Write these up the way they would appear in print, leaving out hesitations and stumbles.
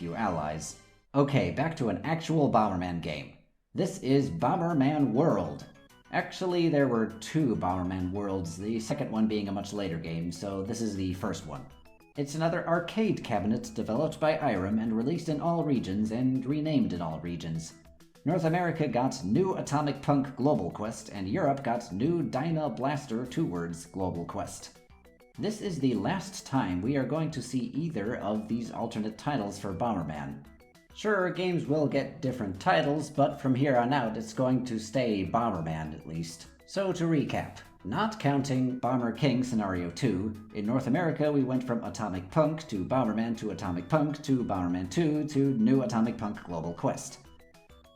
few allies. Okay, back to an actual Bomberman game. This is Bomberman World. Actually, there were 2 Bomberman Worlds, the second one being a much later game, so this is the first one. It's another arcade cabinet developed by Irem and released in all regions and renamed in all regions. North America got New Atomic Punk Global Quest, and Europe got New Dyna Blaster 2 Words Global Quest. This is the last time we are going to see either of these alternate titles for Bomberman. Sure, games will get different titles, but from here on out it's going to stay Bomberman at least. So to recap, not counting Bomber King Scenario 2, in North America we went from Atomic Punk to Bomberman to Atomic Punk to Bomberman 2 to New Atomic Punk Global Quest.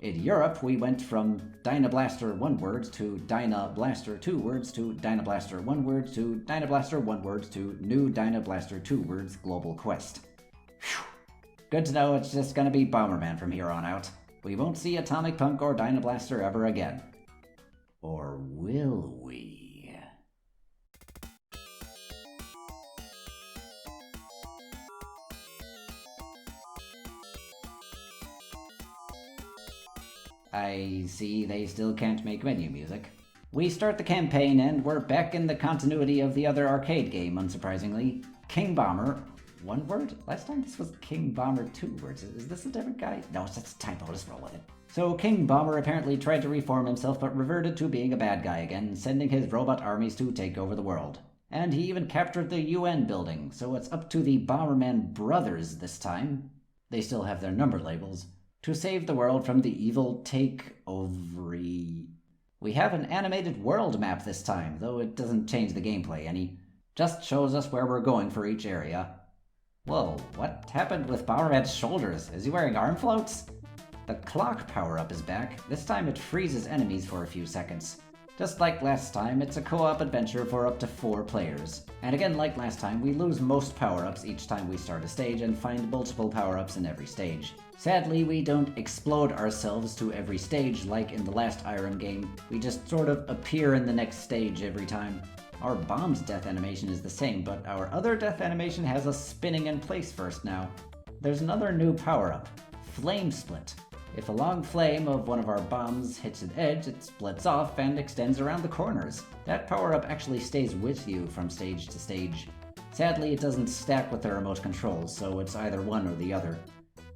In Europe, we went from Dyna Blaster 1 Words to Dyna Blaster 2 Words to Dyna Blaster 1 Words to Dyna Blaster 1 Words to New Dyna Blaster 2 Words Global Quest. Whew. Good to know it's just gonna be Bomberman from here on out. We won't see Atomic Punk or Dyna Blaster ever again. Or will we? I see they still can't make menu music. We start the campaign and we're back in the continuity of the other arcade game, unsurprisingly. King Bomber, 1 word? Last time this was King Bomber 2 words. Is this a different guy? No, it's just a typo, just roll with it. So King Bomber apparently tried to reform himself but reverted to being a bad guy again, sending his robot armies to take over the world. And he even captured the UN building, so it's up to the Bomberman brothers this time. They still have their number labels. To save the world from the evil takeover. We have an animated world map this time, though it doesn't change the gameplay any. Just shows us where we're going for each area. Whoa, what happened with Bomberman's shoulders? Is he wearing arm floats? The clock power-up is back. This time it freezes enemies for a few seconds. Just like last time, it's a co-op adventure for up to 4 players. And again, like last time, we lose most power-ups each time we start a stage and find multiple power-ups in every stage. Sadly, we don't explode ourselves to every stage like in the last Irem game. We just sort of appear in the next stage every time. Our bomb's death animation is the same, but our other death animation has us spinning in place first now. There's another new power-up, Flame Split. If a long flame of one of our bombs hits an edge, it splits off and extends around the corners. That power-up actually stays with you from stage to stage. Sadly, it doesn't stack with the remote controls, so it's either one or the other.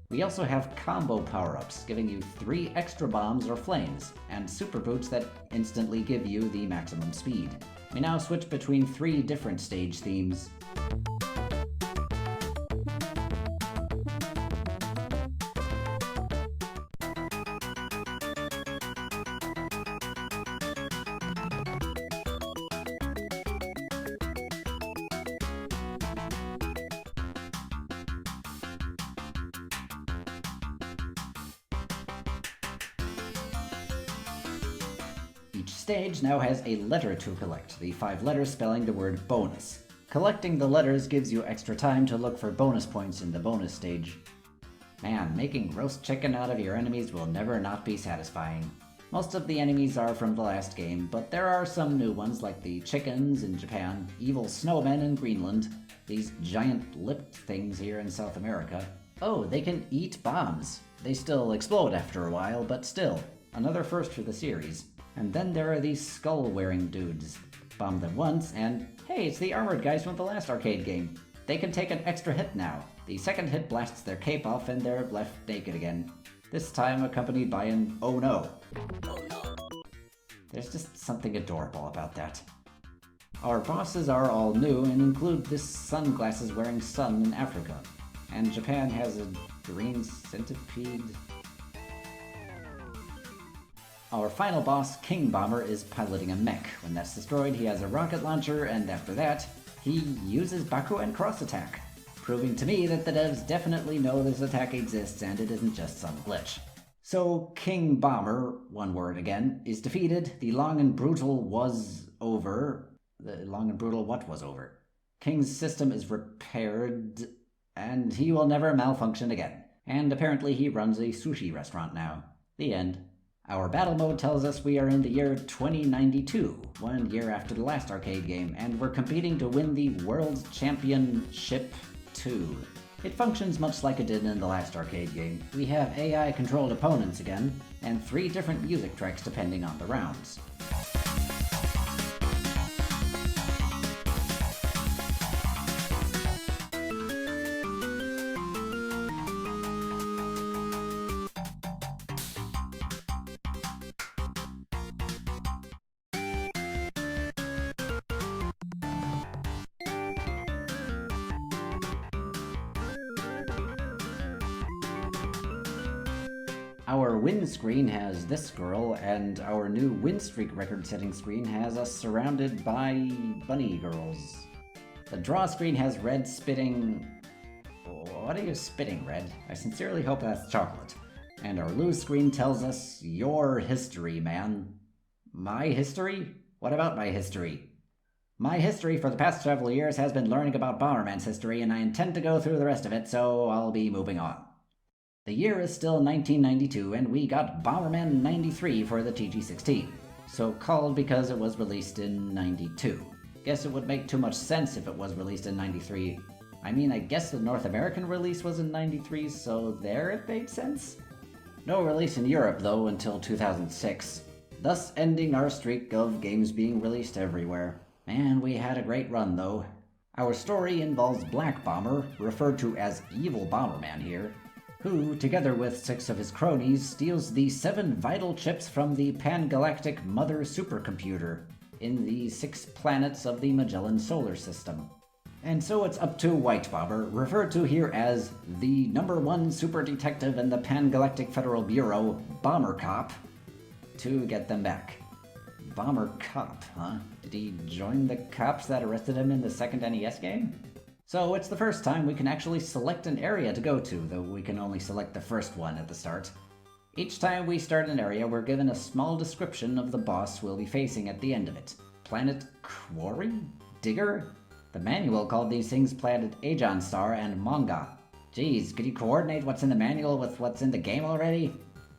We also have combo power-ups, giving you 3 extra bombs or flames, and super boots that instantly give you the maximum speed. We now switch between 3 different stage themes. Each stage now has a letter to collect, the 5 letters spelling the word bonus. Collecting the letters gives you extra time to look for bonus points in the bonus stage. Man, making roast chicken out of your enemies will never not be satisfying. Most of the enemies are from the last game, but there are some new ones like the chickens in Japan, evil snowmen in Greenland, these giant lipped things here in South America. Oh, they can eat bombs. They still explode after a while, but still, another first for the series. And then there are these skull-wearing dudes. Bomb them once, and hey, it's the armored guys from the last arcade game. They can take an extra hit now. The second hit blasts their cape off and they're left naked again. This time accompanied by an oh no. There's just something adorable about that. Our bosses are all new and include this sunglasses-wearing sun in Africa. And Japan has a green centipede. Our final boss, King Bomber, is piloting a mech. When that's destroyed, he has a rocket launcher, and after that, he uses Baku and Cross Attack, proving to me that the devs definitely know this attack exists and it isn't just some glitch. So, King Bomber, 1 word again, is defeated. The long and brutal was over. The long and brutal what was over? King's system is repaired, and he will never malfunction again. And apparently he runs a sushi restaurant now. The end. Our battle mode tells us we are in the year 2092, 1 year after the last arcade game, and we're competing to win the World Championship 2. It functions much like it did in the last arcade game. We have AI-controlled opponents again, and 3 different music tracks depending on the rounds. Our win screen has this girl, and our new win streak record setting screen has us surrounded by bunny girls. The draw screen has Red spitting... What are you spitting, Red? I sincerely hope that's chocolate. And our lose screen tells us, your history, man. My history? What about my history? My history for the past several years has been learning about Bomberman's history, and I intend to go through the rest of it, so I'll be moving on. The year is still 1992, and we got Bomberman 93 for the TG16, so called because it was released in 92. Guess it would make too much sense if it was released in 93. I mean, I guess the North American release was in 93, so there it made sense. No release in Europe, though, until 2006, thus ending our streak of games being released everywhere. Man, we had a great run, though. Our story involves Black Bomber, referred to as Evil Bomberman here, who, together with 6 of his cronies, steals the 7 vital chips from the Pan-Galactic Mother Supercomputer in the 6 planets of the Magellan Solar System. And so it's up to White Bomber, referred to here as the #1 super detective in the Pan-Galactic Federal Bureau, Bomber Cop, to get them back. Bomber Cop, huh? Did he join the cops that arrested him in the second NES game? So it's the first time we can actually select an area to go to, though we can only select the first one at the start. Each time we start an area, we're given a small description of the boss we'll be facing at the end of it. Planet Quarry? Digger? The manual called these things Planet Aegon Star and Manga. Geez, could you coordinate what's in the manual with what's in the game already?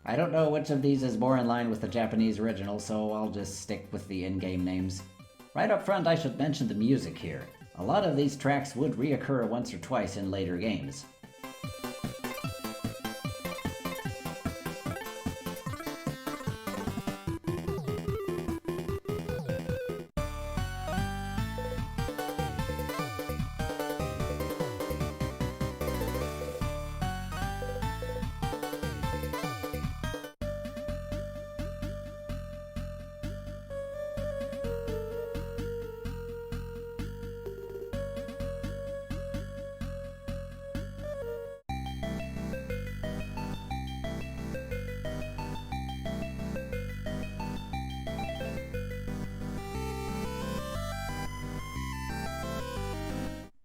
I don't know which of these is more in line with the Japanese original, so I'll just stick with the in-game names. Right up front, I should mention the music here. A lot of these tracks would reoccur once or twice in later games.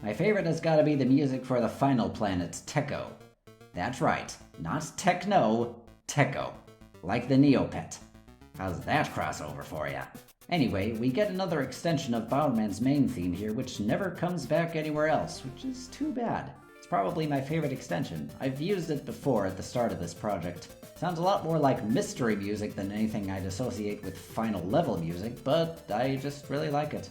My favorite has got to be the music for the final planet, Techo. That's right, not Techno, Techo. Like the Neopet. How's that crossover for ya? Anyway, we get another extension of Bomberman's main theme here, which never comes back anywhere else, which is too bad. It's probably my favorite extension. I've used it before at the start of this project. Sounds a lot more like mystery music than anything I'd associate with final level music, but I just really like it.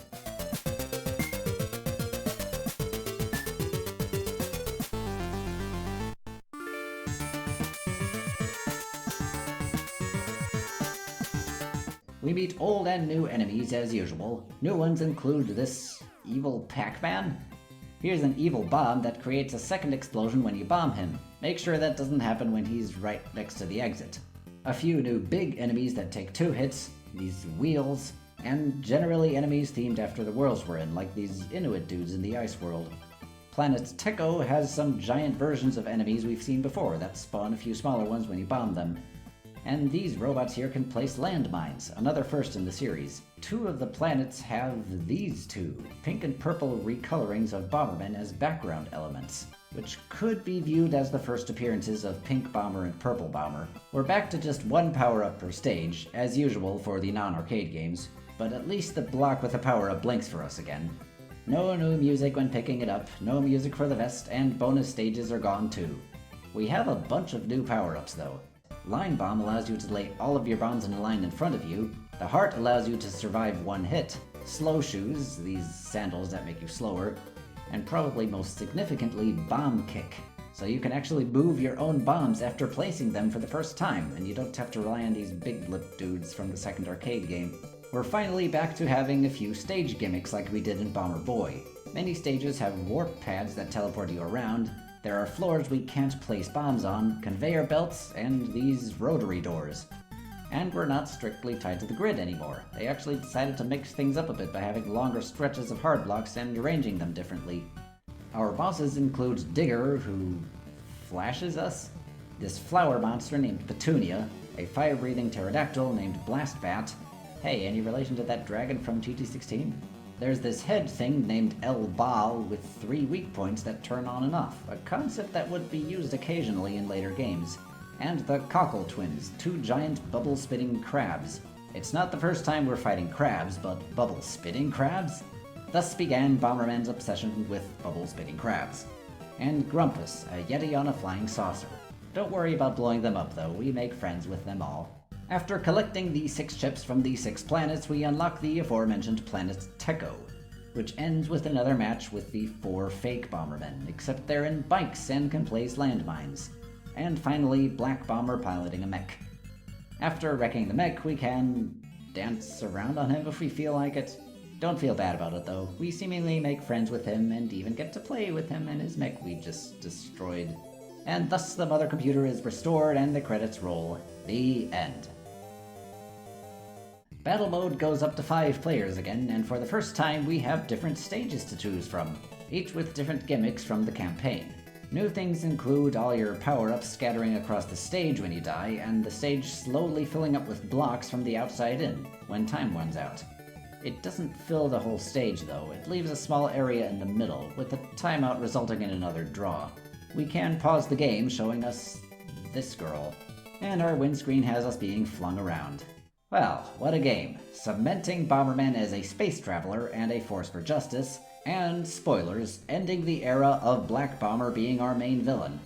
We meet old and new enemies as usual. New ones include this evil Pac-Man. Here's an evil bomb that creates a second explosion when you bomb him. Make sure that doesn't happen when he's right next to the exit. A few new big enemies that take 2 hits, these wheels, and generally enemies themed after the worlds we're in, like these Inuit dudes in the ice world. Planet Techo has some giant versions of enemies we've seen before that spawn a few smaller ones when you bomb them. And these robots here can place landmines, another first in the series. 2 of the planets have these 2 pink and purple recolorings of Bomberman as background elements, which could be viewed as the first appearances of Pink Bomber and Purple Bomber. We're back to just 1 power-up per stage, as usual for the non-arcade games, but at least the block with the power-up blinks for us again. No new music when picking it up, no music for the vest, and bonus stages are gone too. We have a bunch of new power-ups though. Line Bomb allows you to lay all of your bombs in a line in front of you. The Heart allows you to survive 1 hit. Slow Shoes, these sandals that make you slower, and probably most significantly, Bomb Kick. So you can actually move your own bombs after placing them for the first time, and you don't have to rely on these big lip dudes from the second arcade game. We're finally back to having a few stage gimmicks like we did in Bomber Boy. Many stages have warp pads that teleport you around, there are floors we can't place bombs on, conveyor belts, and these rotary doors. And we're not strictly tied to the grid anymore. They actually decided to mix things up a bit by having longer stretches of hard blocks and arranging them differently. Our bosses include Digger, who flashes us, this flower monster named Petunia, a fire-breathing pterodactyl named Blastbat. Hey, any relation to that dragon from TT16? There's this head thing named El Baal with 3 weak points that turn on and off, a concept that would be used occasionally in later games. And the Cockle Twins, 2 giant bubble-spitting crabs. It's not the first time we're fighting crabs, but bubble-spitting crabs? Thus began Bomberman's obsession with bubble-spitting crabs. And Grumpus, a yeti on a flying saucer. Don't worry about blowing them up though, we make friends with them all. After collecting the 6 chips from the 6 planets, we unlock the aforementioned planet Techo, which ends with another match with the 4 fake Bombermen, except they're in bikes and can place landmines. And finally, Black Bomber piloting a mech. After wrecking the mech, we can dance around on him if we feel like it. Don't feel bad about it though, we seemingly make friends with him and even get to play with him and his mech we just destroyed. And thus the mother computer is restored and the credits roll. The end. Battle mode goes up to 5 players again, and for the first time we have different stages to choose from, each with different gimmicks from the campaign. New things include all your power-ups scattering across the stage when you die, and the stage slowly filling up with blocks from the outside in, when time runs out. It doesn't fill the whole stage though, it leaves a small area in the middle, with a timeout resulting in another draw. We can pause the game, showing us this girl, and our windscreen has us being flung around. Well, what a game. Cementing Bomberman as a space traveler and a force for justice, and, spoilers, ending the era of Black Bomber being our main villain.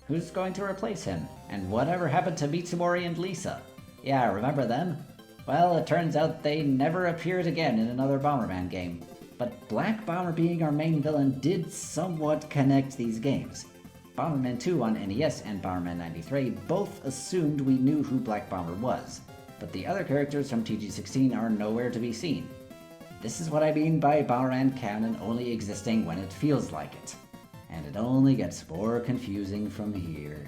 Who's going to replace him? And whatever happened to Mitsumori and Lisa? Yeah, remember them? Well, it turns out they never appeared again in another Bomberman game. But Black Bomber being our main villain did somewhat connect these games. Bomberman 2 on NES and Bomberman 93 both assumed we knew who Black Bomber was, but the other characters from TG16 are nowhere to be seen. This is what I mean by Bomberman canon only existing when it feels like it. And it only gets more confusing from here.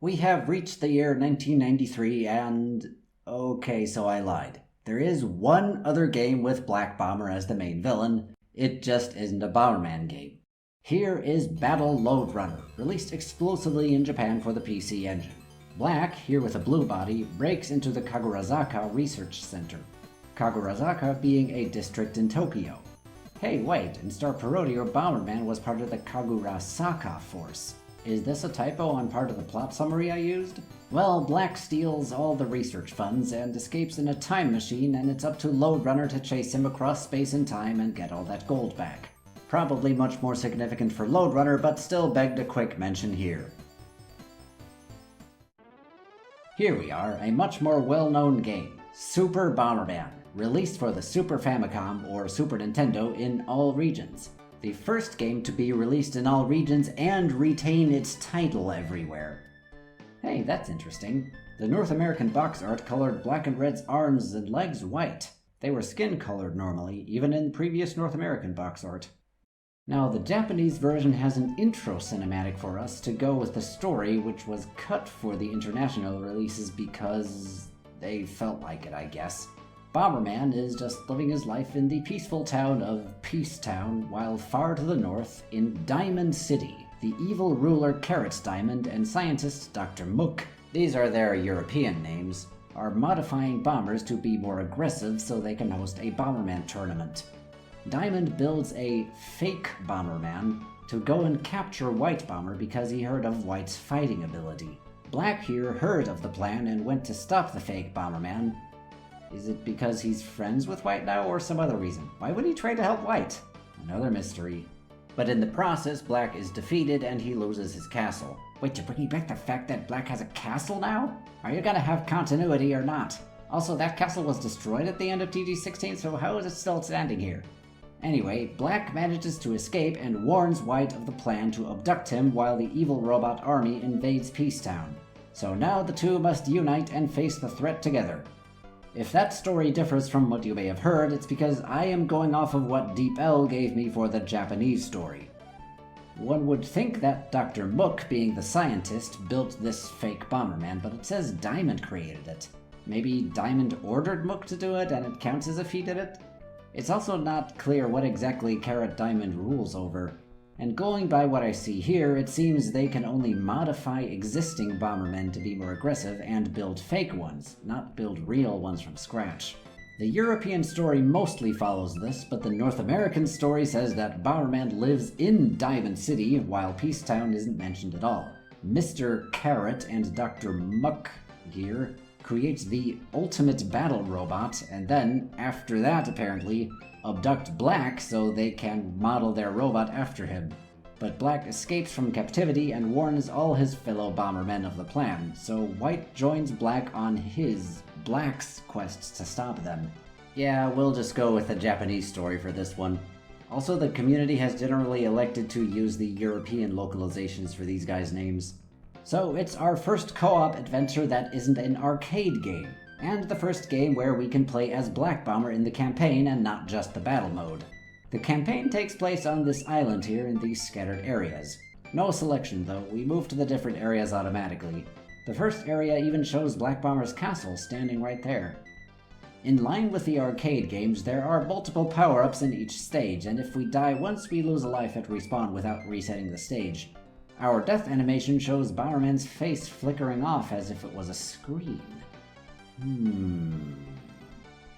We have reached the year 1993 and... okay, so I lied. There is one other game with Black Bomber as the main villain. It just isn't a Bomberman game. Here is Battle Lode Runner, released exclusively in Japan for the PC Engine. Black, here with a blue body, breaks into the Kagurazaka Research Center. Kagurazaka being a district in Tokyo. Hey wait, in Star Parodier, Bomberman was part of the Kagurasaka Force. Is this a typo on part of the plot summary I used? Well, Black steals all the research funds and escapes in a time machine, and it's up to Lode Runner to chase him across space and time and get all that gold back. Probably much more significant for Lode Runner, but still begged a quick mention here. Here we are, a much more well-known game, Super Bomberman, released for the Super Famicom or Super Nintendo in all regions. The first game to be released in all regions and retain its title everywhere. Hey, that's interesting. The North American box art colored Black and Red's arms and legs white. They were skin-colored normally, even in previous North American box art. Now, the Japanese version has an intro cinematic for us to go with the story, which was cut for the international releases because they felt like it, I guess. Bomberman is just living his life in the peaceful town of Peacetown, while far to the north, in Diamond City, the evil ruler Carrot Diamond and scientist Dr. Mook, these are their European names, are modifying bombers to be more aggressive so they can host a Bomberman tournament. Diamond builds a fake Bomberman to go and capture White Bomber because he heard of White's fighting ability. Black here heard of the plan and went to stop the fake Bomberman. Is it because he's friends with White now or some other reason? Why would he try to help White? Another mystery. But in the process, Black is defeated and he loses his castle. Wait, you're bringing back the fact that Black has a castle now? Are you gonna have continuity or not? Also, that castle was destroyed at the end of TG16, so how is it still standing here? Anyway, Black manages to escape and warns White of the plan to abduct him while the evil robot army invades Peacetown. So now the two must unite and face the threat together. If that story differs from what you may have heard, it's because I am going off of what Deep L gave me for the Japanese story. One would think that Dr. Mook, being the scientist, built this fake Bomberman, but it says Diamond created it. Maybe Diamond ordered Mook to do it and it counts as if he did it? It's also not clear what exactly Carrot Diamond rules over. And going by what I see here, it seems they can only modify existing Bombermen to be more aggressive and build fake ones, not build real ones from scratch. The European story mostly follows this, but the North American story says that Bomberman lives in Diamond City, while Peacetown isn't mentioned at all. Mr. Carrot and Dr. Muckgear creates the ultimate battle robot, and then, after that apparently, abduct Black so they can model their robot after him. But Black escapes from captivity and warns all his fellow Bombermen of the plan, so White joins Black on his, Black's, quests to stop them. Yeah, we'll just go with the Japanese story for this one. Also, the community has generally elected to use the European localizations for these guys' names. So it's our first co-op adventure that isn't an arcade game, and the first game where we can play as Black Bomber in the campaign and not just the battle mode. The campaign takes place on this island here in these scattered areas. No selection though, we move to the different areas automatically. The first area even shows Black Bomber's castle standing right there. In line with the arcade games, there are multiple power-ups in each stage, and if we die once, we lose a life at respawn without resetting the stage. Our death animation shows Bomberman's face flickering off as if it was a screen.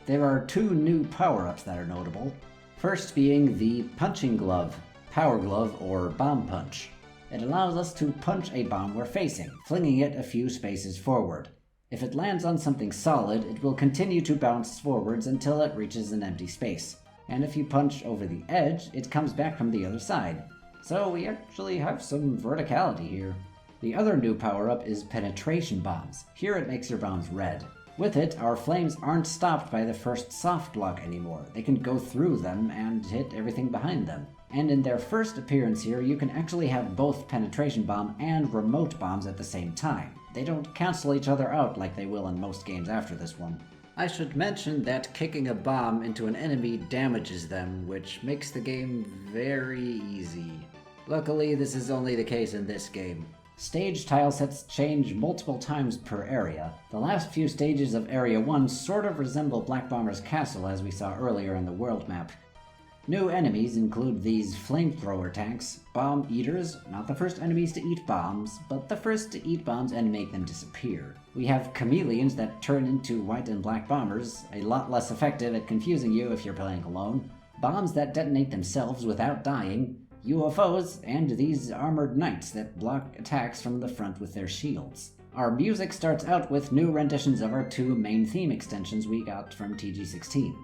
There are two new power-ups that are notable. First being the Punching Glove, Power Glove, or Bomb Punch. It allows us to punch a bomb we're facing, flinging it a few spaces forward. If it lands on something solid, it will continue to bounce forwards until it reaches an empty space. And if you punch over the edge, it comes back from the other side. So we actually have some verticality here. The other new power-up is Penetration Bombs. Here it makes your bombs red. With it, our flames aren't stopped by the first soft block anymore. They can go through them and hit everything behind them. And in their first appearance here, you can actually have both Penetration Bomb and Remote Bombs at the same time. They don't cancel each other out like they will in most games after this one. I should mention that kicking a bomb into an enemy damages them, which makes the game very easy. Luckily, this is only the case in this game. Stage tile sets change multiple times per area. The last few stages of Area 1 sort of resemble Black Bomber's castle as we saw earlier in the world map. New enemies include these flamethrower tanks, bomb eaters, not the first enemies to eat bombs, but the first to eat bombs and make them disappear. We have chameleons that turn into white and black bombers, a lot less effective at confusing you if you're playing alone, bombs that detonate themselves without dying, UFOs, and these armored knights that block attacks from the front with their shields. Our music starts out with new renditions of our two main theme extensions we got from TG16.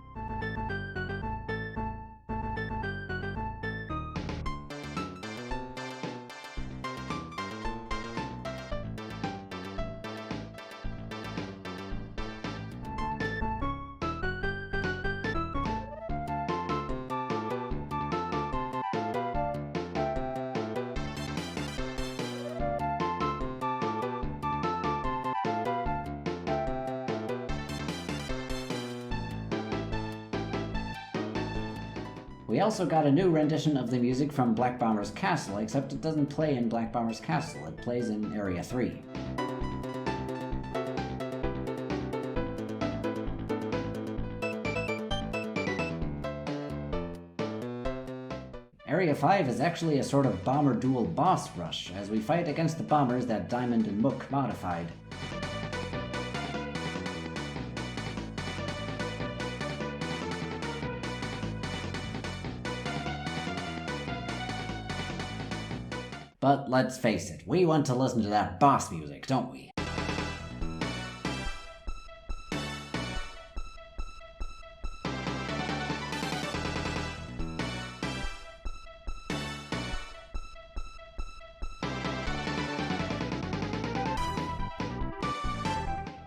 We also got a new rendition of the music from Black Bomber's castle, except it doesn't play in Black Bomber's castle, it plays in Area 3. Area 5 is actually a sort of bomber duel boss rush, as we fight against the bombers that Diamond and Mook modified. But let's face it, we want to listen to that boss music, don't we?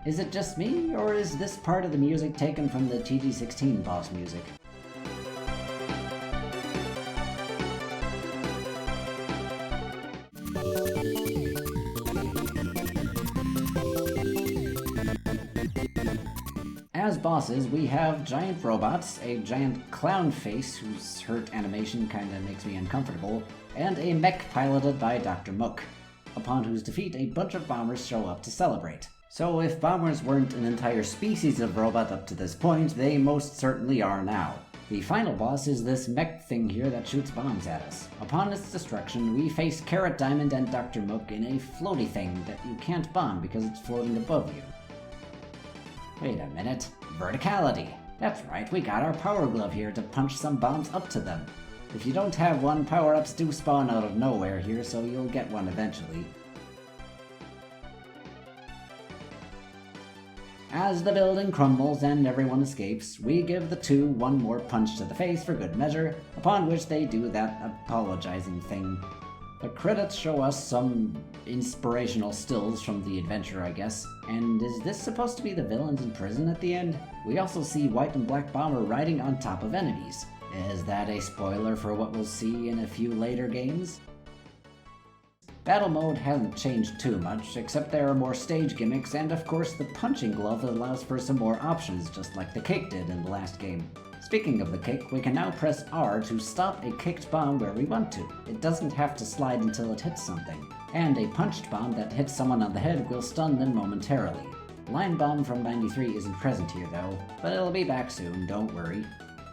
Is it just me, or is this part of the music taken from the TG16 boss music? As bosses, we have giant robots, a giant clown face whose hurt animation kinda makes me uncomfortable, and a mech piloted by Dr. Mook, upon whose defeat a bunch of bombers show up to celebrate. So if bombers weren't an entire species of robot up to this point, they most certainly are now. The final boss is this mech thing here that shoots bombs at us. Upon its destruction, we face Carrot Diamond and Dr. Mook in a floaty thing that you can't bomb because it's floating above you. Wait a minute. Verticality. That's right, we got our power glove here to punch some bombs up to them. If you don't have one, power-ups do spawn out of nowhere here, so you'll get one eventually. As the building crumbles and everyone escapes, we give the two one more punch to the face for good measure, upon which they do that apologizing thing. The credits show us some inspirational stills from the adventure, I guess. And is this supposed to be the villains in prison at the end? We also see White and Black Bomber riding on top of enemies. Is that a spoiler for what we'll see in a few later games? Battle mode hasn't changed too much, except there are more stage gimmicks and of course the punching glove that allows for some more options, just like the kick did in the last game. Speaking of the kick, we can now press R to stop a kicked bomb where we want to. It doesn't have to slide until it hits something. And a punched bomb that hits someone on the head will stun them momentarily. Line Bomb from 93 isn't present here though, but it'll be back soon, don't worry.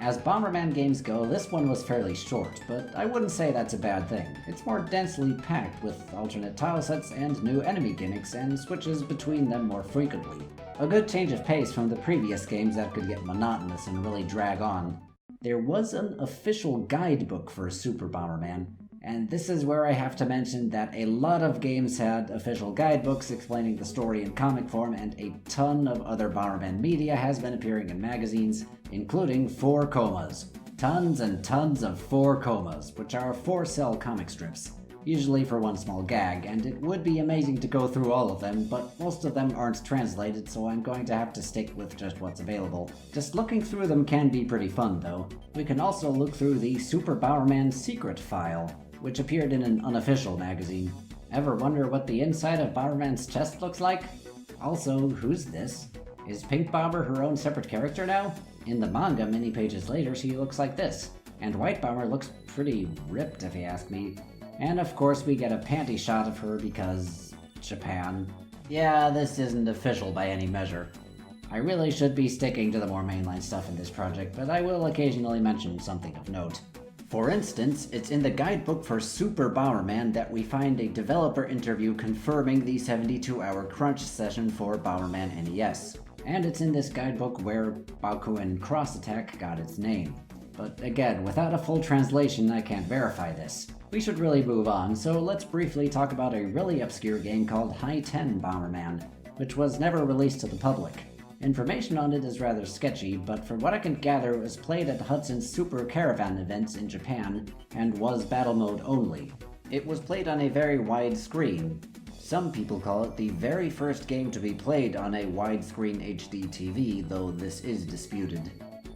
As Bomberman games go, this one was fairly short, but I wouldn't say that's a bad thing. It's more densely packed with alternate tile sets and new enemy gimmicks and switches between them more frequently. A good change of pace from the previous games that could get monotonous and really drag on. There was an official guidebook for Super Bomberman, and this is where I have to mention that a lot of games had official guidebooks explaining the story in comic form, and a ton of other Bomberman media has been appearing in magazines, including 4 Comas. Tons and tons of 4 Comas, which are 4-cell comic strips, usually for one small gag, and it would be amazing to go through all of them, but most of them aren't translated, so I'm going to have to stick with just what's available. Just looking through them can be pretty fun, though. We can also look through the Super Bomberman Secret File, which appeared in an unofficial magazine. Ever wonder what the inside of Bomberman's chest looks like? Also, who's this? Is Pink Bomber her own separate character now? In the manga, many pages later, she looks like this. And White Bomber looks pretty ripped, if you ask me. And of course, we get a panty shot of her because Japan. Yeah, this isn't official by any measure. I really should be sticking to the more mainline stuff in this project, but I will occasionally mention something of note. For instance, it's in the guidebook for Super Bomberman that we find a developer interview confirming the 72-hour crunch session for Bomberman NES. And it's in this guidebook where Bakuin Cross Attack got its name. But again, without a full translation, I can't verify this. We should really move on, so let's briefly talk about a really obscure game called High 10 Bomberman, which was never released to the public. Information on it is rather sketchy, but from what I can gather, it was played at Hudson's Super Caravan events in Japan, and was battle mode only. It was played on a very wide screen. Some people call it the very first game to be played on a widescreen HD TV, though this is disputed.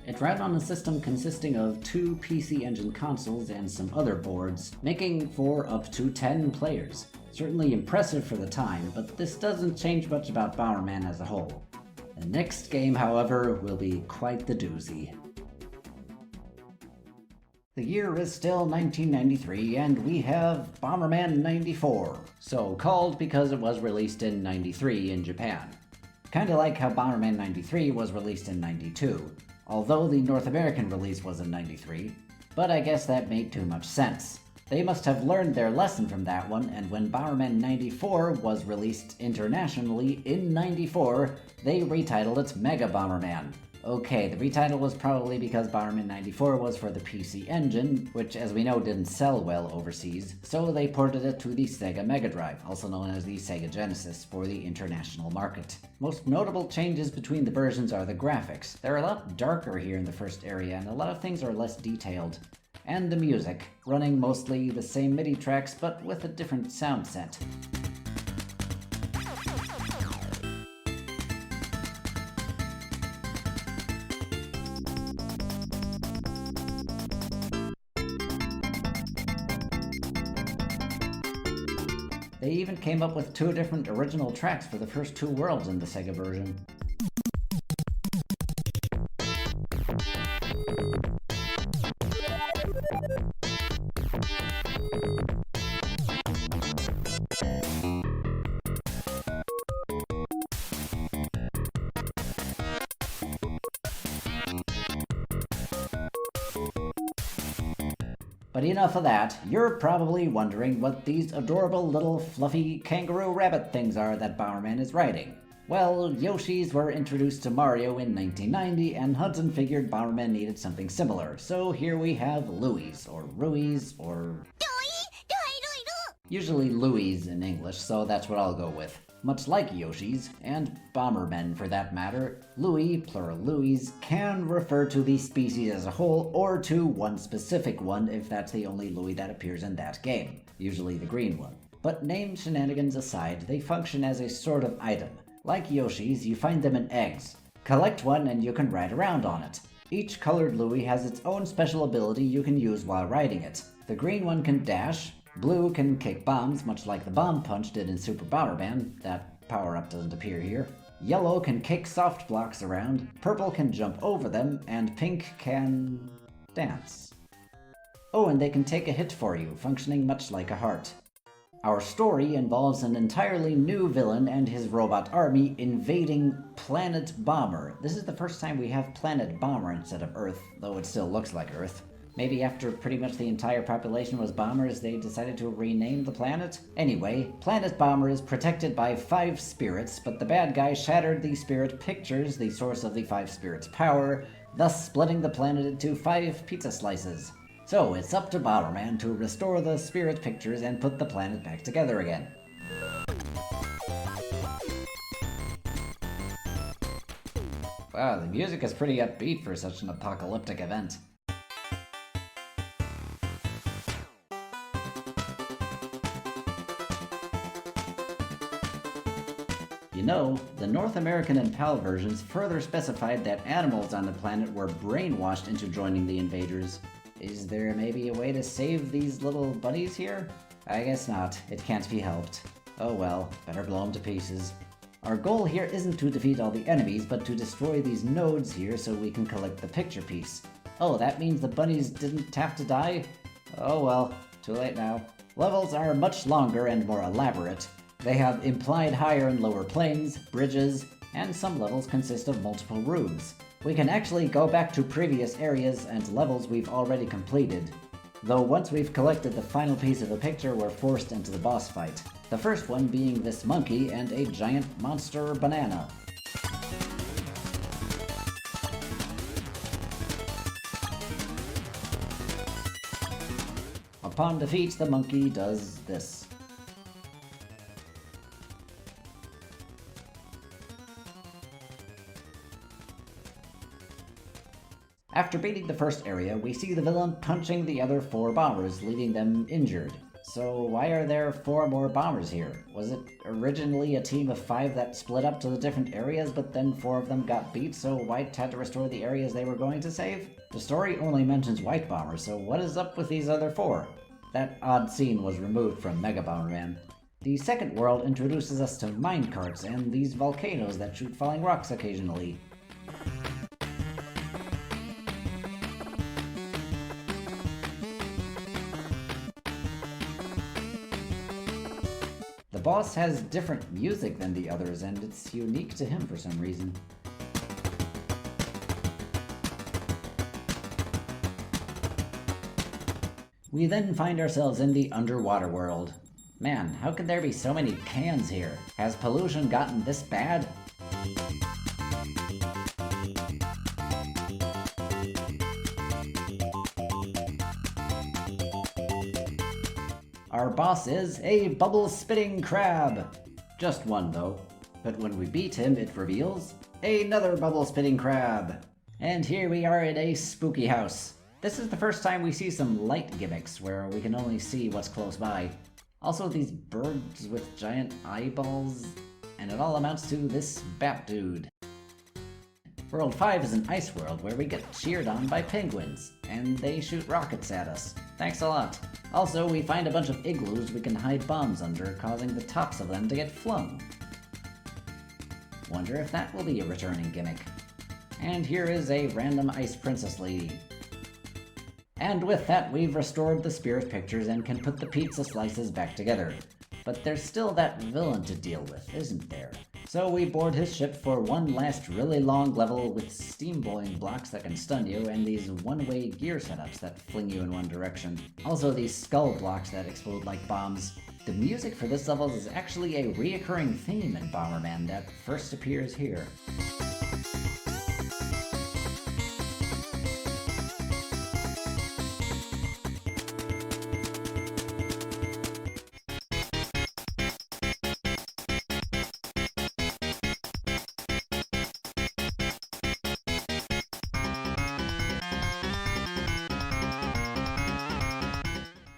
It ran on a system consisting of 2 PC Engine consoles and some other boards, making for up to 10 players. Certainly impressive for the time, but this doesn't change much about Bomberman as a whole. The next game, however, will be quite the doozy. The year is still 1993, and we have Bomberman 94, so called because it was released in 93 in Japan. Kinda like how Bomberman 93 was released in 92, although the North American release was in 93, but I guess that made too much sense. They must have learned their lesson from that one, and when Bomberman 94 was released internationally in 94, they retitled it Mega Bomberman. Okay, the retitle was probably because Bomberman 94 was for the PC Engine, which as we know didn't sell well overseas, so they ported it to the Sega Mega Drive, also known as the Sega Genesis, for the international market. Most notable changes between the versions are the graphics. They're a lot darker here in the first area, and a lot of things are less detailed. And the music, running mostly the same MIDI tracks but with a different sound set. They even came up with 2 different original tracks for the first 2 worlds in the Sega version. But enough of that, you're probably wondering what these adorable little fluffy kangaroo rabbit things are that Bomberman is riding. Well, Yoshis were introduced to Mario in 1990, and Hudson figured Bomberman needed something similar, so here we have Louis, or Rui's, or... usually Louis in English, so that's what I'll go with. Much like Yoshis, and Bombermen for that matter, Louis, plural Louis, can refer to the species as a whole, or to one specific one if that's the only Louis that appears in that game, usually the green one. But name shenanigans aside, they function as a sort of item. Like Yoshis, you find them in eggs. Collect one and you can ride around on it. Each colored Louis has its own special ability you can use while riding it. The green one can dash, blue can kick bombs, much like the bomb punch did in Super Bomberman. That power-up doesn't appear here. Yellow can kick soft blocks around, purple can jump over them, and pink can... dance. Oh, and they can take a hit for you, functioning much like a heart. Our story involves an entirely new villain and his robot army invading Planet Bomber. This is the first time we have Planet Bomber instead of Earth, though it still looks like Earth. Maybe after pretty much the entire population was bombers, they decided to rename the planet? Anyway, Planet Bomber is protected by 5 spirits, but the bad guy shattered the spirit pictures, the source of the 5 spirits' power, thus splitting the planet into 5 pizza slices. So it's up to Bomberman to restore the spirit pictures and put the planet back together again. Wow, the music is pretty upbeat for such an apocalyptic event. You know, the North American and PAL versions further specified that animals on the planet were brainwashed into joining the invaders. Is there maybe a way to save these little buddies here? I guess not. It can't be helped. Oh well, better blow them to pieces. Our goal here isn't to defeat all the enemies, but to destroy these nodes here so we can collect the picture piece. Oh, that means the bunnies didn't have to die? Oh well, too late now. Levels are much longer and more elaborate. They have implied higher and lower planes, bridges, and some levels consist of multiple rooms. We can actually go back to previous areas and levels we've already completed. Though once we've collected the final piece of the picture, we're forced into the boss fight. The first one being this monkey and a giant monster banana. Upon defeat, the monkey does this. After beating the first area, we see the villain punching the other 4 bombers, leaving them injured. So why are there 4 more bombers here? Was it originally a team of 5 that split up to the different areas, but then 4 of them got beat, so White had to restore the areas they were going to save? The story only mentions White Bomber, so what is up with these other 4? That odd scene was removed from Mega Bomberman. The second world introduces us to minecarts and these volcanoes that shoot falling rocks occasionally. The boss has different music than the others, and it's unique to him for some reason. We then find ourselves in the underwater world. Man, how could there be so many cans here? Has pollution gotten this bad? Our boss is a bubble-spitting crab. Just one, though. But when we beat him, it reveals another bubble-spitting crab. And here we are in a spooky house. This is the first time we see some light gimmicks, where we can only see what's close by. Also, these birds with giant eyeballs, and it all amounts to this bat dude. World 5 is an ice world where we get cheered on by penguins, and they shoot rockets at us. Thanks a lot. Also, we find a bunch of igloos we can hide bombs under, causing the tops of them to get flung. Wonder if that will be a returning gimmick. And here is a random ice princess lady. And with that, we've restored the spirit pictures and can put the pizza slices back together. But there's still that villain to deal with, isn't there? So we board his ship for one last really long level with steam blowing blocks that can stun you and these one-way gear setups that fling you in one direction. Also these skull blocks that explode like bombs. The music for this level is actually a reoccurring theme in Bomberman that first appears here.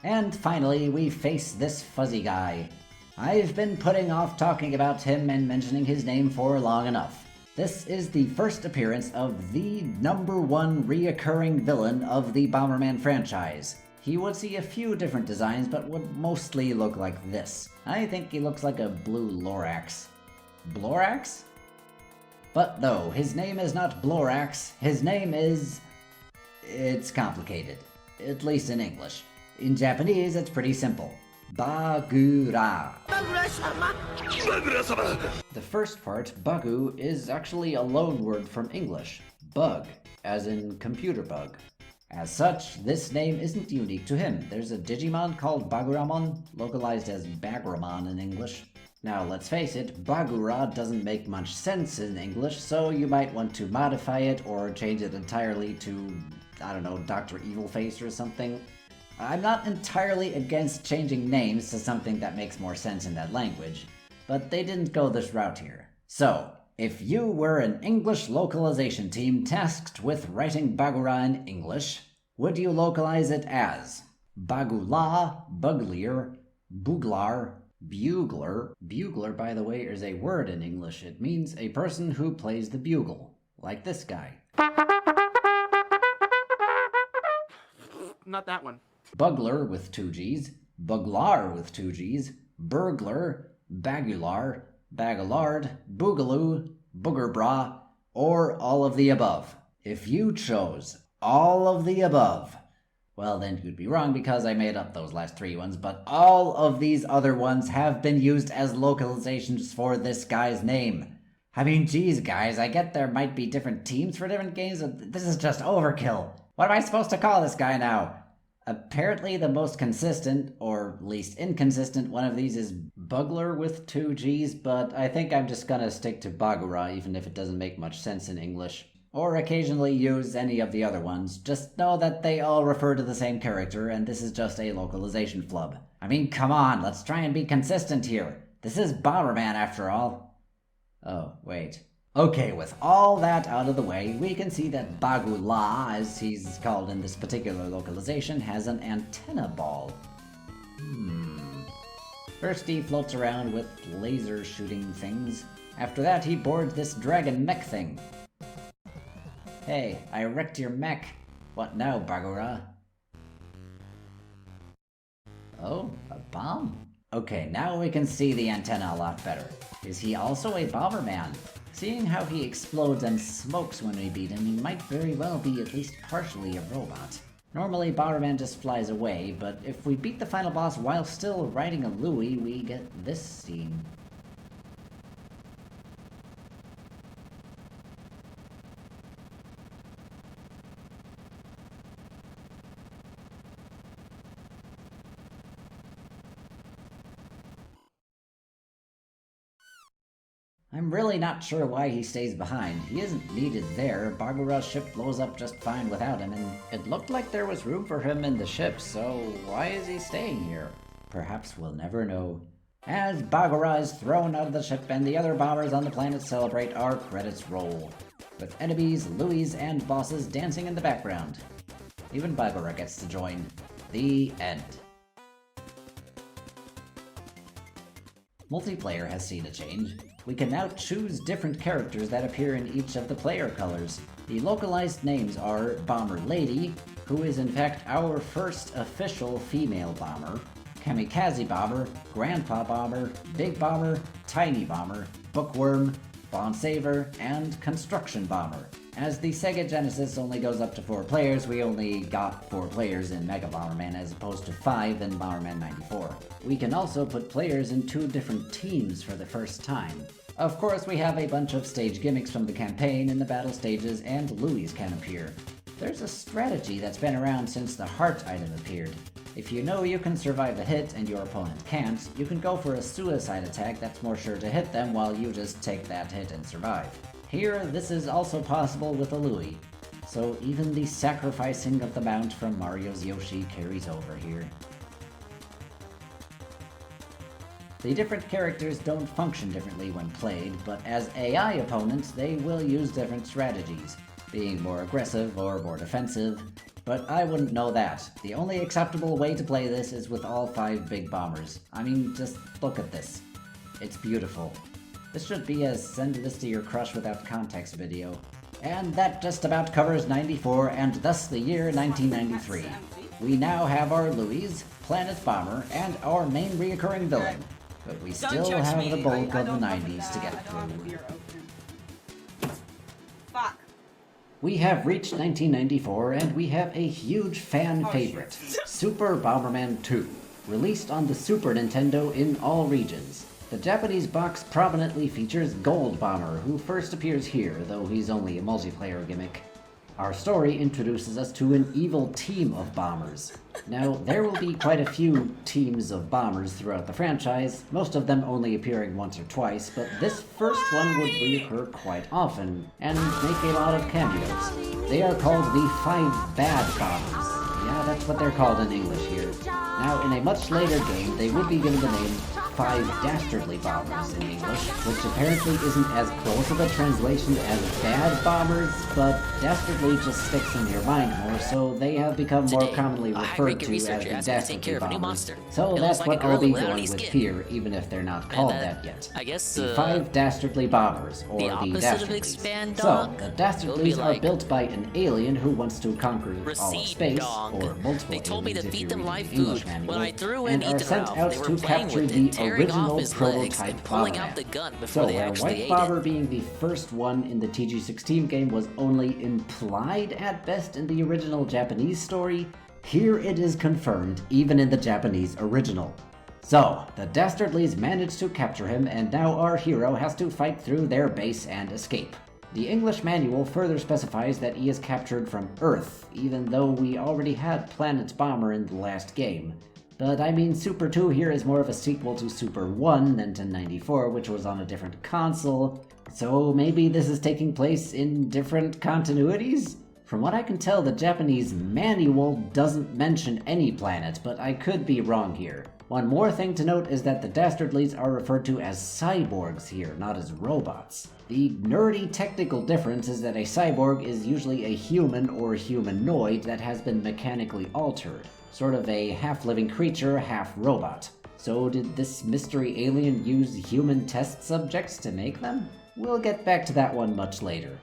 And finally, we face this fuzzy guy. I've been putting off talking about him and mentioning his name for long enough. This is the first appearance of the #1 reoccurring villain of the Bomberman franchise. He would see a few different designs, but would mostly look like this. I think he looks like a blue Lorax. Blorax? But no, his name is not Blorax. His name is... it's complicated. At least in English. In Japanese, it's pretty simple. Bagura. The first part, bagu, is actually a loan word from English. Bug, as in computer bug. As such, this name isn't unique to him. There's a Digimon called Baguramon, localized as Bagramon in English. Now, let's face it, Bagura doesn't make much sense in English, so you might want to modify it or change it entirely to, I don't know, Dr. Evilface or something. I'm not entirely against changing names to something that makes more sense in that language, but they didn't go this route here. So, if you were an English localization team tasked with writing Bagura in English, would you localize it as Bagula, Buglier, Buglar, Bugler? Bugler, by the way, is a word in English. It means a person who plays the bugle, like this guy. Not that one. Bugler with 2 G's, Buglar with 2 G's, Burglar, Bagular, Bagalard, Boogaloo, Boogerbra, or all of the above. If you chose all of the above, well then you'd be wrong because I made up those last 3 ones, but all of these other ones have been used as localizations for this guy's name. I mean, geez guys, I get there might be different teams for different games, but this is just overkill. What am I supposed to call this guy now? Apparently the most consistent, or least inconsistent, one of these is Bugler with 2 G's, but I think I'm just gonna stick to Bagura even if it doesn't make much sense in English. Or occasionally use any of the other ones. Just know that they all refer to the same character, and this is just a localization flub. I mean, come on, let's try and be consistent here. This is Bomberman after all. Oh, wait. Okay, with all that out of the way, we can see that Bagula, as he's called in this particular localization, has an antenna ball. First he floats around with laser shooting things. After that he boards this dragon mech thing. Hey, I wrecked your mech. What now, Bagura? Oh, a bomb? Okay, now we can see the antenna a lot better. Is he also a Bomberman? Seeing how he explodes and smokes when we beat him, he might very well be at least partially a robot. Normally, Bomberman just flies away, but if we beat the final boss while still riding a Louie, we get this scene. I'm really not sure why he stays behind. He isn't needed there. Bagura's ship blows up just fine without him, and it looked like there was room for him in the ship, so why is he staying here? Perhaps we'll never know. As Bagura is thrown out of the ship and the other bombers on the planet celebrate, our credits roll, with enemies, Louis, and bosses dancing in the background. Even Bagura gets to join. The end. Multiplayer has seen a change. We can now choose different characters that appear in each of the player colors. The localized names are Bomber Lady, who is in fact our first official female bomber, Kamikaze Bomber, Grandpa Bomber, Big Bomber, Tiny Bomber, Bookworm, Bond Saver, and Construction Bomber. As the Sega Genesis only goes up to 4 players, we only got 4 players in Mega Bomberman as opposed to 5 in Bomberman 94. We can also put players in 2 different teams for the first time. Of course, we have a bunch of stage gimmicks from the campaign in the battle stages, and Louis can appear. There's a strategy that's been around since the heart item appeared. If you know you can survive a hit and your opponent can't, you can go for a suicide attack that's more sure to hit them while you just take that hit and survive. Here, this is also possible with a Louis, so even the sacrificing of the mount from Mario's Yoshi carries over here. The different characters don't function differently when played, but as AI opponents, they will use different strategies, being more aggressive or more defensive, but I wouldn't know that. The only acceptable way to play this is with all 5 big bombers. I mean, just look at this. It's beautiful. This should be a send this to your crush without context video. And that just about covers 94 and thus the year 1993. We now have our Louis, Planet Bomber, and our main reoccurring villain. But we still have the bulk of the 90s to get through. Fuck. We have reached 1994 and we have a huge fan favorite, Super Bomberman 2, released on the Super Nintendo in all regions. The Japanese box prominently features Gold Bomber, who first appears here, though he's only a multiplayer gimmick. Our story introduces us to an evil team of bombers. Now, there will be quite a few teams of bombers throughout the franchise, most of them only appearing once or twice, but this first one would reoccur quite often, and make a lot of cameos. They are called the 5 Bad Bombers. Yeah, that's what they're called in English here. Now, in a much later game, they would be given the name 5 Dastardly Bombers in English, which apparently isn't as close of a translation as Bad Bombers, but Dastardly just sticks in your mind more, so they have become more commonly referred to as the Dastardly Bombers. So that's what I'll be going with here, even if they're not called that yet. The 5 Dastardly Bombers, or the Dastardlies. So, the Dastardlies are built by an alien who wants to conquer all of space, or multiple aliens if you read the English manual, and are sent out to capture the original prototype Bomberman. So, where White Bomber being the first one in the TG16 game was only implied at best in the original Japanese story, here it is confirmed even in the Japanese original. So, the Dastardlies managed to capture him, and now our hero has to fight through their base and escape. The English manual further specifies that he is captured from Earth, even though we already had Planet Bomber in the last game. But I mean, Super 2 here is more of a sequel to Super 1 than to 94, which was on a different console, so maybe this is taking place in different continuities? From what I can tell, the Japanese manual doesn't mention any planet, but I could be wrong here. One more thing to note is that the Dastardlies are referred to as cyborgs here, not as robots. The nerdy technical difference is that a cyborg is usually a human or humanoid that has been mechanically altered. Sort of a half-living creature, half-robot. So did this mystery alien use human test subjects to make them? We'll get back to that one much later.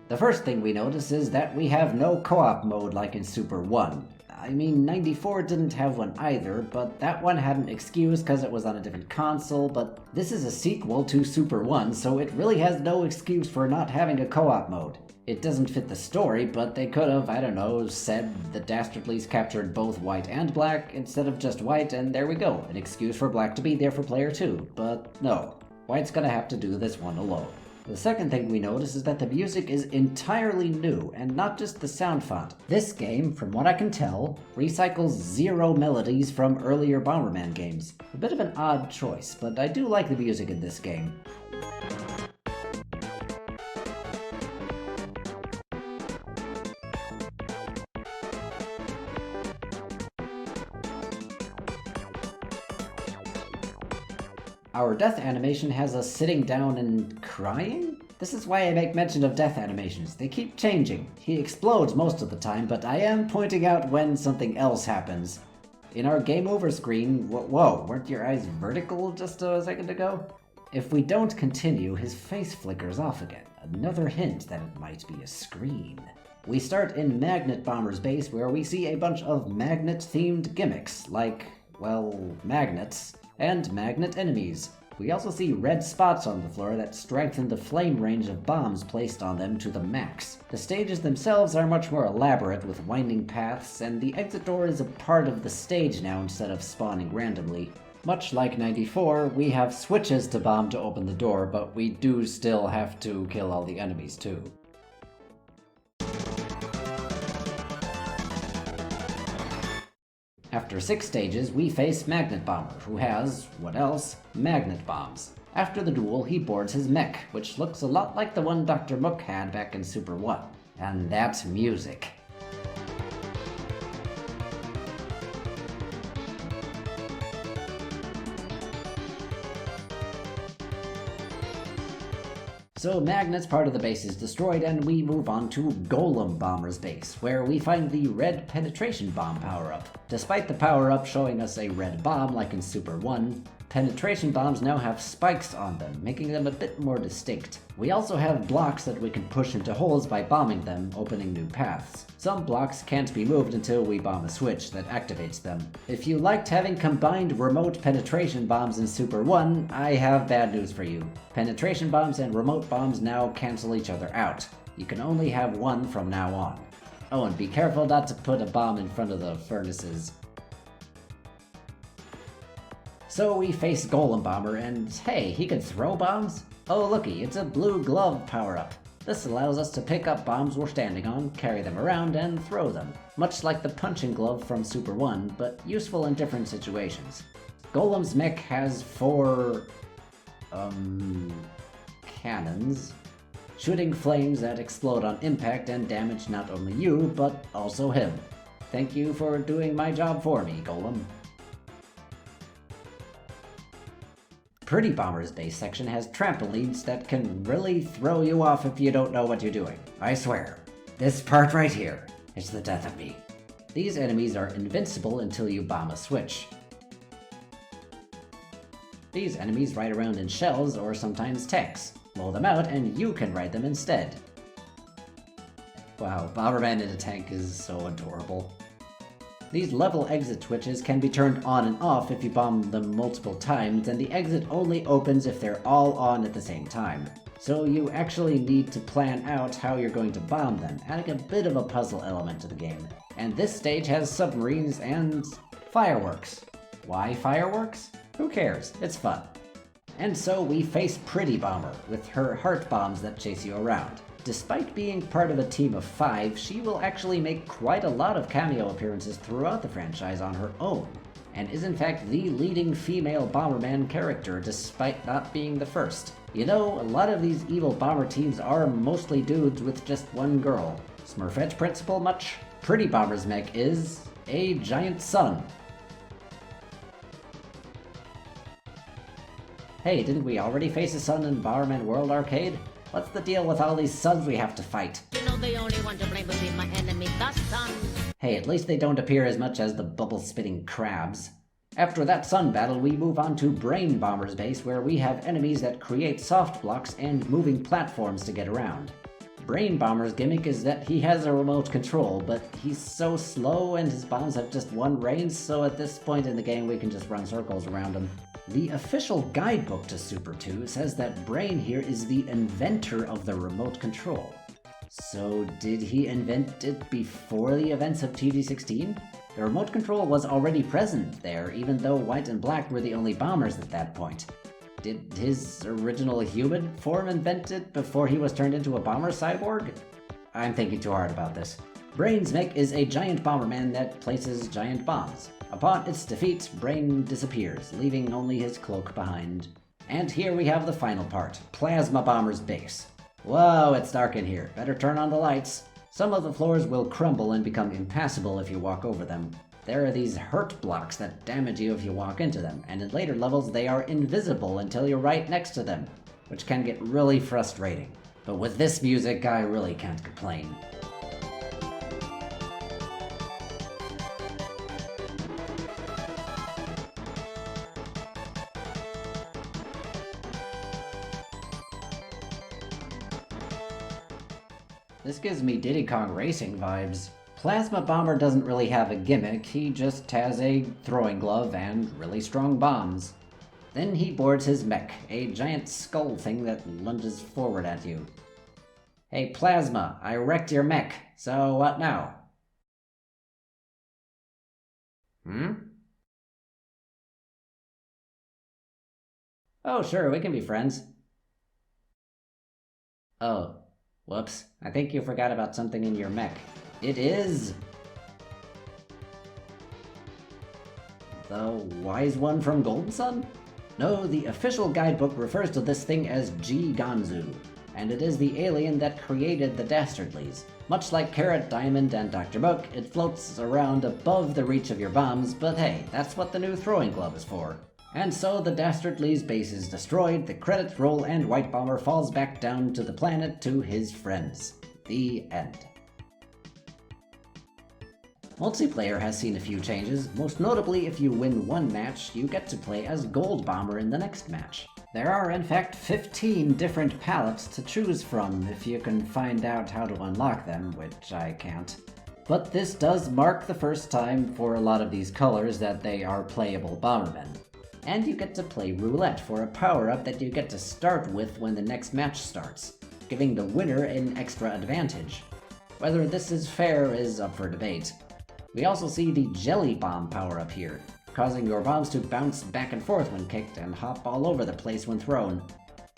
The first thing we notice is that we have no co-op mode like in Super 1. I mean, 94 didn't have one either, but that one had an excuse because it was on a different console, but this is a sequel to Super 1, so it really has no excuse for not having a co-op mode. It doesn't fit the story, but they could have, I don't know, said the Dastardlies captured both white and black instead of just white, and there we go, an excuse for black to be there for player 2. But no, white's gonna have to do this one alone. The second thing we notice is that the music is entirely new, and not just the sound font. This game, from what I can tell, recycles 0 melodies from earlier Bomberman games. A bit of an odd choice, but I do like the music in this game. Our death animation has us sitting down and crying? This is why I make mention of death animations. They keep changing. He explodes most of the time, but I am pointing out when something else happens. In our game over screen, whoa, weren't your eyes vertical just a second ago? If we don't continue, his face flickers off again. Another hint that it might be a screen. We start in Magnet Bomber's base where we see a bunch of magnet-themed gimmicks, like, well, magnets, and magnet enemies. We also see red spots on the floor that strengthen the flame range of bombs placed on them to the max. The stages themselves are much more elaborate with winding paths, and the exit door is a part of the stage now instead of spawning randomly. Much like 94, we have switches to bomb to open the door, but we do still have to kill all the enemies too. After 6 stages, we face Magnet Bomber, who has, what else? Magnet bombs. After the duel, he boards his mech, which looks a lot like the one Dr. Mook had back in Super 1. And that's music. So Magnet's part of the base is destroyed, and we move on to Golem Bomber's base, where we find the red penetration bomb power-up. Despite the power-up showing us a red bomb like in Super 1, penetration bombs now have spikes on them, making them a bit more distinct. We also have blocks that we can push into holes by bombing them, opening new paths. Some blocks can't be moved until we bomb a switch that activates them. If you liked having combined remote penetration bombs in Super 1, I have bad news for you. Penetration bombs and remote bombs now cancel each other out. You can only have one from now on. Oh, and be careful not to put a bomb in front of the furnaces. So we face Golem Bomber, and hey, he can throw bombs? Oh looky, it's a blue glove power-up. This allows us to pick up bombs we're standing on, carry them around, and throw them. Much like the punching glove from Super 1, but useful in different situations. Golem's mech has 4... cannons, shooting flames that explode on impact and damage not only you, but also him. Thank you for doing my job for me, Golem. Pretty Bomber's base section has trampolines that can really throw you off if you don't know what you're doing. I swear. This part right here is the death of me. These enemies are invincible until you bomb a switch. These enemies ride around in shells or sometimes tanks. Blow them out and you can ride them instead. Wow, Bomberman in a tank is so adorable. These level exit switches can be turned on and off if you bomb them multiple times, and the exit only opens if they're all on at the same time. So you actually need to plan out how you're going to bomb them, adding a bit of a puzzle element to the game. And this stage has submarines and fireworks. Why fireworks? Who cares? It's fun. And so we face Pretty Bomber, with her heart bombs that chase you around. Despite being part of a team of 5, she will actually make quite a lot of cameo appearances throughout the franchise on her own, and is in fact the leading female Bomberman character despite not being the first. You know, a lot of these evil bomber teams are mostly dudes with just one girl. Smurfette principle much? Pretty Bomber's mech is a giant sun. Hey, didn't we already face a sun in Bomberman World Arcade? What's the deal with all these suns we have to fight? You know the only one to blame would be my enemy, the sun. Hey, at least they don't appear as much as the bubble-spitting crabs. After that sun battle, we move on to Brain Bomber's base, where we have enemies that create soft blocks and moving platforms to get around. Brain Bomber's gimmick is that he has a remote control, but he's so slow and his bombs have just one range, so at this point in the game we can just run circles around him. The official guidebook to Super 2 says that Brain here is the inventor of the remote control. So did he invent it before the events of TD16? The remote control was already present there, even though White and Black were the only bombers at that point. Did his original human form invent it before he was turned into a bomber cyborg? I'm thinking too hard about this. Brain's mech is a giant Bomberman that places giant bombs. Upon its defeat, Brain disappears, leaving only his cloak behind. And here we have the final part, Plasma Bomber's base. Whoa, it's dark in here. Better turn on the lights. Some of the floors will crumble and become impassable if you walk over them. There are these hurt blocks that damage you if you walk into them, and in later levels they are invisible until you're right next to them, which can get really frustrating. But with this music, I really can't complain. This gives me Diddy Kong Racing vibes. Plasma Bomber doesn't really have a gimmick, he just has a throwing glove and really strong bombs. Then he boards his mech, a giant skull thing that lunges forward at you. Hey Plasma, I wrecked your mech, so what now? Oh sure, we can be friends. Oh, whoops, I think you forgot about something in your mech. It is... the Wise One from Golden Sun? No, the official guidebook refers to this thing as G-Ganzu, and it is the alien that created the Dastardlies. Much like Carrot, Diamond, and Dr. Book, it floats around above the reach of your bombs, but hey, that's what the new throwing glove is for. And so the Dastardlies' base is destroyed, the credits roll, and White Bomber falls back down to the planet to his friends. The end. Multiplayer has seen a few changes, most notably if you win one match, you get to play as Gold Bomber in the next match. There are in fact 15 different palettes to choose from if you can find out how to unlock them, which I can't. But this does mark the first time for a lot of these colors that they are playable Bombermen. And you get to play roulette for a power-up that you get to start with when the next match starts, giving the winner an extra advantage. Whether this is fair is up for debate. We also see the Jelly Bomb power-up here, causing your bombs to bounce back and forth when kicked and hop all over the place when thrown.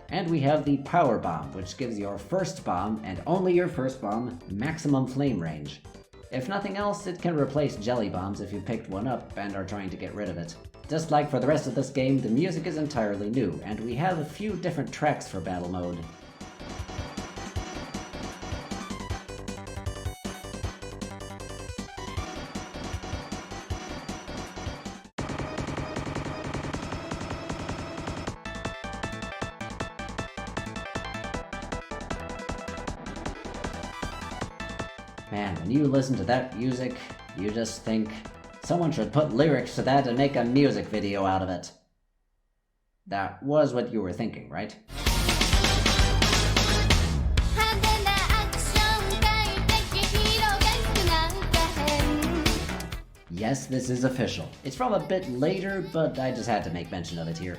And we have the Power Bomb, which gives your first bomb, and only your first bomb, maximum flame range. If nothing else, it can replace Jelly Bombs if you picked one up and are trying to get rid of it. Just like for the rest of this game, the music is entirely new, and we have a few different tracks for battle mode. Man, when you listen to that music, you just think, someone should put lyrics to that and make a music video out of it. That was what you were thinking, right? Yes, this is official. It's from a bit later, but I just had to make mention of it here.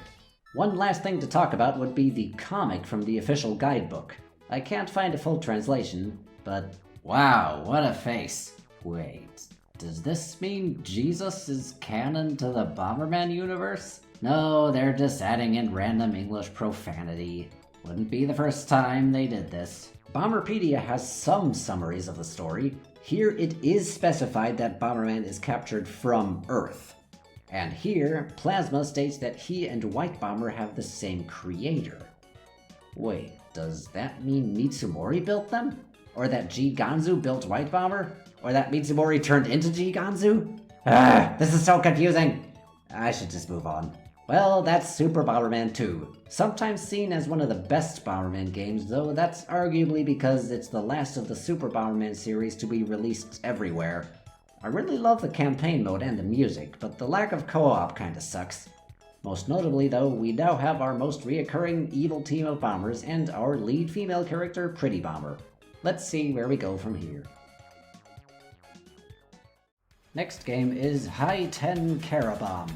One last thing to talk about would be the comic from the official guidebook. I can't find a full translation, but wow, what a face. Wait, does this mean Jesus is canon to the Bomberman universe? No, they're just adding in random English profanity. Wouldn't be the first time they did this. Bomberpedia has some summaries of the story. Here it is specified that Bomberman is captured from Earth. And here, Plasma states that he and White Bomber have the same creator. Wait, does that mean Mitsumori built them? Or that G-Ganzu built White Bomber? Or that Mitsumori turned into G-Ganzu? This is so confusing! I should just move on. Well, that's Super Bomberman 2. Sometimes seen as one of the best Bomberman games, though that's arguably because it's the last of the Super Bomberman series to be released everywhere. I really love the campaign mode and the music, but the lack of co-op kinda sucks. Most notably though, we now have our most reoccurring evil team of bombers and our lead female character, Pretty Bomber. Let's see where we go from here. Next game is High 10 Carabomb.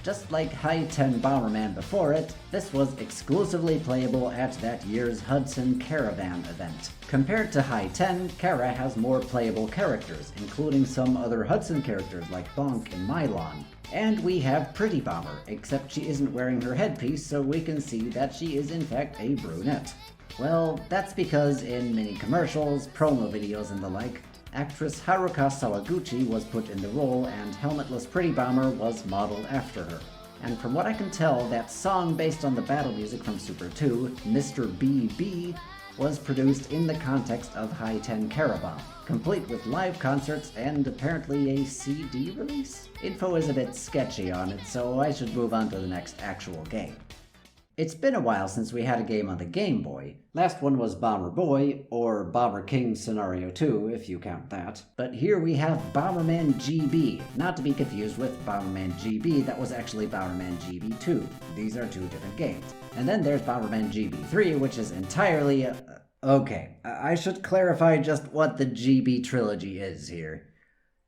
Just like High 10 Bomberman before it, this was exclusively playable at that year's Hudson Caravan event. Compared to High 10, Kara has more playable characters, including some other Hudson characters like Bonk and Mylon. And we have Pretty Bomber, except she isn't wearing her headpiece, so we can see that she is in fact a brunette. Well, that's because in many commercials, promo videos and the like, actress Haruka Sawaguchi was put in the role and helmetless Pretty Bomber was modeled after her. And from what I can tell, that song based on the battle music from Super 2, Mr. BB, was produced in the context of High 10 Carabomb, complete with live concerts and apparently a CD release? Info is a bit sketchy on it, so I should move on to the next actual game. It's been a while since we had a game on the Game Boy. Last one was Bomber Boy, or Bomber King Scenario 2, if you count that. But here we have Bomberman GB, not to be confused with Bomberman GB that was actually Bomberman GB 2. These are two different games. And then there's Bomberman GB 3, which is entirely Okay, I should clarify just what the GB trilogy is here.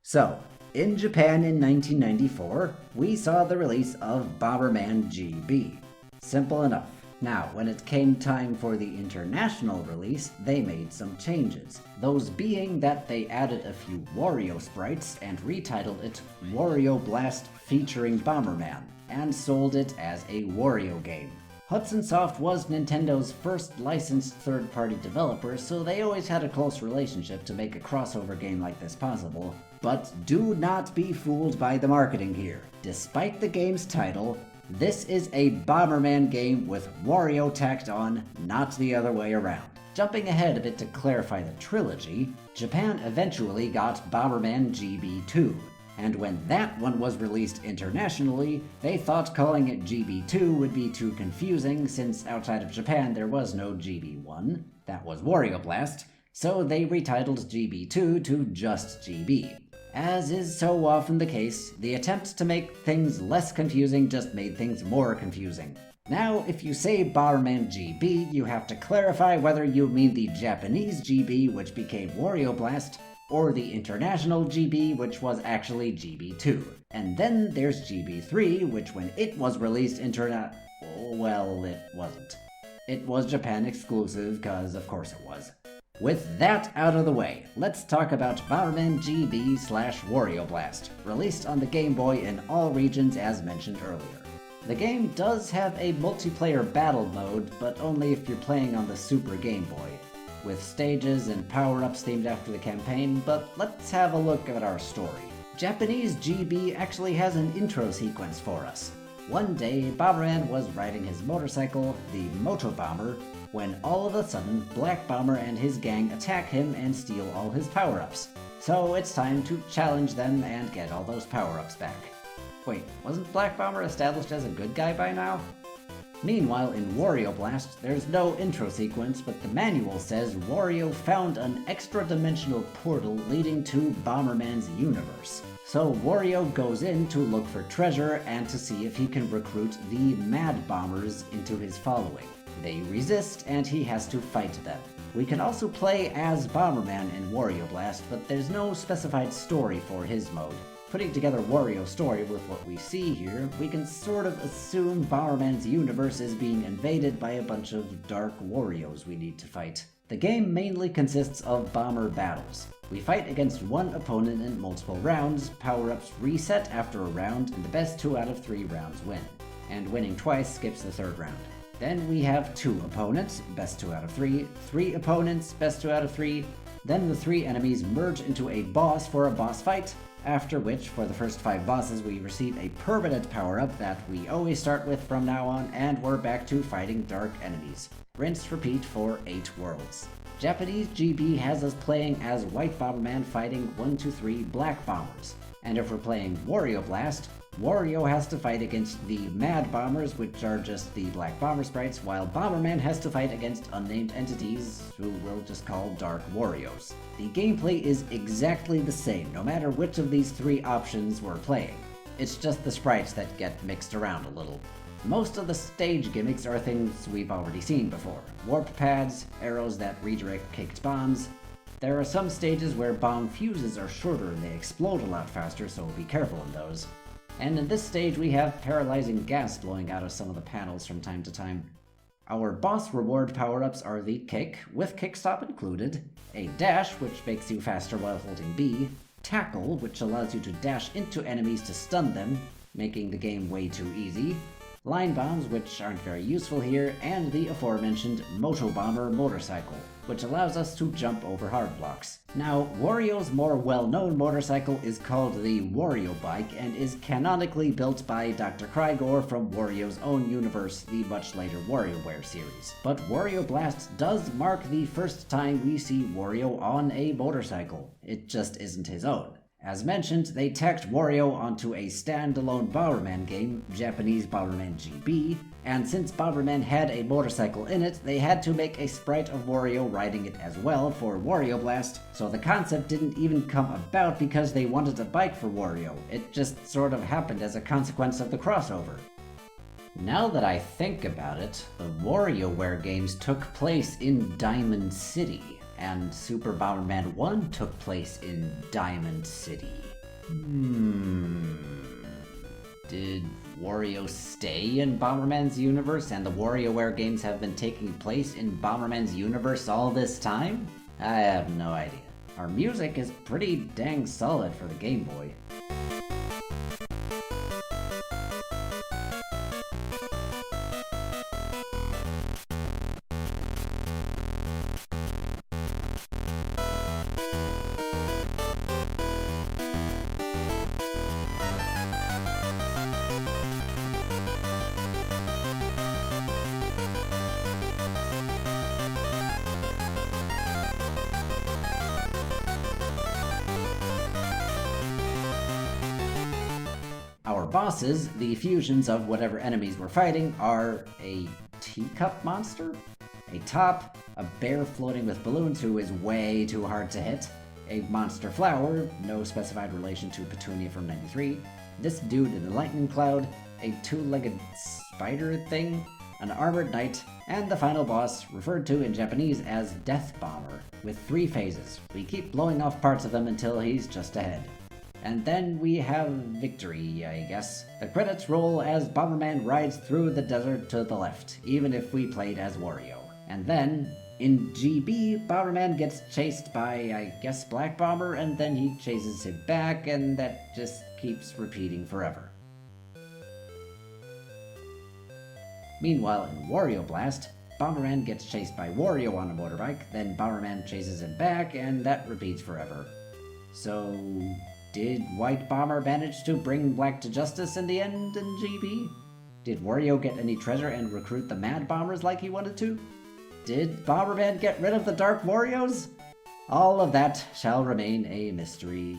So, in Japan in 1994, we saw the release of Bomberman GB. Simple enough. Now, when it came time for the international release, they made some changes. Those being that they added a few Wario sprites and retitled it Wario Blast featuring Bomberman, and sold it as a Wario game. Hudson Soft was Nintendo's first licensed third-party developer, so they always had a close relationship to make a crossover game like this possible. But do not be fooled by the marketing here. Despite the game's title, this is a Bomberman game with Wario tacked on, not the other way around. Jumping ahead a bit to clarify the trilogy, Japan eventually got Bomberman GB2. And when that one was released internationally, they thought calling it GB2 would be too confusing since outside of Japan there was no GB1, that was Wario Blast, so they retitled GB2 to just GB. As is so often the case, the attempt to make things less confusing just made things more confusing. Now, if you say Bomberman GB, you have to clarify whether you mean the Japanese GB, which became Wario Blast, or the international GB, which was actually GB2. And then there's GB3, which when it was released well, it wasn't. It was Japan exclusive, cause of course it was. With that out of the way, let's talk about Bomberman GB/Wario Blast, released on the Game Boy in all regions as mentioned earlier. The game does have a multiplayer battle mode, but only if you're playing on the Super Game Boy, with stages and power-ups themed after the campaign, but let's have a look at our story. Japanese GB actually has an intro sequence for us. One day, Bomberman was riding his motorcycle, the Moto Bomber, when all of a sudden, Black Bomber and his gang attack him and steal all his power-ups. So it's time to challenge them and get all those power-ups back. Wait, wasn't Black Bomber established as a good guy by now? Meanwhile, in Wario Blast, there's no intro sequence, but the manual says Wario found an extra-dimensional portal leading to Bomberman's universe. So Wario goes in to look for treasure and to see if he can recruit the Mad Bombers into his following. They resist, and he has to fight them. We can also play as Bomberman in Wario Blast, but there's no specified story for his mode. Putting together Wario's story with what we see here, we can sort of assume Bomberman's universe is being invaded by a bunch of dark Warios we need to fight. The game mainly consists of bomber battles. We fight against one opponent in multiple rounds, power-ups reset after a round, and the best 2 out of 3 rounds win. And winning twice skips the 3rd round. Then we have 2 opponents, best 2 out of 3, 3 opponents, best 2 out of 3, then the 3 enemies merge into a boss for a boss fight, after which, for the first 5 bosses, we receive a permanent power-up that we always start with from now on, and we're back to fighting dark enemies. Rinse, repeat for 8 worlds. Japanese GB has us playing as White Bomberman fighting 1, 2, 3 Black Bombers. And if we're playing Wario Blast, Wario has to fight against the Mad Bombers, which are just the Black Bomber sprites, while Bomberman has to fight against unnamed entities, who we'll just call Dark Warios. The gameplay is exactly the same, no matter which of these 3 options we're playing. It's just the sprites that get mixed around a little. Most of the stage gimmicks are things we've already seen before. Warp pads, arrows that redirect kicked bombs. There are some stages where bomb fuses are shorter and they explode a lot faster, so be careful in those. And in this stage we have paralyzing gas blowing out of some of the panels from time to time. Our boss reward power-ups are the kick, with kickstop included, a dash, which makes you faster while holding B, tackle, which allows you to dash into enemies to stun them, making the game way too easy, line bombs, which aren't very useful here, and the aforementioned Moto Bomber motorcycle, which allows us to jump over hard blocks. Now, Wario's more well-known motorcycle is called the Wario Bike and is canonically built by Dr. Krygor from Wario's own universe, the much later WarioWare series. But Wario Blast does mark the first time we see Wario on a motorcycle. It just isn't his own. As mentioned, they tacked Wario onto a standalone Bomberman game, Japanese Bomberman GB, and since Bomberman had a motorcycle in it, they had to make a sprite of Wario riding it as well for Wario Blast, so the concept didn't even come about because they wanted a bike for Wario. It just sort of happened as a consequence of the crossover. Now that I think about it, the WarioWare games took place in Diamond City, and Super Bomberman 1 took place in Diamond City. Did Wario stay in Bomberman's universe, and the WarioWare games have been taking place in Bomberman's universe all this time? I have no idea. Our music is pretty dang solid for the Game Boy. Our bosses, the fusions of whatever enemies we're fighting, are a teacup monster, a top, a bear floating with balloons who is way too hard to hit, a monster flower, no specified relation to Petunia from 93, this dude in a lightning cloud, a two-legged spider thing, an armored knight, and the final boss, referred to in Japanese as Death Bomber, with 3 phases. We keep blowing off parts of him until he's just ahead. And then we have victory, I guess. The credits roll as Bomberman rides through the desert to the left, even if we played as Wario. And then, in GB, Bomberman gets chased by, I guess, Black Bomber, and then he chases him back, and that just keeps repeating forever. Meanwhile, in Wario Blast, Bomberman gets chased by Wario on a motorbike, then Bomberman chases him back, and that repeats forever. So, did White Bomber manage to bring Black to justice in the end in GB? Did Wario get any treasure and recruit the Mad Bombers like he wanted to? Did Bomberman get rid of the Dark Warios? All of that shall remain a mystery.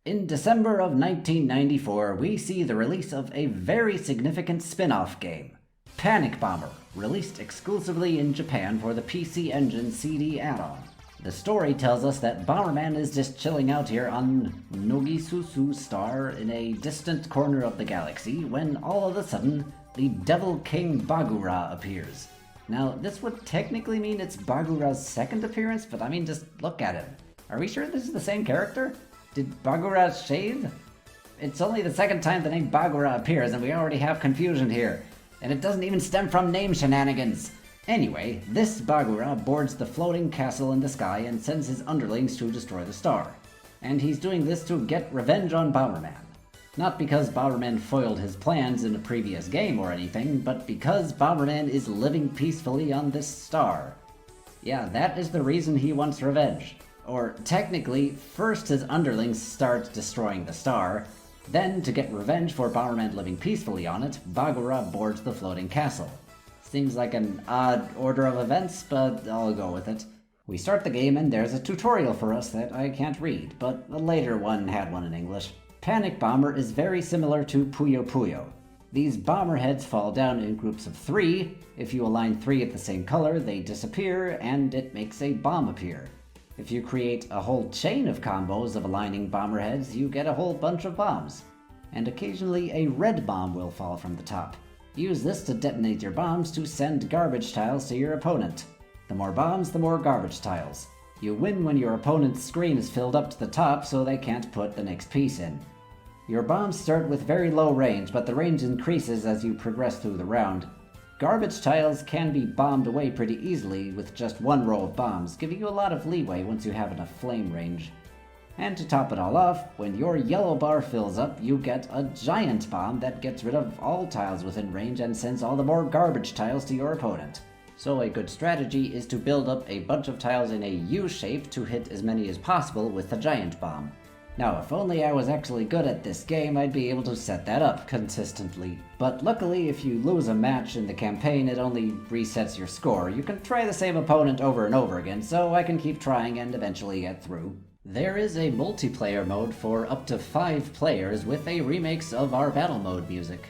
In December of 1994, we see the release of a very significant spin-off game, Panic Bomber, released exclusively in Japan for the PC Engine CD add-on. The story tells us that Bomberman is just chilling out here on Nogisusu Star in a distant corner of the galaxy when all of a sudden, the Devil King Bagura appears. Now, this would technically mean it's Bagura's second appearance, but I mean, just look at him. Are we sure this is the same character? Did Bagura shave? It's only the second time the name Bagura appears, and we already have confusion here. And it doesn't even stem from name shenanigans. Anyway, this Bagura boards the floating castle in the sky and sends his underlings to destroy the star. And he's doing this to get revenge on Bomberman. Not because Bomberman foiled his plans in a previous game or anything, but because Bomberman is living peacefully on this star. Yeah, that is the reason he wants revenge. Or technically, first his underlings start destroying the star, then to get revenge for Bomberman living peacefully on it, Bagura boards the floating castle. Seems like an odd order of events, but I'll go with it. We start the game and there's a tutorial for us that I can't read, but a later one had one in English. Panic Bomber is very similar to Puyo Puyo. These bomber heads fall down in groups of 3. If you align 3 at the same color, they disappear, and it makes a bomb appear. If you create a whole chain of combos of aligning bomber heads, you get a whole bunch of bombs. And occasionally a red bomb will fall from the top. Use this to detonate your bombs to send garbage tiles to your opponent. The more bombs, the more garbage tiles. You win when your opponent's screen is filled up to the top so they can't put the next piece in. Your bombs start with very low range, but the range increases as you progress through the round. Garbage tiles can be bombed away pretty easily with just one row of bombs, giving you a lot of leeway once you have enough flame range. And to top it all off, when your yellow bar fills up, you get a giant bomb that gets rid of all tiles within range and sends all the more garbage tiles to your opponent. So a good strategy is to build up a bunch of tiles in a U shape to hit as many as possible with the giant bomb. Now, if only I was actually good at this game, I'd be able to set that up consistently. But luckily, if you lose a match in the campaign, it only resets your score. You can try the same opponent over and over again, so I can keep trying and eventually get through. There is a multiplayer mode for up to 5 players with a remix of our battle mode music.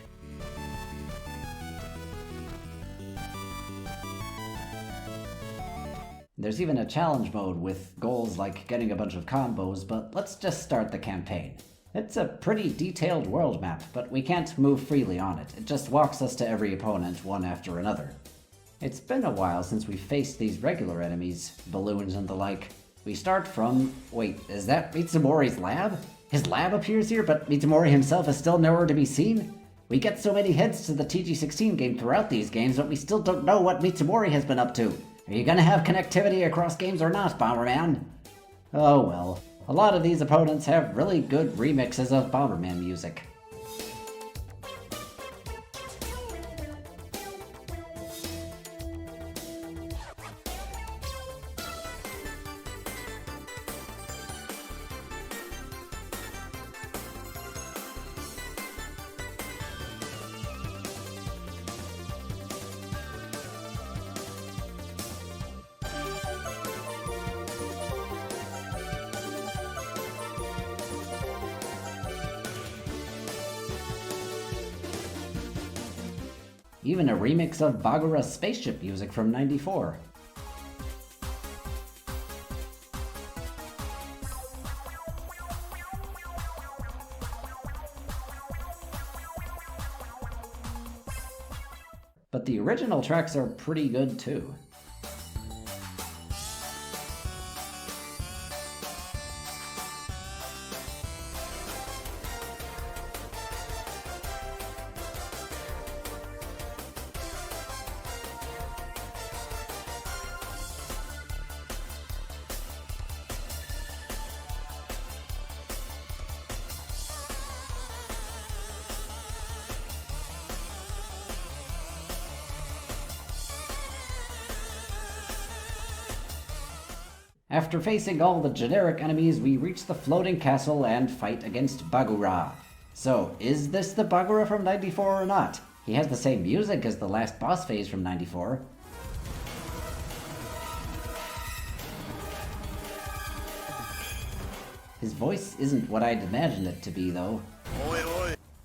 There's even a challenge mode with goals like getting a bunch of combos, but let's just start the campaign. It's a pretty detailed world map, but we can't move freely on it. It just walks us to every opponent, one after another. It's been a while since we faced these regular enemies, balloons and the like. We start from... wait, is that Mitsumori's lab? His lab appears here, but Mitsumori himself is still nowhere to be seen? We get so many hits to the TG16 game throughout these games, but we still don't know what Mitsumori has been up to. Are you gonna have connectivity across games or not, Bomberman? Oh well. A lot of these opponents have really good remixes of Bomberman music. Even a remix of Bagura's spaceship music from '94. But the original tracks are pretty good too. After facing all the generic enemies, we reach the floating castle and fight against Bagura. So, is this the Bagura from '94 or not? He has the same music as the last boss phase from '94. His voice isn't what I'd imagined it to be, though.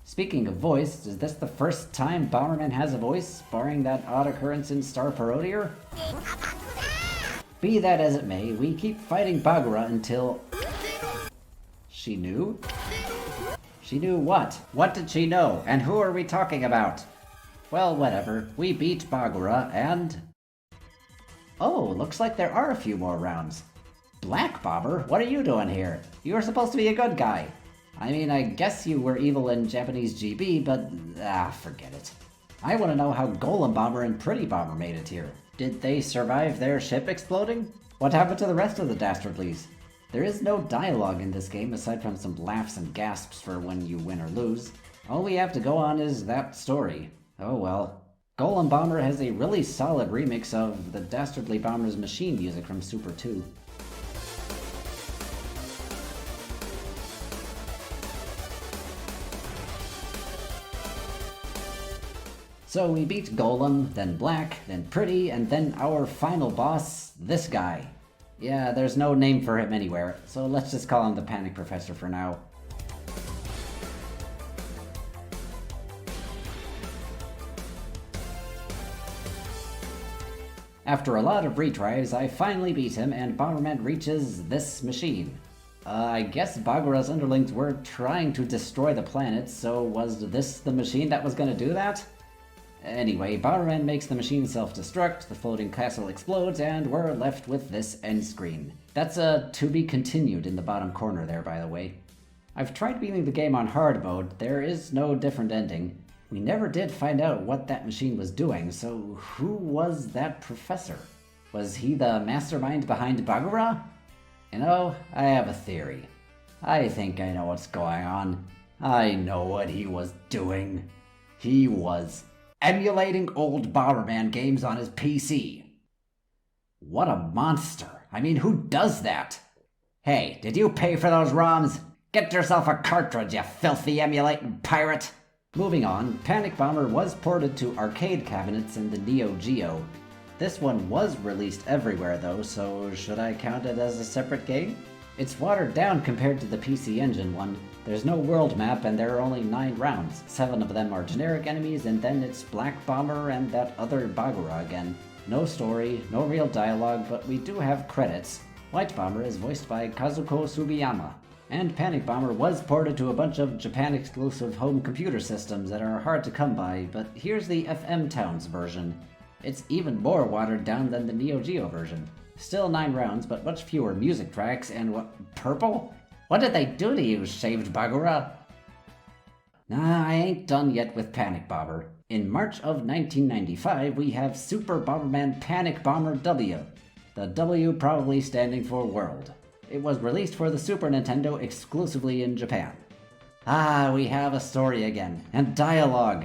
Speaking of voice, is this the first time Bomberman has a voice, barring that odd occurrence in Star Parodier? Be that as it may, we keep fighting Bagura until... She knew? She knew what? What did she know? And who are we talking about? Well, whatever. We beat Bagura and... Oh, looks like there are a few more rounds. Black Bomber, what are you doing here? You were supposed to be a good guy. I mean, I guess you were evil in Japanese GB, but... forget it. I want to know how Golem Bomber and Pretty Bomber made it here. Did they survive their ship exploding? What happened to the rest of the Dastardlies? There is no dialogue in this game aside from some laughs and gasps for when you win or lose. All we have to go on is that story. Oh well. Golem Bomber has a really solid remix of the Dastardly Bomber's machine music from Super 2. So we beat Golem, then Black, then Pretty, and then our final boss, this guy. Yeah, there's no name for him anywhere, so let's just call him the Panic Professor for now. After a lot of retries, I finally beat him and Bomberman reaches this machine. I guess Bagura's underlings were trying to destroy the planet, so was this the machine that was gonna do that? Anyway, Bomberman makes the machine self-destruct, the floating castle explodes, and we're left with this end screen. That's a to be continued in the bottom corner there, by the way. I've tried beating the game on hard mode, there is no different ending. We never did find out what that machine was doing, so who was that professor? Was he the mastermind behind Bagura? You know, I have a theory. I think I know what's going on. I know what he was doing. He was emulating old Bomberman games on his PC. What a monster. I mean, who does that? Hey, did you pay for those ROMs? Get yourself a cartridge, you filthy emulating pirate! Moving on, Panic Bomber was ported to arcade cabinets in the Neo Geo. This one was released everywhere though, so should I count it as a separate game? It's watered down compared to the PC Engine one. There's no world map and there are only 9 rounds. 7 of them are generic enemies and then it's Black Bomber and that other Bagura again. No story, no real dialogue, but we do have credits. White Bomber is voiced by Kazuko Sugiyama. And Panic Bomber was ported to a bunch of Japan-exclusive home computer systems that are hard to come by, but here's the FM Towns version. It's even more watered down than the Neo Geo version. Still 9 rounds, but much fewer music tracks, and what? Purple? What did they do to you, shaved Bagura? Nah, I ain't done yet with Panic Bomber. In March of 1995, we have Super Bomberman Panic Bomber W. The W probably standing for World. It was released for the Super Nintendo exclusively in Japan. Ah, we have a story again, and dialogue.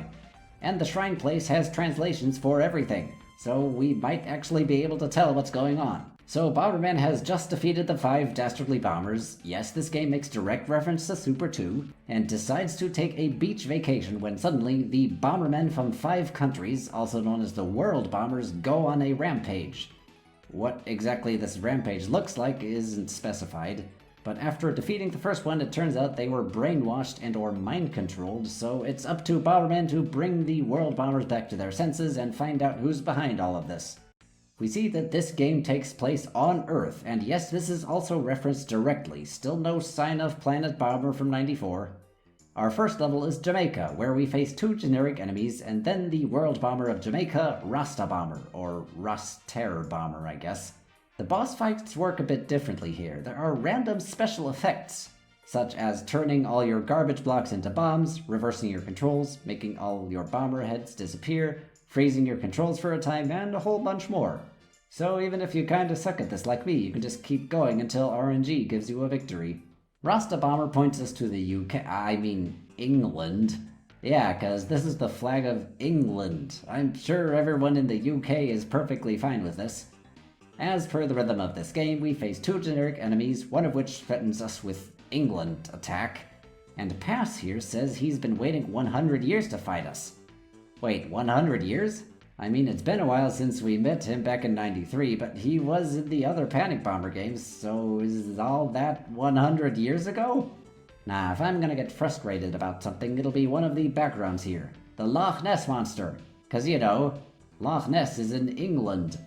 And the Shrine Place has translations for everything, so we might actually be able to tell what's going on. So Bomberman has just defeated the 5 Dastardly Bombers. Yes, this game makes direct reference to Super 2, and decides to take a beach vacation when suddenly the Bombermen from 5 countries, also known as the World Bombers, go on a rampage. What exactly this rampage looks like isn't specified, but after defeating the first one, it turns out they were brainwashed and or mind-controlled, so it's up to Bomberman to bring the World Bombers back to their senses and find out who's behind all of this. We see that this game takes place on Earth, and yes, this is also referenced directly, still no sign of Planet Bomber from 94. Our first level is Jamaica, where we face 2 generic enemies, and then the World Bomber of Jamaica, Rasta Bomber, or Terror Bomber, I guess. The boss fights work a bit differently here. There are random special effects, such as turning all your garbage blocks into bombs, reversing your controls, making all your bomber heads disappear, freezing your controls for a time, and a whole bunch more. So even if you kinda suck at this like me, you can just keep going until RNG gives you a victory. Rasta Bomber points us to the England. Yeah, cause this is the flag of England. I'm sure everyone in the UK is perfectly fine with this. As per the rhythm of this game, we face 2 generic enemies, one of which threatens us with England attack. And Pass here says he's been waiting 100 years to fight us. Wait, 100 years? I mean, it's been a while since we met him back in 93, but he was in the other Panic Bomber games, so is all that 100 years ago? Nah, if I'm gonna get frustrated about something, it'll be one of the backgrounds here. The Loch Ness Monster. Cause you know, Loch Ness is in England.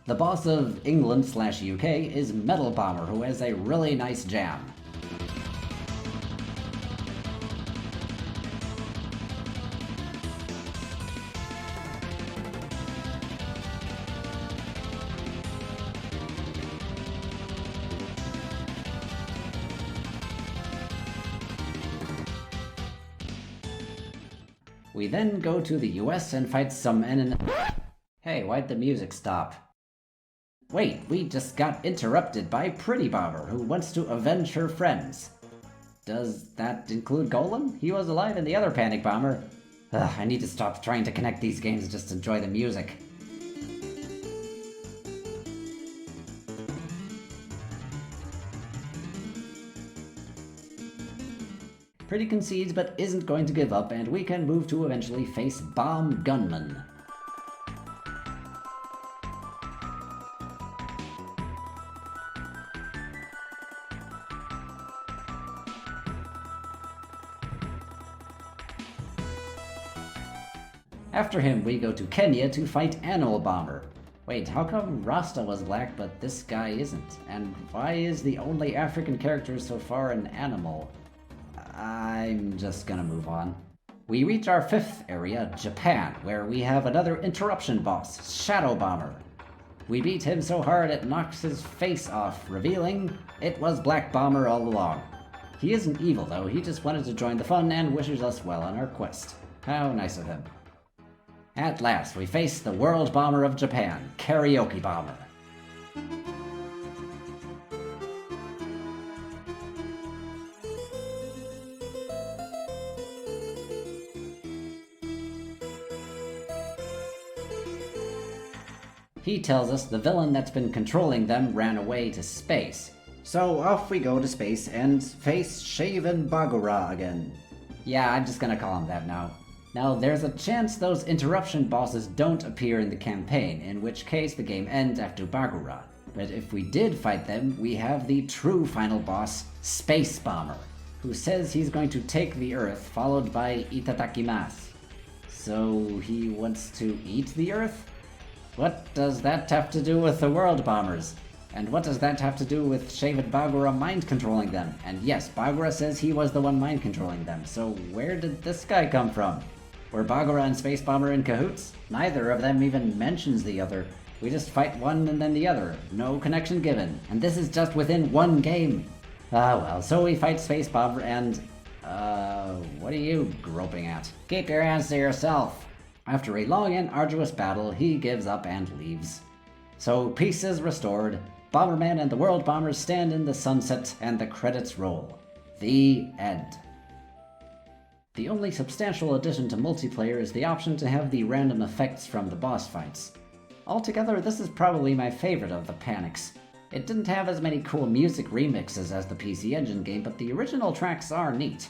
The boss of England/UK is Metal Bomber, who has a really nice jam. We then go to the US and fight some Hey, why'd the music stop? Wait, we just got interrupted by Pretty Bomber, who wants to avenge her friends. Does that include Golem? He was alive in the other Panic Bomber. Ugh, I need to stop trying to connect these games and just enjoy the music. Pretty concedes but isn't going to give up, and we can move to eventually face Bomb Gunman. After him, we go to Kenya to fight Animal Bomber. Wait, how come Rasta was black but this guy isn't? And why is the only African character so far an animal? I'm just gonna move on. We reach our 5th area, Japan, where we have another interruption boss, Shadow Bomber. We beat him so hard it knocks his face off, revealing it was Black Bomber all along. He isn't evil though, he just wanted to join the fun and wishes us well on our quest. How nice of him. At last, we face the World Bomber of Japan, Karaoke Bomber. He tells us the villain that's been controlling them ran away to space. So off we go to space and face Shaven Bagura again. Yeah, I'm just gonna call him that now. Now, there's a chance those interruption bosses don't appear in the campaign, in which case the game ends after Bagura. But if we did fight them, we have the true final boss, Space Bomber, who says he's going to take the Earth, followed by Itadakimasu. So he wants to eat the Earth? What does that have to do with the World Bombers? And what does that have to do with Shaven Bagura mind-controlling them? And yes, Bagura says he was the one mind-controlling them, so where did this guy come from? Were Bagura and Space Bomber in cahoots? Neither of them even mentions the other. We just fight one and then the other. No connection given. And this is just within one game. Ah well, so we fight Space Bomber and... what are you groping at? Keep your hands to yourself. After a long and arduous battle, he gives up and leaves. So peace is restored. Bomberman and the World Bombers stand in the sunset and the credits roll. The end. The only substantial addition to multiplayer is the option to have the random effects from the boss fights. Altogether, this is probably my favorite of the Panics. It didn't have as many cool music remixes as the PC Engine game, but the original tracks are neat.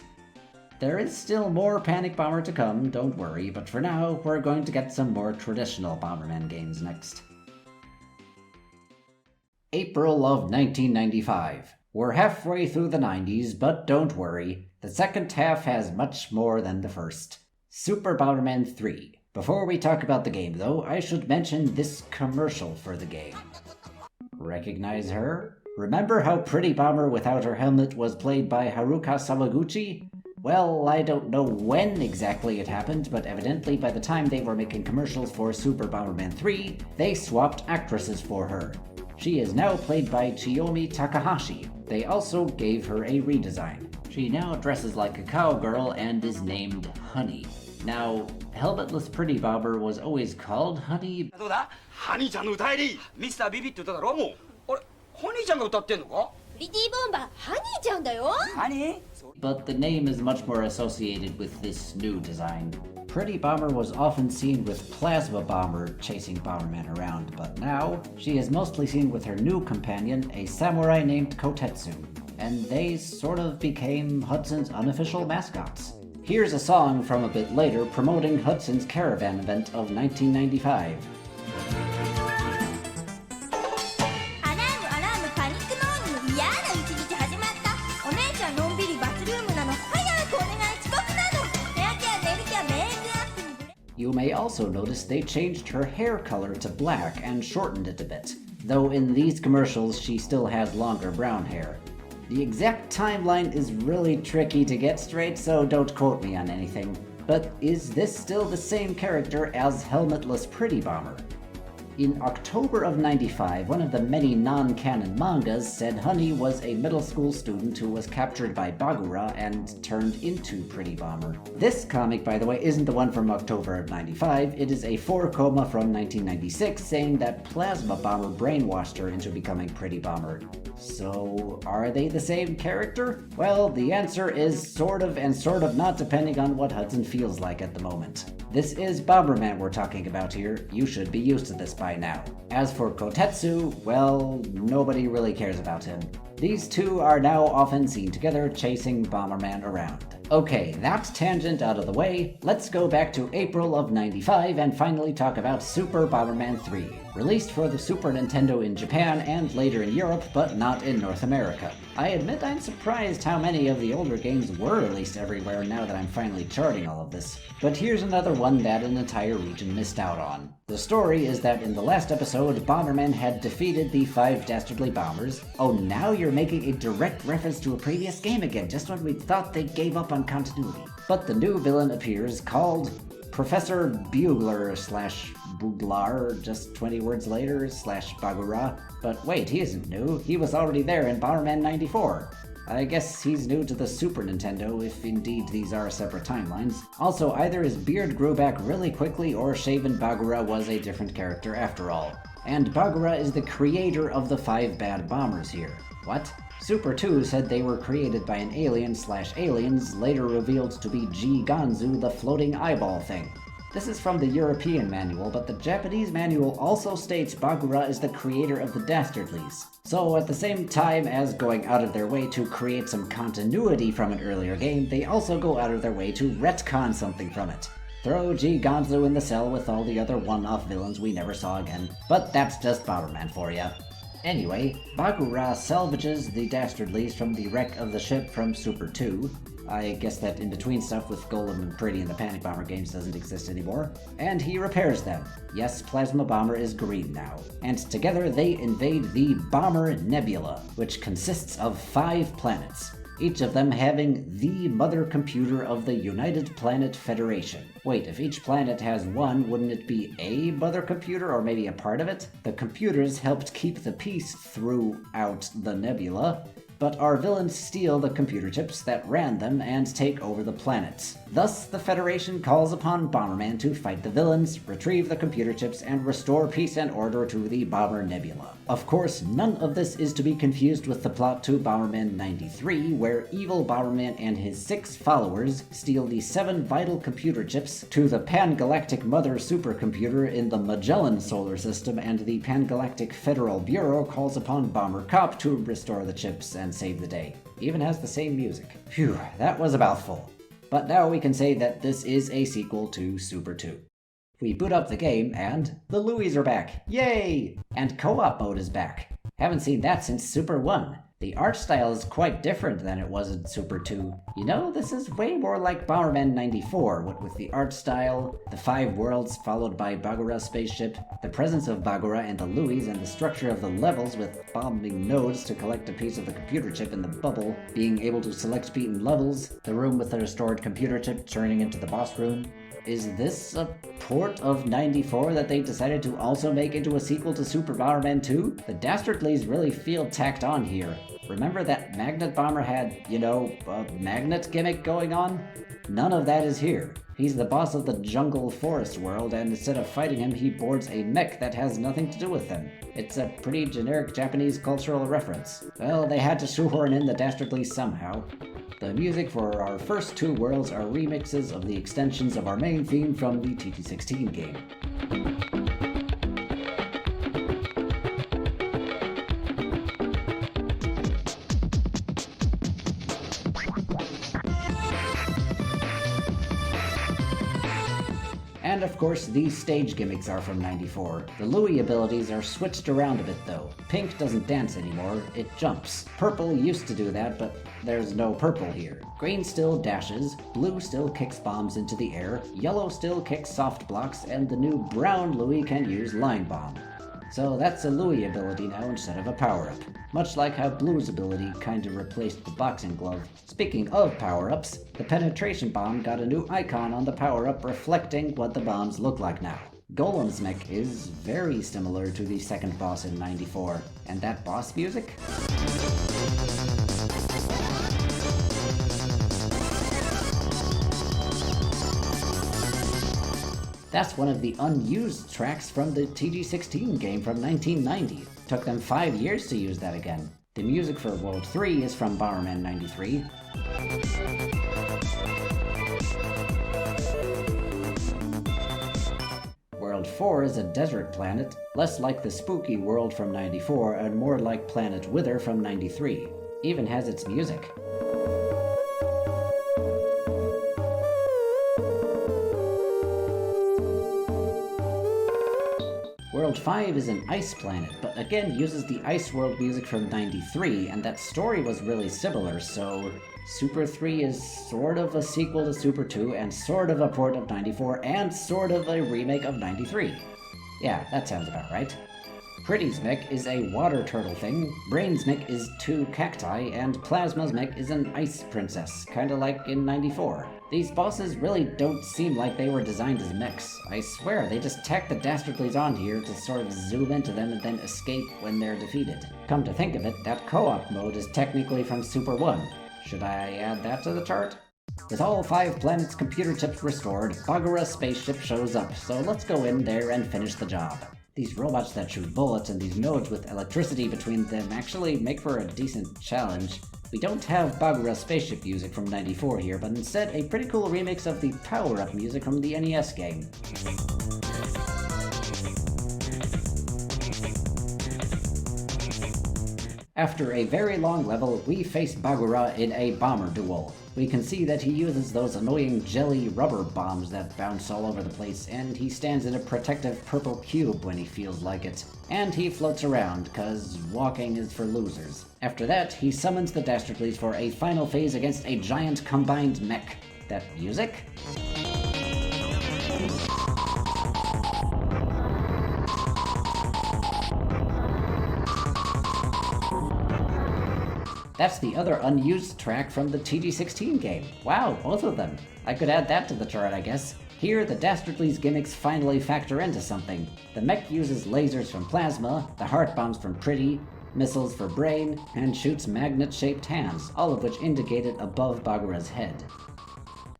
There is still more Panic Bomber to come, don't worry, but for now, we're going to get some more traditional Bomberman games next. April of 1995. We're halfway through the 90s, but don't worry, the second half has much more than the first. Super Bomberman 3. Before we talk about the game though, I should mention this commercial for the game. Recognize her? Remember how Pretty Bomber without her helmet was played by Haruka Sawaguchi? Well, I don't know when exactly it happened, but evidently by the time they were making commercials for Super Bomberman 3, they swapped actresses for her. She is now played by Chiyomi Takahashi. They also gave her a redesign. She now dresses like a cowgirl and is named Honey. Now, helmetless Pretty Bomber was always called Honey. どうだハニーちゃんの歌えりミスタービビって歌だろもうあれハニーちゃんが歌ってんのかプリティーボンバーハニーちゃんだよ。ハニー But the name is much more associated with this new design. Pretty Bomber was often seen with Plasma Bomber chasing Bomberman around, but now she is mostly seen with her new companion, a samurai named Kotetsu, and they sort of became Hudson's unofficial mascots. Here's a song from a bit later promoting Hudson's Caravan event of 1995. アラームアラームパニックモーニング嫌な一日始まった。お姉ちゃんのんびりバスルームなの。早くお願い遅刻なの。ヘアケアネイルケアメイクアップにブレ。 You may also notice they changed her hair color to black and shortened it a bit, though in these commercials she still has longer brown hair. The exact timeline is really tricky to get straight, so don't quote me on anything. But is this still the same character as helmetless Pretty Bomber? In October of 95, one of the many non-canon mangas said Honey was a middle school student who was captured by Bagura and turned into Pretty Bomber. This comic, by the way, isn't the one from October of 95, it is a 4-coma from 1996 saying that Plasma Bomber brainwashed her into becoming Pretty Bomber. So, are they the same character? Well, the answer is sort of and sort of not depending on what Hudson feels like at the moment. This is Bomberman we're talking about here. You should be used to this by now. As for Kotetsu, well, nobody really cares about him. These two are now often seen together chasing Bomberman around. Okay, that tangent out of the way, let's go back to April of 95 and finally talk about Super Bomberman 3. Released for the Super Nintendo in Japan and later in Europe, but not in North America. I admit I'm surprised how many of the older games were released everywhere now that I'm finally charting all of this. But here's another one that an entire region missed out on. The story is that in the last episode, Bomberman had defeated the 5 Dastardly Bombers. Oh, now you're making a direct reference to a previous game again, just when we thought they gave up on continuity. But the new villain appears, called Professor Bugler / Buglar, just 20 words later, / Bagura. But wait, he isn't new. He was already there in Bomberman 94. I guess he's new to the Super Nintendo, if indeed these are separate timelines. Also, either his beard grew back really quickly or Shaven Bagura was a different character after all. And Bagura is the creator of the 5 bad bombers here. What? Super 2 said they were created by an alien / aliens, later revealed to be G Ganzu, the floating eyeball thing. This is from the European manual, but the Japanese manual also states Bagura is the creator of the Dastardlies. So at the same time as going out of their way to create some continuity from an earlier game, they also go out of their way to retcon something from it. Throw G Ganzu in the cell with all the other one-off villains we never saw again. But that's just Bomberman for ya. Anyway, Bagura salvages the Dastardlies from the wreck of the ship from Super 2, I guess that in-between stuff with Golem and Pretty in the Panic Bomber games doesn't exist anymore. And he repairs them. Yes, Plasma Bomber is green now. And together they invade the Bomber Nebula, which consists of 5 planets, each of them having the mother computer of the United Planet Federation. Wait, if each planet has one, wouldn't it be a mother computer, or maybe a part of it? The computers helped keep the peace throughout the nebula, but our villains steal the computer chips that ran them and take over the planets. Thus, the Federation calls upon Bomberman to fight the villains, retrieve the computer chips, and restore peace and order to the Bomber Nebula. Of course, none of this is to be confused with the plot to Bomberman 93, where evil Bomberman and his 6 followers steal the 7 vital computer chips to the Pan-Galactic Mother supercomputer in the Magellan solar system, and the Pan-Galactic Federal Bureau calls upon Bomber Cop to restore the chips and save the day. Even has the same music. Phew, that was a mouthful. But now we can say that this is a sequel to Super 2. We boot up the game and the Louis are back. Yay! And co-op mode is back. Haven't seen that since Super 1. The art style is quite different than it was in Super 2. You know, this is way more like Bomberman 94, what with the art style, the 5 worlds followed by Bagura's spaceship, the presence of Bagura and the Louis, and the structure of the levels with bombing nodes to collect a piece of the computer chip in the bubble, being able to select beaten levels, the room with the restored computer chip turning into the boss room. Is this a port of 94 that they decided to also make into a sequel to Super Bomberman 2? The Dastardlies really feel tacked on here. Remember that Magnet Bomber had, you know, a magnet gimmick going on? None of that is here. He's the boss of the jungle forest world, and instead of fighting him, he boards a mech that has nothing to do with them. It's a pretty generic Japanese cultural reference. Well, they had to shoehorn in the Dastardlies somehow. The music for our first 2 worlds are remixes of the extensions of our main theme from the TT16 game. And of course, these stage gimmicks are from 94. The Louis abilities are switched around a bit though. Pink doesn't dance anymore, it jumps. Purple used to do that, but there's no purple here. Green still dashes, blue still kicks bombs into the air, yellow still kicks soft blocks, and the new brown Louis can use line bomb. So that's a Louis ability now instead of a power-up. Much like how Blue's ability kinda replaced the boxing glove. Speaking of power-ups, the penetration bomb got a new icon on the power-up reflecting what the bombs look like now. Golem's mech is very similar to the second boss in 94. And that boss music? That's one of the unused tracks from the TG16 game from 1990. Took them 5 years to use that again. The music for World 3 is from Bomberman 93. World 4 is a desert planet, less like the spooky world from 94 and more like Planet Wither from 93. Even has its music. World 5 is an ice planet, but again uses the Ice World music from 93, and that story was really similar, so Super 3 is sort of a sequel to Super 2, and sort of a port of 94, and sort of a remake of 93. Yeah, that sounds about right. Pretty's mech is a water turtle thing, Brain's mech is 2 cacti, and Plasma's mech is an ice princess, kinda like in 94. These bosses really don't seem like they were designed as mechs. I swear, they just tack the Dastardlies on here to sort of zoom into them and then escape when they're defeated. Come to think of it, that co-op mode is technically from Super 1. Should I add that to the chart? With all 5 planets' computer chips restored, Bagura's spaceship shows up, so let's go in there and finish the job. These robots that shoot bullets and these nodes with electricity between them actually make for a decent challenge. We don't have Bagura's spaceship music from 94 here, but instead a pretty cool remix of the power-up music from the NES game. After a very long level, we face Bagura in a bomber duel. We can see that he uses those annoying jelly rubber bombs that bounce all over the place, and he stands in a protective purple cube when he feels like it. And he floats around, cause walking is for losers. After that, he summons the Dastardlies for a final phase against a giant combined mech. That music? That's the other unused track from the TG16 game. Wow, both of them. I could add that to the chart, I guess. Here, the Dastardly's gimmicks finally factor into something. The mech uses lasers from plasma, the heart bombs from Pretty, missiles for Brain, and shoots magnet-shaped hands, all of which indicated above Bagura's head.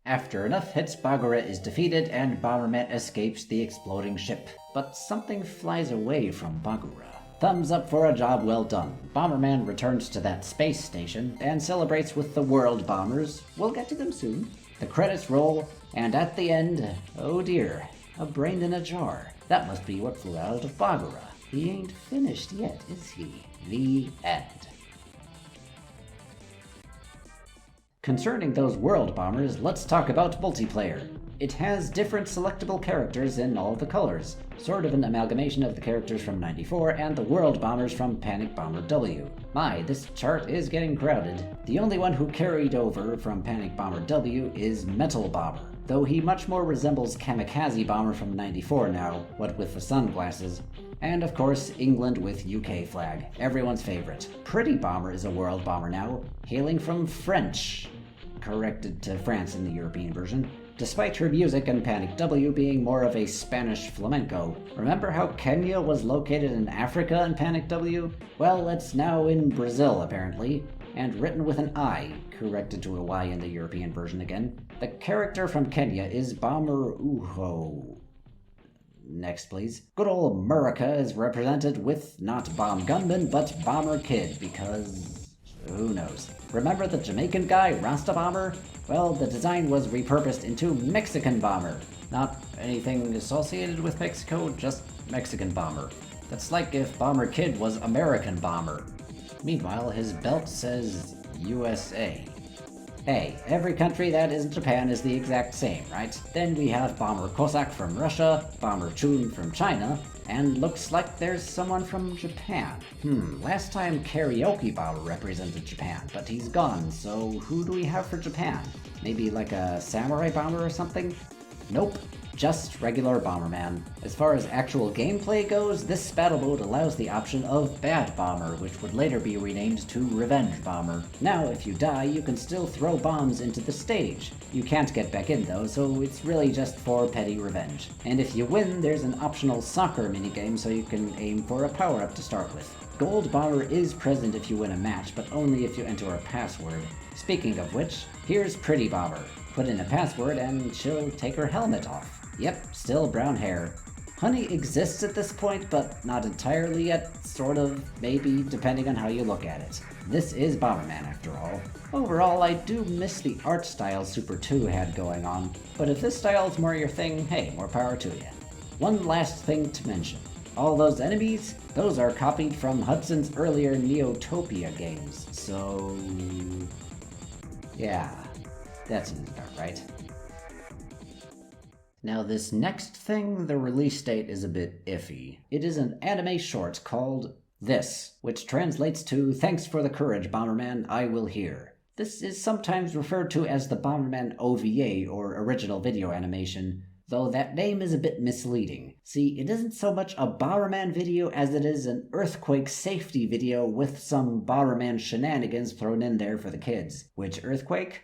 After enough hits, Bagura is defeated and Bomberman escapes the exploding ship. But something flies away from Bagura. Thumbs up for a job well done. Bomberman returns to that space station and celebrates with the World Bombers. We'll get to them soon. The credits roll, and at the end, oh dear, a brain in a jar. That must be what flew out of Bagura. He ain't finished yet, is he? The end. Concerning those World Bombers, let's talk about multiplayer. It has different selectable characters in all the colors, sort of an amalgamation of the characters from 94 and the World Bombers from Panic Bomber W. My, this chart is getting crowded. The only one who carried over from Panic Bomber W is Metal Bomber, though he much more resembles Kamikaze Bomber from 94 now, what with the sunglasses. And of course, England with UK flag, everyone's favorite. Pretty Bomber is a World Bomber now, hailing from French, corrected to France in the European version, despite her music and Panic W being more of a Spanish flamenco. Remember how Kenya was located in Africa in Panic W? Well, it's now in Brazil apparently, and written with an I, corrected to a Y in the European version again. The character from Kenya is Bomber Uho. Next, please. Good old America is represented with not Bomb Gunman, but Bomber Kid, because who knows? Remember the Jamaican guy, Rasta Bomber? Well, the design was repurposed into Mexican Bomber. Not anything associated with Mexico, just Mexican Bomber. That's like if Bomber Kid was American Bomber. Meanwhile, his belt says USA. Hey, every country that isn't Japan is the exact same, right? Then we have Bomber Cossack from Russia, Bomber Chun from China, and looks like there's someone from Japan. Last time Karaoke Bomber represented Japan, but he's gone, so who do we have for Japan? Maybe like a Samurai Bomber or something? Nope. Just regular Bomberman. As far as actual gameplay goes, this battle mode allows the option of Bad Bomber, which would later be renamed to Revenge Bomber. Now, if you die, you can still throw bombs into the stage. You can't get back in though, so it's really just for petty revenge. And if you win, there's an optional soccer minigame so you can aim for a power-up to start with. Gold Bomber is present if you win a match, but only if you enter a password. Speaking of which, here's Pretty Bomber. Put in a password and she'll take her helmet off. Yep, still brown hair. Honey exists at this point, but not entirely yet, sort of, maybe, depending on how you look at it. This is Bomberman after all. Overall, I do miss the art style Super 2 had going on, but if this style is more your thing, hey, more power to you. One last thing to mention. All those enemies, those are copied from Hudson's earlier Neotopia games, so yeah, that seems about right. Now this next thing, the release date is a bit iffy. It is an anime short called This, which translates to Thanks for the Courage, Bomberman, I Will Hear. This is sometimes referred to as the Bomberman OVA, or original video animation, though that name is a bit misleading. See, it isn't so much a Bomberman video as it is an earthquake safety video with some Bomberman shenanigans thrown in there for the kids. Which earthquake?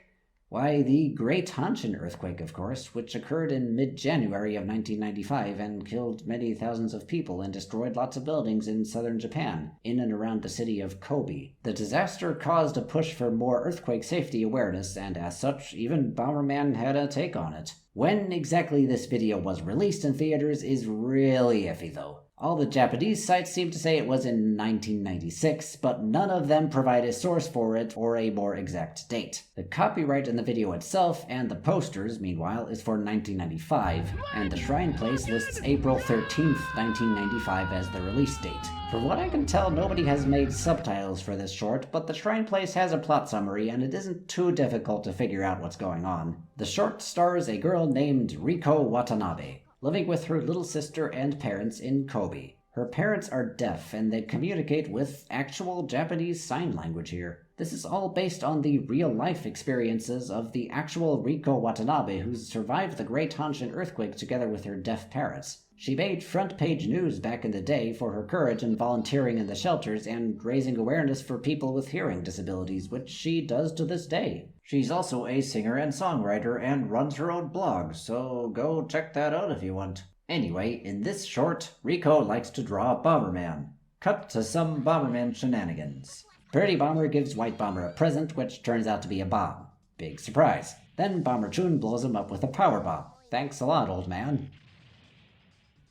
Why, the Great Hanshin earthquake, of course, which occurred in mid-January of 1995 and killed many thousands of people and destroyed lots of buildings in southern Japan, in and around the city of Kobe. The disaster caused a push for more earthquake safety awareness, and as such, even Bomberman had a take on it. When exactly this video was released in theaters is really iffy though. All the Japanese sites seem to say it was in 1996, but none of them provide a source for it or a more exact date. The copyright in the video itself and the posters, meanwhile, is for 1995, and the Shrine Place lists April 13th, 1995 as the release date. From what I can tell, nobody has made subtitles for this short, but the Shrine Place has a plot summary and it isn't too difficult to figure out what's going on. The short stars a girl named Riko Watanabe, living with her little sister and parents in Kobe. Her parents are deaf and they communicate with actual Japanese sign language here. This is all based on the real-life experiences of the actual Riko Watanabe who survived the Great Hanshin earthquake together with her deaf parents. She made front-page news back in the day for her courage in volunteering in the shelters and raising awareness for people with hearing disabilities, which she does to this day. She's also a singer and songwriter and runs her own blog, so go check that out if you want. Anyway, in this short, Riko likes to draw Bomberman. Cut to some Bomberman shenanigans. Pretty Bomber gives White Bomber a present, which turns out to be a bomb. Big surprise. Then Bomber Chun blows him up with a power bomb. Thanks a lot, old man.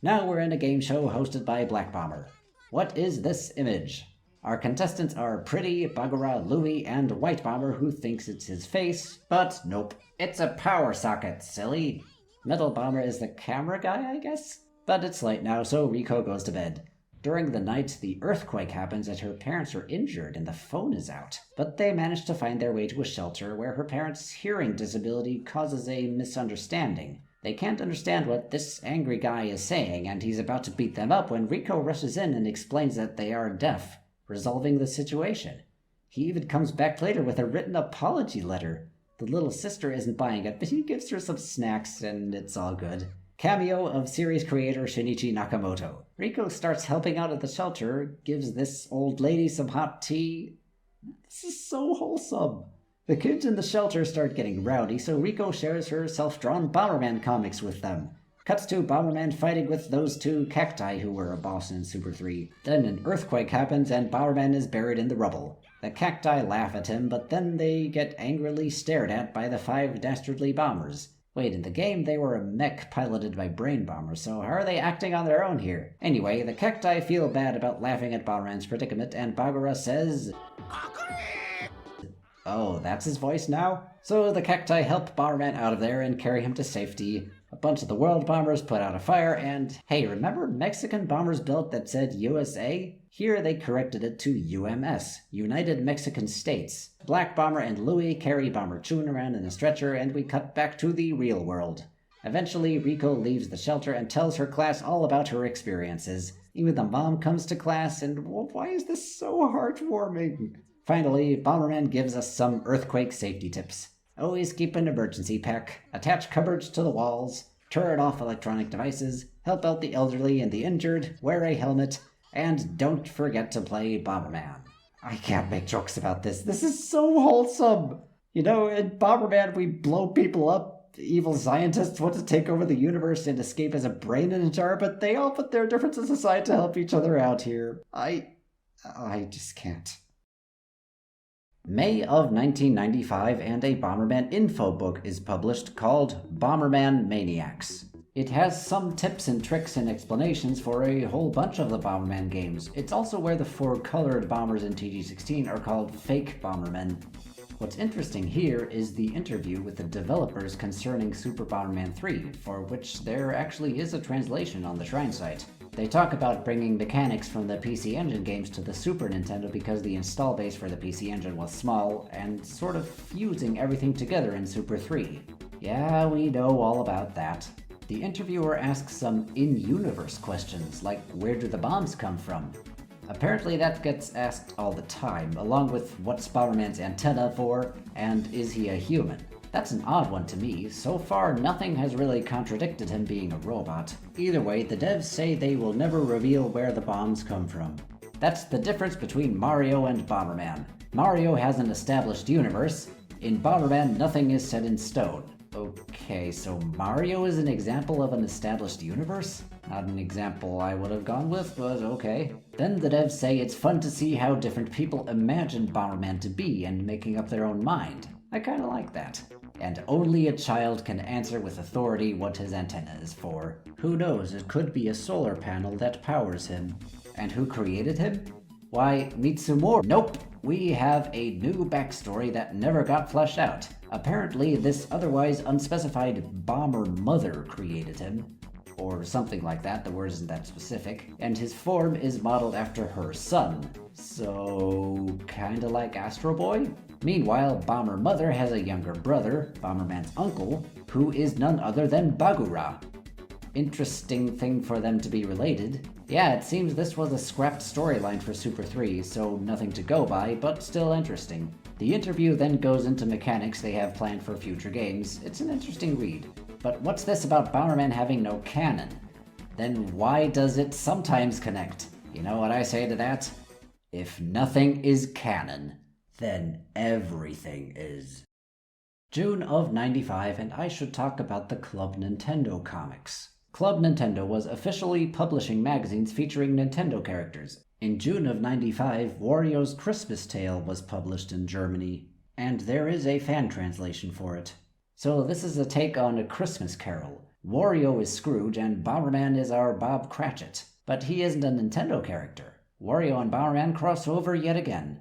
Now we're in a game show hosted by Black Bomber. What is this image? Our contestants are Pretty, Bagura, Louie, and White Bomber who thinks it's his face, but nope. It's a power socket, silly. Metal Bomber is the camera guy, I guess? But it's late now, so Riko goes to bed. During the night, the earthquake happens and her parents are injured and the phone is out. But they manage to find their way to a shelter where her parents' hearing disability causes a misunderstanding. They can't understand what this angry guy is saying, and he's about to beat them up when Riko rushes in and explains that they are deaf, resolving the situation. He even comes back later with a written apology letter. The little sister isn't buying it, but he gives her some snacks, and it's all good. Cameo of series creator Shinichi Nakamoto. Riko starts helping out at the shelter, gives this old lady some hot tea. This is so wholesome. The kids in the shelter start getting rowdy, so Riko shares her self-drawn Bomberman comics with them. Cuts to Bomberman fighting with those two cacti who were a boss in Super 3. Then an earthquake happens and Bomberman is buried in the rubble. The cacti laugh at him, but then they get angrily stared at by the 5 dastardly bombers. Wait, in the game they were a mech piloted by Brain Bomber, so how are they acting on their own here? Anyway, the cacti feel bad about laughing at Bomberman's predicament, and Bagura says... Oh, that's his voice now? So the cacti help Bomberman out of there and carry him to safety. A bunch of the world bombers put out a fire and... Hey, remember Mexican bombers built that said USA? Here they corrected it to UMS, United Mexican States. Black Bomber and Louie carry Bomber Chun around in a stretcher and we cut back to the real world. Eventually, Riko leaves the shelter and tells her class all about her experiences. Even the mom comes to class and why is this so heartwarming? Finally, Bomberman gives us some earthquake safety tips. Always keep an emergency pack, attach cupboards to the walls, turn off electronic devices, help out the elderly and the injured, wear a helmet, and don't forget to play Bomberman. I can't make jokes about this. This is so wholesome. You know, in Bomberman we blow people up, evil scientists want to take over the universe and escape as a brain in a jar, but they all put their differences aside to help each other out here. I just can't. May of 1995 and a Bomberman info book is published called Bomberman Maniacs. It has some tips and tricks and explanations for a whole bunch of the Bomberman games. It's also where the 4 colored bombers in TG16 are called fake Bombermen. What's interesting here is the interview with the developers concerning Super Bomberman 3, for which there actually is a translation on the Shrine site. They talk about bringing mechanics from the PC Engine games to the Super Nintendo because the install base for the PC Engine was small, and sort of fusing everything together in Super 3. Yeah, we know all about that. The interviewer asks some in-universe questions, like where do the bombs come from? Apparently that gets asked all the time, along with what's Bomberman's antenna for, and is he a human? That's an odd one to me. So far, nothing has really contradicted him being a robot. Either way, the devs say they will never reveal where the bombs come from. That's the difference between Mario and Bomberman. Mario has an established universe. In Bomberman, nothing is set in stone. Okay, so Mario is an example of an established universe? Not an example I would have gone with, but okay. Then the devs say it's fun to see how different people imagine Bomberman to be and making up their own mind. I kinda like that. And only a child can answer with authority what his antenna is for. Who knows, it could be a solar panel that powers him. And who created him? Why, Mitsumori. Nope! We have a new backstory that never got fleshed out. Apparently, this otherwise unspecified bomber mother created him. Or something like that, the word isn't that specific. And his form is modeled after her son. So, kinda like Astro Boy? Meanwhile, Bomber Mother has a younger brother, Bomberman's uncle, who is none other than Bagura. Interesting thing for them to be related. Yeah, it seems this was a scrapped storyline for Super 3, so nothing to go by, but still interesting. The interview then goes into mechanics they have planned for future games. It's an interesting read. But what's this about Bomberman having no canon? Then why does it sometimes connect? You know what I say to that? If nothing is canon, then everything is. June of '95, and I should talk about the Club Nintendo comics. Club Nintendo was officially publishing magazines featuring Nintendo characters. In June of '95, Wario's Christmas Tale was published in Germany, and there is a fan translation for it. So this is a take on A Christmas Carol. Wario is Scrooge and Bomberman is our Bob Cratchit. But he isn't a Nintendo character. Wario and Bomberman cross over yet again.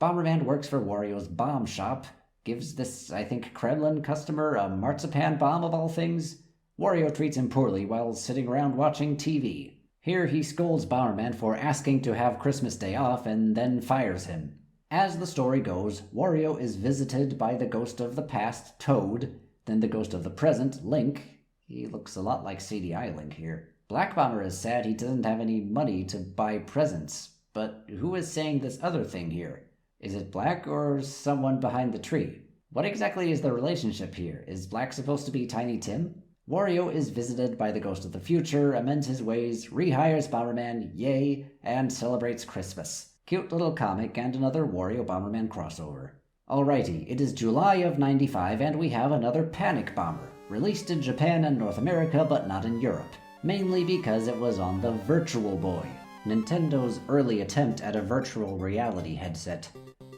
Bomberman works for Wario's bomb shop, gives this, I think, Kremlin customer a marzipan bomb of all things. Wario treats him poorly while sitting around watching TV. Here he scolds Bomberman for asking to have Christmas Day off and then fires him. As the story goes, Wario is visited by the ghost of the past, Toad, then the ghost of the present, Link. He looks a lot like CDI Link here. Black Bomber is sad he doesn't have any money to buy presents. But who is saying this other thing here? Is it Black or someone behind the tree? What exactly is the relationship here? Is Black supposed to be Tiny Tim? Wario is visited by the ghost of the future, amends his ways, rehires Bomberman, yay, and celebrates Christmas. Cute little comic and another Wario-Bomberman crossover. Alrighty, it is July of '95 and we have another Panic Bomber, released in Japan and North America but not in Europe, mainly because it was on the Virtual Boy, Nintendo's early attempt at a virtual reality headset.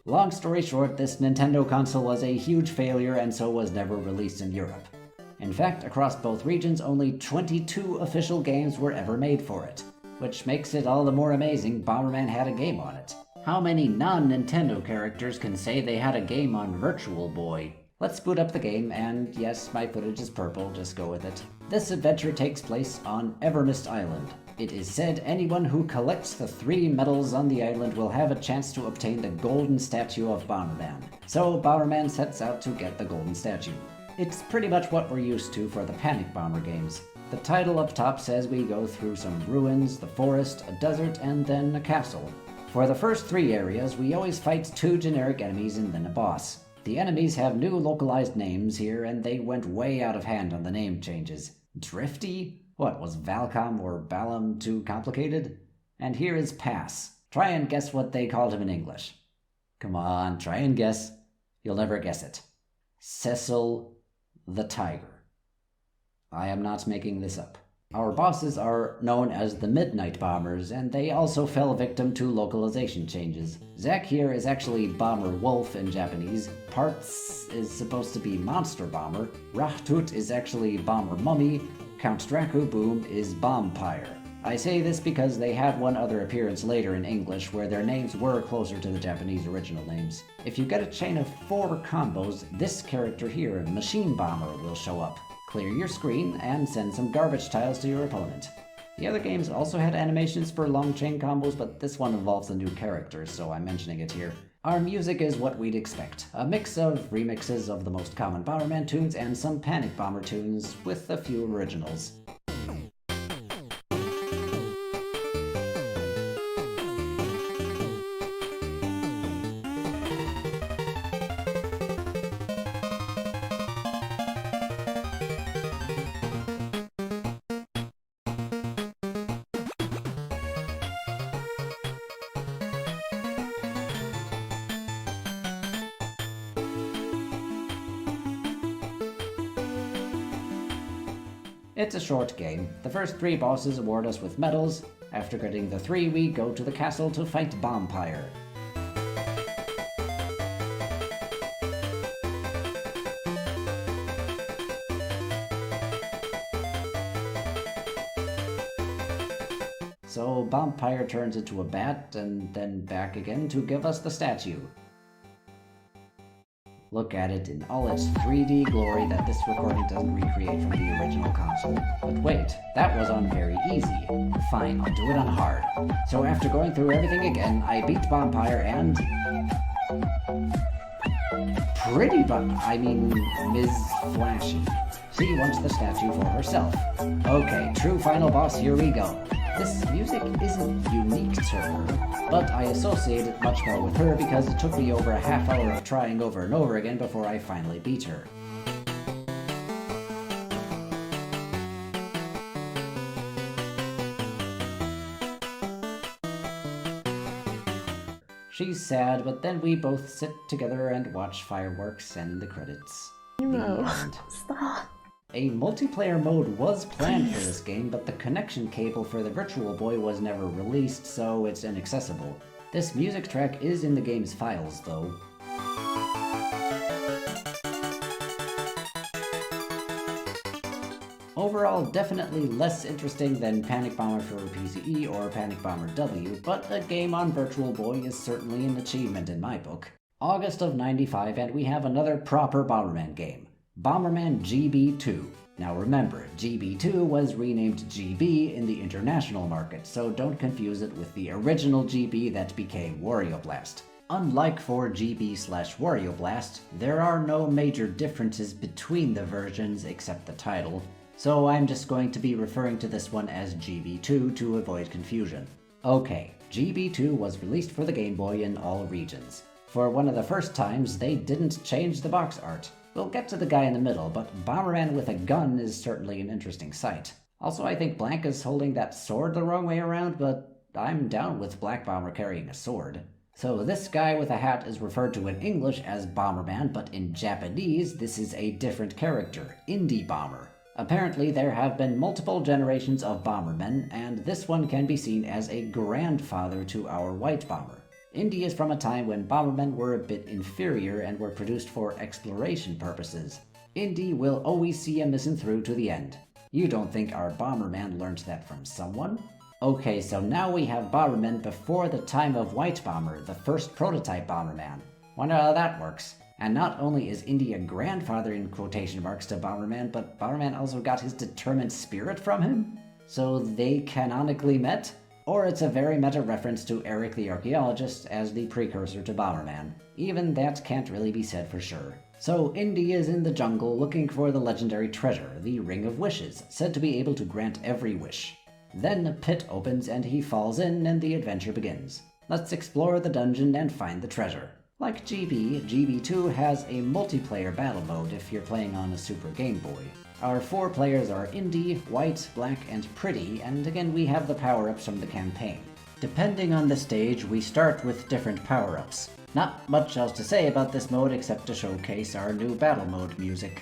Long story short, this Nintendo console was a huge failure and so was never released in Europe. In fact, across both regions, only 22 official games were ever made for it, which makes it all the more amazing Bomberman had a game on it. How many non-Nintendo characters can say they had a game on Virtual Boy? Let's boot up the game, and yes, my footage is purple, just go with it. This adventure takes place on Evermist Island. It is said anyone who collects the 3 medals on the island will have a chance to obtain the golden statue of Bomberman. So Bomberman sets out to get the golden statue. It's pretty much what we're used to for the Panic Bomber games. The title up top says we go through some ruins, the forest, a desert, and then a castle. For the first 3 areas, we always fight 2 generic enemies and then a boss. The enemies have new localized names here, and they went way out of hand on the name changes. Drifty? What, was Valcom or Balam too complicated? And here is Pass. Try and guess what they called him in English. Come on, try and guess. You'll never guess it. Cecil the Tiger. I am not making this up. Our bosses are known as the Midnight Bombers, and they also fell victim to localization changes. Zack here is actually Bomber Wolf in Japanese, Parts is supposed to be Monster Bomber, Rahtut is actually Bomber Mummy, Count Dracu Boom is Bombpire. I say this because they had one other appearance later in English where their names were closer to the Japanese original names. If you get a chain of 4 combos, this character here, Machine Bomber, will show up. Clear your screen and send some garbage tiles to your opponent. The other games also had animations for long chain combos, but this one involves a new character, so I'm mentioning it here. Our music is what we'd expect. A mix of remixes of the most common Bomberman tunes and some Panic Bomber tunes, with a few originals. It's a short game. The first 3 bosses award us with medals. After getting the 3, we go to the castle to fight Bombpire. so Bompire turns into a bat and then back again to give us the statue. Look at it in all its 3D glory that this recording doesn't recreate from the original console. But wait, that was on very easy. Fine, I'll do it on hard. So after going through everything again, I beat Bompire and... Ms. Flashy. She wants the statue for herself. Okay, true final boss, here we go. This music isn't unique to her, but I associate it much more with her because it took me over a half hour of trying over and over again before I finally beat her. She's sad, but then we both sit together and watch fireworks and the credits. No, The end. stop. A multiplayer mode was planned for this game, but the connection cable for the Virtual Boy was never released, so it's inaccessible. This music track is in the game's files, though. Overall, definitely less interesting than Panic Bomber for PCE or Panic Bomber W, but a game on Virtual Boy is certainly an achievement in my book. August of '95, and we have another proper Bomberman game, Bomberman GB2. Now remember, GB2 was renamed GB in the international market, so don't confuse it with the original GB that became Wario Blast. Unlike for GB/Wario Blast, there are no major differences between the versions except the title, so I'm just going to be referring to this one as GB2 to avoid confusion. Okay, GB2 was released for the Game Boy in all regions. For one of the first times, they didn't change the box art. We'll get to the guy in the middle, but Bomberman with a gun is certainly an interesting sight. Also, I think Blanca's holding that sword the wrong way around, but I'm down with Black Bomber carrying a sword. So this guy with a hat is referred to in English as Bomberman, but in Japanese, this is a different character, Indie Bomber. Apparently, there have been multiple generations of Bombermen, and this one can be seen as a grandfather to our White Bomber. Indie is from a time when Bombermen were a bit inferior and were produced for exploration purposes. Indie will always see a mission through to the end. You don't think our Bomberman learned that from someone? Okay, so now we have Bomberman before the time of White Bomber, the first prototype Bomberman. Wonder how that works. And not only is Indie a grandfather in quotation marks to Bomberman, but Bomberman also got his determined spirit from him? So they canonically met? Or it's a very meta reference to Eric the Archaeologist as the precursor to Bomberman. Even that can't really be said for sure. So Indy is in the jungle looking for the legendary treasure, the Ring of Wishes, said to be able to grant every wish. Then a pit opens and he falls in and the adventure begins. Let's explore the dungeon and find the treasure. Like GB, GB2 has a multiplayer battle mode if you're playing on a Super Game Boy. Our 4 players are Indy, White, Black, and Pretty, and again we have the power-ups from the campaign. Depending on the stage, we start with different power-ups. Not much else to say about this mode except to showcase our new battle mode music.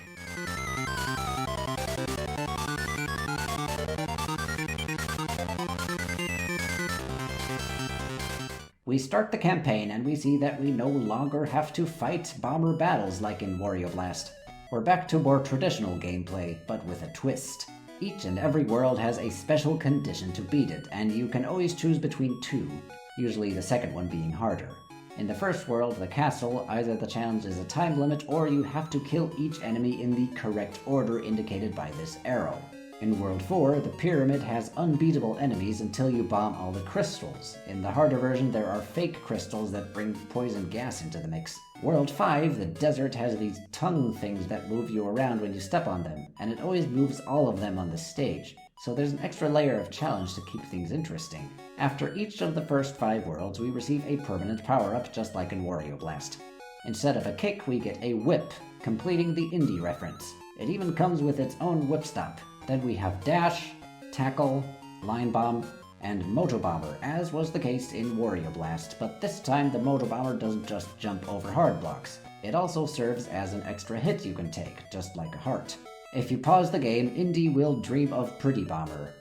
We start the campaign and we see that we no longer have to fight bomber battles like in Wario Blast. We're back to more traditional gameplay, but with a twist. Each and every world has a special condition to beat it, and you can always choose between 2, usually the second one being harder. In the first world, the castle, either the challenge is a time limit or you have to kill each enemy in the correct order indicated by this arrow. In World 4, the pyramid has unbeatable enemies until you bomb all the crystals. In the harder version, there are fake crystals that bring poison gas into the mix. World 5, the desert has these tongue things that move you around when you step on them, and it always moves all of them on the stage, so there's an extra layer of challenge to keep things interesting. After each of the first 5 worlds, we receive a permanent power-up just like in Wario Blast. Instead of a kick, we get a whip, completing the Indie reference. It even comes with its own whip stop. Then we have Dash, Tackle, Line Bomb, and Moto Bomber, as was the case in Wario Blast, but this time the Moto Bomber doesn't just jump over hard blocks. It also serves as an extra hit you can take, just like a heart. If you pause the game, Indy will dream of Pretty Bomber.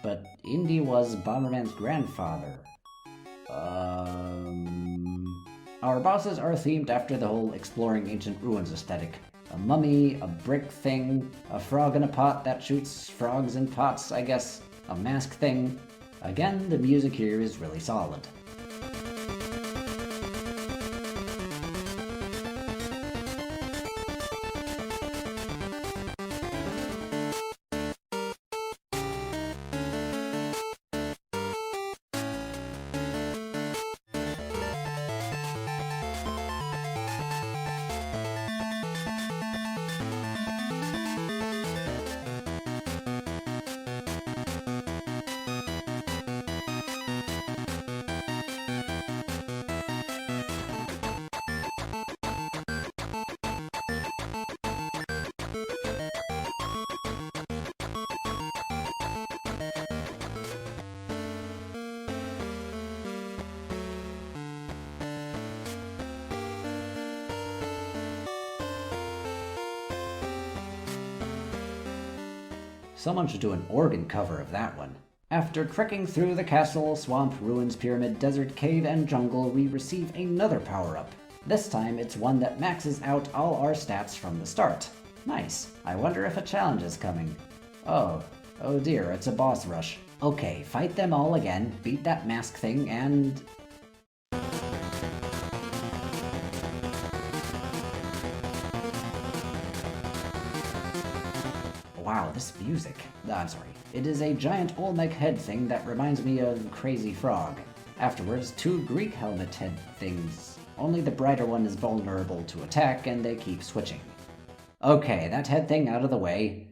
But Indy was Bomberman's grandfather. Our bosses are themed after the whole exploring ancient ruins aesthetic. A mummy, a brick thing, a frog in a pot that shoots frogs in pots, I guess, a mask thing. Again, the music here is really solid. Someone should do an organ cover of that one. After trekking through the castle, swamp, ruins, pyramid, desert, cave, and jungle, we receive another power-up. This time, it's one that maxes out all our stats from the start. Nice. I wonder if a challenge is coming. Oh dear, it's a boss rush. Okay, fight them all again, beat that mask thing, and... Wow, this music. I'm sorry. It is a giant Olmec head thing that reminds me of Crazy Frog. Afterwards, 2 Greek helmet head things. Only the brighter one is vulnerable to attack, and they keep switching. Okay, that head thing out of the way.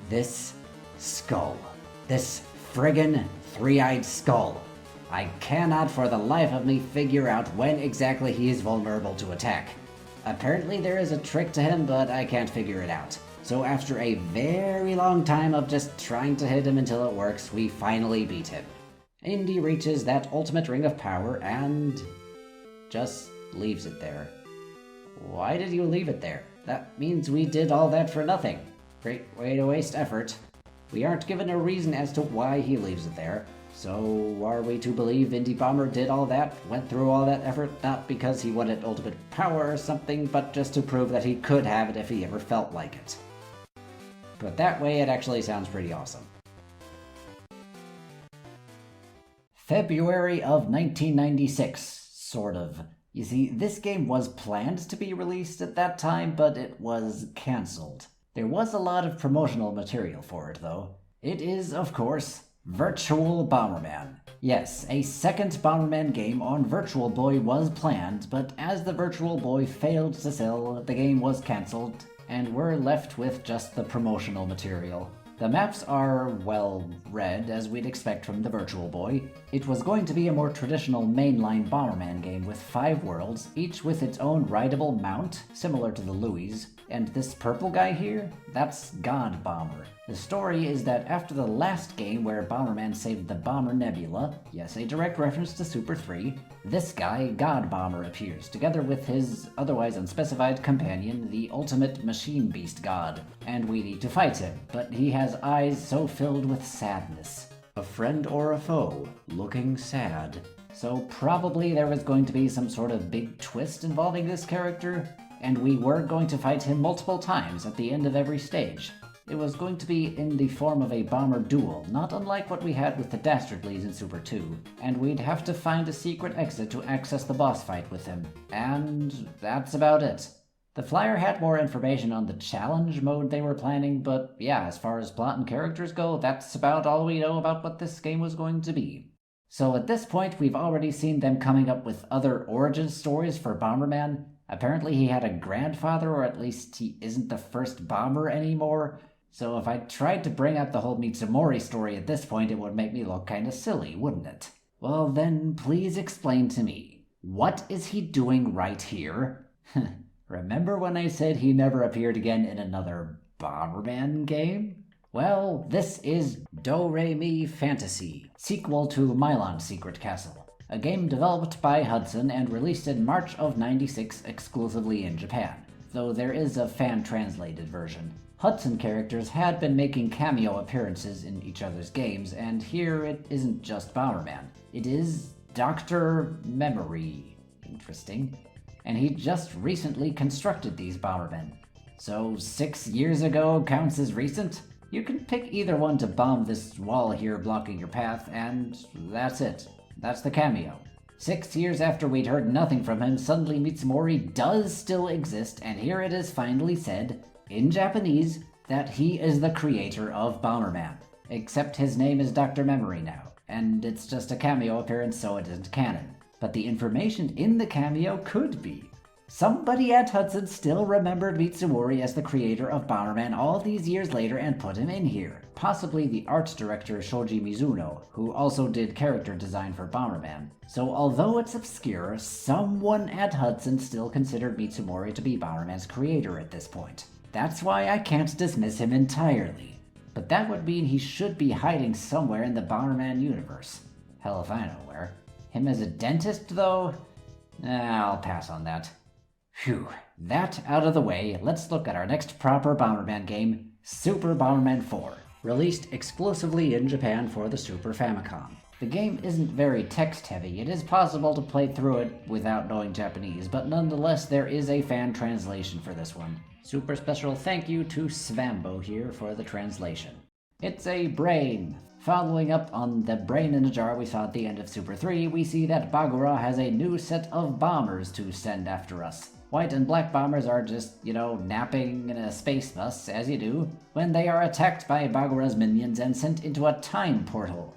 This skull. This friggin' 3-eyed skull. I cannot for the life of me figure out when exactly he is vulnerable to attack. Apparently there is a trick to him, but I can't figure it out. So after a very long time of just trying to hit him until it works, we finally beat him. Indy reaches that ultimate ring of power and just leaves it there. Why did you leave it there? That means we did all that for nothing. Great way to waste effort. We aren't given a reason as to why he leaves it there. So are we to believe Indy Bomber did all that, went through all that effort, not because he wanted ultimate power or something, but just to prove that he could have it if he ever felt like it? But that way it actually sounds pretty awesome. February of 1996, sort of. You see, this game was planned to be released at that time, but it was cancelled. There was a lot of promotional material for it, though. It is, of course, Virtual Bomberman. Yes, a second Bomberman game on Virtual Boy was planned, but as the Virtual Boy failed to sell, the game was cancelled, and we're left with just the promotional material. The maps are, well, red, as we'd expect from the Virtual Boy. It was going to be a more traditional mainline Bomberman game with 5 worlds, each with its own rideable mount, similar to the Louis. And this purple guy here? That's God Bomber. The story is that after the last game where Bomberman saved the Bomber Nebula, yes, a direct reference to Super 3, this guy, God Bomber, appears, together with his otherwise unspecified companion, the ultimate machine beast god. And we need to fight him, but he has eyes so filled with sadness. A friend or a foe, looking sad. So probably there was going to be some sort of big twist involving this character, and we were going to fight him multiple times at the end of every stage. It was going to be in the form of a bomber duel, not unlike what we had with the Dastardlies in Super 2, and we'd have to find a secret exit to access the boss fight with him. And that's about it. The flyer had more information on the challenge mode they were planning, but yeah, as far as plot and characters go, that's about all we know about what this game was going to be. So at this point, we've already seen them coming up with other origin stories for Bomberman. Apparently he had a grandfather, or at least he isn't the first bomber anymore. So if I tried to bring up the whole Mitsumori story at this point, it would make me look kinda silly, wouldn't it? Well then, please explain to me. What is he doing right here? Remember when I said he never appeared again in another Bomberman game? Well, this is Do-Re-Mi Fantasy, sequel to Milon's Secret Castle. A game developed by Hudson and released in March of '96 exclusively in Japan, though there is a fan-translated version. Hudson characters had been making cameo appearances in each other's games, and here it isn't just Bomberman. It is Dr. Memory. Interesting. And he just recently constructed these Bombermen. So 6 years ago counts as recent? You can pick either one to bomb this wall here blocking your path, and that's it. That's the cameo. 6 years after we'd heard nothing from him, suddenly Mitsumori does still exist, and here it is finally said, in Japanese, that he is the creator of Bomberman. Except his name is Dr. Memory now, and it's just a cameo appearance, so it isn't canon. But the information in the cameo could be. Somebody at Hudson still remembered Mitsumori as the creator of Bomberman all these years later and put him in here. Possibly the art director Shoji Mizuno, who also did character design for Bomberman. So although it's obscure, someone at Hudson still considered Mitsumori to be Bomberman's creator at this point. That's why I can't dismiss him entirely. But that would mean he should be hiding somewhere in the Bomberman universe. Hell if I know where. Him as a dentist, though? I'll pass on that. Phew, that out of the way, let's look at our next proper Bomberman game, Super Bomberman 4, released exclusively in Japan for the Super Famicom. The game isn't very text-heavy. It is possible to play through it without knowing Japanese, but nonetheless there is a fan translation for this one. Super special thank you to Svambo here for the translation. It's a brain. Following up on the brain in a jar we saw at the end of Super 3, we see that Bagura has a new set of bombers to send after us. White and black bombers are just, napping in a space bus, as you do, when they are attacked by Bagura's minions and sent into a time portal.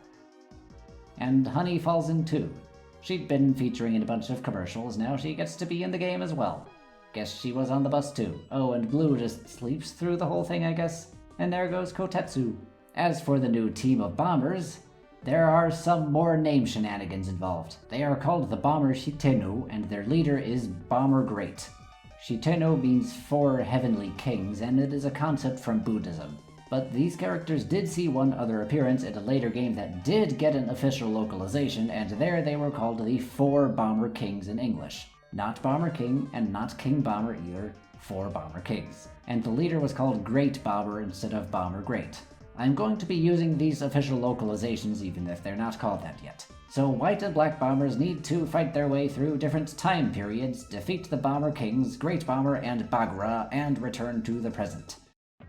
And Honey falls in too. She'd been featuring in a bunch of commercials, now she gets to be in the game as well. Guess she was on the bus too. Oh, and Blue just sleeps through the whole thing, I guess. And there goes Kotetsu. As for the new team of bombers, there are some more name shenanigans involved. They are called the Bomber Shitenu, and their leader is Bomber Great. Shitenu means 4 heavenly kings, and it is a concept from Buddhism. But these characters did see one other appearance in a later game that did get an official localization, and there they were called the 4 Bomber Kings in English. Not Bomber King, and not King Bomber either, 4 Bomber Kings. And the leader was called Great Bomber instead of Bomber Great. I'm going to be using these official localizations even if they're not called that yet. So white and black bombers need to fight their way through different time periods, defeat the Bomber Kings, Great Bomber and Bagura, and return to the present.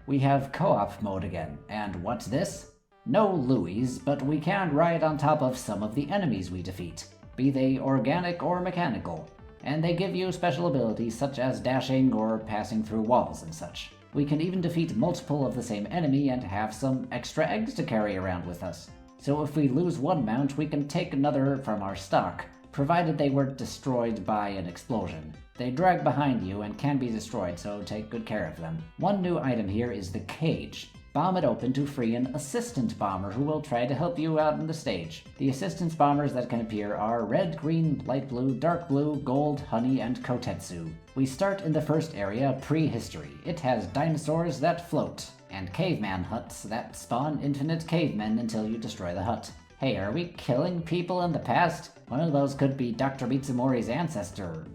We have co-op mode again, and what's this? No Louis, but we can ride on top of some of the enemies we defeat, be they organic or mechanical, and they give you special abilities such as dashing or passing through walls and such. We can even defeat multiple of the same enemy and have some extra eggs to carry around with us. So if we lose one mount, we can take another from our stock, provided they weren't destroyed by an explosion. They drag behind you and can be destroyed, so take good care of them. One new item here is the cage. Bomb it open to free an assistant bomber who will try to help you out on the stage. The assistance bombers that can appear are red, green, light blue, dark blue, gold, honey, and kotetsu. We start in the first area, prehistory. It has dinosaurs that float, and caveman huts that spawn infinite cavemen until you destroy the hut. Hey, are we killing people in the past? One of those could be Dr. Mitsumori's ancestor.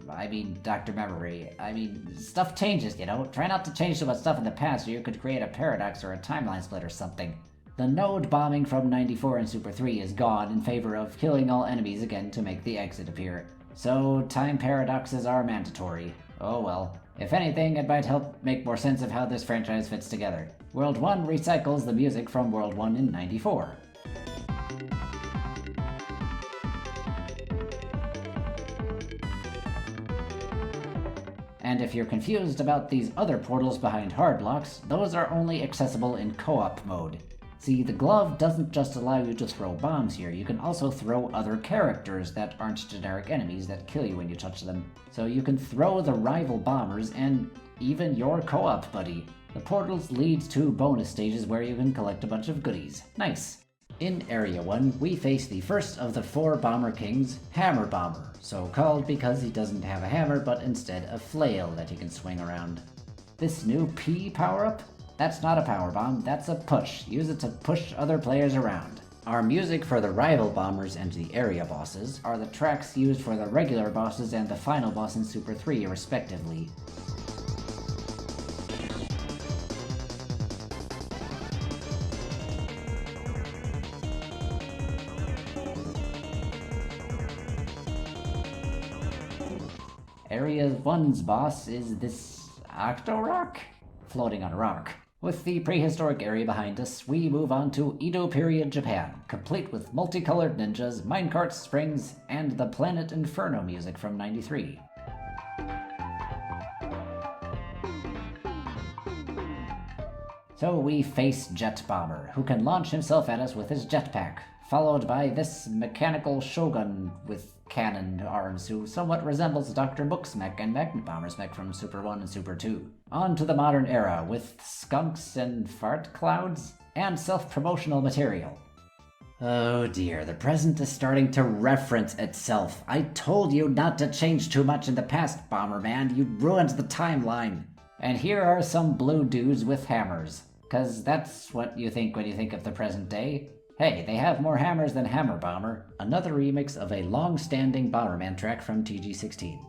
Dr. Memory. Stuff changes, Try not to change too much stuff in the past or you could create a paradox or a timeline split or something. The node bombing from 94 and Super 3 is gone in favor of killing all enemies again to make the exit appear. So, time paradoxes are mandatory. Oh well. If anything, it might help make more sense of how this franchise fits together. World 1 recycles the music from World 1 in 94. And if you're confused about these other portals behind hard blocks, those are only accessible in co-op mode. See, the glove doesn't just allow you to throw bombs here, you can also throw other characters that aren't generic enemies that kill you when you touch them. So you can throw the rival bombers and even your co-op buddy. The portals lead to bonus stages where you can collect a bunch of goodies. Nice! In Area 1, we face the first of the 4 Bomber Kings, Hammer Bomber, so called because he doesn't have a hammer but instead a flail that he can swing around. This new P power-up? That's not a power bomb, that's a push. Use it to push other players around. Our music for the rival bombers and the area bosses are the tracks used for the regular bosses and the final boss in Super 3 respectively. Area 1's boss is this Octorock? Floating on a rock. With the prehistoric area behind us, we move on to Edo period Japan, complete with multicolored ninjas, minecart springs, and the Planet Inferno music from '93. So we face Jet Bomber, who can launch himself at us with his jetpack, followed by this mechanical shogun with cannon arms who somewhat resembles Dr. Book's mech and Magnet Bomber's mech from Super 1 and Super 2. On to the modern era with skunks and fart clouds and self-promotional material. Oh dear, the present is starting to reference itself. I told you not to change too much in the past, Bomberman. You ruined the timeline. And here are some blue dudes with hammers. 'Cause that's what you think when you think of the present day. Hey, they have more hammers than Hammer Bomber, another remix of a long-standing Bomberman track from TG16.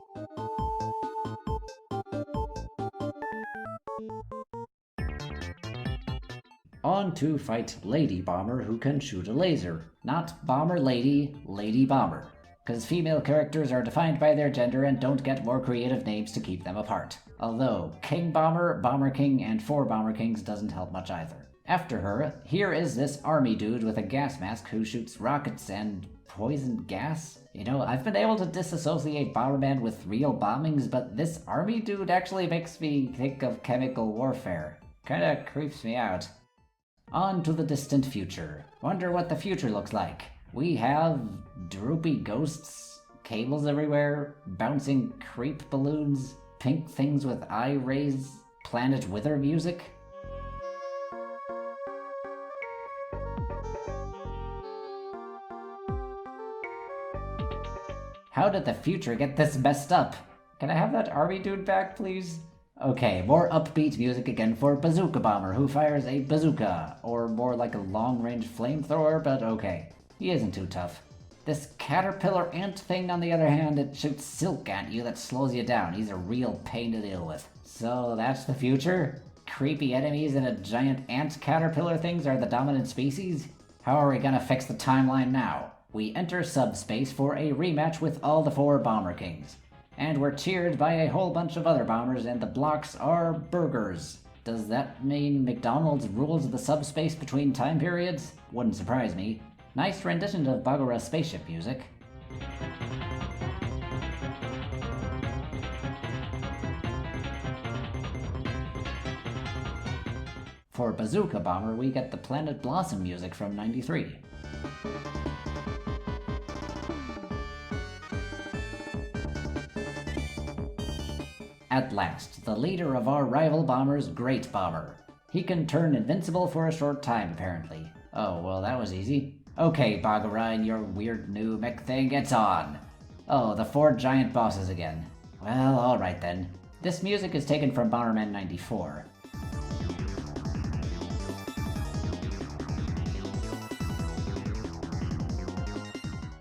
On to fight Lady Bomber, who can shoot a laser. Not Bomber Lady, Lady Bomber. 'Cause female characters are defined by their gender and don't get more creative names to keep them apart. Although King Bomber, Bomber King, and 4 Bomber Kings doesn't help much either. After her, here is this army dude with a gas mask who shoots rockets and poison gas. You know, I've been able to disassociate Bomberman with real bombings, but this army dude actually makes me think of chemical warfare. Kinda creeps me out. On to the distant future. Wonder what the future looks like. We have droopy ghosts, cables everywhere, bouncing creep balloons, pink things with eye rays, Planet Wither music. How did the future get this messed up? Can I have that army dude back, please? Okay, more upbeat music again for Bazooka Bomber, who fires a bazooka, or more like a long-range flamethrower, but okay. He isn't too tough. This caterpillar ant thing, on the other hand, it shoots silk at you that slows you down. He's a real pain to deal with. So that's the future? Creepy enemies and a giant ant caterpillar things are the dominant species? How are we gonna fix the timeline now? We enter subspace for a rematch with all the 4 Bomber Kings. And we're cheered by a whole bunch of other bombers, and the blocks are burgers. Does that mean McDonald's rules the subspace between time periods? Wouldn't surprise me. Nice rendition of Bagura's spaceship music. For Bazooka Bomber, we get the Planet Blossom music from '93. At last, the leader of our rival bombers, Great Bomber. He can turn invincible for a short time, apparently. Oh, well, that was easy. Okay, Bagura and your weird new mech thing, it's on! Oh, the 4 giant bosses again. Well, alright then. This music is taken from Bomberman 94.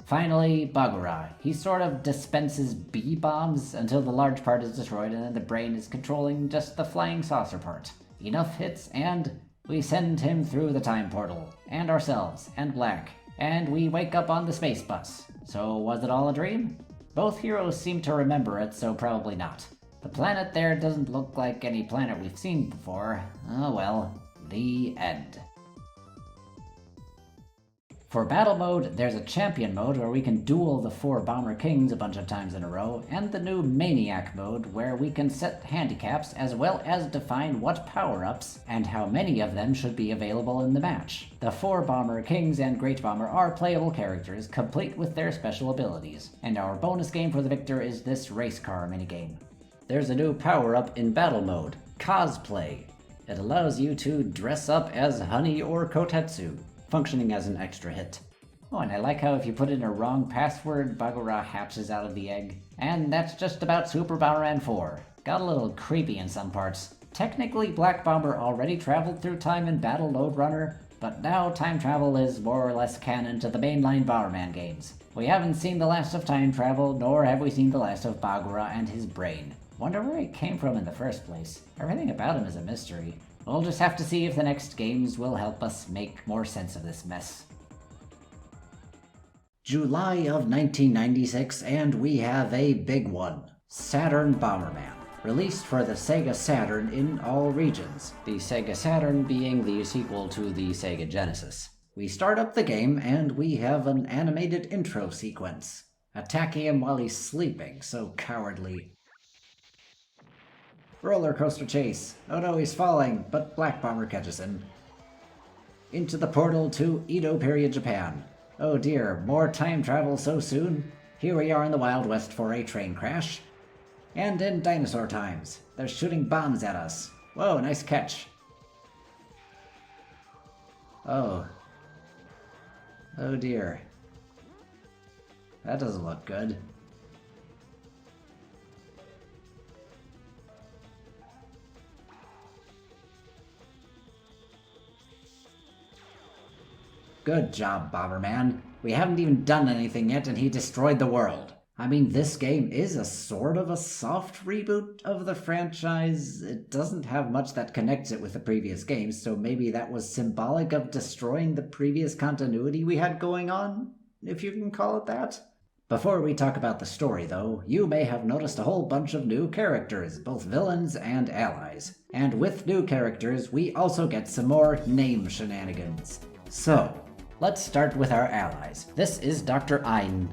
Finally, Bagura. He sort of dispenses B-bombs until the large part is destroyed and then the brain is controlling just the flying saucer part. Enough hits and we send him through the time portal, and ourselves, and Black, and we wake up on the space bus. So was it all a dream? Both heroes seem to remember it, so probably not. The planet there doesn't look like any planet we've seen before. Oh well, the end. For battle mode, there's a champion mode where we can duel the 4 Bomber Kings a bunch of times in a row, and the new Maniac mode where we can set handicaps as well as define what power-ups and how many of them should be available in the match. The 4 Bomber Kings and Great Bomber are playable characters, complete with their special abilities, and our bonus game for the victor is this race car minigame. There's a new power-up in battle mode, Cosplay. It allows you to dress up as Honey or Kotetsu, functioning as an extra hit. Oh, and I like how if you put in a wrong password, Bagura hatches out of the egg. And that's just about Super Bomberman 4. Got a little creepy in some parts. Technically, Black Bomber already traveled through time in Battle Load Runner, but now time travel is more or less canon to the mainline Bomberman games. We haven't seen the last of time travel, nor have we seen the last of Bagura and his brain. Wonder where he came from in the first place. Everything about him is a mystery. We'll just have to see if the next games will help us make more sense of this mess. July of 1996, and we have a big one. Saturn Bomberman. released for the Sega Saturn in all regions, the Sega Saturn being the sequel to the Sega Genesis. We start up the game and we have an animated intro sequence, attacking him while he's sleeping, so cowardly. Roller coaster chase. Oh no, he's falling, but Black Bomber catches him. Into the portal to Edo period Japan. Oh dear, more time travel so soon? Here we are in the Wild West for a train crash. And in dinosaur times. They're shooting bombs at us. Whoa, nice catch. Oh. Oh dear. That doesn't look good. Good job, Bomberman. We haven't even done anything yet and he destroyed the world. I mean, this game is a sort of a soft reboot of the franchise. It doesn't have much that connects it with the previous games, so maybe that was symbolic of destroying the previous continuity we had going on, if you can call it that. Before we talk about the story, though, you may have noticed a whole bunch of new characters, both villains and allies. And with new characters, we also get some more name shenanigans. So, let's start with our allies. This is Dr. Ein.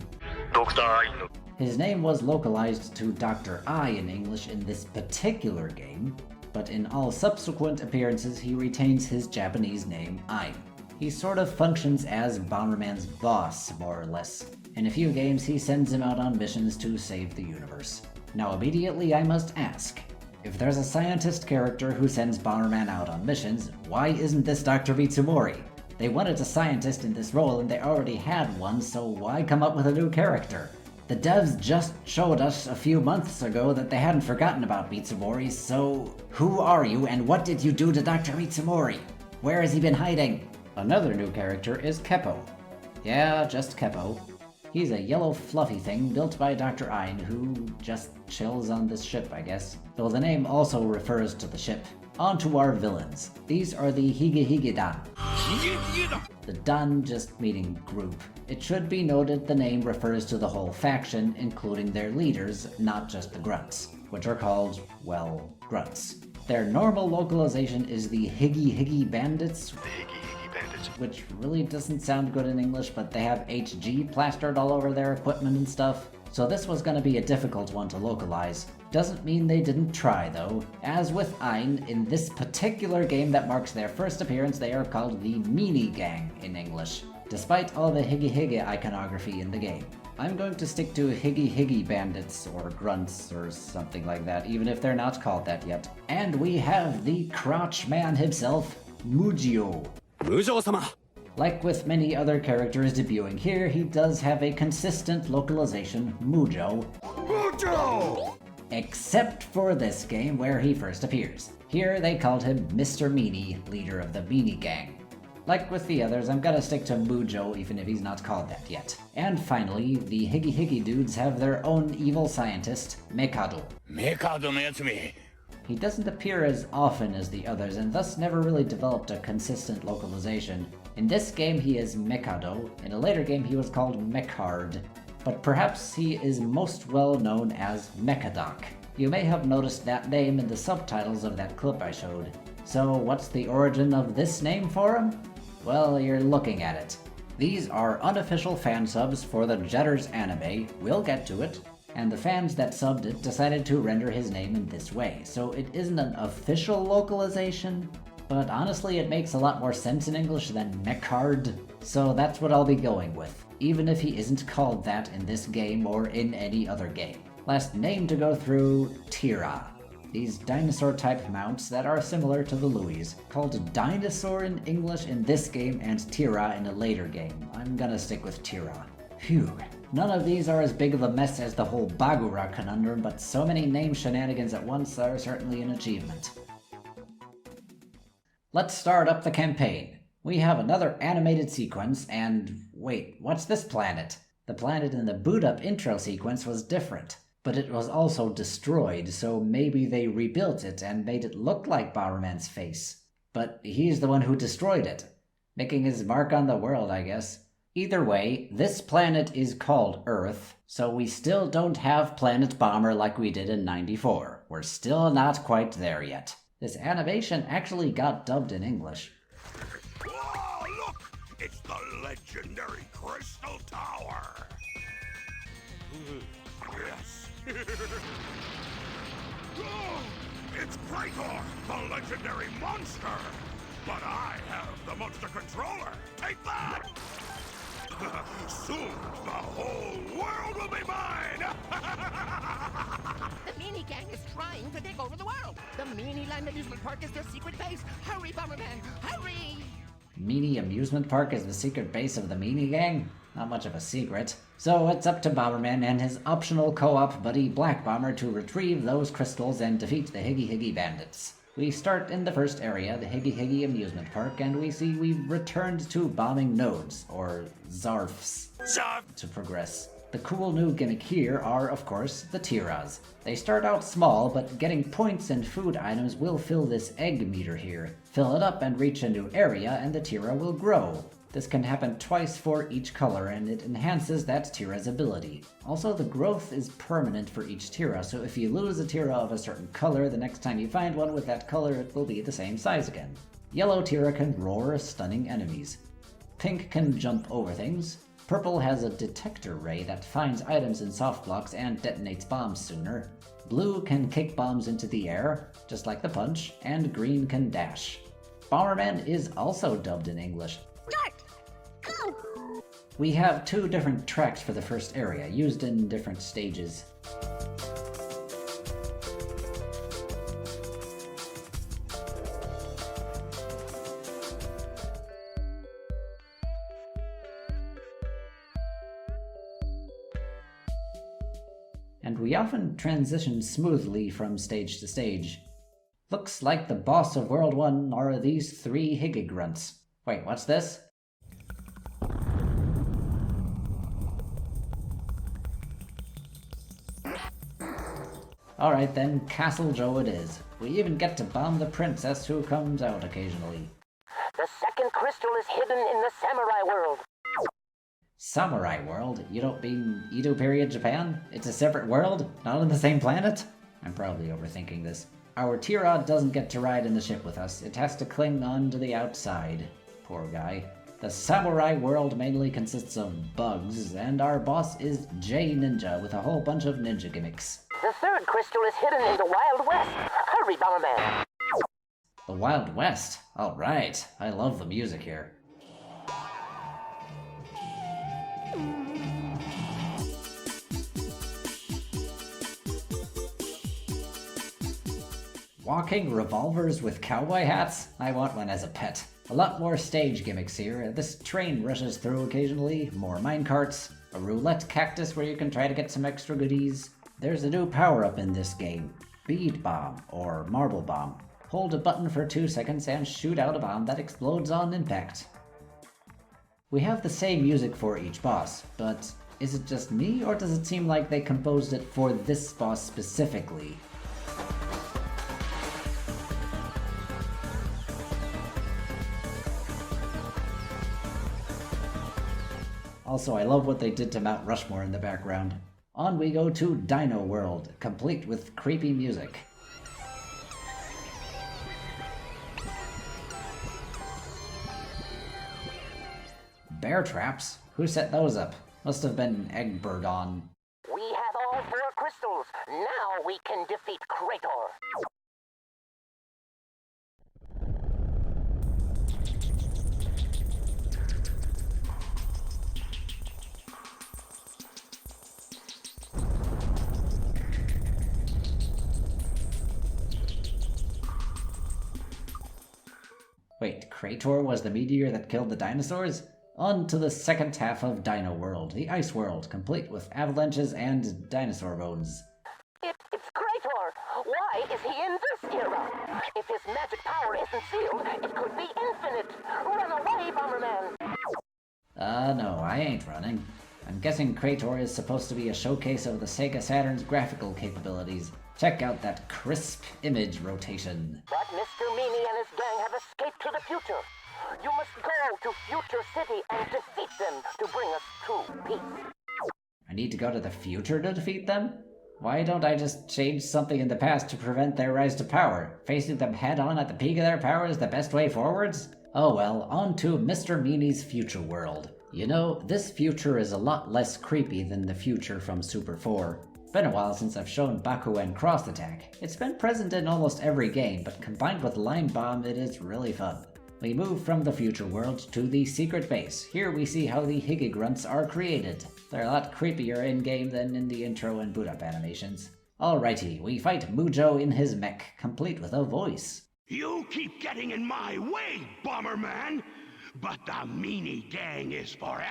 His name was localized to Dr. I in English in this particular game, but in all subsequent appearances he retains his Japanese name, Ein. He sort of functions as Bomberman's boss, more or less. In a few games he sends him out on missions to save the universe. Now immediately I must ask, if there's a scientist character who sends Bomberman out on missions, why isn't this Dr. Mitsumori? They wanted a scientist in this role and they already had one, so why come up with a new character? The devs just showed us a few months ago that they hadn't forgotten about Mitsumori, so who are you and what did you do to Dr. Mitsumori? Where has he been hiding? Another new character is Keppo. Yeah, just Keppo. He's a yellow fluffy thing built by Dr. Ein who just chills on this ship, I guess. Though the name also refers to the ship. On to our villains. These are the Hige-Hige-Dan. The Dan just meaning group. It should be noted the name refers to the whole faction, including their leaders, not just the grunts, which are called, well, grunts. Their normal localization is the Hige-Hige Bandits. Which really doesn't sound good in English, but they have HG plastered all over their equipment and stuff. So this was going to be a difficult one to localize. Doesn't mean they didn't try, though. As with Ein, in this particular game that marks their first appearance, they are called the Meanie Gang in English, despite all the Hige-Hige iconography in the game. I'm going to stick to Hige-Hige Bandits, or Grunts, or something like that, even if they're not called that yet. And we have the Crotch Man himself, Mujio. Mujo-sama! Like with many other characters debuting here, he does have a consistent localization, Mujo. Mujo! Except for this game where he first appears. Here they called him Mr. Meanie, leader of the Meanie Gang. Like with the others, I'm gonna stick to Mujo even if he's not called that yet. And finally, the Hige-Hige dudes have their own evil scientist, Mekado. Mekado no yatsumi. He doesn't appear as often as the others and thus never really developed a consistent localization. In this game he is Mekado, in a later game he was called Mechard, but perhaps he is most well known as Mechadoc. You may have noticed that name in the subtitles of that clip I showed. So what's the origin of this name for him? Well, you're looking at it. These are unofficial fan subs for the Jetters anime, we'll get to it, and the fans that subbed it decided to render his name in this way, so it isn't an official localization, but honestly it makes a lot more sense in English than Mechard, so that's what I'll be going with, even if he isn't called that in this game or in any other game. Last name to go through, Tira. These dinosaur-type mounts that are similar to the Louis, called Dinosaur in English in this game and Tira in a later game. I'm gonna stick with Tira. Phew. None of these are as big of a mess as the whole Bagura conundrum, but so many name shenanigans at once are certainly an achievement. Let's start up the campaign. We have another animated sequence, and wait, what's this planet? The planet in the boot-up intro sequence was different, but it was also destroyed, so maybe they rebuilt it and made it look like Bomberman's face. But he's the one who destroyed it, making his mark on the world, I guess. Either way, this planet is called Earth, so we still don't have Planet Bomber like we did in '94. we're still not quite there yet. This animation actually got dubbed in English. Whoa, look! It's the legendary Crystal Tower! Yes! Oh, it's Krator, the legendary monster! But I have the monster controller! Take that! Soon, the whole world will be mine! The Meanie Gang is trying to take over the world. The Meanie Land Amusement Park is their secret base. Hurry, Bomberman, hurry! Meanie Amusement Park is the secret base of the Meanie Gang? Not much of a secret. So it's up to Bomberman and his optional co-op buddy Black Bomber to retrieve those crystals and defeat the Higgy Higgy bandits. We start in the first area, the Higgy Higgy Amusement Park, and we see we've returned to bombing nodes, or Zarfs, to progress. The cool new gimmick here are, of course, the Tiras. They start out small, but getting points and food items will fill this egg meter here. Fill it up and reach a new area, and the Tira will grow. This can happen twice for each color, and it enhances that Tira's ability. Also, the growth is permanent for each Tira, so if you lose a Tira of a certain color, the next time you find one with that color, it will be the same size again. Yellow Tira can roar, stunning enemies. Pink can jump over things. Purple has a detector ray that finds items in soft blocks and detonates bombs sooner. Blue can kick bombs into the air, just like the punch, and green can dash. Bomberman is also dubbed in English. We have 2 different tracks for the first area, used in different stages. And we often transition smoothly from stage to stage. Looks like the boss of World 1 are these 3 Higgy Grunts. Wait, what's this? Alright then, Castle Joe it is. We even get to bomb the princess who comes out occasionally. The second crystal is hidden in the Samurai World. Samurai World? You don't mean Edo period Japan? It's a separate world? Not on the same planet? I'm probably overthinking this. Our Tira doesn't get to ride in the ship with us. It has to cling on to the outside. Poor guy. The Samurai World mainly consists of bugs, and our boss is J Ninja with a whole bunch of ninja gimmicks. The third crystal is hidden in the Wild West. Hurry, Bomberman! The Wild West? Alright, I love the music here. Walking revolvers with cowboy hats? I want one as a pet. A lot more stage gimmicks here. This train rushes through occasionally, more minecarts, a roulette cactus where you can try to get some extra goodies. There's a new power-up in this game, Bead Bomb, or Marble Bomb. Hold a button for 2 seconds and shoot out a bomb that explodes on impact. We have the same music for each boss, but is it just me, or does it seem like they composed it for this boss specifically? Also, I love what they did to Mount Rushmore in the background. On we go to Dino World, complete with creepy music. Bear traps? Who set those up? Must have been Eggbird. We have all 4 crystals. Now we can defeat Krator. Wait, Krator was the meteor that killed the dinosaurs? On to the second half of Dino World, the Ice World, complete with avalanches and dinosaur bones. It's Krator! Why is he in this era? If his magic power isn't sealed, it could be infinite! Run away, Bomberman! No, I ain't running. I'm guessing Krator is supposed to be a showcase of the Sega Saturn's graphical capabilities. Check out that crisp image rotation. But Mr. Meanie and his gang have escaped to the future. You must go to Future City and defeat them to bring us true peace. I need to go to the future to defeat them? Why don't I just change something in the past to prevent their rise to power? Facing them head on at the peak of their power is the best way forwards? Oh well, on to Mr. Meanie's future world. You know, this future is a lot less creepy than the future from Super 4. Been a while since I've shown Bakuen Cross Attack. It's been present in almost every game, but combined with Line Bomb, it is really fun. We move from the future world to the secret base. Here we see how the Higgy-Grunts are created. They're a lot creepier in-game than in the intro and boot-up animations. Alrighty, we fight Mujo in his mech, complete with a voice. You keep getting in my way, Bomberman! But the meanie gang is forever!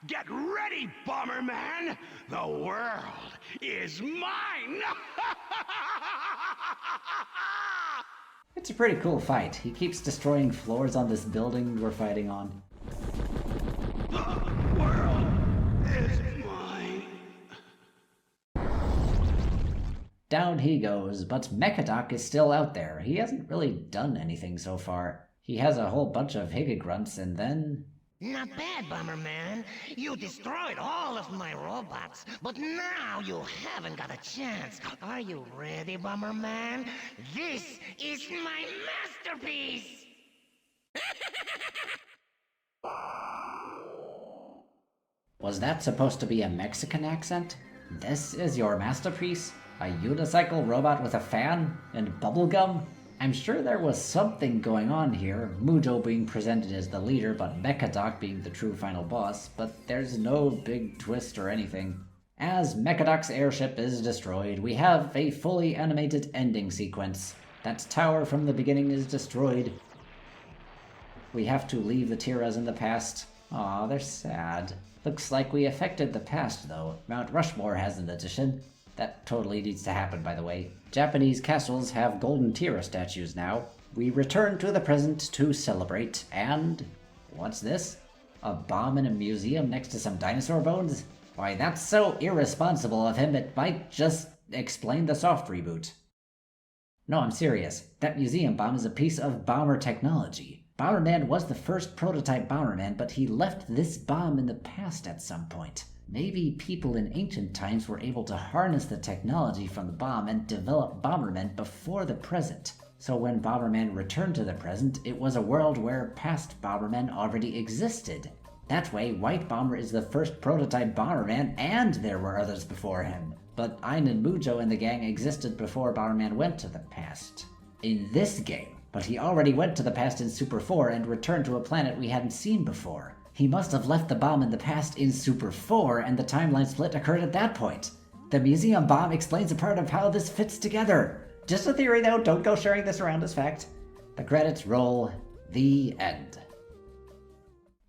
Get ready, Bomberman! The world is mine! It's a pretty cool fight. He keeps destroying floors on this building we're fighting on. The world is mine! Down he goes, but Mechadoc is still out there. He hasn't really done anything so far. He has a whole bunch of Higgy-Grunts and then... Not bad, Bomberman. You destroyed all of my robots, but now you haven't got a chance. Are you ready, Bomberman? This is my masterpiece! Was that supposed to be a Mexican accent? This is your masterpiece? A unicycle robot with a fan? And bubblegum? I'm sure there was something going on here, Mujo being presented as the leader but Mechadoc being the true final boss, but there's no big twist or anything. As Mechadoc's airship is destroyed, we have a fully animated ending sequence. That tower from the beginning is destroyed. We have to leave the Tiras in the past. Aw, they're sad. Looks like we affected the past though. Mount Rushmore has an addition. That totally needs to happen, by the way. Japanese castles have golden Tira statues now. We return to the present to celebrate, and... what's this? A bomb in a museum next to some dinosaur bones? Why, that's so irresponsible of him, it might just explain the soft reboot. No, I'm serious. That museum bomb is a piece of bomber technology. Bomberman was the first prototype Bomberman, but he left this bomb in the past at some point. Maybe people in ancient times were able to harness the technology from the bomb and develop Bomberman before the present. So when Bomberman returned to the present, it was a world where past Bomberman already existed. That way, White Bomber is the first prototype Bomberman, and there were others before him. But Ein and Mujo and the gang existed before Bomberman went to the past. In this game, but he already went to the past in Super 4 and returned to a planet we hadn't seen before. He must have left the bomb in the past in Super 4, and the timeline split occurred at that point. The museum bomb explains a part of how this fits together. Just a theory though, don't go sharing this around as fact. The credits roll. The end.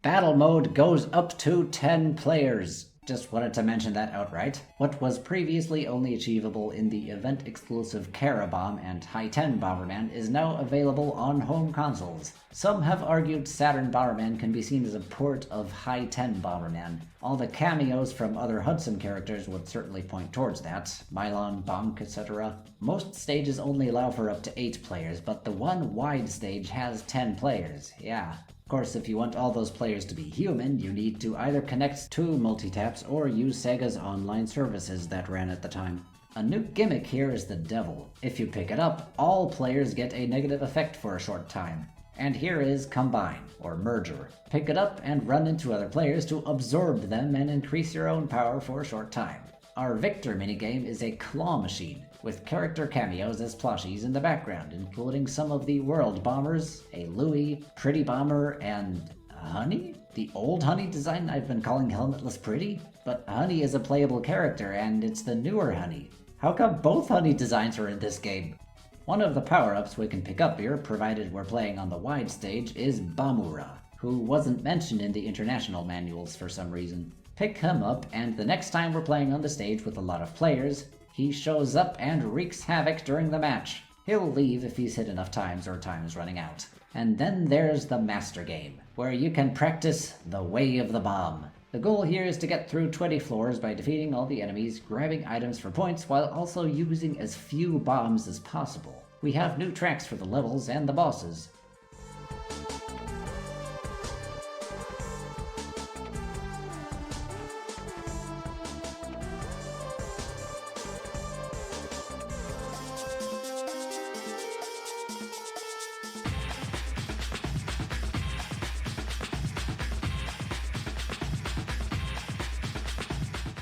Battle mode goes up to 10 players. Just wanted to mention that outright. What was previously only achievable in the event-exclusive Kara Bomb and High 10 Bomberman is now available on home consoles. Some have argued Saturn Bomberman can be seen as a port of High 10 Bomberman. All the cameos from other Hudson characters would certainly point towards that, Mylon, Bonk, etc. Most stages only allow for up to 8 players, but the one wide stage has 10 players, yeah. Of course, if you want all those players to be human, you need to either connect to multitaps or use Sega's online services that ran at the time. A new gimmick here is the Devil. If you pick it up, all players get a negative effect for a short time. And here is Combine, or Merger. Pick it up and run into other players to absorb them and increase your own power for a short time. Our Victor minigame is a claw machine, with character cameos as plushies in the background, including some of the World Bombers, a Louie, Pretty Bomber, and Honey? The old Honey design I've been calling Helmetless Pretty? But Honey is a playable character, and it's the newer Honey. How come both Honey designs are in this game? One of the power-ups we can pick up here, provided we're playing on the wide stage, is Bamura, who wasn't mentioned in the international manuals for some reason. Pick him up, and the next time we're playing on the stage with a lot of players, he shows up and wreaks havoc during the match. He'll leave if he's hit enough times or time is running out. And then there's the Master Game, where you can practice the Way of the Bomb. The goal here is to get through 20 floors by defeating all the enemies, grabbing items for points, while also using as few bombs as possible. We have new tracks for the levels and the bosses.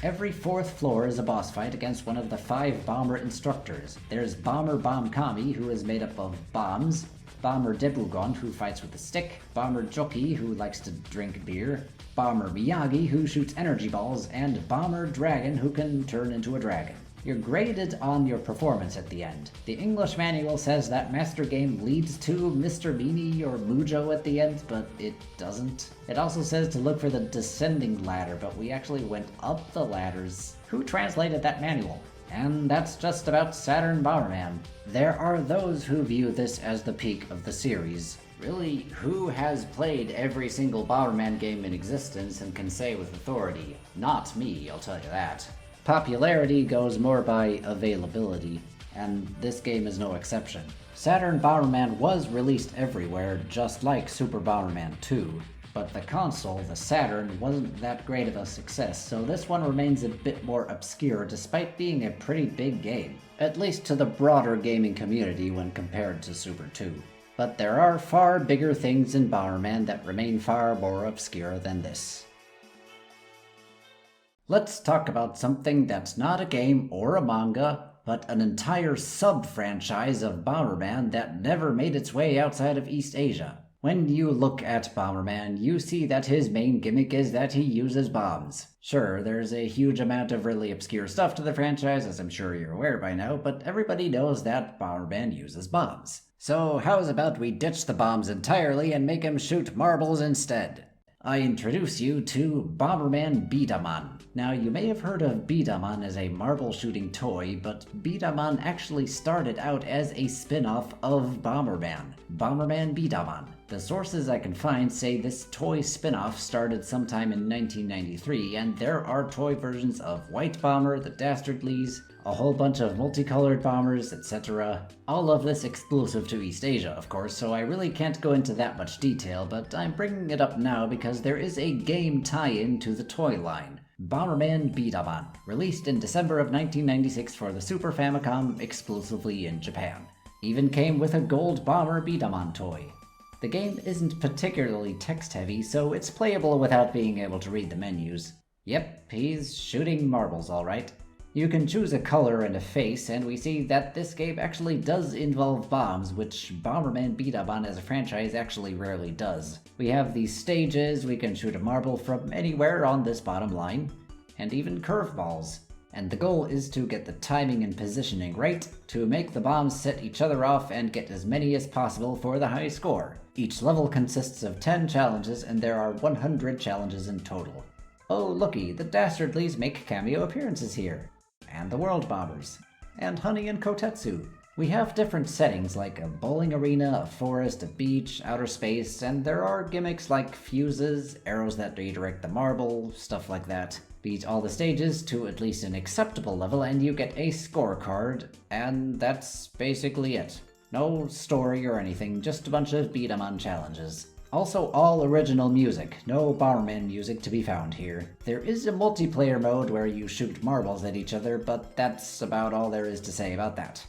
Every 4th floor is a boss fight against one of the 5 bomber instructors. There's Bomber Bomb Kami, who is made up of bombs, Bomber Debugon, who fights with a stick, Bomber Joki, who likes to drink beer, Bomber Miyagi, who shoots energy balls, and Bomber Dragon, who can turn into a dragon. You're graded on your performance at the end. The English manual says that Master Game leads to Mr. Meanie or Mujo at the end, but it doesn't. It also says to look for the descending ladder, but we actually went up the ladders. Who translated that manual? And that's just about Saturn Bomberman. There are those who view this as the peak of the series. Really, who has played every single Bomberman game in existence and can say with authority? Not me, I'll tell you that. Popularity goes more by availability, and this game is no exception. Saturn Bomberman was released everywhere, just like Super Bomberman 2, but the console, the Saturn, wasn't that great of a success, so this one remains a bit more obscure despite being a pretty big game, at least to the broader gaming community when compared to Super 2. But there are far bigger things in Bomberman that remain far more obscure than this. Let's talk about something that's not a game or a manga, but an entire sub-franchise of Bomberman that never made its way outside of East Asia. When you look at Bomberman, you see that his main gimmick is that he uses bombs. Sure, there's a huge amount of really obscure stuff to the franchise, as I'm sure you're aware by now, but everybody knows that Bomberman uses bombs. So how's about we ditch the bombs entirely and make him shoot marbles instead? I introduce you to Bomberman Beat-A-Man. Now, you may have heard of Beat-A-Man as a marble-shooting toy, but Beat-A-Man actually started out as a spin-off of Bomberman, Bomberman Beat-A-Man. The sources I can find say this toy spin-off started sometime in 1993, and there are toy versions of White Bomber, the Dastardlies, a whole bunch of multicolored bombers, etc. All of this exclusive to East Asia, of course, so I really can't go into that much detail, but I'm bringing it up now because there is a game tie-in to the toy line. Bomberman Beat-A-Man, released in December of 1996 for the Super Famicom exclusively in Japan. Even came with a gold bomber Beat-A-Man toy. The game isn't particularly text-heavy, so it's playable without being able to read the menus. Yep, he's shooting marbles alright. You can choose a color and a face, and we see that this game actually does involve bombs, which Bomberman Beat-A-Man as a franchise actually rarely does. We have these stages, we can shoot a marble from anywhere on this bottom line, and even curveballs. And the goal is to get the timing and positioning right, to make the bombs set each other off and get as many as possible for the high score. Each level consists of 10 challenges, and there are 100 challenges in total. Oh looky, the Dastardlies make cameo appearances here. And the World Bombers. And Honey and Kotetsu. We have different settings like a bowling arena, a forest, a beach, outer space, and there are gimmicks like fuses, arrows that redirect the marble, stuff like that. Beat all the stages to at least an acceptable level and you get a scorecard, and that's basically it. No story or anything, just a bunch of beat-em-on challenges. Also all original music, no Bomberman music to be found here. There is a multiplayer mode where you shoot marbles at each other, but that's about all there is to say about that.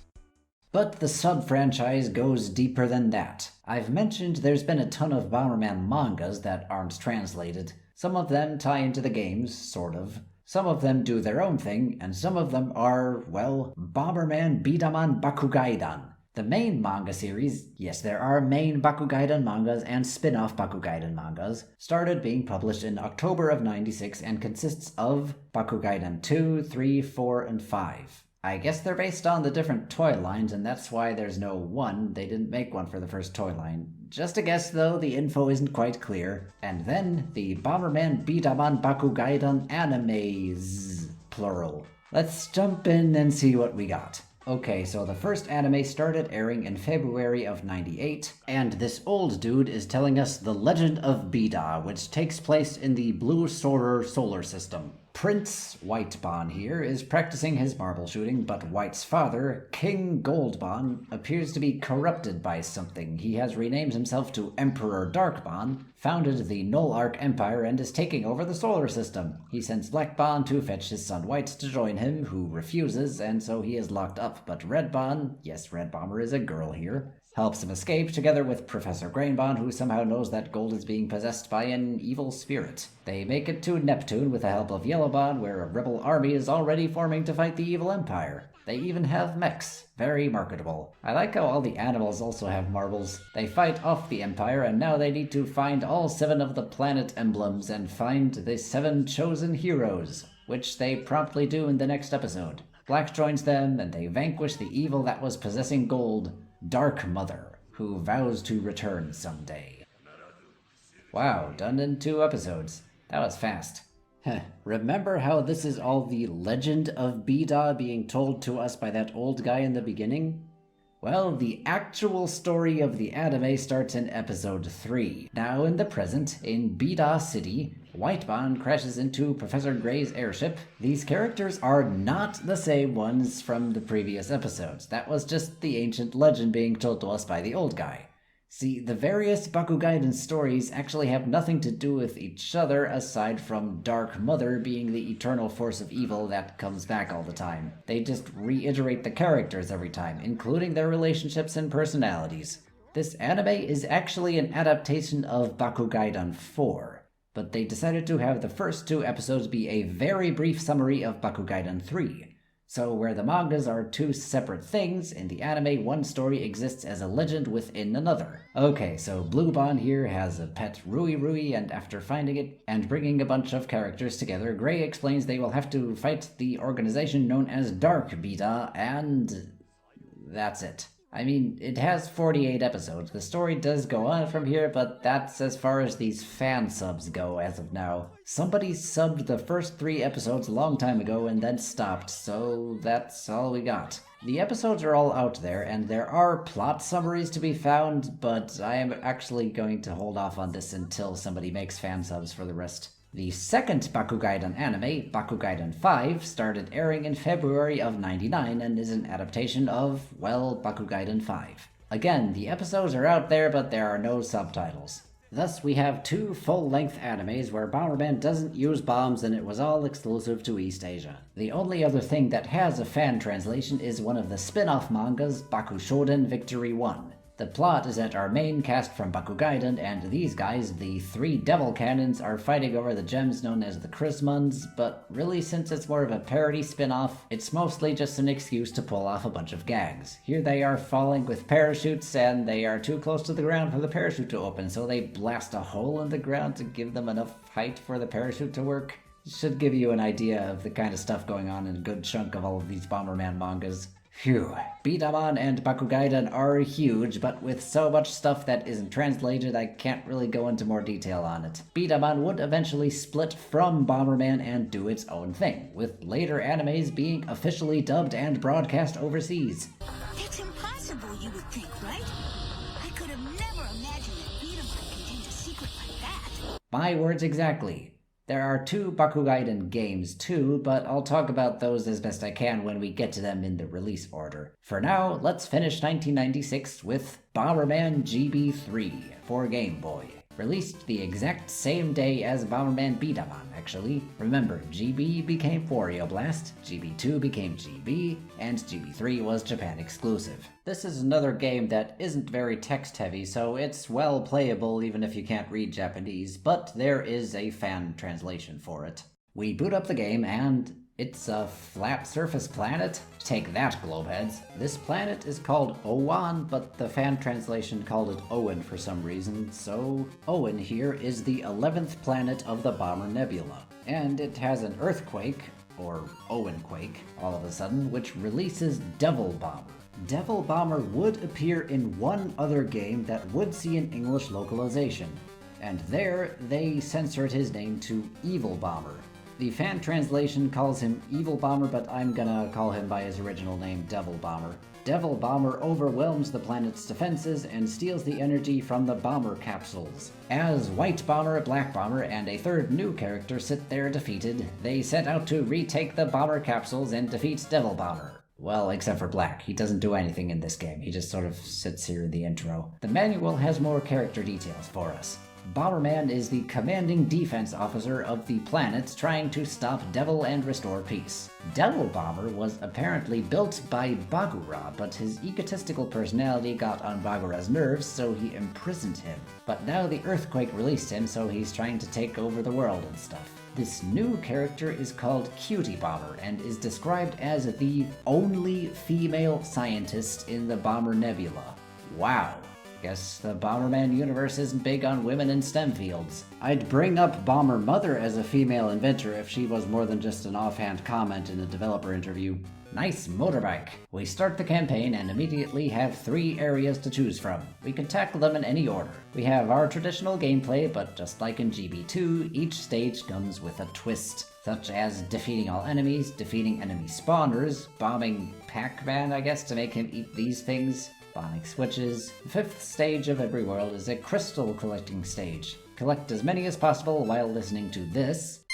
But the sub-franchise goes deeper than that. I've mentioned there's been a ton of Bomberman mangas that aren't translated. Some of them tie into the games, sort of. Some of them do their own thing, and some of them are, well, Bomberman Beat-A-Man Bakugaidan. The main manga series, yes there are main Bakugaidan mangas and spin-off Bakugaidan mangas, started being published in October of '96 and consists of Bakugaidan 2, 3, 4, and 5. I guess they're based on the different toy lines and that's why there's no 1, they didn't make one for the first toy line. Just a guess though, the info isn't quite clear. And then the Bomberman Beat-A-Man Bakugaidan animes, plural. Let's jump in and see what we got. Okay, so the first anime started airing in February of '98, and this old dude is telling us the legend of Bida, which takes place in the Blue Solar solar system. Prince Whitebon here is practicing his marble shooting, but White's father, King Goldbon, appears to be corrupted by something. He has renamed himself to Emperor Darkbon, founded the Null Arc Empire, and is taking over the solar system. He sends Blackbon to fetch his son White to join him, who refuses, and so he is locked up. But Redbon, yes, Red Bomber is a girl here, helps him escape together with Professor Grainbond, who somehow knows that Gold is being possessed by an evil spirit. They make it to Neptune with the help of Yellowbond, where a rebel army is already forming to fight the evil empire. They even have mechs. Very marketable. I like how all the animals also have marbles. They fight off the Empire, and now they need to find all 7 of the planet emblems and find the 7 chosen heroes, which they promptly do in the next episode. Black joins them, and they vanquish the evil that was possessing Gold, Dark Mother, who vows to return someday. Wow, done in 2 episodes. That was fast. Remember how this is all the legend of Bida being told to us by that old guy in the beginning? Well, the actual story of the anime starts in episode 3. Now in the present, in Bida City, Whitebond crashes into Professor Gray's airship. These characters are not the same ones from the previous episodes. That was just the ancient legend being told to us by the old guy. See, the various Bakugaiden stories actually have nothing to do with each other aside from Dark Mother being the eternal force of evil that comes back all the time. They just reiterate the characters every time, including their relationships and personalities. This anime is actually an adaptation of Bakugaiden 4, but they decided to have the first 2 episodes be a very brief summary of Bakugaiden 3. So where the mangas are 2 separate things, in the anime one story exists as a legend within another. Okay, so Blue Bond here has a pet Ryouri, and after finding it and bringing a bunch of characters together, Gray explains they will have to fight the organization known as Dark Beta, and that's it. I mean, it has 48 episodes. The story does go on from here, but that's as far as these fan subs go as of now. Somebody subbed the first 3 episodes a long time ago and then stopped, so that's all we got. The episodes are all out there, and there are plot summaries to be found, but I am actually going to hold off on this until somebody makes fan subs for the rest. The second Bakugaiden anime, Bakugaiden 5, started airing in February of '99 and is an adaptation of, well, Bakugaiden 5. Again, the episodes are out there, but there are no subtitles. Thus, we have 2 full-length animes where Bomberman doesn't use bombs and it was all exclusive to East Asia. The only other thing that has a fan translation is one of the spin-off mangas, Bakushoden Victory 1. The plot is that our main cast from Bakugaiden and these guys, the 3 Devil Cannons, are fighting over the gems known as the Chrismons, but really since it's more of a parody spin-off, it's mostly just an excuse to pull off a bunch of gags. Here they are falling with parachutes, and they are too close to the ground for the parachute to open, so they blast a hole in the ground to give them enough height for the parachute to work. Should give you an idea of the kind of stuff going on in a good chunk of all of these Bomberman mangas. Phew. Beat'em and Bakugaiden are huge, but with so much stuff that isn't translated, I can't really go into more detail on it. Beat'em would eventually split from Bomberman and do its own thing, with later animes being officially dubbed and broadcast overseas. It's impossible, you would think, right? I could have never imagined that Beat'em contained a secret like that. My words exactly. There are 2 Bakugaiden games too, but I'll talk about those as best I can when we get to them in the release order. For now, let's finish 1996 with Bomberman GB3 for Game Boy. Released the exact same day as Bomberman Beat'em, actually. Remember, GB became Wario Blast, GB2 became GB, and GB3 was Japan exclusive. This is another game that isn't very text-heavy, so it's well playable even if you can't read Japanese, but there is a fan translation for it. We boot up the game and it's a flat surface planet? Take that, globeheads. This planet is called Owan, but the fan translation called it Owen for some reason, so Owen here is the 11th planet of the Bomber Nebula. And it has an earthquake, or Owenquake, all of a sudden, which releases Devil Bomber. Devil Bomber would appear in one other game that would see an English localization, and there they censored his name to Evil Bomber. The fan translation calls him Evil Bomber, but I'm gonna call him by his original name, Devil Bomber. Devil Bomber overwhelms the planet's defenses and steals the energy from the bomber capsules. As White Bomber, Black Bomber, and a 3rd new character sit there defeated, they set out to retake the bomber capsules and defeat Devil Bomber. Well, except for Black. He doesn't do anything in this game. He just sort of sits here in the intro. The manual has more character details for us. Bomberman is the commanding defense officer of the planet trying to stop Devil and restore peace. Devil Bomber was apparently built by Bagura, but his egotistical personality got on Bagura's nerves, so he imprisoned him. But now the earthquake released him, so he's trying to take over the world and stuff. This new character is called Cutie Bomber and is described as the only female scientist in the Bomber Nebula. Wow. Guess the Bomberman universe isn't big on women in STEM fields. I'd bring up Bomber Mother as a female inventor if she was more than just an offhand comment in a developer interview. Nice motorbike. We start the campaign and immediately have 3 areas to choose from. We can tackle them in any order. We have our traditional gameplay, but just like in GB2, each stage comes with a twist, such as defeating all enemies, defeating enemy spawners, bombing Pac-Man, I guess, to make him eat these things, bombing switches. The 5th stage of every world is a crystal collecting stage. Collect as many as possible while listening to this.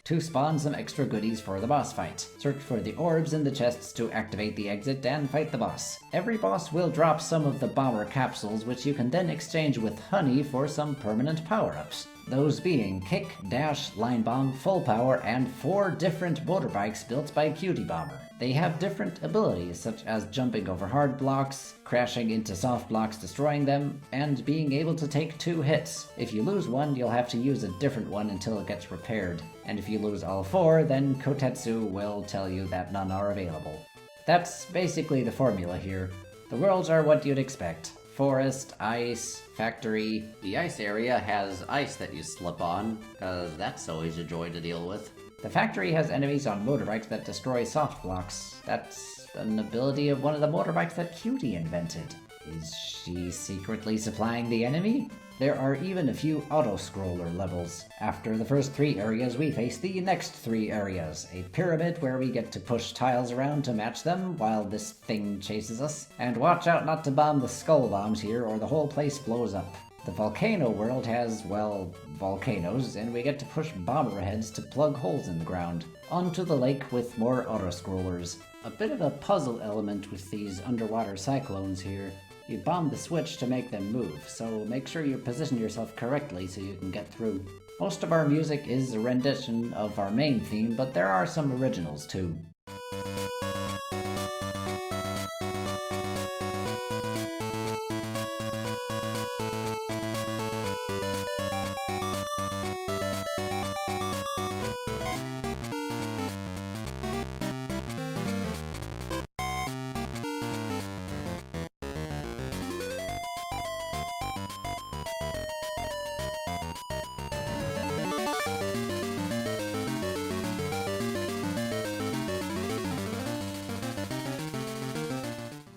To spawn some extra goodies for the boss fight. Search for the orbs in the chests to activate the exit and fight the boss. Every boss will drop some of the bomber capsules, which you can then exchange with honey for some permanent power-ups. Those being Kick, Dash, Line Bomb, Full Power, and 4 different motorbikes built by Cutie Bomber. They have different abilities, such as jumping over hard blocks, crashing into soft blocks destroying them, and being able to take 2 hits. If you lose one, you'll have to use a different one until it gets repaired. And if you lose all 4, then Kotetsu will tell you that none are available. That's basically the formula here. The worlds are what you'd expect. Forest, ice, factory. The ice area has ice that you slip on, cause that's always a joy to deal with. The factory has enemies on motorbikes that destroy soft blocks. That's an ability of one of the motorbikes that Cutie invented. Is she secretly supplying the enemy? There are even a few auto-scroller levels. After the first 3 areas, we face the next 3 areas. A pyramid where we get to push tiles around to match them while this thing chases us. And watch out not to bomb the skull bombs here or the whole place blows up. The volcano world has, well, volcanoes, and we get to push bomber heads to plug holes in the ground. Onto the lake with more auto-scrollers. A bit of a puzzle element with these underwater cyclones here. You bomb the switch to make them move, so make sure you position yourself correctly so you can get through. Most of our music is a rendition of our main theme, but there are some originals too.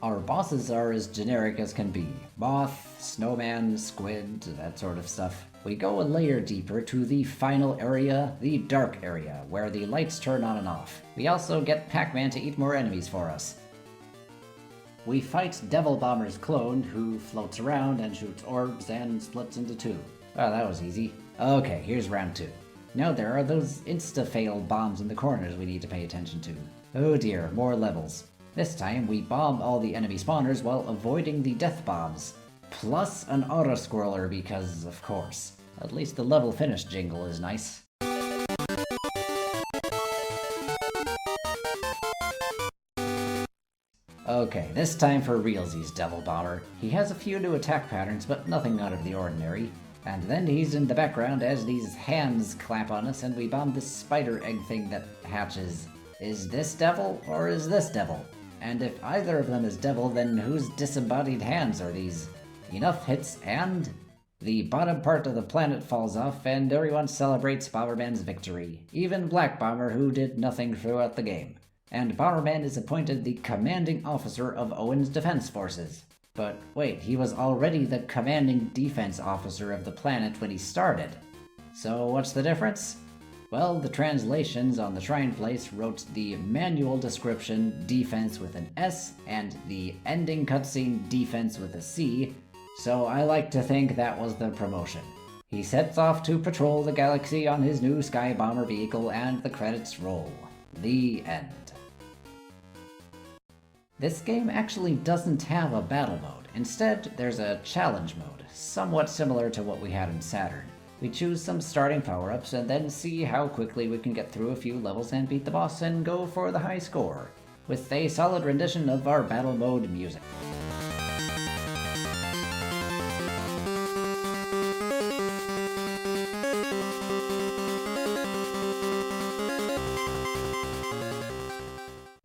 Our bosses are as generic as can be. Moth, snowman, squid, that sort of stuff. We go a layer deeper to the final area, the dark area, where the lights turn on and off. We also get Pac-Man to eat more enemies for us. We fight Devil Bomber's clone, who floats around and shoots orbs and splits into 2. Oh, that was easy. Okay, here's round 2. Now there are those insta-fail bombs in the corners we need to pay attention to. Oh dear, more levels. This time, we bomb all the enemy spawners while avoiding the death bombs. Plus an auto-scroller because, of course. At least the level finish jingle is nice. Okay, this time for realsies Devil Bomber. He has a few new attack patterns, but nothing out of the ordinary. And then he's in the background as these hands clap on us and we bomb this spider egg thing that hatches. Is this Devil or is this Devil? And if either of them is Devil, then whose disembodied hands are these? Enough hits and the bottom part of the planet falls off and everyone celebrates Bomberman's victory. Even Black Bomber, who did nothing throughout the game. And Bomberman is appointed the commanding officer of Owen's defense forces. But wait, he was already the commanding defense officer of the planet when he started. So what's the difference? Well, the translations on the Shrine Place wrote the manual description defense with an S and the ending cutscene defense with a C, so I like to think that was the promotion. He sets off to patrol the galaxy on his new Sky Bomber vehicle and the credits roll. The end. This game actually doesn't have a battle mode. Instead, there's a challenge mode, somewhat similar to what we had in Saturn. We choose some starting power-ups and then see how quickly we can get through a few levels and beat the boss and go for the high score, with a solid rendition of our battle mode music.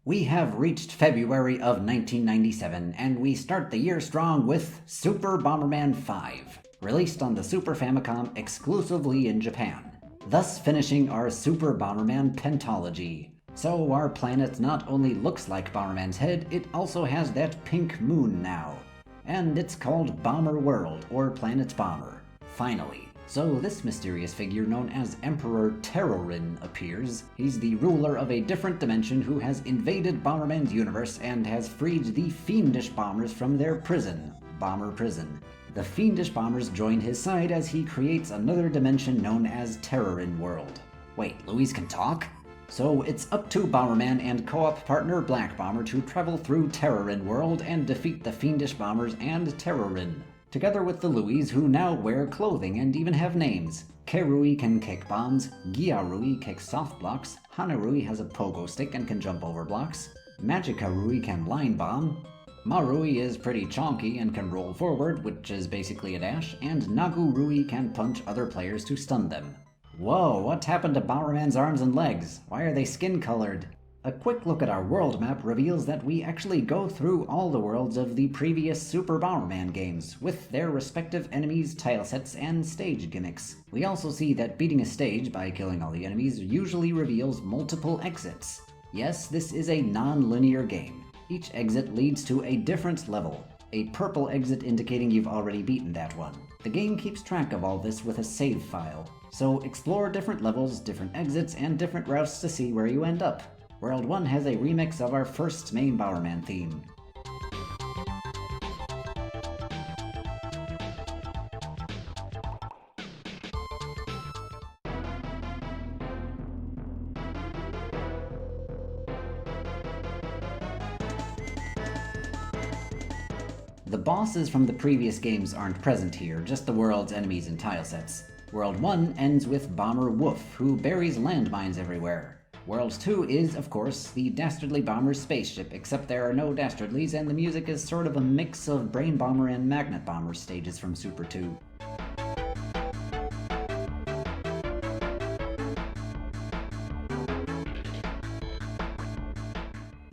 We have reached February of 1997, and we start the year strong with Super Bomberman 5, released on the Super Famicom exclusively in Japan, thus finishing our Super Bomberman pentology. So our planet not only looks like Bomberman's head, it also has that pink moon now. And it's called Bomber World, or Planet Bomber. Finally. So this mysterious figure known as Emperor Terrorin appears. He's the ruler of a different dimension who has invaded Bomberman's universe and has freed the fiendish bombers from their prison, Bomber Prison. The fiendish bombers join his side as he creates another dimension known as Terrorin World. Wait, Louise can talk? So it's up to Bomberman and co-op partner Black Bomber to travel through Terrorin World and defeat the fiendish bombers and Terrorin, together with the Louis, who now wear clothing and even have names. Kerui can kick bombs, Gyarui kicks soft blocks, Hanarui has a pogo stick and can jump over blocks, Magikarui can line bomb, Marui is pretty chonky and can roll forward, which is basically a dash, and Nagurui can punch other players to stun them. Whoa, what happened to Bomberman's arms and legs? Why are they skin-colored? A quick look at our world map reveals that we actually go through all the worlds of the previous Super Bomberman games, with their respective enemies, tilesets, and stage gimmicks. We also see that beating a stage by killing all the enemies usually reveals multiple exits. Yes, this is a non-linear game. Each exit leads to a different level, a purple exit indicating you've already beaten that one. The game keeps track of all this with a save file, so explore different levels, different exits, and different routes to see where you end up. World 1 has a remix of our first main Bomberman theme. The bosses from the previous games aren't present here, just the world's enemies and tilesets. World 1 ends with Bomber Wolf, who buries landmines everywhere. World 2 is, of course, the Dastardly Bomber's spaceship, except there are no Dastardlies and the music is sort of a mix of Brain Bomber and Magnet Bomber stages from Super 2.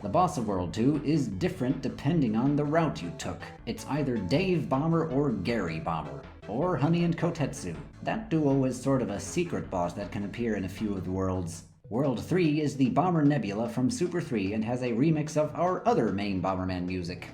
The boss of World 2 is different depending on the route you took. It's either Dave Bomber or Gary Bomber, or Honey and Kotetsu. That duo is sort of a secret boss that can appear in a few of the worlds. World 3 is the Bomber Nebula from Super 3 and has a remix of our other main Bomberman music.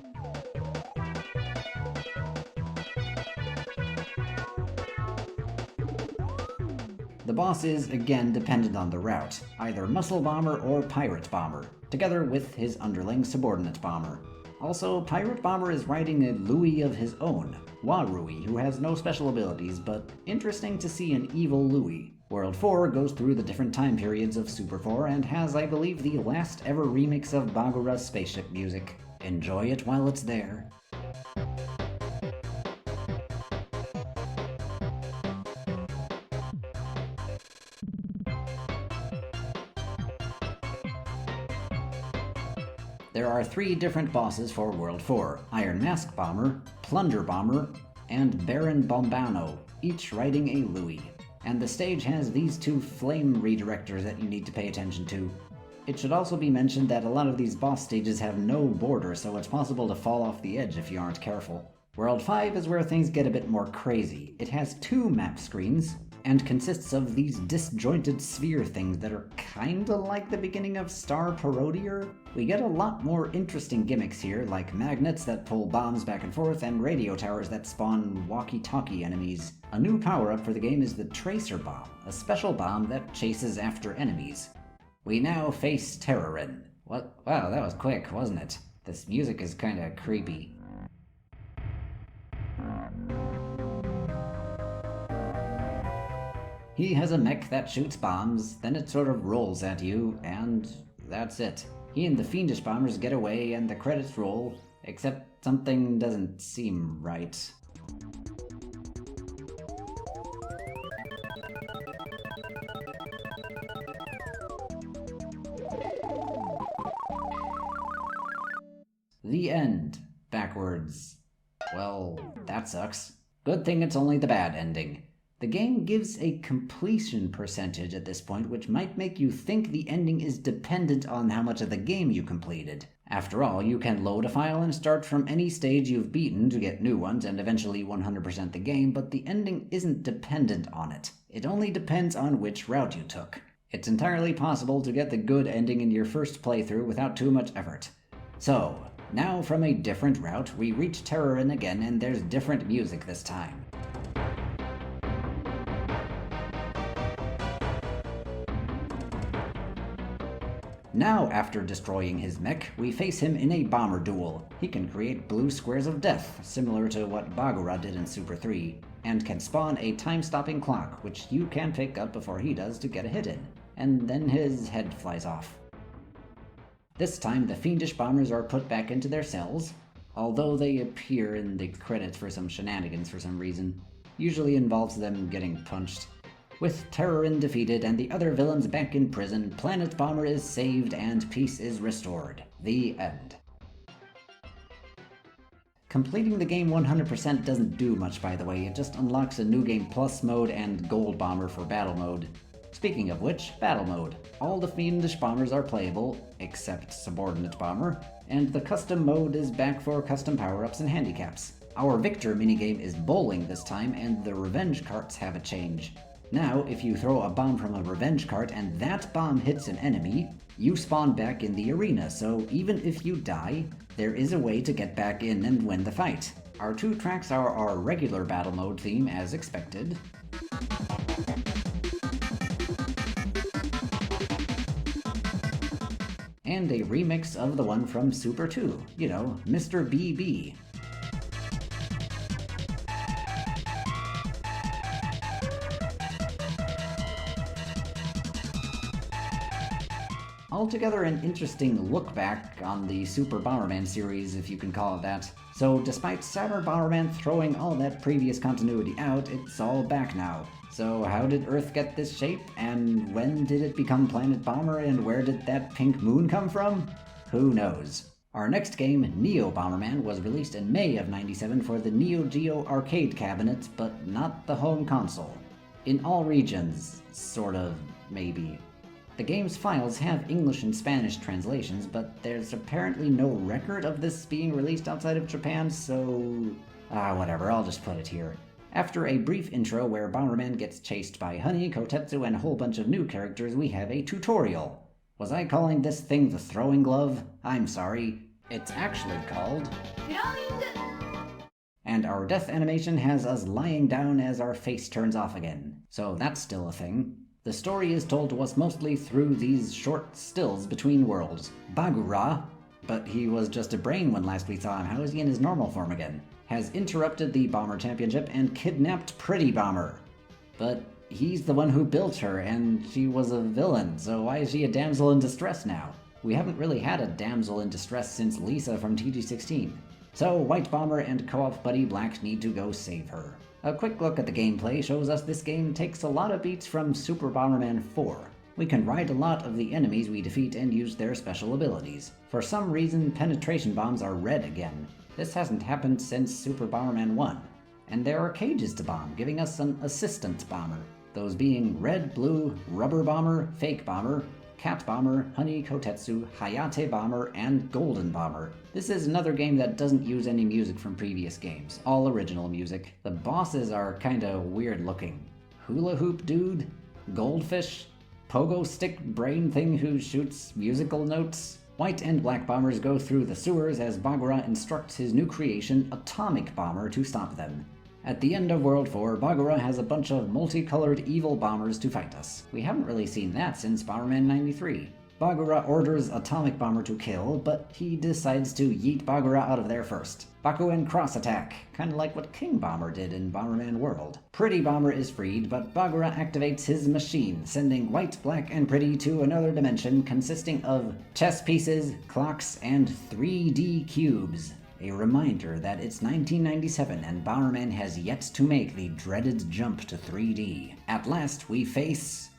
The boss is again dependent on the route, either Muscle Bomber or Pirate Bomber, together with his underling Subordinate Bomber. Also, Pirate Bomber is riding a Louis of his own, Warui, who has no special abilities, but interesting to see an evil Louis. World 4 goes through the different time periods of Super 4 and has, I believe, the last ever remix of Bagura's spaceship music. Enjoy it while it's there. There are 3 different bosses for World 4, Iron Mask Bomber, Plunger Bomber, and Baron Bombano, each riding a Louis. And the stage has these 2 flame redirectors that you need to pay attention to. It should also be mentioned that a lot of these boss stages have no border, so it's possible to fall off the edge if you aren't careful. World 5 is where things get a bit more crazy. It has 2 map screens, and consists of these disjointed sphere things that are kinda like the beginning of Star Parodier. We get a lot more interesting gimmicks here, like magnets that pull bombs back and forth, and radio towers that spawn walkie-talkie enemies. A new power-up for the game is the Tracer Bomb, a special bomb that chases after enemies. We now face Terrorin. What? Wow, that was quick, wasn't it? This music is kinda creepy. He has a mech that shoots bombs, then it sort of rolls at you, and that's it. He and the fiendish bombers get away and the credits roll, except something doesn't seem right. The end. Backwards. Well, that sucks. Good thing it's only the bad ending. The game gives a completion percentage at this point, which might make you think the ending is dependent on how much of the game you completed. After all, you can load a file and start from any stage you've beaten to get new ones and eventually 100% the game, but the ending isn't dependent on it. It only depends on which route you took. It's entirely possible to get the good ending in your first playthrough without too much effort. So, now from a different route, we reach Terrorin again, and there's different music this time. Now, after destroying his mech, we face him in a bomber duel. He can create blue squares of death, similar to what Bagura did in Super 3, and can spawn a time-stopping clock, which you can pick up before he does to get a hit in, and then his head flies off. This time, the fiendish bombers are put back into their cells, although they appear in the credits for some shenanigans for some reason. Usually involves them getting punched. With Terrorin defeated and the other villains back in prison, Planet Bomber is saved and peace is restored. The end. Completing the game 100% doesn't do much, by the way. It just unlocks a New Game Plus mode and Gold Bomber for Battle Mode. Speaking of which, Battle Mode. All the fiendish bombers are playable, except Subordinate Bomber, and the custom mode is back for custom power-ups and handicaps. Our Victor minigame is bowling this time, and the revenge carts have a change. Now, if you throw a bomb from a revenge cart and that bomb hits an enemy, you spawn back in the arena, so even if you die, there is a way to get back in and win the fight. Our two tracks are our regular battle mode theme as expected, and a remix of the one from Super 2, you know, Mr. BB. Altogether an interesting look back on the Super Bomberman series, if you can call it that. So despite Cyber Bomberman throwing all that previous continuity out, it's all back now. So how did Earth get this shape, and when did it become Planet Bomber, and where did that pink moon come from? Who knows. Our next game, Neo Bomberman, was released in May of '97 for the Neo Geo arcade cabinet, but not the home console. In all regions, sort of, maybe. The game's files have English and Spanish translations, but there's apparently no record of this being released outside of Japan, so... whatever, I'll just put it here. After a brief intro where Bomberman gets chased by Honey, Kotetsu, and a whole bunch of new characters, we have a tutorial. Was I calling this thing the throwing glove? I'm sorry. It's actually called... And our death animation has us lying down as our face turns off again. So that's still a thing. The story is told to us mostly through these short stills between worlds. Bagura, but he was just a brain when last we saw him, how is he in his normal form again? Has interrupted the Bomber Championship and kidnapped Pretty Bomber. But he's the one who built her, and she was a villain, so why is she a damsel in distress now? We haven't really had a damsel in distress since Lisa from TG16. So White Bomber and co-op buddy Black need to go save her. A quick look at the gameplay shows us this game takes a lot of beats from Super Bomberman 4. We can ride a lot of the enemies we defeat and use their special abilities. For some reason, penetration bombs are red again. This hasn't happened since Super Bomberman 1. And there are cages to bomb, giving us an assistant bomber. Those being Red, Blue, Rubber Bomber, Fake Bomber, Cat Bomber, Honey, Kotetsu, Hayate Bomber, and Golden Bomber. This is another game that doesn't use any music from previous games, all original music. The bosses are kinda weird looking. Hula Hoop Dude? Goldfish? Pogo Stick Brain Thing who shoots musical notes? White and Black Bombers go through the sewers as Bagura instructs his new creation, Atomic Bomber, to stop them. At the end of World 4, Bagura has a bunch of multicolored evil bombers to fight us. We haven't really seen that since Bomberman 93. Bagura orders Atomic Bomber to kill, but he decides to yeet Bagura out of there first. Bakuin cross attack, kinda like what King Bomber did in Bomberman World. Pretty Bomber is freed, but Bagura activates his machine, sending White, Black, and Pretty to another dimension consisting of chess pieces, clocks, and 3D cubes. A reminder that it's 1997 and Bomberman has yet to make the dreaded jump to 3D. At last, we face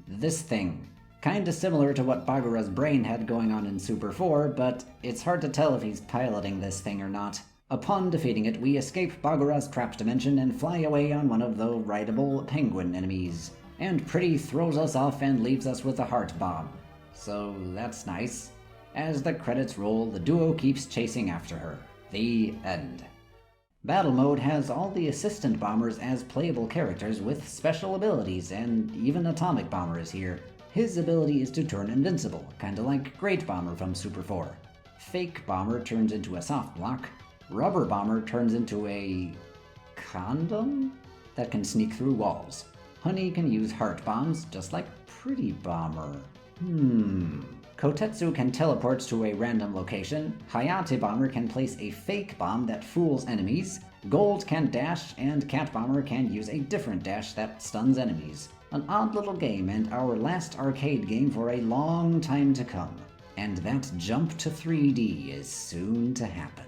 this thing. Kinda similar to what Bagura's brain had going on in Super 4, but it's hard to tell if he's piloting this thing or not. Upon defeating it, we escape Bagura's trapped dimension and fly away on one of the rideable penguin enemies. And Pretty throws us off and leaves us with a heart bomb. So that's nice. As the credits roll, the duo keeps chasing after her. The end. Battle Mode has all the assistant bombers as playable characters with special abilities, and even Atomic Bomber is here. His ability is to turn invincible, kinda like Great Bomber from Super 4. Fake Bomber turns into a soft block. Rubber Bomber turns into a condom that can sneak through walls. Honey can use heart bombs, just like Pretty Bomber. Kotetsu can teleport to a random location. Hayate Bomber can place a fake bomb that fools enemies. Gold can dash, and Cat Bomber can use a different dash that stuns enemies. An odd little game, and our last arcade game for a long time to come. And that jump to 3D is soon to happen.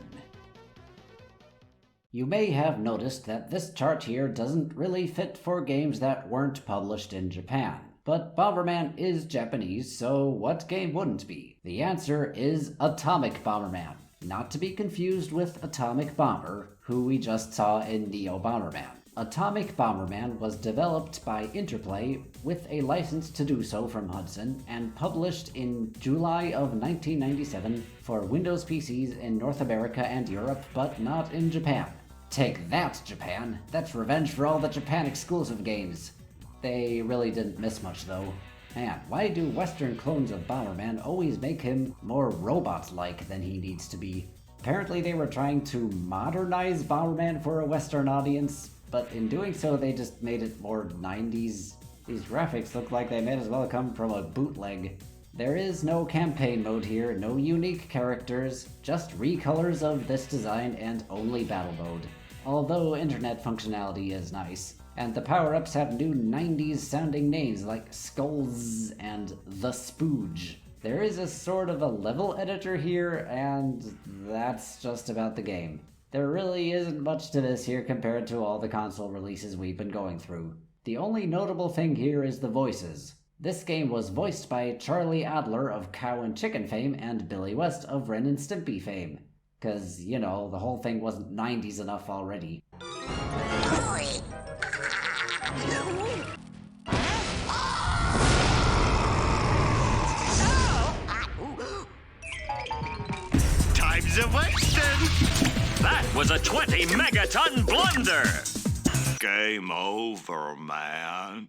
You may have noticed that this chart here doesn't really fit for games that weren't published in Japan. But Bomberman is Japanese, so what game wouldn't be? The answer is Atomic Bomberman, not to be confused with Atomic Bomber, who we just saw in Neo Bomberman. Atomic Bomberman was developed by Interplay with a license to do so from Hudson and published in July of 1997 for Windows PCs in North America and Europe, but not in Japan. Take that, Japan! That's revenge for all the Japan exclusive games. They really didn't miss much though. Man, why do Western clones of Bomberman always make him more robot-like than he needs to be? Apparently they were trying to modernize Bomberman for a Western audience, but in doing so they just made it more 90s. These graphics look like they may as well come from a bootleg. There is no campaign mode here, no unique characters, just recolors of this design and only battle mode. Although internet functionality is nice. And the power-ups have new 90s sounding names like Skulls and The Spooge. There is a sort of a level editor here, and that's just about the game. There really isn't much to this here compared to all the console releases we've been going through. The only notable thing here is the voices. This game was voiced by Charlie Adler of Cow and Chicken fame and Billy West of Ren and Stimpy fame. 'Cause, you know, the whole thing wasn't 90s enough already. Time's a wasting! That was a 20 megaton blunder! Game over, man.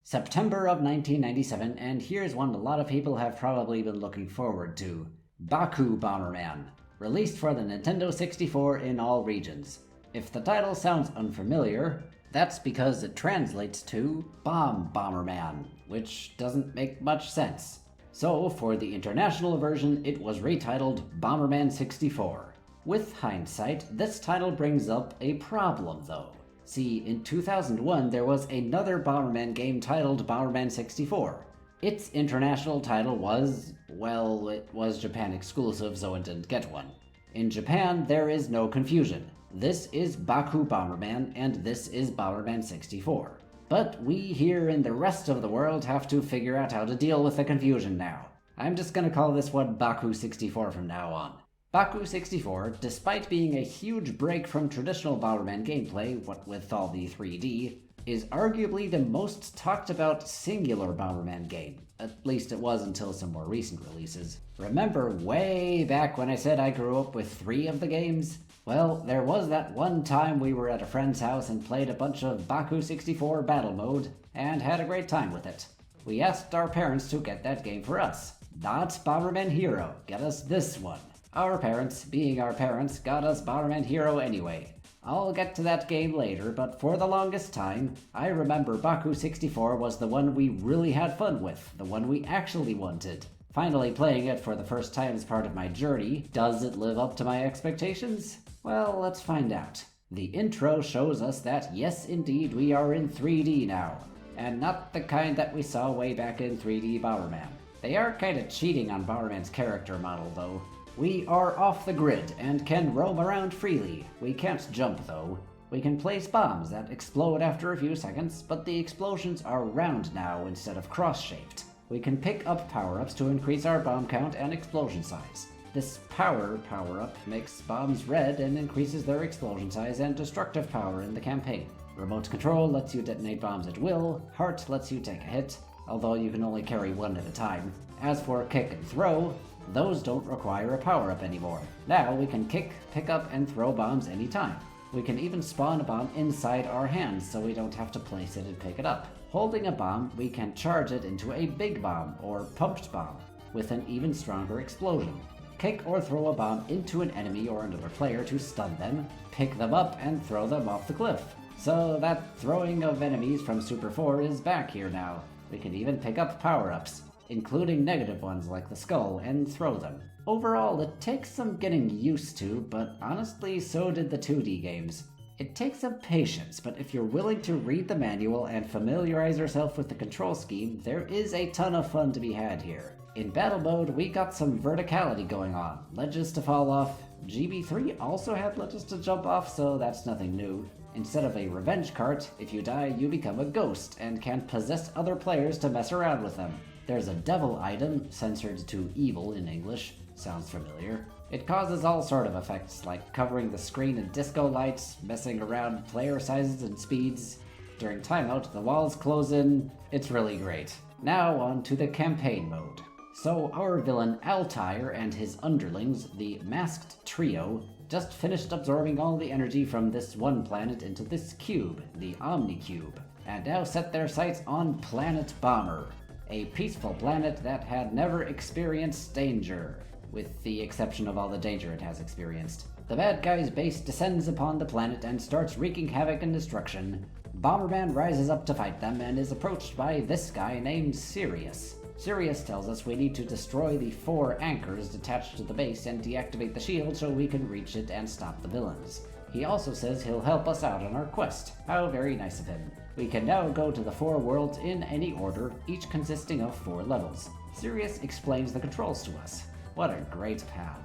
September of 1997, and here's one a lot of people have probably been looking forward to. Baku Bomberman, released for the Nintendo 64 in all regions. If the title sounds unfamiliar, that's because it translates to Bomb Bomberman, which doesn't make much sense. So, for the international version, it was retitled Bomberman 64. With hindsight, this title brings up a problem though. See, in 2001 there was another Bomberman game titled Bomberman 64. Its international title was, well, it was Japan exclusive, so it didn't get one. In Japan, there is no confusion. This is Baku Bomberman, and this is Bomberman 64. But we here in the rest of the world have to figure out how to deal with the confusion now. I'm just gonna call this one Baku 64 from now on. Baku 64, despite being a huge break from traditional Bomberman gameplay, what with all the 3D, is arguably the most talked about singular Bomberman game. At least it was until some more recent releases. Remember way back when I said I grew up with 3 of the games? Well, there was that one time we were at a friend's house and played a bunch of Baku 64 battle mode, and had a great time with it. We asked our parents to get that game for us. Not Bomberman Hero, get us this one. Our parents, being our parents, got us Bomberman Hero anyway. I'll get to that game later, but for the longest time, I remember Baku 64 was the one we really had fun with, the one we actually wanted. Finally playing it for the first time as part of my journey, does it live up to my expectations? Well, let's find out. The intro shows us that yes indeed we are in 3D now, and not the kind that we saw way back in 3D Bomberman. They are kinda cheating on Bomberman's character model though. We are off the grid and can roam around freely. We can't jump though. We can place bombs that explode after a few seconds, but the explosions are round now instead of cross-shaped. We can pick up power-ups to increase our bomb count and explosion size. This power-up makes bombs red and increases their explosion size and destructive power in the campaign. Remote control lets you detonate bombs at will, heart lets you take a hit, although you can only carry one at a time. As for kick and throw, those don't require a power-up anymore. Now we can kick, pick up, and throw bombs anytime. We can even spawn a bomb inside our hands so we don't have to place it and pick it up. Holding a bomb, we can charge it into a big bomb, or pumped bomb, with an even stronger explosion. Kick or throw a bomb into an enemy or another player to stun them, pick them up, and throw them off the cliff. So that throwing of enemies from Super 4 is back here now. We can even pick up power-ups, including negative ones like the skull, and throw them. Overall, it takes some getting used to, but honestly, so did the 2D games. It takes some patience, but if you're willing to read the manual and familiarize yourself with the control scheme, there is a ton of fun to be had here. In battle mode, we got some verticality going on, ledges to fall off. GB3 also had ledges to jump off, so that's nothing new. Instead of a revenge cart, if you die, you become a ghost and can possess other players to mess around with them. There's a devil item, censored to evil in English. Sounds familiar. It causes all sort of effects, like covering the screen in disco lights, messing around player sizes and speeds. During timeout, the walls close in. It's really great. Now on to the campaign mode. So our villain Altair and his underlings, the Masked Trio, just finished absorbing all the energy from this one planet into this cube, the Omnicube, and now set their sights on Planet Bomber, a peaceful planet that had never experienced danger, with the exception of all the danger it has experienced. The bad guy's base descends upon the planet and starts wreaking havoc and destruction. Bomberman rises up to fight them and is approached by this guy named Sirius. Sirius tells us we need to destroy the 4 anchors attached to the base and deactivate the shield so we can reach it and stop the villains. He also says he'll help us out on our quest. How very nice of him. We can now go to the 4 worlds in any order, each consisting of 4 levels. Sirius explains the controls to us. What a great pal.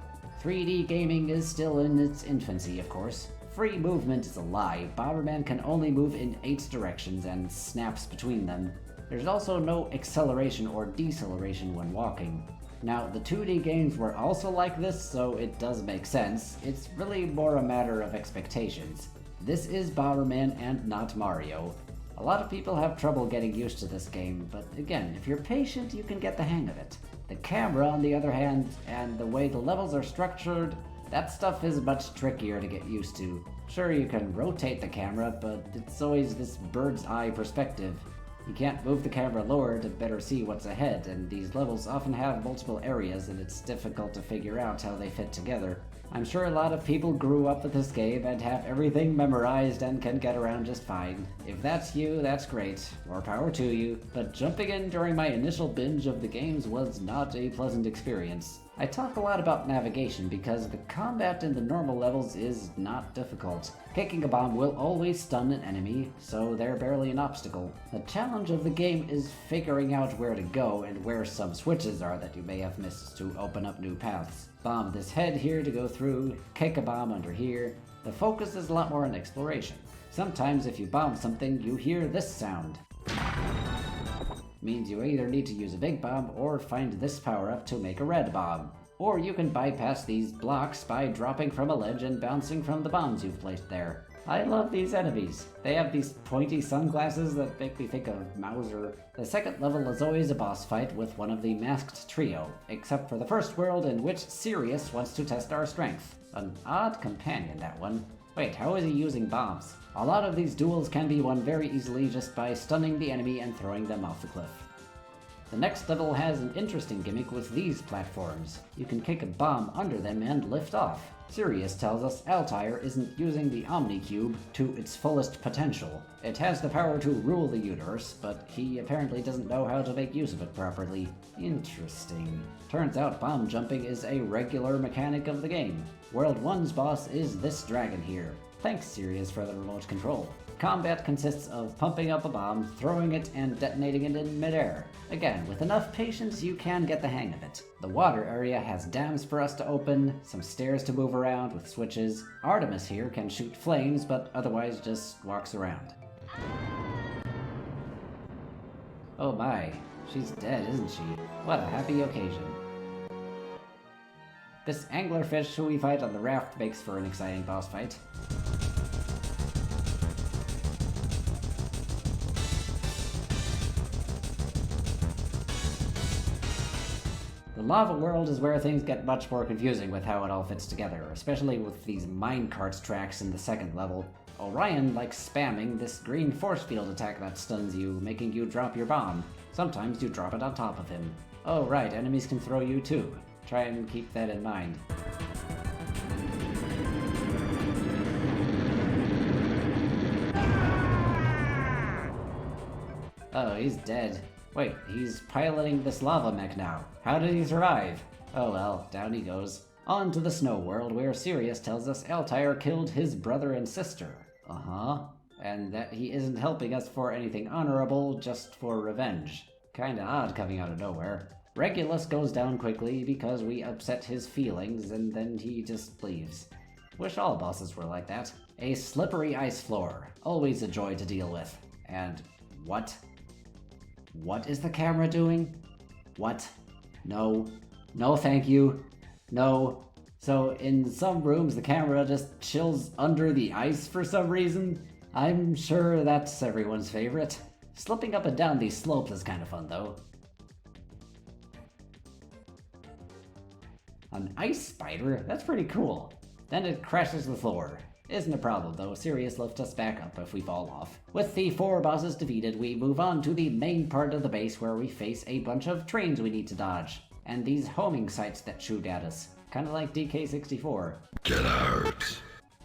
3D gaming is still in its infancy, of course. Free movement is a lie. Bomberman can only move in 8 directions and snaps between them. There's also no acceleration or deceleration when walking. Now, the 2D games were also like this, so it does make sense. It's really more a matter of expectations. This is Bomberman and not Mario. A lot of people have trouble getting used to this game, but again, if you're patient, you can get the hang of it. The camera, on the other hand, and the way the levels are structured, that stuff is much trickier to get used to. Sure, you can rotate the camera, but it's always this bird's eye perspective. You can't move the camera lower to better see what's ahead, and these levels often have multiple areas and it's difficult to figure out how they fit together. I'm sure a lot of people grew up with this game and have everything memorized and can get around just fine. If that's you, that's great. More power to you. But jumping in during my initial binge of the games was not a pleasant experience. I talk a lot about navigation because the combat in the normal levels is not difficult. Kicking a bomb will always stun an enemy, so they're barely an obstacle. The challenge of the game is figuring out where to go and where some switches are that you may have missed to open up new paths. Bomb this head here to go through, kick a bomb under here. The focus is a lot more on exploration. Sometimes if you bomb something, you hear this sound. Means you either need to use a big bomb or find this power-up to make a red bomb. Or you can bypass these blocks by dropping from a ledge and bouncing from the bombs you've placed there. I love these enemies. They have these pointy sunglasses that make me think of Mauser. The second level is always a boss fight with one of the Masked Trio, except for the first world in which Sirius wants to test our strength. An odd companion, that one. Wait, how is he using bombs? A lot of these duels can be won very easily just by stunning the enemy and throwing them off the cliff. The next level has an interesting gimmick with these platforms. You can kick a bomb under them and lift off. Sirius tells us Altair isn't using the Omni-Cube to its fullest potential. It has the power to rule the universe, but he apparently doesn't know how to make use of it properly. Interesting. Turns out bomb jumping is a regular mechanic of the game. World 1's boss is this dragon here. Thanks, Sirius, for the remote control. Combat consists of pumping up a bomb, throwing it, and detonating it in midair. Again, with enough patience, you can get the hang of it. The water area has dams for us to open, some stairs to move around with switches. Artemis here can shoot flames, but otherwise just walks around. Oh my, she's dead, isn't she? What a happy occasion. This anglerfish who we fight on the raft makes for an exciting boss fight. The lava world is where things get much more confusing with how it all fits together, especially with these minecart tracks in the second level. Orion likes spamming this green force field attack that stuns you, making you drop your bomb. Sometimes you drop it on top of him. Oh right, enemies can throw you too. Try and keep that in mind. Oh, he's dead. Wait, he's piloting this lava mech now. How did he survive? Oh well, down he goes. On to the snow world, where Sirius tells us Altair killed his brother and sister. And that he isn't helping us for anything honorable, just for revenge. Kinda odd coming out of nowhere. Regulus goes down quickly because we upset his feelings, and then he just leaves. Wish all bosses were like that. A slippery ice floor. Always a joy to deal with. And what? What is the camera doing? What? No. No thank you. No. So in some rooms the camera just chills under the ice for some reason? I'm sure that's everyone's favorite. Slipping up and down these slopes is kind of fun though. An ice spider? That's pretty cool. Then it crashes the floor. Isn't a problem though, Sirius lifts us back up if we fall off. With the 4 bosses defeated, we move on to the main part of the base where we face a bunch of trains we need to dodge. And these homing sites that shoot at us. Kinda like DK64. Get out!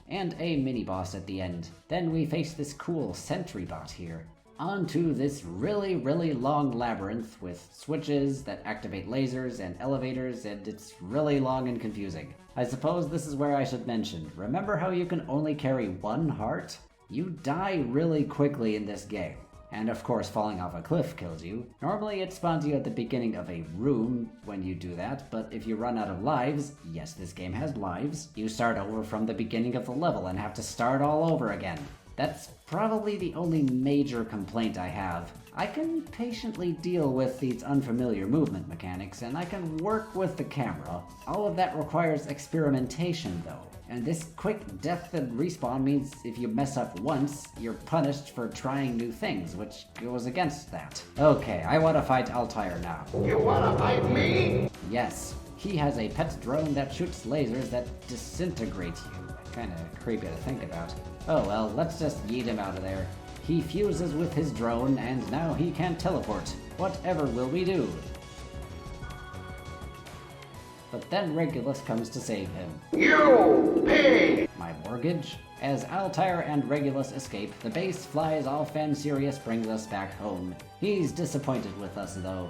And a mini-boss at the end. Then we face this cool sentry bot here. Onto this really long labyrinth with switches that activate lasers and elevators, and it's really long and confusing. I suppose this is where I should mention, remember how you can only carry 1 heart? You die really quickly in this game. And of course falling off a cliff kills you. Normally it spawns you at the beginning of a room when you do that, but if you run out of lives, yes this game has lives, you start over from the beginning of the level and have to start all over again. That's probably the only major complaint I have. I can patiently deal with these unfamiliar movement mechanics, and I can work with the camera. All of that requires experimentation though. And this quick death and respawn means if you mess up once, you're punished for trying new things, which goes against that. Okay, I want to fight Altair now. You wanna fight me? Yes. He has a pet drone that shoots lasers that disintegrate you. Kinda creepy to think about. Oh well, let's just yeet him out of there. He fuses with his drone, and now he can't teleport. Whatever will we do? But then Regulus comes to save him. You pig! My mortgage? As Altair and Regulus escape, the base flies off and Sirius brings us back home. He's disappointed with us though.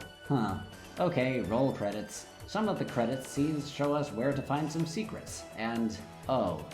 Okay, roll credits. Some of the credits scenes show us where to find some secrets, and oh.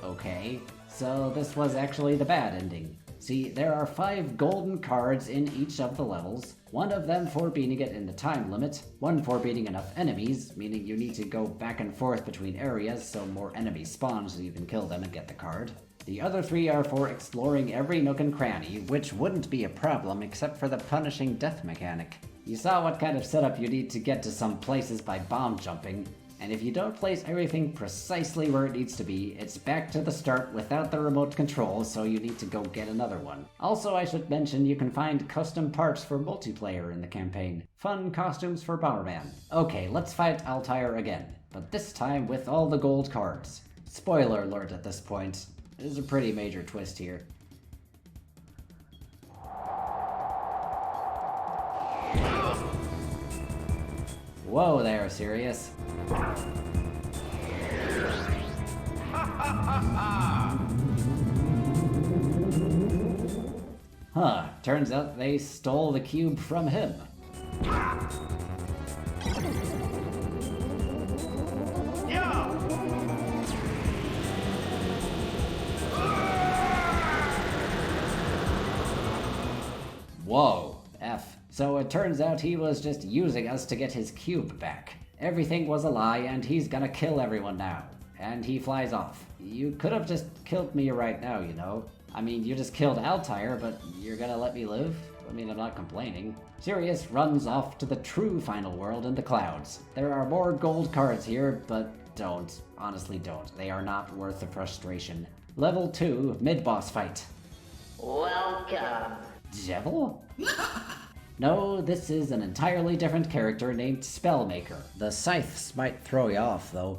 Okay, so this was actually the bad ending. See, there are 5 golden cards in each of the levels, one of them for beating it in the time limit, one for beating enough enemies, meaning you need to go back and forth between areas so more enemies spawn so you can kill them and get the card. The other 3 are for exploring every nook and cranny, which wouldn't be a problem except for the punishing death mechanic. You saw what kind of setup you need to get to some places by bomb jumping. And if you don't place everything precisely where it needs to be, it's back to the start without the remote control, so you need to go get another one. Also, I should mention you can find custom parts for multiplayer in the campaign. Fun costumes for Bomberman. Okay, let's fight Altair again, but this time with all the gold cards. Spoiler alert at this point. There's a pretty major twist here. Whoa there, Sirius. Huh, turns out they stole the cube from him. Whoa, F. So it turns out he was just using us to get his cube back. Everything was a lie and he's gonna kill everyone now. And he flies off. You could have just killed me right now, you know. I mean, you just killed Altair, but you're gonna let me live? I mean, I'm not complaining. Sirius runs off to the true final world in the clouds. There are more gold cards here, but don't. Honestly, don't. They are not worth the frustration. Level 2, mid-boss fight. Welcome. Devil? No, this is an entirely different character named Spellmaker. The scythes might throw you off, though.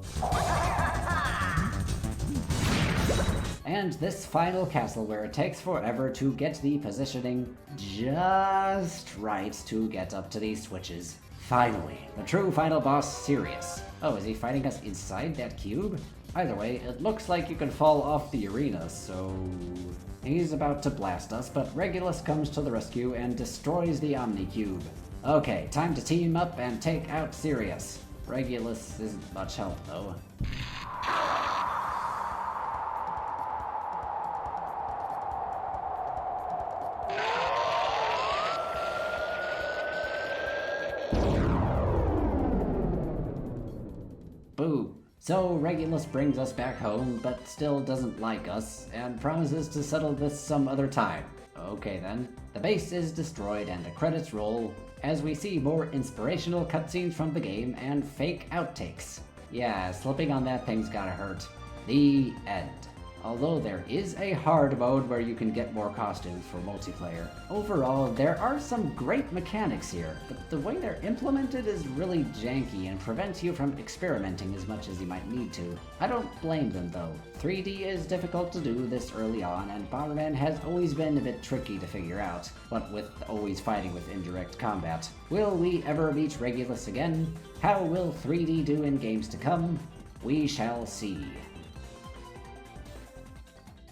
And this final castle where it takes forever to get the positioning just right to get up to these switches. Finally, the true final boss, Sirius. Oh, is he fighting us inside that cube? Either way, it looks like you can fall off the arena, so... He's about to blast us, but Regulus comes to the rescue and destroys the Omni-Cube. Okay, time to team up and take out Sirius. Regulus isn't much help, though. Boo. So Regulus brings us back home, but still doesn't like us, and promises to settle this some other time. Okay then. The base is destroyed and the credits roll, as we see more inspirational cutscenes from the game and fake outtakes. Yeah, slipping on that thing's gotta hurt. The end. Although there is a hard mode where you can get more costumes for multiplayer. Overall, there are some great mechanics here, but the way they're implemented is really janky and prevents you from experimenting as much as you might need to. I don't blame them though. 3D is difficult to do this early on, and Bomberman has always been a bit tricky to figure out, what with always fighting with indirect combat. Will we ever meet Regulus again? How will 3D do in games to come? We shall see.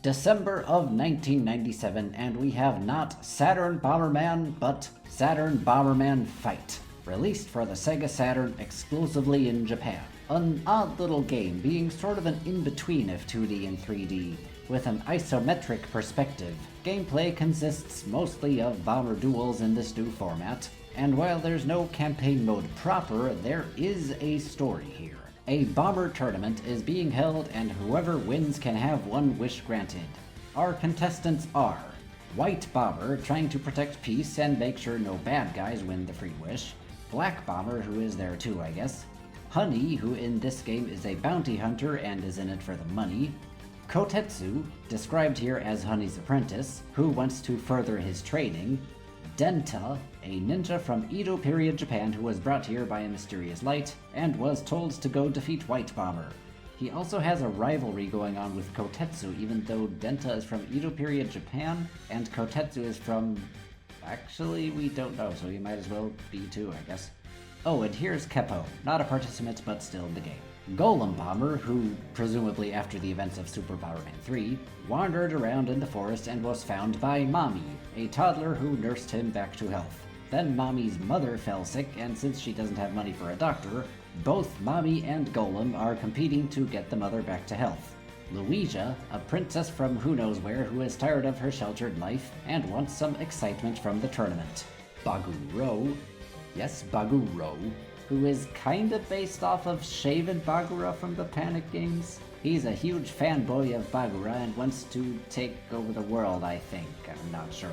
December of 1997, and we have not Saturn Bomberman, but Saturn Bomberman Fight, released for the Sega Saturn exclusively in Japan. An odd little game, being sort of an in-between of 2D and 3D, with an isometric perspective. Gameplay consists mostly of bomber duels in this new format, and while there's no campaign mode proper, there is a story here. A bomber tournament is being held, and whoever wins can have one wish granted. Our contestants are White Bomber, trying to protect peace and make sure no bad guys win the free wish. Black Bomber, who is there too, I guess. Honey, who in this game is a bounty hunter and is in it for the money. Kotetsu, described here as Honey's apprentice, who wants to further his training. Denta, a ninja from Edo period Japan who was brought here by a mysterious light, and was told to go defeat White Bomber. He also has a rivalry going on with Kotetsu, even though Denta is from Edo period Japan, and Kotetsu is from... Actually, we don't know, so he might as well be too, I guess. Oh, and here's Keppo, not a participant, but still in the game. Golem Bomber, who, presumably after the events of Super Bomberman 3, wandered around in the forest and was found by Mommy, a toddler who nursed him back to health. Then Mommy's mother fell sick, and since she doesn't have money for a doctor, both Mommy and Golem are competing to get the mother back to health. Louisa, a princess from who knows where who is tired of her sheltered life and wants some excitement from the tournament. Baguro, yes, Baguro, who is kinda based off of Shaven Bagura from the Panic games. He's a huge fanboy of Bagura and wants to take over the world, I think. I'm not sure.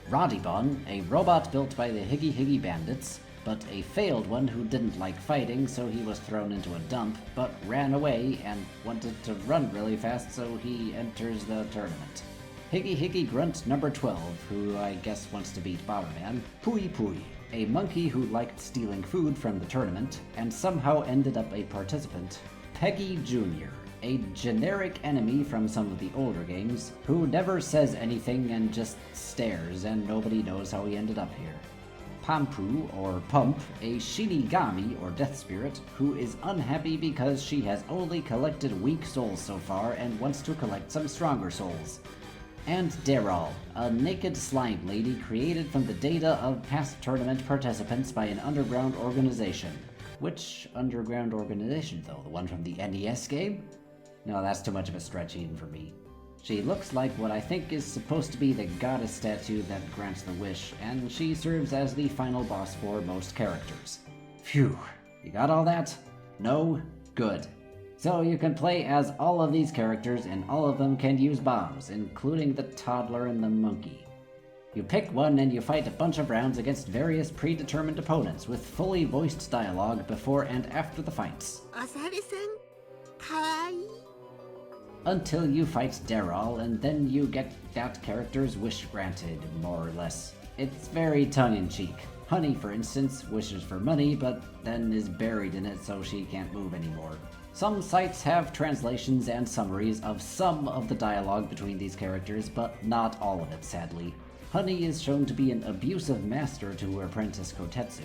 Rodibon, a robot built by the Higgy Higgy Bandits, but a failed one who didn't like fighting, so he was thrown into a dump, but ran away and wanted to run really fast, so he enters the tournament. Higgy Higgy Grunt number 12, who I guess wants to beat Bomberman. Pui Pui, a monkey who liked stealing food from the tournament, and somehow ended up a participant. Peggy Jr., a generic enemy from some of the older games, who never says anything and just stares, and nobody knows how he ended up here. Pampu, or Pump, a Shinigami, or death spirit, who is unhappy because she has only collected weak souls so far and wants to collect some stronger souls. And Daryl, a naked slime lady created from the data of past tournament participants by an underground organization. Which underground organization, though? The one from the NES game? No, that's too much of a stretch even for me. She looks like what I think is supposed to be the goddess statue that grants the wish, and she serves as the final boss for most characters. Phew, you got all that? No? Good. So you can play as all of these characters, and all of them can use bombs, including the toddler and the monkey. You pick one and you fight a bunch of rounds against various predetermined opponents with fully voiced dialogue before and after the fights. Asabe-san, kawaii. Until you fight Daryl, and then you get that character's wish granted, more or less. It's very tongue-in-cheek. Honey, for instance, wishes for money, but then is buried in it so she can't move anymore. Some sites have translations and summaries of some of the dialogue between these characters, but not all of it, sadly. Honey is shown to be an abusive master to her apprentice Kotetsu.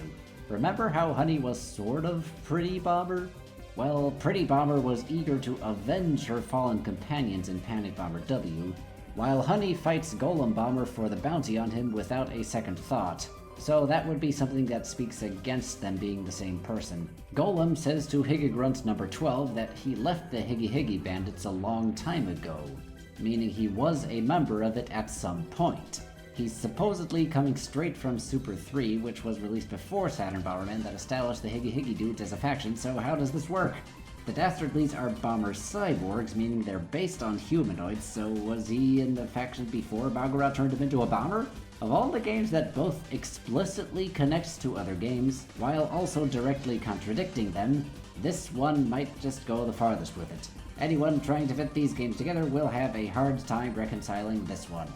Remember how Honey was sort of Pretty Bomber? Well, Pretty Bomber was eager to avenge her fallen companions in Panic Bomber W, while Honey fights Golem Bomber for the bounty on him without a second thought. So that would be something that speaks against them being the same person. Golem says to Higigrunt number 12 that he left the Higgy Higgy Bandits a long time ago, meaning he was a member of it at some point. He's supposedly coming straight from Super 3, which was released before Saturn Bomberman that established the Higgy Higgy Dudes as a faction, so how does this work? The Dastardlies are bomber cyborgs, meaning they're based on humanoids, so was he in the faction before Bagura turned him into a bomber? Of all the games that both explicitly connects to other games, while also directly contradicting them, this one might just go the farthest with it. Anyone trying to fit these games together will have a hard time reconciling this one.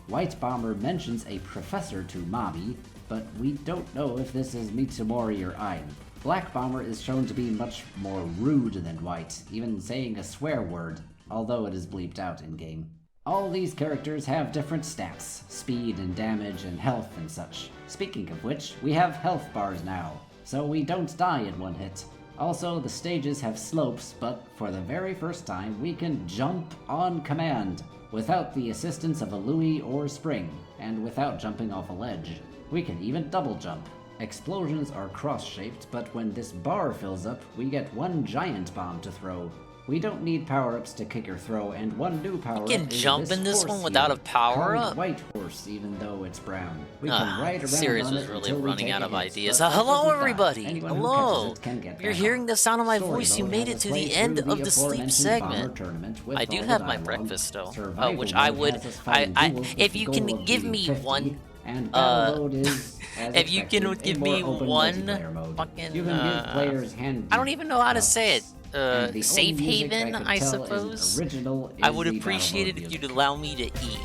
White Bomber mentions a professor to Mommy, but we don't know if this is Mitsumori or Ein. Black Bomber is shown to be much more rude than White, even saying a swear word, although it is bleeped out in-game. All these characters have different stats, speed and damage and health and such. Speaking of which, we have health bars now, so we don't die in one hit. Also, the stages have slopes, but for the very first time, we can jump on command, without the assistance of a Louie or Spring, and without jumping off a ledge. We can even double jump. Explosions are cross-shaped, but when this bar fills up, we get one giant bomb to throw. We don't need power-ups to kick or throw, and one new power-up You can jump in this one without a power-up? White horse, even though it's brown. We can ride around series on was it really until we running take out a of hit, ideas. but it Hello, doesn't die. everybody. Anyone who Hello. catches it can get You're back hearing up. the sound of my Story voice. You mode made has it us to play the end through of the sleep aforementioned segment. bomber tournament with I do all have the my dialogue. breakfast still. Survival Which I mode would, has us fighting duels with if the you goal can of give being me 50, one, and battle mode is, as if you can expected, give a me more open one multiplayer mode. fucking, You can give players hand I don't even know how to say it. and the Safe only music haven, I I could tell suppose. isn't original I is would the appreciate battle it mode if you'd music. allow me to eat.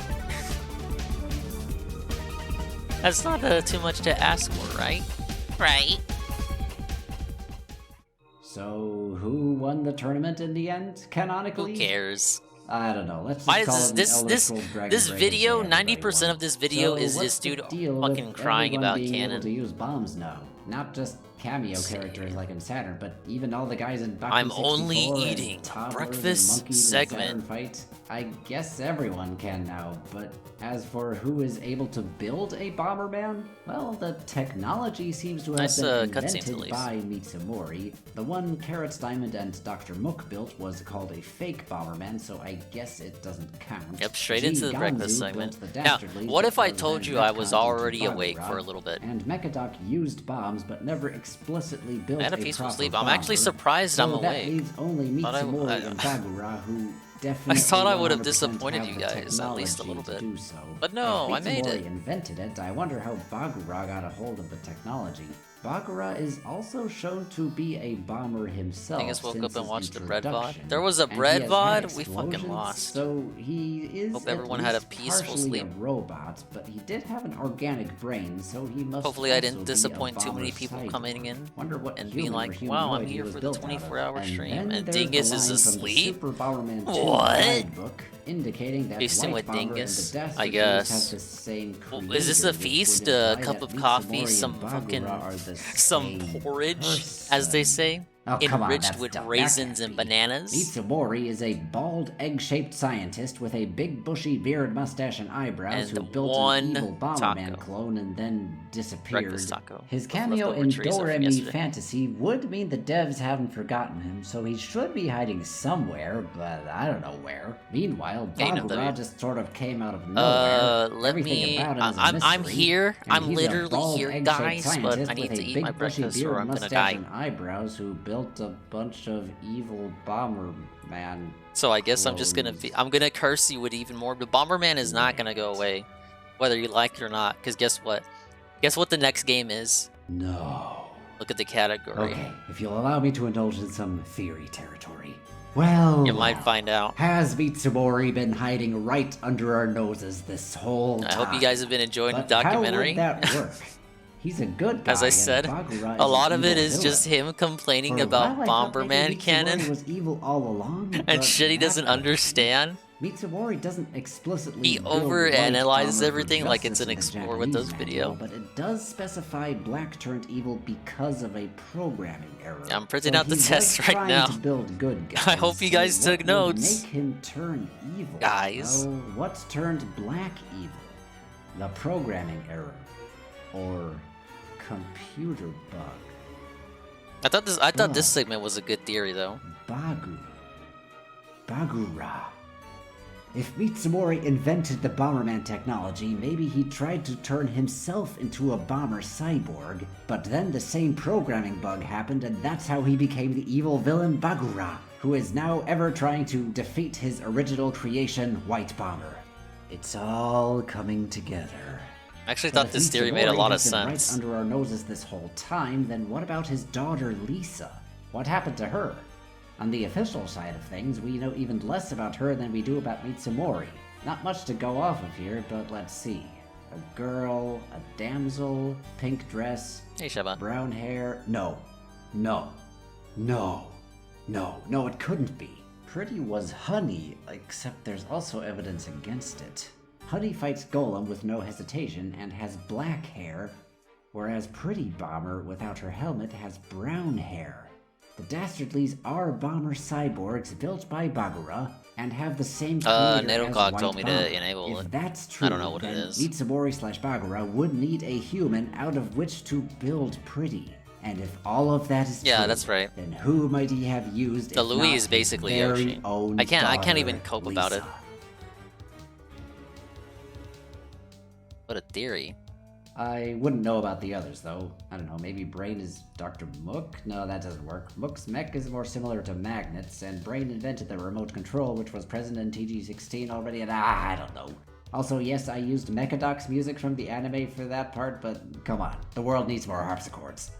That's not too much to ask for, right? Right. So, who won the tournament in the end, canonically? Who cares? I don't know. Let's just Why call is it this an Elder Scrolls Dragon this Breaker video? and everybody 90% won. of this video So is what's this the dude deal fucking with crying everyone about being able canon. to use bombs now? Not just cameo characters like in Saturn, but even all the guys in Baku I'm 64 only and eating toddlers breakfast and monkeys segment. in Saturn fight. I guess everyone can now, but as for who is able to build a Bomberman, well, the technology seems to have Nice, been cutscene invented release. by Mitsumori. The one Carrots Diamond and Dr. Mook built was called a fake Bomberman, so I guess it doesn't count. Yep, straight into the G. breakfast Ganzu segment. built the Now, Dastardlies, what if I which was told then you I was retconned into already awake Bagura, for a little bit? And Mechadoc used bombs, but never explicitly built I had a a peaceful proper sleep. I'm actually bomber. surprised so I'm that awake. leaves only Thought I- Mitsumori and Bagura, who definitely thought I would have 100% disappointed you have the guys, at least a little technology to bit. do so. But no, If I made Mitsumori it. invented it, I wonder how Bagura got a hold of the technology. Bagura is also shown to be a bomber himself. Dingus woke since up and his watched the bread VOD. introduction, There was a and bread he has had VOD? We fucking explosions, lost. So he is Hope at everyone had a least peaceful partially sleep. a robot, but he did have an organic brain, so he must Hopefully I also didn't be a disappoint too many bomber people cyborg. coming in Wonder what and being human like, or humanoid wow, I'm he here was for the built out of. 24-hour stream, then and there's Dingus the is line from the asleep? Super Bomberman 2 What? guidebook, indicating that Feasting White with Bomber Dingus, and the I Dastardlies guess. have the same Well, is this creator, a which feast? would A imply cup that of coffee, Mitsumori and some Bagura fucking, are the some same porridge, as they person. say, Oh, come on, enriched that's with dumb. That raisins can't and be. bananas. Mitsumori is a bald, egg-shaped scientist with a big, bushy beard, mustache, and eyebrows And who built one an evil Bomberman taco. clone and then disappeared. Breakfast taco. His With cameo leftover in chorizo from Doremi yesterday. Fantasy would mean the devs haven't forgotten him, so he should be hiding somewhere, but I don't know where. Meanwhile, Gain of Bagura W. just sort of came out of nowhere. Let Everything me. about him is a I'm mystery, here. and I'm he's a literally bald, here, egg-shaped guys. But scientist I need with to a eat big, my bushy breakfast, beard, or I'm gonna mustache, die. and eyebrows who built a bunch of evil Bomberman. So I guess I'm just gonna I'm gonna curse you with even more. But Bomberman is not gonna go away, whether you like it or not. Because guess what? Guess what the next game is? No. Look at the category. Okay, if you'll allow me to indulge in some theory territory. Well, You might find out. Has Mitsumori been hiding right under our noses this whole I time? hope you guys have been enjoying But the documentary. How would that work? He's a good guy. As I and said, Bagura a is lot an of it evil is just villain. him complaining For a about while, I thought maybe Bomberman Mitsumori canon was evil all along, and but shit he that doesn't couldn't understand. be. Mitsumori doesn't explicitly He build overanalyzes White Bomber for everything like it's justice an in the Explore with Us Japanese video. manual, but it does specify Black turned evil because of a programming error. I'm printing So out the he was test right trying now. To build good guys, I hope you guys so took what notes. would make him turn evil? Guys. Well, what turned black evil? The programming error, or computer bug? I thought this segment was a good theory though. Bagura. If Mitsumori invented the Bomberman technology, maybe he tried to turn himself into a bomber cyborg, but then the same programming bug happened and that's how he became the evil villain Bagura, who is now ever trying to defeat his original creation, White Bomber. It's all coming together. I actually But thought if this theory made a Mitsumori lot of has been sense. Right under our noses this whole time, then what about his daughter Lisa? What happened to her? On the official side of things, we know even less about her than we do about Mitsumori. Not much to go off of here, but let's see. A girl, a damsel, pink dress, Hey Shaba. brown hair. No, it couldn't be. Pretty was Honey, except there's also evidence against it. Honey fights Golem with no hesitation and has black hair, whereas Pretty Bomber, without her helmet, has brown hair. The Dastardlies are bomber cyborgs built by Bagura and have the same creator as Nedocog White told me to Bomber. enable If it. that's true, I don't know what then it is. Mitsumori/Bagura would need a human out of which to build Pretty. And if all of that is Yeah, true, that's right. then who might he have used The if Louis not is basically his very Yoshi. own I can't daughter, even cope about it. Lisa? What a theory. I wouldn't know about the others, though. I don't know, maybe Brain is Dr. Mook? No, that doesn't work. Mook's mech is more similar to magnets, and Brain invented the remote control, which was present in TG-16 already, and I don't know. Also, yes, I used Mechadoc's music from the anime for that part, but come on, the world needs more harpsichords.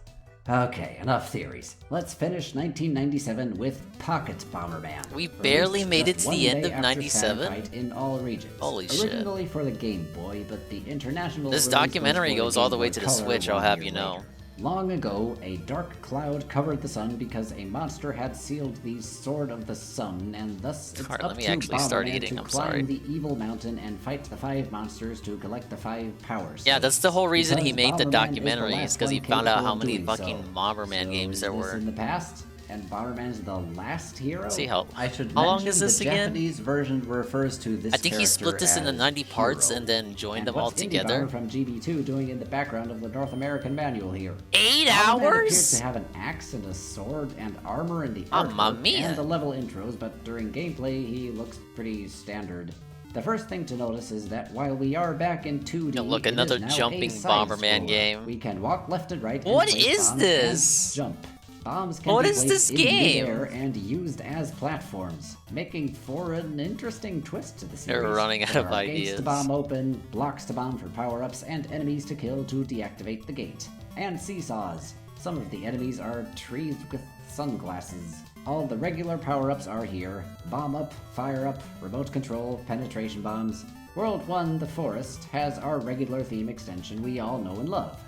Okay, enough theories. Let's finish 1997 with Pocket Bomberman. We barely Released made it just to the one end day of after 97? Satellite in all regions. Holy shit. Originally for the Game Boy, but the international This release was documentary for goes Game all the way Boy to the Color Switch, I'll 1 have year you know. later. Long ago, a dark cloud covered the sun because a monster had sealed the Sword of the Sun, and thus it's Alright, up let me to actually start Bomberman eating, to I'm climb sorry. the evil mountain and fight the 5 monsters to collect the 5 powers. Yeah, that's the whole reason he Because made the Bomberman documentary, the is because he last found out one how many capable of doing fucking so. Bomberman So games there is this were. in the past, and Bomberman's the last hero? See how- I should how long mention is this the again? Japanese version refers to this I think he split character this into as 90 parts Hero. and then joined And them all what's Indie together. Bomber from GB2 doing in the background of the North American manual here? 8 Bomberman appears hours? to have an axe and a sword and armor in the Mamma artwork mia. and the level intros, but during gameplay he looks pretty standard. The first thing to notice is that while we are back in 2D, Yo, look, it is another now jumping a side Bomberman scroller. game. We can walk left and right. and What place is bombs this? and jump. bombs can What be is placed this in game? midair and used as platforms, making for an interesting twist to the series. They're running out There of are gates ideas. to bomb open, blocks to bomb for power-ups, and enemies to kill to deactivate the gate. And seesaws. Some of the enemies are trees with sunglasses. All the regular power-ups are here. Bomb up, fire up, remote control, penetration bombs. World 1, the forest, has our regular theme extension we all know and love.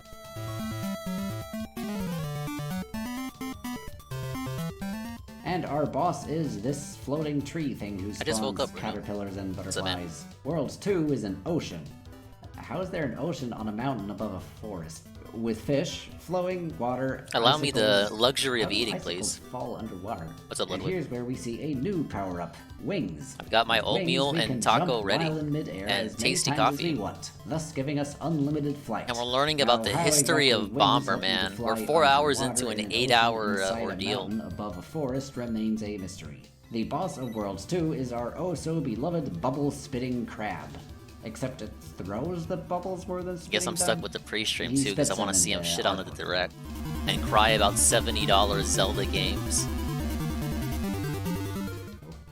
And our boss is this floating tree thing who I just woke spawns up, Bruno. caterpillars and What's up, man? butterflies. World 2 is an ocean. How is there an ocean on a mountain above a forest? With fish, flowing water, Allow me the icicles. luxury How of do eating, icicles please. fall underwater? What's up, And Ludwig? here's where we see a new power-up, wings. I've got my With wings, oatmeal we and can taco jump ready, while in midair and as many tasty times coffee. as we want, thus giving us unlimited flight. And we're learning Now, about the how history exactly of wings help you to Bomberman. fly We're 4 hours underwater into an in 8-hour ocean inside a ordeal. mountain above a forest remains a mystery. The boss of Worlds 2 is our oh-so-beloved bubble-spitting crab. Except it throws the bubbles more than spitting Guess I'm stuck them. with the pre-stream He too because I spits want to them see him into shit on the hardcore. direct and cry about $70 Zelda games.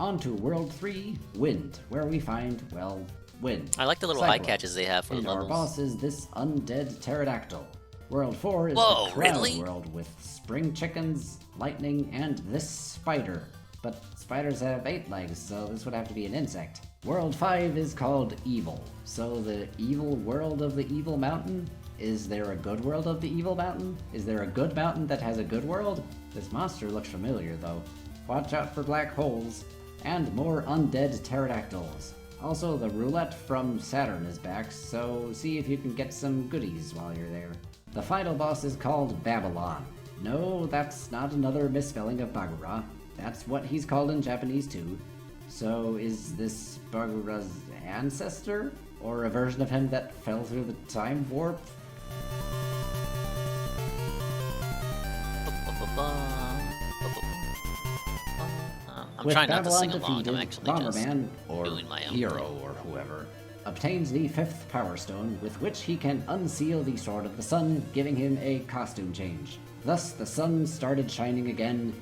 On to World 3, Wind, where we find, well, wind. I like the little eye Cyclones. catches they have for the And our levels. boss is this undead pterodactyl. World 4 is Whoa, the Cloud really? World with spring chickens, lightning, and this spider. But spiders have 8 legs, so this would have to be an insect. World 5 is called Evil. So the evil world of the evil mountain? Is there a good world of the evil mountain? Is there a good mountain that has a good world? This monster looks familiar, though. Watch out for black holes. And more undead pterodactyls. Also, the roulette from Saturn is back, so see if you can get some goodies while you're there. The final boss is called Babylon. No, that's not another misspelling of Bagura. That's what he's called in Japanese too. So is this Bagura's ancestor? Or a version of him that fell through the time warp? I'm With trying not to Babylon sing along. I'm defeated, actually Bomberman, just or doing my own Hero, thing. or whoever, obtains the 5th Power Stone, with which he can unseal the Sword of the Sun, giving him a costume change. Thus, the sun started shining again.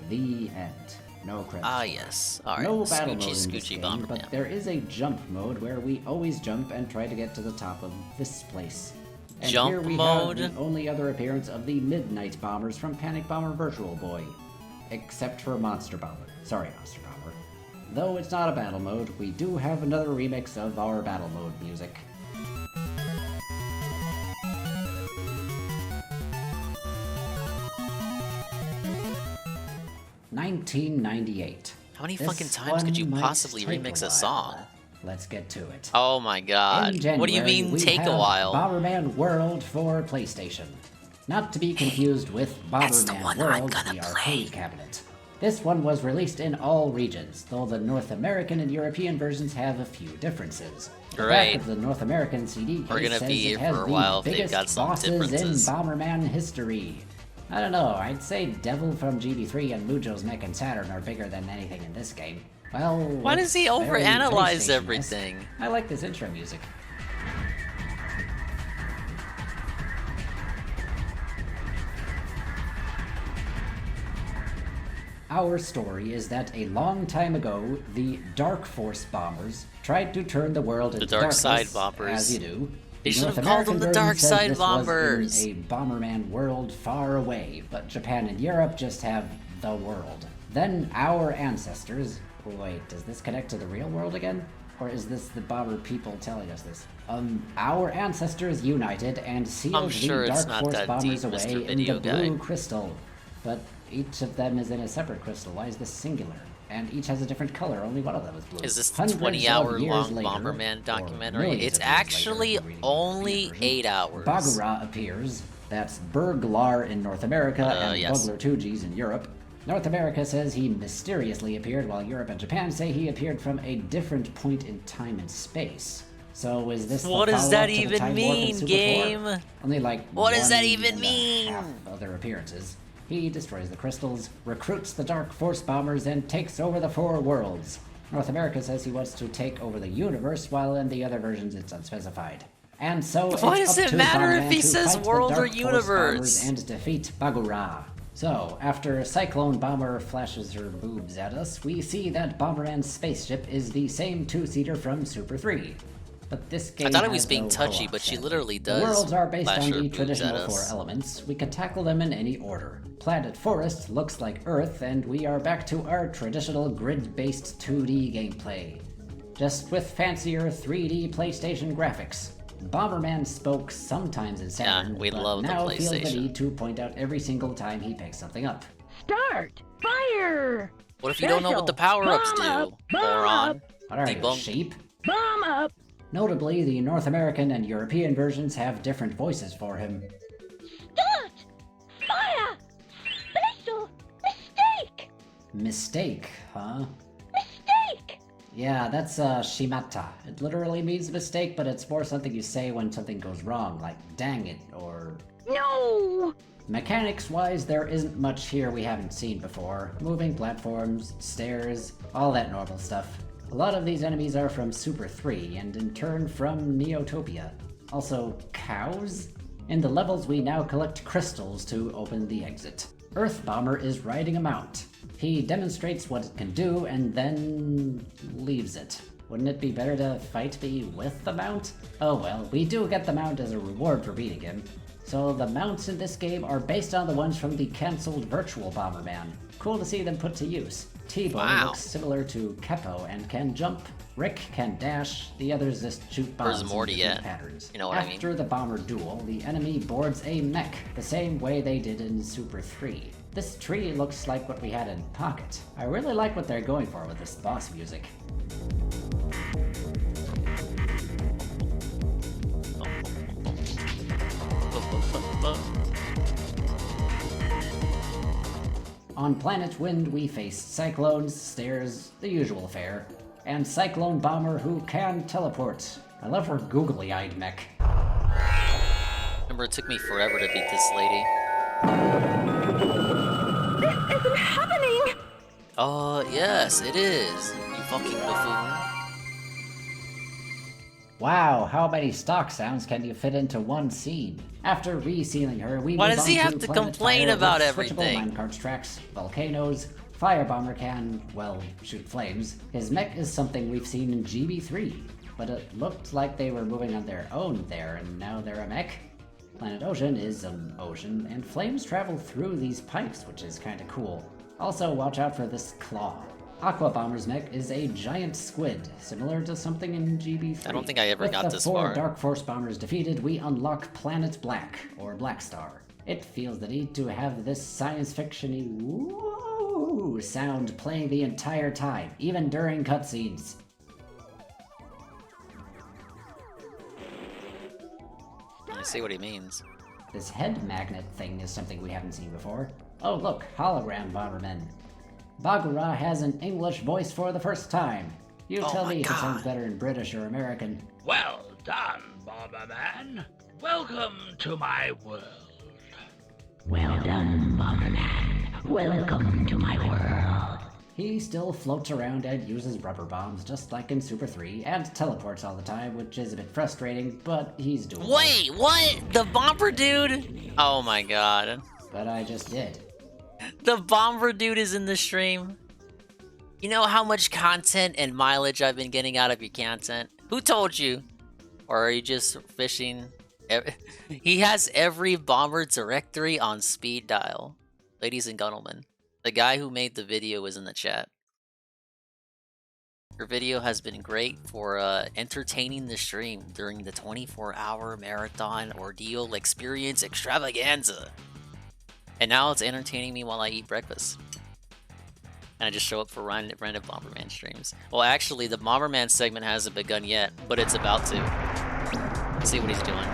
The end. No credits. Ah, yes. Alright, No battle mode Scoochie in this Scoochie game, Bomberman. but there is a jump mode where we always jump and try to get to the top of this place. And Jump here we mode? have the only other appearance of the Midnight Bombers from Panic Bomber Virtual Boy. Except for Monster Bomber. Sorry, Monster Bomber. Though it's not a battle mode, we do have another remix of our battle mode music. $1998. How many This fucking times could you one might possibly take remix a while. song? Let's get to it. Oh my god. In What do you January, mean we take a have while? Bomberman World for PlayStation. Not to be confused with That's the Bomberman one I'm World, gonna the play. arcade cabinet. This one was released in all regions, though the North American and European versions have a few differences. The back Great. of the North American CD case We're gonna says be it here has for a the while if they've biggest got some bosses differences. in Bomberman history. I don't know, I'd say Devil from GB3 and Mujo's Mech and Saturn are bigger than anything in this game. Well, Why does he it's very overanalyze PlayStation-esque. everything? I like this intro music. Our story is that a long time ago, the Dark Force bombers tried to turn the world into Dark darkness, Side bombers. as you do. They The should have North called them American the version Dark says Side this was bombers. in a Bomberman world far away, but Japan and Europe just have the world. Then our ancestors... Wait, does this connect to the real world again? Or is this the bomber people telling us this? Our ancestors united and sealed I'm sure the it's Dark not Force that bombers deep, away Mr. in the Video Guy. blue crystal. But each of them is in a separate crystal. Why is this singular? And each has a different color. Only one of them is blue. Is this the Hundreds of 20-hour years long later, Bomberman or documentary? millions It's of years later, actually if you're reading the only version, 8 hours. Bagura appears. That's Burglar in North America and yes. Bugler 2Gs in Europe. North America says he mysteriously appeared, while Europe and Japan say he appeared from a different point in time and space. So is this the What does follow-up that to the even Time Warp in mean, Super 4? game? Only like What does that one even and a mean? half other appearances. He destroys the crystals, recruits the Dark Force bombers, and takes over the 4 worlds. North America says he wants to take over the universe, while in the other versions it's unspecified. And so Why it's does up it to matter Bomberman if he to says fight the world or Dark Force universe? bombers and defeat Bagura. So, after Cyclone Bomber flashes her boobs at us, we see that Bomberman's spaceship is the same two-seater from Super 3. But this game I thought it was has being no touchy, co-op but she setting. literally The does. worlds are based flash on her the boobs traditional at 4 us. elements. We can tackle them in any order. Planet Forest looks like Earth, and we are back to our traditional grid-based 2D gameplay, just with fancier 3D PlayStation graphics. Bomberman spoke sometimes in Saturn, we but love the now feels the PlayStation. need to point out every single time he picks something up. Start! Fire! What if you don't know what the power-ups do, moron? What are you, Debunk. sheep? Bomb up! Notably, the North American and European versions have different voices for him. Start! Fire! Special! Mistake! Mistake, huh? Mistake! Yeah, that's shimata. It literally means mistake, but it's more something you say when something goes wrong, like dang it, or... No! Mechanics-wise, there isn't much here we haven't seen before. Moving platforms, stairs, all that normal stuff. A lot of these enemies are from Super 3, and in turn from Neotopia. Also, cows? In the levels we now collect crystals to open the exit. Earth Bomber is riding a mount. He demonstrates what it can do, and then leaves it. Wouldn't it be better to fight me with the mount? Oh well, we do get the mount as a reward for beating him. So the mounts in this game are based on the ones from the cancelled Virtual Bomberman. Cool to see them put to use. T-Bone looks similar to Keppo and can jump. Rick can dash, the others just shoot bombs Where's Morty in different at? patterns. You know what I mean? After the bomber duel, the enemy boards a mech, the same way they did in Super 3. This tree looks like what we had in Pocket. I really like what they're going for with this boss music. On Planet Wind, we face cyclones, stairs, the usual fare, and Cyclone Bomber who can teleport. I love her googly-eyed mech. Remember, it took me forever to beat this lady. This isn't happening! Yes, it is. You fucking buffoon. Wow, how many stock sounds can you fit into one scene? After resealing her, we Why move does on he have to Planet complain Fire about with everything? switchable minecarts tracks, volcanoes, Fire Bomber can, well, shoot flames. His mech is something we've seen in GB3, but it looked like they were moving on their own there, and now they're a mech. Planet Ocean is an ocean, and flames travel through these pipes, which is kinda cool. Also, watch out for this claw. Aqua Bomber's mech is a giant squid, similar to something in GB3. I don't think I ever got this With the 4 far. Dark Force Bombers defeated, we unlock Planet Black, or Black Star. It feels the need to have this science fiction-y woo sound playing the entire time, even during cutscenes. I see what he means. This head magnet thing is something we haven't seen before. Oh look, hologram Bomberman. Bagura has an English voice for the first time. You Oh tell my me if it God. sounds better in British or American. Well done, Bomberman. Welcome to my world. Well done, Bomberman. Welcome to my world. He still floats around and uses rubber bombs just like in Super 3, and teleports all the time, which is a bit frustrating, but he's doing Wait, what? The bomber dude? Oh my god. But I just did. The bomber dude is in the stream. You know how much content and mileage I've been getting out of your content? Who told you? Or are you just fishing? He has every bomber directory on speed dial. Ladies and gentlemen, the guy who made the video is in the chat. Your video has been great for entertaining the stream during the 24-hour marathon ordeal experience extravaganza. And now it's entertaining me while I eat breakfast. And I just show up for random Bomberman streams. Well, actually, the Bomberman segment hasn't begun yet, but it's about to. Let's see what he's doing.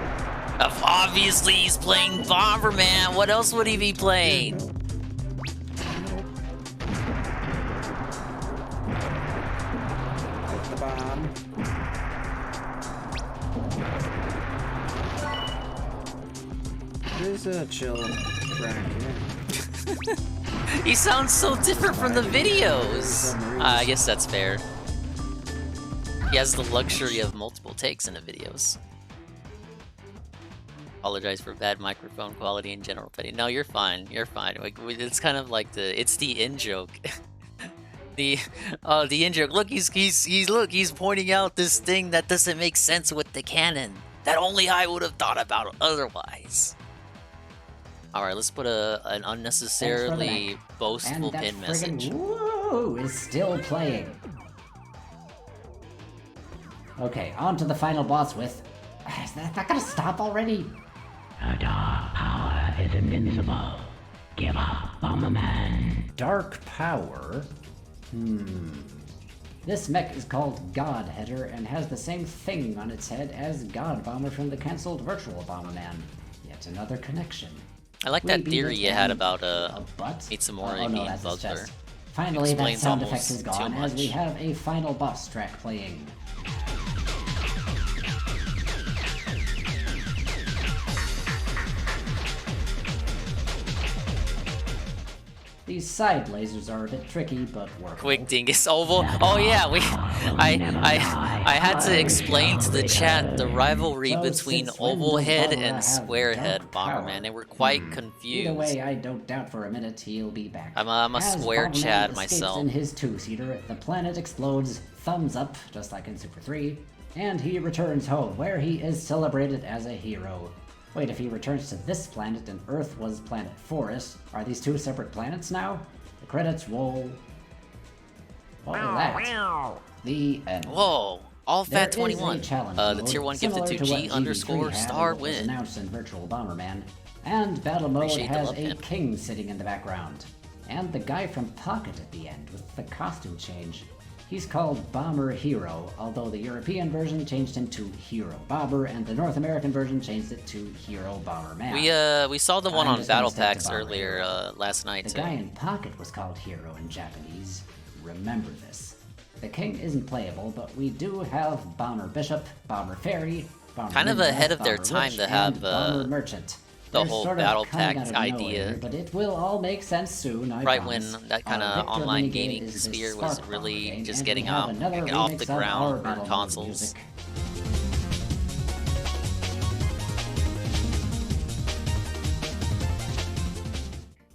Obviously, he's playing Bomberman. What else would he be playing? The bomb. It is a chill track, yeah. He sounds so different from the videos. I guess that's fair. He has the luxury of multiple takes in the videos. Apologize for bad microphone quality in general, Petty. No, you're fine. You're fine. Like, it's kind of like it's the in joke. the in joke. Look, he's pointing out this thing that doesn't make sense with the canon that only I would have thought about otherwise. All right, let's put an unnecessarily boastful pin message. Woo is still playing. Okay, on to the final boss with. Is that gonna stop already? Your dark power is invincible. Give up, Bomberman. Dark power? This mech is called Godheader and has the same thing on its head as God Bomber from the cancelled Virtual Bomberman. Yet another connection. I like that theory you had about butt? Meet some more Oh no, being that's his Bugler. chest. Finally, that Explains sound almost effect is too gone as we much. have a final boss track playing. These side lasers are a bit tricky, but workable. Quick Dingus Oval. Oh yeah, I had to explain to the chat the rivalry So between since when Oval does Head Bomber and have Square Head dark power? Bomberman. They were quite confused. Either way, I don't doubt for a minute he'll be back. I'm a As square Bomberman Chad escapes myself. in his two-seater, the planet explodes, thumbs up, just like in Super 3, and he returns home, where he is celebrated as a hero. Wait, if he returns to this planet and Earth was Planet Forest, are these two separate planets now? The credits roll. What was that? The end. Whoa, all There Fat is 21. a challenge The mode tier 1 gifted similar to what G GV3 underscore had star and was win. announced in Virtual Bomberman, and battle mode Appreciate the has love a pimp. king sitting in the background, and the guy from Pocket at the end with the costume change. He's called Bomber Hero, although the European version changed him to Hero Bomber, and the North American version changed it to Hero Bomberman. We saw the one I'm on just gonna Battle stick to Packs Bomber earlier Hero. last night The too. guy in Pocket was called Hero in Japanese. Remember this. The king isn't playable, but we do have Bomber Bishop, Bomber Fairy, Bomber Kind of Ninja, ahead of their Bomber time Witch, to have, and Bomber Merchant. the They're whole sort of Battle coming Pack out of idea. nowhere, but it will all make sense soon, I Right when promise. that kind Our of victor online minigame gaming is the sphere was Spark really Bomber game, just and getting we have off another off remix the of our ground for battle mode consoles. music.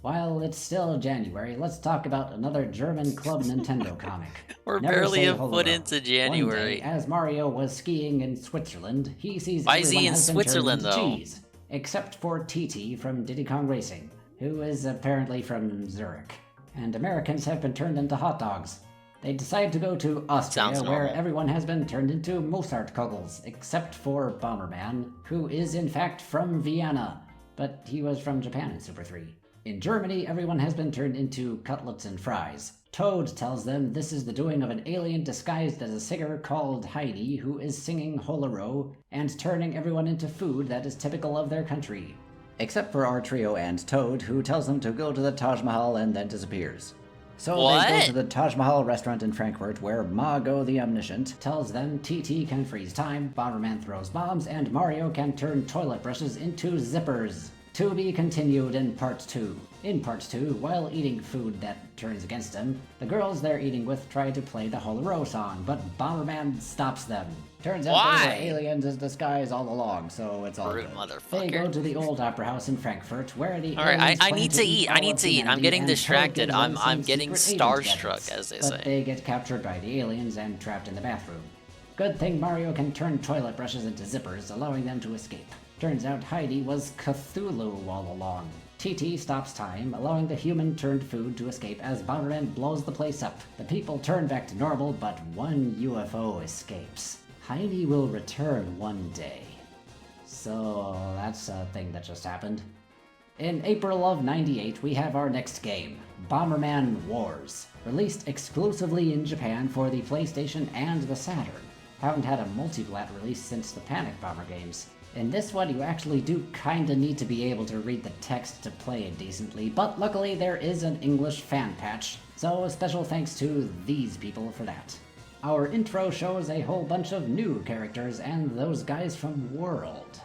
While it's still January, let's talk about another German Club Nintendo comic. We're Never barely Say a Hello. foot into January. One day, as Mario was skiing in Switzerland, he sees Why is everyone he in has been turned Switzerland, into though? cheese, except for TT from Diddy Kong Racing, who is apparently from Zurich. And Americans have been turned into hot dogs. They decide to go to Austria, Sounds where normal. everyone has been turned into Mozartkugels, except for Bomberman, who is in fact from Vienna, but he was from Japan in Super 3. In Germany, everyone has been turned into cutlets and fries. Toad tells them this is the doing of an alien disguised as a singer called Heidi, who is singing Holero and turning everyone into food that is typical of their country. Except for our trio and Toad, who tells them to go to the Taj Mahal and then disappears. So they go What? to the Taj Mahal restaurant in Frankfurt, where Mago the Omniscient tells them TT can freeze time, Bomberman throws bombs, and Mario can turn toilet brushes into zippers. To be continued in Part 2. In Part 2, while eating food that turns against them, the girls they're eating with try to play the Holero song, but Bomberman stops them. Turns out they Why? were aliens in disguise all along, so it's all Rude good. motherfucker. They go to the old opera house in Frankfurt, where the Alright, aliens I plan need to eat. I all need of to eat. I'm humanity, getting and Toad distracted. gives them I'm some getting secret agent starstruck, gadgets, as they but say. they get captured by the aliens and trapped in the bathroom. Good thing Mario can turn toilet brushes into zippers, allowing them to escape. Turns out Heidi was Cthulhu all along. TT stops time, allowing the human-turned food to escape as Bomberman blows the place up. The people turn back to normal, but one UFO escapes. Heidi will return one day. So that's a thing that just happened. In April of '98, we have our next game, Bomberman Wars, released exclusively in Japan for the PlayStation and the Saturn. Haven't had a multi-plat release since the Panic Bomber games. In this one, you actually do kinda need to be able to read the text to play it decently, but luckily there is an English fan patch, so a special thanks to these people for that. Our intro shows a whole bunch of new characters and those guys from World.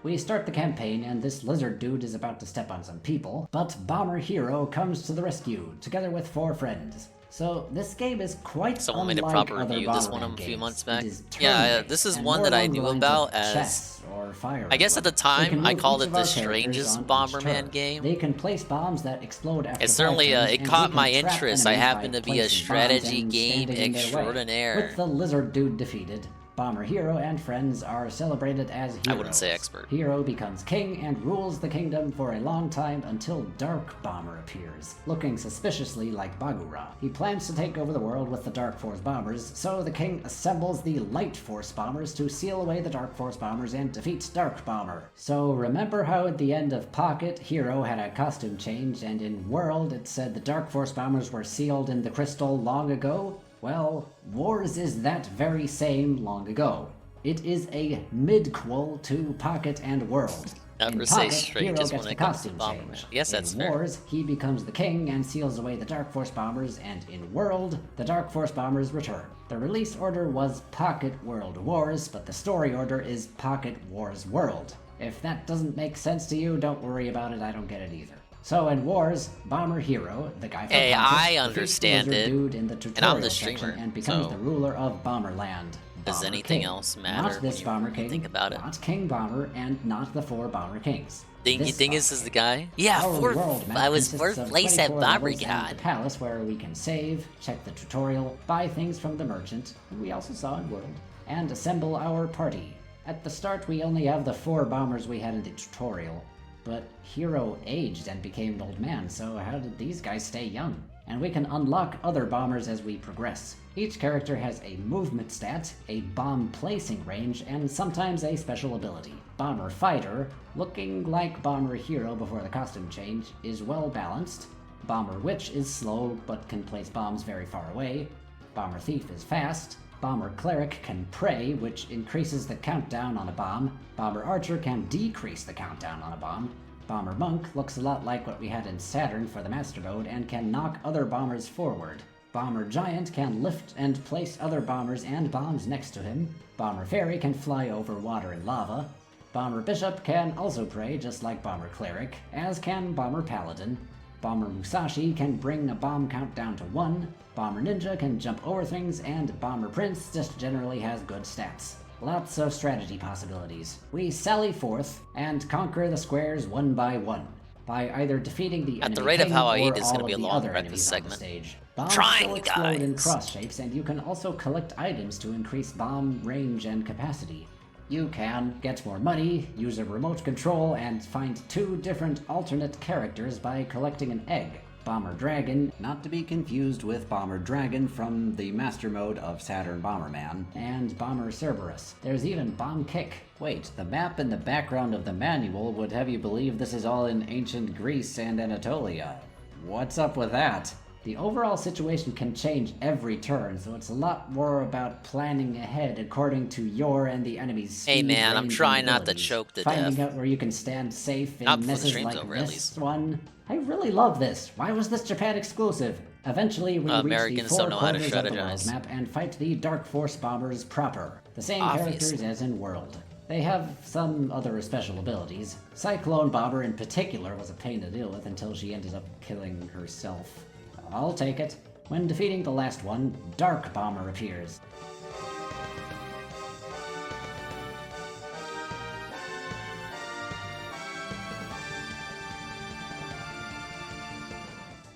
We start the campaign and this lizard dude is about to step on some people, but Bomber Hero comes to the rescue, together with 4 friends. So this game is quite Someone made a unlike proper other review this one Bomberman a few games. months It back. is Yeah, turn-based this is and one more that I along the knew lines about of as... chess or Fire I guess at the Emblem. We can time, I move called each it of the our characters strangest on each Bomberman turn. game. They can place bombs that explode after It 5 certainly, turns, it and caught we my can trap interest. I enemies happen by to be a placing bombs strategy and game standing in their way. extraordinaire. With the lizard dude defeated, Bomber Hero and friends are celebrated as heroes. I wouldn't say expert. Hero becomes king and rules the kingdom for a long time until Dark Bomber appears, looking suspiciously like Bagura. He plans to take over the world with the Dark Force bombers, so the king assembles the Light Force bombers to seal away the Dark Force bombers and defeat Dark Bomber. So remember how at the end of Pocket, Hero had a costume change, and in World it said the Dark Force bombers were sealed in the crystal long ago? Well, Wars is that very same long ago. It is a midquel to Pocket and World. Never In say Pocket, strange Hero is gets when the it comes to costume Bomberman. change. Yes, that's in fair. Wars, he becomes the king and seals away the Dark Force bombers, and in World, the Dark Force bombers return. The release order was Pocket World Wars, but the story order is Pocket Wars World. If that doesn't make sense to you, don't worry about it, I don't get it either. So in Wars, Bomber Hero, the guy from Hey, Content, I defeats understand the lizard it, dude in the and I'm tutorial the section streamer, and becomes so the ruler of Bomberland. does Bomber anything King. else matter Not this when you Bomber King, think about it? not King Bomber, and not the 4 Bomber Kings. Dingus This is Bomber the King. guy? Yeah, Our world map I was consists fourth of place at 24 levels and Bomberman. the palace where we can save, check the tutorial, buy things from the merchant, who we also saw in World, and assemble our party. At the start, we only have the 4 bombers we had in the tutorial, but Hero aged and became an old man, so how did these guys stay young? And we can unlock other bombers as we progress. Each character has a movement stat, a bomb placing range, and sometimes a special ability. Bomber Fighter, looking like Bomber Hero before the costume change, is well balanced. Bomber Witch is slow but can place bombs very far away. Bomber Thief is fast. Bomber Cleric can pray, which increases the countdown on a bomb. Bomber Archer can decrease the countdown on a bomb. Bomber Monk looks a lot like what we had in Saturn for the Master Mode and can knock other bombers forward. Bomber Giant can lift and place other bombers and bombs next to him. Bomber Fairy can fly over water and lava. Bomber Bishop can also pray just like Bomber Cleric, as can Bomber Paladin. Bomber Musashi can bring a bomb count down to 1. Bomber Ninja can jump over things, and Bomber Prince just generally has good stats. Lots of strategy possibilities. We sally forth and conquer the squares one by one, by either defeating the At enemy the rate of king how I or eat, it's all gonna be of a the long other breakfast enemies on the segment. stage. Bombs Trying, will explode in guys. cross shapes, and you can also collect items to increase bomb range and capacity. You can get more money, use a remote control, and find 2 different alternate characters by collecting an egg. Bomber Dragon, not to be confused with Bomber Dragon from the Master Mode of Saturn Bomberman, and Bomber Cerberus. There's even Bomb Kick. Wait, the map in the background of the manual would have you believe this is all in ancient Greece and Anatolia. What's up with that? The overall situation can change every turn, so it's a lot more about planning ahead according to your and the enemy's speed, Hey man, I'm range, trying and not to abilities. choke to Finding death. out where you can stand safe in Not before the messes stream's like over, at this least. one. I really love this. Why was this Japan exclusive? Eventually, we Americans reach the 4 don't know how to corners of the world strategize. map and fight the Dark Force bombers proper. The same characters Obviously. as in World. They have some other special abilities. Cyclone Bomber in particular was a pain to deal with until she ended up killing herself. I'll take it. When defeating the last one, Dark Bomber appears.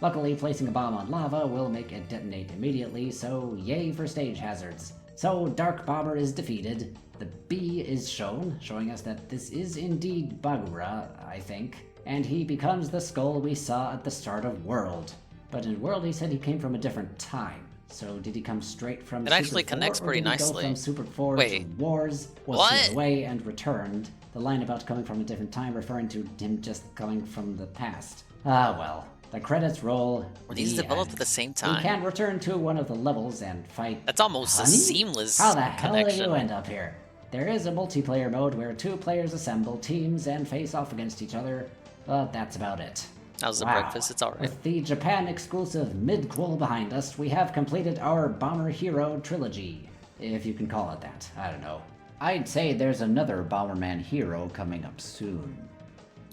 Luckily, placing a bomb on lava will make it detonate immediately, so yay for stage hazards. So Dark Bomber is defeated, the B is shown, showing us that this is indeed Bagura, I think, and he becomes the skull we saw at the start of World. But in World he said he came from a different time. So did he come straight from It Super actually 4, connects or pretty did he nicely. go from Super 4 Wait. to Wars, was What? sealed away and returned? The line about coming from a different time referring to him just coming from the past. Ah well. The credits roll. Were these the developed end. at the same We time? can return to one of the levels and fight. That's almost a Honey? seamless How the hell connection. did you end up here? There is a multiplayer mode where 2 players assemble teams and face off against each other, but that's about it. How's the Wow. breakfast? It's alright. With the Japan exclusive midquel behind us, we have completed our Bomber Hero trilogy. If you can call it that. I don't know. I'd say there's another Bomberman Hero coming up soon.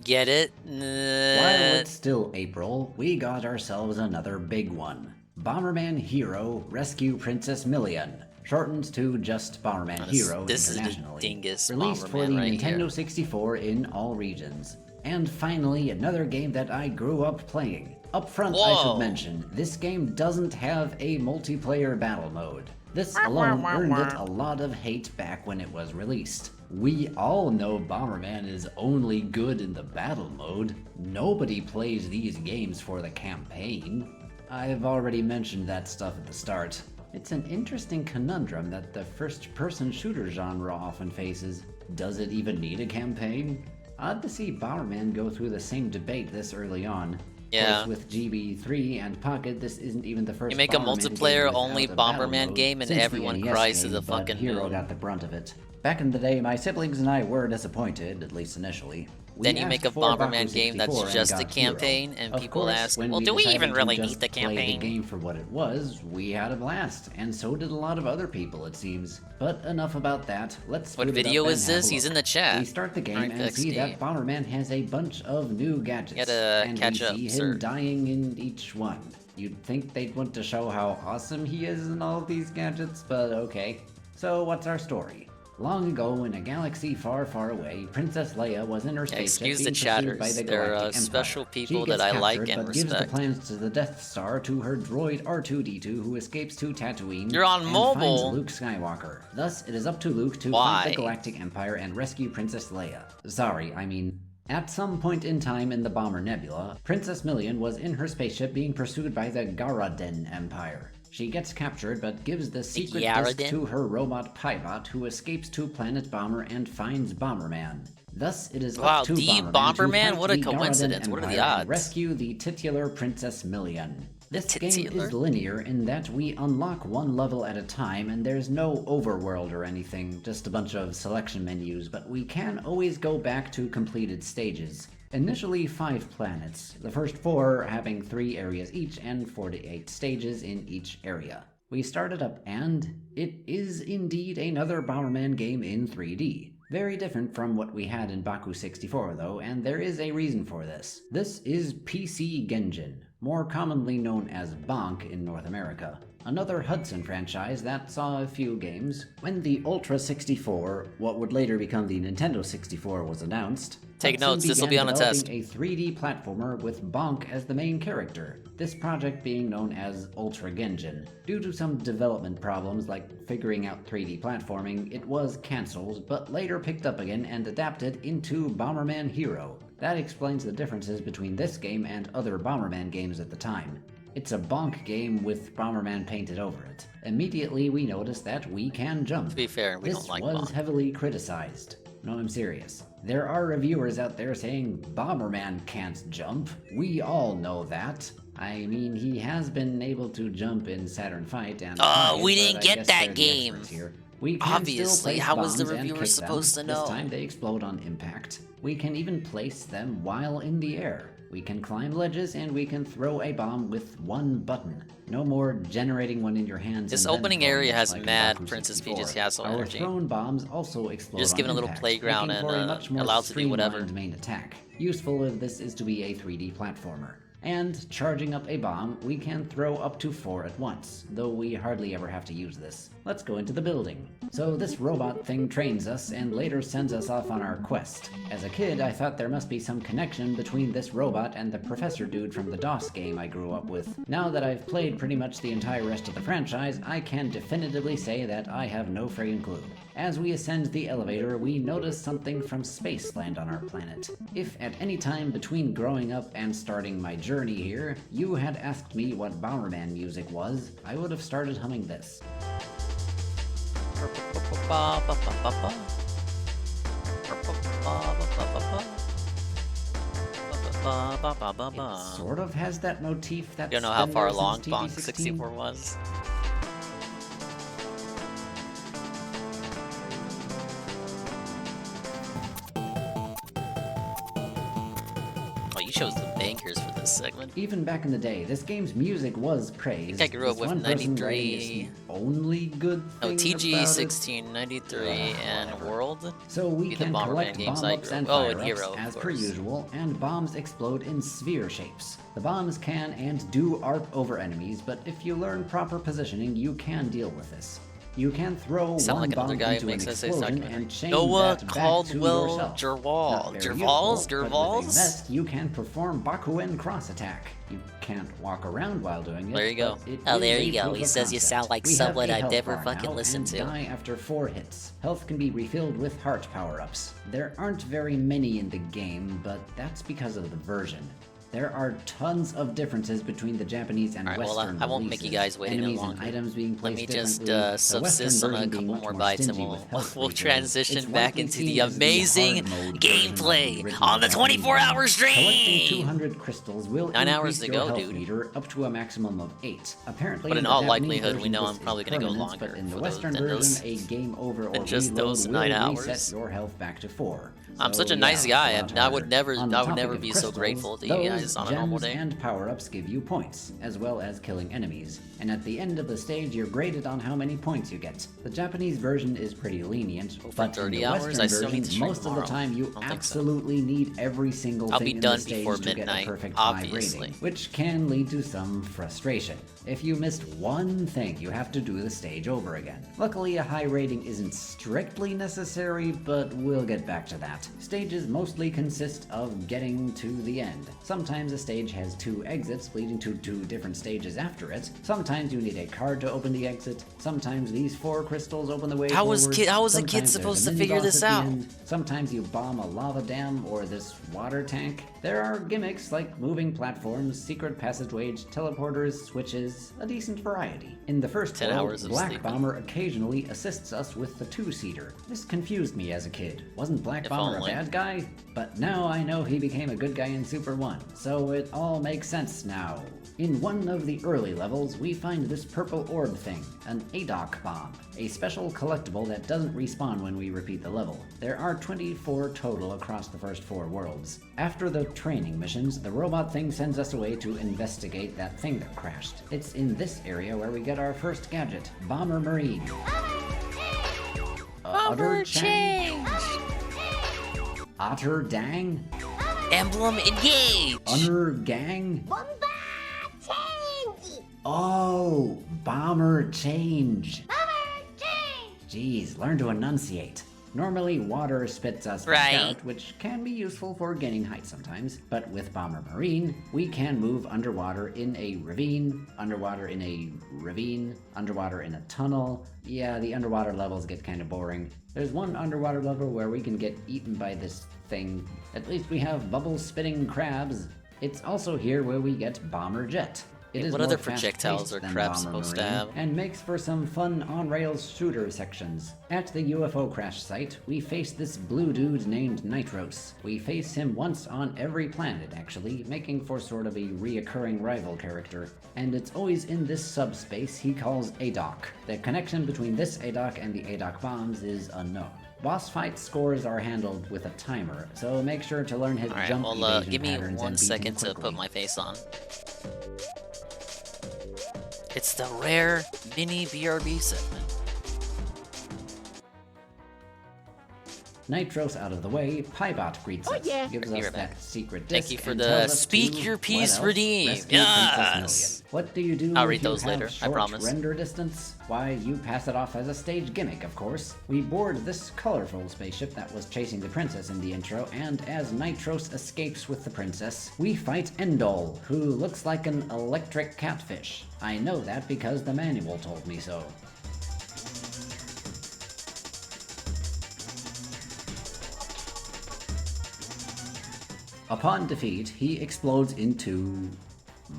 Get it? While it's still April, we got ourselves another big one. Bomberman Hero Rescue Princess Million, shortened to just Bomberman Hero this internationally. is the Dingus released for Bomberman the right Nintendo here. 64 in all regions. And finally, another game that I grew up playing. Up front, I should mention, this game doesn't have a multiplayer battle mode. This alone earned it a lot of hate back when it was released. We all know Bomberman is only good in the battle mode. Nobody plays these games for the campaign. I've already mentioned that stuff at the start. It's an interesting conundrum that the first-person shooter genre often faces. Does it even need a campaign? Odd to see Bomberman go through the same debate this early on. Yeah. With GB3 and Pocket, this isn't even the first. You make a Bomberman multiplayer game only without a battle Bomberman mode game and since the everyone NES cries to game, the but fucking Hero moon. got the brunt of it. Back in the day, my siblings and I were disappointed, at least initially. Then you make a Bomberman game that's just a campaign, and people ask, well, do we even really need the Play the campaign? game for what it was, we had a blast, and so did a lot of other people, it seems. But enough about that. Let's. What boot it video up is and have this? a He's look. in the chat. We start the game Alright, and see XD. that Bomberman has a bunch of new gadgets, Gotta and catch we up, see sir. him dying in each one. You'd think they'd want to show how awesome he is in all of these gadgets, but okay. So what's our story? Long ago, in a galaxy far, far away, Princess Leia was in her spaceship Excuse the being pursued by chatters. the They're Galactic special Empire. people She gets that I like captured, and but gives the respect. plans to the Death Star to her droid R2-D2, who escapes to Tatooine. You're on and mobile. finds Luke Skywalker. Thus, it is up to Luke to Why? fight the Galactic Empire and rescue Princess Leia. Sorry, I mean. At some point in time in the Bomber Nebula, Princess Million was in her spaceship being pursued by the Garaden Empire. She gets captured but gives the secret disc Yaradin? to her robot Pybot, who escapes to Planet Bomber and finds Bomberman. Thus, it is Wow, up to the Bomberman, Bomberman? to fight What a the Garaden coincidence. What are the Empire and odds? rescue the titular Princess Million. This game Titular? is linear in that we unlock one level at a time, and there's no overworld or anything, just a bunch of selection menus, but we can always go back to completed stages. Initially 5 planets, the first 4 having 3 areas each and 48 stages in each area. We started up and it is indeed another Bomberman game in 3D. Very different from what we had in Baku 64 though, and there is a reason for this. This is PC Genjin, more commonly known as Bonk in North America. Another Hudson franchise that saw a few games. When the Ultra 64, what would later become the Nintendo 64, was announced, Take Hudson notes, this'll began be on a developing test. a 3D platformer with Bonk as the main character, this project being known as Ultra Genjin. Due to some development problems like figuring out 3D platforming, it was cancelled, but later picked up again and adapted into Bomberman Hero. That explains the differences between this game and other Bomberman games at the time. It's a bonk game with Bomberman painted over it. Immediately we notice that we can jump. To be fair, we This don't like was Bonk. heavily criticized. No, I'm serious. There are reviewers out there saying Bomberman can't jump. We all know that. I mean, he has been able to jump in Saturn Fight and We Pocket, didn't but I get guess that they're the game. experts here. We can Obviously, still place how was the bombs and reviewer kick supposed them. to know? This time they explode on impact. We can even place them while in the air. We can climb ledges and we can throw a bomb with one button. No more generating one in your hands. This and then opening throwing area it has like in mad Baku Princess 64. Peach's Castle Our energy. thrown bombs also explode Just on given a little impact, playground making and, for a much more allows to do whatever. streamlined main attack. Useful if this is to be a 3D platformer. And charging up a bomb, we can throw up to 4 at once, though we hardly ever have to use this. Let's go into the building. So this robot thing trains us and later sends us off on our quest. As a kid, I thought there must be some connection between this robot and the professor dude from the DOS game I grew up with. Now that I've played pretty much the entire rest of the franchise, I can definitively say that I have no friggin' clue. As we ascend the elevator, we notice something from Spaceland on our planet. If at any time between growing up and starting my journey here, you had asked me what Bomberman music was, I would have started humming this. It sort of has that motif that's You don't know how been far there along since Bonk TD16. 64 was? Oh, you chose the bangers for this segment. Even back in the day, this game's music was praised. I grew up This with one person 93. rated it's the only good Oh, thing TG about it. 16, 93, and World. So we Be the can Bomberman collect games bomb I ups grew and up- oh, fire and ups Hero, of as per course. usual, and bombs explode in sphere shapes. The bombs can and do arc over enemies, but if you learn proper positioning, you can deal with this. You can throw Sound one like another bomb guy into who an makes essays explosion documentary. and change Noah that back Caldwell to yourself. Gerval. Not very Gervals? useful, but with a Gervals? vest, you can perform Bakuen cross attack. You can't walk around while doing it. There you go. but it Oh, is there a you go. proof He of says you concept. sound like We have someone a I've health never bar fucking now listened and to. die after 4 hits. Health can be refilled with heart power-ups. There aren't very many in the game, but that's because of the version. There are tons of differences between the Japanese and Alright, well, Western I won't make you guys wait any Enemies longer. and items being Let placed me just differently. The subsist Western on a version being couple much more bites and stingy with health we'll refills. transition It's back widely into seen the as amazing hard mode version of the gameplay original on the Japanese 24-hour game. stream! Collecting 200 crystals will 9 hours increase to your go, health dude. meter up to a maximum of 8. Apparently, But in the all Japanese likelihood, we version, know this I'm probably is gonna go permanent, longer but in the for Western those version, a game over or than just reload those will 9 reset hours. your health back to 4. I'm So, such a yeah, nice guy. it's a lot I harder. would never, On the I would topic never of be so crystals, grateful to you those guys on a normal gems day. and power-ups give you points, as well as killing enemies. And at the end of the stage, you're graded on how many points you get. The Japanese version is pretty lenient, but in 30 the hours, Western I still version, need to stream most of the tomorrow. time you I don't think so. absolutely need every single I'll thing be in done the stage before to get midnight, a perfect obviously. 5 rating, which can lead to some frustration. If you missed one thing, you have to do the stage over again. Luckily, a high rating isn't strictly necessary, but we'll get back to that. Stages mostly consist of getting to the end. Sometimes a stage has 2 exits leading to 2 different stages after it. Sometimes you need a card to open the exit. Sometimes these 4 crystals open the way How was forward. a kid Sometimes supposed there's to a figure mini-boss this at the out? end. Sometimes you bomb a lava dam or this water tank. There are gimmicks like moving platforms, secret passageways, teleporters, switches, a decent variety. In the first 10 world, hours of Black sleeping. Bomber occasionally assists us with the 2-seater. This confused me as a kid. Wasn't Black If Bomber only. a bad guy? But now I know he became a good guy in Super 1, so it all makes sense now. In one of the early levels, we find this purple orb thing, an ADOC bomb, a special collectible that doesn't respawn when we repeat the level. There are 24 total across the first 4 worlds. After the training missions, the robot thing sends us away to investigate that thing that crashed. It's in this area where we get our first gadget, Bomber Marine. Bomber Change! change! Otter Dang? Emblem engage! Unner Gang? Bomba change! Oh, Bomber Change. Bomber change! Jeez, learn to enunciate. Normally, water spits us back Right. out, which can be useful for gaining height sometimes. But with Bomber Marine, we can move underwater in a ravine, underwater in a ravine, underwater in a tunnel. Yeah, the underwater levels get kind of boring. There's one underwater level where we can get eaten by this thing. At least we have bubble-spitting crabs. It's also here where we get Bomber Jet. It is What more other projectiles fast-paced are than crabs Bomber supposed to Marine, have? and makes for some fun on-rails shooter sections. At the UFO crash site, we face this blue dude named Nitros. We face him once on every planet, actually, making for sort of a reoccurring rival character. And it's always in this subspace he calls ADOC. The connection between this ADOC and the ADOC bombs is unknown. Boss fight scores are handled with a timer, so make sure to learn his Alright, jump well, evasion give me patterns 1 and beat him second to quickly. put my face on. It's the rare mini BRB segment. Nitros out of the way, Piebot greets us, yeah. gives Be us right back. that secret Thank disc, you for and the tells us speak to, your what piece, else? redeem. Rescue Yes. Princess Million. What do you do I'll if read you those have later, I short promise. render distance? Why, you pass it off as a stage gimmick, of course. We board this colorful spaceship that was chasing the princess in the intro, and as Nitros escapes with the princess, we fight Endol, who looks like an electric catfish. I know that because the manual told me so. Upon defeat, he explodes into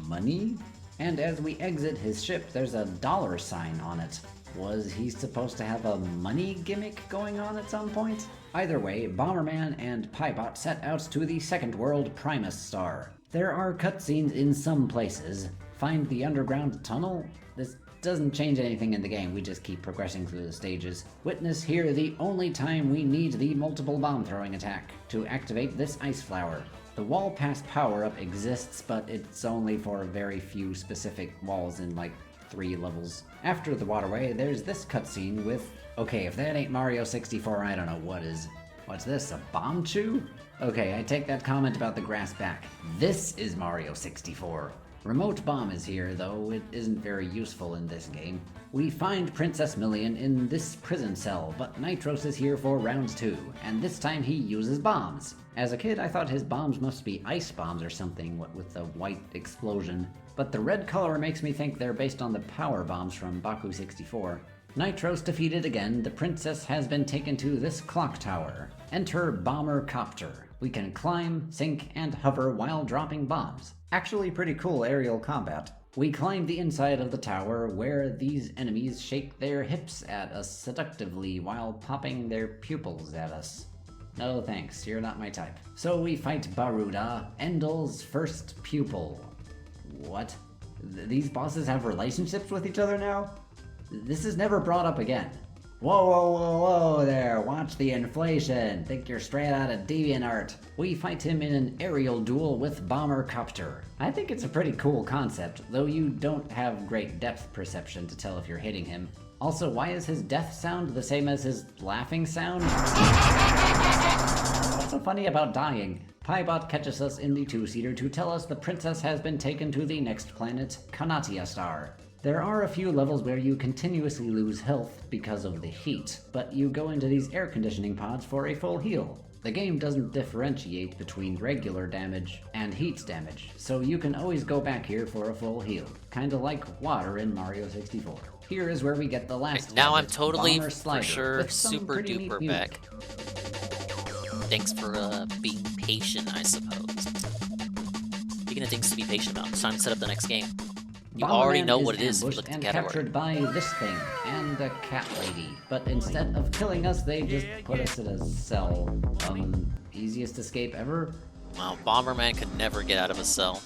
money? And as we exit his ship, there's a dollar sign on it. Was he supposed to have a money gimmick going on at some point? Either way, Bomberman and Piebot set out to the second world Primus Star. There are cutscenes in some places. Find the underground tunnel? This doesn't change anything in the game, we just keep progressing through the stages. Witness here the only time we need the multiple bomb throwing attack to activate this ice flower. The wall pass power-up exists, but it's only for very few specific walls in like 3 levels. After the waterway, there's this cutscene with... Okay, if that ain't Mario 64, I don't know what is. What's this, a bomb chew? Okay, I take that comment about the grass back. This is Mario 64. Remote bomb is here, though it isn't very useful in this game. We find Princess Million in this prison cell, but Nitros is here for round 2, and this time he uses bombs. As a kid, I thought his bombs must be ice bombs or something, what with the white explosion. But the red color makes me think they're based on the power bombs from Baku 64. Nitros defeated again, the princess has been taken to this clock tower. Enter Bomber Copter. We can climb, sink, and hover while dropping bombs. Actually pretty cool aerial combat. We climb the inside of the tower where these enemies shake their hips at us seductively while popping their pupils at us. No thanks, you're not my type. So we fight Baruda, Endel's first pupil. What? These bosses have relationships with each other now? This is never brought up again. Whoa, whoa, whoa, whoa there, watch the inflation. Think you're straight out of DeviantArt. We fight him in an aerial duel with Bomber Copter. I think it's a pretty cool concept, though you don't have great depth perception to tell if you're hitting him. Also, why is his death sound the same as his laughing sound? What's so funny about dying? Piebot catches us in the 2-seater to tell us the princess has been taken to the next planet, Kanatia Star. There are a few levels where you continuously lose health because of the heat, but you go into these air conditioning pods for a full heal. The game doesn't differentiate between regular damage and heat damage, so you can always go back here for a full heal. Kinda like water in Mario 64. Here is where we get the last now gadget, I'm totally, Bomber Slider, for sure, with some super pretty neat duper music. back. Thanks for being patient, I suppose. Speaking of things to be patient about, it's time to set up the next game. You already know what it is if you look at the category. Captured by this thing and a cat lady, but instead of killing us, they just put us in a cell. Easiest escape ever? Wow, Bomberman could never get out of a cell.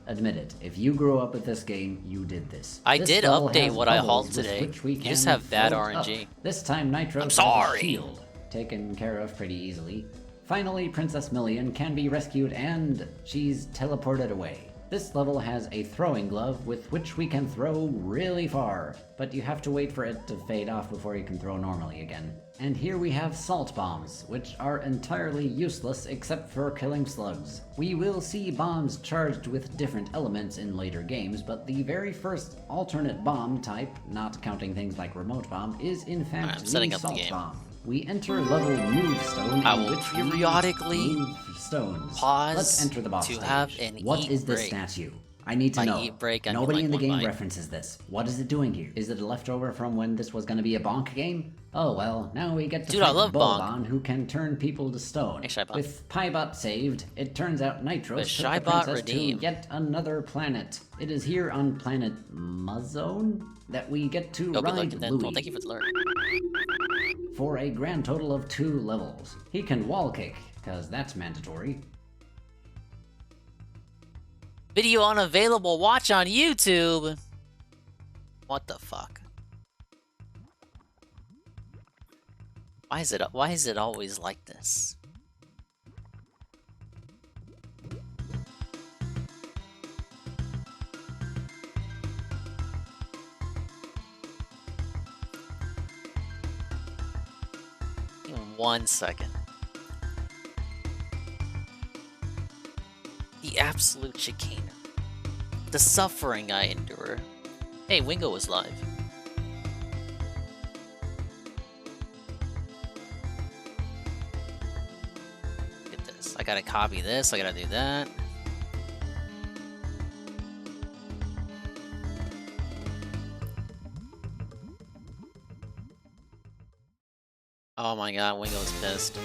Admit it, if you grew up with this game, you did this. I This did level update has what I bubbles hauled with today. which we You just can have bad float up. RNG. This time Nitro I'm has sorry. a shield, taken care of pretty easily. Finally, Princess Million can be rescued and she's teleported away. This level has a throwing glove with which we can throw really far, but you have to wait for it to fade off before you can throw normally again. And here we have salt bombs, which are entirely useless except for killing slugs. We will see bombs charged with different elements in later games, but the very first alternate bomb type, not counting things like remote bomb, is in fact I'm setting the up the salt game. bomb. We enter level Move Stone, I in will which we periodically move stones. pause Let's enter the boss to stage. have an What eat is this break. statue? I need to By know. eat break, I mean Nobody like in the one game bite. references this. What is it doing here? Is it a leftover from when this was going to be a bonk game? Oh well, now we get to Dude, I fight love bonk. Bolbon, who can turn people to stone. Hey, Shybot. With Piebot saved, it turns out Nitros The took the Shybot princess redeem. to yet another planet. It is here on planet Muzzone that we get to Go, good luck, ride and then, Louie well, thank you for the alert. for a grand total of 2 levels. He can wall kick, cause that's mandatory. Video unavailable, watch on YouTube! What the fuck? Why is it always like this? Give me 1 second. The absolute chicane. The suffering I endure. Hey, Wingo was live. Look at this. I gotta copy this, I gotta do that. Oh my god, Wingo's pissed.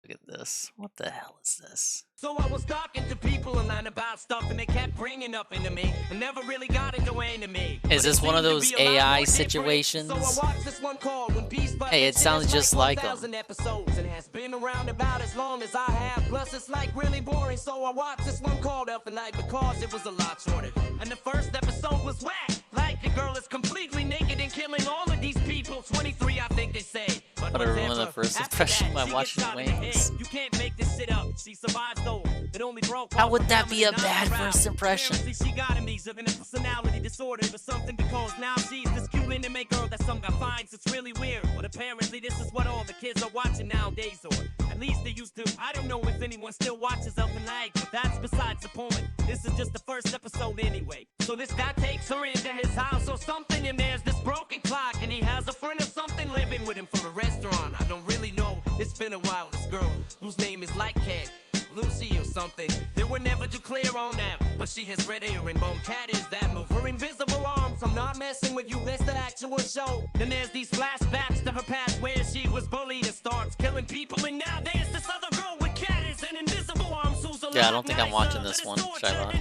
Look at this. What the hell is this? So I was talking to people online about stuff and they kept bringing up into me and never really got into me. Is this one of those AI situations? So I watched this one called When Peace By Hey, it sounds just like them. 1,000 episodes and has been around about as long as I have. Plus it's like really boring, so I watched this one called Elf and Night because it was a lot shorter. And the first episode was whack. Like naked girl is completely naked and killing all of these people. 23, I think they say. But I ruined the first impression by watching Wings. You can't make this shit up. She survived though. It only broke. How would that be a bad first impression? She got amnesia and a personality disorder or something, because now she's this cute anime girl that some guy finds. It's really weird, but apparently this is what all the kids are watching nowadays, or at least they used to. I don't know if anyone still watches up and like, but that's besides the point. This is just the first episode anyway. So this guy takes her into his house or something, and there's this broken clock, and he has a friend or something living with him for a restaurant. I don't really know. It's been a while. This girl, whose name is Light Cat, Lucy or something, they were never too clear on that. But she has red hair and bone cat is that move. Her invisible arms, I'm not messing with you, that's the actual show. Then there's these flashbacks to her past where she was bullied and starts killing people. And now there's this other girl with cat is and invisible arms who's alive. Yeah, I don't think I'm watching this one, Shoutout.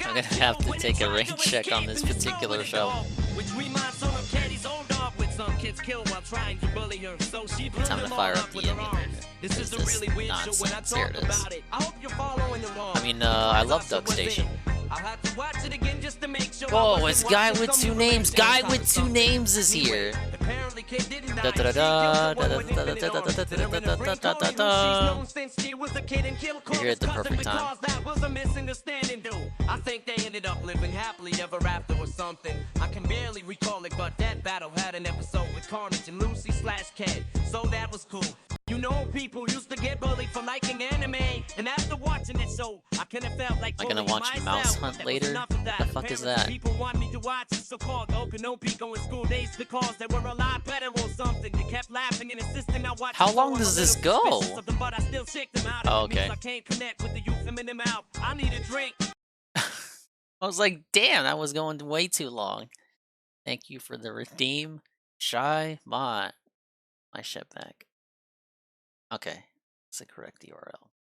I'm gonna have to take a rank check on this particular show. Which reminds her of Caddy's old dog, with some kids killed while trying to bully her. So she blew Time to them fire all up up the with her emulator. arms. This is a really weird show when I Nonsense. There talk it is. about it. I hope you're following along. I mean, I love DuckStation. I'll have to watch it again just to make sure. Whoa, it's Guy with Two Names. Guy with Two Names is here. Apparently, kid didn't die. Da da da da da da da da da da. You're here at the perfect time. That was a misunderstanding, dude. I think they ended up living happily ever after or something. I can barely recall it, but that battle had an episode with Carnage and Lucy / Cat, so that was cool. You know, people used to get bullied for liking anime, and after watching it, so I kind of felt like. Am I gonna watch Mouse Hunt later? The fuck is that? People want me to watch the so-called Okanopico in school days because they were a lot better or something. They kept laughing and insisting I watch. How long does this go? But I still shake them out. Oh, okay. I can't connect with the youth in them out. I need a drink. I was like, damn, that was going way too long. Thank you for the redeem. Shy my shit back. Okay, it's the correct URL.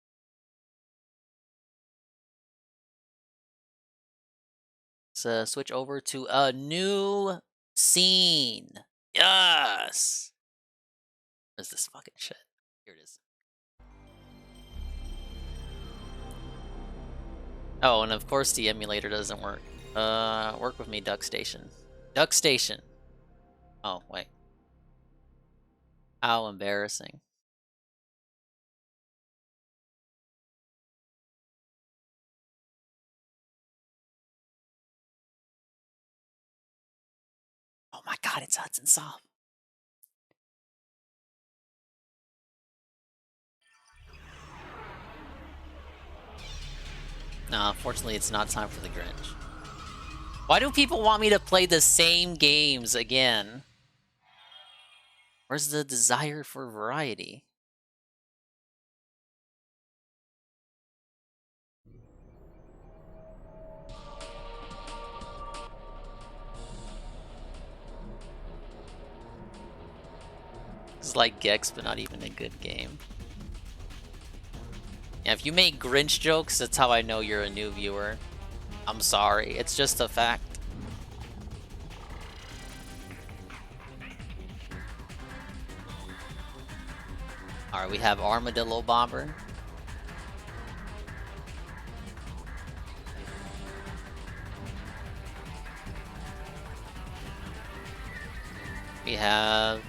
So switch over to a new scene. Yes! Where's this fucking shit? Here it is. Oh, and of course the emulator doesn't work. Work with me, DuckStation. DuckStation! Oh, wait. How embarrassing. Oh my god, it's Hudson Soft. No, unfortunately, it's not time for the Grinch. Why do people want me to play the same games again? Where's the desire for variety? It's like Gex, but not even a good game. Yeah, if you make Grinch jokes, that's how I know you're a new viewer. I'm sorry, it's just a fact. Alright, we have Armadillo Bomber. We have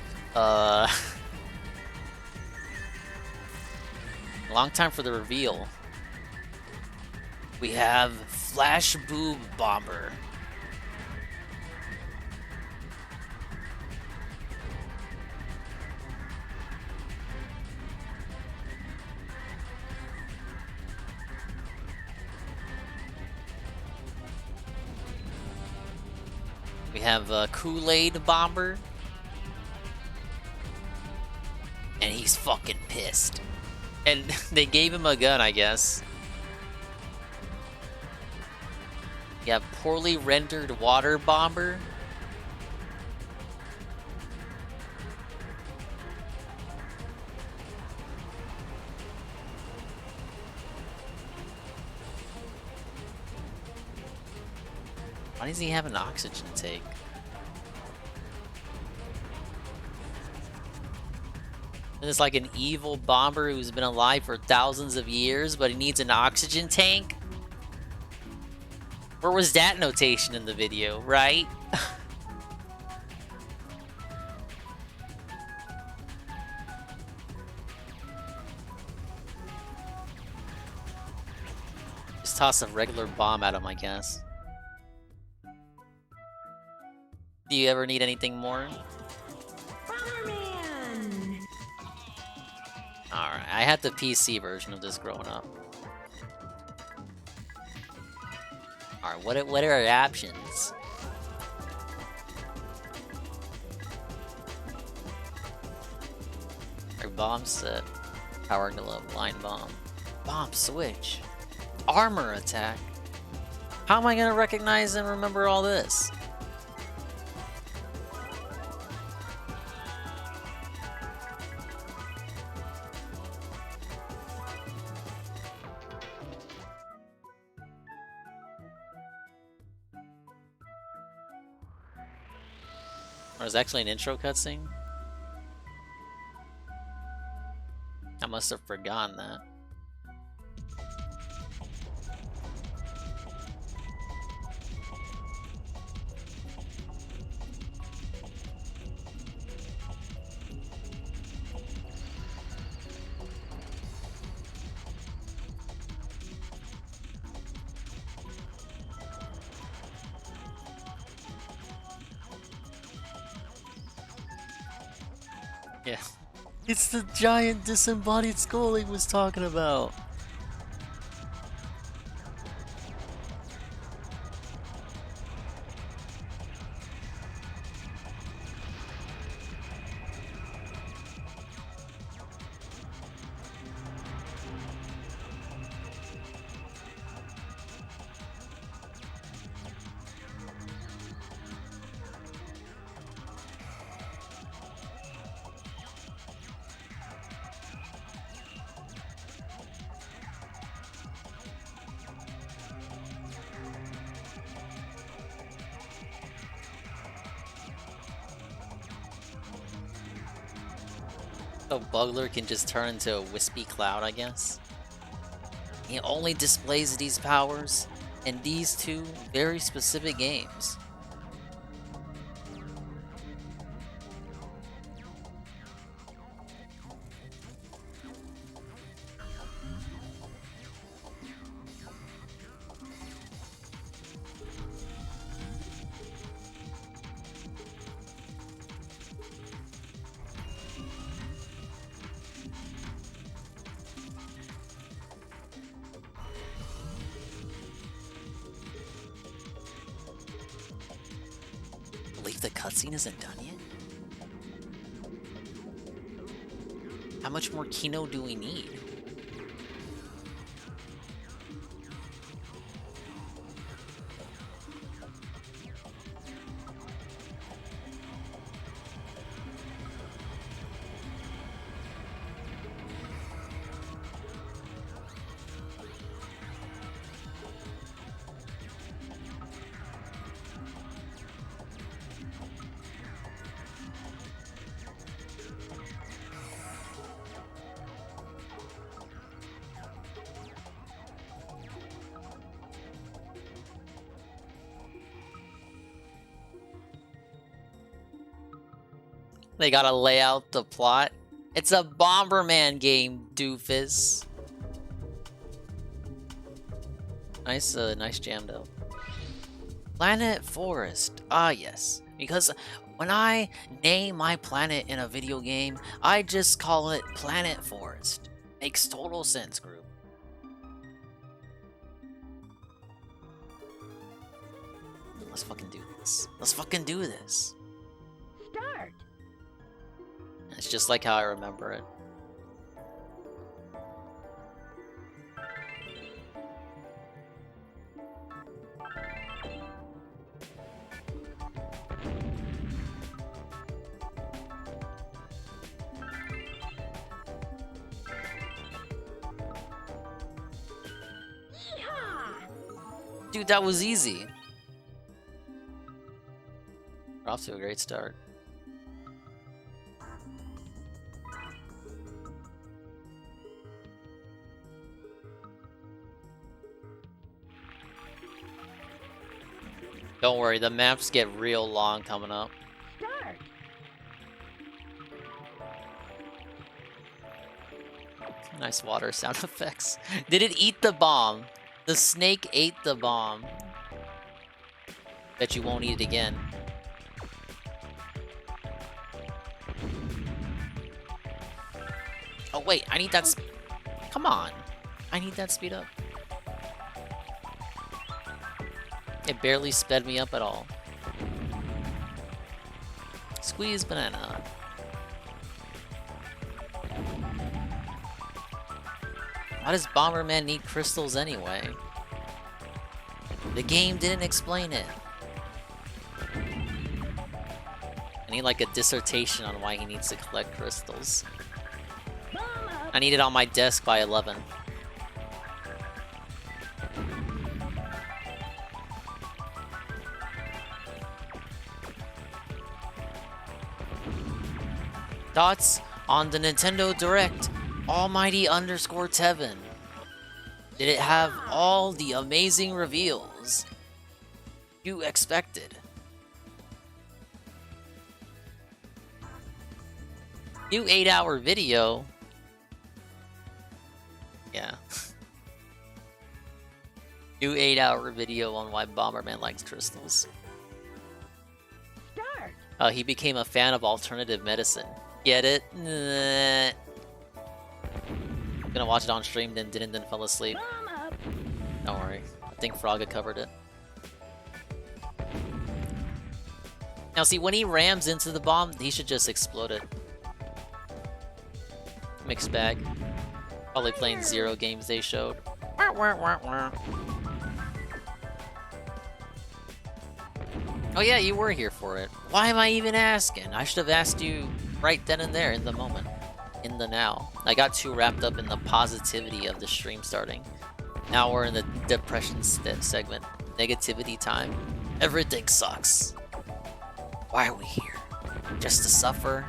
long time for the reveal. We have Flash Boob Bomber. We have Kool-Aid Bomber. And he's fucking pissed. And they gave him a gun, I guess. You have Poorly Rendered Water Bomber. Why does he have an oxygen tank? And it's like an evil bomber who's been alive for thousands of years, but he needs an oxygen tank? Where was that notation in the video, right? Just toss a regular bomb at him, I guess. Do you ever need anything more? Bomberman! Alright, I had the PC version of this growing up. Alright, what are our options? Our bomb set. Power glove, line bomb. Bomb switch. Armor attack. How am I gonna recognize and remember all this? There's actually an intro cutscene? I must have forgotten that. Yeah. It's the giant disembodied skull he was talking about. So Bugler can just turn into a wispy cloud, I guess. He only displays these powers in these two very specific games. The cutscene isn't done yet? How much more Kino do we need? They gotta lay out the plot. It's a Bomberman game, doofus. Nice, nice jam though. Planet Forest. Ah, yes. Because when I name my planet in a video game, I just call it Planet Forest. Makes total sense, group. Let's fucking do this. Let's fucking do this. Start. It's just like how I remember it. Dude, that was easy. We're off to a great start. Don't worry, the maps get real long coming up. Start. Nice water sound effects. Did it eat the bomb? The snake ate the bomb. Bet you won't eat it again. Oh wait, I need that. Come on, I need that speed up. It barely sped me up at all. Squeeze banana. Why does Bomberman need crystals anyway? The game didn't explain it. I need like a dissertation on why he needs to collect crystals. I need it on my desk by 11. Thoughts on the Nintendo Direct Almighty _ Tevin. Did it have all the amazing reveals you expected? New 8-hour video. Yeah. New 8-hour video on why Bomberman likes crystals. Start. He became a fan of alternative medicine. Get it? Nah. Gonna watch it on stream, then fell asleep. Don't worry. I think Frogga covered it. Now see, when he rams into the bomb, he should just explode it. Mixed bag. Probably playing 0 games they showed. Oh yeah, you were here for it. Why am I even asking? I should have asked you right then and there in the moment. In the now. I got too wrapped up in the positivity of the stream starting. Now we're in the depression segment. Negativity time. Everything sucks. Why are we here? Just to suffer?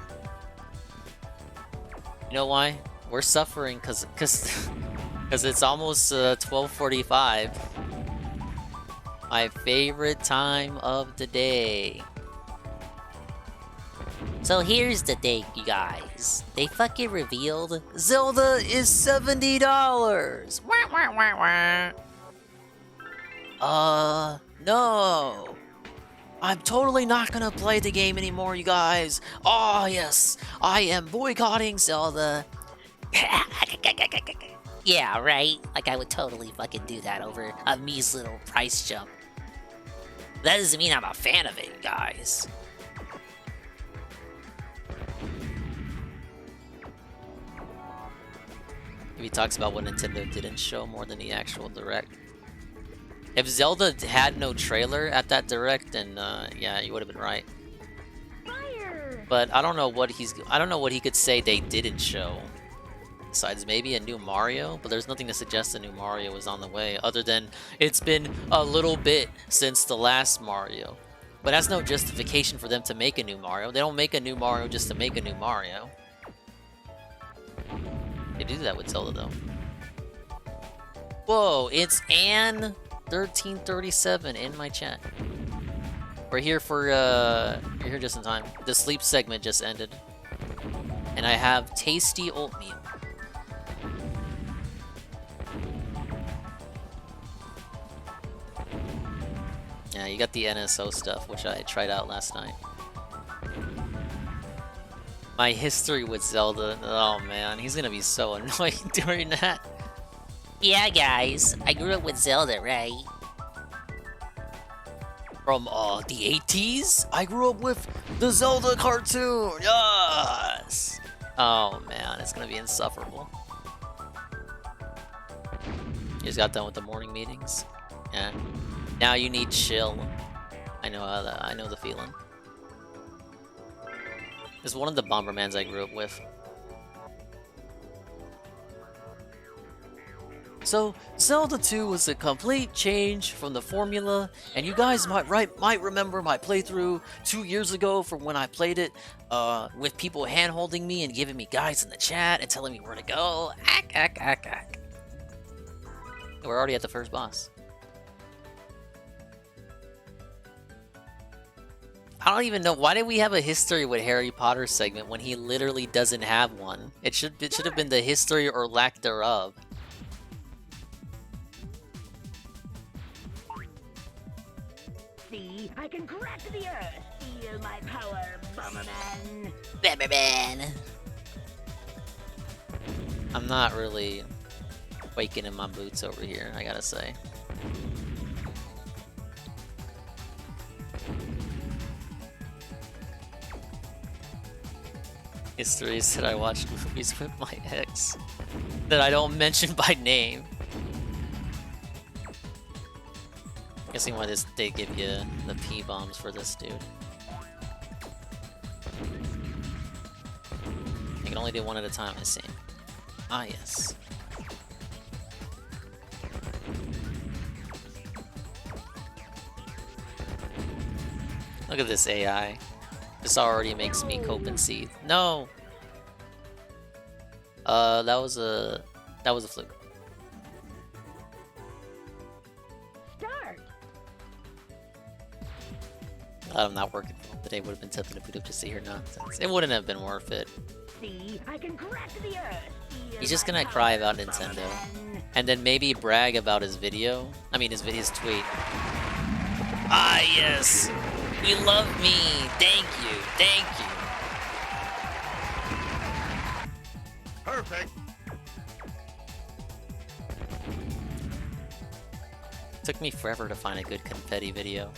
You know why? We're suffering cause it's almost 12:45. My favorite time of the day. So here's the thing, you guys. They fucking revealed Zelda is $70. No. I'm totally not gonna play the game anymore, you guys. Oh yes, I am boycotting Zelda. Yeah, right? Like I would totally fucking do that over a measly little price jump. That doesn't mean I'm a fan of it, you guys. He talks about what Nintendo didn't show more than the actual Direct. If Zelda had no trailer at that Direct, then yeah, you would have been right. Fire. But I don't know what he could say they didn't show. Besides maybe a new Mario, but there's nothing to suggest a new Mario is on the way, other than it's been a little bit since the last Mario. But that's no justification for them to make a new Mario. They don't make a new Mario just to make a new Mario. They do that with Zelda though. Whoa, it's Ann1337 in my chat. We're here for you're here just in time. The sleep segment just ended. And I have tasty oatmeal. Yeah, you got the NSO stuff, which I tried out last night. My history with Zelda. Oh man, he's gonna be so annoying during that. Yeah, guys, I grew up with Zelda, right? From the 80s? I grew up with the Zelda cartoon. Yes. Oh man, it's gonna be insufferable. You just got done with the morning meetings. Yeah. Now you need chill. I know how that. I know the feeling. It's one of the Bombermans I grew up with. So, Zelda 2 was a complete change from the formula, and you guys might remember my playthrough 2 years ago from when I played it, with people hand-holding me and giving me guides in the chat and telling me where to go. We're already at the first boss. I don't even know, why did we have a history with Harry Potter segment when he literally doesn't have one? It should have been the history or lack thereof. See, I can crack the earth. Feel my power, Bomberman. Bomberman! I'm not really waking in my boots over here, I gotta say. Histories that I watched movies with my ex that I don't mention by name. Guessing why they give you the P-bombs for this dude. I can only do one at a time, I see. Ah, yes. Look at this AI. This already makes me cope and seethe. No! That was a fluke. Start. Glad I'm not working today. Would have been tempted to boot up just to hear nonsense. It wouldn't have been worth it. See, I can crack the earth. He's just gonna cry about Nintendo, and then maybe brag about his video. I mean, his tweet. Ah, yes. You love me. Thank you. Thank you. Perfect. Took me forever to find a good confetti video.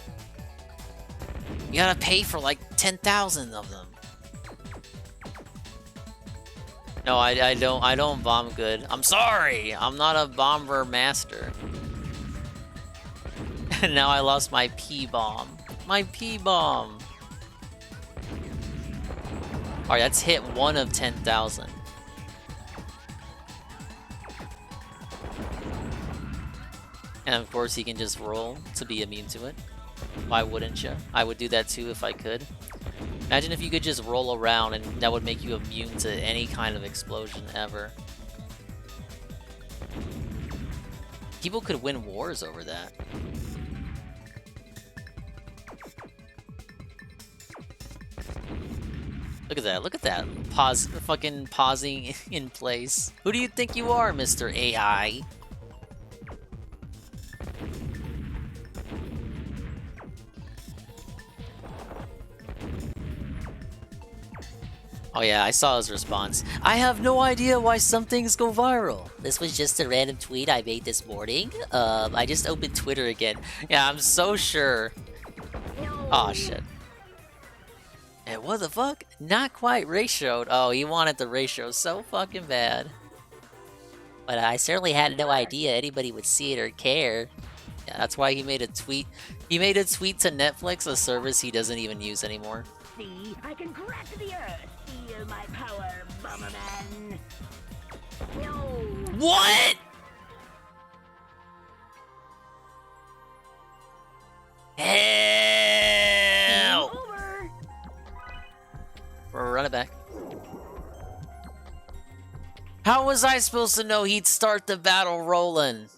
You gotta pay for like 10,000 of them. No, I don't bomb good. I'm sorry. I'm not a bomber master. And now I lost my P-bomb. My P-bomb. Alright, that's hit 1 of 10,000. And of course he can just roll to be immune to it. Why wouldn't you? I would do that too if I could. Imagine if you could just roll around and that would make you immune to any kind of explosion ever. People could win wars over that. Look at that, look at that. Fucking pausing in place. Who do you think you are, Mr. AI? Oh yeah, I saw his response. I have no idea why some things go viral. This was just a random tweet I made this morning. I just opened Twitter again. Yeah, I'm so sure. Oh shit. And what the fuck? Not quite ratioed. Oh, he wanted the ratio so fucking bad. But I certainly had no idea anybody would see it or care. Yeah, that's why he made a tweet. He made a tweet to Netflix, a service he doesn't even use anymore. See, I can crack the earth. Feel my power, Bomberman. No. What? Hell! Over. Run it back. How was I supposed to know he'd start the battle rolling?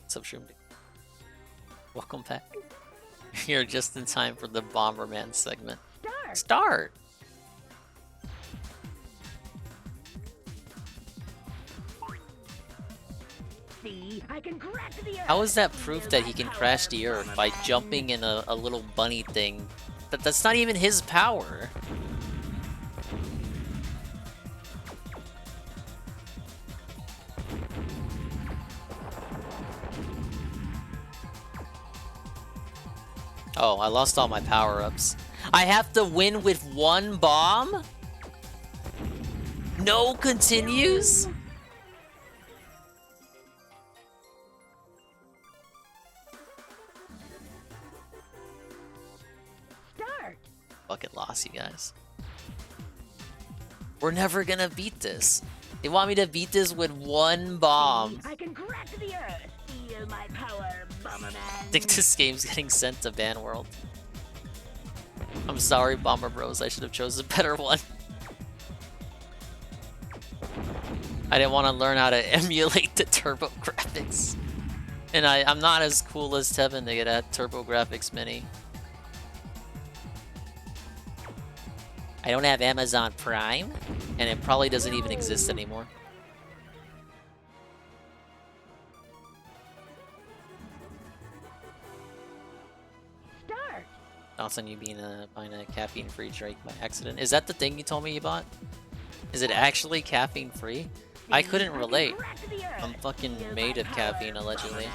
What's up, Shroom? Welcome back. You're just in time for the Bomberman segment. Start! See, I can crack the earth. How is that proof that he can crash the earth by jumping in a little bunny thing? That's not even his power. Oh, I lost all my power-ups. I have to win with one bomb? No continues? Start. Fucking lost, you guys. We're never gonna beat this. They want me to beat this with one bomb. I can crack the earth. Feel my power, Bomberman. I think this game's getting sent to Ban World. I'm sorry, Bomber Bros. I should have chosen a better one. I didn't want to learn how to emulate the turbo graphics. And I'm not as cool as Tevin to get a turbo graphics mini. I don't have Amazon Prime, and it probably doesn't even exist anymore. Start. Also, you buying a caffeine-free drink by accident. Is that the thing you told me you bought? Is it actually caffeine-free? I couldn't relate. I'm fucking made of caffeine, allegedly.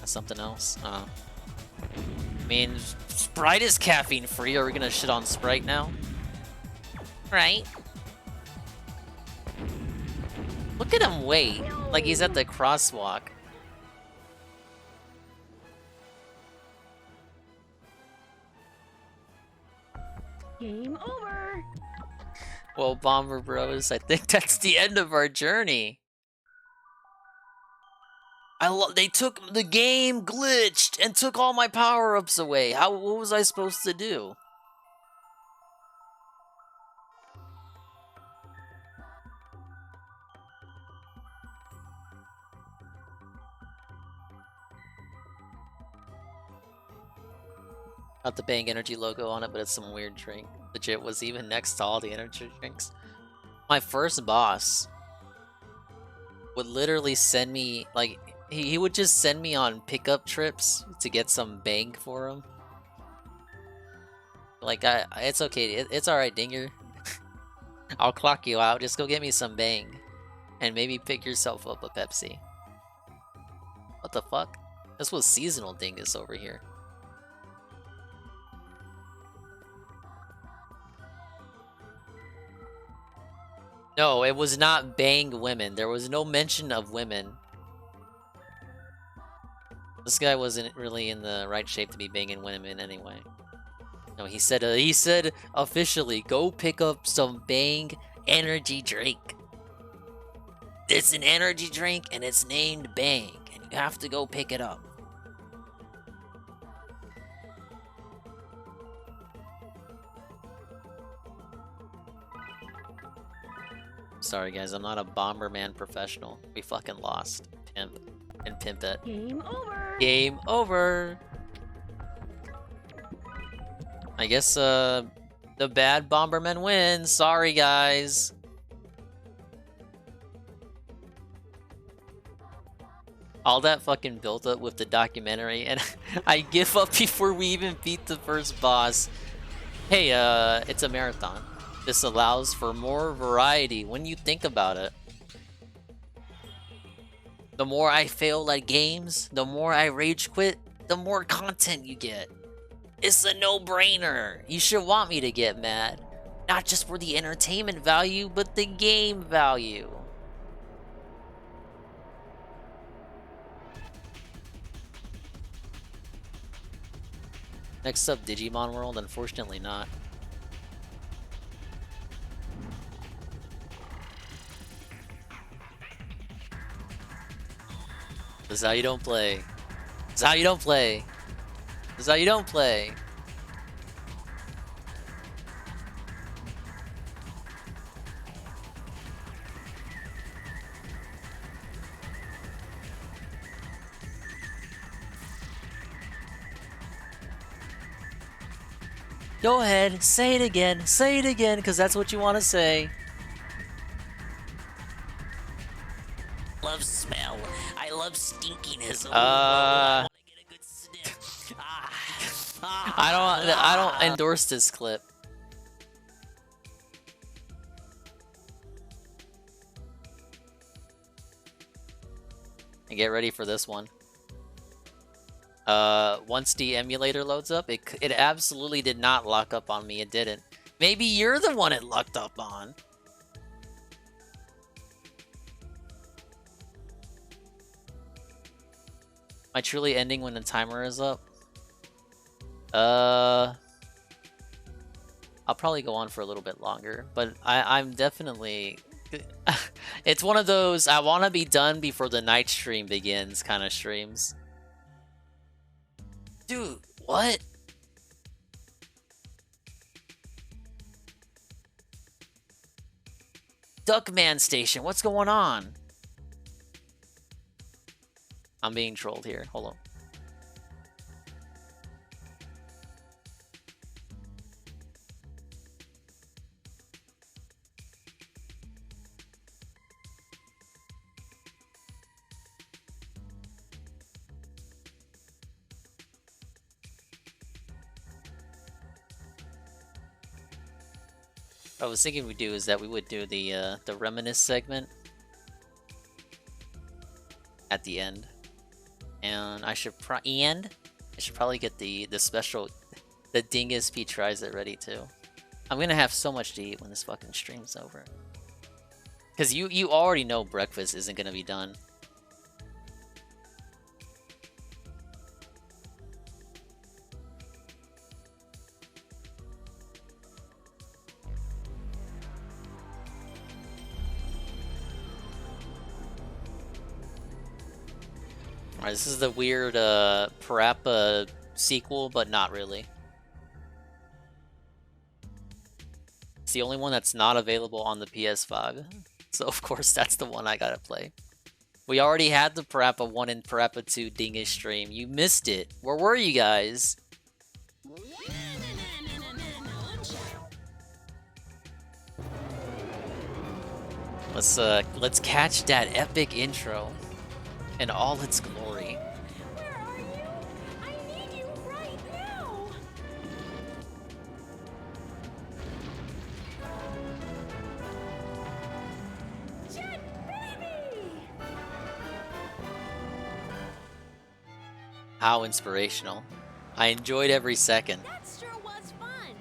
That's something else. I mean, Sprite is caffeine-free. Are we gonna shit on Sprite now? Right? Look at him wait. Like he's at the crosswalk. Game over. Well, Bomber Bros, I think that's the end of our journey. They took the game glitched and took all my power-ups away. What was I supposed to do? Got the Bang Energy logo on it, but it's some weird drink. Legit was even next to all the energy drinks. My first boss would literally send me, like, he would just send me on pickup trips to get some Bang for him. Like, it's okay, it's alright, Dinger. I'll clock you out, just go get me some Bang. And maybe pick yourself up a Pepsi. What the fuck? This was seasonal Dingus over here. No, it was not Bang women. There was no mention of women. This guy wasn't really in the right shape to be banging women anyway. No, he said officially, go pick up some Bang energy drink. It's an energy drink and it's named Bang, and you have to go pick it up. Sorry guys, I'm not a Bomberman professional. We fucking lost. Pimp and pimp it. Game over. Game over. I guess the bad Bomberman wins. Sorry guys. All that fucking built up with the documentary, and I give up before we even beat the first boss. Hey, it's a marathon. This allows for more variety when you think about it. The more I fail at games, the more I rage quit, the more content you get. It's a no-brainer. You should want me to get mad. Not just for the entertainment value, but the game value. Next up, Digimon World? Unfortunately not. This is how you don't play. This is how you don't play. This is how you don't play. Go ahead, say it again, because that's what you want to say. Love smell. I love stinkiness. I don't endorse this clip. And get ready for this one. Once the emulator loads up, it absolutely did not lock up on me. It didn't. Maybe you're the one it locked up on. Am I truly ending when the timer is up? I'll probably go on for a little bit longer, but I'm definitely... It's one of those, I want to be done before the night stream begins kind of streams. Dude, what? Duckman Station, what's going on? I'm being trolled here. Hold on. What I was thinking we'd do is that we would do the reminisce segment at the end, and I should probably get the special DingSP tries it ready too. I'm gonna have so much to eat when this fucking stream's over, because you already know breakfast isn't gonna be done. Alright, this is the weird Parappa sequel, but not really. It's the only one that's not available on the PS5, so of course that's the one I gotta play. We already had the Parappa 1 and Parappa 2 Dingus stream. You missed it. Where were you guys? Let's catch that epic intro in all its glory. Where are you? I need you right now. Jet baby! How inspirational. I enjoyed every second. That sure was fun.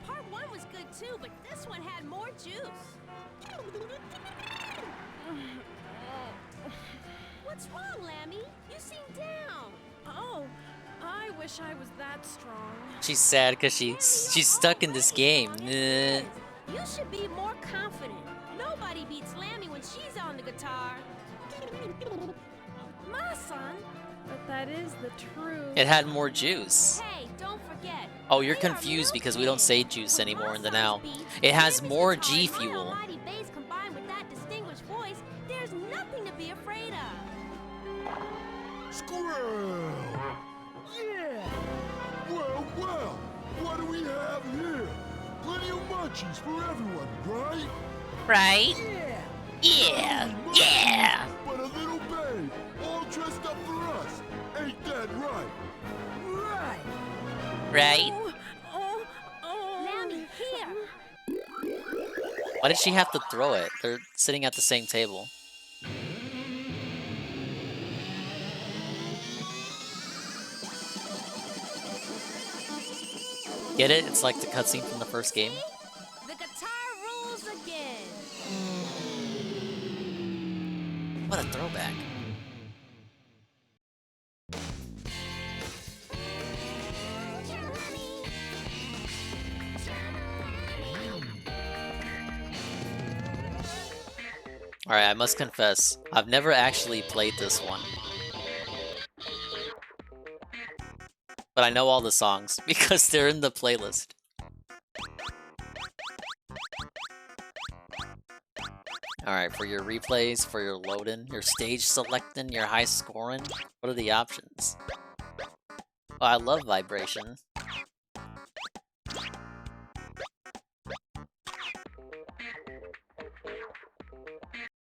Part 1 was good too, but this one had more juice. What's wrong, Lammy? You seem down. Oh, I wish I was that strong. She's sad because she's stuck in this game. You should be more confident. Nobody beats Lammy when she's on the guitar. My son. But that is the truth. It had more juice. Hey, don't forget. Oh, you're confused because we don't say juice anymore in the now. It has more G Fuel. Almighty bass combined with that distinguished voice, there's nothing to be afraid of. Squirrel! Yeah! Well, what do we have here? Plenty of munchies for everyone, right? Right? Yeah! Yeah! But a little babe, all dressed up for us. Ain't that right? Right! Right? Lammy, here. Why did she have to throw it? They're sitting at the same table. Get it? It's like the cutscene from the first game. The guitar rules again. What a throwback. Alright, I must confess, I've never actually played this one. But I know all the songs, because they're in the playlist. Alright, for your replays, for your loading, your stage selecting, your high scoring, what are the options? Oh, I love vibration.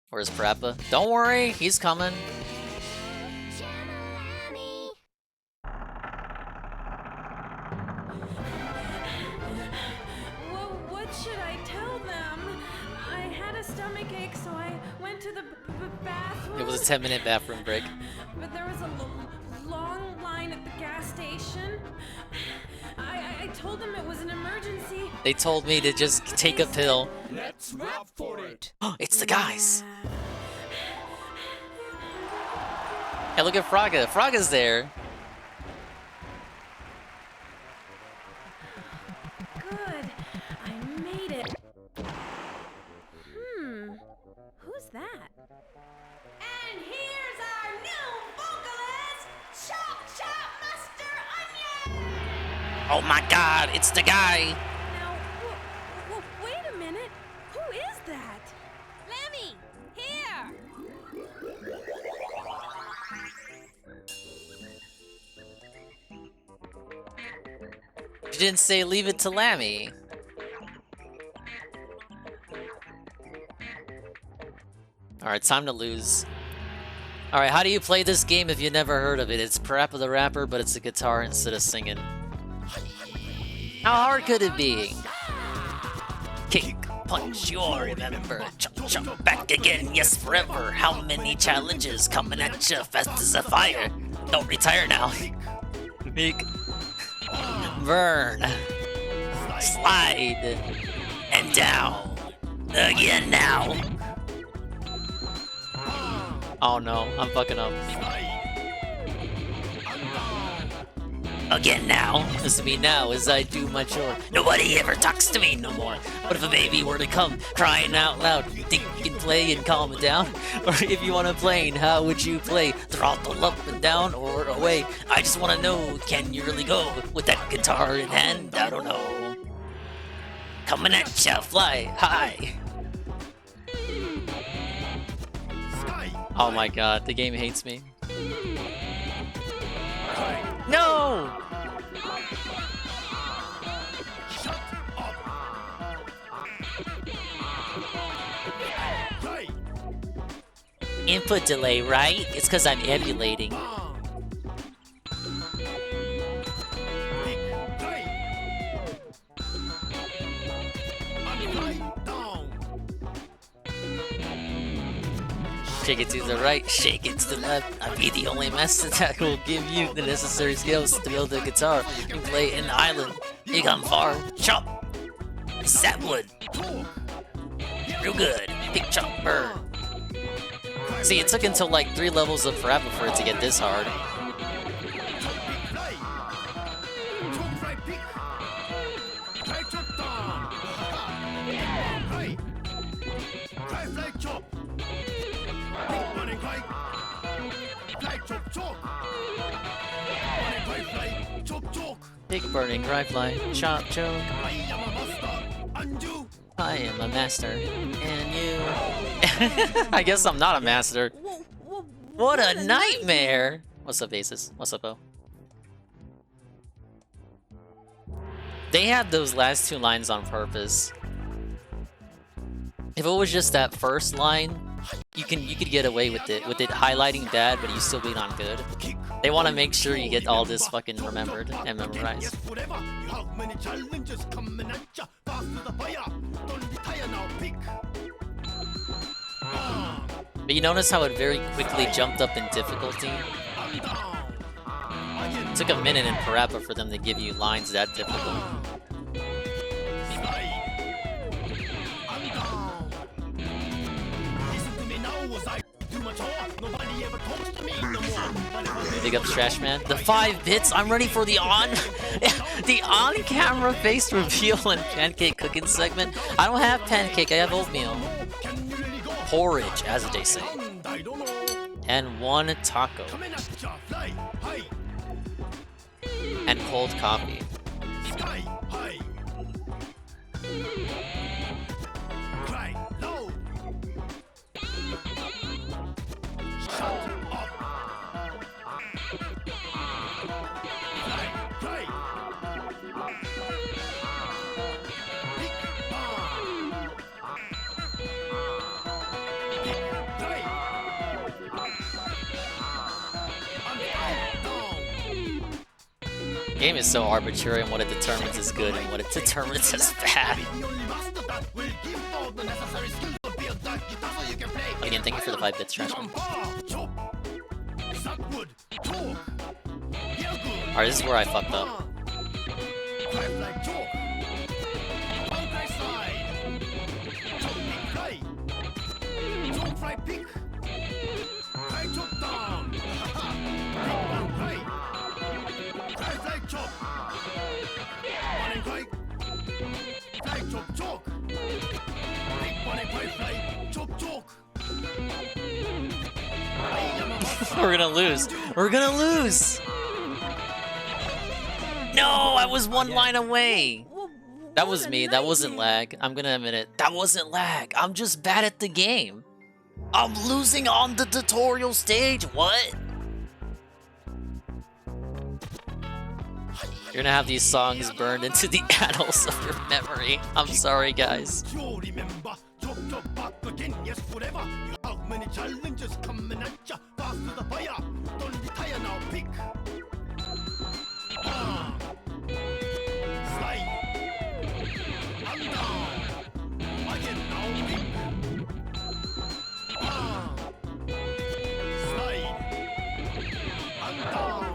Where's Parappa? Don't worry, he's coming. Well, what should I tell them? I had a stomach ache, so I went to the bathroom. It was a 10-minute bathroom break. But there was a long line at the gas station. I told them it was an emergency. They told me to just take a pill. Let's rap for it! It's the guys! Hey, look at Fraga. Fraga's there. Good. I made it. Who's that? And here's our new vocalist, Chop Chop Master Onion! Oh my god, it's the guy! Now, wait a minute. Who is that? didn't say leave it to Lammy. Alright, time to lose. Alright, how do you play this game if you never heard of it? It's Parappa the Rapper, but it's a guitar instead of singing. How hard could it be? Kick, punch, you'll remember. Chop, chop, back again, yes, forever. How many challenges coming at you fast as a fire? Don't retire now. Meek. Burn. Slide. And down. Again now. Oh no, I'm fucking up. Again now. This is me now as I do my chore. Nobody ever talks to me no more. What if a baby were to come crying out loud? You think you can play and calm it down? Or if you want to play, how would you play? Throttle up and down or away? I just want to know, can you really go with that guitar in hand? I don't know. Coming at ya, fly high. Oh my god, the game hates me. No! Input delay, right? It's because I'm emulating. Shake it to the right, shake it to the left. I'll be the only master that will give you the necessary skills to build a guitar and play in the island. You come far, chop, sapwood, real good, pick, chop, burn. See, it took until like 3 levels of Parappa for it to get this hard. Big burning dry fly, chop choke. I am a master, and you. I guess I'm not a master. What a nightmare! What's up, Aces? What's up, Bo? They had those last 2 lines on purpose. If it was just that first line, you could get away with it highlighting bad, but you still being on good. They want to make sure you get all this fucking remembered and memorized. But you notice how it very quickly jumped up in difficulty? It took a minute in Parappa for them to give you lines that difficult. Big up Trash Man. The 5 bits. I'm ready for the on-camera face reveal and pancake cooking segment. I don't have pancake. I have oatmeal. Porridge, as they say. And 1 taco. And cold coffee. Game is so arbitrary, and what it determines is good, and what it determines is bad. Again, thank you for the 5 bits, Trash. Alright, this is where I fucked up. We're gonna lose. We're gonna lose! No, I was 1 line away! That was me, that wasn't lag. I'm gonna admit it. That wasn't lag. I'm just bad at the game. I'm losing on the tutorial stage, what? You're gonna have these songs burned into the annals of your memory. I'm sorry, guys. Yes, forever. You have many challenges coming at ya. Fast to the fire. Don't retire now, pick. Slide. I'm down. Again now, pick. Slide. I'm down.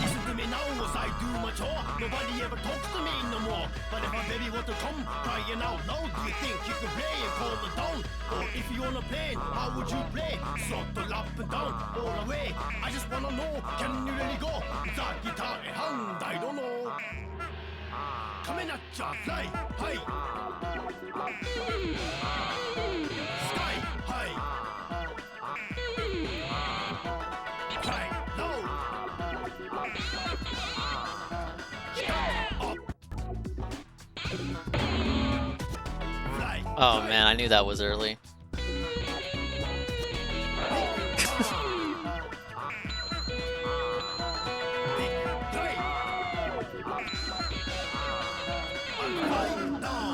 Listen to me now as I do my chore. Nobody ever talks to me no more. But if a baby want to come crying out loud, do you think you can play and calm it down? Or if you wanna play, how would you play? Sort of up and down, all the way. I just wanna know, can you really go? The guitar in hand, I don't know. Coming at ya, fly high. Sky high. Cry low. Oh man, I knew that was early.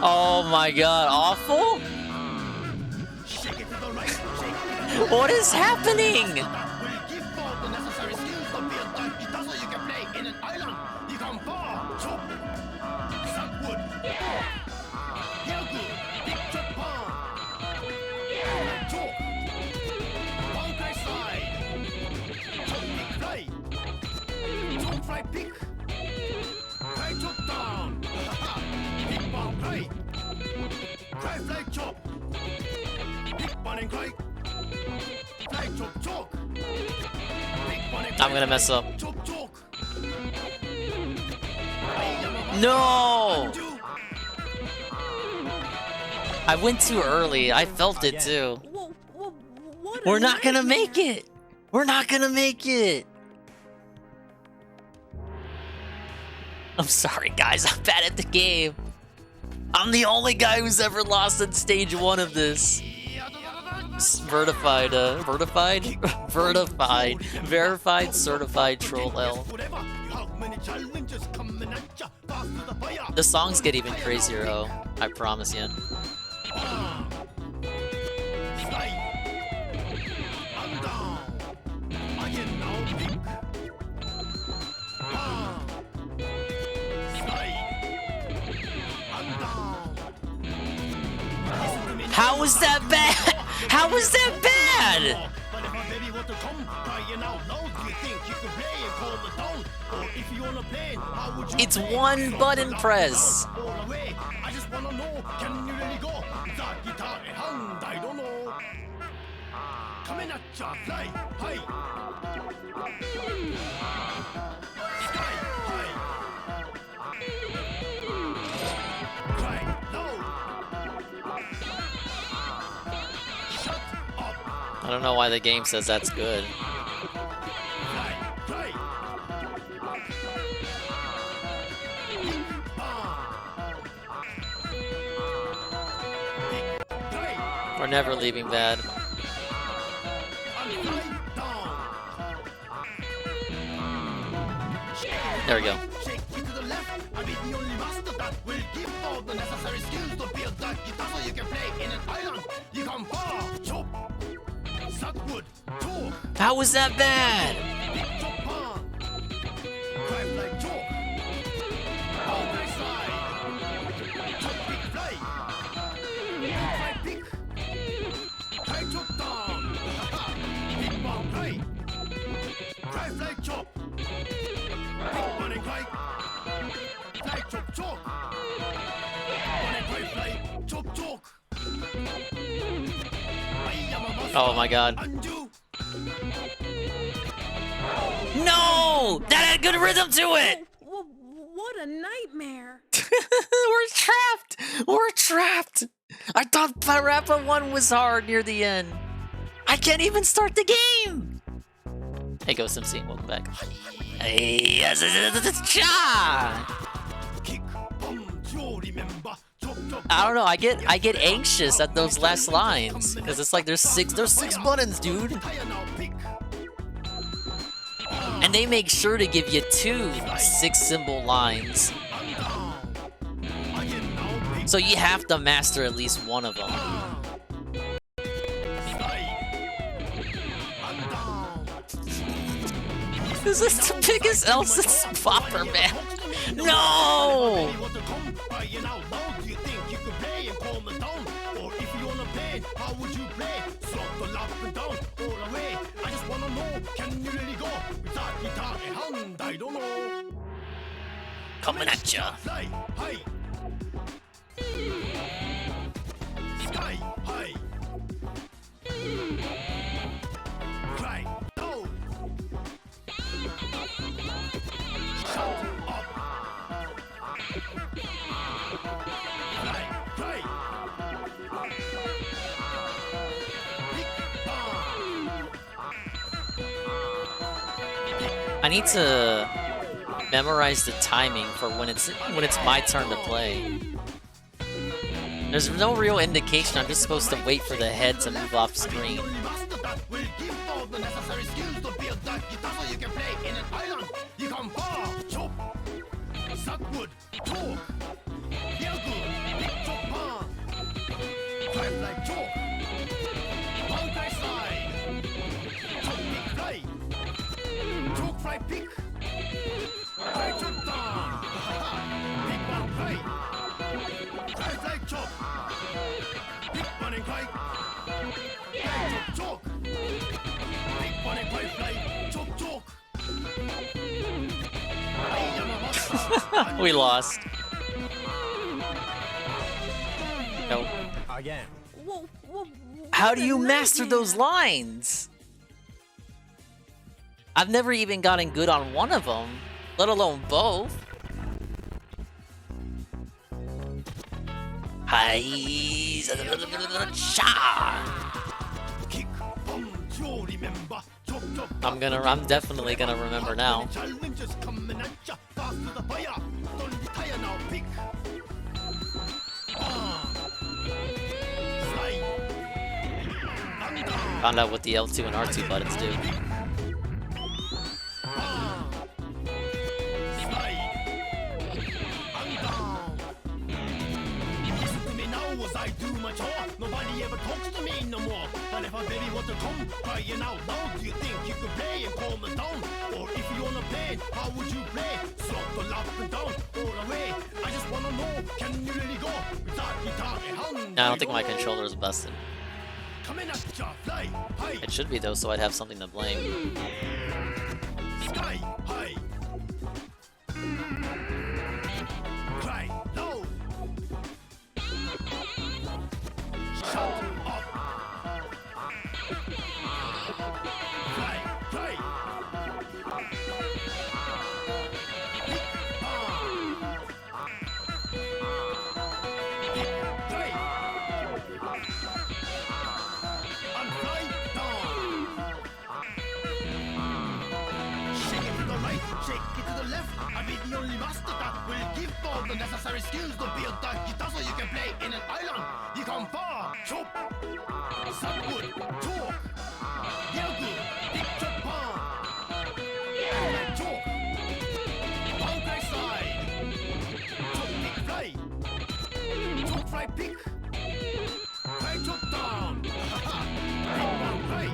Oh my god, awful? What is happening? I'm gonna mess up. No! I went too early. I felt it too. We're not gonna make it! We're not gonna make it! I'm sorry, guys. I'm bad at the game. I'm the only guy who's ever lost in stage 1 of this. Verified, certified troll L. The songs get even crazier, oh. I promise you. How was that bad? How was that bad? It's one button press. I just wanna know, can you really go? The guitar in hand, I don't know. Coming at ya, fly high. Sky high. Cry low. Shut up. I don't know why the game says that's good. We're never leaving bad. There we go. How was that bad? Oh my god. No! That had good rhythm to it! What a nightmare. We're trapped! We're trapped! I thought Parappa 1 was hard near the end. I can't even start the game! Hey, Ghost MC, welcome back. Hey, I don't know, I get anxious at those last lines. Because it's like there's six buttons, dude. And they make sure to give you 2 6-symbol lines. So you have to master at least one of them. Is this the biggest L since Bomberman? No! Coming at ya. I need to memorize the timing for when it's my turn to play. There's no real indication. I'm just supposed to wait for the head to move off screen. We lost. Nope. Again. How do you master those lines? I've never even gotten good on one of them, let alone both. Hi. I'm definitely gonna remember now. Found out what the L2 and R2 buttons do. Nobody ever talks to me no more. But if I really want to come crying out loud, do you think you could play and calm it down? Or if you wanna play, how would you play? Throttle up and down, all away. I just wanna know, can you really go? No, I don't think my controller is busted. It should be though, so I'd have something to blame. Sky high. Cry low. Shut up. Fly, fly. Big bang. Big fly. And fly down. Shake it to the right, shake it to the left. I be the only master that will give all the necessary skills to build that guitar so you can play in an island. You can far, chop, sunwood, talk, yagu, big chop pan, like talk, mountain side, chop big fly, chop fly pick, fly chop down, big one fly,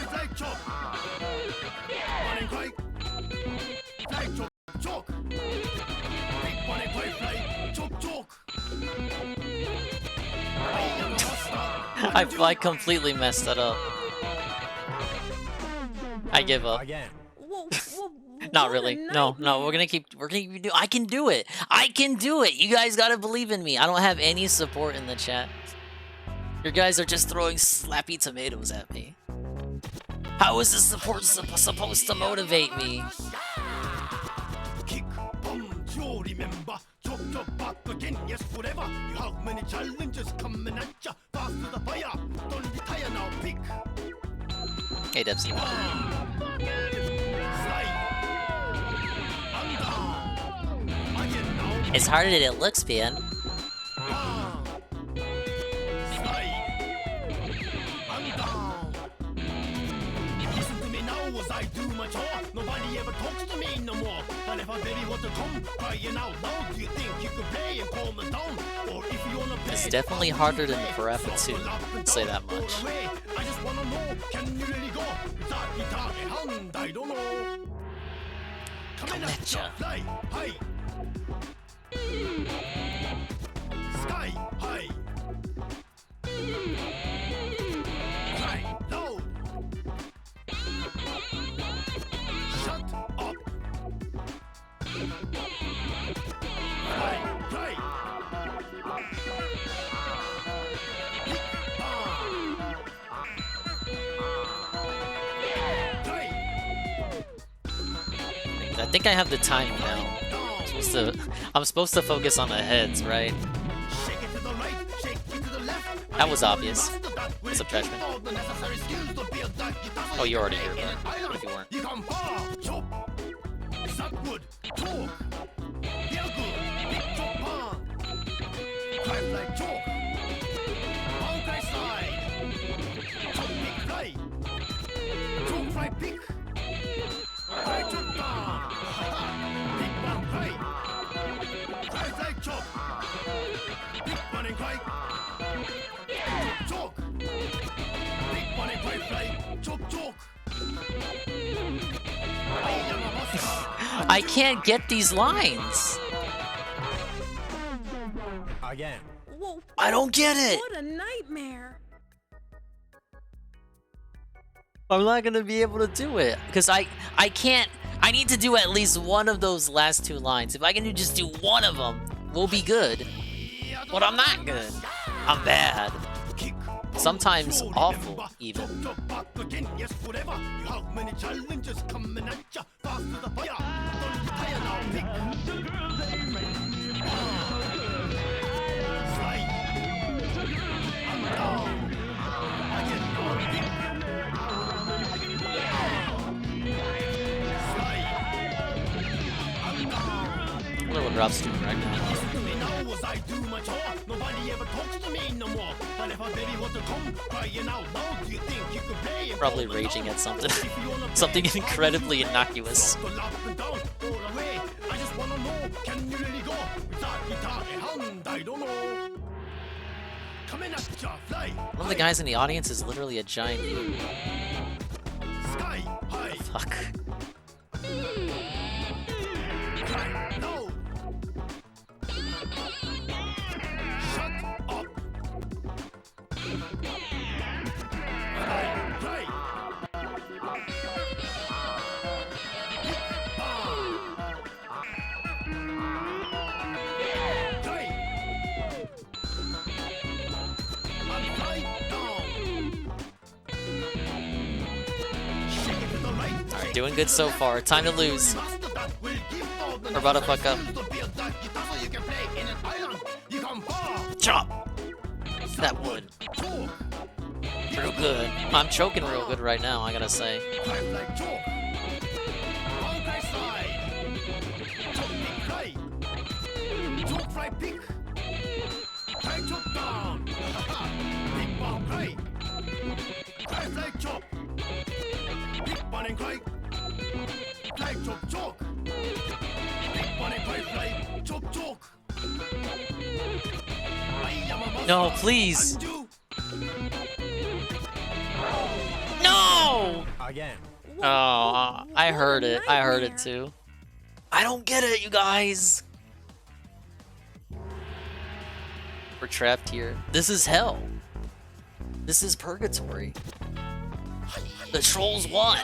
fly chop, one fly, fly chop, chalk, big one fly, chop chalk. I completely messed that up. I give up. Not really. No, we're gonna keep doing. I can do it. I can do it. You guys gotta believe in me. I don't have any support in the chat. You guys are just throwing slappy tomatoes at me. How is this support supposed to motivate me? Kick, you remember. Chop, chop, back again, yes, forever. You have many challenges coming at ya. Fast to the fire, don't retire now, pick. Hey, Debs. It's harder than it looks, man. Listen to me now as I do my much whore. Nobody ever talks to me no more. But if a baby want to come crying out loud, do you think you could play and calm it down? Or if you wanna play, It's definitely harder than Parappa 2. I'd say that much. I just wanna know, can you really go? Hand, I don't know. Come at ya. Fly high. Sky high. Fly low. Shut up. Fly high. I think I have the time now. I'm supposed to focus on the heads, right? That was obvious. What's up, Trashman? Oh, you're already here, but what if you weren't? I can't get these lines. Again. Whoa, I don't get it. what a nightmare. I'm not gonna be able to do it because I can't. I need to do at least one of those last two lines. If I can just do one of them, we'll be good. But I'm not good. I'm bad. Sometimes awful, even. I wonder what Rob's doing right now. Probably raging at something. Something incredibly innocuous. One of the guys in the audience is literally a giant dude. Fuck. Alright, doing good so far. Time to lose. We're about to fuck up. Chop! That wood. Real good. I'm choking real good right now, I gotta say. No, please. No! Again. Oh, I heard it. I heard it too. I don't get it, you guys. We're trapped here. This is hell. This is purgatory. The trolls won.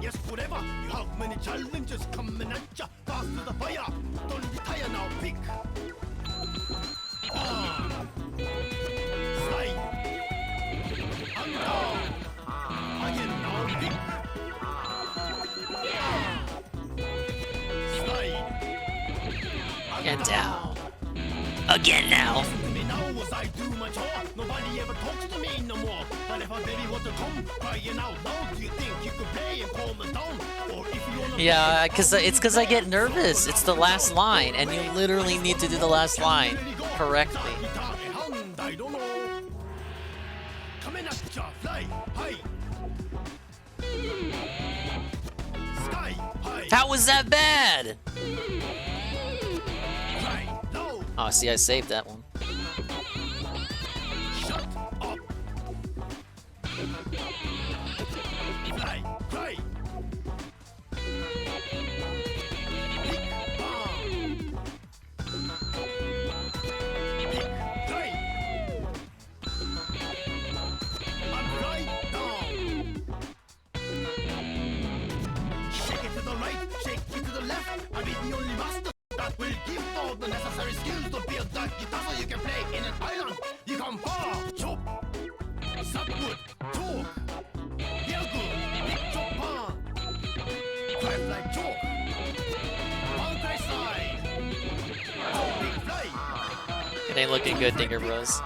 Yes, forever. You have many challenges coming at ya. Fast to the fire. Don't retire now, pick. Slide. I'm down. Again now, pick. Slide. And down. Again now. I do my job. Nobody ever talks to me no more. But if a baby want to come crying out loud, do you think you could play and calm it down? Or if you wanna Yeah, it's because I get nervous. It's the last line, and you literally need to do the last line correctly. How was that bad? Oh, see, I saved that one. It ain't looking good, Dinger Bros.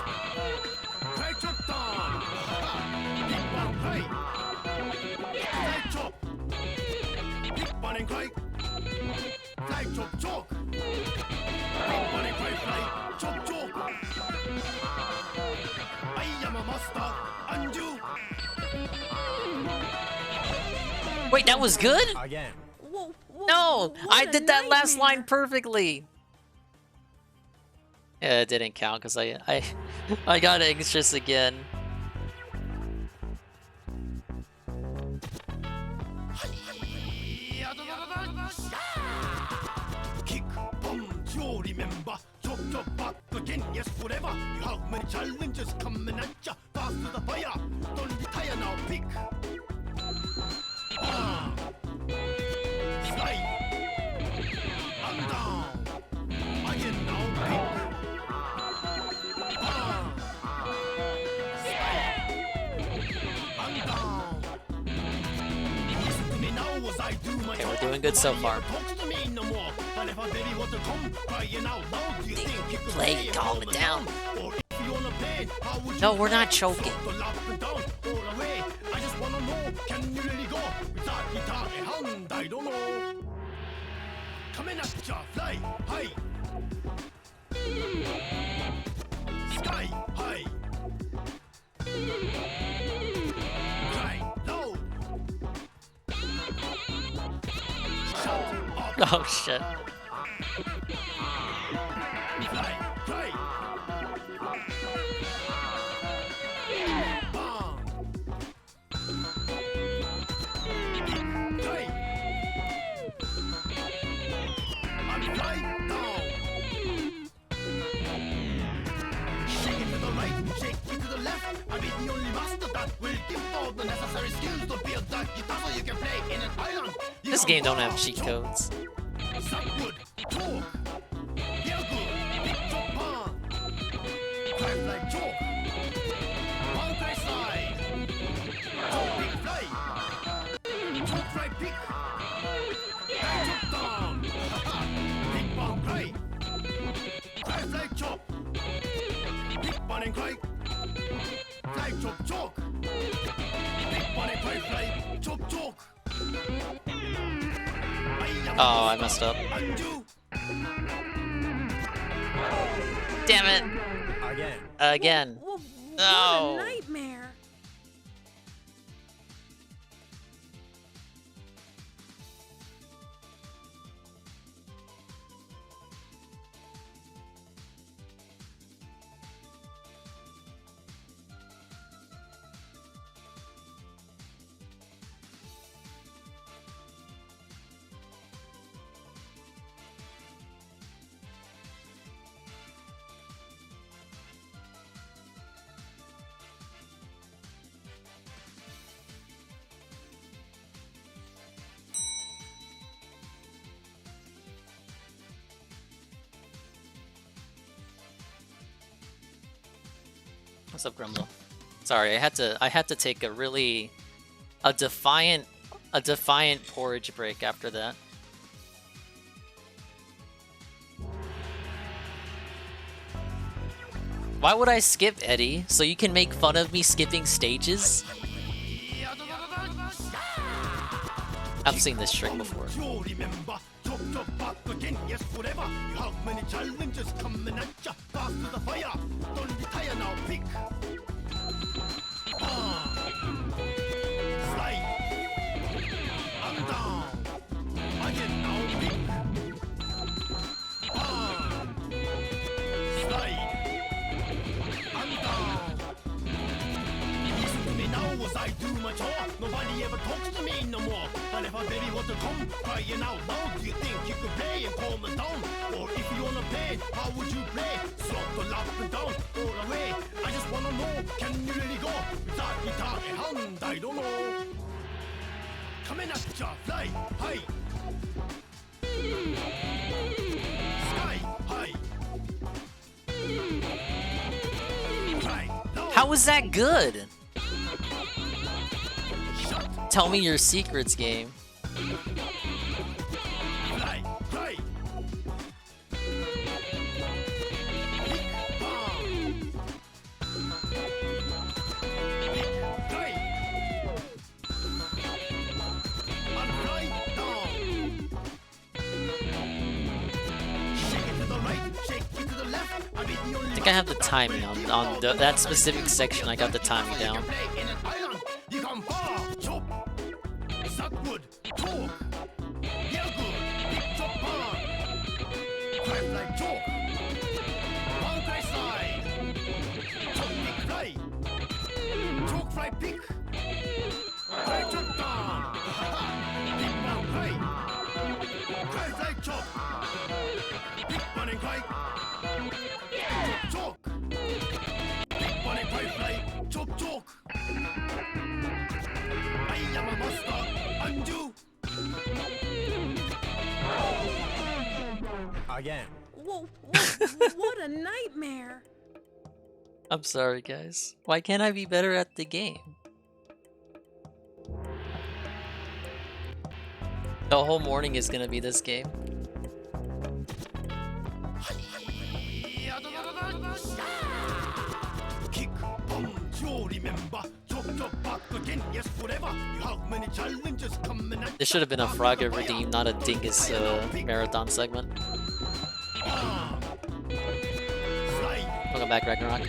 Wait, that was good? Again. No, I did that last line perfectly. Yeah, it didn't count because I got anxious again. Kick, bomb, you remember? Chop, chop, back again, yes, forever. You have many challenges coming at ya. Fast to the fire, don't retire now, pick. Slide. I'm down. Again now, pick. I'm down. Listen to me now as I do my Okay, we're doing good so far. Play, calm it down. No, we're not choking. I just wanna know, can you really go without guitar and hand? I don't know. Coming at ya, fly high. Sky high. Cry loud. Shut up. Oh shit. Fly, cry. Bang. Cry. I'm flying down. Shake it to the right, shake it to the left. I'll be the only master that will give all the necessary skills to build that guitar so you can play in an island. This game don't have cheat codes. Good talk. Feel good. Big top pan. Cry like chalk. One cry side. Top big fly. Top fly pick. Cry chop down. Big bang cry. Cry fly chop. Big bang and cry. Fly chop chalk. Big bang and cry fly. Chop chalk. Oh, I messed up. Damn it. Again. No. What a nightmare. What's up, Grumble? Sorry, I had to take a defiant porridge break after that. Why would I skip, Eddie? So you can make fun of me skipping stages? I've seen this trick before. Yes, forever. You have many challenges coming at ya. Fast to the fire. Don't retire now, pick. Slide. I'm down. come crying out loud? Do you think you could play and calm it down? Or if you wanna play, how would you play? Throttle up and down, all the way. I just wanna know, can you really go? Without guitar and hand, I don't know. Coming at ya, fly high. Sky high. How was that good? Tell me your secrets, game. I think I have the timing on that specific section. I got the timing down. Again. Whoa, what a nightmare. I'm sorry, guys. Why can't I be better at the game? The whole morning is gonna be this game. This should have been a Frogger Redeem, not a Dingus marathon segment. Welcome back, Ragnarok.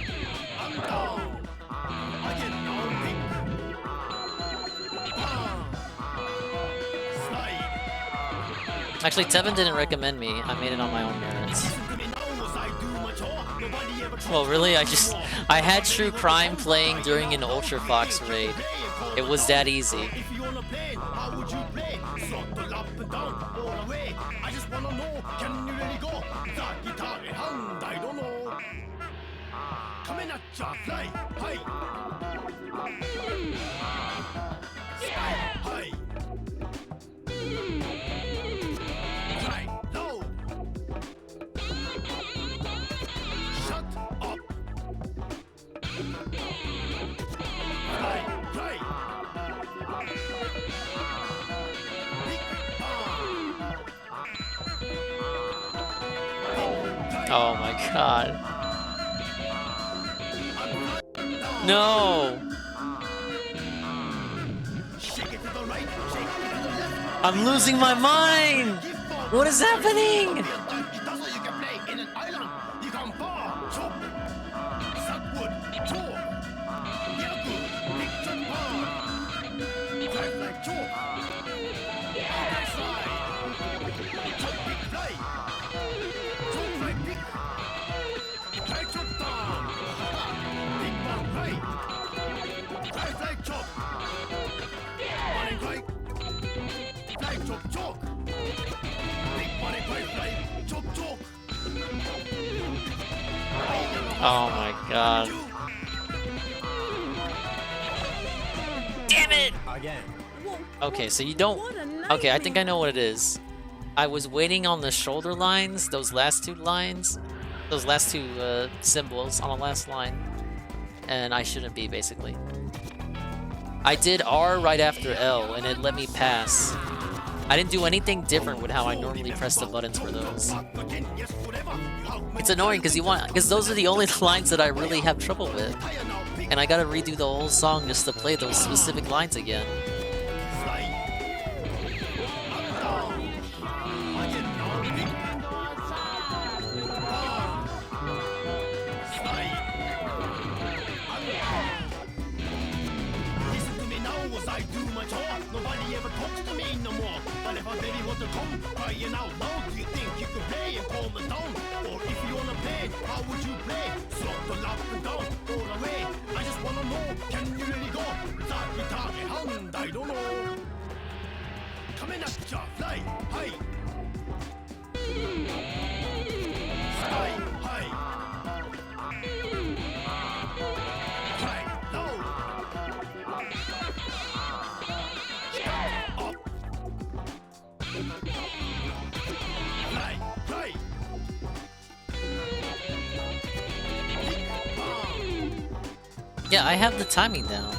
Actually, Tevin didn't recommend me. I made it on my own merits. Well, really, I had True Crime playing during an Ultra Fox raid. It was that easy. Oh my god. No! I'm losing my mind! What is happening? Oh my god. Damn it! Again. Okay, so you don't... Okay, I think I know what it is. I was waiting on the shoulder lines, those last two lines, those last two symbols on the last line, and I shouldn't be, basically. I did R right after L, and it let me pass. I didn't do anything different with how I normally press the buttons for those. It's annoying because those are the only lines that I really have trouble with, and I gotta redo the whole song just to play those specific lines again. Yeah, I have the timing down.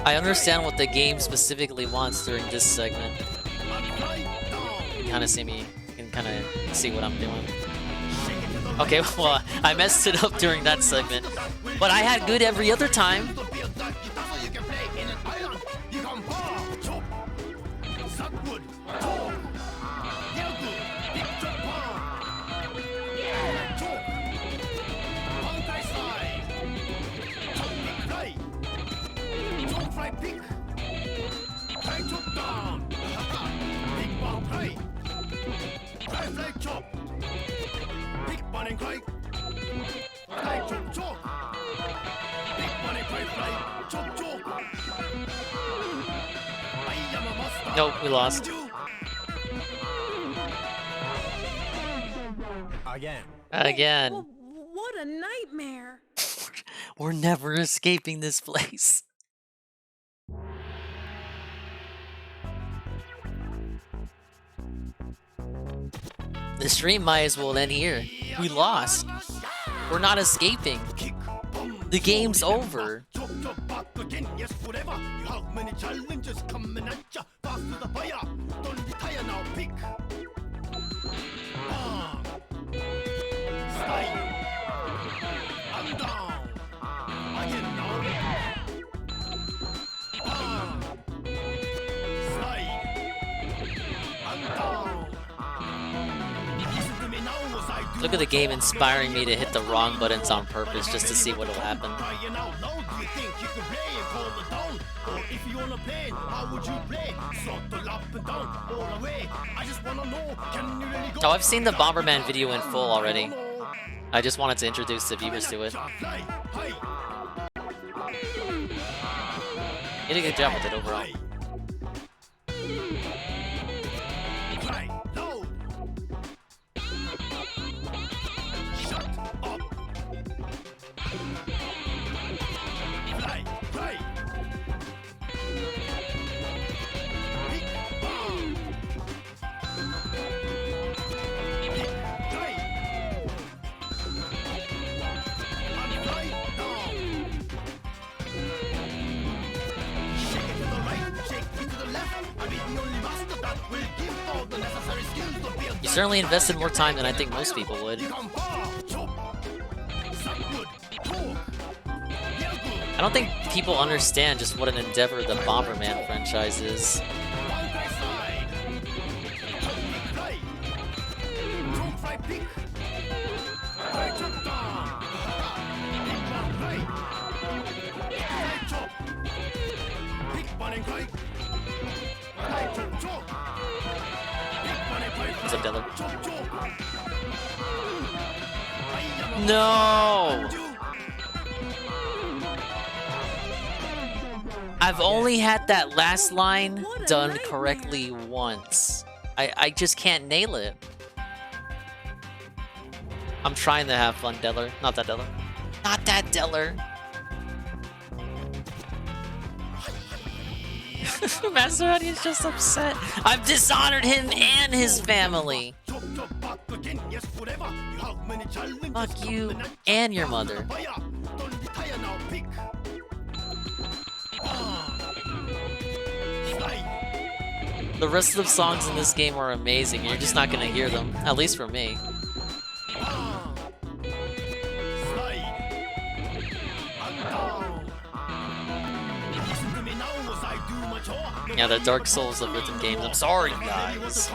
I understand what the game specifically wants during this segment. You can kind of see me, you can kind of see what I'm doing. Okay, well, I messed it up during that segment, but I had good every other time. Nope, we lost. Again. What a nightmare. We're never escaping this place. The stream might as well end here. We lost. We're not escaping. The game's over. Look at the game inspiring me to hit the wrong buttons on purpose just to see what will happen. Oh, I've seen the Bomberman video in full already. I just wanted to introduce the viewers to it. You did a good job with it overall. You certainly invested more time than I think most people would. I don't think people understand just what an endeavor the Bomberman franchise is. What's up, Deluxe? No! I've only had that last line done correctly once. I just can't nail it. I'm trying to have fun, Deller. Not that Deller. Not that Deller. Master Honey is just upset. I've dishonored him and his family. Fuck you and your mother. The rest of the songs in this game are amazing. You're just not gonna hear them, at least for me. Yeah, the Dark Souls of rhythm games. I'm sorry, guys.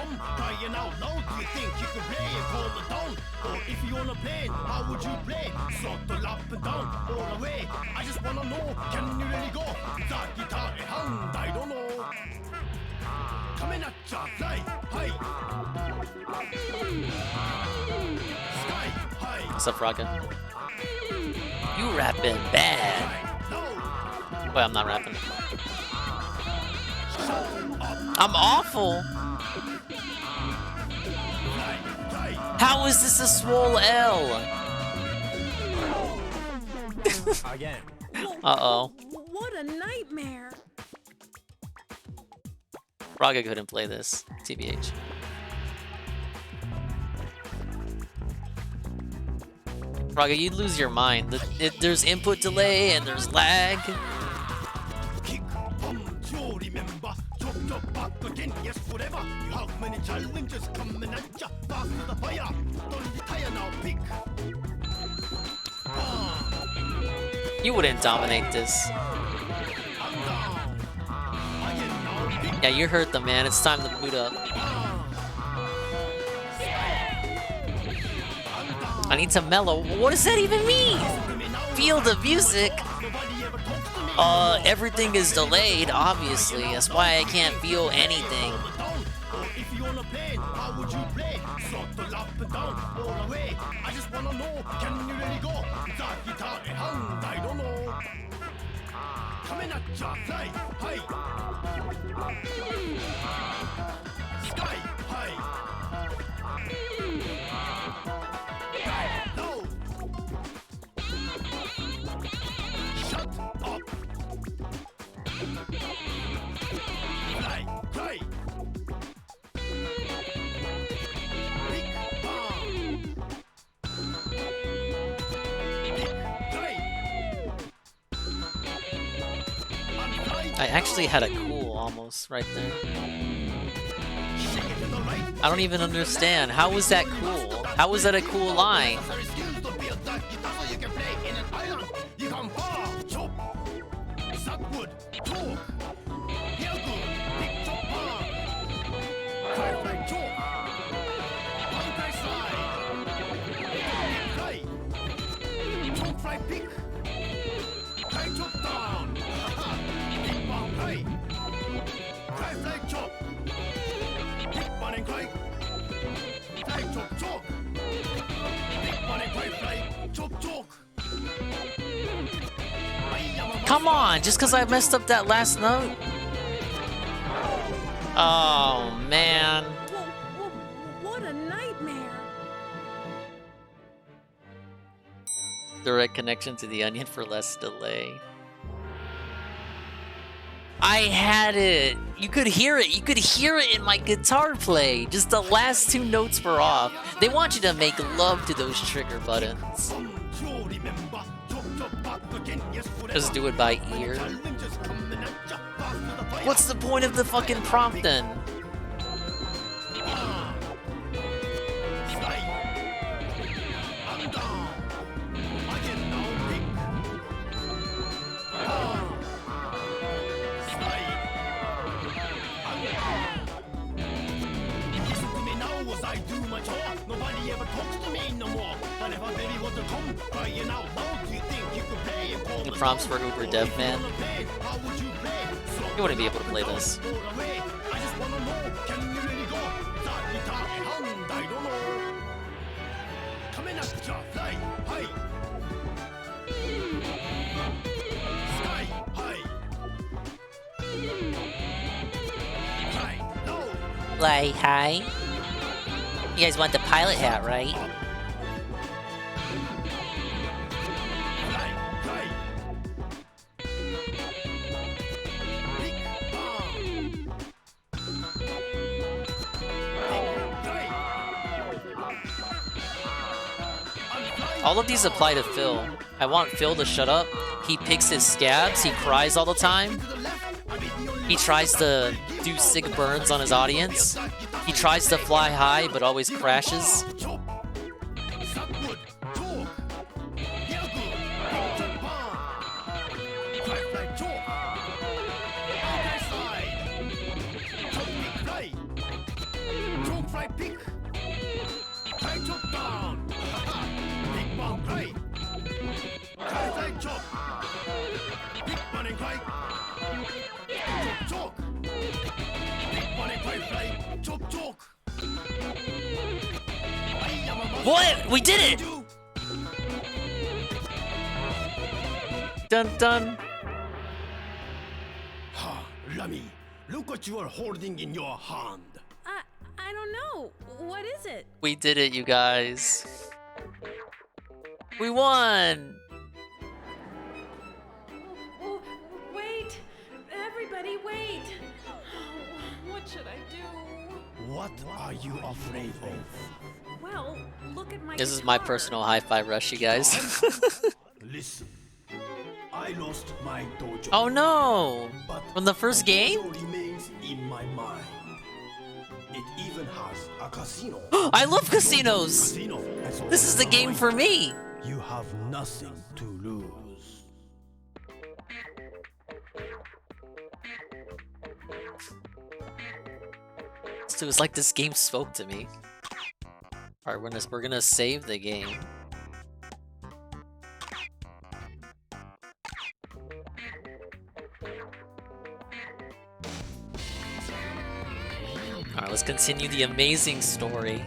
What's up, Raga? You rapping bad. Wait, I'm not rapping. I'm awful. How is this a swole L? Again. Uh-oh. What a nightmare. Raga couldn't play this, TBH. Raga, you'd lose your mind. There's input delay and there's lag. You wouldn't dominate this. Yeah, you heard them, man. It's time to boot up. I need to mellow. What does that even mean? Feel the music. Everything is delayed, obviously. That's why I can't feel anything. I actually had a cool almost right there. I don't even understand. How was that cool? How was that a cool line? Come on, just because I messed up that last note? Oh, man. What a nightmare. Direct connection to the onion for less delay. I had it. You could hear it. You could hear it in my guitar play. Just the last two notes were off. They want you to make love to those trigger buttons. Just do it by ear. What's the point of the fucking prompt then? The prompts for Uber Dev Man. You wouldn't be able to play this. Like, hi. You guys want the pilot hat, right? All of these apply to Phil. I want Phil to shut up. He picks his scabs. He cries all the time. He tries to do sick burns on his audience. He tries to fly high, but always crashes. What? We did it! Dun dun. Lammy, Look what you are holding in your hand. I don't know. What is it? We did it, you guys. We won! Oh, wait! Everybody, wait! What should I do? What are you afraid of? Well, look at my This is my guitar. personal high-fi rush, you guys. Listen, I lost my dojo. Oh no! But From the first game? dojo remains in my mind. It even has a casino. I love casinos! Casino has This is the game for me! You have nothing to lose. So it's like this game spoke to me. Alright, we're gonna save the game. Alright, let's continue the amazing story.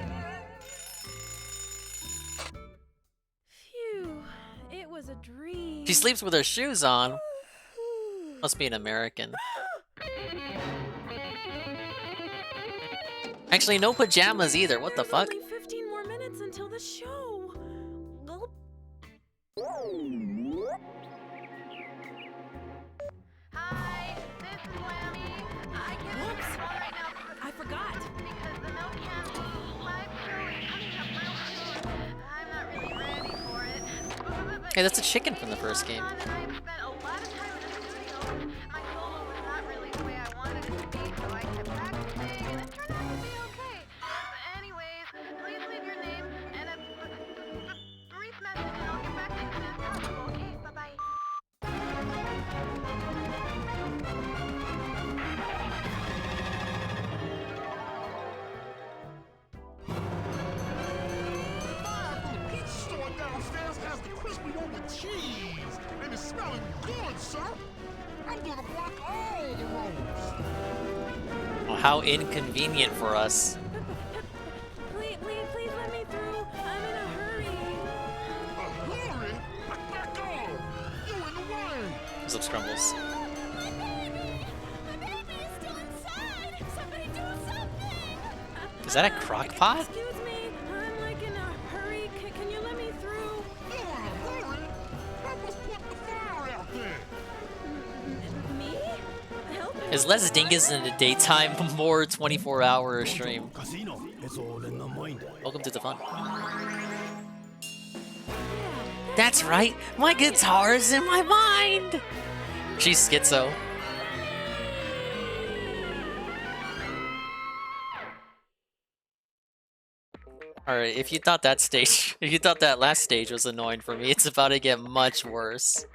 Phew, it was a dream. She sleeps with her shoes on. Must be an American. Actually, no pajamas either. What the fuck? Only 15 more minutes until the show. Gulp. Hi, this is Lammy. I can't Whoops. take the phone right now I forgot. because the milk can live show is coming up real soon. I'm not really ready for it. Hey, that's a chicken from the first game. I've spent a lot of time in the studio. My solo was not really the way I wanted it to be, so I kept practicing, and it turned out to be okay. But anyways, please leave your name and a brief message, and I'll get back to you as soon as possible. Okay, bye-bye. Fire from the pizza store downstairs has the crispy on the cheese, and it's smelling good, sir. I'm gonna block all the roads. Oh, how inconvenient for us. Please let me through. I'm in a hurry. A hurry? Back on! You in the way! What's up, Scrumbles? My baby is still inside. Somebody do something. Is that a crock pot? Excuse me. I'm like in a hurry. Can you let me through? You're in a hurry? I must put the fire out there. Me? Help me. Is less Dingus in the daytime, more 24-hour stream. Casino, it's all in the mind. Welcome to the fun. That's right, my guitar's in my mind! She's schizo. Alright, if you thought that last stage was annoying for me, it's about to get much worse.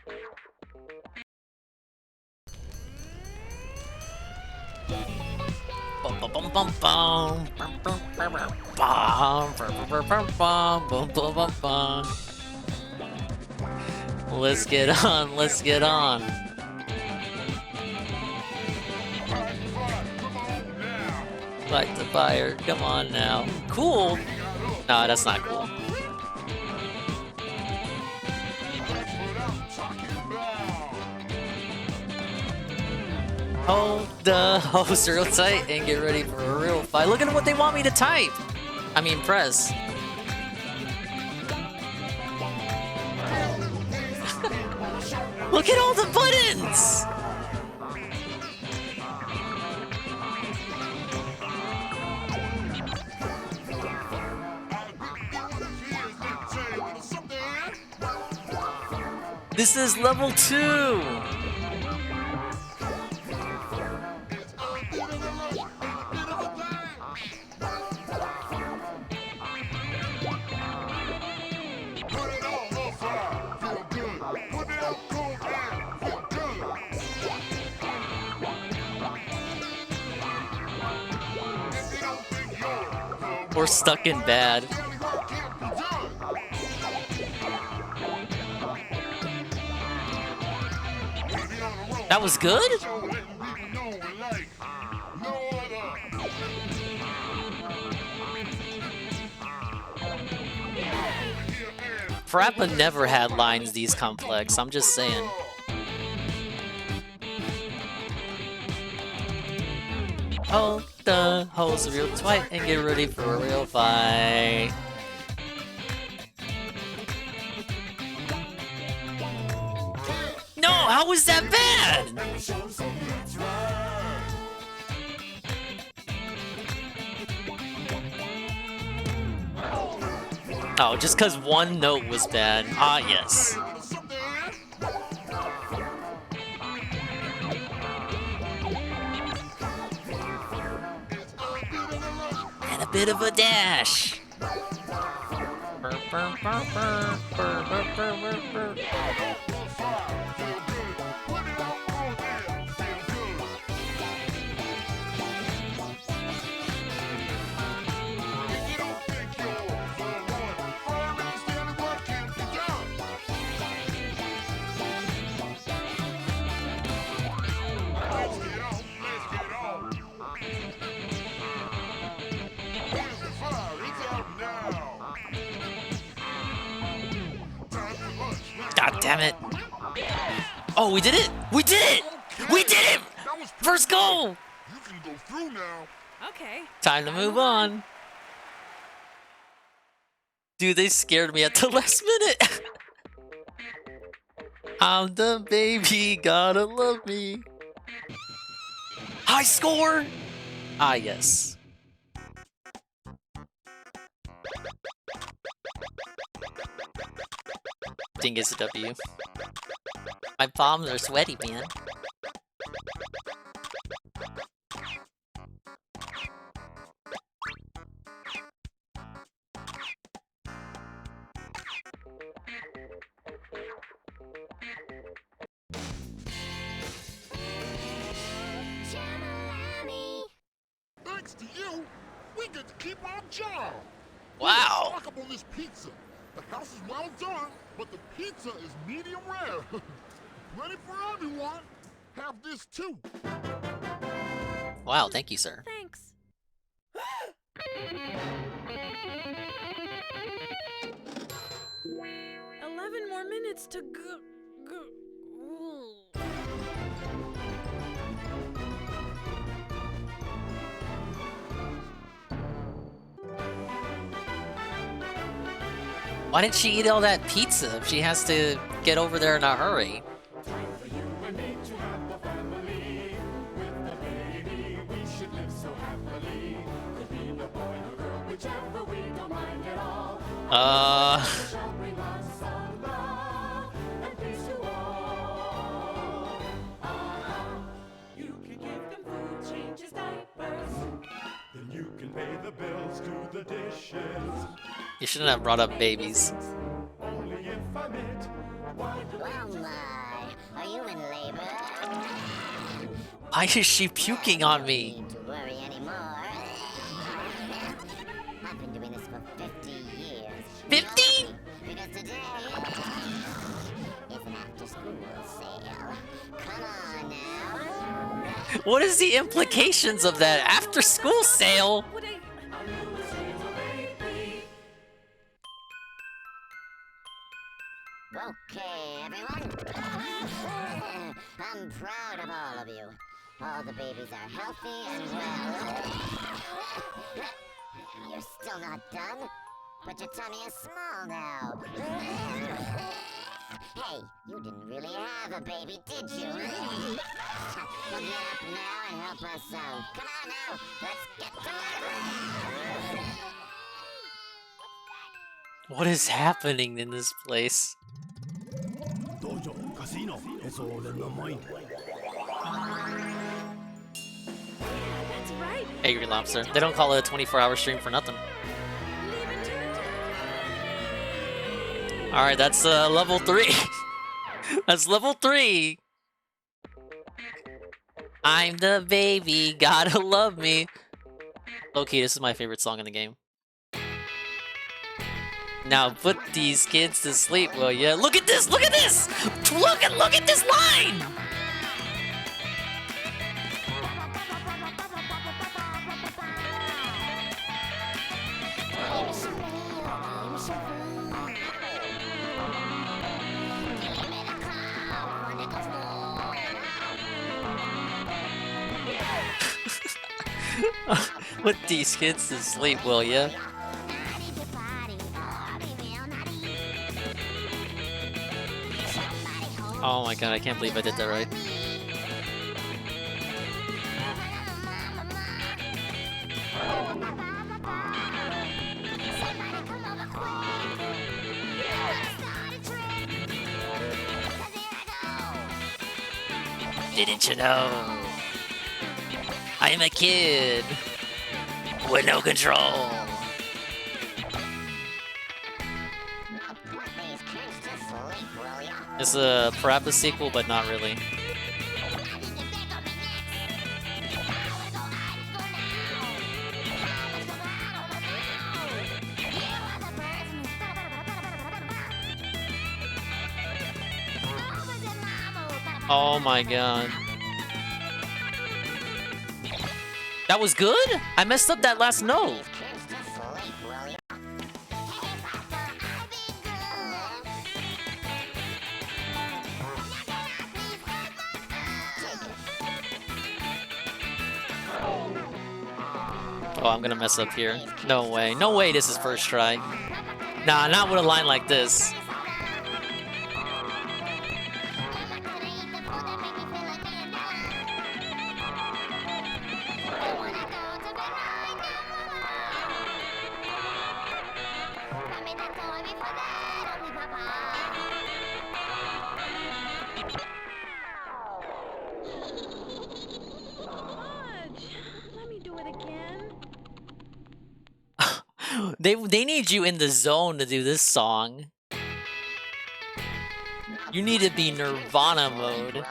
Bum bum bum bum bum bum bum bum bum bum bum bum bum bum. Let's get on, let's get on. Light the fire, come on now. Cool? No, that's not cool. Hold the hose real tight and get ready for a real fight. Look at what they want me to type. I mean, press. Look at all the buttons! This is level 2! We're stuck in bad. That was good? Frappa never had lines these complex, I'm just saying. Hold the hose real tight and get ready for a real fight. No, how was that bad? Oh, just because one note was bad. Ah, yes. And a bit of a dash. Burr, burr, burr, burr, burr, burr, burr, burr, burr. God damn it. Oh, we did it! We did it! We did it! First goal! You can go through now. Okay. Time to move on. Dude, they scared me at the last minute. I'm the baby, gotta love me. High score! Ah, yes. Dingus a W. My palms are sweaty, man. Thanks to you, we get to keep our job. Wow. Stock up on this pizza. The house is well done, but the pizza is medium rare. Plenty for everyone. Have this too. Wow, thank you, sir. Thanks. 11 more minutes to go. Why didn't she eat all that pizza if she has to get over there in a hurry? You shouldn't have brought up babies. Are you in labor? Why is she puking on me? Don't need to worry anymore. I've been doing this for 50 years. 50? Because today is an after-school sale. Come on now. What is the implications of that after-school sale? Okay, everyone. I'm proud of all of you. All the babies are healthy and well. You're still not done, but your tummy is small now. Hey, you didn't really have a baby, did you? Well, get up now and help us out. Come on now, let's get to work. What is happening in this place? Dojo, casino, it's all in the mind. That's right. Angry Lobster. They don't call it a 24-hour stream for nothing. Alright, that's level 3. That's level 3. I'm the baby, gotta love me. Low-key, this is my favorite song in the game. Now put these kids to sleep, will ya? Look at this! Look at this! Look at this line! Put these kids to sleep, will ya? Oh my god, I can't believe I did that right. Didn't you know? I'm a kid with no control. It's perhaps a sequel, but not really. Oh my god. That was good? I messed up that last note. Oh, I'm gonna mess up here. No way. No way this is first try. Nah, not with a line like this. They need you in the zone to do this song. You need to be Nirvana mode.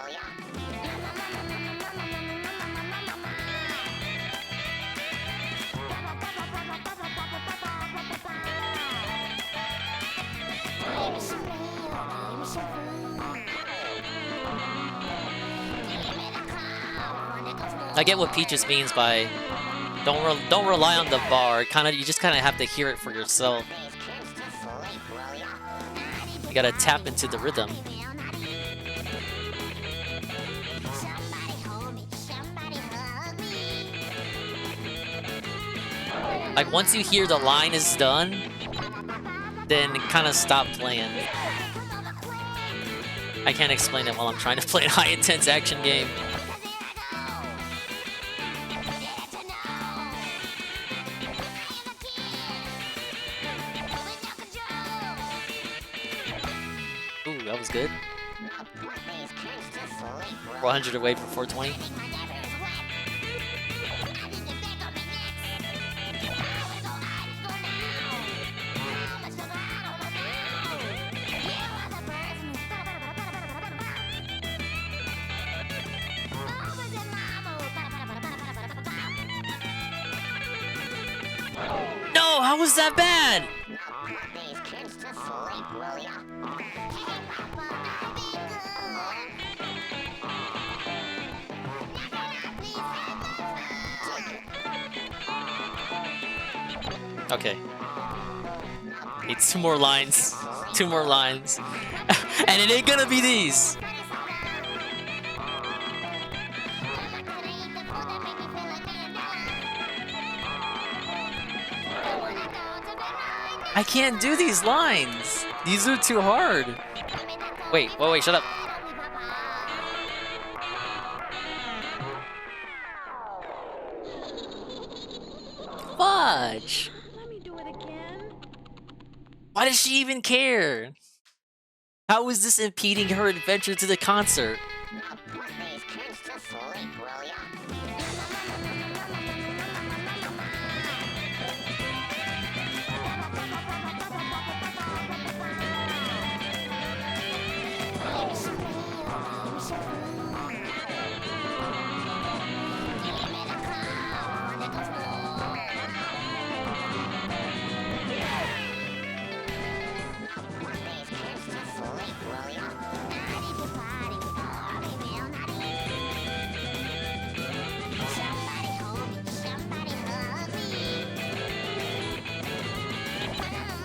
I get what Peaches means by don't rely on the bar. You just kind of have to hear it for yourself. You gotta tap into the rhythm. Like once you hear the line is done, then kind of stop playing. I can't explain it while I'm trying to play a high intense action game. That was good. 400 away from 420. No, how was that bad? Okay. Need two more lines. Two more lines. And it ain't gonna be these. I can't do these lines. These are too hard. Wait, shut up. Fudge. Why does she even care? How is this impeding her adventure to the concert?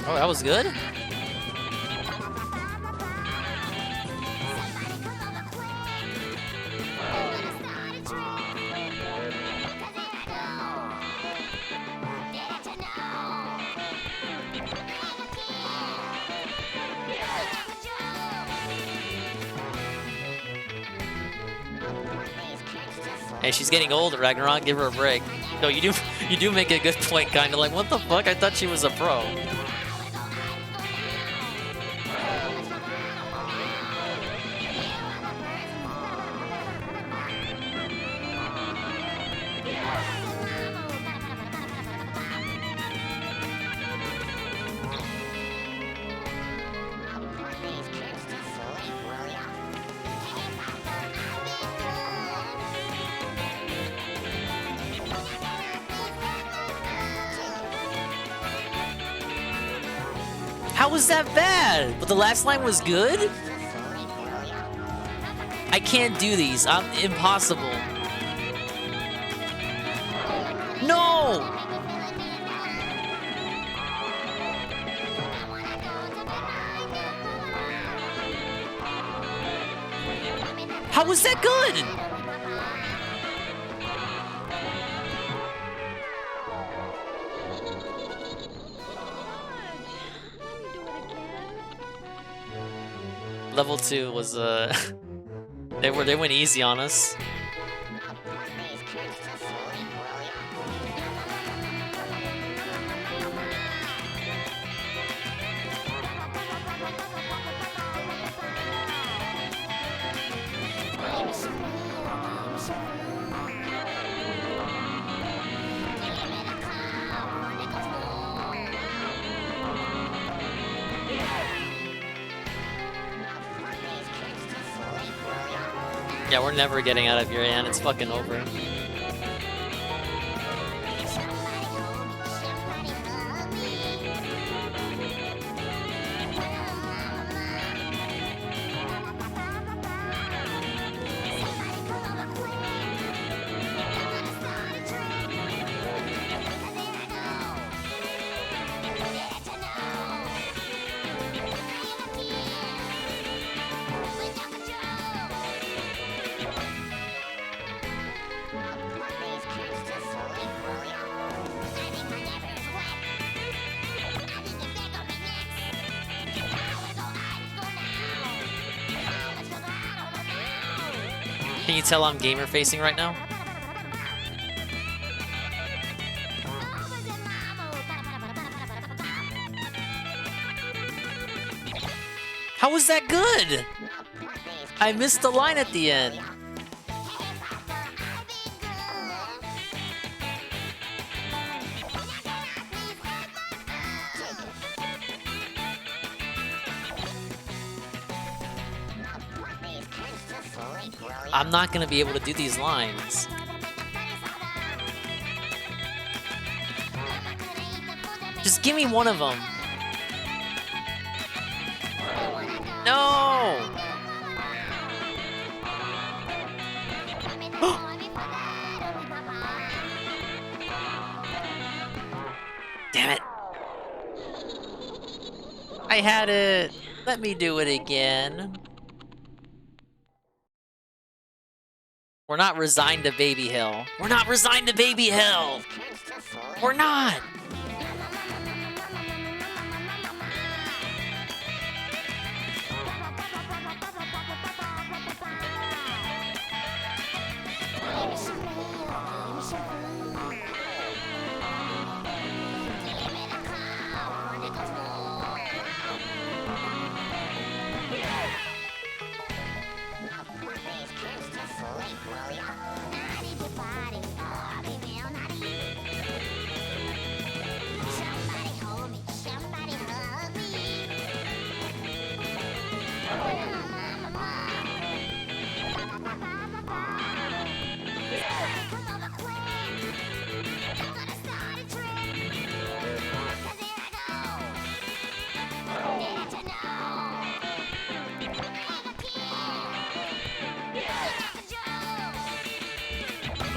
Oh, that was good? Hey, she's getting older, Ragnarok. Give her a break. No, you do make a good point, kind of like, what the fuck? I thought she was a pro. How was that bad? But the last line was good? I can't do these. I'm impossible. No! How was that good? Level 2 was they went easy on us. Yeah, we're never getting out of here, Ann. It's fucking over. Can you tell I'm gamer facing right now? How was that good? I missed the line at the end. I'm not gonna be able to do these lines. Just give me one of them. No! Damn it. I had it. Let me do it again. We're not resigned to Baby Hill. We're not resigned to Baby Hill! We're not!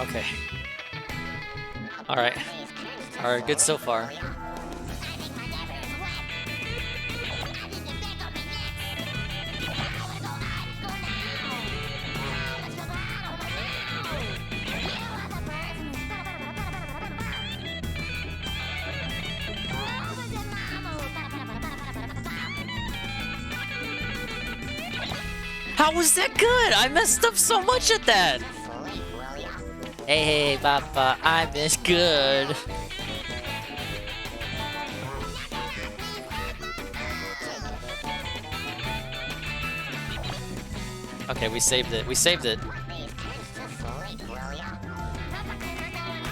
Okay. Alright. Alright, good so far. How was that good? I messed up so much at that. Hey, Papa, I miss good. Okay, we saved it. We saved it.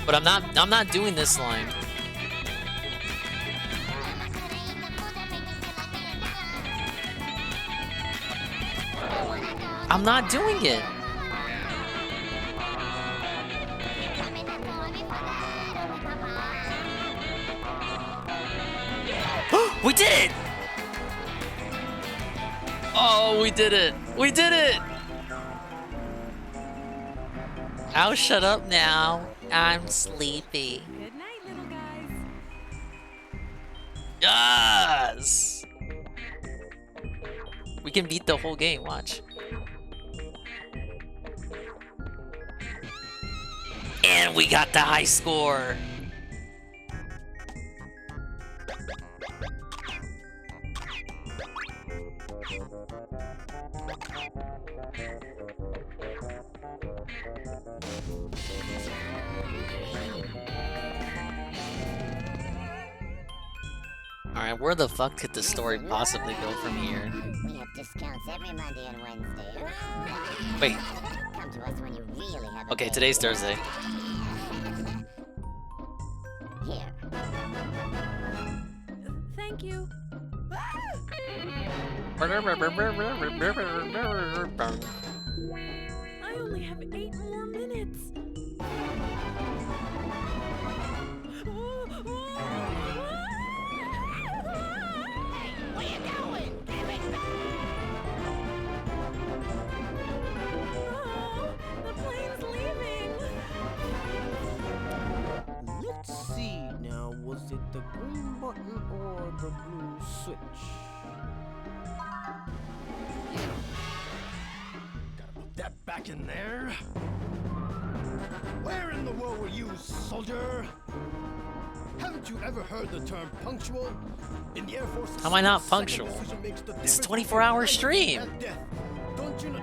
But I'm not doing this line. I'm not doing it. We did it! Oh, we did it! We did it! I'll shut up now. I'm sleepy. Good night, little guys. Yes! We can beat the whole game, watch. And we got the high score! Alright, where the fuck could the story possibly go from here? We have discounts every Monday and Wednesday. Wait. Come to us when you really have a Okay, baby. today's Thursday. Here. Thank you. I only have 8 more minutes. Where you going? Give it back! Oh, the plane's leaving. Let's see now, was it the green button or the blue switch? Gotta put that back in there. Where in the world were you, soldier? Haven't you ever heard the term punctual? In the Air Force, How am I not punctual? It's a 24-hour stream. Don't you know?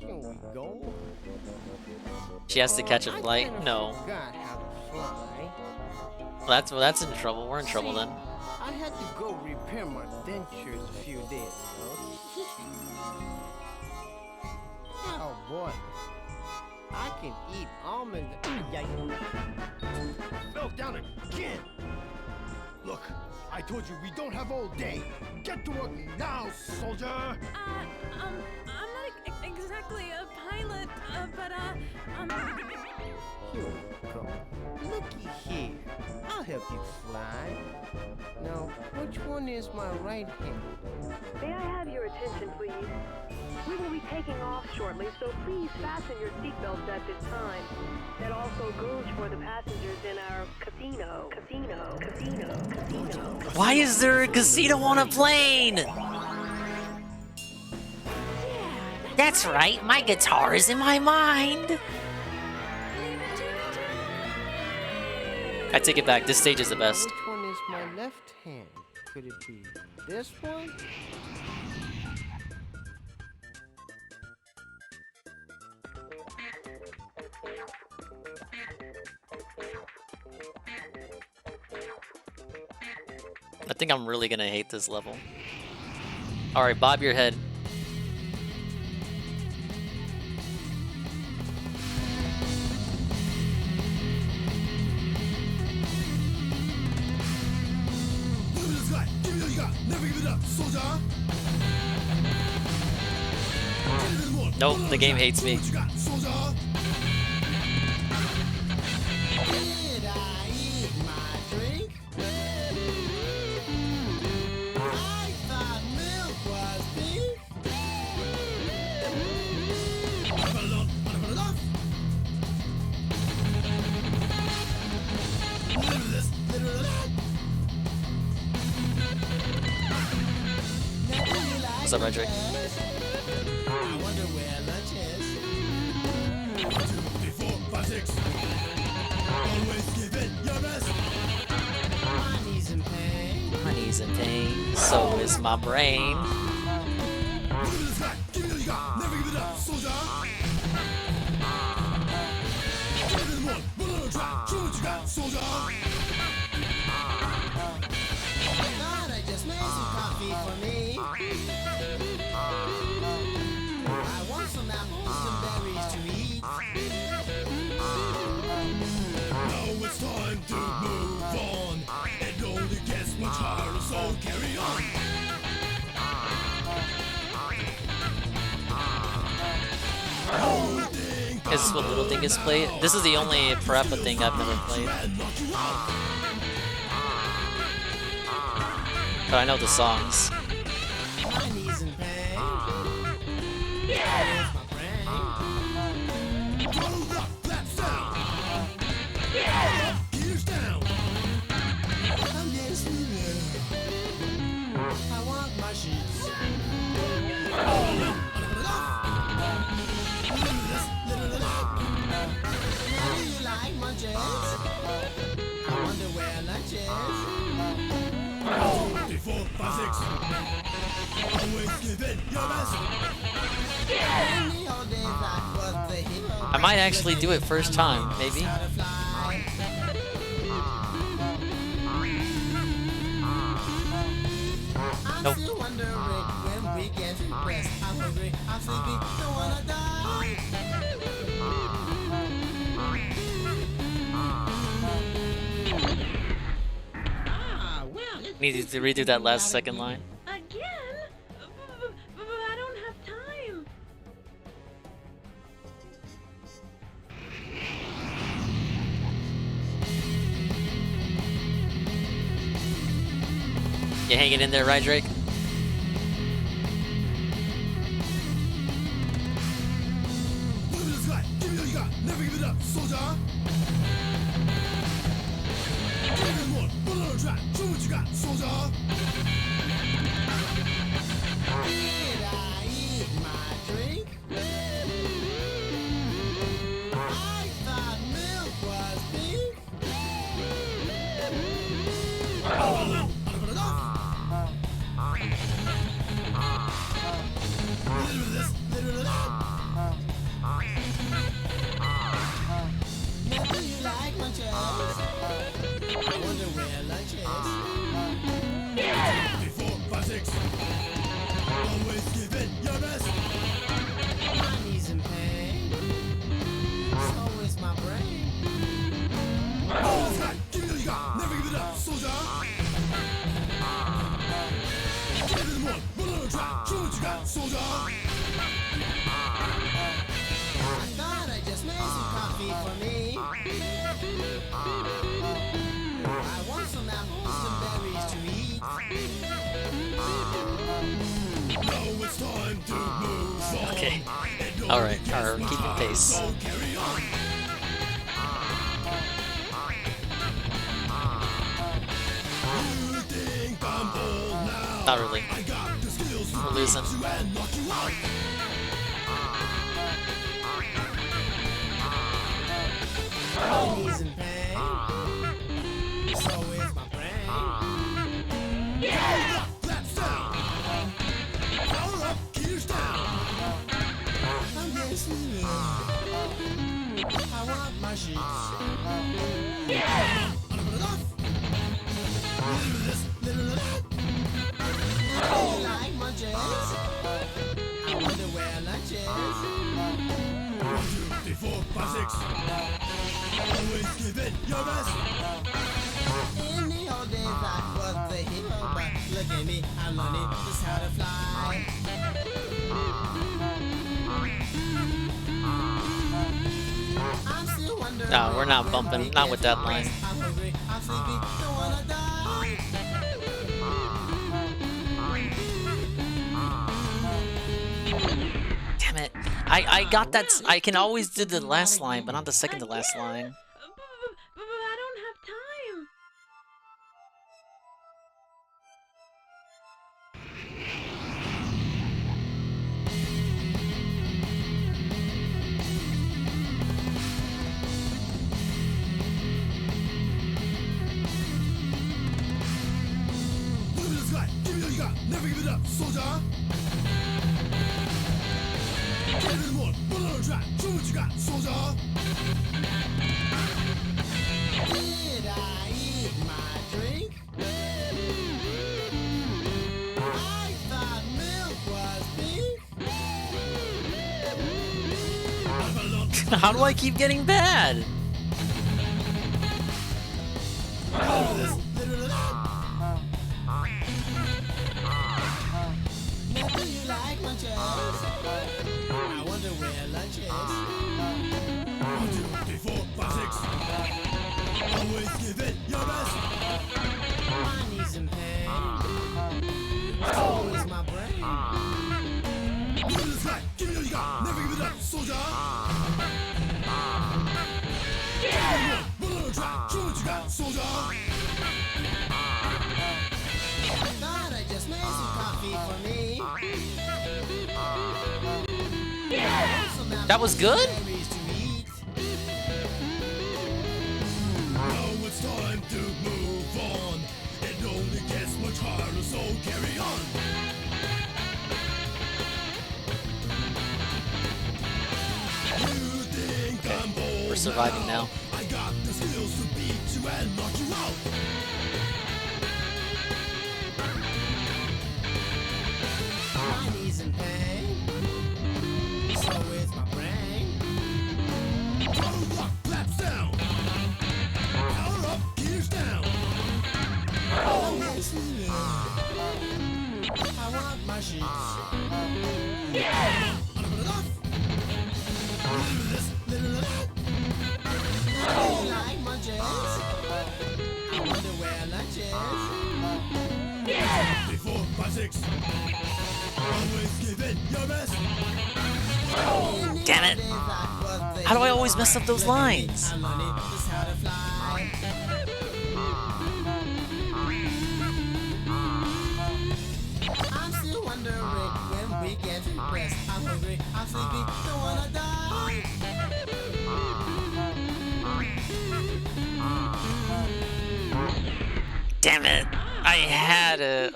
Here we go. She has to catch a flight? No. Forgot how to fly. Well, that's in trouble. We're in trouble then. I had to go repair my dentures a few days ago. Oh boy. I can eat almonds. Fell down again. Look, I told you we don't have all day. Get to work now, soldier. I'm not exactly a pilot, but Here we go. Looky here. I'll help you fly. Now, which one is my right hand? May I have your attention, please? We will be taking off shortly, so please fasten your seatbelts at this time. That also goes for the passengers in our casino. Why is there a casino on a plane? That's right, my guitar is in my mind. I take it back, this stage is the best. Which one is my left hand? Could it be this one? I think I'm really gonna hate this level. Alright, bob your head. Give me this guy. Give me what you got. Never give it up, soldier. Nope, the game hates me. What you got, soldier? Did I eat my drink? I thought milk was pink. What's up, Roderick? I wonder where lunch is. 1, 2, 3, 4, 5, 6. Always give it your best. Money's in pain. Money's in pain, so is my brain. Give me this guy. Give me what you got. Never give it up, soldier. Is this what Little Dingus played? This is the only Parappa thing I've never played. But I know the songs. I want my sheets. Do you like munches? I wonder where lunch is. 4, 5, 6. Always give it your best. In the old days, I was the hero. I might actually do it first time, maybe. Nope. I'm still wondering when we get to rest. I'm hungry, I'm sleepy, don't wanna die. Ah, well, it's Need to redo that last second line. again? But I don't have time. You hanging in there, right, Drake? Look at this guy. Give me what you got. Never give it up, soldier. Give me more. Put it on track. Show what you got, soldier. Did I eat my drink? I thought milk was pink. Maybe you like munches. I wonder where lunch is. 4, 5, 6. Always give it your best. My knees in pain. So is my brain. Oh, this guy. Give me what you got. Never give it up, soldier. Give me more. Put it on track. Show what you got, soldier. I thought I just made some coffee for me. I want some apples and berries to eat. Now it's time to move on. Okay. Alright, alright, keeping pace. So carry on. You think I'm old now? Not really. I got the skills We're losing. to and knock you out. My knees in pain. So is my brain. Hold up, that's down. Power up, gears down. I'm getting sleepy. I want my sheets. Do you like munches? I wonder where lunch is. 1, 2, 3, 4, 5, 6. Always give it your best. In the old days, I was the hero, but look at me, I'm learning just how to fly. I'm still wondering. No, we're not bumping. Not with that line. I'm hungry, I'm sleepy, don't wanna die. Damn it. I got that. I can always do the last line, but not the second to last line. But I don't have time. Look at this guy. Give me what you got. Never give it up, soldier. Give me more. Put it on track. Show what you got, soldier. Did I eat my drink? I thought milk was pink. How do I keep getting bad? Maybe you like munches. I wonder where lunch is. That was good? Now it's time to move on. It only gets much harder, so carry on. You think I'm bold We're surviving now. I got the skills to beat you and knock you out. My knees in pain. So is my brain. Power up, claps down. Power up, gears down. Oh, yes, I want my sheets. Yeah! You like my jazz? I wonder where lunch is. Yeah! 3, 4, 5, 6. Always give it your best. Damn it! How do I always mess up those lines? I'm learning just how to fly. I'm still wondering when we get to rest. I'm hungry, I'm sleepy, don't wanna die. Damn it!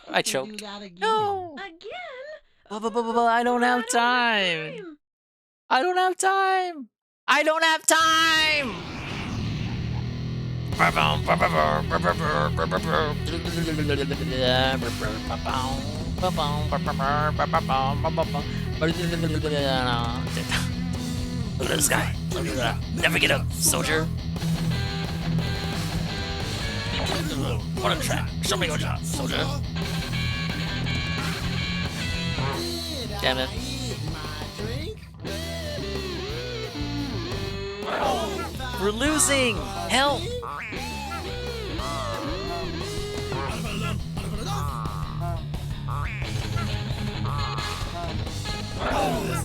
I choked. No! Again? I don't have time! I don't have time! I don't have time! Look at the sky. Look at that. Never get up, soldier. What a track. Show me your job, soldier. Damn it. We're losing! Help!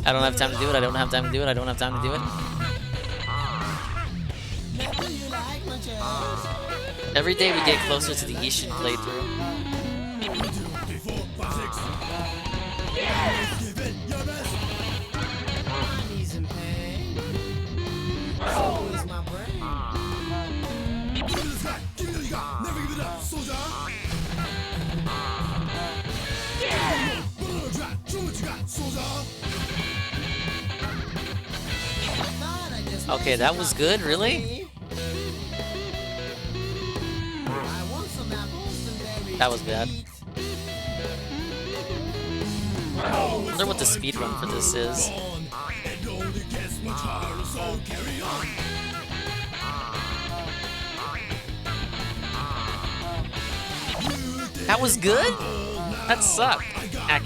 I don't have time to do it, I don't have time to do it, I don't have time to do it. Every day we get closer to the Ishin playthrough. Okay, that was good, really? That was bad. I wonder what the speedrun for this is. That was good? That sucked. Ack.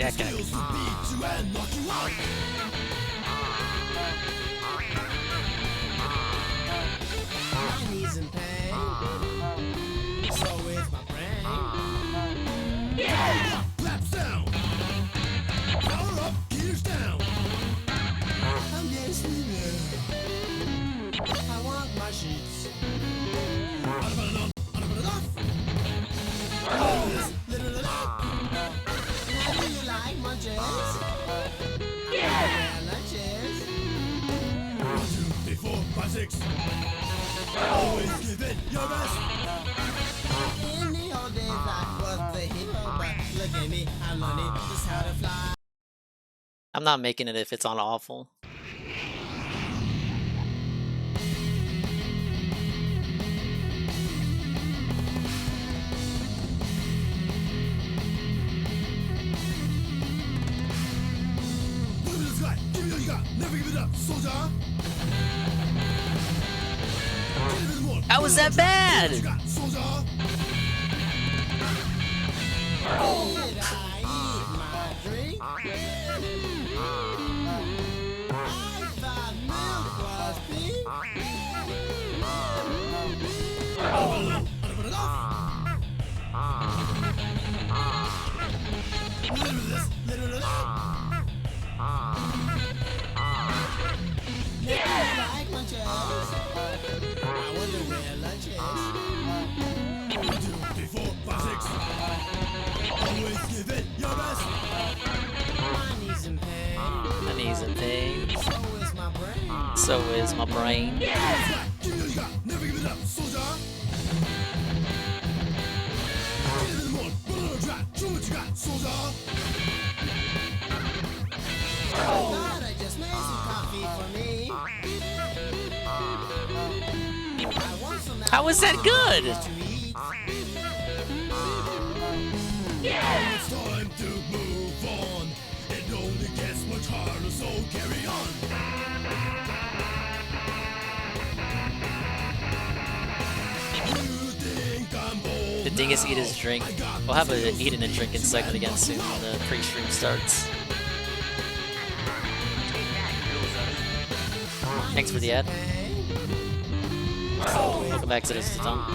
Yeah! Claps down. Power up, gears down. I'm getting sleepy. I want my sheets. How do you like my jazz? Yeah! Lunches. 1, 2, 3, 4, 5, 6. Always give it your best. In the old days, I was the hero, but look at me, I'm learning just how to fly. I'm not making it if it's on awful. Look at the sky, give me all you got, never give it up, soldier. How was that bad? Did I eat my drink? I thought milk was pink. Like my chest. I wonder where lunch is. So is my brain. How was that good? It's time to move on. It only gets much harder, so carry on. Did Dingus eat his drink? We'll have a eating and drinking segment again soon when the pre-stream starts. Thanks for the ad. Welcome back to this Tom.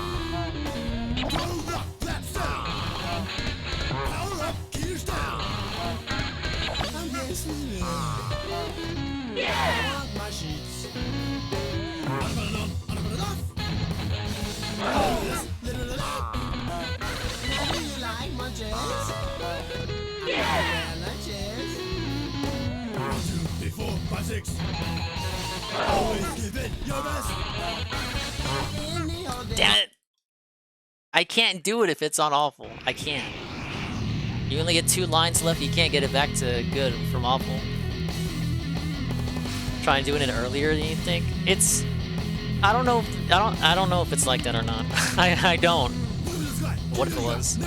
Damn it! I can't do it if it's on awful. I can't. You only get 2 lines left. You can't get it back to good from awful. Try and doing it earlier than you think. It's. I don't know. I don't know if it's like that or not. I don't. What if it was?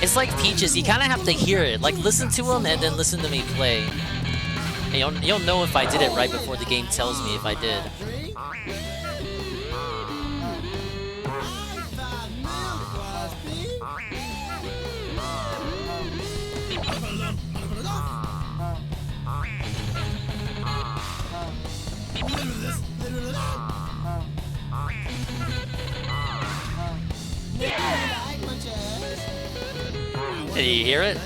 It's like Peaches. You kind of have to hear it. Like listen to him and then listen to me play. And you'll know if I did it right before the game tells me if I did. Did you hear it?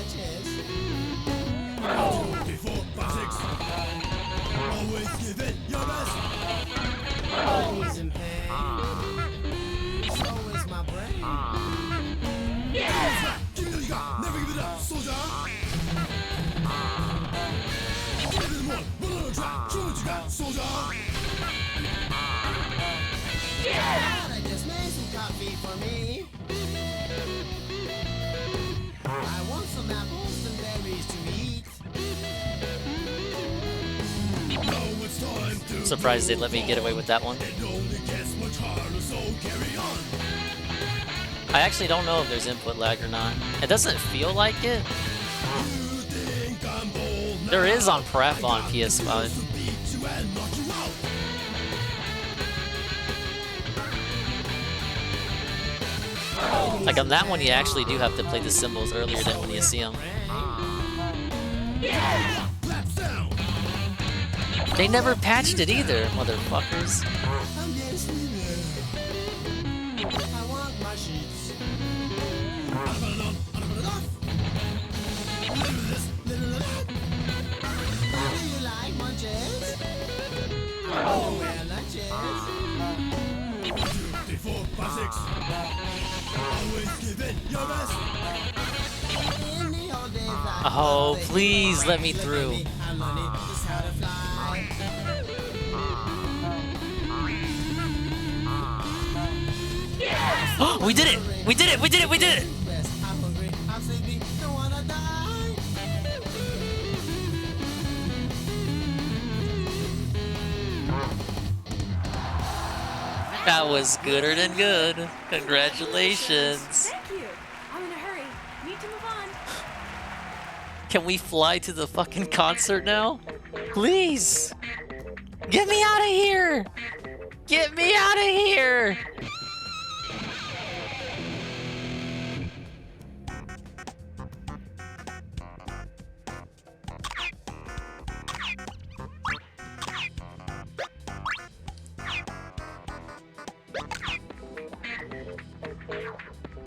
I just made some coffee for me. I want some apples and berries to eat. I'm surprised they let me get away with that one. I actually don't know if there's input lag or not. It doesn't feel like it. There is on prep on PS5. Like on that one, you actually do have to play the symbols earlier than when you see them. They never patched it either, motherfuckers. I want my sheets. Do you like munches? Well, lunches. 4, 5, 6. Always give it your best. In the old days, Oh, please let me through. I learned just how to fly. We did it! We did it! We did it! We did it! I'm hungry, I'm sleepy, don't wanna die. That was gooder than good. Congratulations. Thank you. I'm in a hurry. Need to move on. Can we fly to the fucking concert now? Please! Get me out of here! Get me out of here!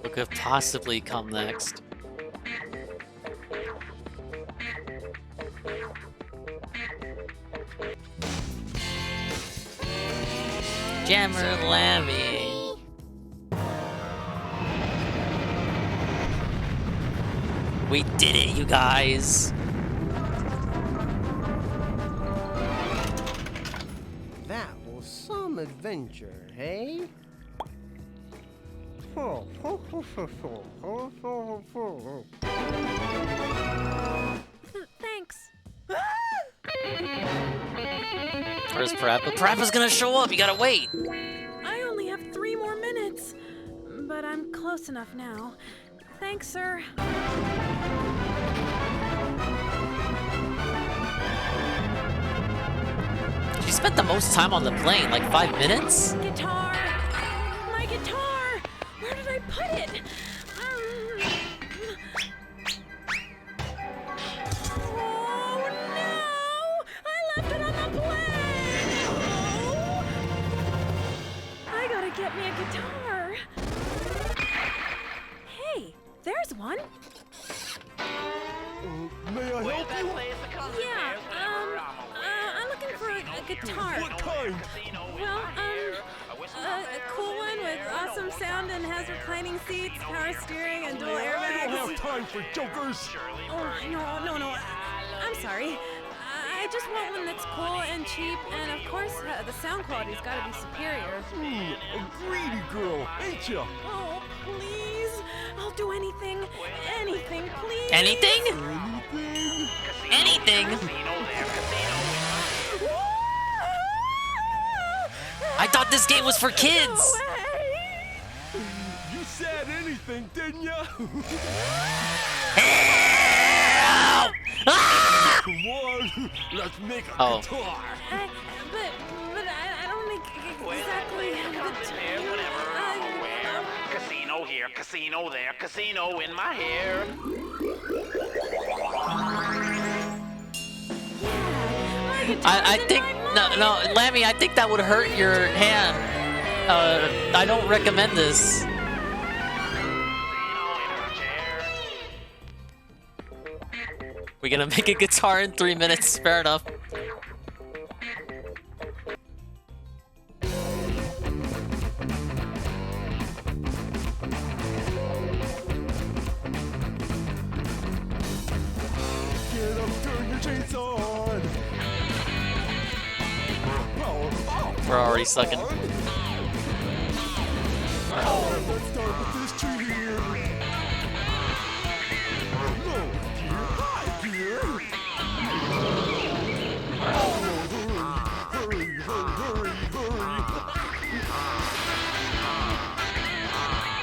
What could possibly come next? Jammer Lammy. We did it, you guys. adventure, hey? Thanks. Where's Parappa? Parappa's gonna show up, you gotta wait! I only have 3 more minutes, but I'm close enough now. Thanks, sir. She spent the most time on the plane, like 5 minutes? Guitar! My guitar! Where did I put it? Oh no! I left it on the plane! Oh. I gotta get me a guitar. Hey, there's one. May I help you? Yeah, I'm looking for a guitar. What kind? Well, a cool one with awesome sound and has reclining seats, power steering, and dual I airbags. don't have time for jokers. Oh, no. I'm sorry. I just want one that's cool and cheap, and of course, the sound quality's gotta be superior. A greedy girl, ain't ya? Oh, please. I'll do anything. Anything, please. Anything? Anything? I thought this game was for kids! You said anything, didn't ya? Help! Ah! Come on, let's make a Oh. guitar. But I don't make exactly Casino here, casino there, casino in my hair. I think no, Lammy, I think that would hurt your hand. I don't recommend this. We're gonna make a guitar in 3 minutes, fair enough. Get up, turn your chains on. Power off. We're already sucking. Let's start with this tree here. No, dear, hi, dear. Hurry.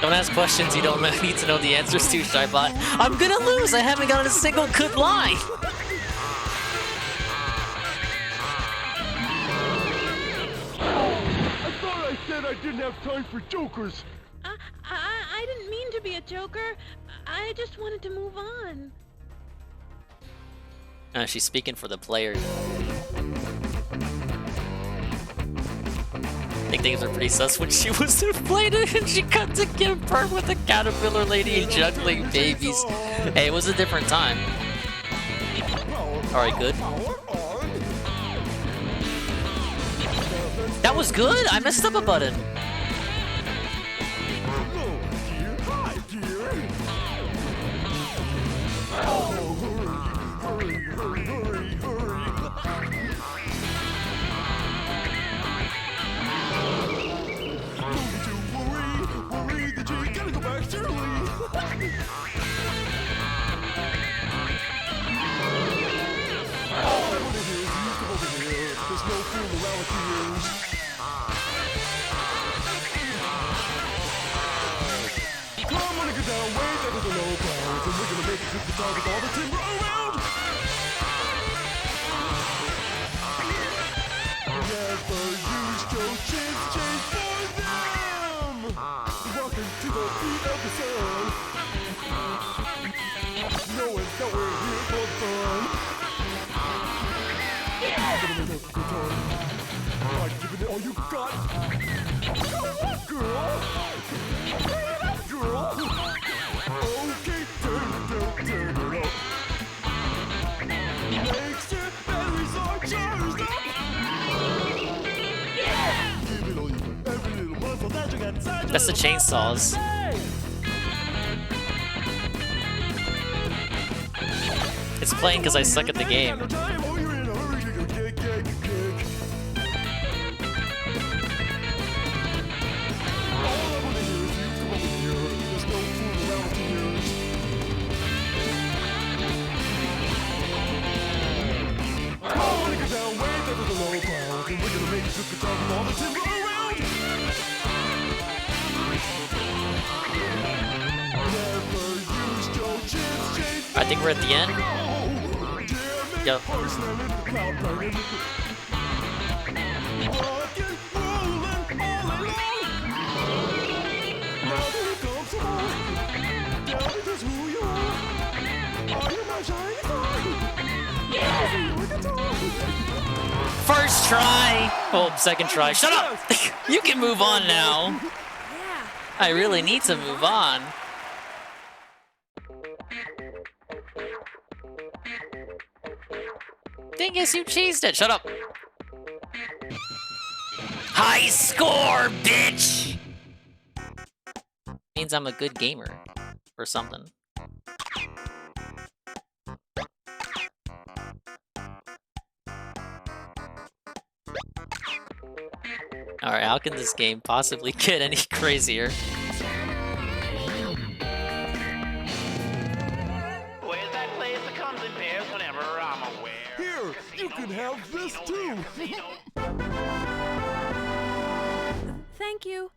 Don't ask questions you don't need to know the answers to, Shybot. I'm gonna lose! I haven't gotten a single good line! I thought I said I didn't have time for jokers. I didn't mean to be a joker. I just wanted to move on. She's speaking for the player. I think things were pretty sus when she was inflated and she got to give birth with a caterpillar lady and juggling babies. Hey, it was a different time. Alright, good. That was good! I messed up a button. There's no fooling around with yours. Come on, get down, way down to the low clouds, and we're gonna make a good guitar with all the timber around. Never use your chains for them. Walking to the beat of the sun, knowing that we're here for fun. Like giving it all you got. Girl. Okay, turn it up. Make sure batteries are charged up. Give it all you got. Every little muscle that you got inside. That's the chainsaws. It's playing because I suck at the game. think we're at the end. Yep. First try! Oh, second try. Shut up! You can move on now. I really need to move on. Dingus, you cheesed it. Shut up. High score, bitch! Means I'm a good gamer. Or something. Alright, how can this game possibly get any crazier? Where's that place that comes in pairs whenever I'm aware? Here, you can have this too. Thank you.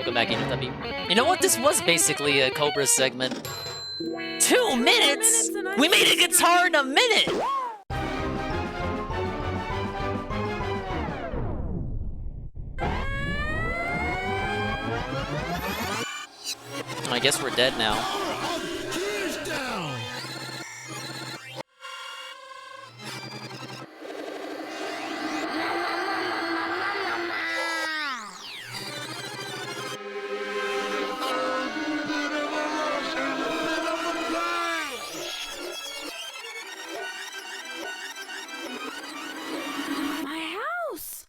Go back in with W. You know what? This was basically a Cobra segment. 2 minutes? We made a guitar in a minute! I guess we're dead now. My house!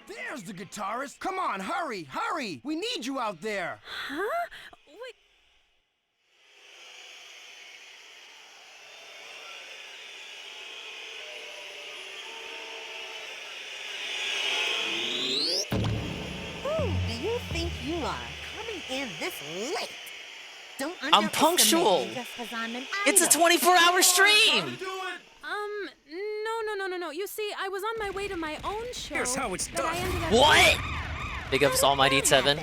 There's the guitarist. Come on, hurry, hurry. We need you out there. Huh? Wait. Who do you think you are, coming in this late? Don't I'm punctual. It's a 24-hour stream. No. You see, I was on my way to my own show. Here's how it's but I done. ended up- What? Big ups Almighty 7.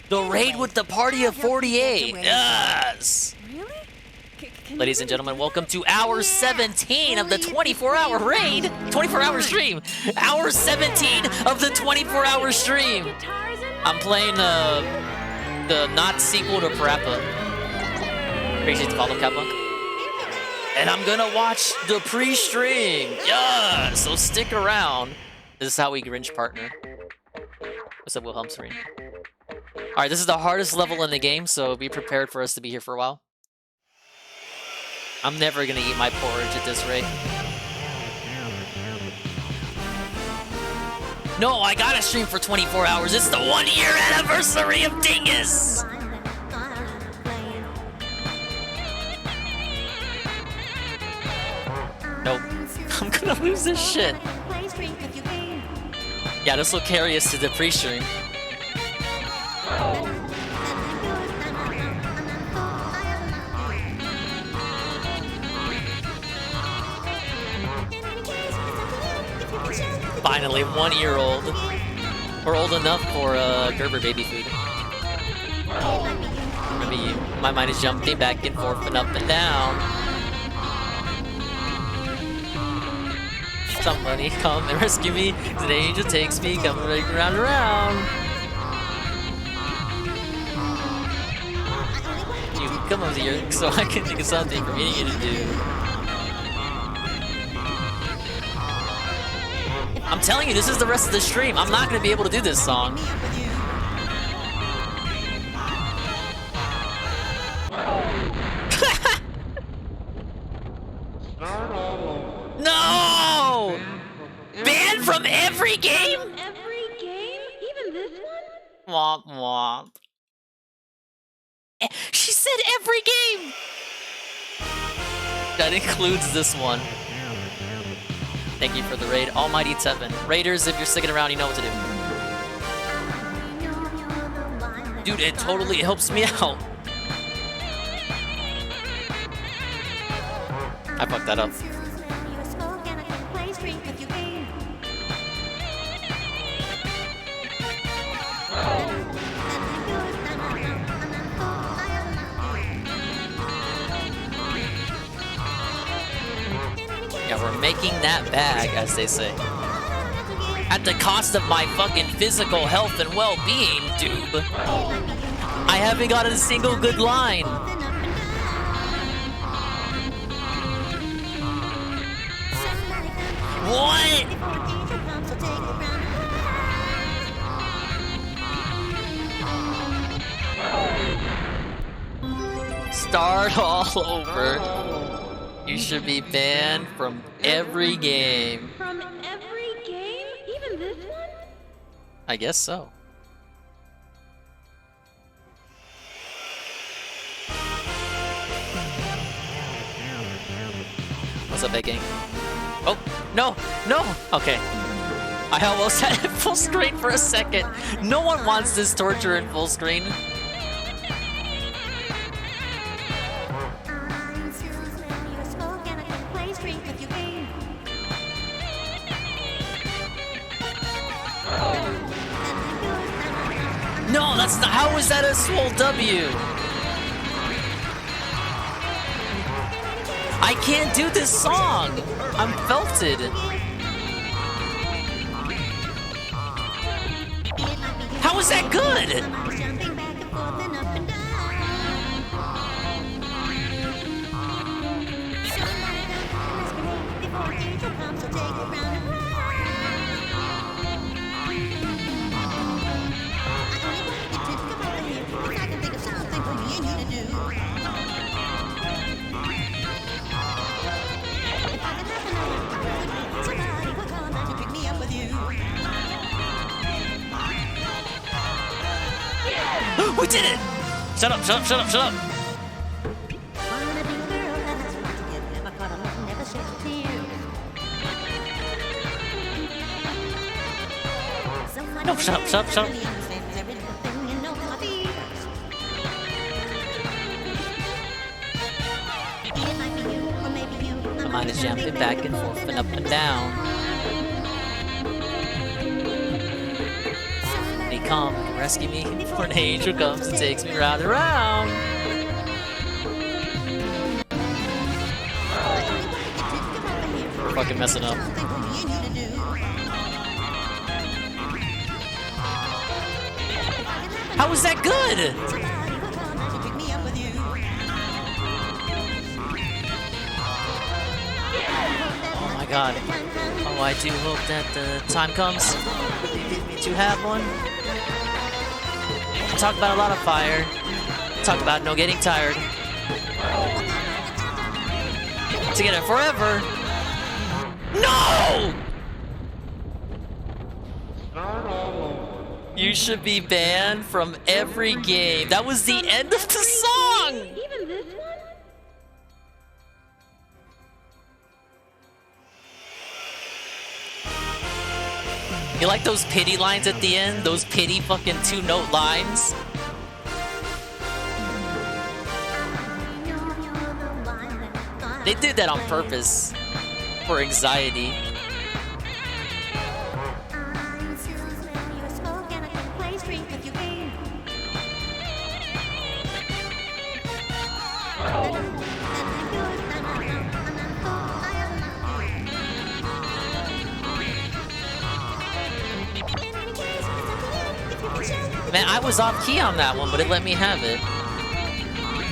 The raid with the party of 48. Yes. Really? Ladies and gentlemen, welcome to hour 17 of the 24-hour raid. 24-hour stream. Hour 17 of the 24-hour stream. I'm playing the not sequel to Parappa. Appreciate the follow, Kappa. And I'm gonna watch the pre-stream. Yeah. So stick around. This is how we Grinch partner. What's up, Wilhelm Serene? All right, this is the hardest level in the game, so be prepared for us to be here for a while. I'm never gonna eat my porridge at this rate. No, I gotta stream for 24 hours. It's the 1-year anniversary of Dingus! Nope. I'm gonna lose this shit. Yeah, this will carry us to the pre-stream. Finally, 1-year-old. We're old enough for Gerber baby food. Maybe my mind is jumping back and forth and up and down. Somebody come and rescue me. The angel takes me, coming right round and round. You come over here so I can think of something for me to do. I'm telling you, this is the rest of the stream. I'm not going to be able to do this song. No! Banned from every game? Every game? Even this one? Womp womp. She said every game! That includes this one. Thank you for the raid. Almighty Tevin. Raiders, if you're sticking around, you know what to do. Dude, it totally helps me out. I fucked that up. Yeah, we're making that bag, as they say. At the cost of my fucking physical health and well-being, dude. I haven't got a single good line. What? Start all over. You should be banned from every game. From every game? Even this one? I guess so. What's up, big gang? Oh, no, no! Okay. I almost had it full screen for a second. No one wants this torture in full screen. No, that's not. How is that a swole W? I can't do this song. I'm felted. How is that good? We did it! Shut up, shut up, shut up, shut up! No, shut up, shut up, shut up. My mind is jumping back and forth and up and down. Come and rescue me before an angel comes and takes me round and round. We're fucking messing up. How was that good? Oh my god. Oh, I do hope that the time comes to have one. Talk about a lot of fire. Talk about no getting tired. Together forever. No! You should be banned from every game. That was the end of the song! Even this one? You like those pity lines at the end? Those pity fucking 2-note lines? They did that on purpose. For anxiety. Man, I was off key on that one, but it let me have it.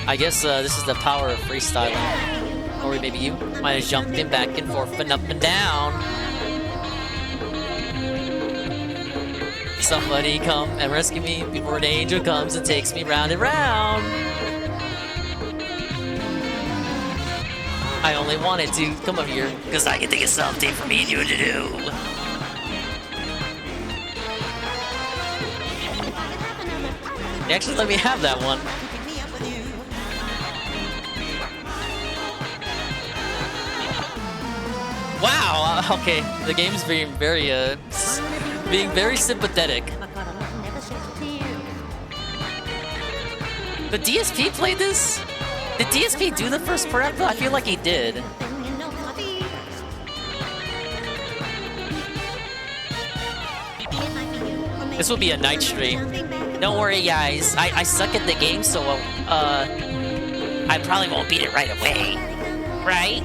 I guess this is the power of freestyling. Or maybe you might have jumped in back and forth and up and down. Somebody come and rescue me before an angel comes and takes me round and round. I only wanted to come up here because I can think of something for me and you to do. They actually let me have that one. Wow, okay, the game's being very sympathetic. The DSP played this? Did DSP do the first part? I feel like he did. This will be a night stream. Don't worry, guys. I suck at the game, so I probably won't beat it right away. Right?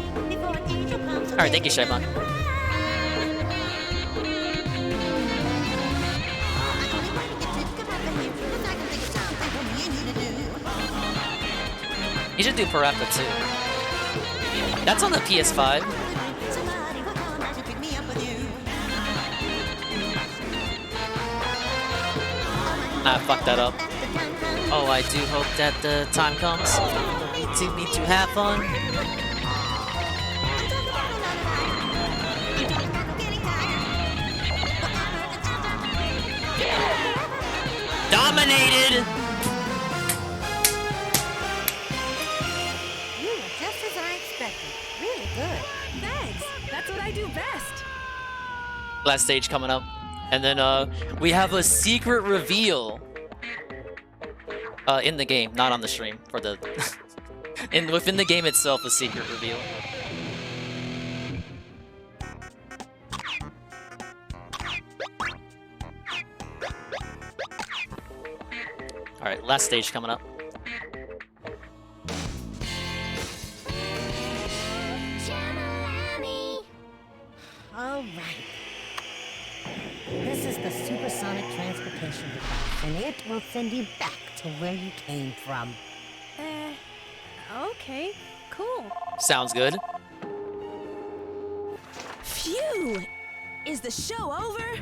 Alright, thank you, Shaimon. You should do Parappa too. That's on the PS5. I fucked that up. Oh, I do hope that the time comes for me to have fun. Dominated! You were just as I expected. Really good. Thanks. That's what I do best. Last stage coming up. And then we have a secret reveal in the game, not on the stream. For the within the game itself, a secret reveal. All right, last stage coming up. All right. This is the supersonic transportation device, and it will send you back to where you came from. Okay, cool. Sounds good. Phew! Is the show over?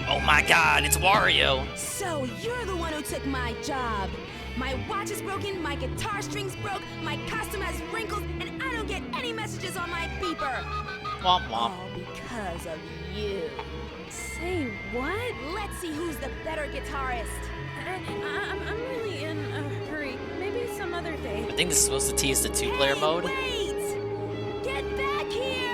Oh my god, it's Wario! So you're the one who took my job. My watch is broken, my guitar strings broke, my costume has wrinkles, and I don't get any messages on my beeper. Womp womp. All because of you. Say what? Let's see who's the better guitarist. I'm really in a hurry. Maybe some other day. I think this is supposed to tease the two-player mode. Wait! Get back here!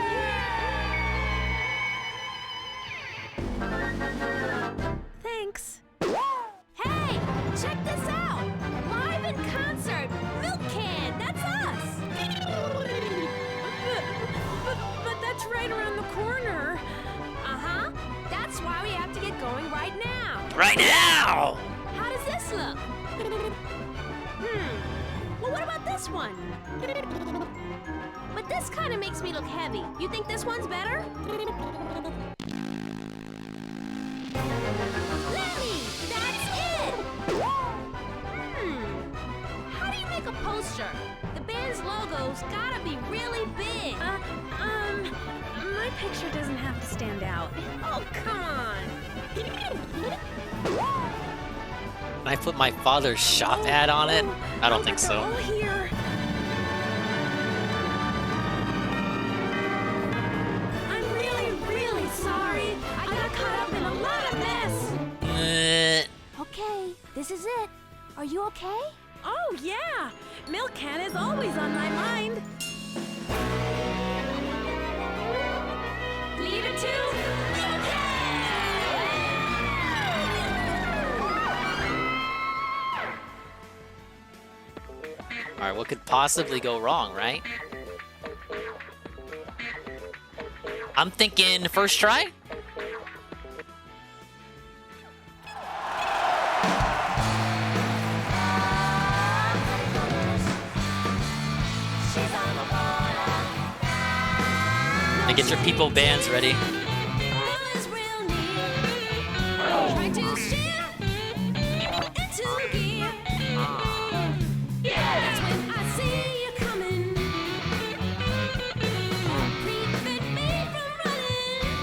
Thanks. Hey, check this out! Live in concert! Milk Can! That's us! But that's right around the corner. Uh-huh. That's why we have to get going right now. Right now! How does this look? Well, what about this one? But this kind of makes me look heavy. You think this one's better? Lammy! That's it! How do you make a poster? The band's logo's gotta be really big. My picture doesn't have to stand out. Oh, come on! Can I put my father's shop ad on it? I don't think so. All here. I'm really, really sorry. I got caught up in a lot of mess. Okay, this is it. Are you okay? Oh, yeah. Milk Can is always on my mind. Leave it to Alright, what could possibly go wrong, right? I'm thinking first try? And get your people bands ready. Try to shift into gear. That's when I see you coming. Prevent me from running.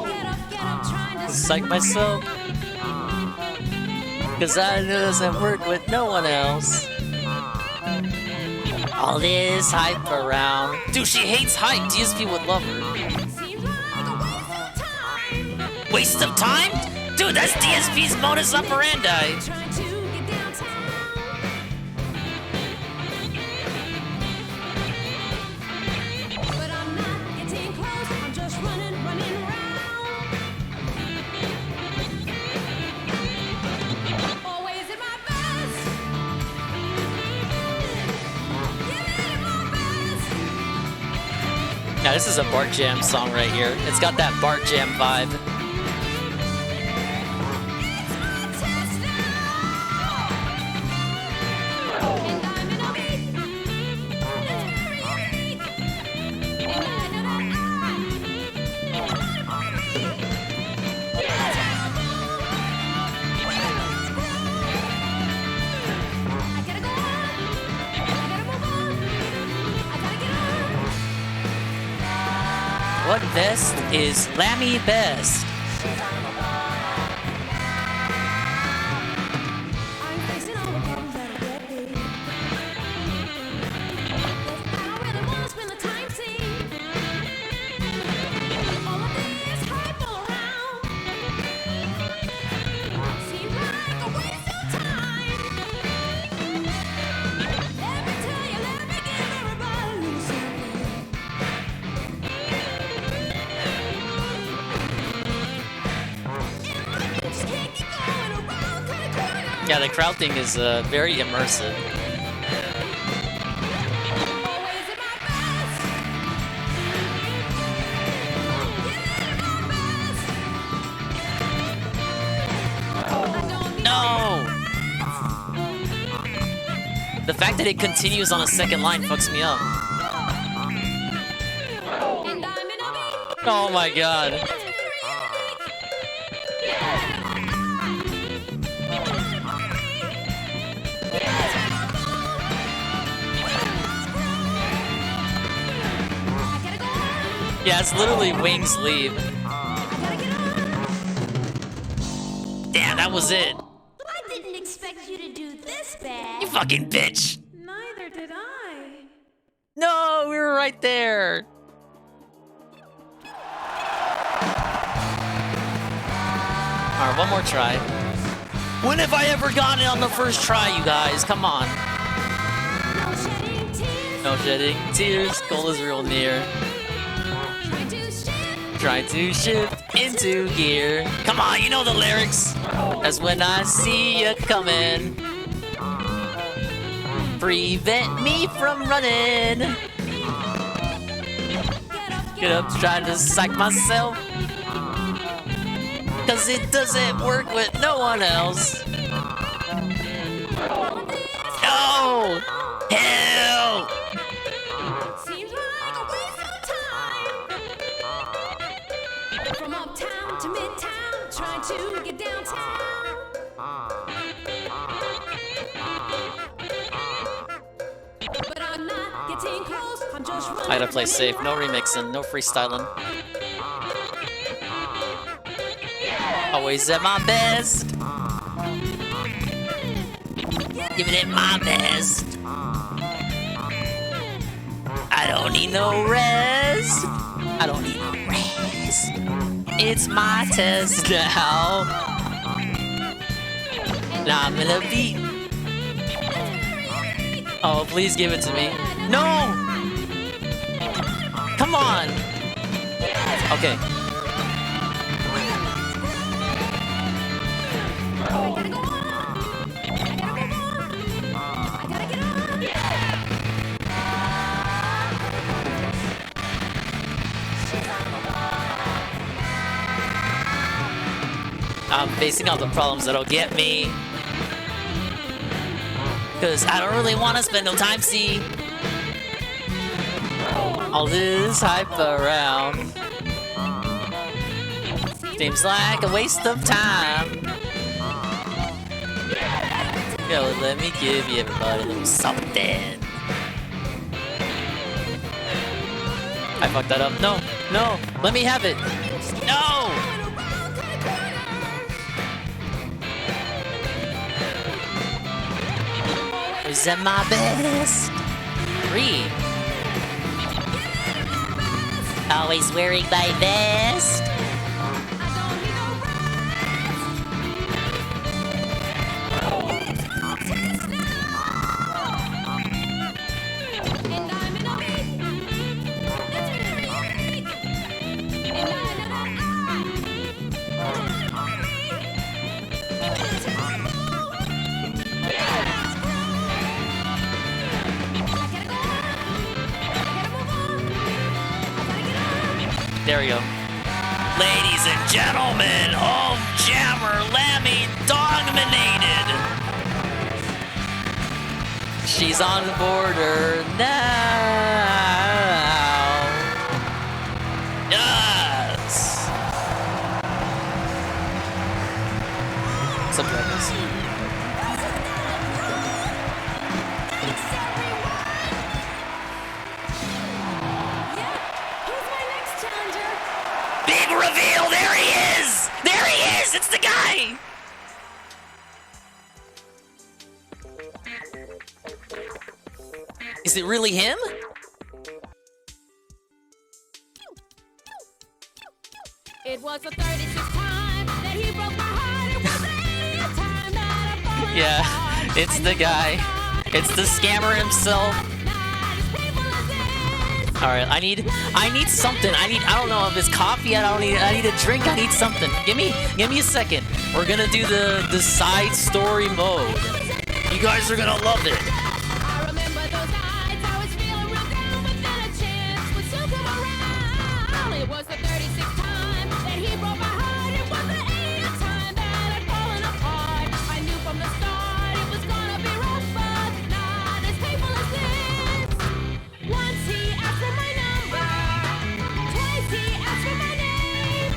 Get up, trying to Psych myself. Cause I doesn't work with no one else. All this hype around. Dude, she hates hype. DSP would love her. Waste of time? Dude, that's DSP's modus operandi. But I'm not getting close. I'm just running around. Always in my best. Yeah, this is a Bart Jam song right here. It's got that Bart Jam vibe. What vest is Lammy best? Yeah, the crowd thing is very immersive. No! The fact that it continues on a second line fucks me up. Oh my god. Yeah, it's literally Wings Leave. Damn, that was it. I didn't expect you to do this bad. You fucking bitch. Neither did I. No, we were right there. Alright, one more try. When have I ever gotten it on the first try, you guys? Come on. No shedding tears, goal is real near. Trying to shift into gear. Come on, you know the lyrics. That's when I see you coming. Prevent me from running. Get up, trying to psych myself. Cause it doesn't work with no one else. No! Hell! From uptown to midtown, trying to get downtown. But I'm not getting close, I'm just running. I gotta play safe, no remixing, no freestyling. Always at my best. Giving it my best. I don't need no rest. I don't need no rest. It's my test now. Now I'm gonna beat. Oh, please give it to me. No! Come on! Okay. I'm facing all the problems that'll get me. Cause I don't really wanna spend no time, see all this hype around. Seems like a waste of time. Yo, let me give you everybody a little something. I fucked that up. No, no, let me have it. No! Is at my best. 3. Always wearing my vest. There we go. Ladies and gentlemen, home Jammer Lammy dominated. She's on the border now. Yes. Subtitles. Who's my next challenger? It's the guy! Is it really him? It was the 36th time that he broke my heart. It was the 80th time that I've fallen Yeah, apart. it's the guy. It's the scammer himself. Alright, I need something. I don't know if it's coffee, I need a drink, I need something. Give me a second. We're gonna do the side story mode. You guys are gonna love it. I remember those nights I was feeling real down, but then a chance would still come around. It was the 36th time that he broke my heart. It was the 80th time that I'd fallen apart. I knew from the start it was gonna be rough, but not as painful as this. Once he asked for my number, twice he asked for my name,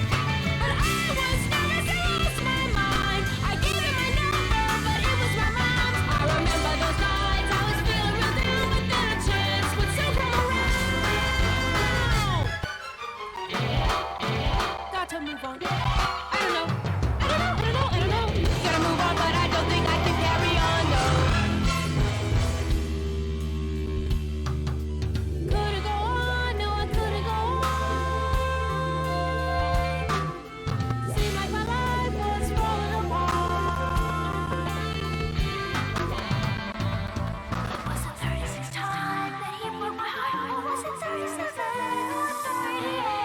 but I was nervous and lost my mind. I gave him my number, but it was my mom's. I remember those nights I was feeling real down, but then a chance would still come around. Got to move on. I don't know. Gotta move on, but I don't think I can carry on, no. Couldn't go on, no, I couldn't go on. Seemed like my life was falling apart. It was the 36th time that he broke my heart. Or was it 37? Or 38?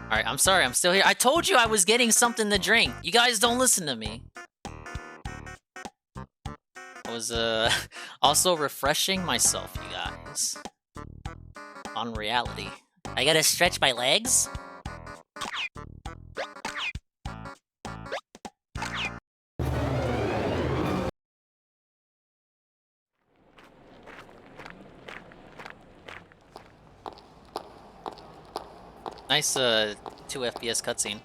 Alright, I'm sorry, I'm still here. I told you I was getting something to drink. You guys don't listen to me. I was, also refreshing myself, you guys. On reality. I gotta stretch my legs? Nice, 2 FPS cutscene.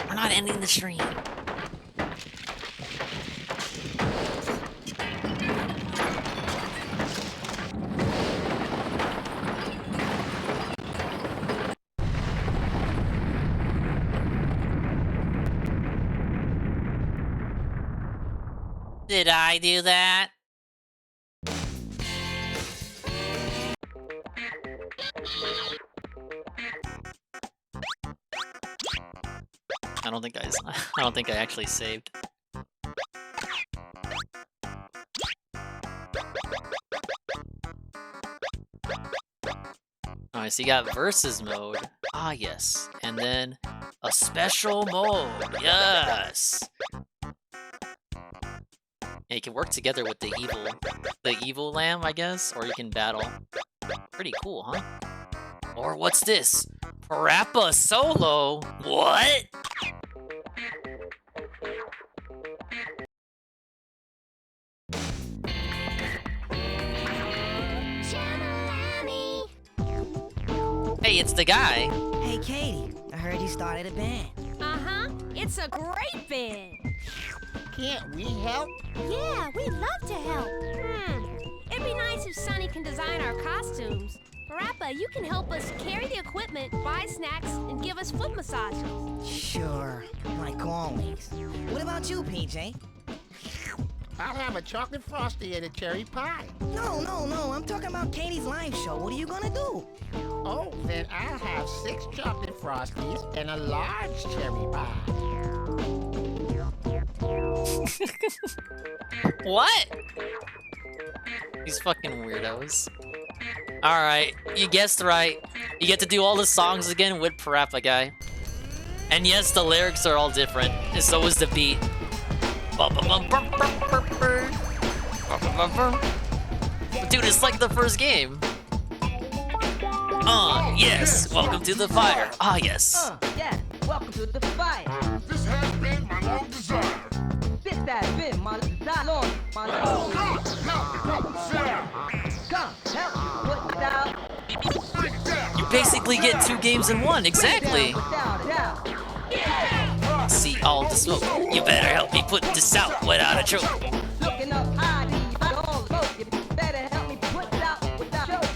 We're not ending the stream. Did I do that? I don't think I actually saved. Alright, so you got versus mode. Ah, yes. And then a special mode. Yes! Yeah, you can work together with the evil lamb, I guess, or you can battle. Pretty cool, huh? Or what's this? Parappa solo? What? Hey, it's the guy. Hey, Katie, I heard you started a band. Uh-huh. It's a great band. Can't we help? Yeah, we'd love to help. It'd be nice if Sonny can design our costumes. Parappa, you can help us carry the equipment, buy snacks, and give us foot massages. Sure, like always. What about you, PJ? I'll have a chocolate frosty and a cherry pie. No, I'm talking about Katie's live show. What are you gonna do? Oh, then I'll have 6 chocolate frosties and a large cherry pie. What? These fucking weirdos. Alright, you guessed right. You get to do all the songs again with Parappa Guy. And yes, the lyrics are all different, and so is the beat. But dude, it's like the first game. Yes, welcome to the fire. Ah, yes. Yeah, welcome to the fire. This has been my long desire. This has been my desire, Lord. My Oh, God, help, Come, help me put it down. You basically get 2 games in one, exactly. See all the smoke. You better help me put this out without a choke. Looking up high, all the smoke. You better help me put it out without a choke.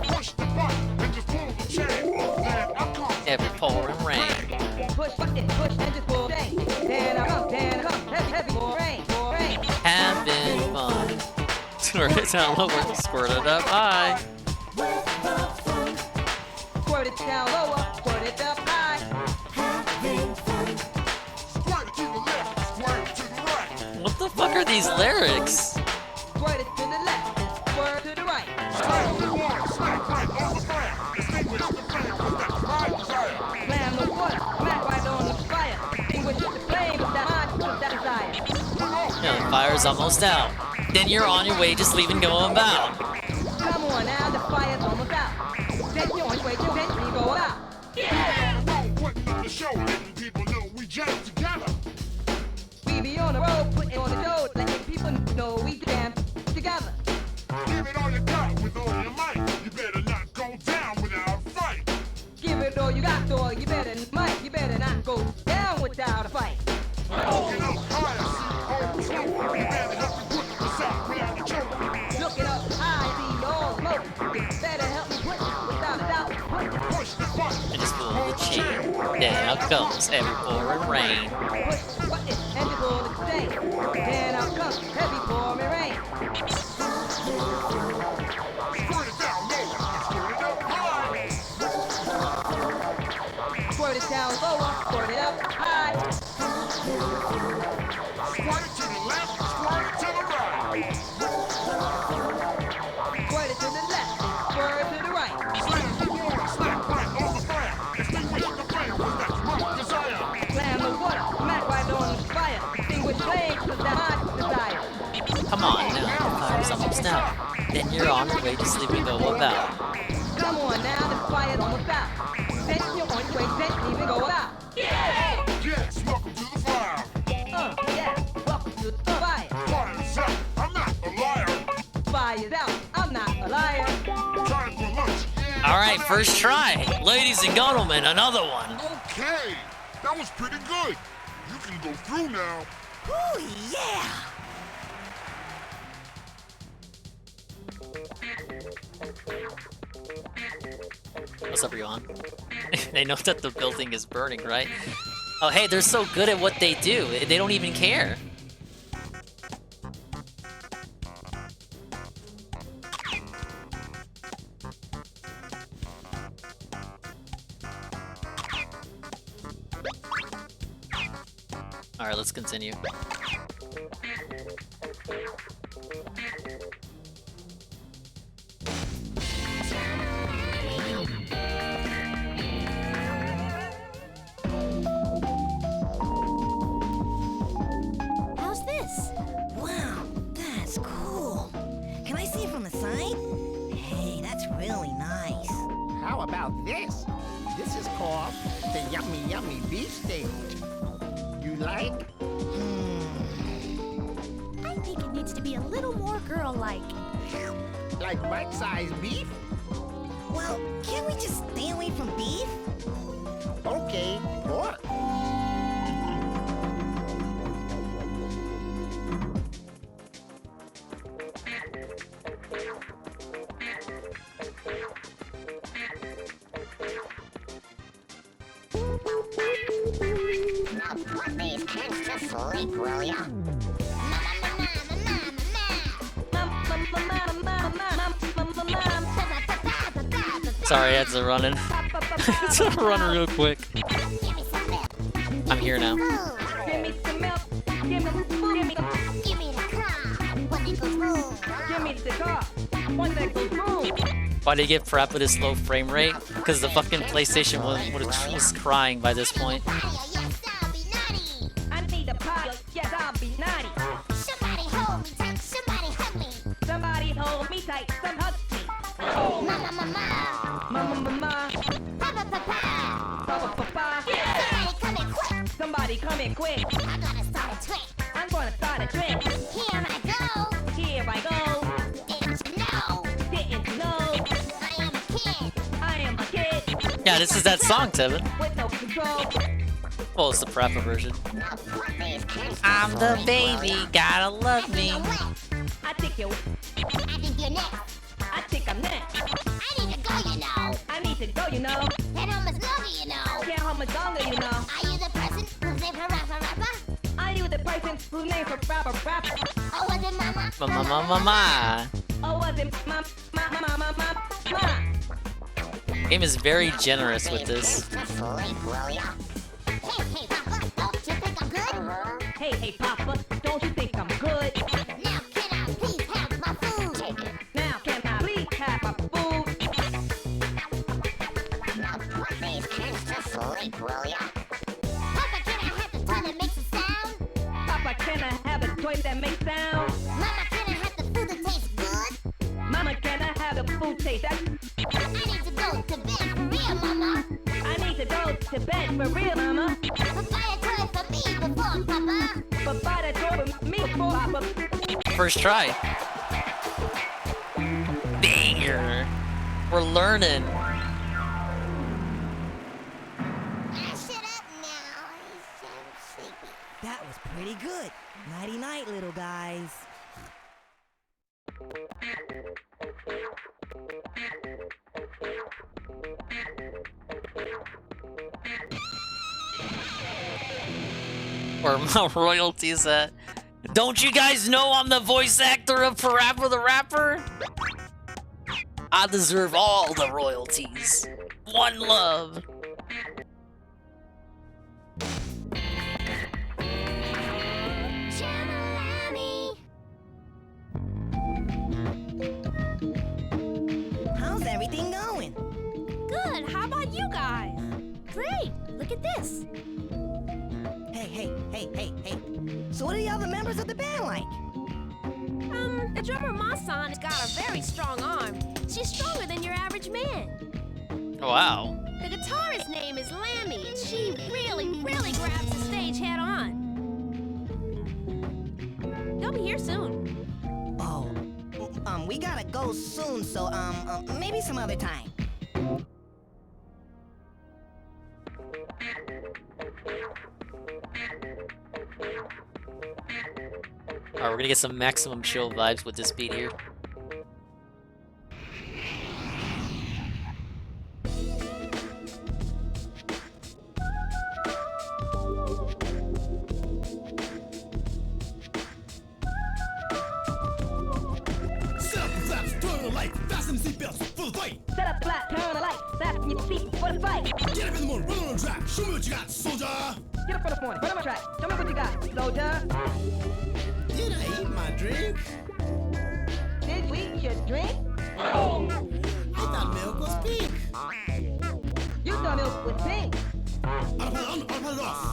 Push the button and just pull the chain. Then I come. Every pouring rain. Push button, push and just pull chain. Then I come, heavy more rain. Having fun. Turn it down lower, squirt it up high. Squirt it down lower, squirt it up high. Squirt it to the left, squirt it to the right. What the fuck are these lyrics? Squirt it to the left, squirt to the right. Slam the water, smack right on the fire. Extinguish the flame, 'cause that's my desire. Slam the water, smack right on the fire. Extinguish the flame, 'cause that's my desire. Yeah, the fire's almost out. Then you're on your way, just leaving go about. Come on now, the fire's almost out. Then you're on your way, then you go out. Yeah, road putting on the show, letting people know we jam together. We be on the road, putting on the show, letting people know we jam together. Give it all you got with all your might. You better not go down without a fight. Give it all you got, or you better not go down without a fight. Looking up higher, see all the smoke. You better help me put this out without a choke. Looking up high, see all smoke. You better help me put without a doubt. Push the button. And just pull the chain. Then out comes every pouring rain. Push the button and just pull the chain. Then out comes heavy pouring rain. Squirt it down low, squirt it up high. Squirt it down lower, squirt it up high. Squirt it to the left, squirt it to the right. Squirt it to the left, squirt it to the right. Slam the water, smack right on the fire. Extinguish the flame, 'cause that's my desire. Slam the water, smack right on the fire. Extinguish flames, 'cause that's my desire. Come on now, the fire's almost out. Then you're on your way, just leaving go about. Come on now, the fire's almost out. Then you're on your way, then even go out. Yes, welcome to the fire. Yeah, welcome to the fire. Fire's out, I'm not a liar. Fire's out, I'm not a liar. Time for lunch. Alright, first try. Ladies and gentlemen, another one. Okay, that was pretty good. You can go through now. Ooh, yeah! What's up, everyone? They know that the building is burning, right? Oh, hey, they're so good at what they do. They don't even care. Alright, let's continue. about this? This is called the Yummy Yummy Beef Steak. You like? I think it needs to be a little more girl-like. Like bite-sized beef? Well, can't we just stay away from beef? Okay, pork. Now put these kids to sleep, will ya? Sorry, I had to run in. To run real quick. I'm here now. Give me some milk. Give me the car. One that goes boom. Why did he get crap with his low frame rate? Because the fucking PlayStation was crying by this point. I need a pie. Yes, I'll be naughty. Somebody hold me tight. Somebody hug me. Somebody hold me tight. Some hug me. Oh, Mama, mama. mama, mama. Papa, papa. Papa, papa. Somebody come in quick. Somebody come in quick. I'm gonna start a trick. I'm gonna start a trick. Here I go. Here I go. Didn't you know? Didn't you know? I am a kid. I am a kid. Yeah, this is that song, Tevin. With no control. Well, it's the proper version. Now put these kids to I'm the sleep, baby, will ya? gotta love me. I think you. I think you're next. I think I'm next. I need to go, you know. I need to go, you know. And how much longer, you know. Can't hold much longer, you know. Are you the person who's named her rapper? Are you the person whose name for rapper? Oh, was it mama? Mama. Oh, was it mama? Game is very generous with this. To sleep, will ya? Hey, Papa, don't you think I'm good? Hey, Papa, don't you think I'm good? Now can I please have my food? Take it. Now can I please have my food? Now put these kids to sleep, will ya? Papa, can I have the toy that makes a sound? Papa, can I have a toy that makes sound? Mama, can I have the food that tastes good? Mama, can I have the food taste? I need to go to bed for real, Mama. I need to go to bed for real, Mama. But buy a toy for me before, Papa. But buy the toy for me before, Papa. First try. Banger. We're learning. Ah, shut up now. He's so sleepy. That was pretty good. Nighty night, little guys. Where my royalties at? Don't you guys know I'm the voice actor of Parappa the Rapper? I deserve all the royalties. One love. Jammer Lammy. How's everything going? Good, how about you guys? Great, look at this. Hey. So what are the other members of the band like? The drummer Ma-san has got a very strong arm. She's stronger than your average man. Wow. The guitarist's name is Lammy, and she really grabs the stage head on. They'll be here soon. Oh, we gotta go soon, so, maybe some other time. Alright, we're gonna get some maximum chill vibes with this beat here. Fasten seatbelts for the fight. Set up the flat, turn the light, fasten your seat for the fight. Get up in the morning, run on the track. Show me what you got, soldier. Get up for the morning, run on the track. Show me what you got, soldier. Did I eat my drink? Did you eat your drink? Oh, I thought milk was pink. You thought milk was pink. I'll put it off.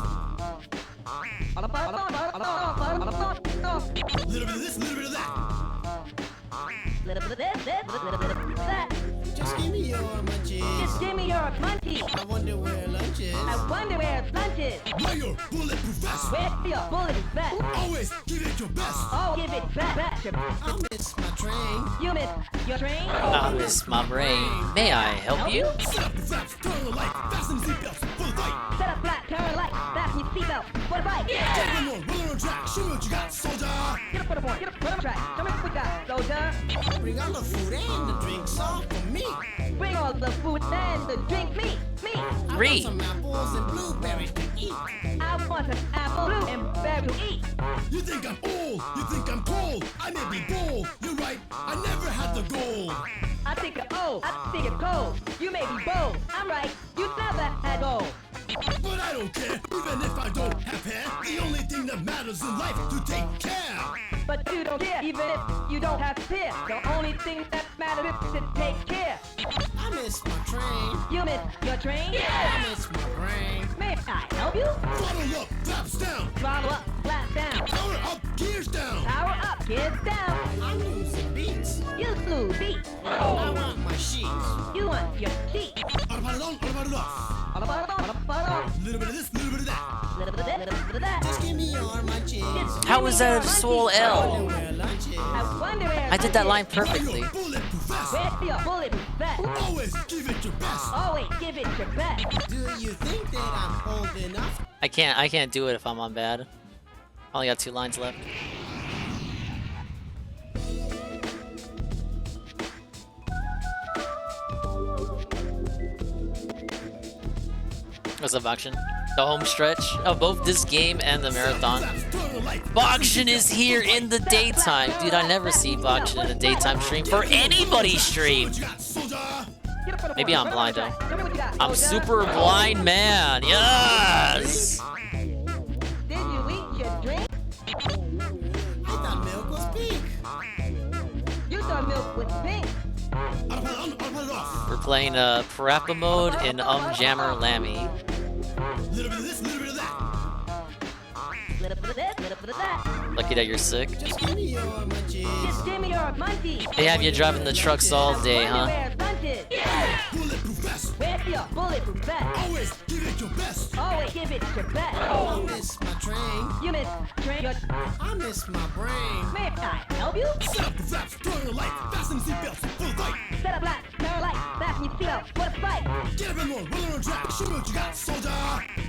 Little bit of this, little bit of that. Just Just give me your munchies. Just give me your munchies. I wonder where lunch is. I wonder where lunch is. Where your bulletproof vest? Where's your bulletproof vest? Always give it your best. Oh, give it back. I'll miss my train. You miss your train? I miss my brain. May I help you? Set up the flaps, turn the light, fasten the seatbelts for the fight. Set up flat, turn light, fasten your seatbelt for the fight. Get one more, roll on track, show me what you got, soldier. Get up for the point, get up on the track. Show me what we got, soldier. Bring all the food and the drinks all for me. Bring all the food and the drink, me. I want some apples and blueberries to eat. I want some apple, blue, and berry to eat. You think I'm old, you think I'm cold. I may be bold, you're right, I never had the gold. I think you're old, I think you're cold. You may be bold, I'm right, you never had gold. But I don't care, even if I don't have hair. The only thing that matters in life to take care. But you don't care, even if you don't have hair. The only thing that matters is to take care. I miss my train. You miss your train? I miss my brain. May I help you? Throttle up, flaps down. Throttle up, flaps down. Power up, gears down. Power up, gears down. I'm losing beats. You lose beats. I want my sheets. You want your sheets. All about it on, all about it off. All about it on, all about it off. Little bit of this, little bit of that. Little bit of this, little bit of that. Just give me your munchies. How is that a swole I L? wonder where lunch is. I wonder where I did that line perfectly. Bulletproof vest. Where's your bulletproof vest? Always give it your best. Always give it your best. Do you think that I'm old enough? I can't do it if I'm on bad. I only got 2 lines left. What's up, Bakshin? The home stretch of both this game and the marathon. Bakshin is here in the daytime. Dude, I never see Bakshin in a daytime stream for anybody's stream. Maybe I'm blind though. I'm super blind man. Yes! Did you eat your drink? I thought milk was pink. You thought milk was pink. We're playing Parappa mode in Jammer Lammy. Little bit of this, little bit of that. Little bit of this, little bit of that. Lucky that you're sick. Just give me your munchies. Just give me your munchies. They have you driving the trucks all day, huh? Where's lunches? Bulletproof vest. Where's your bulletproof vest? Always give it your best. Always give it your best. I miss my train. You miss train. I miss my brain. May I help you? Set up the flaps, turn the light, fasten the seatbelts for the fight. Set up lights, turn lights, fasten your seatbelt for the fight. Get up and roll, roll on track, show me what you got, soldier.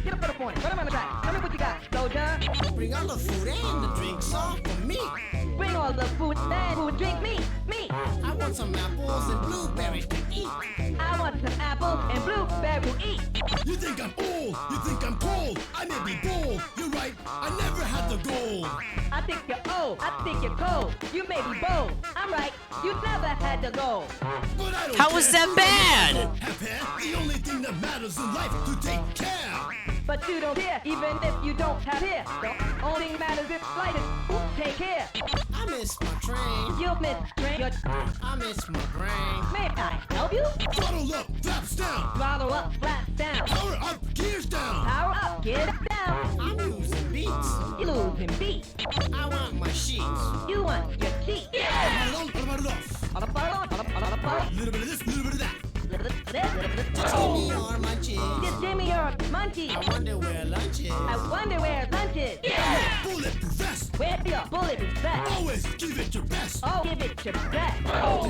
Get up for the point, run around the track, tell me what you got, soldier. Bring all the food and the drinks all for me. Bring all the food and food, drink, me. I want some apples and blueberries to eat. I want some apples and blueberry to eat. You think I'm old, you think I'm cold. I may be bold, you're right, I never had the gold. I think you're old, I think you're cold. You may be bold, I'm right, you never had the gold. But I don't How is that bad? have hair, the only thing that matters in life to take care. But you don't care, even if you don't have hair. The only thing matters is life is take care. I miss my train. You miss train. I miss my brain. May I help you? Throttle up, flaps down. Throttle up, flaps down. Power up, gears down. Power up, gears down. I'm losing beats. You losing beats. I want my sheets. You want your sheets. All about it off. All about it on, all about it. Little bit of this, little bit of that. Little bit of this, little bit of Just that. give me your munchies. Just give me your munchies. I wonder where lunch is. I wonder where lunch is. Bulletproof vest. Where's your bulletproof vest? Always give it your best. Oh, give it your best.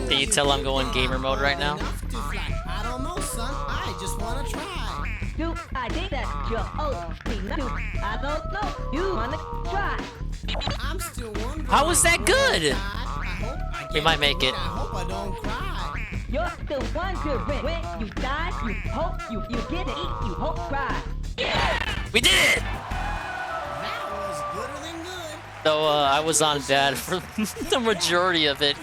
Can you tell I'm going gamer mode right now? Enough to fly. I don't know, son. I just want to try. Do I think that you're old? I don't know. You wanna try? I'm still wondering. How is that good? I hope I We might make it. I hope I don't cry. You're still wondering when you die. You hope you get to eat. You hope cry. We did it! That was gooder than good. Though I was on bad for the majority of it.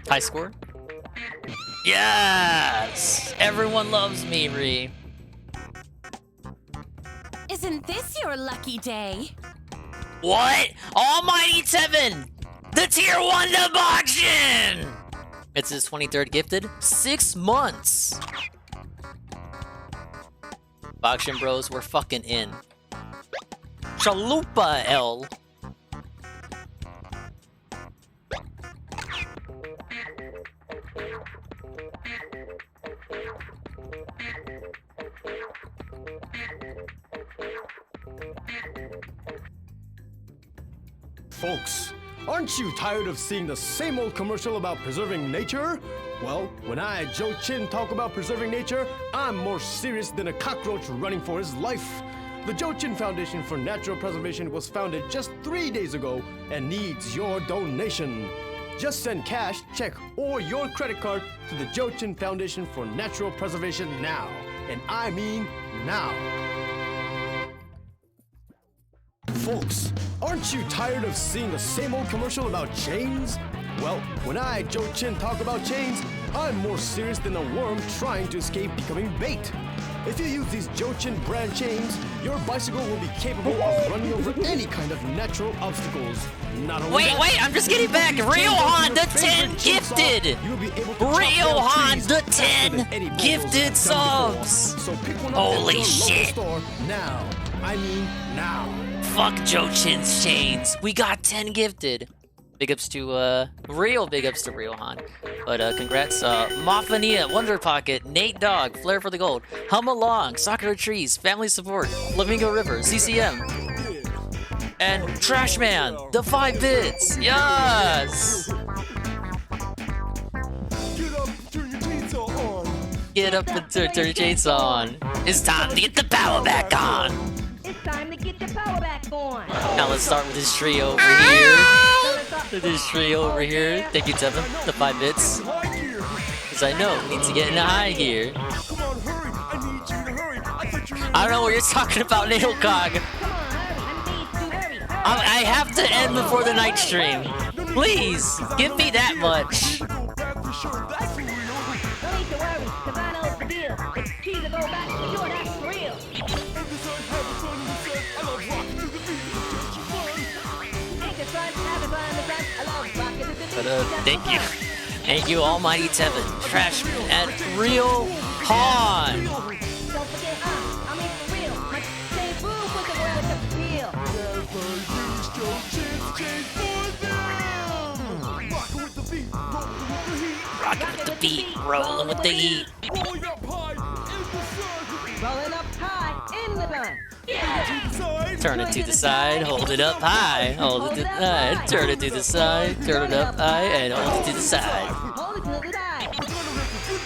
High score? Yes! Everyone loves me, Ree. Isn't this your lucky day? What? Almighty Tevin! The tier 1 debuction! It's his 23rd gifted. 6 months! Boxing bros, we're fucking in. Chalupa L. Folks, aren't you tired of seeing the same old commercial about preserving nature? Well, when I, Joe Chin, talk about preserving nature, I'm more serious than a cockroach running for his life. The Joe Chin Foundation for Natural Preservation was founded just 3 days ago and needs your donation. Just send cash, check, or your credit card to the Joe Chin Foundation for Natural Preservation now. And I mean now. Folks, aren't you tired of seeing the same old commercial about chains? Well, when I, Joe Chin, talk about chains, I'm more serious than a worm trying to escape becoming bait. If you use these Joe Chin brand chains, your bicycle will be capable of running over any kind of natural obstacles. Not only that, Wait, I'm just getting back. Ryohan the 10 gifted. Ryohan the 10 gifted subs. So pick one up Holy at your shit. local store now. I mean now. Fuck Joe Chin's chains. We got 10 gifted. Big ups to, real big ups to Ryohan. But, congrats, Mafania, Wonder Pocket, Nate Dog, Flare for the Gold, Hum Along, Sakura Trees, Family Support, Flamingo River, CCM, and Trashman, the 5 bits. Yes! Get up and turn your chainsaw on. It's time to get the power back on. It's time to get your power back on. Now let's start with this trio over here. This trio over here. Thank you, Tevin, the 5 bits. Because I know it needs to get in a high gear. I don't know what you're talking about, Nailcog. I have to end before the night stream. Please, give me that much. Don't need to worry, cause I know the deal. It's key to go back, sure, that's real. But thank you, Almighty Tevin, Trashman, and Real Han. Don't forget, I mean for real. My chain food with the world with the feel. Rockin' with the beat, rolling with the heat. Rolling up high in the gun. Turn it to the side, hold it up high, hold it to the side, turn it to the side, turn it up high, and hold it to the side. Hold it to the side. We're gonna make a good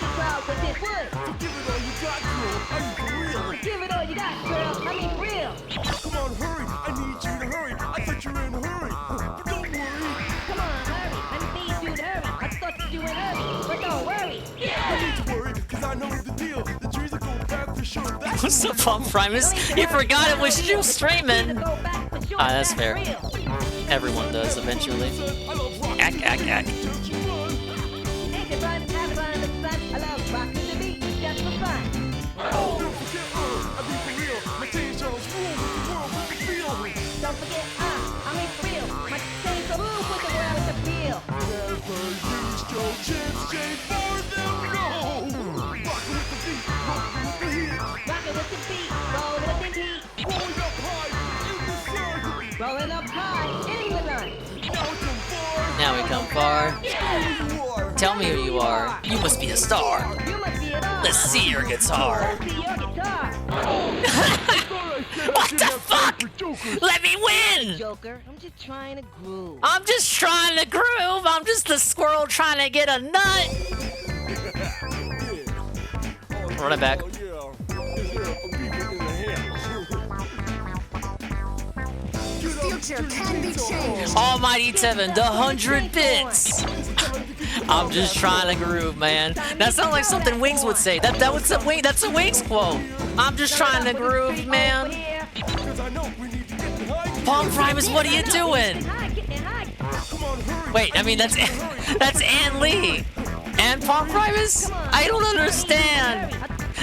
crowd with this wood. Give it all you got, girl. I mean real. Come on, hurry. I need you to hurry. I thought you were in a hurry. But don't worry. Come on, hurry. I need you to hurry. I thought you were in a hurry, but don't worry. I need to worry, cause I know the deal. The trees will go back for sure. What's up, Pump Primus? You forgot it was you streaming. That's fair. Everyone does eventually. Ack. I love rocking the beat just for fun. Don't forget, I mean for real. My chain's a move with the world with the feel. Rockin' with the beat, rollin' with the heat. Rolling up high in the sun. Now we come far. Tell me who you are. You must be a star. You must be an Let's see your guitar. Let's see your guitar. What the fuck? Let me win! Joker, I'm just trying to groove. I'm just trying to groove. I'm just the squirrel trying to get a nut. Run it back. Future can be changed. Almighty Tevin, the 100 bits. I'm just trying to groove, man. That sounds like something Wings would say. That's a Wings quote. I'm just trying to groove, man. Palm Primus, what are you doing? Wait, I mean that's Ann Lee. And Palm Primus? I don't understand.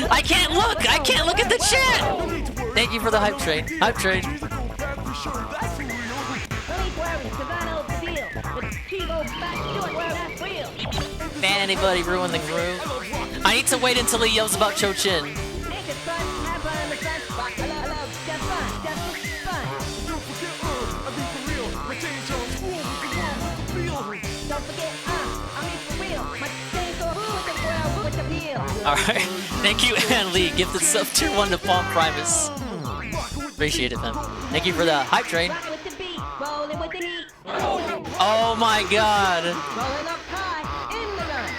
I can't look at the chat. Thank you for the hype train. Hype train. Man, anybody ruin the groove? I need to wait until he yells about Cho-Chin. don't forget, I mean for real. My chain so who with the world with the peel. Alright, thank you, Ann Lee. Gifted sub tier 1 to Palm Primus. Appreciate it, man. Thank you for the hype train. Rock with the beat, rolling with the heat. Oh my god. Rolling up high in the gun.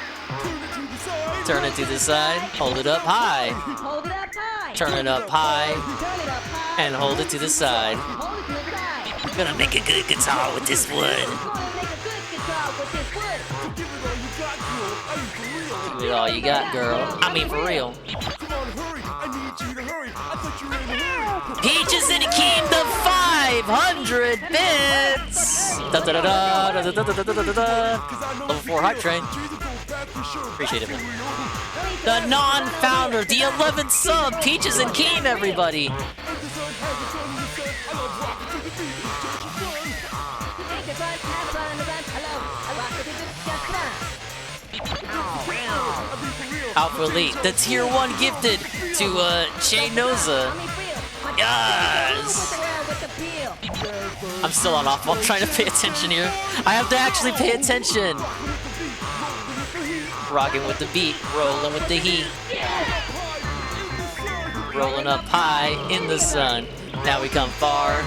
Turn it to the side, hold it up high. Hold it up high. Turn it up high, Turn it up high. and hold it to the side. Hold it to the side. Gonna make a good guitar with this wood. Gonna make a good guitar with this wood. Give it all you got, girl. I mean, for real. Peaches and Akeem, the 500 bits! Level 4 hype train. Appreciate it, man. The non-founder, the 11th sub, Peaches and Keem, everybody! Alpha Elite, the tier 1 gifted to Che Noza. Yes! I'm still on off. I'm trying to pay attention here. I have to actually pay attention. Rocking with the beat, rolling with the heat. Rolling up high in the sun. Now we come far.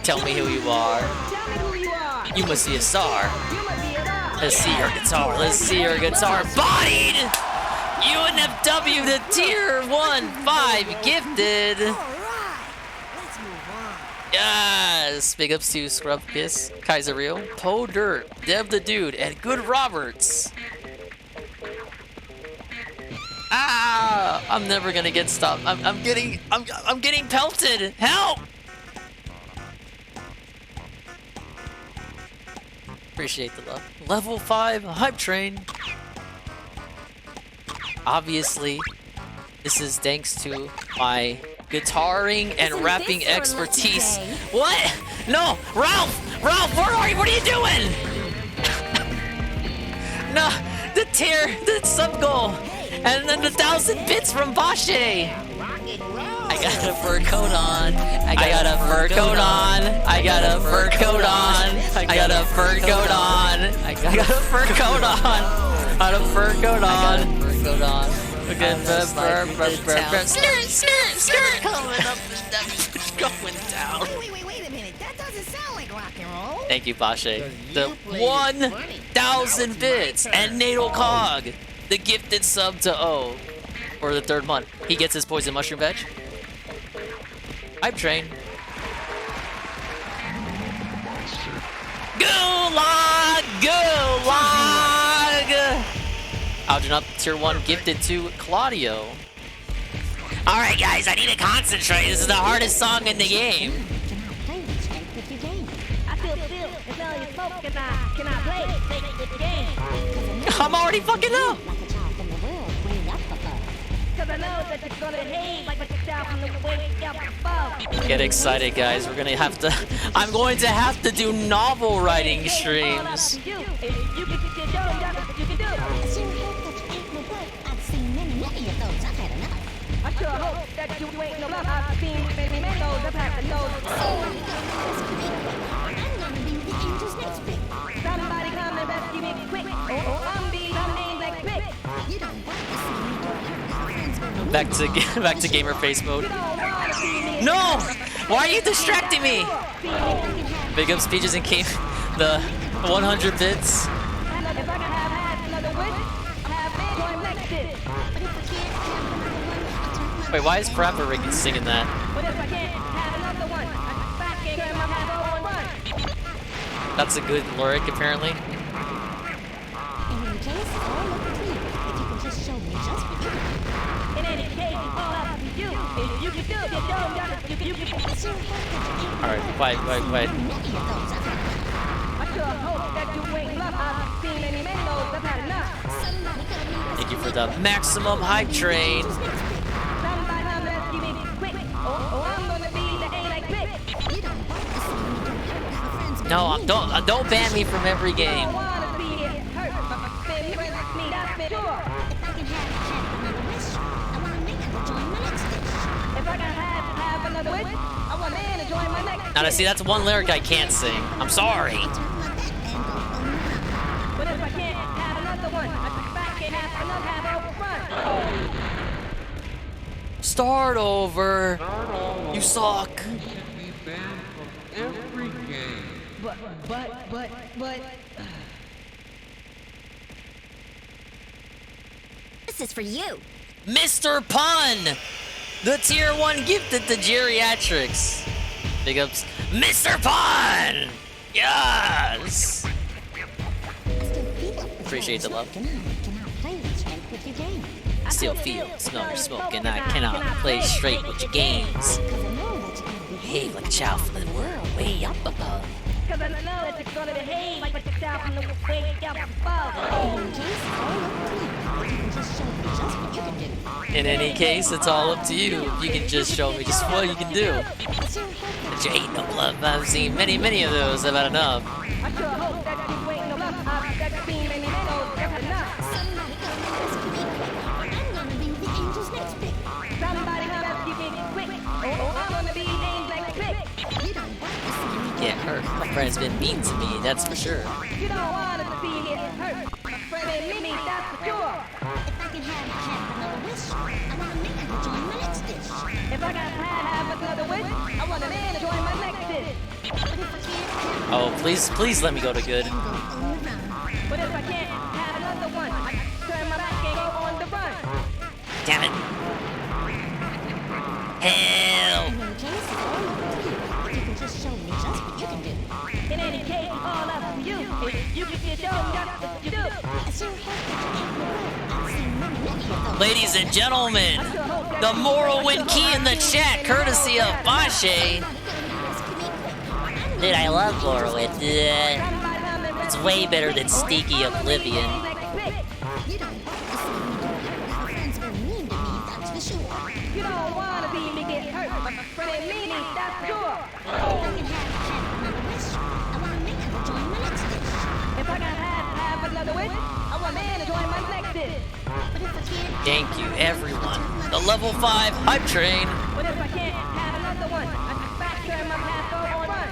Tell me who you are. You must be a star. Let's see your guitar. Let's see your guitar. Bodied! UNFW, the tier 1 5 gifted. Yes! Big ups to Scrub Kiss, Kaiser Rio, Poe Dirt, Dev the Dude, and Good Roberts. Ah! I'm never gonna get stopped. I'm getting pelted. Help! Appreciate the love. Level 5 hype train. Obviously, this is thanks to my guitaring and rapping expertise. What? No, Ralph! Ralph, where are you? What are you doing? No, the sub goal, and then the 1,000 bits from Bashe. I got a fur coat on. I got a fur coat on. I got a fur coat on. I got a fur coat on. I got a fur coat on. I got a fur coat on. Fur coat on. Okay, skirt. Coming up the steps, going down. Wait a minute. That doesn't sound like rock and roll. Thank you, Bashe. The 1,000 bits and Natal Cog, the gifted sub to O for the 3rd month. He gets his poison mushroom veg. Hype train. Gulag! Gulag! Algin up, tier 1 gifted to Claudio. Alright guys, I need to concentrate. This is the hardest song in the game. I feel and tell you folk can I play the game. I'm already fucking up. Cause I know that you're gonna hate like yourself from the way up. Get excited, guys. We're gonna have to. I'm going to have to do novel writing streams. I sure hope that you ain't no love. I've seen many mangoes. I've had the nose. Somebody come and rescue me quick. Oh, I'm being named like quick. You don't want to see me. Back to gamer face mode. No! Why are you distracting me? Big up Peaches and Keem. The 100 bits. Wait, why is Crapper Ricky singing that? That's a good lyric, apparently. Alright, quiet. Thank you for the maximum hype train. No, don't ban me from every game. Now, see, that's one lyric I can't sing. I'm sorry. Start over. You suck. Every game. But. This is for you. Mr. Pun! The tier 1 gifted to geriatrics. Big ups. Mr. Pun! Yes! Appreciate the love. Still feel, smell your smoke, and I cannot play straight with your games. Behave like a child from the world, way up above. Cause I know that you're gonna behave like a child from the way up above. In any case, it's all up to you. You can just show me just what you can do. But you ain't no bluff. I've seen many of those. About enough. I sure hope that you ain't no bluff. I've seen many of those. That's enough. Somebody gonna keep it quick. Oh, I'm gonna be named like quick. Get hurt. My friend's been mean to me, that's for sure. You don't want to see it hurt. Fred ain't me, that's for sure. If I can have another wish, I want a man to join my next dish. Oh, please let me go to good. But if I can't have another one, I turn my back and go on the run. Damn it. Hell. In any case, all up to you. If you can show just what you do. Ladies and gentlemen, the Morrowind key in the chat, courtesy of Bashe. Dude, I love Morrowind. It's way better than Sneaky Oblivion. You don't want to see me get hurt, but Fred ain't me, that's for sure. If I can have another wish, I want a man to join my next dish. Thank you, everyone. The level 5 hype train. But if I can't have another one, I can back turn my path, go on run.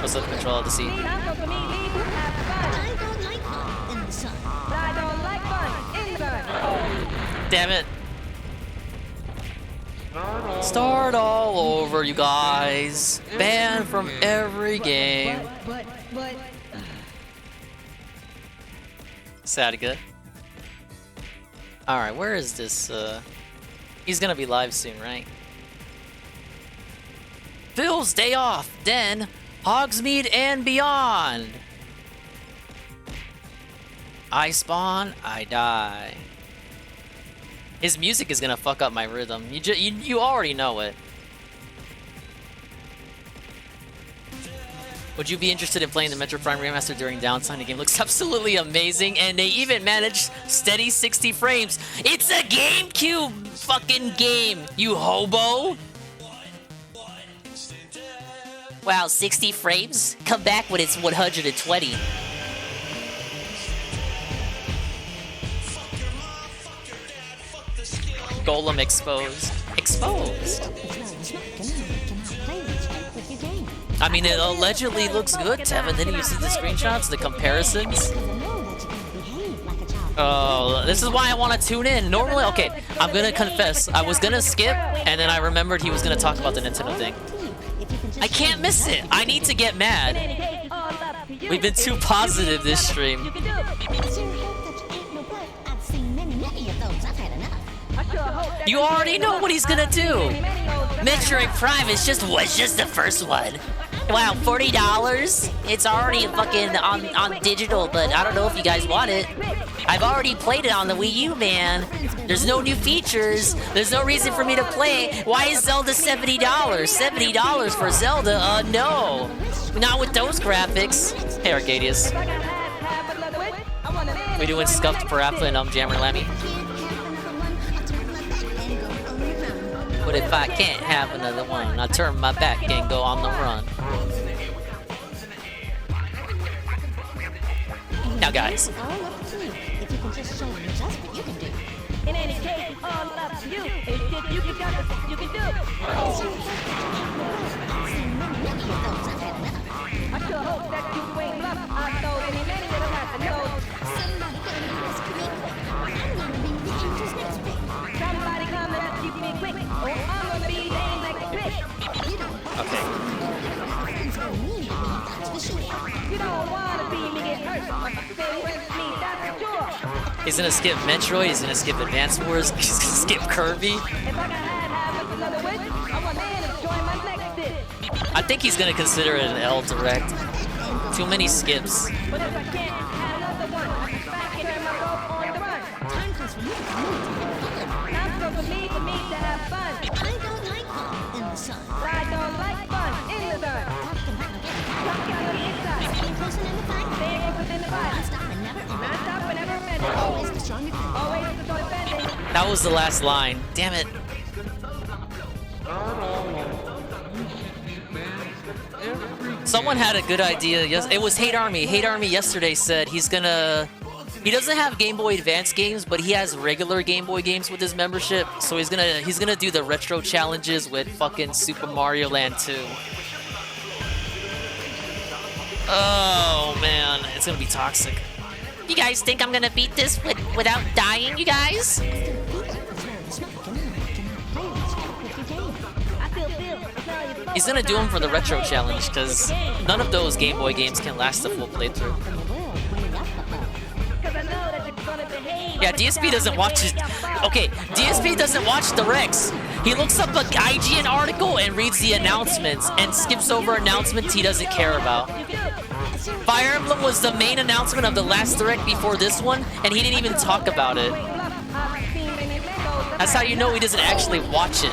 What's up, control of the seat? Time goes for me, need to have fun. I don't like fun in the sun. But I don't like fun in the sun. Damn it. Start all over, you guys. Banned from every game. But. Sounded good. Alright, where is this? He's gonna be live soon, right? Phil's Day Off, Den, Hogsmeade, and beyond. I spawn, I die. His music is gonna fuck up my rhythm. You already know it. Would you be interested in playing the Metro Prime Remaster during downtime? The game looks absolutely amazing, and they even managed steady 60 frames. It's a GameCube fucking game, you hobo! Wow, 60 frames? Come back when it's 120. Golem exposed. Exposed? I mean, it allegedly looks good, Tevin. Didn't you see the screenshots, the comparisons? Oh, this is why I want to tune in. Normally, okay, I'm gonna confess, I was gonna skip, and then I remembered he was gonna talk about the Nintendo thing. I can't miss it. I need to get mad. We've been too positive this stream. You already know what he's gonna do. Metroid Prime was just the first one. Wow, $40? It's already fucking on digital, but I don't know if you guys want it. I've already played it on the Wii U, man. There's no new features. There's no reason for me to play. Why is Zelda $70? $70 for Zelda? No. Not with those graphics. Hey, Arcadius. We doing Scuffed Parappa and Jammer Lammy? But if I can't have another one, I turn my back and go on the run. Now, guys. In any case, all up to you. If you can got this, you can do. I sure hope that you ain't bluff. I know many of them have to know. He's gonna skip Metroid, he's gonna skip Advance Wars, he's gonna skip Kirby. I think he's gonna consider it an L Direct. Too many skips. That was the last line. Damn it. Someone had a good idea. Yes, it was Hate Army. Hate Army yesterday said he doesn't have Game Boy Advance games, but he has regular Game Boy games with his membership. So he's gonna do the retro challenges with fucking Super Mario Land 2. Oh man, it's gonna be toxic. You guys think I'm gonna beat this without dying, you guys? He's gonna do them for the retro challenge, because none of those Game Boy games can last the full playthrough. Yeah, DSP doesn't watch it. Okay, DSP doesn't watch the Rex. He looks up an IGN article and reads the announcements and skips over announcements he doesn't care about. Fire Emblem was the main announcement of the last Direct before this one, and he didn't even talk about it. That's how you know he doesn't actually watch it.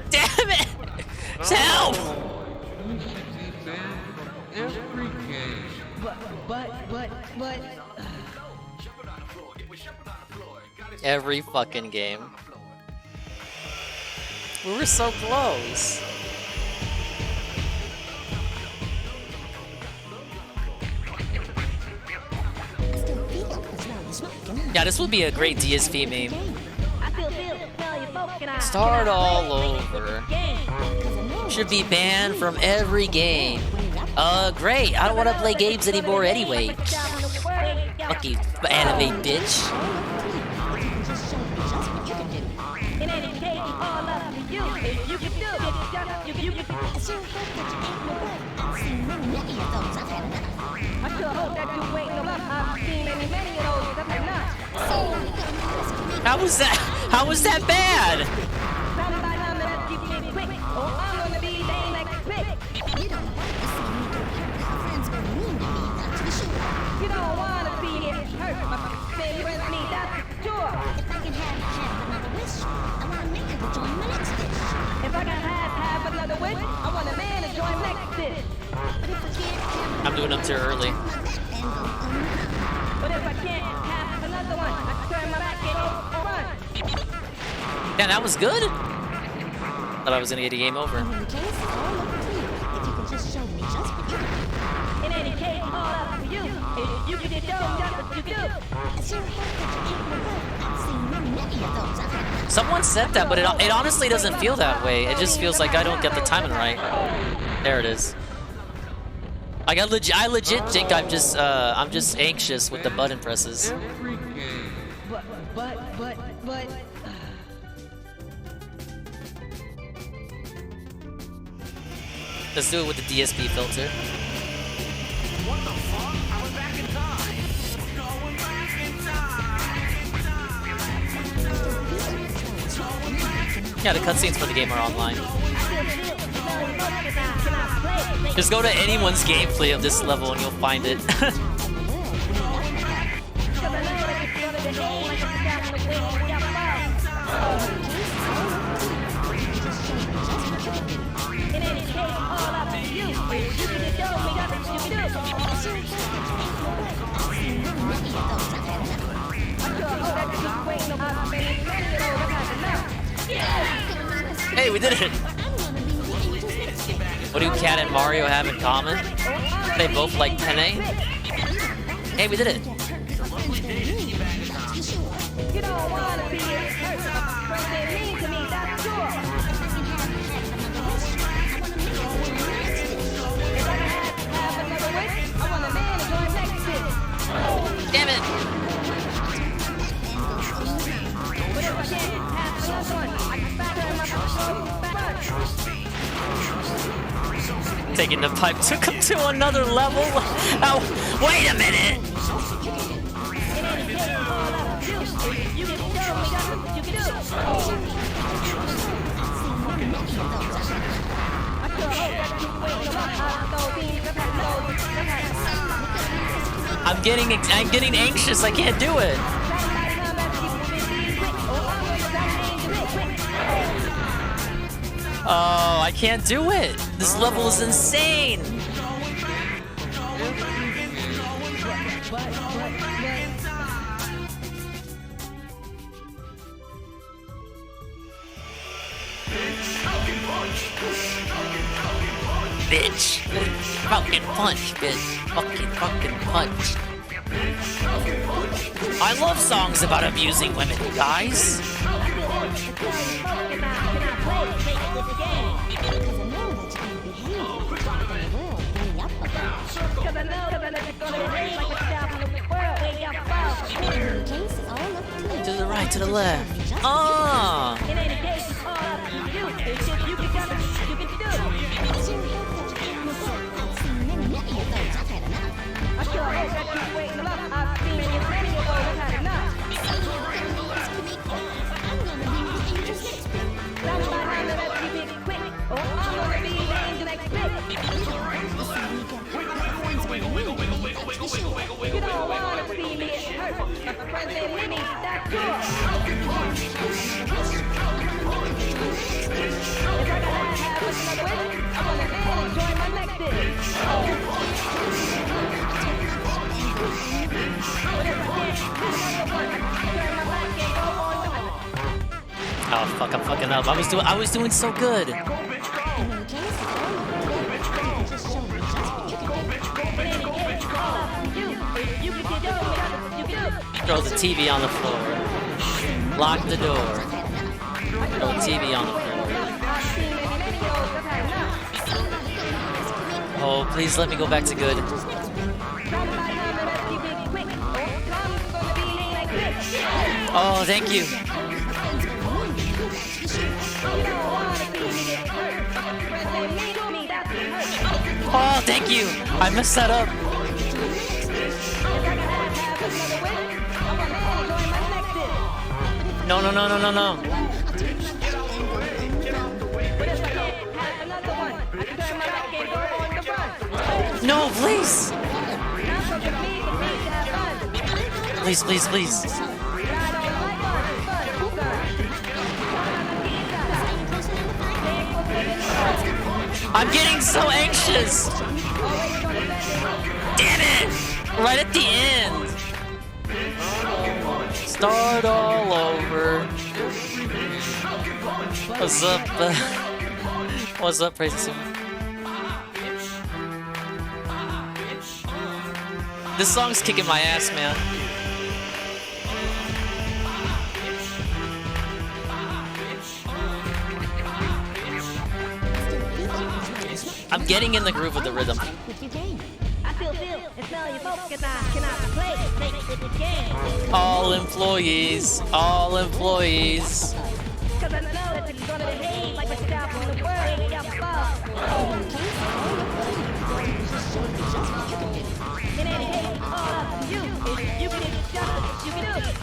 Damn it! Help! But. Every fucking game. We were so close. Yeah, this would be a great DSP meme. Start all over. Should be banned from every game. Great. I don't want to play games anymore anyway. Fuck you, anime bitch. How was that bad? I'm doing them too early. Yeah, that was good. Thought I was gonna get a game over. Someone said that, but it honestly doesn't feel that way. It just feels like I don't get the timing right. There it is. Like I legit think I'm just anxious with the button presses. But. Let's do it with the DSP filter. What the fuck? I was back in time. Going back in time. Yeah, the cutscenes for the game are online. Just go to anyone's gameplay of this level and you'll find it. Hey, we did it! What do Cat and Mario have in common? They both like penne. Hey, we did it. You don't wanna be hurt. Friends they mean to me, that's sure. If I can have another wish, I want a man to join next to. Damn it! But if I can't have another one, I can back her in my front. Taking the pipe took him to another level. Oh, wait a minute! You can show me that's what you can do. I sure hope that you wait I'm getting anxious. I can't do it. Oh, I can't do it. This level is insane. Bitch. Fucking punch, bitch. Fucking punch. I love songs about abusing women, guys. To the right, to the left. Ah! You don't wanna see me hurt. My friends they leave me, that's sure. If I gotta have another wish, I wanna enjoy my next day. But if I can't have another one, I can turn my back and go on doing it. Oh fuck, I'm fucking up. I was doing so good. Throw the TV on the floor. Lock the door. Throw the TV on the floor. Oh, please let me go back to good. Oh, thank you. Oh, thank you. I messed that up. No. No, please. Please. I'm getting so anxious. Damn it. Right at the end. Start all over. What's up? What's up, Praise the This song's kicking my ass, man. I'm getting in the groove of the rhythm. I feel and smell you folks cannot play make with the game. All employees. Cause I know that you're gonna behave like a child from the world. In any case, all up to you. If you can just you can do it.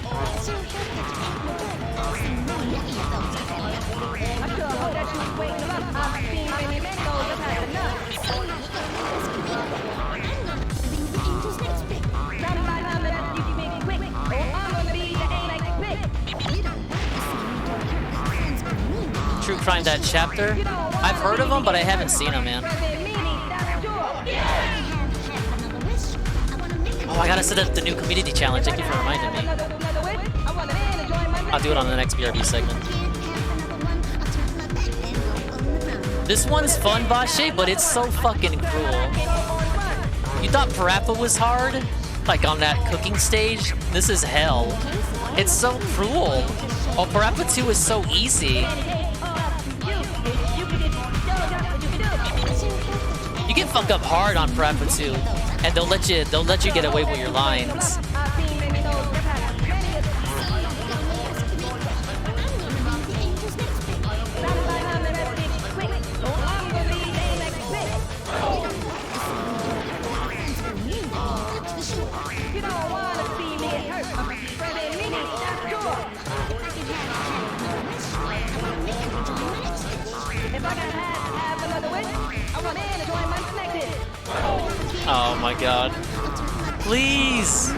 I sure hope that you wake them up. I've seen many men go just had enough. Somebody tell me that you can make it quick. Oh, I'm gonna be the ain't like quick. True Crime, that chapter. I've heard of them, but I haven't seen them, man. Oh, I gotta set up the new community challenge. Thank you for reminding me. I'll do it on the next BRB segment. This one's fun, Bashe, but it's so fucking cruel. You thought Parappa was hard? Like on that cooking stage? This is hell. It's so cruel. Oh, Parappa 2 is so easy. You can fuck up hard on Parappa 2, and they'll let you get away with your lines. Oh my god. Please!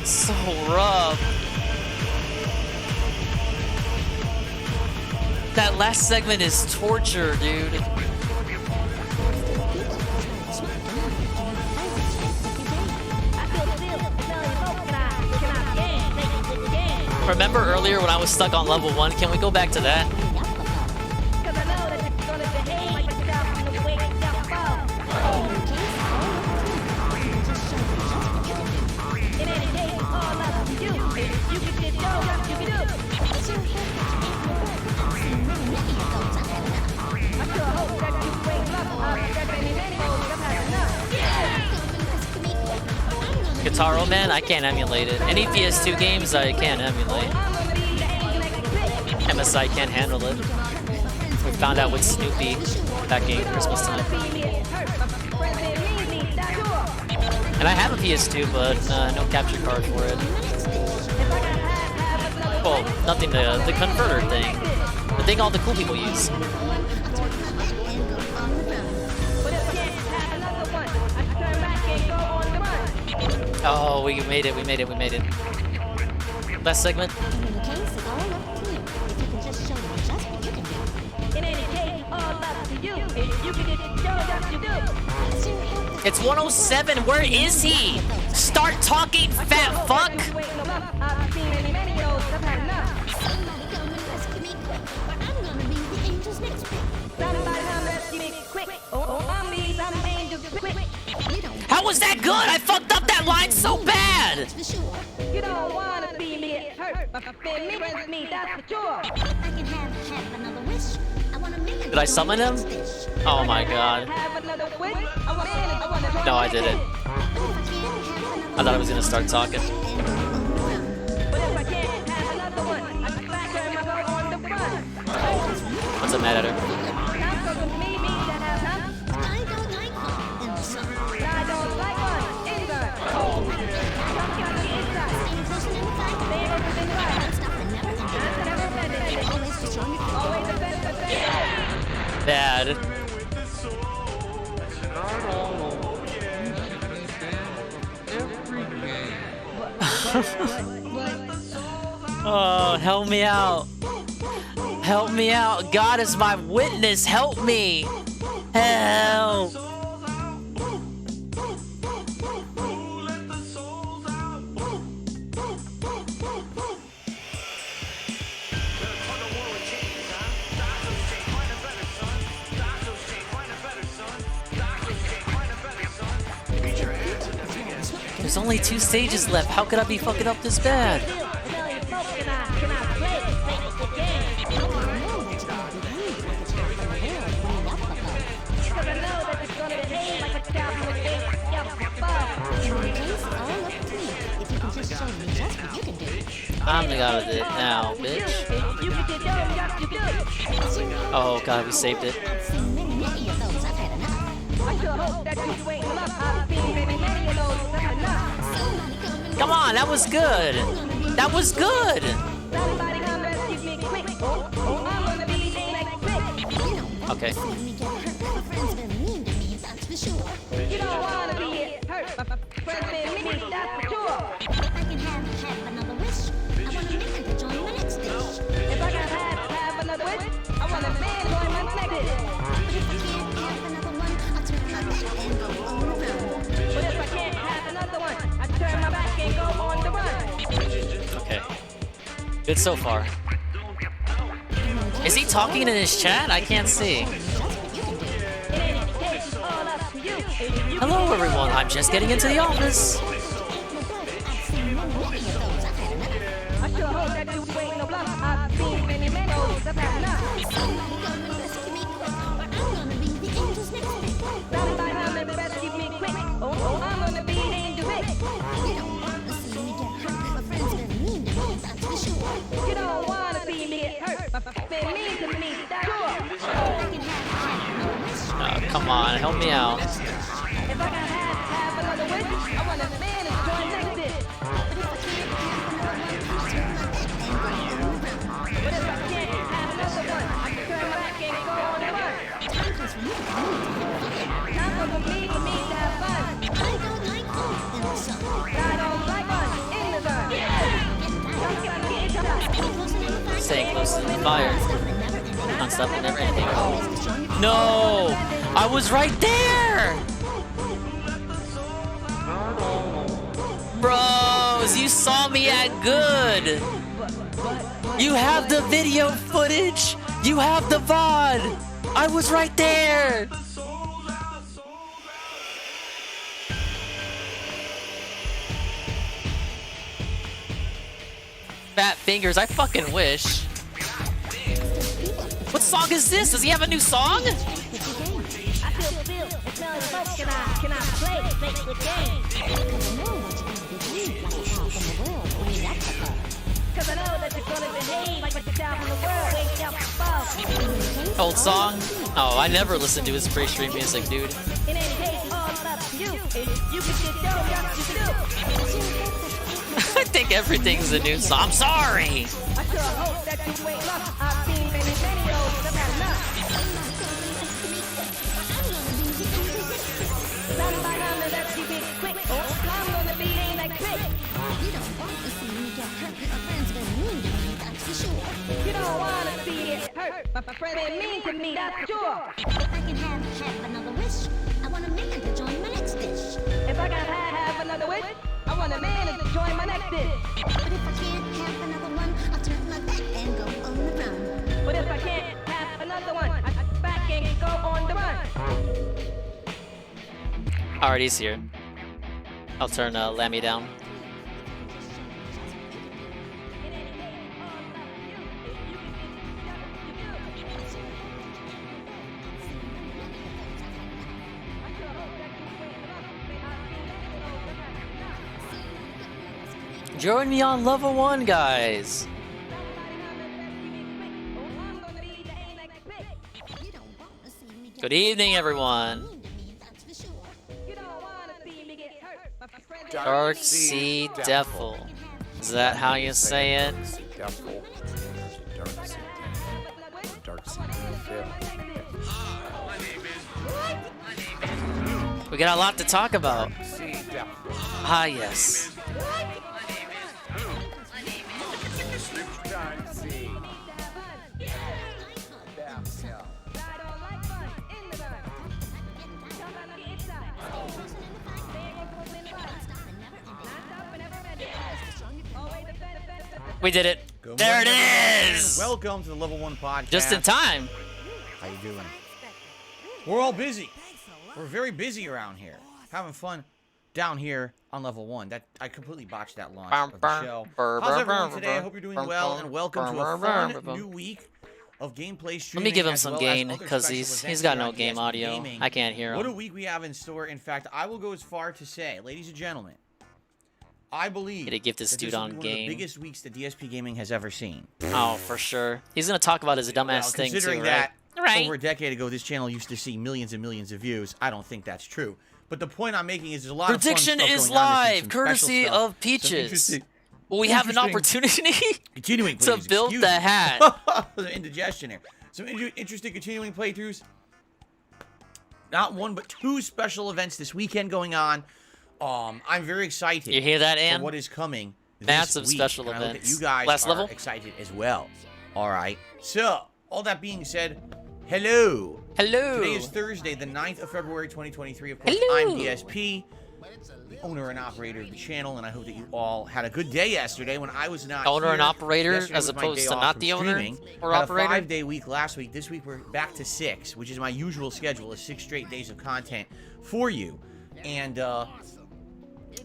So rough. That last segment is torture, dude. Remember earlier when I was stuck on level 1? Can we go back to that? Guitaro Man, I can't emulate it. Any PS2 games I can't emulate. MSI can't handle it. We found out with Snoopy back in Christmas time. And I have a PS2, but no capture card for it. Well, nothing the converter thing. The thing all the cool people use. Oh, we made it, we made it, we made it. Last segment. It's 107, where is he? Start talking, fat fuck! How was that good? I fucked up that line so bad! You don't wanna see me hurt, but me with me, that's for sure. Did I summon him? Oh my god. No, I didn't. I thought I was gonna start talking. What's up, mad at her? Bad. Oh, help me out. Help me out. God is my witness. Help me. Help. There's only 2 stages left. How could I be fucking up this bad? I'm the guy with it now, bitch. Oh god, we saved it. Come on, that was good. That was good. Okay. You don't wanna be hurt, but friends in me, that's for sure. Good so far. Is he talking in his chat? I can't see. Hello everyone, I'm just getting into the office. You don't wanna see me get hurt, but they mean to me, that's sure. Oh, come on, help me out. If I can have another wish, I want a man to join next it. But if I can't have another one, I can turn back and go on the run. Time for me to have fun. I don't like fun in the sun. Staying close to the fire. Non-stop and never ending. No! I was right there! Bros, you saw me at good! You have the video footage! You have the VOD! I was right there! Fat fingers, I fucking wish. What song is this? Does he have a new song? Old song? Oh, I never listened to his pre-stream music, dude. I think everything's a new song. I'm sorry! You don't want to see it hurt, but my friend ain't mean to me, that's sure. If I can have another wish, I want a man to join my next dish. If I can have another wish, I want a man to join my next dish. But if I can't have another one, I'll turn my back and go on the run. But if I can't have another one, I back and go on the run. Alright, he's here. I'll turn Lammy down. Join me on level 1, guys. Good evening, everyone. Dark Sea Devil. Is that how you say it? Devil. Dark Sea Devil. We got a lot to talk about. Ah, yes. We did it. There it is. Welcome to the Level 1 podcast. Just in time. How you doing? We're all busy. We're very busy around here. Having fun down here on Level 1. That I completely botched that launch of the show. How's everyone today? I hope you're doing well, and welcome to a fun new week of gameplay streaming. Let me give him some gain, because he's got no game audio. I can't hear him. What a week we have in store. In fact, I will go as far to say, ladies and gentlemen, I believe to give this dude on one game. of the biggest weeks that DSP Gaming has ever seen. Oh, for sure. He's gonna talk about his dumbass thing too, considering right? that over a decade ago, this channel used to see millions and millions of views. I don't think that's true. But the point I'm making is there's a lot Prediction of fun stuff is going on this week, live, some courtesy special stuff, of Peaches. some Well, we have an opportunity continuing to playthroughs, build excuse the me. hat. Indigestion here. Some interesting continuing playthroughs. Not one, but two special events this weekend going on. I'm very excited. You hear that, Ann? For what is coming Massive this week. special And I hope events. that you guys Last are level? excited as well. All right. So, all that being said, hello. Hello. Today is Thursday, the 9th of February, 2023. Of course, Hello. I'm DSP. the owner and operator of the channel, and I hope that you all had a good day yesterday when I was not Owner here. and operator, Yesterday as was my opposed day to off not from the owner streaming. or Had operator? a 5-day week last week. This week we're back to 6, which is my usual schedule of 6 straight days of content for you. And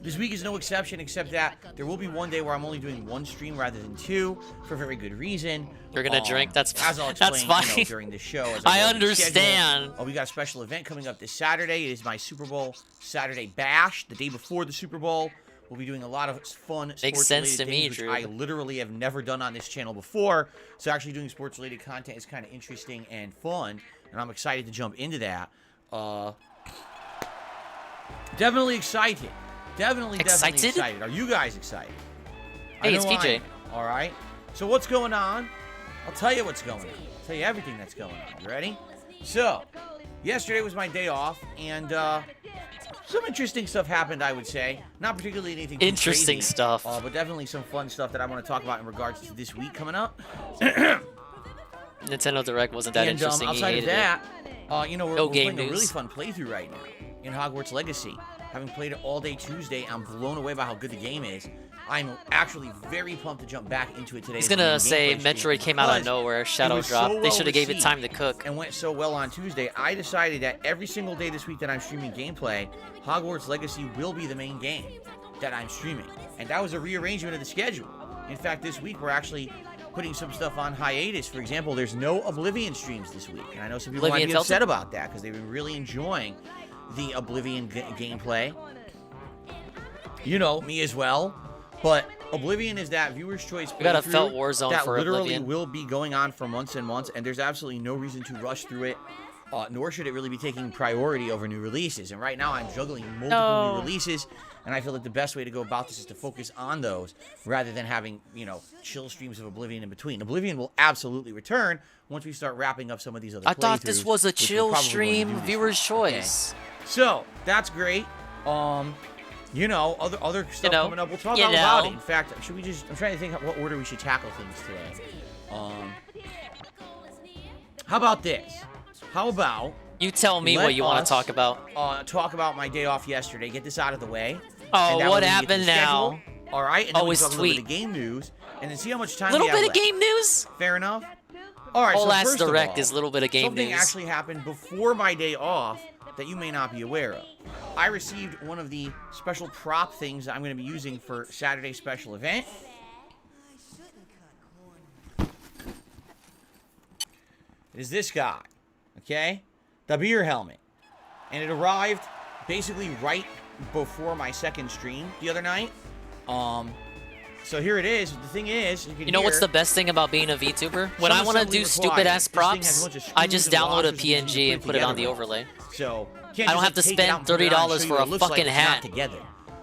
this week is no exception, except that there will be one day where I'm only doing 1 stream rather than 2 for a very good reason. You're gonna drink. That's as I'll explain, that's fine. during the show. As I go over the understand. schedule. We got a special event coming up this Saturday. It is my Super Bowl Saturday Bash, the day before the Super Bowl. We'll be doing a lot of fun Makes sense sports-related to me, things, Drew. which I literally have never done on this channel before. So actually doing sports-related content is kind of interesting and fun, and I'm excited to jump into that. Definitely excited. Definitely excited. Are you guys excited? Hey, it's PJ. I am. All right. So what's going on? I'll tell you what's going on. I'll tell you everything that's going on. You ready? So, yesterday was my day off, and some interesting stuff happened, I would say. Not particularly anything too Interesting crazy, stuff. but definitely some fun stuff that I want to talk about in regards to this week coming up. Nintendo Direct wasn't that And interesting. He outside of hated that, it. you know, we're No playing game a really news. fun playthrough right now in Hogwarts Legacy. Having played it all day Tuesday, I'm blown away by how good the game is. I'm actually very pumped to jump back into it today. He's gonna say Metroid came out of nowhere, Shadow drop. They should have gave it time to cook. And went so well on Tuesday. I decided that every single day this week that I'm streaming gameplay, Hogwarts Legacy will be the main game that I'm streaming. And that was a rearrangement of the schedule. In fact, this week we're actually putting some stuff on hiatus. For example, there's no Oblivion streams this week. And I know some people might be upset about that because they've been really enjoying the Oblivion gameplay. You know, me as well. But Oblivion is that viewer's choice We got a playthrough felt war zone that for literally Oblivion. will be going on for months and months, and there's absolutely no reason to rush through it, nor should it really be taking priority over new releases. And right now I'm juggling multiple new releases, and I feel that the best way to go about this is to focus on those rather than having, you know, chill streams of Oblivion in between. Oblivion will absolutely return once we start wrapping up some of these other I thought this playthroughs, was a which we're chill probably going to stream, do this viewer's week, choice. okay? So, that's great. You know, other stuff coming up. We'll talk all about it. In fact, should we just... I'm trying to think what order we should tackle things today. How about this? How about... You tell me what you want to talk about. Talk about my day off yesterday. Get this out of the way. Oh, and what way we get to happened the schedule. now? All right. And then we it's talk a little bit tweet. of game news. And then see how much time Little we have bit of left. game news? Fair enough. All right, Whole so ass first of direct all, is a little bit of game something news. actually happened before my day off that you may not be aware of. I received one of the special prop things that I'm going to be using for Saturday's special event. It is this guy, okay? The beer helmet. And it arrived basically right before my second stream the other night. So here it is. The thing is, You know what's the best thing about being a VTuber? When I want to do stupid ass props, I just download a PNG and put it on the overlay. So I don't have to spend $30 for a fucking hat. Together.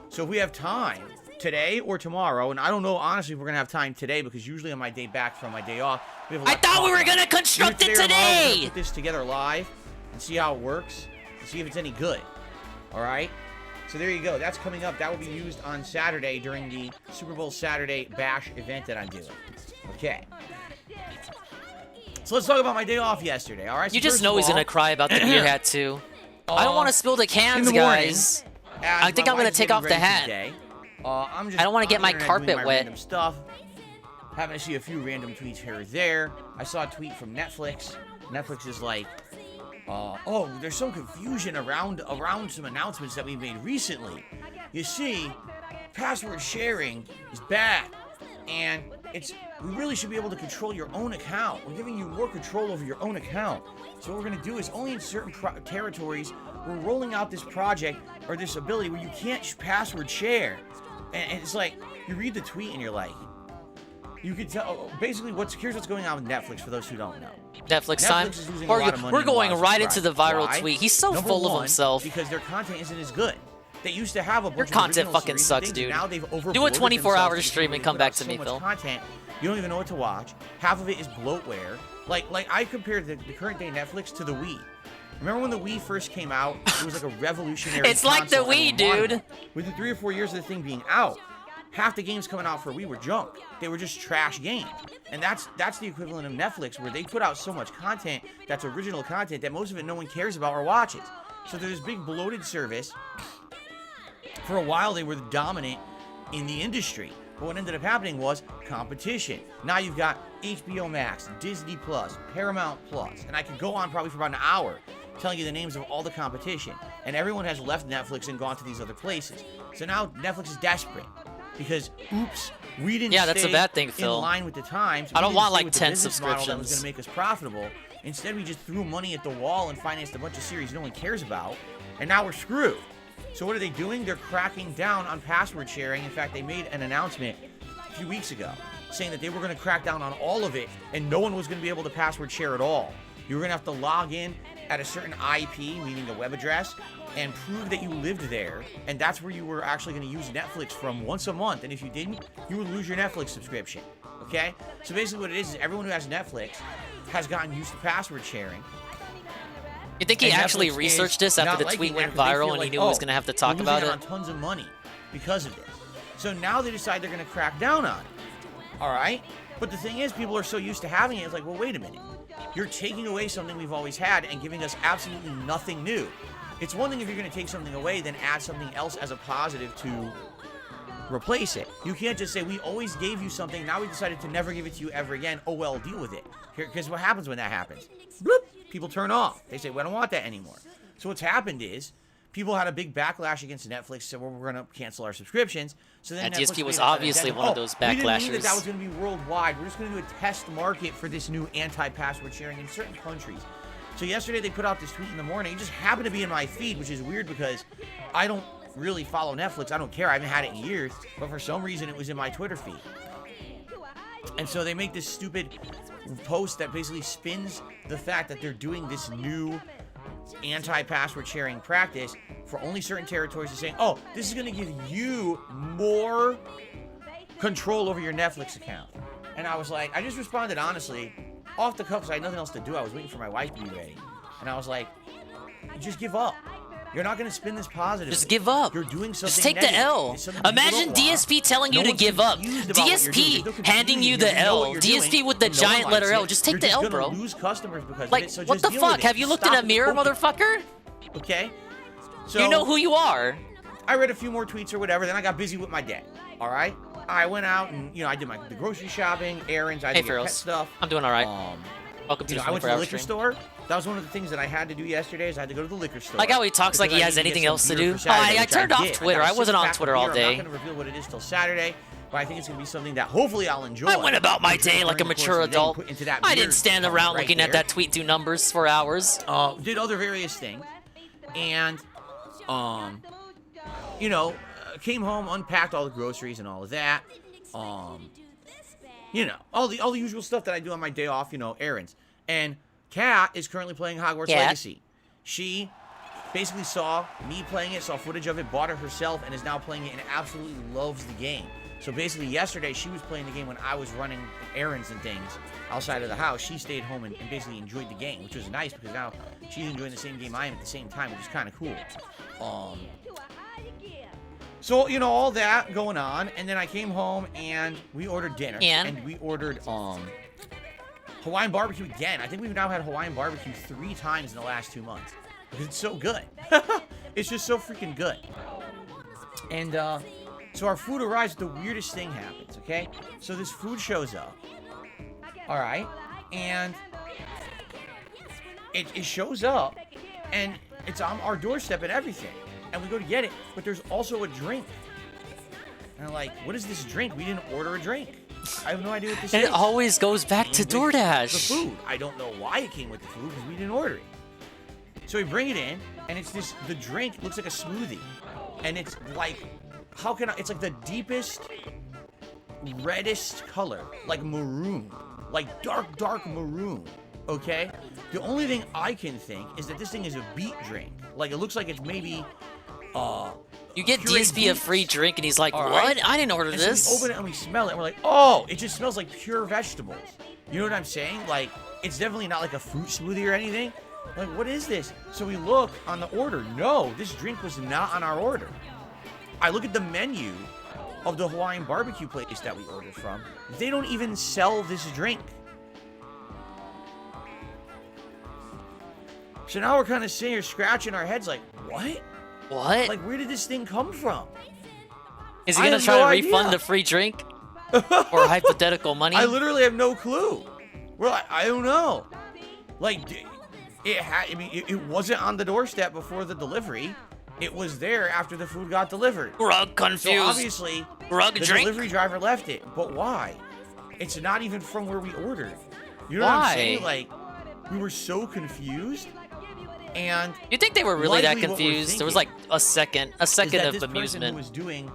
So if we have time today or tomorrow, and I don't know honestly if we're gonna have time today because usually on my day back from my day off, we have a lot I thought we were gonna construct it today. Put this together live and see how it works and see if it's any good. All right. So there you go. That's coming up. That will be used on Saturday during the Super Bowl Saturday Bash event that I'm doing. Okay. So let's talk about my day off yesterday. All right. So You just first know of he's all, gonna cry about the beer hat too. I don't want to spill the cans, in the morning, guys. as I think my I'm gonna wife's take getting off the ready for hat. day, I'm just I don't want to get on my the internet carpet doing my wet. random stuff. Having to see a few random tweets here or there. I saw a tweet from Netflix. Netflix is like, oh, there's some confusion around some announcements that we made recently. You see, password sharing is bad, and we really should be able to control your own account. We're giving you more control over your own account. So what we're going to do is only in certain territories, we're rolling out this project or this ability where you can't password share. And it's like, you read the tweet and you're like, you can tell, basically, here's what's going on with Netflix for those who don't know. Netflix time. is losing a lot of money We're and a going lot of right into the viral Why? tweet. He's so Number full of one, himself. Because their content isn't as good. They used to have a bunch Your of content original fucking series sucks, and things, dude. and now they've Do a overboarded 24-hour themselves stream because and come they back put to out me, so much Phil. content, you don't even know what to watch. Half of it is bloatware. Like I compared the current day Netflix to the Wii. Remember when the Wii first came out? It was like a revolutionary It's like the console, Wii, everyone wanted dude. it. Within 3 or 4 years of the thing being out, half the games coming out for Wii were junk. They were just trash games. And that's the equivalent of Netflix, where they put out so much content that's original content that most of it no one cares about or watches. So there's this big bloated service For a while, they were dominant in the industry. But what ended up happening was competition. Now you've got HBO Max, Disney Plus, Paramount Plus, and I could go on probably for about an hour telling you the names of all the competition. And everyone has left Netflix and gone to these other places. So now Netflix is desperate because, oops, we didn't that's a bad thing, in Phil. line with the times. I don't We didn't want, stay like, with the 10 business model that was subscriptions. going to make us profitable. Instead, we just threw money at the wall and financed a bunch of series no one cares about. And now we're screwed. So what are they doing? They're cracking down on password sharing. In fact, they made an announcement a few weeks ago saying that they were going to crack down on all of it and no one was going to be able to password share at all. You were going to have to log in at a certain IP, meaning a web address, and prove that you lived there. And that's where you were actually going to use Netflix from once a month. And if you didn't, you would lose your Netflix subscription. Okay? So basically what it is everyone who has Netflix has gotten used to password sharing. You think he And actually Netflix researched is this after not the liking tweet that went 'cause they viral feel and he like, knew he was going to have to talk we're about losing it? out on tons of money because of this. So now they decide they're going to crack down on it. All right? But the thing is, people are so used to having it, it's like, well, wait a minute. You're taking away something we've always had and giving us absolutely nothing new. It's one thing if you're going to take something away, then add something else as a positive to replace it. You can't just say, we always gave you something, now we decided to never give it to you ever again. Oh, well, deal with it. Because what happens when that happens? Bloop, people turn off. They say, well, I don't want that anymore. So what's happened is, people had a big backlash against Netflix, so we're going to cancel our subscriptions. So then And Netflix DSP was made an obviously addendum. one of those We didn't mean backlashers. that was going to be worldwide. We're just going to do a test market for this new anti-password sharing in certain countries. So yesterday they put out this tweet in the morning. It just happened to be in my feed, which is weird because I don't really follow Netflix. I don't care. I haven't had it in years. But for some reason, it was in my Twitter feed. And so they make this stupid post that basically spins the fact that they're doing this new anti-password sharing practice for only certain territories and saying, oh, this is going to give you more control over your Netflix account. And I was like, I just responded honestly, off the cuff, because I had nothing else to do. I was waiting for my wife to be ready. And I was like, just give up. You're not going to spin this positive. Just give up. You're doing something Just take the negative. L. It's something you Imagine don't want. DSP telling you No to one's give up. confused about what you're doing. They're DSP confused. handing you the You know L. what you're doing, DSP with the and no one giant letter likes L. it. Just take You're the L, gonna bro. lose customers because Like, of it, so what just the deal fuck? with it. Have you looked in Stop a mirror, hoping. motherfucker? Okay? So, You know who you are. I read a few more tweets or whatever, then I got busy with my day. All right? I went out and, I did the grocery shopping, errands, I Hey, did pet Fearless. stuff. I'm doing all right. Welcome to I the went to 24 the hour liquor stream. store. That was one of the things that I had to do yesterday is I had to go to the liquor store. Like how he talks like he because has I needed to anything get else some to beer do. for Saturday, I which turned off did. Twitter. got I a wasn't on six-pack of Twitter all beer. day. I'm not going to reveal what it is till Saturday, but I think it's going to be something that hopefully I'll enjoy. I went about my day like a During the course mature of the day, adult. put into that I beer didn't stand tunnel around right looking at there. that tweet do numbers for hours. Did other various things, and came home, unpacked all the groceries and all of that. All the usual stuff that I do on my day off, errands. And Kat is currently playing Hogwarts Kat? Legacy. She basically saw me playing it, saw footage of it, bought it herself, and is now playing it and absolutely loves the game. So basically yesterday she was playing the game when I was running errands and things outside of the house. She stayed home and basically enjoyed the game, which was nice because now she's enjoying the same game I am at the same time, which is kind of cool. So, all that going on, and then I came home and we ordered dinner. And we ordered Hawaiian barbecue again. I think we've now had Hawaiian barbecue 3 times in the last 2 months. Because it's so good. It's just so freaking good. And so our food arrives, the weirdest thing happens, okay? So this food shows up. Alright? And it shows up, and it's on our doorstep and everything. And we go to get it, but there's also a drink. And I'm like, what is this drink? We didn't order a drink. I have no idea what this And is. it always goes back to DoorDash. The food. I don't know why it came with the food because we didn't order it. So we bring it in, and it's the drink looks like a smoothie. And it's like, it's like the deepest, reddest color. Like maroon. Like dark maroon. Okay? The only thing I can think is that this thing is a beet drink. Like, it looks like it's maybe, You get DSP a free drink, and he's like, all what? right? I didn't order And this. So we open it and we smell it, and we're like, oh, it just smells like pure vegetables. You know what I'm saying? Like, it's definitely not like a fruit smoothie or anything. Like, what is this? So we look on the order. No, this drink was not on our order. I look at the menu of the Hawaiian barbecue place that we ordered from. They don't even sell this drink. So now we're kind of sitting here scratching our heads like, what? What? Like, where did this thing come from? Is he gonna try to refund the free drink? Or hypothetical money? I literally have no clue. Well, I don't know. Like, it wasn't on the doorstep before the delivery. It was there after the food got delivered. Grug confused. So obviously, Grug the drink? delivery driver left it. But why? It's not even from where we ordered. You know what I'm saying? Like, we were so confused. And you think they were really that likely what we're confused? There was like thinking a second is that of this person who amusement was doing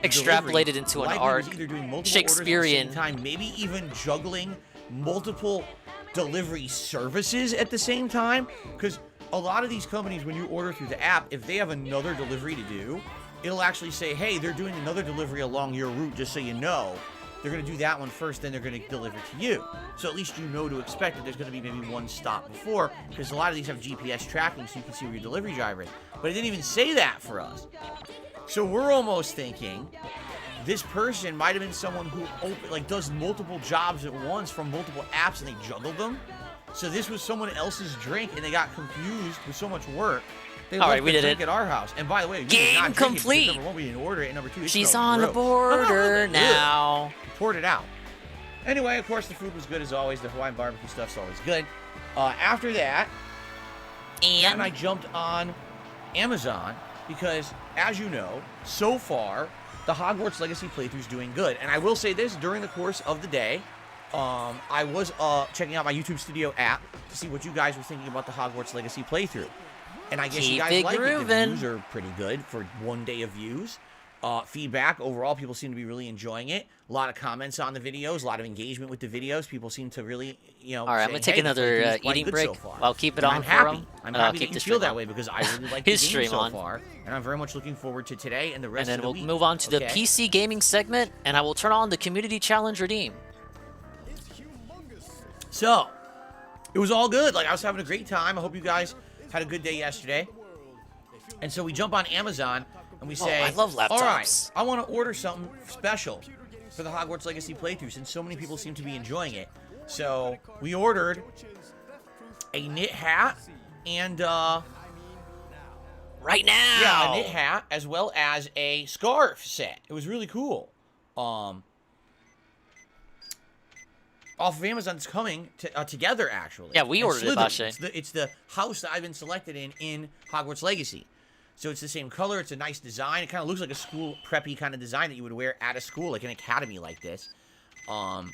extrapolated into an likely arc. was either doing multiple Shakespearean. orders at the same time, maybe even juggling multiple delivery services at the same time. Because a lot of these companies, when you order through the app, if they have another delivery to do, it'll actually say, hey, they're doing another delivery along your route, just so you know. They're going to do that one first, then they're going to deliver to you. So at least you know to expect that there's going to be maybe one stop before, because a lot of these have GPS tracking so you can see where your delivery driver is. But it didn't even say that for us. So we're almost thinking this person might have been someone who does multiple jobs at once from multiple apps, and they juggled them. So this was someone else's drink, and they got confused with so much work. They left the drink at our house. And by the way, we did not drink it because, number one, we didn't order it, and number two, She's on the border now. We poured it out. Anyway, of course, the food was good as always. The Hawaiian barbecue stuff's always good. After that, and I jumped on Amazon because, as you know, so far, the Hogwarts Legacy playthrough's doing good. And I will say this, during the course of the day, I was checking out my YouTube Studio app to see what you guys were thinking about the Hogwarts Legacy playthrough. And I guess you guys like it. The views are pretty good for one day of views. Feedback, overall, people seem to be really enjoying it. A lot of comments on the videos, a lot of engagement with the videos. People seem to really, all right, I'm going to take another eating break. I'll keep it on for him. I'm happy that you feel that way because I really like his the game stream so on. far. And I'm very much looking forward to today and the rest of the week. And then we'll move on to the PC gaming segment, and I will turn on the Community Challenge Redeem. So, it was all good. Like, I was having a great time. I hope you guys had a good day yesterday. And so we jump on Amazon and we say, I love laptops. All right, I want to order something special for the Hogwarts Legacy playthrough since so many people seem to be enjoying it. So we ordered a knit hat and right now. Yeah, a knit hat as well as a scarf set. It was really cool. Off of Amazon, it's coming together, actually. Yeah, we ordered it, Bashe. It's the house that I've been selected in Hogwarts Legacy. So it's the same color. It's a nice design. It kind of looks like a school preppy kind of design that you would wear at a school, like an academy like this. And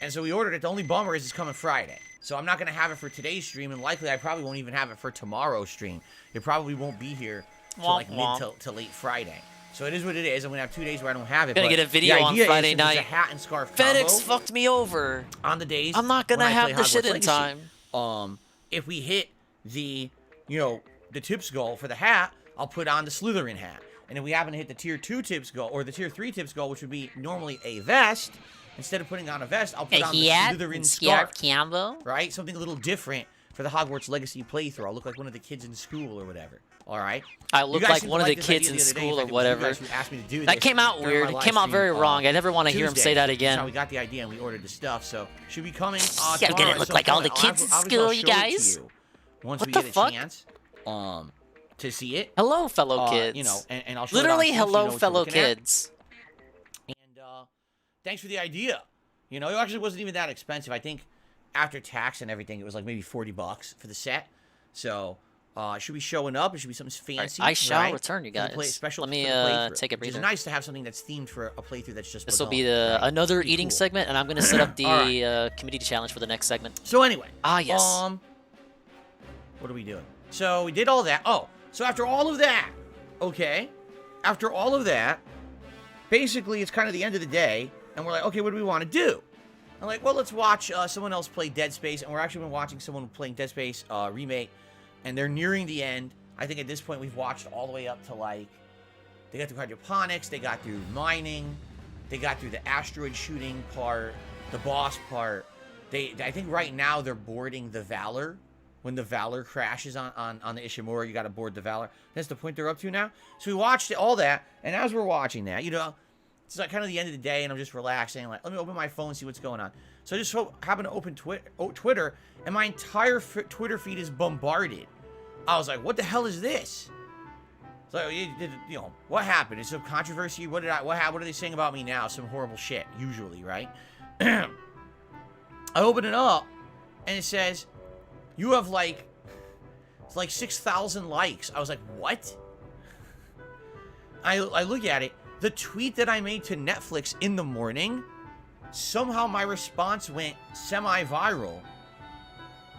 so we ordered it. The only bummer is it's coming Friday. So I'm not going to have it for today's stream, and likely I probably won't even have it for tomorrow's stream. It probably won't be here till like mid to late Friday. So it is what it is. I'm going to have 2 days where I don't have it. Gonna get a video on Friday night. A hat and scarf FedEx fucked me over. On the days I'm not going to have the shit in Legacy. time. If we hit the tips goal for the hat, I'll put on the Slytherin hat. And if we happen to hit the tier 2 tips goal, or the tier 3 tips goal, which would be normally a vest, instead of putting on a vest, I'll put on the Slytherin scarf. Combo. Right? Something a little different for the Hogwarts Legacy playthrough. I'll look like one of the kids in school or whatever. All right? I look like one of the kids in school or whatever. That came out weird. It came out very wrong. I never want to hear him say that again. That's how we got the idea and we ordered the stuff. So, should be coming yeah, tomorrow. Gonna look like all the kids in school, you guys. Once we get a chance to see it. Hello, fellow kids. And I'll show literally it on hello, fellow kids. And thanks for the idea. It actually wasn't even that expensive. I think after tax and everything, it was like maybe $40 for the set. So. It should be showing up. It should be something fancy. I shall return, you guys. Let me take a breather. It's nice to have something that's themed for a playthrough that's just. This will be another eating segment, and I'm going to set up the community challenge for the next segment. So anyway. Yes. What are we doing? So we did all that. Oh, so after all of that, okay. After all of that, basically it's kind of the end of the day, and we're like, okay, what do we want to do? I'm like, well, let's watch someone else play Dead Space, and we're actually been watching someone playing Dead Space remake. And they're nearing the end. I think at this point we've watched all the way up to they got through hydroponics, they got through mining, they got through the asteroid shooting part, the boss part. I think right now they're boarding the Valor. When the Valor crashes on the Ishimura, you got to board the Valor. That's the point they're up to now. So we watched all that, and as we're watching that, it's like kind of the end of the day, and I'm just relaxing. Like, let me open my phone and see what's going on. So I just happened to open Twitter, and my entire Twitter feed is bombarded. I was like, what the hell is this? So, you know, what happened? Is some controversy? What are they saying about me now? Some horrible shit, usually, right? I open it up, and it says, you have like 6,000 likes. I was like, what? I look at it. The tweet that I made to Netflix in the morning, somehow my response went semi-viral.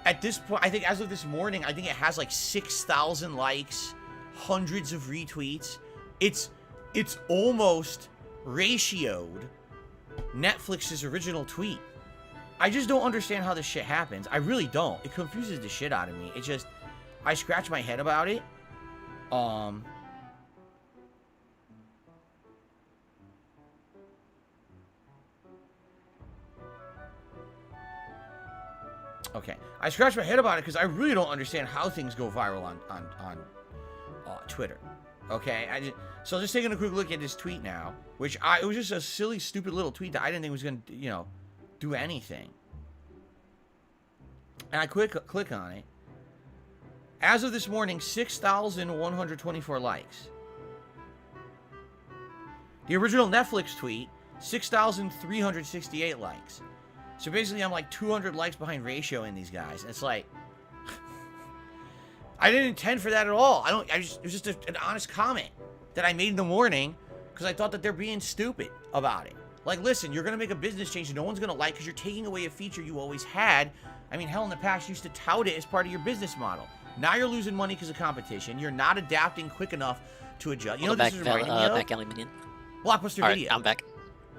At this point, I think as of this morning, I think it has like 6,000 likes, hundreds of retweets. It's almost ratioed Netflix's original tweet. I just don't understand how this shit happens. I really don't. It confuses the shit out of me. It just, I scratch my head about it. Okay, I scratch my head about it because I really don't understand how things go viral on Twitter. Okay, so just taking a quick look at this tweet now, which it was just a silly, stupid little tweet that I didn't think was gonna, you know, do anything. And I click on it. As of this morning, 6,124 likes. The original Netflix tweet, 6,368 likes. So basically, I'm like 200 likes behind ratio in these guys. And it's like, I didn't intend for that at all. It was just an honest comment that I made in the morning because I thought that they're being stupid about it. Like, listen, you're going to make a business change that no one's going to like because you're taking away a feature you always had. I mean, hell, in the past, you used to tout it as part of your business model. Now you're losing money because of competition. You're not adapting quick enough to adjust. You know what this is reminding me of? Back alley minion. Blockbuster Video. I'm back.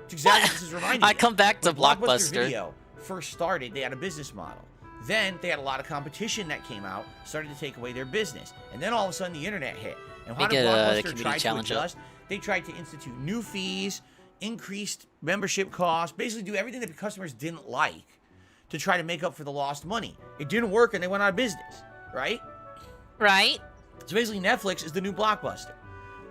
It's exactly what this is reminding me I come back to when Blockbuster Video first started, they had a business model. Then they had a lot of competition that came out, started to take away their business. And then all of a sudden the internet hit. And how did Blockbuster try to adjust? They tried to institute new fees, increased membership costs, basically do everything that the customers didn't like to try to make up for the lost money. It didn't work and they went out of business, right? Right. So basically Netflix is the new Blockbuster.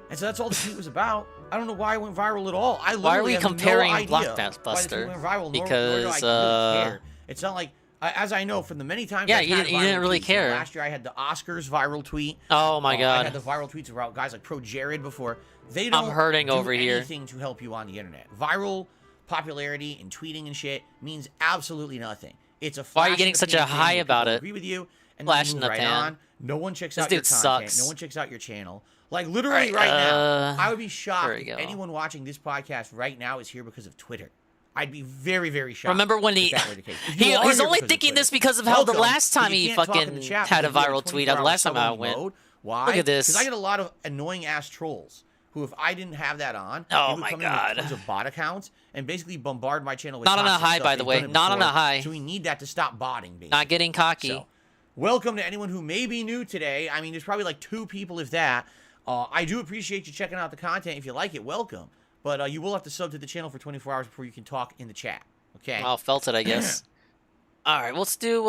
And so that's all the tweet was about. I don't know why it went viral at all. Why are we comparing Blockbuster? Because really care. It's not like, as I know from the many times you didn't really care. Last year I had the Oscars viral tweet. Oh my god. I had the viral tweets about guys like Pro Jared before. They don't I'm hurting do over here. anything to help you on the internet. Viral popularity and tweeting and shit means absolutely nothing. It's a flash. Why are you getting such a high about it? Agree with you and flash then in move the right pan. on. No one checks This out your dude content. sucks. No one checks out your channel. Like literally right now, I would be shocked there we if go. anyone watching this podcast right now is here because of Twitter. I'd be very, very shocked. Remember when if that were the case. If he's you are here only because of thinking Twitter, this because of how the welcome, last but time you he can't talk in fucking the chat had a because you're in viral tweet. The 24-hour last time I sub-only went. mode. Why? Look at this. Because I get a lot of annoying ass trolls who, if I didn't have that on, Oh they would my come God. in with tons of bot accounts and basically bombard my channel with Not on a toxic high, stuff. by the They've way. done it Not on a before, high. So we need that to stop botting, basically. Not getting cocky. So, welcome to anyone who may be new today. I mean, there's probably like 2 people, if that. I do appreciate you checking out the content. If you like it, welcome. But you will have to sub to the channel for 24 hours before you can talk in the chat. Okay? Well, felt it, I guess. All right, let's do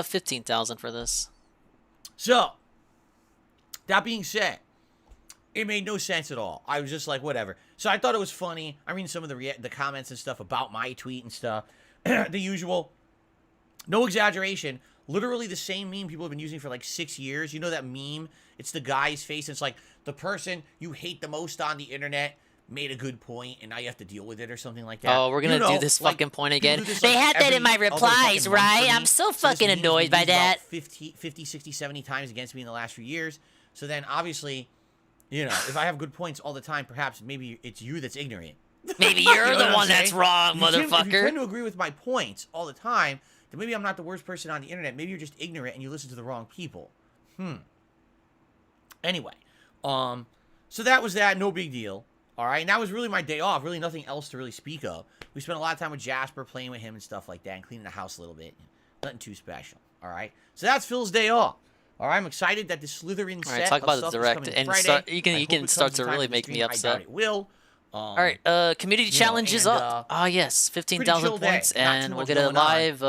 15,000 for this. So, that being said, it made no sense at all. I was just like, whatever. So I thought it was funny. I read some of the comments and stuff about my tweet and stuff. The usual. No exaggeration. Literally the same meme people have been using for like 6 years. You know that meme? It's the guy's face. It's like the person you hate the most on the internet made a good point, and now you have to deal with it or something like that. Oh, we're gonna do this fucking point again. They had that in my replies, right? I'm so fucking annoyed by that. 50, 60, 70 times against me in the last few years. So then, obviously, you know, if I have good points all the time, perhaps maybe it's you that's ignorant. Maybe you're You know the one that's wrong, If you motherfucker. tend to agree with my points all the time, then maybe I'm not the worst person on the internet. Maybe you're just ignorant and you listen to the wrong people. Anyway, so that was that. No big deal. All right, and that was really my day off. Really nothing else to really speak of. We spent a lot of time with Jasper, playing with him and stuff like that, and cleaning the house a little bit. Nothing too special. All right, so that's Phil's day off. All right, I'm excited that the Slytherin set talk about of the stuff direct is coming and Friday. start, you I can hope it start comes to in time really for the make me stream. I upset. doubt it will. All right, community challenge is up. Ah, yes, 15,000 points, and we'll get a live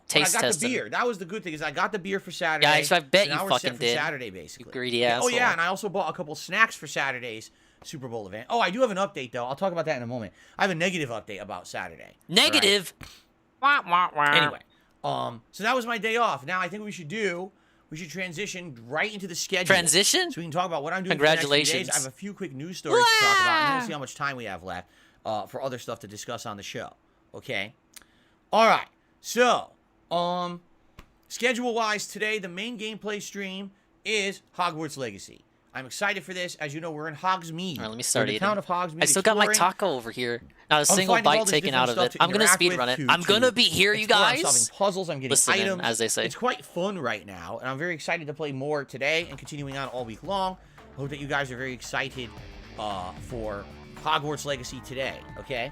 taste I got test. the beer. That was the good thing, is I got the beer for Saturday. Yeah, I bet so you now we're fucking set for did. Saturday, basically. You greedy asshole. Oh yeah, and I also bought a couple snacks for Saturday's Super Bowl event. Oh, I do have an update though. I'll talk about that in a moment. I have a negative update about Saturday. Negative. Right? Anyway, so that was my day off. Now I think what we should do we should transition right into the schedule. Transition? So we can talk about what I'm doing Congratulations. for the next few days. I have a few quick news stories to talk about, and then we'll see how much time we have left for other stuff to discuss on the show. Okay? All right. So, schedule-wise, today, the main gameplay stream is Hogwarts Legacy. I'm excited for this. As you know, we're in Hogsmeade. All right, let me start eating. The town of Hogsmeade. I still got my exploring. taco over here. Not a single finding all bite this taken different out of stuff it. to I'm gonna interact speedrun with, it. I'm gonna be here, you explore. I'm guys. solving puzzles. I'm getting Listening, items, as they say. It's quite fun right now, and I'm very excited to play more today and continuing on all week long. I hope that you guys are very excited for Hogwarts Legacy today. Okay.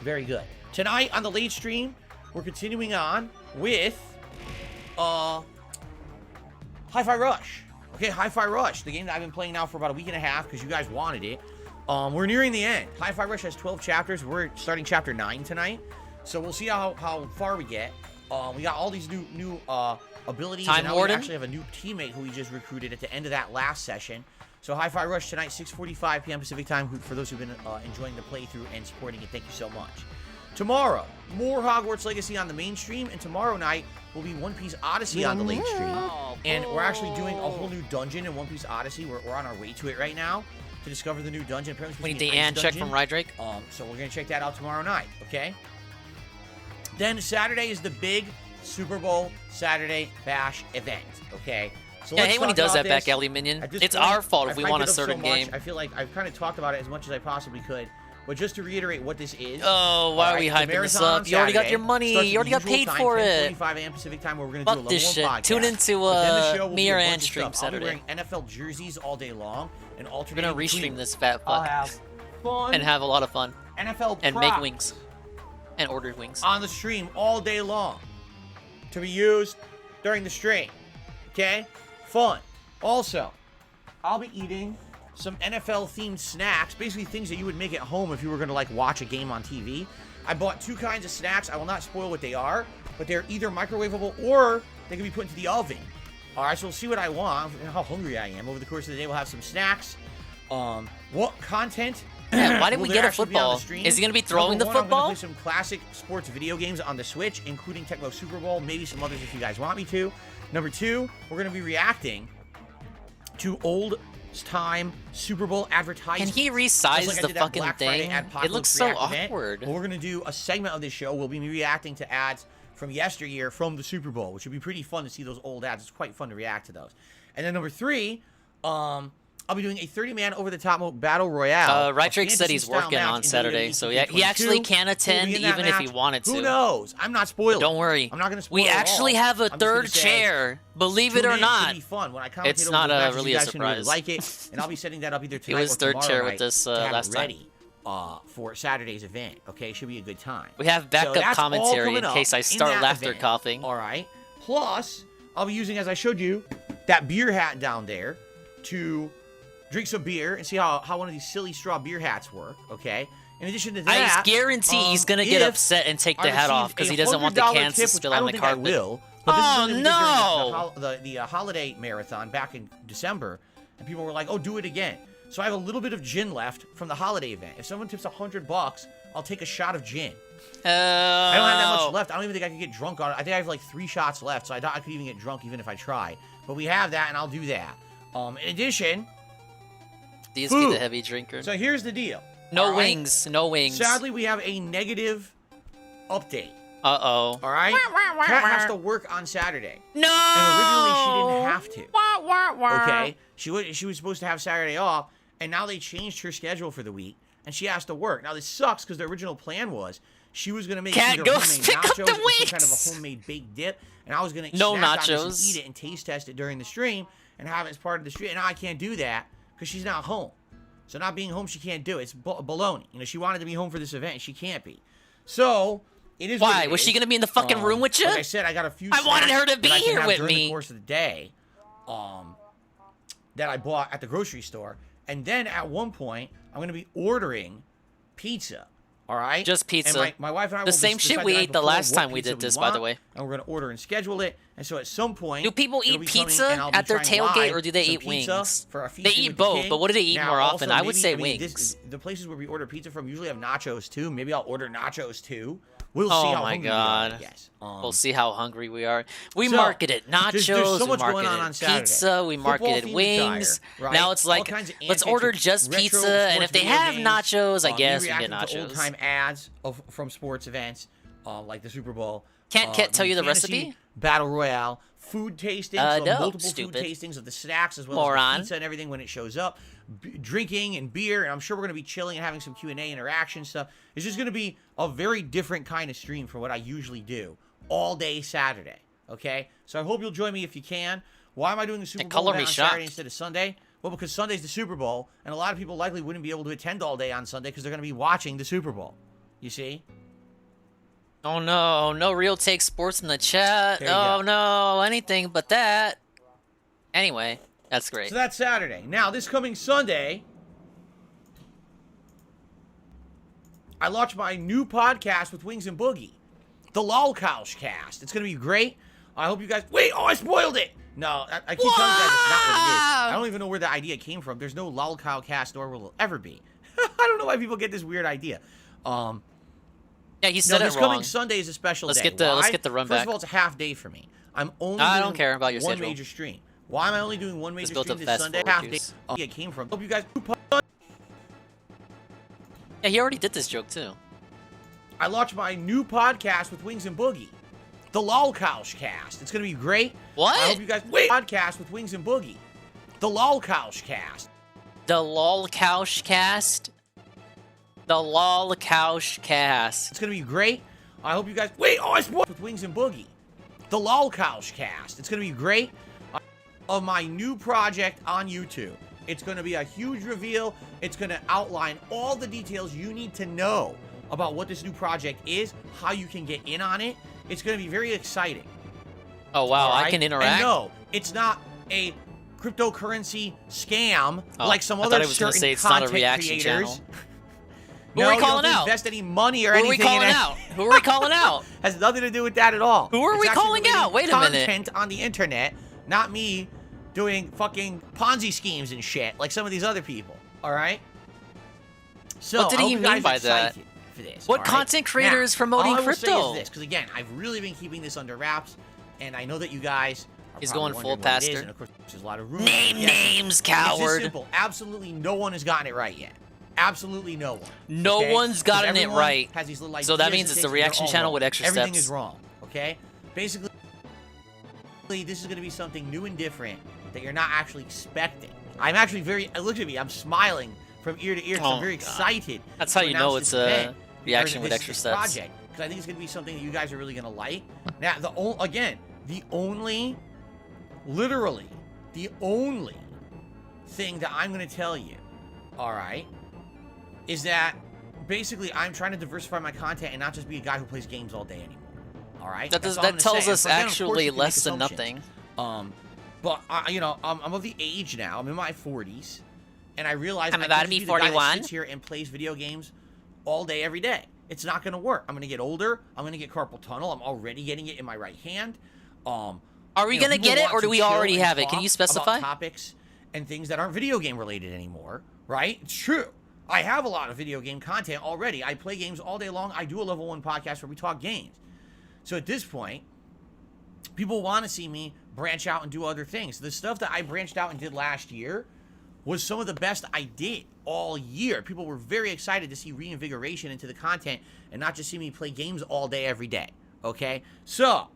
Very good. Tonight on the late stream, we're continuing on with Hi-Fi Rush. Okay, Hi-Fi Rush, the game that I've been playing now for about a week and a half because you guys wanted it. We're nearing the end. Hi-Fi Rush has 12 chapters. We're starting chapter 9 tonight. So we'll see how far we get. We got all these new abilities. Time and now Warden? we actually have a new teammate who we just recruited at the end of that last session. So Hi-Fi Rush tonight, 6:45 p.m. Pacific time. For those who've been enjoying the playthrough and supporting it, thank you so much. Tomorrow, more Hogwarts Legacy on the mainstream, and tomorrow night will be One Piece Odyssey on the late stream. And we're actually doing a whole new dungeon in One Piece Odyssey. We're on our way to it right now to discover the new dungeon. Apparently, We need the and check from Rydrake. So we're gonna check that out tomorrow night. Okay. Then Saturday is the big Super Bowl Saturday Bash event. Okay. So Yeah, I let's hate when he talk does about that back this. alley minion. At this It's point, our fault if I've we hyped want a it up so certain much, game. I feel like I've kind of talked about it as much as I possibly could. But just to reiterate what this is. Oh, why are we hyping this up? You already got your money. You already got paid for it. 10:45 a.m. Pacific time, where we're gonna Fuck do a this level shit. 1 podcast. Tune into But then the show will be me or a bunch Ann of stream stuff. I'll be Saturday. wearing NFL jerseys all day long and We're alternating. gonna between restream them. this fat I'll fuck have fun and have a lot of fun NFL and make props wings and order wings. on the stream all day long to be used during the stream. Okay? Fun. Also, I'll be eating some NFL-themed snacks, basically things that you would make at home if you were going to, like, watch a game on TV. I bought 2 kinds of snacks. I will not spoil what they are, but they're either microwavable or they can be put into the oven. All right, so we'll see what I want, how hungry I am. Over the course of the day, we'll have some snacks. What content? Yeah, why didn't will we there get a actually be on football? the stream? Is he gonna be throwing Number the 1, I'm football? gonna play some classic sports video games on the Switch, including Tecmo Super Bowl, maybe some others if you guys want me to. Number 2, we're gonna be reacting to old-time Super Bowl advertisements. Can he resize Just like I the did that fucking Black Friday thing? Adpocalypse It looks so React event. awkward. Well, we're gonna do a segment of this show. We'll be reacting to ads from yesteryear from the Super Bowl, which would be pretty fun to see those old ads. It's quite fun to react to those. And then number 3, I'll be doing a 30-man over-the-top battle royale. Rydrake said he's working on Saturday, so yeah, he actually can attend even if he wanted to. Who knows? I'm not spoiling. Don't worry. I'm not going to spoil We it actually all. have a I'm just third gonna say, chair, believe it tune or in, not. It'll be fun. When I commentate It's over not the matches, really you a guys can really surprise. like it, and I'll be setting that up either He tonight was or third tomorrow chair night with us to have last it time. ready for Saturday's event. Okay, should be a good time. We have So backup that's all commentary coming in up case I in start that laughter event. coughing. All right. Plus, I'll be using, as I showed you, that beer hat down there to drink some beer and see how one of these silly straw beer hats work. Okay. In addition to that, I guarantee he's gonna get upset and take the hat off because he doesn't want the cans to spill on the carpet. I will. But this is Oh something we did no! during the holiday marathon back in December, and people were like, "Oh, do it again." So I have a little bit of gin left from the holiday event. If someone tips $100, I'll take a shot of gin. I don't have that much left. I don't even think I can get drunk on it. I think I have like 3 shots left, so I doubt I could even get drunk even if I tried. But we have that, and I'll do that. In addition, DSP food. the heavy drinker. So here's the deal. No All right? wings. No wings. Sadly, we have a negative update. Uh-oh. All right? Kat has to work on Saturday. No! And originally she didn't have to. Okay? She was supposed to have Saturday off, and now they changed her schedule for the week, and she has to work. Now, this sucks because the original plan was she was going to make Kat, either go homemade pick up nachos the or some wings! kind of a homemade baked dip, and I was going to No snack on this nachos. and eat it and taste test it during the stream and have it as part of the stream. And now I can't do that because she's not home. So not being home, she can't do it. It's baloney. You know, she wanted to be home for this event, and she can't be. So, it is Why? what it Was is. she gonna be in the fucking room with you? Like I said, I got a few I wanted snacks her to be that I can here have with during me. the course of the day, that I bought at the grocery store. And then at one point, I'm going to be ordering pizza. All right? Just pizza. And my wife and I The will same decide shit we night ate the before last what time we pizza did this, by the want, way. And we're going to order and schedule it. And so at some point, Do people it'll eat be coming, pizza and I'll be at their trying tailgate, live or do they some eat pizza wings? for a feast They with eat the both, king. but what do they eat Now, more also, often? I would say maybe wings. the places where we order pizza from usually have nachos too. Maybe I'll order nachos too We'll see Oh how my hungry god. we are, I guess. We'll see how hungry we are. We so, marketed nachos, there's so much we going on marketed Saturday. pizza, we marketed Football-themed wings. attire, right? Now it's All like, kinds of let's antics order with just retro pizza, and sports if they video have games, nachos, I me guess we get reacting to nachos. old-time ads from sports events, like the Super Bowl. Can't tell you the fantasy recipe? Battle Royale, food tastings, No, multiple stupid. food tastings of the snacks as well Moron. as the pizza and everything when it shows up, drinking and beer, and I'm sure we're going to be chilling and having some Q&A interaction stuff. It's just going to be a very different kind of stream from what I usually do all day Saturday, okay? So I hope you'll join me if you can. Why am I doing the Super Bowl color me on Saturday shocked. instead of Sunday? Well, because Sunday's the Super Bowl, and a lot of people likely wouldn't be able to attend all day on Sunday because they're going to be watching the Super Bowl. You see? Oh no, no real take sports in the chat. There you Oh go. no, anything but that. Anyway, that's great. So that's Saturday. Now, this coming Sunday, I launch my new podcast with Wings and Boogie, the Lolcouch Cast. It's going to be great. I hope you guys... Wait, I spoiled it! No, I keep telling you guys it's not what it is. I don't even know where the idea came from. There's no Lolcow Cast, nor will it ever be. I don't know why people get this weird idea. Yeah, he said this it wrong. coming Sunday is a special Let's day. get the Why? run First back. of all, it's a half day for me. I'm only I doing don't care about your one schedule. major stream. Why am I only doing one major built stream up this fast Sunday? forward Half day. juice. It came from. Hope you guys. Yeah, he already did this joke too. I launched my new podcast with Wings and Boogie, the Lolcouch Cast. It's going to be great. What? I hope you guys... Podcast with Wings and Boogie, the Lolcouch Cast. The Lolcouch Cast? The Lolcouch Cast. It's going to be great. I hope you guys... I spoiled with Wings and Boogie, the Lolcouch Cast. It's going to be great. Of my new project on YouTube. It's going to be a huge reveal. It's going to outline all the details you need to know about what this new project is, how you can get in on it. It's going to be very exciting. Oh, wow, All I right? can interact? And no, it's not a cryptocurrency scam Oh, like some I other thought I was gonna certain say it's not a content reaction creators. channel. No, Who are we you don't calling have to out? invest any money or Who are we anything calling in it. out? Who are we calling out? Has nothing to do with that at all. Who are It's we actually calling related out? Wait a minute. Content on the internet, not me doing fucking Ponzi schemes and shit like some of these other people. All right. So What did I he hope you mean guys by are that? excited For this, What all right? content creator Now, is promoting all I will say crypto? is this, because again, I've really been keeping this under wraps, and I know that you guys are He's probably going full wondering what it is, pastor. and of course, there's a lot of rumors. Name Yes, names, It's coward. this simple. Absolutely no one has gotten it right yet. Absolutely no one. No okay? one's 'Because gotten it everyone right. Has these little So that ideas means and it's a things, and they're reaction all channel wrong. with extra Everything steps. is wrong. Okay. Basically, this is going to be something new and different that you're not actually expecting. I'm actually look at me. I'm smiling from ear to ear because Oh, I'm very God. excited. That's how to you know announce it's this a event reaction or with this- extra this steps. project, because I think it's going to be something that you guys are really going to like. Now, literally, the only thing that I'm going to tell you, all right, is that basically I'm trying to diversify my content and not just be a guy who plays games all day anymore. All right. That That's all I'm that gonna tells say. us And again, of course, actually you can make less than assumptions. nothing. But I'm of the age now. I'm in my 40s, and I realize I'm I about can't to be just the guy that 41. sits here and plays video games all day, every day. It's not going to work. I'm going to get older. I'm going to get carpal tunnel. I'm already getting it in my right hand. Are we you know, gonna people get it, want or do to we chill already and have it? Can talk you about specify? topics and things that aren't video game related anymore, right? It's true. I have a lot of video game content already. I play games all day long. I do a level 1 podcast where we talk games. So at this point, people want to see me branch out and do other things. The stuff that I branched out and did last year was some of the best I did all year. People were very excited to see reinvigoration into the content and not just see me play games all day, every day. Okay? So,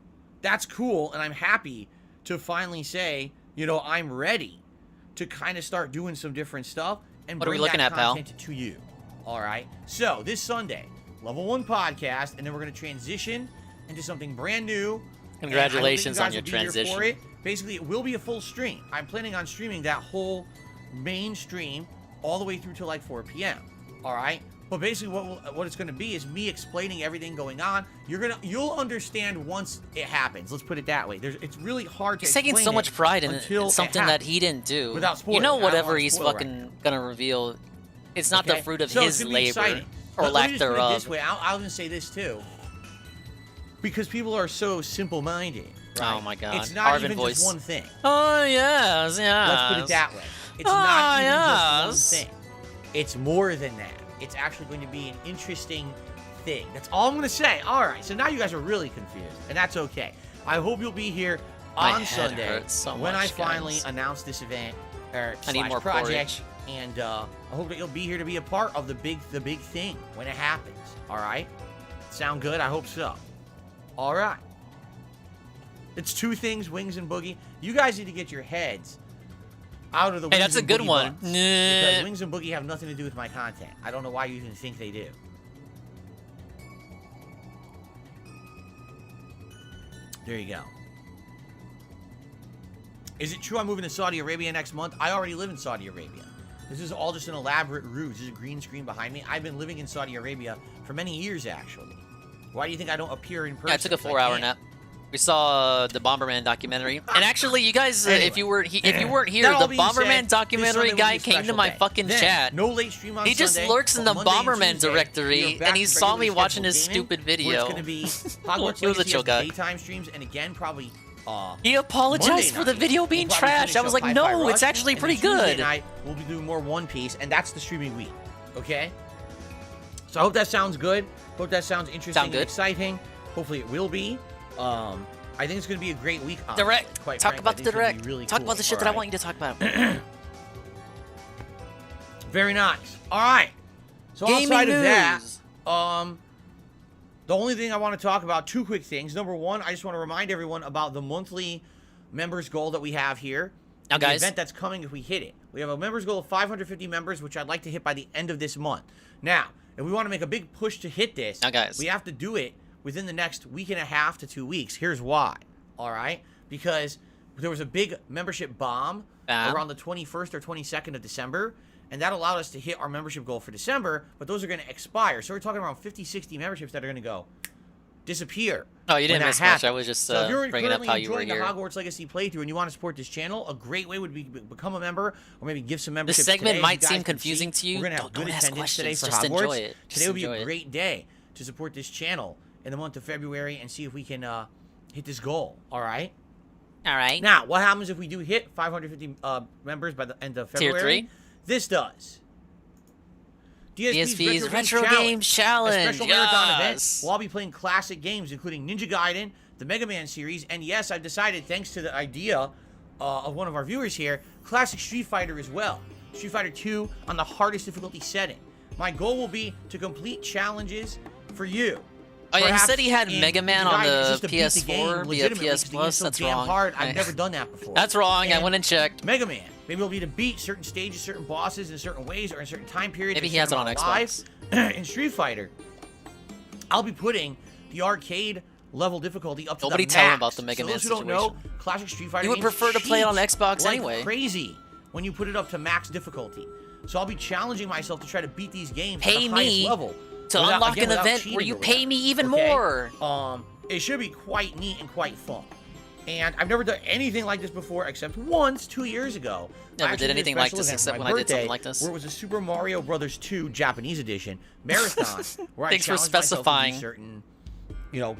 that's cool, and I'm happy to finally say, I'm ready to kind of start doing some different stuff and What are we bring looking that at, pal? content to you. All right? So, this Sunday, Level 1 podcast, and then we're going to transition into something brand new. Congratulations And I on don't your think you guys will be here for transition. it. Basically, it will be a full stream. I'm planning on streaming that whole main stream all the way through to like 4 p.m. All right? But basically, what it's going to be is me explaining everything going on. You'll understand once it happens. Let's put it that way. It's really hard to. He's taking explain so much it pride in until something it that happens. he didn't do. Without spoiling. You know, I don't whatever wanna he's spoil fucking gonna reveal, it's not the Okay? fruit of So it's his gonna be labor exciting. or Let lack me just put it thereof. this way. I'll even say this too. Because people are so simple-minded. Right? Oh my God. It's not Arvin even voice. just one thing. Oh yes, yes. Let's put it that way. It's Oh, not even yes. just one thing. It's more than that. It's actually going to be an interesting thing. That's all I'm going to say. All right, so now you guys are really confused, and that's okay. I hope you'll be here on Sunday when I finally announce this event I need more project, and I hope that you'll be here to be a part of the big thing when it happens. All right, sound good? I hope so. All right, it's two things, Wings and Boogie. You guys need to get your heads out of the Wings that's a and good Boogie one. butts, because Wings and Boogie have nothing to do with my content. I don't know why you even think they do. There you go. Is it true I'm moving to Saudi Arabia next month? I already live in Saudi Arabia. This is all just an elaborate ruse. There's a green screen behind me. I've been living in Saudi Arabia for many years, actually. Why do you think I don't appear in person? Yeah, I took a 4-hour nap. We saw the Bomberman documentary, and actually, you guys, Anyway. if you weren't here, the Bomberman documentary guy came to my fucking chat. No late stream on He just Sunday, lurks in the but Monday and Bomberman Tuesday, we directory, are back and he to saw me regularly watching his scheduled stupid gaming, where video. It's going to be Hogwarts He was a Legacy chill has guy. daytime streams, and again, probably He apologized Monday for the night, video being we'll probably trashed. finish I was up like, Hi-Fi no, Rush, it's actually and pretty then Tuesday good. night, we'll be doing more One Piece, and that's the streaming week. Okay? So I hope that sounds good. Hope that sounds interesting and exciting. Hopefully it will be. I think it's going to be a great week. Direct. Quite Talk frankly, about I the think it's gonna be direct. really Talk cool. about the shit that I want you to talk about. Very nice. All right. So Gaming outside of that, news. the only thing I want to talk about, two quick things. Number one, I just want to remind everyone about the monthly members goal that we have here. Now, the guys, event that's coming if we hit it. We have a members goal of 550 members, which I'd like to hit by the end of this month. Now, if we want to make a big push to hit this, now, guys, we have to do it within the next week and a half to 2 weeks. Here's why. All right? Because there was a big membership bomb around the 21st or 22nd of December, and that allowed us to hit our membership goal for December, but those are going to expire. So we're talking around 50, 60 memberships that are going to go disappear. Oh, you didn't when miss that much. happens. I was just So if you're bringing up currently how you were enjoying here. the Hogwarts Legacy playthrough and you want to support this channel, a great way would be to become a member or maybe give some This memberships segment today. might As you seem guys can confusing see, to you. We're going to have Don't good ask attendance today questions. for Just Hogwarts. enjoy it. Just Today would be enjoy a it. great day to support this channel in the month of February and see if we can hit this goal. All right? All right. Now, what happens if we do hit 550 members by the end of Tier February? 3? This does. DSP's Retro Games Challenge. A special marathon event. Yes. We'll all be playing classic games, including Ninja Gaiden, the Mega Man series, and yes, I've decided, thanks to the idea of one of our viewers here, classic Street Fighter as well. Street Fighter 2 on the hardest difficulty setting. My goal will be to complete challenges for you. Oh yeah, he Perhaps said he had in Mega Man Ninja on Gaiden, the just to beat the game PS4 via legitimately, 'cause PS the game's Plus. so That's damn wrong. hard. I've never done that before. That's wrong. I went and checked. Mega Man. Maybe it'll be to beat certain stages, certain bosses in certain ways, or in certain time periods. Maybe or he has it on certain amount of Xbox. lives. In Street Fighter, I'll be putting the arcade level difficulty up to Nobody the tell him max. about the Mega so Man those who don't know, situation. classic Street Fighter You would games prefer to play it on cheat Xbox like anyway. crazy when you put it up to max difficulty. So I'll be challenging myself to try to beat these games at Pay the highest me level to without- unlock again, an without event cheating where you or pay whatever, me even okay? more. It should be quite neat and quite fun. And I've never done anything like this before except once 2 years ago. Never I actually did anything a like special this event except for when my I did something birthday like this. Where it was a Super Mario Brothers 2 Japanese edition marathon where Thanks I for challenged myself to do specifying. certain,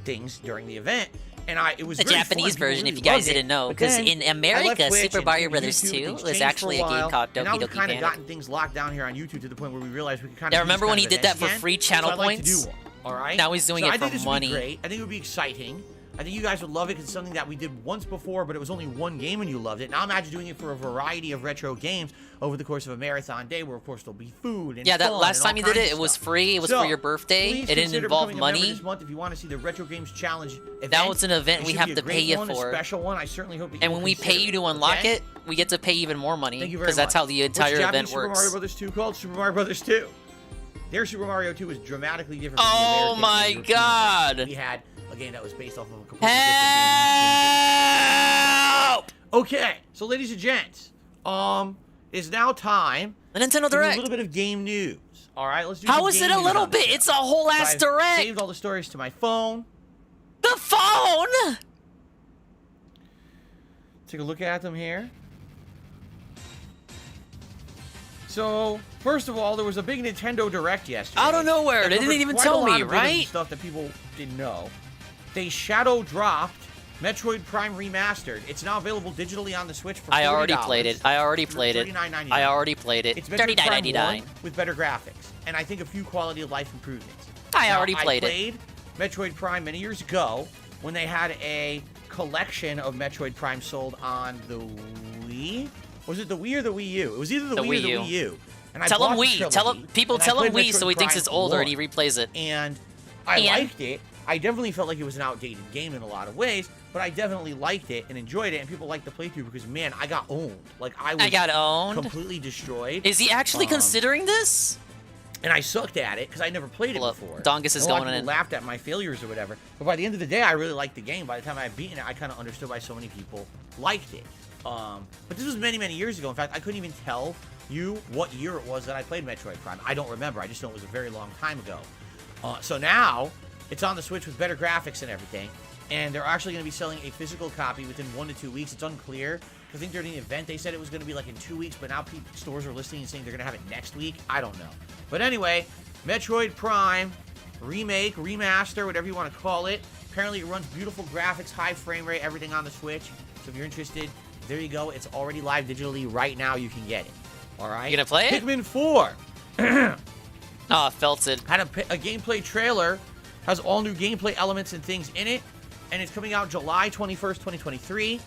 things during the event. And it was The very Japanese fun. version, People if you really guys loved it. didn't know, But 'cause then in I America, left Twitch Super and Mario YouTube, Brothers things 2 was changed actually for a game while, called and now Doki we've Doki kind of Panic. gotten things locked down here on YouTube to the point where we realize we could kind of Yeah, remember when he did that for free channel I'd like to points? do one, all right? Now he's doing So it I think for this would be money. great. I think it would be exciting. I think you guys would love it because it's something that we did once before, but it was only one game and you loved it. Now imagine doing it for a variety of retro games over the course of a marathon day where, of course, there'll be food and Yeah, that fun last and time all you did kinds it, of it was stuff. free. It was So, for your birthday. please It didn't consider involve becoming a member money. this month if you want to see the Retro Games Challenge event. That was an event It we should have be a to great pay you one, for. A special one. I certainly hope that And you when will we pay consider you to unlock okay? it, we get to pay even more money. Thank you very Because that's much. how the entire What's event Japanese Super works. Mario Brothers 2 called? Super Mario Brothers 2. Their Super Mario 2 was dramatically different from the Oh American my and European God. version. We had a game that was based off of a completely different game. Okay, so ladies and gents, it's now time. The Nintendo to do Direct. a little bit of game news. All right, let's do. How some is game it a news little on the bit? show. It's a whole ass I've direct. Saved all the stories to my phone. The phone. Take a look at them here. So, first of all, there was a big Nintendo Direct yesterday. Out of nowhere. that They didn't covered even quite tell a lot me, of different right? Stuff that people didn't know. They shadow dropped Metroid Prime Remastered. It's now available digitally on the Switch for $40. I already played it. I already played it. $39.99. I already played it. It's Metroid Prime $39.99. 1 with better graphics, and I think a few quality of life improvements. I Now, already played it. I played Metroid Prime many years ago when they had a collection of Metroid Prime sold on the Wii. Was it the Wii or the Wii U? It was either the Wii or the Wii U. And I Tell him bought the Wii. trilogy, Tell him people. and I Tell him played Wii so he Metroid thinks Prime it's older and he 1. replays it. And I liked it. I definitely felt like it was an outdated game in a lot of ways, but I definitely liked it and enjoyed it, and people liked the playthrough because, man, I got owned. Like, I got owned? completely destroyed. Is he actually considering this? And I sucked at it because I never played it before. Dongus is And a lot going of people in. laughed at my failures or whatever. But by the end of the day, I really liked the game. By the time I had beaten it, I kind of understood why so many people liked it. But this was many, many years ago. In fact, I couldn't even tell you what year it was that I played Metroid Prime. I don't remember. I just know it was a very long time ago. So now, it's on the Switch with better graphics and everything. And they're actually going to be selling a physical copy within 1 to 2 weeks. It's unclear. I think during the event they said it was going to be like in 2 weeks, but now stores are listing and saying they're going to have it next week. I don't know. But anyway, Metroid Prime remake, remaster, whatever you want to call it. Apparently it runs beautiful graphics, high frame rate, everything on the Switch. So if you're interested, there you go. It's already live digitally right now. You can get it. All right. You gonna play it? Pikmin 4. Oh, felt it. Had a gameplay trailer. Has all new gameplay elements and things in it. And it's coming out July 21st, 2023.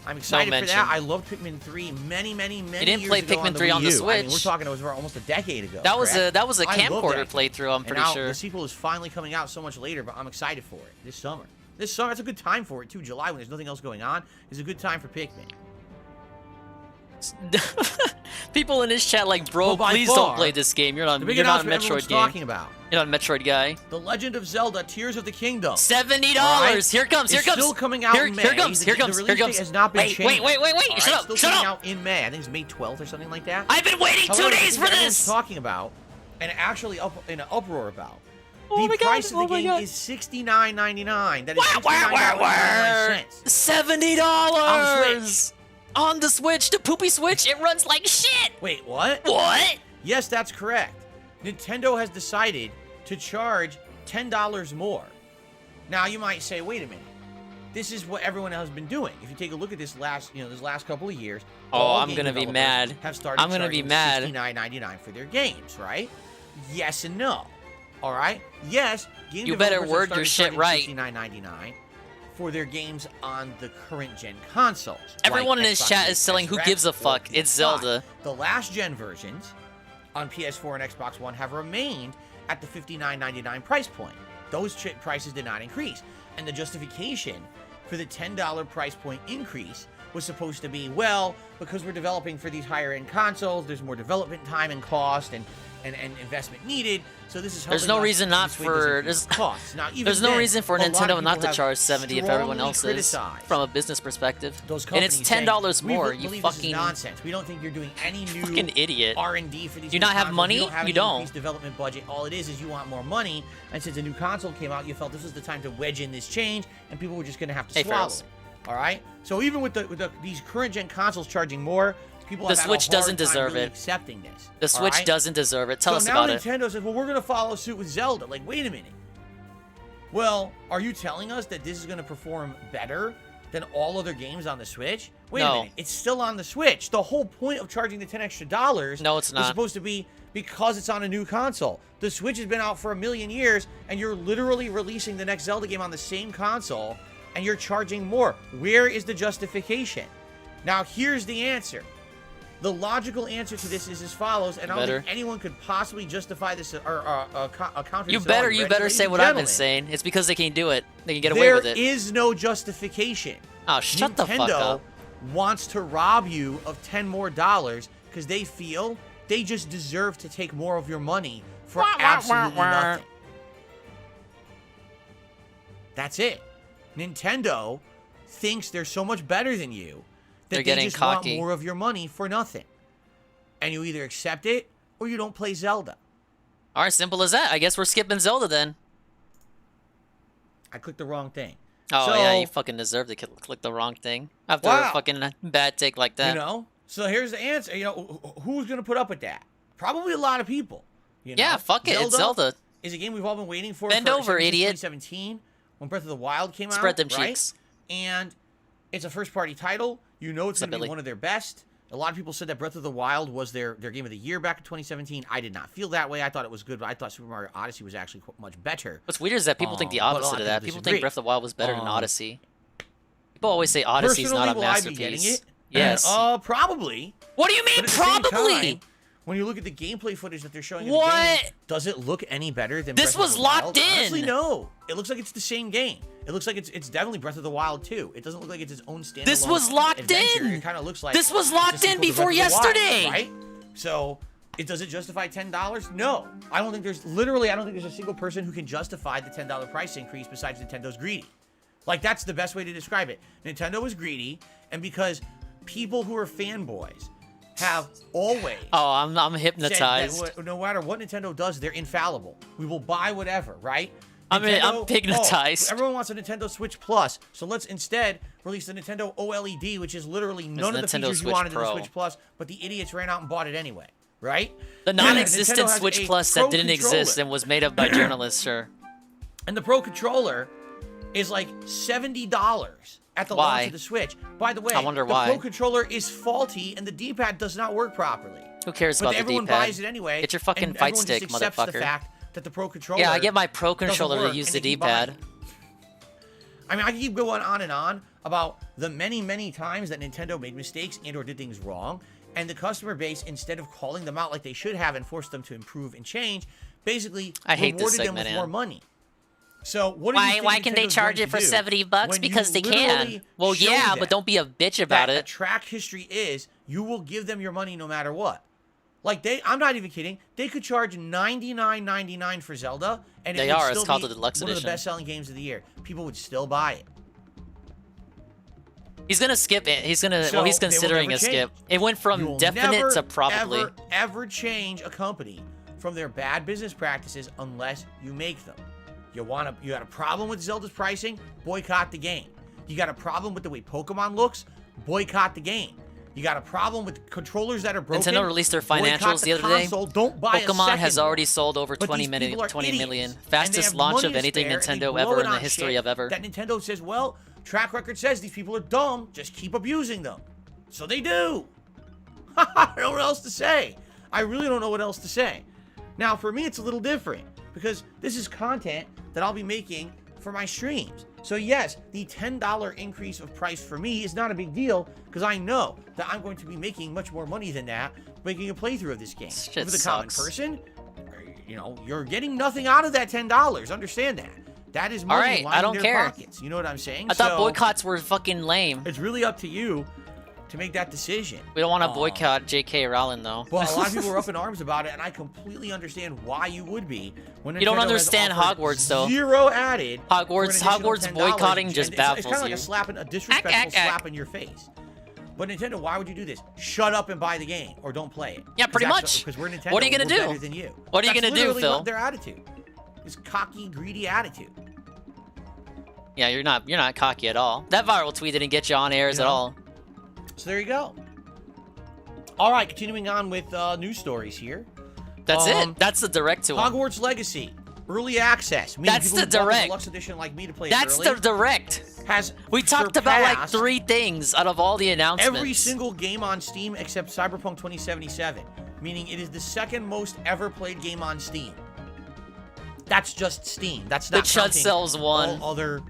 I'm excited for that. I loved Pikmin 3 many, many, many years ago. You didn't play Pikmin 3 on the Switch. I mean, we're talking, it was almost a decade ago. That was a I love camcorder that game. playthrough, I'm pretty And now sure. The sequel is finally coming out so much later, but I'm excited for it this summer. This summer, it's a good time for it too. July, when there's nothing else going on, is a good time for Pikmin. People in this chat like, bro, Well, by please far, don't play this game. You're not a the big Metroid announcement everyone's game. talking about. You're not a Metroid guy. The Legend of Zelda: Tears of the Kingdom. $70. All right? Here it comes. Here it It's comes. still coming out in May. Here comes. Here comes. The Here release comes. date has not been Wait, changed. wait. All Shut right? up. Still Shut coming up. out in May. I think it's May 12th or something like that. I've been waiting 2 days for everyone's this. Talking about and actually in an uproar about. Oh the my God, price of oh the my game God. is $69.99. That is $69.99. $70 on the Switch. The poopy Switch. It runs like shit. Wait, what? What? Yes, that's correct. Nintendo has decided to charge $10 more. Now you might say, wait a minute. This is what everyone else has been doing. If you take a look at this last couple of years, all I'm game gonna be developers mad. Have started I'm gonna be charging mad. $69.99 for their games, right? Yes and no. All right. Yes, game You better developers word have your started shit right. charging $69.99 for their games on the current gen consoles. Everyone like in this Xbox chat Series is selling who X, gives a or fuck. It's PS5. Zelda. The last gen versions on PS4 and Xbox One have remained at the $59.99 price point. Those prices did not increase. And the justification for the $10 price point increase was supposed to be, well, because we're developing for these higher end consoles, there's more development time and cost and investment needed. So this is helping There's no us reason not this way for doesn't increase costs. Now, even there's no then, reason for a lot of Nintendo people not to have charge 70 if everyone else strongly is criticized from a business perspective. those And it's companies saying, $10 more. We You believe this is fucking nonsense. We don't think you're doing any new fucking idiot. R&D for these. Do you new not have consoles. money? You don't have You any don't. increased development budget. All it is you want more money. And since a new console came out, you felt this was the time to wedge in this change, and people were just going to have to Hey, swallow Ferals. it. All right. So even with these current gen consoles charging more, people The have had Switch a hard doesn't time deserve really it. accepting this. The all Switch right? doesn't deserve it. Tell us So now about it. Nintendo says, well, we're going to follow suit with Zelda. Like, wait a minute. Well, are you telling us that this is going to perform better than all other games on the Switch? Wait a No. minute. It's still on the Switch. The whole point of charging the $10 extra No, it's is not. supposed to be because it's on a new console. The Switch has been out for 1,000,000 years, and you're literally releasing the next Zelda game on the same console, and you're charging more. Where is the justification? Now, here's the answer. The logical answer to this is as follows, and I don't think anyone could possibly justify this or counter You this better, argument. you better Ladies say and what I've been gentlemen, saying. It's because they can do it. They can get away with it. There is no justification. Oh, shut the fuck Nintendo up. wants to rob you of $10 more because they feel they just deserve to take more of your money for absolutely nothing. That's it. Nintendo thinks they're so much better than you that They're they getting just cocky. want more of your money for nothing. And you either accept it or you don't play Zelda. All right, simple as that. I guess we're skipping Zelda then. I clicked the wrong thing. Oh, So, yeah, you fucking deserve to click the wrong thing. After Wow. a fucking bad take like that. You know? So here's the answer. You know, who's going to put up with that? Probably a lot of people. You know? Yeah, fuck it. It's Zelda. Is a game we've all been waiting for. Bend for over, since idiot. 2017, when Breath of the Wild came out. Spread them right? cheeks. And it's a first-party title. You know it's going to be Billy? one of their best. A lot of people said that Breath of the Wild was their game of the year back in 2017. I did not feel that way. I thought it was good, but I thought Super Mario Odyssey was actually much better. What's weird is that people think the opposite of that. People think Breath of the Wild was better than Odyssey. People always say Odyssey's not a masterpiece. Will I be getting it? Yes. Probably. What do you mean probably? When you look at the gameplay footage that they're showing in what? the game, does it look any better than this Breath was of the Wild? locked in? Honestly, no. It looks like it's the same game. It looks like it's definitely Breath of the Wild 2. It doesn't look like it's its own standalone This was locked adventure. in. It kind of looks like this was locked in before yesterday, Wild, right? So, does it justify $10? No. I don't think there's a single person who can justify the $10 price increase besides Nintendo's greedy. Like, that's the best way to describe it. Nintendo is greedy, and because people who are fanboys have always I'm hypnotized. Said that no matter what Nintendo does, they're infallible. We will buy whatever, right? I'm hypnotized. Everyone wants a Nintendo Switch Plus, so let's instead release the Nintendo OLED, which is literally none of the features you wanted in the Switch Plus, but the idiots ran out and bought it anyway, right? The non-existent Switch Plus that didn't exist and was made up by journalists, sure. And the Pro Controller is like $70 at the launch of the Switch. By the way, I wonder the why. Pro Controller is faulty and the D-pad does not work properly. Who cares but about the D-pad? Everyone buys it anyway. Get your fucking and fight stick, just accepts motherfucker. The fact that the Pro Controller yeah, I get my Pro Controller to use the and they keep buying D-pad. it. I mean, I can keep going on and on about the many, many times that Nintendo made mistakes and or did things wrong, and the customer base, instead of calling them out like they should have and forced them to improve and change, basically rewarded them with more money. So what do you think why can they charge it for $70 because they can? Well, yeah, but don't be a bitch about it. Track history is you will give them your money no matter what. Like I'm not even kidding. They could charge $99.99 for Zelda, and it would still it's called be the Deluxe one of Edition. the best-selling games of the year. People would still buy it. He's gonna skip it. He's So he's they will considering never a skip. change. It went from You will definite to probably. ever change a company from their bad business practices unless you make them. You got a problem with Zelda's pricing? Boycott the game. You got a problem with the way Pokemon looks? Boycott the game. You got a problem with controllers that are broken? Nintendo released their financials the other day. Don't buy Pokemon has one. already sold over But 20 these people are million. idiots, and they Fastest have launch money of to anything spare, and they Nintendo blow ever it in the on history shit of ever. That Nintendo says, well, track record says these people are dumb. Just keep abusing them. So they do. I don't know what else to say. I really don't know what else to say. Now, for me, it's a little different because this is content that I'll be making for my streams. So yes, the $10 increase of price for me is not a big deal because I know that I'm going to be making much more money than that making a playthrough of this game. Shit For the common sucks. person, you're getting nothing out of that $10. Understand that. That is money Alright, lining I don't their care. pockets. You know what I'm saying? I thought So, boycotts were fucking lame. It's really up to you to make that decision. We don't want to boycott J.K. Rowling though. Well, a lot of people are up in arms about it, and I completely understand why you would be. When You don't Nintendo has understand offered Hogwarts, though. Zero added. Hogwarts boycotting just It's baffles kind of like you. a disrespectful slap in your face. But Nintendo, why would you do this? Shut up and buy the game, or don't play it. Yeah, pretty much. Because we're Nintendo. What are you gonna we're do? Better than you. What are you That's gonna do, literally Phil? what their attitude. This cocky, greedy attitude. Yeah, you're not cocky at all. That viral tweet didn't get you on airs at all. So there you go. All right, continuing on with news stories here. That's it. That's the direct to 'em. Hogwarts Legacy, early access. Meaning That's people the who bought direct. Deluxe edition like me to play That's early, the direct. We talked about like surpassed 3 things out of all the announcements. every single game on Steam except Cyberpunk 2077, meaning it is the second most ever played game on Steam. That's just Steam. That's The not Chud counting sells one. all other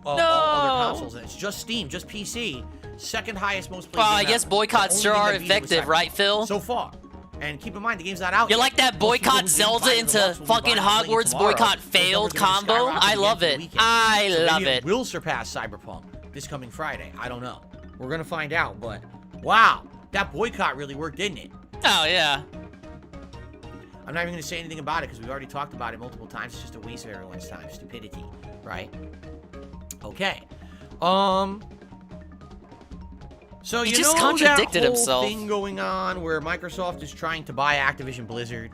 other consoles. It's just Steam, just PC. Second highest most played. Well, game I guess ever. boycotts The sure only are game that beat it was effective, Cyberpunk. right, Phil? So far. And keep in mind, the game's not out You yet. like that Most people boycott who didn't Zelda buy the into Deluxe will be fucking buying it playing it Hogwarts tomorrow. boycott Those failed numbers are gonna combo? skyrocket I again love for the it. weekend. I So love maybe it. will surpass Cyberpunk this coming Friday. I don't know. We're gonna find out, but wow, that boycott really worked, didn't it? Oh, yeah. I'm not even gonna say anything about it because we've already talked about it multiple times. It's just a waste of everyone's time. Stupidity, right? Okay. So He you just know contradicted that whole himself. thing going on where Microsoft is trying to buy Activision Blizzard.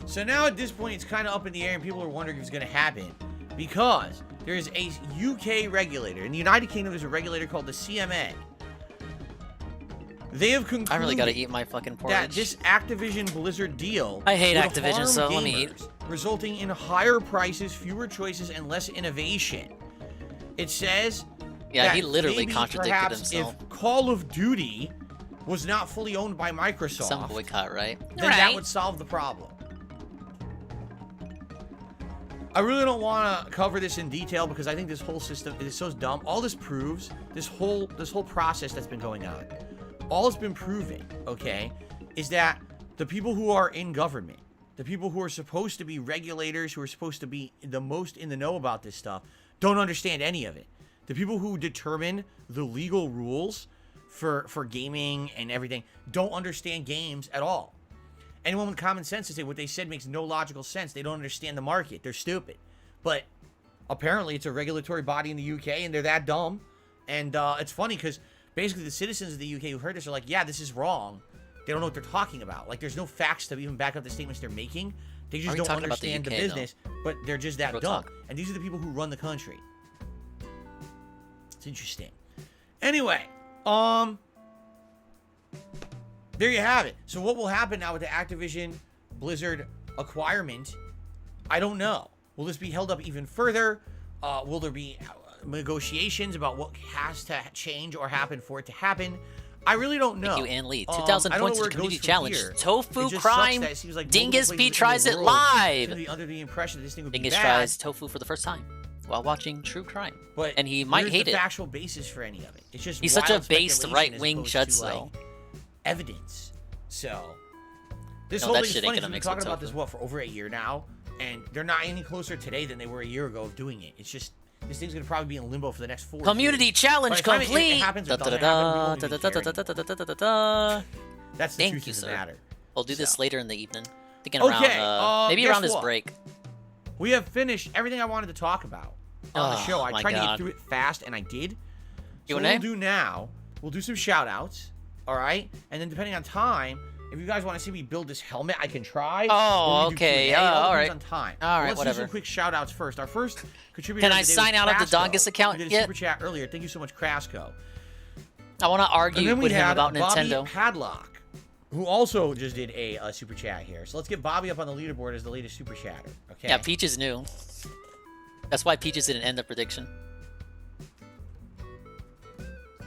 So now at this point, it's kind of up in the air, and people are wondering if it's going to happen because there is a UK regulator. In the United Kingdom, there's a regulator called the CMA. They have concluded I really gotta eat my fucking porridge. that this Activision Blizzard deal I hate will Activision, harm so let me eat. gamers, resulting in higher prices, fewer choices, and less innovation. It says Yeah, that he literally maybe contradicted perhaps himself. if Call of Duty was not fully owned by Microsoft, Some boycott, right? then that would solve the problem. I really don't want to cover this in detail because I think this whole system is so dumb. All this proves, this whole process that's been going on, all it's been proving, okay, is that the people who are in government, the people who are supposed to be regulators, who are supposed to be the most in the know about this stuff, don't understand any of it. The people who determine the legal rules for gaming and everything don't understand games at all. Anyone with common sense to say what they said makes no logical sense. They don't understand the market. They're stupid. But apparently it's a regulatory body in the UK and they're that dumb. And it's funny because basically the citizens of the UK who heard this are like, yeah, this is wrong. They don't know what they're talking about. Like, there's no facts to even back up the statements they're making. They just don't understand the business, but they're just that dumb. And these are the people who run the country. It's interesting. Anyway, there you have it. So what will happen now with the Activision Blizzard acquirement? I don't know. Will this be held up even further? Will there be negotiations about what has to change or happen for it to happen? I really don't know. Thank you, Ann Lee. 2,000 points to community challenge. Here. Tofu crime. Like DingSP tries it live. Under the impression that this thing would Dingus be bad. tries tofu for the first time while watching true crime. And he might hate it. There's no actual basis for any of it. It's just he's such a based right-wing chutz, though. Evidence. So this no, whole that thing is shit funny. Ain't gonna We've mix been talking with about tofu. this for over a year now, and they're not any closer today than they were a year ago of doing it. It's just this thing's gonna probably be in limbo for the next 4 years. Community challenge complete. It happens or doesn't happen, we don't even care. That's the Thank truth you, of the sir. matter. We'll do this So. later in the evening. Thinking around maybe around this break. We have finished everything I wanted to talk about on the show. I my tried to God. get through it fast, and I did. So Q&A? what we'll do now, we'll do some shout-outs, all right? And then depending on time, if you guys want to see me build this helmet, I can try. Oh, Or we can do okay. Q&A. It all all depends right. on time. All right, Let's whatever. do some quick shout-outs first. Our first contributor Can I of the day sign was out of the Crasco. Dongus account We did a yet? super chat earlier. Thank you so much, Crasco. I want to And argue then we with him had about Bobby Nintendo. Padlock, who also just did a super chat here. So let's get Bobby up on the leaderboard as the latest super chatter. Okay. Yeah, Peach is new. That's why Peaches didn't end the prediction.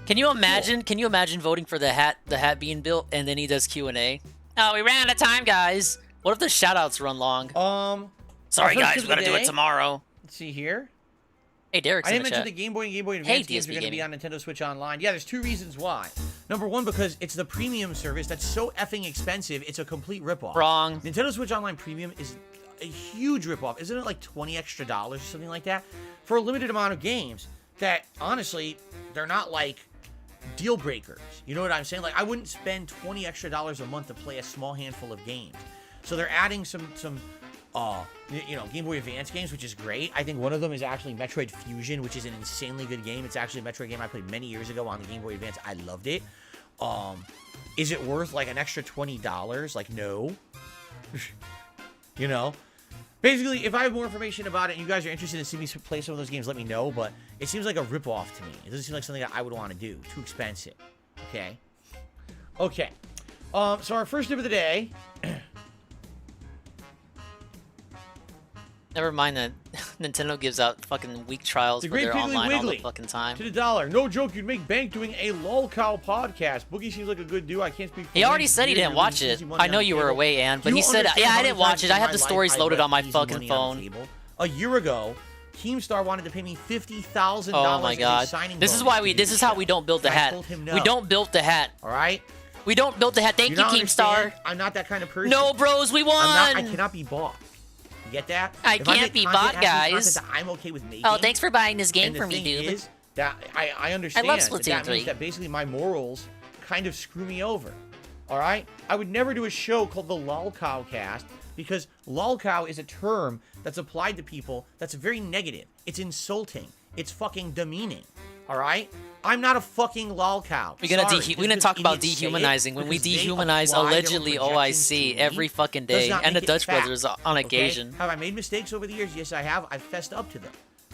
Can you imagine? Can you imagine voting for the hat being built, and then he does Q&A? Oh, we ran out of time, guys. What if the shoutouts run long? Sorry, guys, we gotta do it tomorrow. Let's see here. Hey, Derek's I in didn't the mention chat. the Game Boy and Game Boy Hey, Advance games are DSP going to be on Gaming. Nintendo Switch Online. Yeah, there's two reasons why. Number one, because it's the premium service that's so effing expensive, it's a complete ripoff. Wrong. Nintendo Switch Online Premium is a huge ripoff. Isn't it like $20 extra or something like that? For a limited amount of games that, honestly, they're not like deal breakers. You know what I'm saying? Like, I wouldn't spend $20 extra a month to play a small handful of games. So they're adding some Game Boy Advance games, which is great. I think one of them is actually Metroid Fusion, which is an insanely good game. It's actually a Metroid game I played many years ago on the Game Boy Advance. I loved it. Is it worth like an extra $20? Like, no. You know? Basically, if I have more information about it and you guys are interested in seeing me play some of those games, let me know. But it seems like a ripoff to me. It doesn't seem like something that I would want to do. Too expensive. Okay? Okay. So our first tip of the day... Never mind that Nintendo gives out fucking week trials The for Great their Piggly online all the Wiggly fucking time. to the dollar. No joke, you'd make bank doing a lolcow podcast. Boogie seems like a good dude. I can't speak for He him. already said he You're didn't watch losing it. easy money I know on the you were table. away, Ann, but Do he you said, understand yeah, how I many didn't watch times it. I in have my the life stories I loaded left on my easy fucking money on phone. the table? A year ago, Keemstar wanted to pay me $50,000 Oh my as a god. signing This is bonus why to we do this the is how show. we don't build the And I hat. told him no. We don't build the hat. All right? We don't build the hat. Thank you, don't Keemstar. understand. I'm not that kind of person. No, bros, we won. I cannot be bought. You get that? I If can't make be content, bought, it has to be guys. content that I'm okay with making. Oh, thanks for buying this game And the for me, thing dude. is that I understand love that Splatoon that 3. means that basically my morals kind of screw me over. All right? I would never do a show called the Lolcow Cast because lolcow is a term that's applied to people that's very negative. It's insulting. It's fucking demeaning. All right? I'm not a fucking lolcow. We're gonna Sorry, we're gonna just talk about idiots say it dehumanizing when we because they dehumanize apply their allegedly projections to OIC me. every fucking Does day, not and the make it Dutch fact. brothers on Okay? occasion. Have I made mistakes over the years? Yes, I have. I've fessed up to them.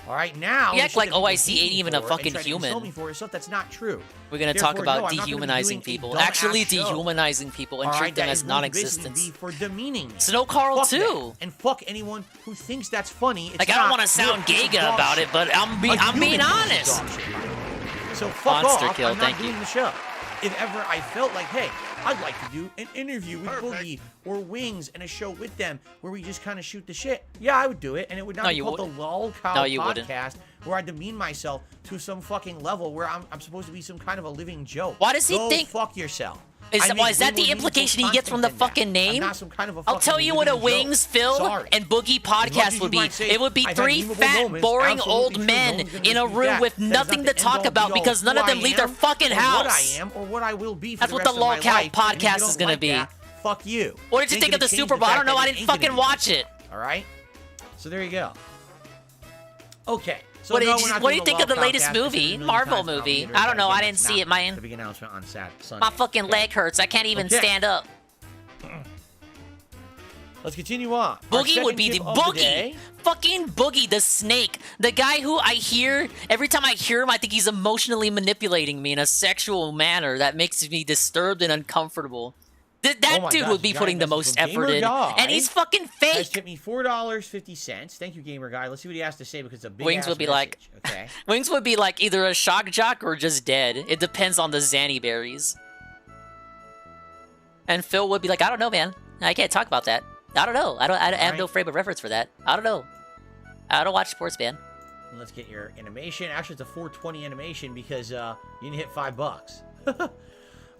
All right, now You act the shit like that people OIC hate ain't me even a for fucking and try to human. insult me for is stuff that's not true. We're gonna Therefore, talk about no, I'm not gonna be dehumanizing doing a people, dumbass actually show. dehumanizing people and All treat right, them that as is going to basically non-existence. be for demeaning me. Snow Carl Fuck too. that. And fuck anyone who thinks that's funny. It's Like I don't not. want to sound You're a piece of gaga dog about shit. it, but I'm A being human piece of honest. dog shit. So fuck Monster off. kill, I'm not thank doing you. the show. if ever I felt like, hey, I'd like to do an interview with Boogie or Wings and a show with them where we just kind of shoot the shit, yeah, I would do it. And it would not be called the Lol Cow Podcast where I demean myself to some fucking level where I'm supposed to be some kind of a living joke. Why does he think? Fuck yourself. Is that the implication he gets from the fucking name? I'll tell you what a Wings, Phil, and Boogie podcast would be. It would be 3 fat, boring old men in a room with nothing to talk about because none of them leave their fucking house. What I am or what I will be for That's the what rest the of my Lol Cow life, podcast is gonna be. Fuck you. What did you think of the Super Bowl? I don't know. I didn't fucking watch it. All right. So there you go. Okay. So what do you think of the latest movie, Marvel movie? I don't know. I didn't see it, man. The big announcement on Sunday. My fucking leg hurts. I can't even stand up. Let's continue on. Boogie would be the Boogie. Fucking Boogie, the snake. The guy who I hear, every time I hear him, I think he's emotionally manipulating me in a sexual manner that makes me disturbed and uncomfortable. That dude would be putting the most effort in. And he's fucking fake. Has tipped me $4.50. Thank you, Gamer Guy. Let's see what he has to say because it's a big Wings would be message. like, Wings would be like either a shock jock or just dead. It depends on the Zanny berries. And Phil would be like, I don't know, man. I can't talk about that. I don't know. I have no frame of reference for that. I don't know. I don't watch sports, man. Let's get your animation. Actually, it's a 420 animation because you didn't hit $5.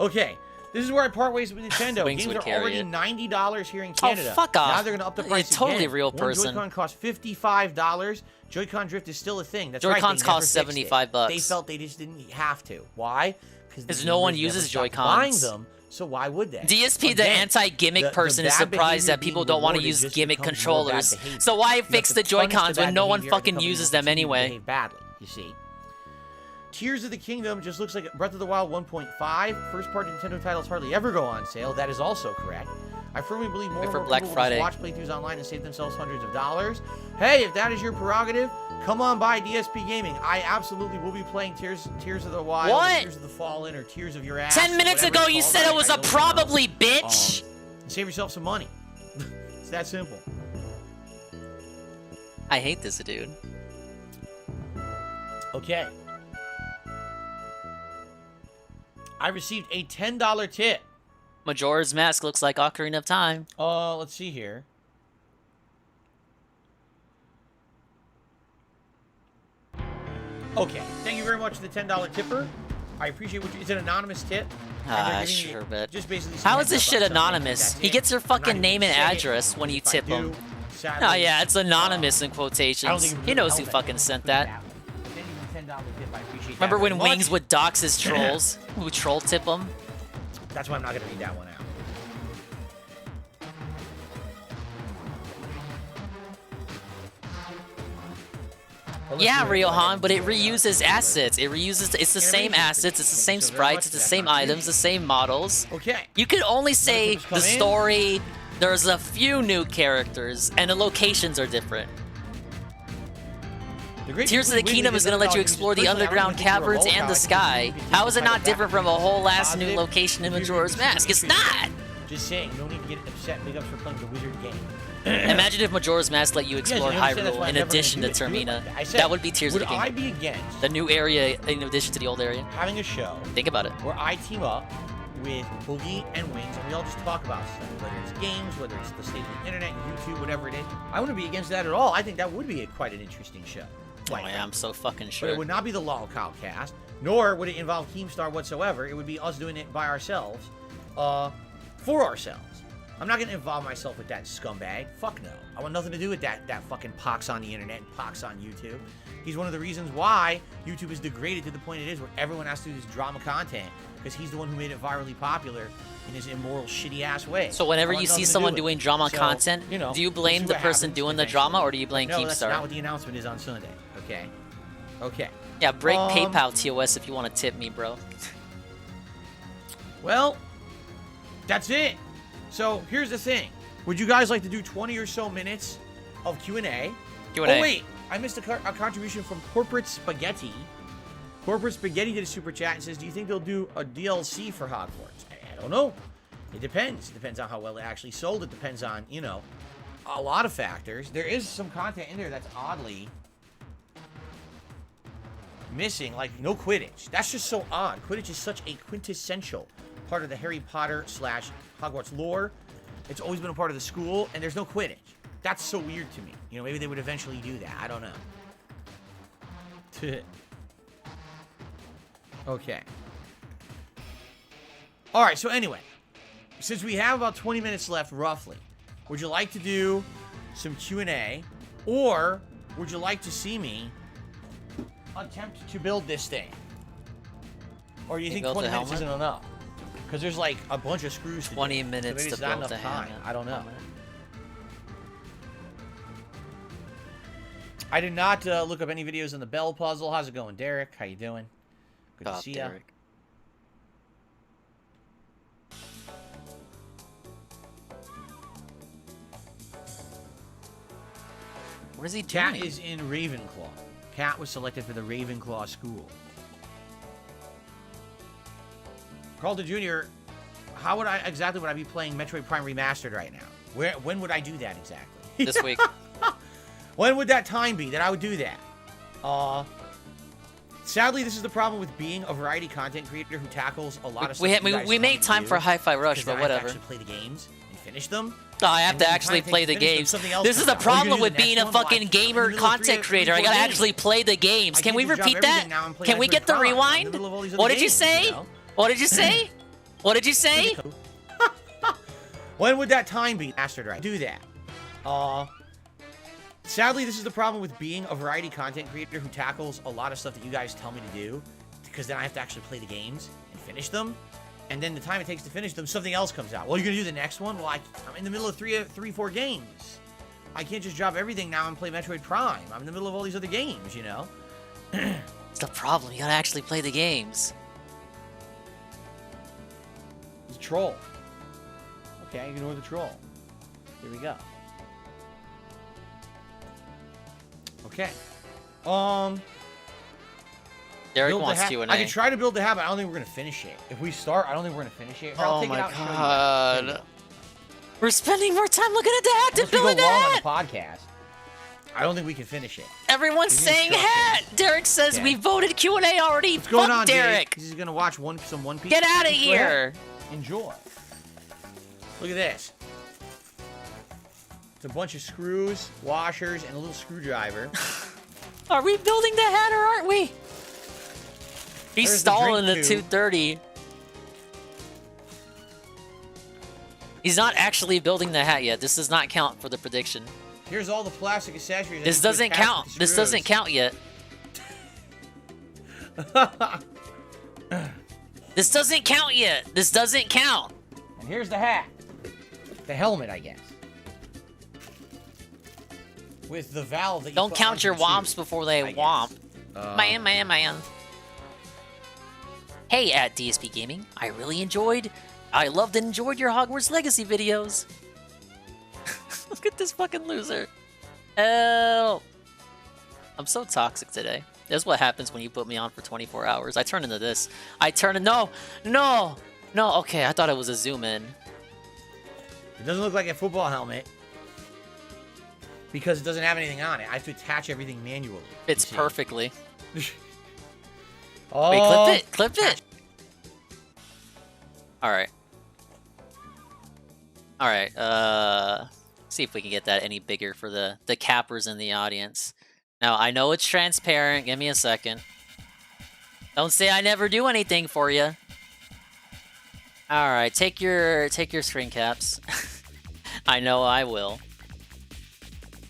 Okay. This is where I part ways with Nintendo. Wings Games would are already it. $90 here in Canada. Oh, fuck off. Now they're going to up the price It's totally again. real person. One Joy-Con costs $55. Joy-Con drift is still a thing. That's Joy-Cons right. cost $75. They felt they just didn't have to. Why? Because no one uses Joy-Cons. Buying them, so why would they? DSP, the anti-gimmick person, is surprised that people don't want to use gimmick controllers. So why fix the Joy-Cons when no one fucking uses them anyway? Badly, you see. Tears of the Kingdom just looks like Breath of the Wild 1.5. First-party Nintendo titles hardly ever go on sale. That is also correct. I firmly believe more and more people will just watch playthroughs online and save themselves hundreds of dollars. Hey, if that is your prerogative, come on by DSP Gaming. I absolutely will be playing Tears of the Wild, What? Tears of the Fallen, or Tears of Your Ass. 10 minutes ago you said it was a probably, bitch! Save yourself some money. It's that simple. I hate this dude. Okay. I received a $10 tip. Majora's Mask looks like Ocarina of Time. Let's see here. Okay, thank you very much for the $10 tipper. I appreciate what you... It's an anonymous tip. Sure, but... Just basically... How is this shit anonymous? He gets your fucking name and address when you tip him. Oh yeah, it's anonymous in quotations. He knows who fucking sent that. Remember when Wings would dox his trolls? Who troll tip him? That's why I'm not going to read that one out. Yeah, Ryohan, but it reuses assets. It's the same assets, it's the same sprites, it's the same items, the same models. Okay. You could only say the story, there's a few new characters, and the locations are different. Tears of the Kingdom is going to let you explore the underground caverns and the sky. How is it not different from a whole ass new location in Majora's Mask? It's not! Just saying, no need to get upset. Big ups for playing the wizard game. Imagine if Majora's Mask let you explore Hyrule in addition to Termina. That would be Tears of the Kingdom. Would I be against the new area in addition to the old area? Having a show. Think about it. Where I team up with Boogie and Wings, and we all just talk about stuff, whether it's games, whether it's the state of the internet, YouTube, whatever it is. I wouldn't be against that at all. I think that would be quite an interesting show. Like, oh yeah, I'm so fucking sure. But it would not be the Lol Cow cast, nor would it involve Keemstar whatsoever. It would be us doing it by ourselves, for ourselves. I'm not going to involve myself with that scumbag. Fuck no. I want nothing to do with that fucking pox on the internet and pox on YouTube. He's one of the reasons why YouTube is degraded to the point it is, where everyone has to do this drama content, because he's the one who made it virally popular in his immoral, shitty-ass way. So whenever you see someone doing drama content, do you blame the person doing the drama, or do you blame Keemstar? No, that's not what the announcement is on Sunday. Okay. Okay. Yeah, break PayPal TOS if you want to tip me, bro. Well, that's it. So here's the thing. Would you guys like to do 20 or so minutes of Q&A? Q&A. Oh, wait. I missed a contribution from Corporate Spaghetti. Corporate Spaghetti did a super chat and says, do you think they'll do a DLC for Hogwarts? I don't know. It depends. It depends on how well it actually sold. It depends on, you know, a lot of factors. There is some content in there that's oddly missing, like, no Quidditch. That's just so odd. Quidditch is such a quintessential part of the Harry Potter / Hogwarts lore. It's always been a part of the school, and there's no Quidditch. That's so weird to me. You know, maybe they would eventually do that. I don't know. Okay. Alright, so anyway. Since we have about 20 minutes left, roughly, would you like to do some Q&A? Or would you like to see me attempt to build this thing? Or do you think 20 minutes isn't enough? Because there's like a bunch of screws to 20 minutes to build the helmet. I don't know. I did not look up any videos on the bell puzzle. How's it going, Derek? How you doing? Good to see you. What is he doing? Cat is in Ravenclaw. Cat was selected for the Ravenclaw school. Carlton Jr., how would I exactly would I be playing Metroid Prime Remastered right now? When would I do that exactly? This week. When would that time be that I would do that? Sadly, this is the problem with being a variety content creator who tackles a lot of stuff. We made time for Hi-Fi Rush, but whatever. I have to actually play the games and finish them. No, I have to actually play the games. This is the problem with being a fucking gamer content creator. I gotta actually play the games. Can we repeat that? Can we get the rewind? What did you say? What did you say? What did you say? When would that time be? Mastered right. Do that. Sadly, this is the problem with being a variety content creator who tackles a lot of stuff that you guys tell me to do, because then I have to actually play the games and finish them, and then the time it takes to finish them, something else comes out. Well, you're gonna do the next one? Well, I'm in the middle of three, 4 games. I can't just drop everything now and play Metroid Prime. I'm in the middle of all these other games, you know? It's the problem. You gotta actually play the games. It's a troll. Okay, ignore the troll. Here we go. Okay. Derek wants Q&A. I can try to build the habit. I don't think we're gonna finish it. If we start, I don't think we're gonna finish it. Oh my god. We're spending more time looking at the hat than building the hat. On the podcast. I don't think we can finish it. Everyone's saying hat. Derek says we voted Q&A already. What's going on, Derek. He's gonna watch some One Piece. Get out of here. Enjoy. Look at this. It's a bunch of screws, washers, and a little screwdriver. Are we building the hat or aren't we? He's stalling at 2:30. He's not actually building the hat yet. This does not count for the prediction. Here's all the plastic accessories. This doesn't count. This doesn't count yet. This doesn't count yet. This doesn't count. And here's the hat. The helmet, I guess. With the valve that you don't count your womps before they womp. Man. Hey, at DSP Gaming, I loved and enjoyed your Hogwarts Legacy videos. Look at this fucking loser. Help. I'm so toxic today. That's what happens when you put me on for 24 hours. I turn into this. No. Okay, I thought it was a zoom in. It doesn't look like a football helmet. Because it doesn't have anything on it. I have to attach everything manually. Fits perfectly. Oh. Wait, clip it. Alright, see if we can get that any bigger for the cappers in the audience. Now, I know it's transparent. Give me a second. Don't say I never do anything for you. Alright, take your screen caps. I know I will.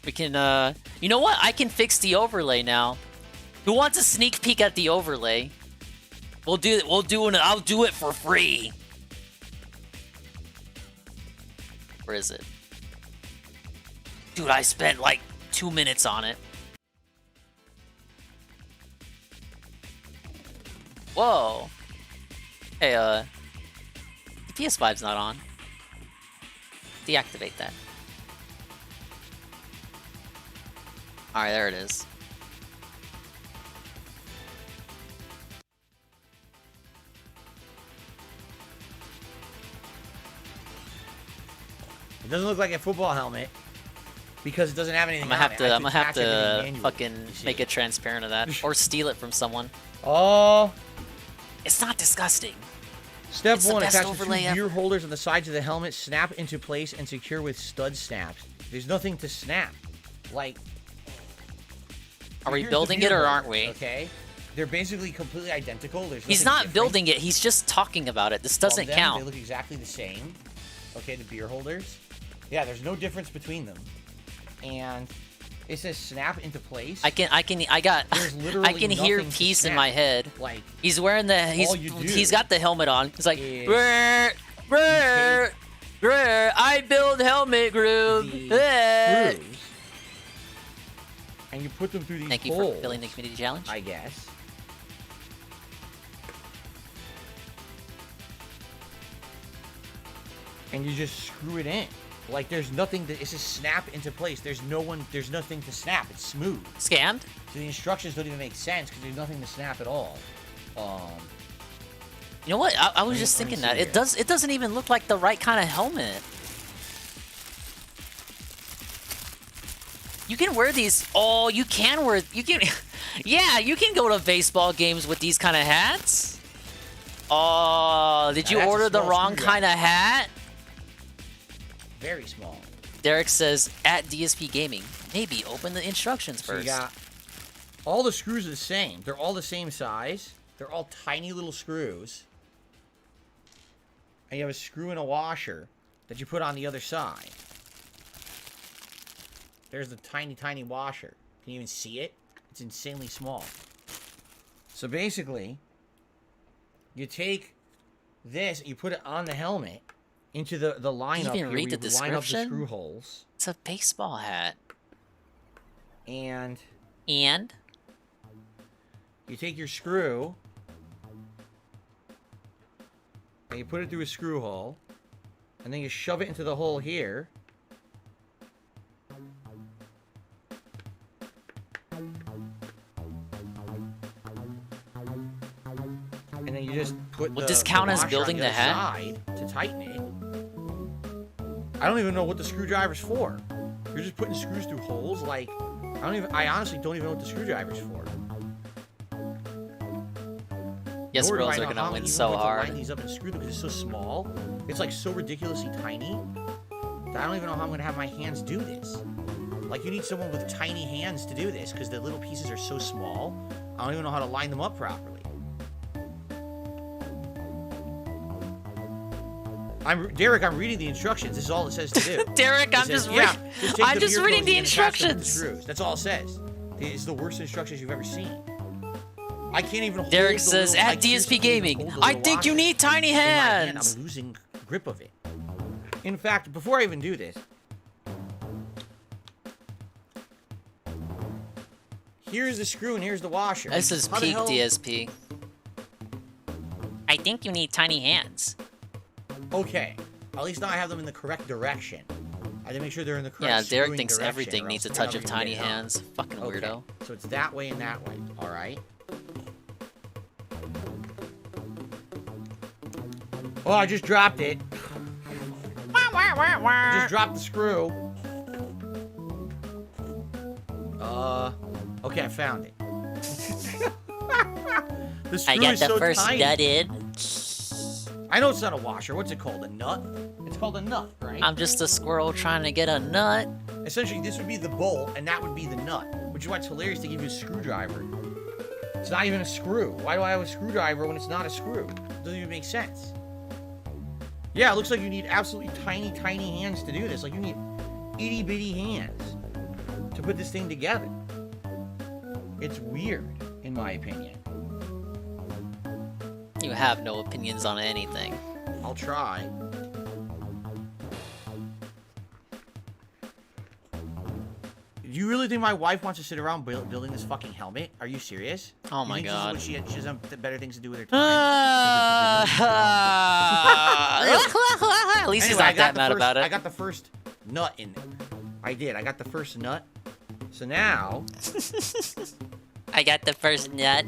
We can, you know what? I can fix the overlay now. Who wants a sneak peek at the overlay? I'll do it for free. Where is it? Dude, I spent like 2 minutes on it. Whoa. Hey, the PS5's not on. Deactivate that. Alright, there it is. It doesn't look like a football helmet. because it doesn't have anything. I'm gonna have to manually, fucking make it transparent of that, or steal it from someone. Oh, it's not disgusting. Step It's the 1: best attach the two overlay ever. gear holders on the sides of the helmet, snap into place, and secure with stud snaps. There's nothing to snap. Like, Are we here's the building gear it or holders, aren't we? Okay, they're basically completely identical. He's not building it. He's just talking about it. This doesn't count. They look exactly the same. Okay, the beer holders. Yeah, there's no difference between them. And it says snap into place. I can hear nothing to peace in snap. my head. Like, he's wearing the he's got the helmet on. He's like, brr, brr, brr, I build helmet groove. Screws, and you put them through these Thank you holes, for filling the community challenge. I guess. And you just screw it in. Like, there's nothing to, it's just snap into place. There's nothing to snap. It's smooth. Scammed? So the instructions don't even make sense because there's nothing to snap at all. You know what? I was just thinking that it doesn't even look like the right kind of helmet. You can wear these. Oh, you can. Yeah, you can go to baseball games with these kind of hats. Oh, did you order the wrong kind of hat? Very small. Derek says, at DSP Gaming, maybe open the instructions So first. you got all the screws are the same. They're all the same size. They're all tiny little screws. And you have a screw and a washer that you put on the other side. There's the tiny, tiny washer. Can you even see it? It's insanely small. So basically, you take this, you put it on the helmet, into the lineup. You even read the description? Line up the screw description? holes. It's a baseball hat. And you take your screw and you put it through a screw hole, and then you shove it into the hole here. And then you just put Would this count as washer building on the other hat? side to tighten it. I don't even know what the screwdriver's for. You're just putting screws through holes. Like, I honestly don't even know what the screwdriver's for. Yes, Nor do girls I are know gonna how win even so what to hard. line these up and screw them because it's so small. It's like so ridiculously tiny that I don't even know how I'm gonna have my hands do this. Like, you need someone with tiny hands to do this because the little pieces are so small. I don't even know how to line them up properly. Derek, I'm reading the instructions. This is all it says to do. Derek, I'm just reading the instructions. Screws. That's all it says. It's the worst instructions you've ever seen. I can't even hold Derek the says, little, at DSP Gaming, I think you need tiny in my hand. hands. I'm losing grip of it. In fact, before I even do this, here's the screw and here's the washer. This is How the peak hell- DSP. I think you need tiny hands. Okay. At least now I have them in the correct direction. I had to make sure they're in the correct Yeah, Derek screwing thinks direction, everything or needs a else touch we're of never gonna tiny get it up. hands. Fucking Okay. weirdo. So it's that way and that way. Alright. Oh, I just dropped it. Just dropped the screw. Okay, I found it. The screw I got is the so first tiny. nut in. I know it's not a washer. What's it called? A nut? It's called a nut, right? I'm just a squirrel trying to get a nut. Essentially, this would be the bolt, and that would be the nut. Which is why it's hilarious to give you a screwdriver. It's not even a screw. Why do I have a screwdriver when it's not a screw? It doesn't even make sense. Yeah, it looks like you need absolutely tiny, tiny hands to do this. Like, you need itty-bitty hands to put this thing together. It's weird, in my opinion. You have no opinions on anything. I'll try. Do you really think my wife wants to sit around building this fucking helmet? Are you serious? Oh You my think this is god. what she has better things to do with her time? At least he's Anyway, not that mad about it. I got the first nut in there. I did. I got the first nut. So now, I got the first nut.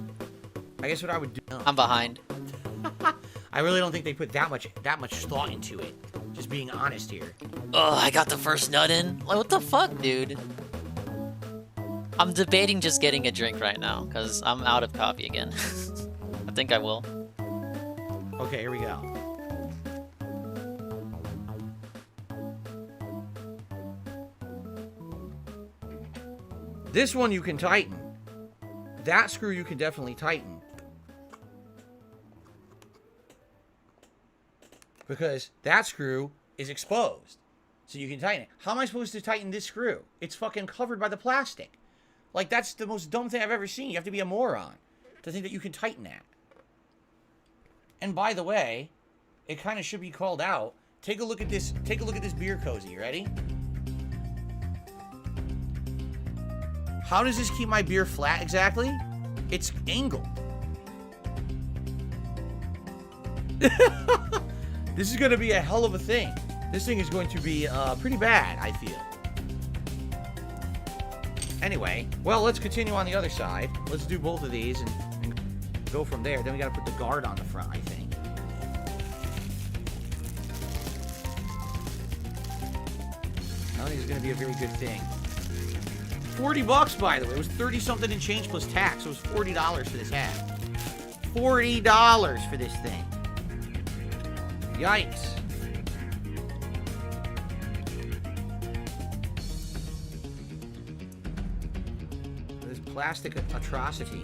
I guess what I would do. I'm behind. I really don't think they put that much thought into it. Just being honest here. Oh, I got the first nut in? Like, what the fuck, dude? I'm debating just getting a drink right now, because I'm out of coffee again. I think I will. Okay, here we go. This one you can tighten. That screw you can definitely tighten. Because that screw is exposed. So you can tighten it. How am I supposed to tighten this screw? It's fucking covered by the plastic. Like, that's the most dumb thing I've ever seen. You have to be a moron to think that you can tighten that. And by the way, it kind of should be called out. Take a look at this. Take a look at this beer cozy. Ready? How does this keep my beer flat exactly? It's angled. This is going to be a hell of a thing. This thing is going to be pretty bad, I feel. Anyway, well, let's continue on the other side. Let's do both of these and go from there. Then we got to put the guard on the front, I think. I don't think it's going to be a very good thing. $40, by the way. It was 30-something and change plus tax. So it was $40 for this hat. $40 for this thing. Yikes. This plastic atrocity.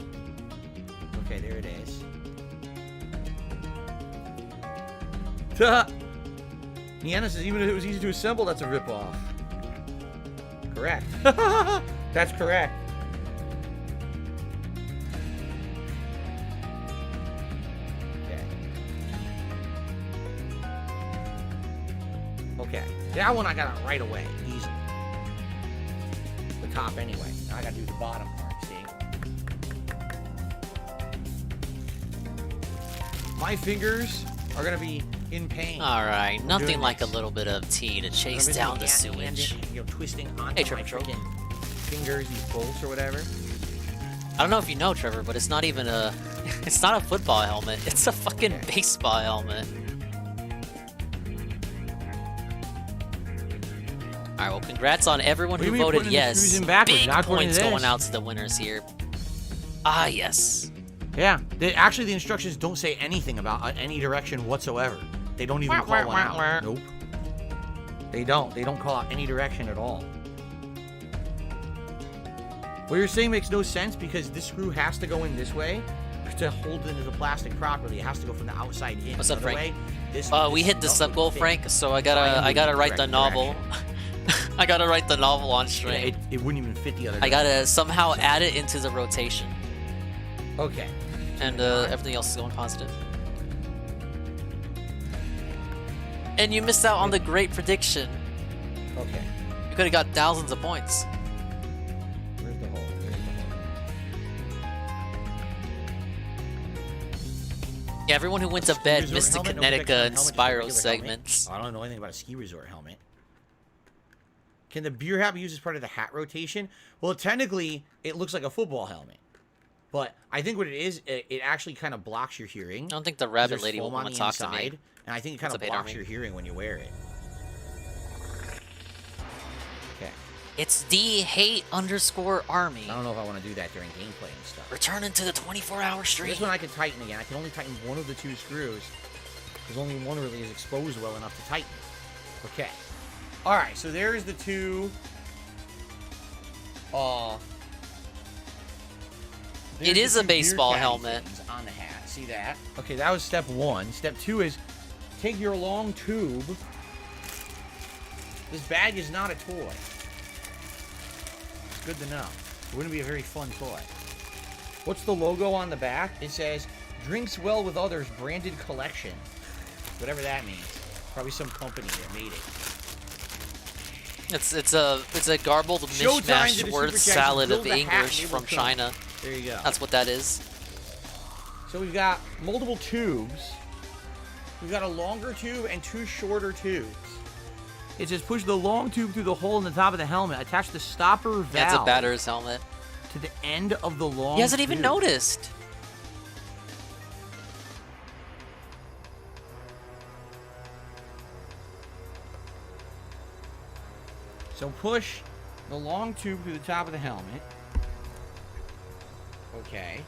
Okay, there it is. Niana says, even if it was easy to assemble, that's a ripoff. Correct. That's correct. Okay. That one I got it right away, easily. The top anyway. Now I gotta do the bottom part, see? My fingers are gonna be in pain. Alright, nothing like a little bit of tea to chase down the sewage. You know, twisting onto my freaking fingers, these bolts or whatever. I don't know if you know, Trevor, but it's not even a... It's not a football helmet. It's a fucking baseball helmet. Alright, well, congrats on everyone who voted yes. Big points going out to the winners here. Ah, yes. Yeah, actually the instructions don't say anything about any direction whatsoever. They don't even call one out. Nope. They don't. They don't call out any direction at all. What you're saying makes no sense because this screw has to go in this way to hold it into the plastic properly. It has to go from the outside in. What's up, Frank? We hit the sub goal, Frank, so I gotta write the novel. I gotta write the novel on stream. Yeah, it wouldn't even fit the other. I gotta somehow add it into the rotation. Okay. And everything else is going positive. And you missed out on the great prediction. Okay. You could have got thousands of points. Where's the hole? Yeah, everyone who went to bed missed the Kinetica and Spyro segments. I don't know anything about a ski resort helmet. Can the beer hat be used as part of the hat rotation? Well, technically, it looks like a football helmet. But I think what it is, it actually kind of blocks your hearing. I don't think the rabbit lady will want to talk to me. And I think it kind of blocks your hearing when you wear it. Okay. It's D-Hate_Army. I don't know if I want to do that during gameplay and stuff. Returning to the 24-hour stream. This one I can tighten again. I can only tighten one of the two screws. Because only one really is exposed well enough to tighten. Okay. Alright, so there's the two... It is a baseball helmet. On the hat. See that? Okay, that was step one. Step two is take your long tube. This bag is not a toy. It's good to know. It wouldn't be a very fun toy. What's the logo on the back? It says, Drinks Well With Others Branded Collection. Whatever that means. Probably some company that made it. It's a garbled mishmash word salad of English from China. There you go. That's what that is. So we've got multiple tubes. We've got a longer tube and two shorter tubes. It says push the long tube through the hole in the top of the helmet. Attach the stopper valve. That's a batter's helmet. To the end of the long He hasn't even noticed. So push the long tube through the top of the helmet. Okay.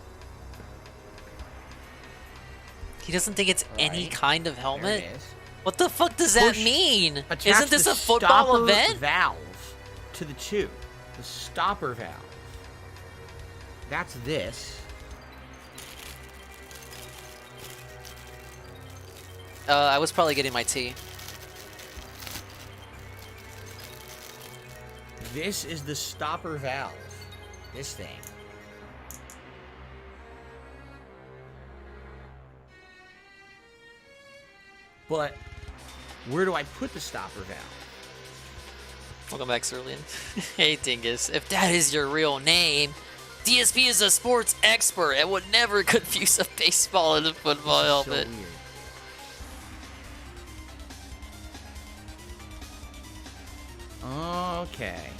He doesn't think it's any kind of helmet? There it is. What the fuck does that Push- mean? attach Isn't this the a football stopper event? valve to the tube. The stopper valve. That's this. I was probably getting my tea. This is the stopper valve. This thing. But where do I put the stopper valve? Welcome back, Cerulean. Hey, Dingus. If that is your real name, DSP is a sports expert and would never confuse a baseball and a football helmet. So weird. Okay.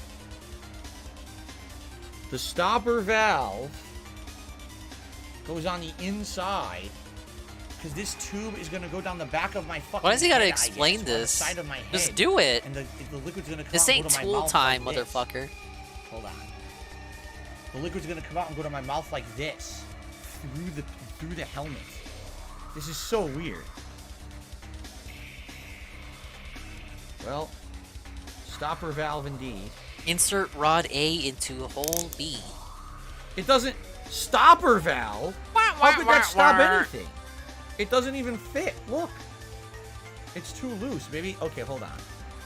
The stopper valve goes on the inside because this tube is going to go down the back of my fucking Why does he gotta head, I guess, explain or this? The side of my head. Just do it. And the liquid's going to come This out and ain't go to my tool mouth time, like this. motherfucker. Hold on. The liquid's going to come out and go to my mouth like this through the helmet. This is so weird. Well, stopper valve indeed. Insert rod A into hole B. It doesn't stopper valve. How could that stop anything? It doesn't even fit. Look. It's too loose. Maybe. Okay, hold on.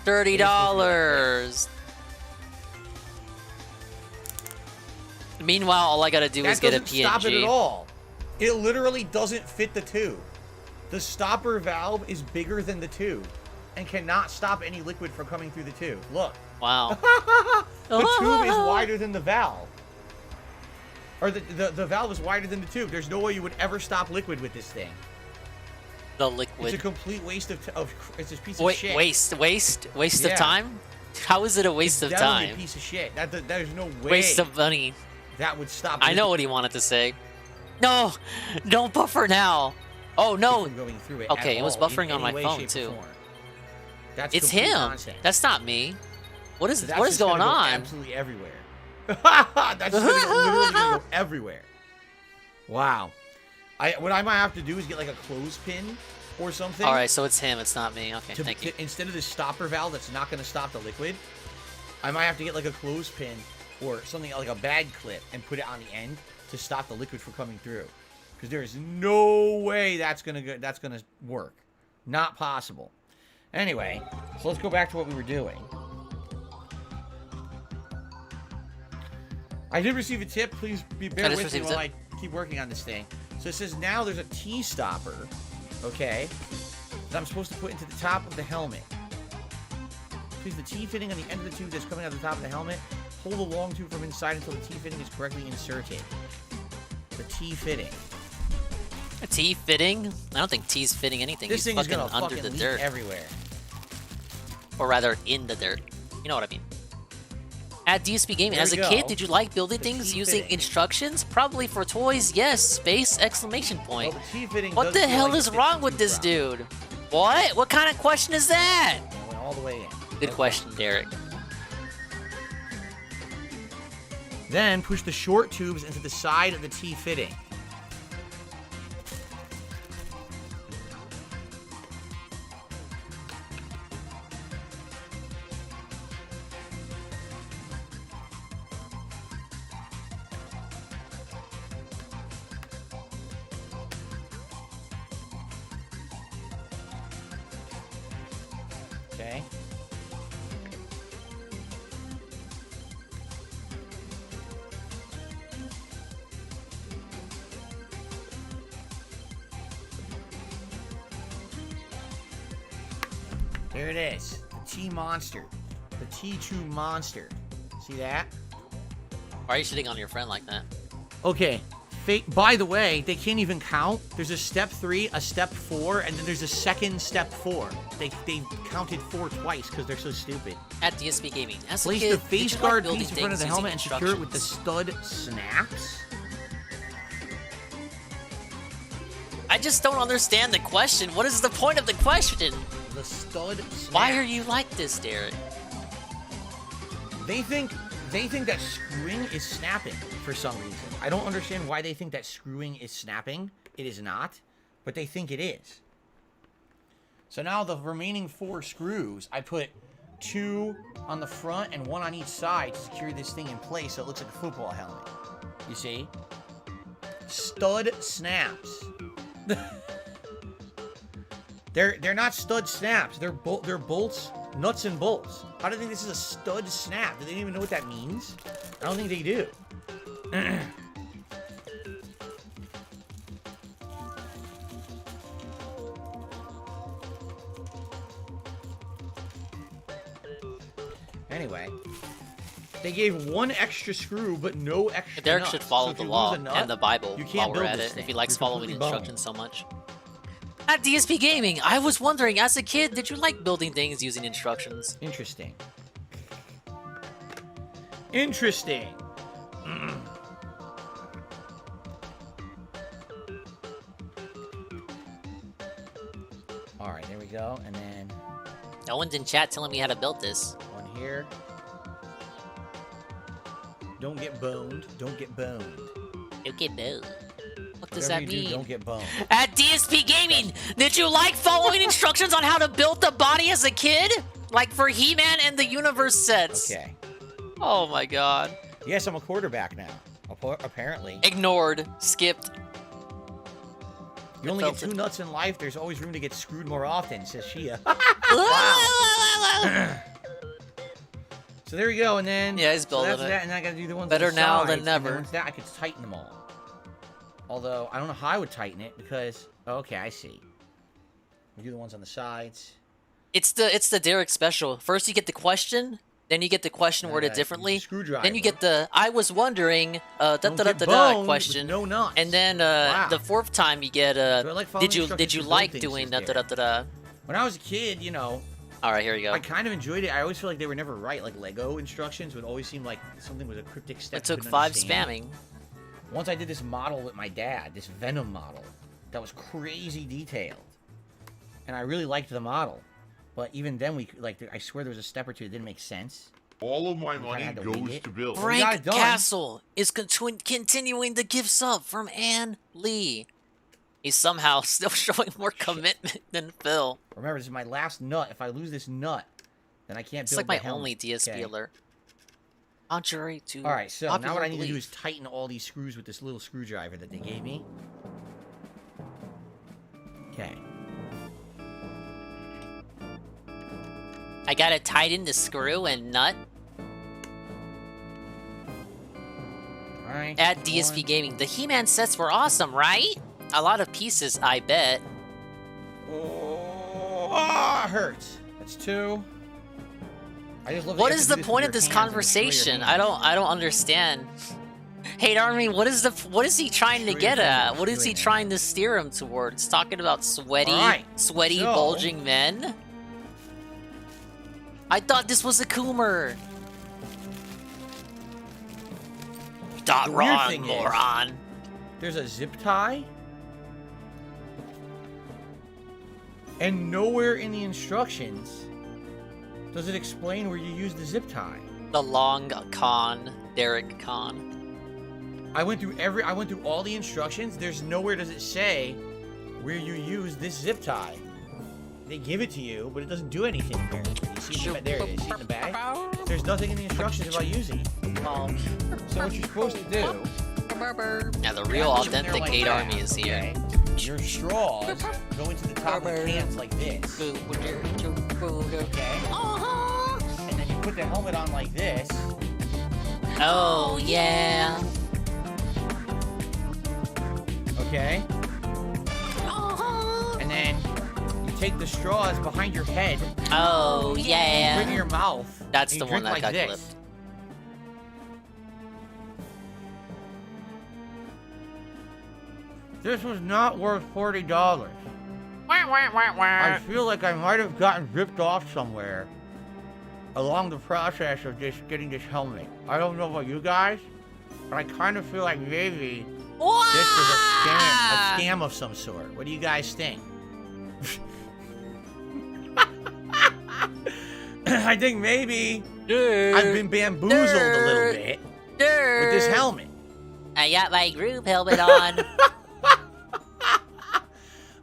$30. Meanwhile, all I gotta do is get a PNG. That doesn't stop it at all. It literally doesn't fit the tube. The stopper valve is bigger than the tube and cannot stop any liquid from coming through the tube. Look. Wow. The tube is wider than the valve. Or the valve is wider than the tube. There's no way you would ever stop liquid with this thing. The liquid. It's a complete waste of it's a piece of Wait, shit. waste Yeah. of time? How is it a waste It's of definitely time? a piece of shit. There's no way. Waste of money. That would stop. I know what he wanted to say. No, don't buffer now. Oh no. From going through it Okay, at it was all, buffering in on my any way, phone shape, or too. form. That's It's complete him. nonsense. That's not me. What is That's what is just gonna going go on? Absolutely everywhere. That's literally gonna go everywhere. Wow. What I might have to do is get like a clothespin or something. All right, so it's him. It's not me. Okay, thank you. Instead of this stopper valve that's not going to stop the liquid, I might have to get like a clothespin or something like a bag clip and put it on the end to stop the liquid from coming through. Because there is no way that's gonna work. Not possible. Anyway, so let's go back to what we were doing. I did receive a tip. Please bear with me while I keep working on this thing. So it says now there's a T-stopper, okay, that I'm supposed to put into the top of the helmet. Please, the T-fitting on the end of the tube that's coming out of the top of the helmet. Hold the long tube from inside until the T-fitting is correctly inserted. The T-fitting. A T fitting? I don't think T's fitting anything. This He's thing is fucking gonna under fucking the leak dirt. everywhere. Or rather, in the dirt. You know what I mean. At DSP Gaming, There as a we go. kid, did you like building things using T-fitting. instructions? Probably for toys, yes. Space! Exclamation point. Well, the T-fitting What does the feel hell like is it wrong fits with the this tube dude? What? What kind of question is that? properly. It went all the way in. Good question, Derek. Then push the short tubes into the side of the T-fitting. Okay. There it is. The T-monster. The T2 monster. See that? Why are you shitting on your friend like that? Okay. By the way, they can't even count. There's a step 3, a step 4, and then there's a second step 4. They counted 4 twice because they're so stupid. At DSP Gaming, as a Place kid, the did face you like guard building piece in front of the things helmet and using secure it with the instructions? stud snaps. I just don't understand the question. What is the point of the question? The stud snaps. Why are you like this, Derek? They think that screwing is snapping for some reason. I don't understand why they think that screwing is snapping. It is not, but they think it is. So now the remaining 4 screws, I put 2 on the front and 1 on each side to secure this thing in place so it looks like a football helmet. You see? Stud snaps. They're not stud snaps. They're bolts, nuts and bolts. How do they think this is a stud snap? Do they even know what that means? I don't think they do. Anyway, they gave 1 extra screw, but no extra Derek nuts. should follow So the if you law lose a nut, and the Bible you while can't we're build at this it, thing. if he likes You're following completely boned. instructions so much. At DSP Gaming, I was wondering, as a kid, did you like building things using instructions? Interesting. Interesting. Alright, there we go. And then No one's in chat telling me how to build this. 1 here. Don't get boned. Don't get boned. Don't get boned. What does Whatever that you do, mean? don't get boned. At DSP Gaming, did you like following instructions on how to build the body as a kid? Like for He-Man and the Universe sets. Okay. Oh my god. Yes, I'm a quarterback now. Apparently. Ignored. Skipped. You only get 2 nuts in life. There's always room to get screwed more often, says Shia. So there we go, and then Yeah, he's building that's it. that, and then I gotta do the ones Better on the now sides, than and then never. once that, I could tighten them all. Although I don't know how I would tighten it because okay, I see. We do the ones on the sides. It's the Derek special. First you get the question, then you get the question worded use differently. a screwdriver. Then you get the I was wondering Don't get boned question. with no nuts. And then Wow. the 4th time you get Do I like following did you instructions to build like things, doing says Derek. When I was a kid, you know, All right, here we go. I kind of enjoyed it. I always feel like they were never right. Like Lego instructions would always seem like something was a cryptic step. It took I couldn't 5 understand. spamming. Once I did this model with my dad, this Venom model, that was crazy detailed, and I really liked the model. But even then, I swear there was a step or two that didn't make sense. All of my We kinda money had to wing goes it. to Bill. We got it Frank done. Castle is continuing the gift sub from Ann Lee. He's somehow still showing more commitment than Phil. Remember, this is my last nut. If I lose this nut, then I can't It's build like my the helmet. only DSP Okay. alert. Contrary to All right, so now popular what I need to do belief. is tighten all these screws with this little screwdriver that they gave me. Okay. I gotta tighten the screw and nut. All right. At DSP Gaming, the He-Man sets were awesome, right? A lot of pieces, I bet. Oh, it hurts. That's 2. I just love that What you have is to do the this point with of this your hands and destroy your conversation? hands. I don't understand. Hate Army, what is he trying to Destroy get your at? fingers What is he doing that. trying to steer him towards? Talking about sweaty, Alright, sweaty, so- bulging men? I thought this was a Coomer. Dot The weird wrong, thing is- moron. There's a zip tie. And nowhere in the instructions does it explain where you use the zip tie. The long con, Derek con. I went through all the instructions. There's nowhere does it say where you use this zip tie. They give it to you, but it doesn't do anything apparently. You see it in the, there it is, see it in the bag? There's nothing in the instructions about using it. So what you're supposed to do... Yeah, the real authentic like Hate that, Army is here. okay? Your straws go into the top of the cans like this. Okay? And then you put the helmet on like this. Oh, yeah. Okay? And then you take the straws behind your head. Oh, yeah. Put it in your mouth. That's and the you one drink that like got this. clipped. This was not worth $40. I feel like I might have gotten ripped off somewhere along the process of just getting this helmet. I don't know about you guys, but I kind of feel like maybe this is a scam of some sort. What do you guys think? I think maybe I've been bamboozled a little bit with this helmet. I got my groove helmet on.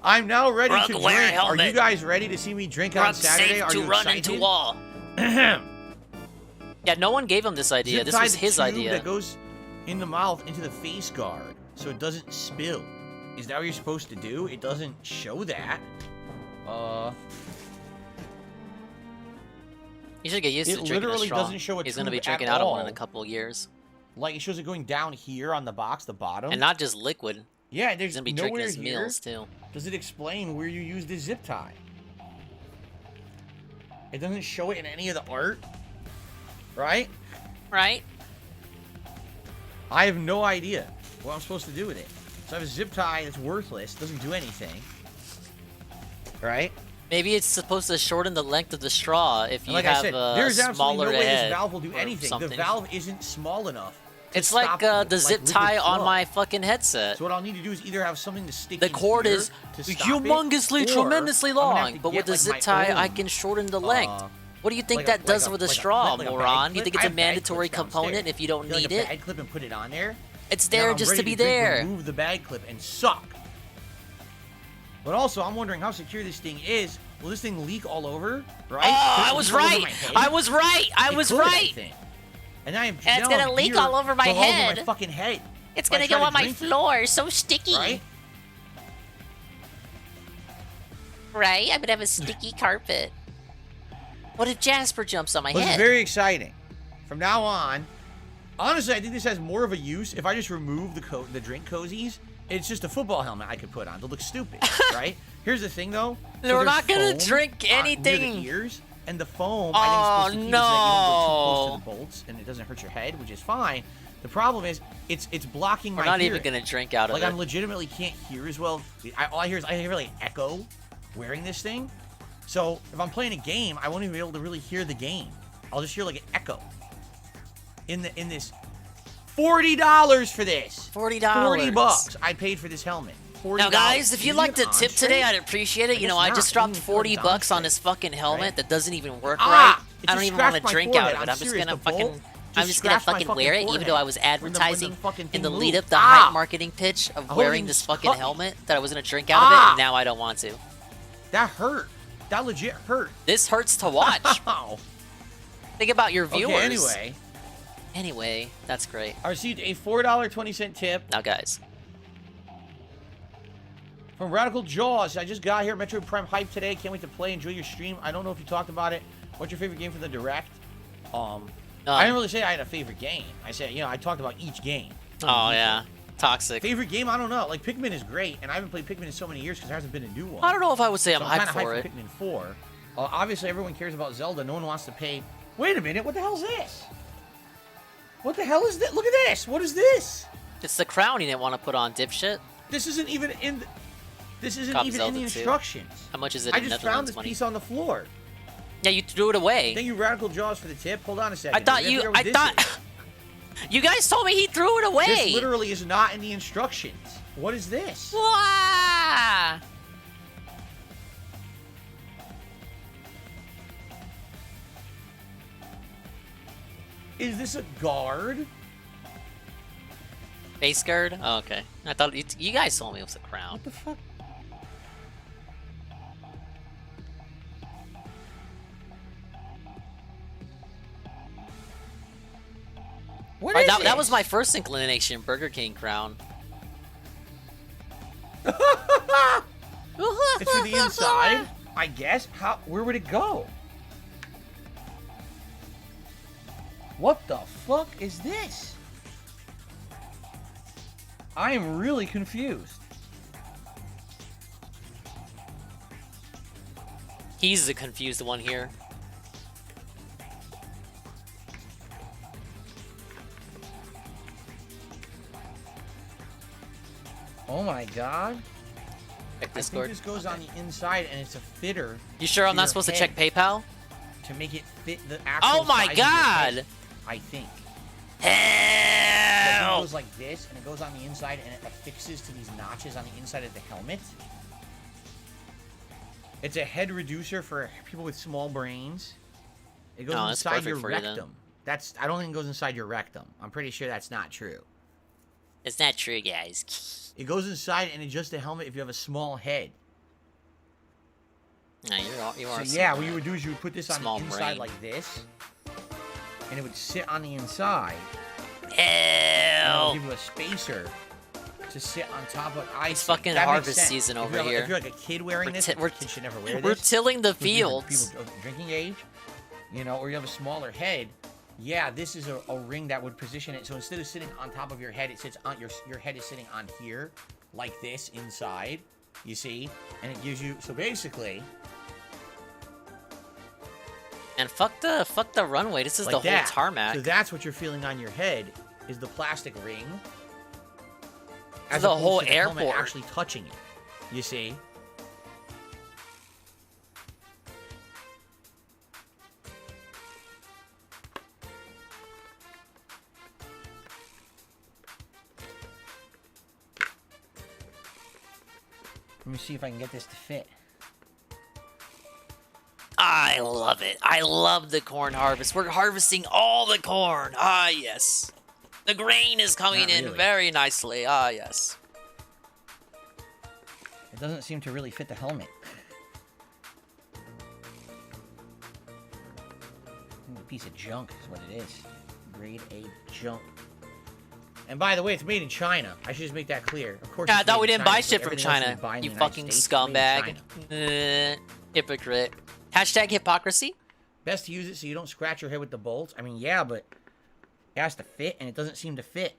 I'm now ready Brug, to wear a drink. Are helmet. you guys ready to see me drink on Brug, Saturday? safe Are to you run excited? into wall. Yeah, no one gave him this idea. Zip This tie was the his tube idea. that goes in the mouth into the face guard so it doesn't spill. Is that what you're supposed to do? It doesn't show that. You should get used to drinking a literally straw. doesn't show a He's gonna be tube drinking at out of one all. in a couple of years. Like, it shows it going down here on the box, the bottom. And not just liquid. Yeah, there's He's gonna be nowhere drinking his here meals, too. Does it explain where you use this zip tie? It doesn't show it in any of the art. Right? Right. I have no idea what I'm supposed to do with it. So I have a zip tie that's worthless, doesn't do anything. Right? Maybe it's supposed to shorten the length of the straw if you And like have I said, a there's absolutely smaller no way head this valve will do or anything. something. The valve isn't small enough. to It's like stop, the zip liquid tie on flow. my fucking headset. So what I'll need to do is either have something to stick The in cord here is to stop humongously, it, or tremendously I'm gonna have long, to but get, with the like, zip my tie, I own, can shorten the length. What do you think like that does with a like straw, like a bag moron? You clip? think it's I a have bag mandatory clips component downstairs. if you don't Get, like, need a it? bag clip and put it on there. It's Now there I'm just ready to be drink, there. Remove the bag clip and suck. But also, I'm wondering how secure this thing is. Will this thing leak all over? Right? Oh, Could it I was leak all over right. my head? I was right. I It was could, I right. think. And now I'm And it's now gonna I'm leak here all over my all over head. my fucking head. It's when I gonna try go to on my drink it, floor. So sticky. Right? Right? I'm gonna have a sticky carpet. What if Jasper jumps on my This is head? very exciting. From now on, honestly, I think this has more of a use. If I just remove the drink cozies, it's just a football helmet I could put on to look stupid, right? Here's the thing, though. No, we're there's not gonna foam drink near anything. the ears, and the foam, Oh, I think, is supposed to keep it so that you don't go too close no. to the bolts, and it doesn't hurt your head, which is fine. The problem is, it's blocking We're my not hearing. even gonna drink out of Like, it. I legitimately can't hear as well. All I hear is like echo wearing this thing. So if I'm playing a game, I won't even be able to really hear the game. I'll just hear like an echo. In this, $40 for this. $40. $40 I paid for this helmet. $40. Now, guys, if you'd Is like it to an tip entree? today, I'd appreciate it. You know, I guess just not. dropped I didn't even put it $40 on entree, this fucking helmet right? that doesn't even work Ah, right. it I don't just even want to scratched my drink forehead. out of it. I'm I'm just serious. gonna The bolt fucking, just I'm just gonna scratched my fucking fucking wear it, even though forehead I was when the advertising fucking in the thing lead up, moved. the Ah! hype marketing pitch of I wearing hope this you fucking cut me. helmet that I was gonna drink out of it, Ah! and now I don't want to. That hurt. That legit hurt. This hurts to watch. Wow. Think about your viewers. Okay, Anyway, that's great. I received a $4.20 tip. Now, guys. From Radical Jaws. I just got here. Metroid Prime hype today. Can't wait to play. Enjoy your stream. I don't know if you talked about it. What's your favorite game for the Direct? I didn't really say I had a favorite game. I said, I talked about each game. Oh, yeah. Toxic. Favorite game? I don't know. Like, Pikmin is great, and I haven't played Pikmin in so many years because there hasn't been a new one. I don't know if I would say I'm So hyped kinda for it. For Pikmin 4. Obviously, everyone cares about Zelda. No one wants to pay. Wait a minute. What the hell is this? What the hell is this? Look at this. What is this? It's the crown you didn't want to put on, dipshit. This isn't even in the... This isn't Cop even Zelda in the 2. instructions. How much is it I in just found Netherlands this money? piece on the floor. Yeah, you threw it away. Thank you, Radical Jaws, for the tip. Hold on a second. I thought We have to you... figure out I what this thought... is. You guys told me he threw it away. This literally is not in the instructions. What is this? Wah! Is this a guard? Face guard? Oh, okay. I thought you guys told me it was a crown. What the fuck? What Right, is that it? was my first inclination, Burger King crown. It's for the inside, I guess. Where would it go? What the fuck is this? I am really confused. He's the confused one here. Oh my god. Check I think Discord. this goes on the inside and it's a fitter. You sure I'm to not your supposed to head check PayPal? To make it fit the actual Oh my size of your god! head, I think. Hell! It goes like this, and it goes on the inside, and it affixes to these notches on the inside of the helmet. It's a head reducer for people with small brains. It goes inside your rectum. I don't think it goes inside your rectum. I'm pretty sure that's not true. It's not true, guys. It goes inside and adjusts the helmet if you have a small head. No, you are. So yeah, what you would do is you would put this on the inside brain. like this, and it would sit on the inside. Ew. And it would give you a spacer to sit on top of. It's fucking harvest season over here. If you're like a kid wearing this, kids should never wear this. We're tilling the fields. People of drinking age, you know, or you have a smaller head. Yeah, this is a ring that would position it. So instead of sitting on top of your head, it sits on your head is sitting on here, like this inside. You see, and it gives you. So basically. And fuck the runway. This is Like the whole tarmac. So that's what you're feeling on your head is the plastic ring. As the whole airport actually touching it. You see? Let me see if I can get this to fit. I love it. I love the corn harvest. We're harvesting all the corn. Ah, yes. The grain is coming in very nicely. Ah, yes. It doesn't seem to really fit the helmet. A piece of junk is what it is. Grade A junk. And by the way, it's made in China. I should just make that clear. Of course. Yeah, I thought we didn't buy shit from China. You fucking scumbag. Hypocrite. Hashtag hypocrisy. Best to use it so you don't scratch your head with the bolts. I mean, yeah, but it has to fit, and it doesn't seem to fit.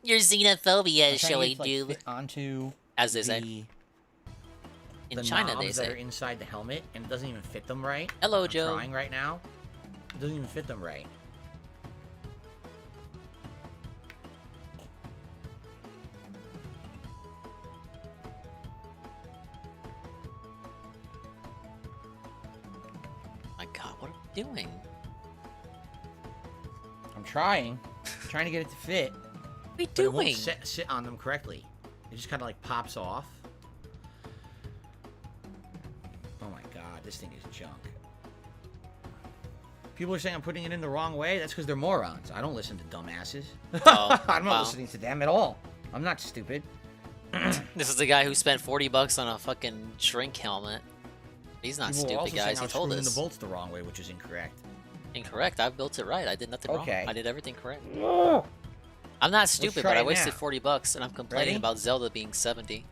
Your xenophobia, Shelly, dude. Onto as they say. In China, they say. That are inside the helmet, and it doesn't even fit them right. Hello, I'm Joe. Trying right now. It doesn't even fit them right. My God, what are we doing? I'm trying to get it to fit. What are we but doing? It won't sit on them correctly. It just kind of like pops off. Oh my God, this thing is junk. People are saying I'm putting it in the wrong way. That's because they're morons. I don't listen to dumbasses. Oh, I'm not listening to them at all. I'm not stupid. This is the guy who spent $40 on a fucking shrink helmet. He's not stupid, guys. He told us. The bolts the wrong way, which is incorrect. Incorrect. I built it right. I did nothing wrong. I did everything correct. Oh. I'm not stupid, but I wasted $40 and I'm complaining about Zelda being 70.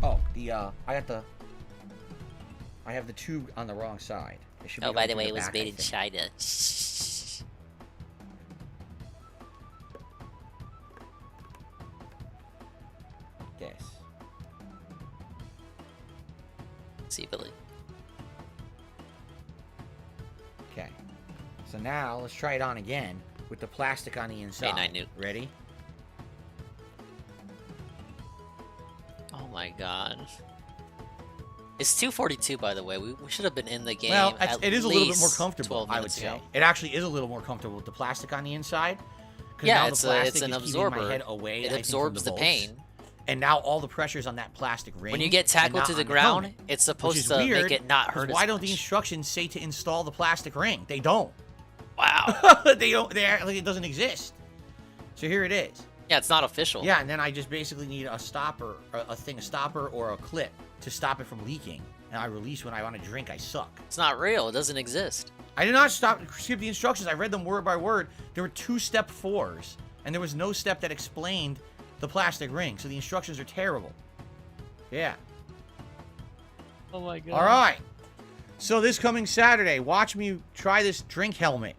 Oh, I have the tube on the wrong side. It should be by the way, it was made in China. Yes. See, Billy. Okay. So now let's try it on again with the plastic on the inside. I knew. Ready? Oh my God. It's 2:42, by the way. We should have been in the game. Well, it is a little bit more comfortable, I would ago. say. It actually is a little more comfortable with the plastic on the inside. Yeah, it's an absorber. My head away, it absorbs the pain. And now all the pressure's on that plastic ring. When you get tackled to the ground, it's supposed to make it not hurt as much. Why don't the instructions say to install the plastic ring? They don't. Wow. They don't. They act like it doesn't exist. So here it is. Yeah, it's not official. Yeah, and then I just basically need a stopper, a stopper or a clip to stop it from leaking. And I release when I want to drink. I suck. It's not real. It doesn't exist. I did not skip the instructions. I read them word by word. There were 2 step 4s, and there was no step that explained the plastic ring. So the instructions are terrible. Yeah. Oh my God. All right. So this coming Saturday, watch me try this drink helmet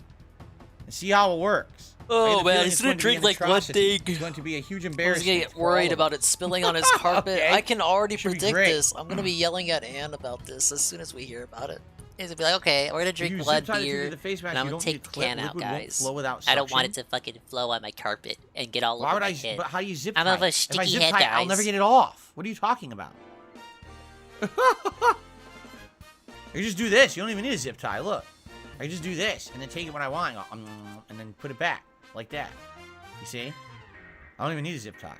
and see how it works. Oh man, he's gonna drink like one thing. It's going to be a huge I was embarrassment. gonna get worried about it spilling on his carpet. Okay. I can already Should be predict great. this. I'm gonna be yelling at Ann about this as soon as we hear about it. He's gonna be like, okay, we're gonna drink blood beer, and I'm gonna take the can out, guys. I don't want it to fucking flow on my carpet and get all over my head. But how do you zip tie? I'm of a If I sticky zip head, tie, guys. I'll never get it off. What are you talking about? You just do this. You don't even need a zip tie. Look. I just do this, and then take it when I want, and then put it back, like that. You see? I don't even need a zip tie.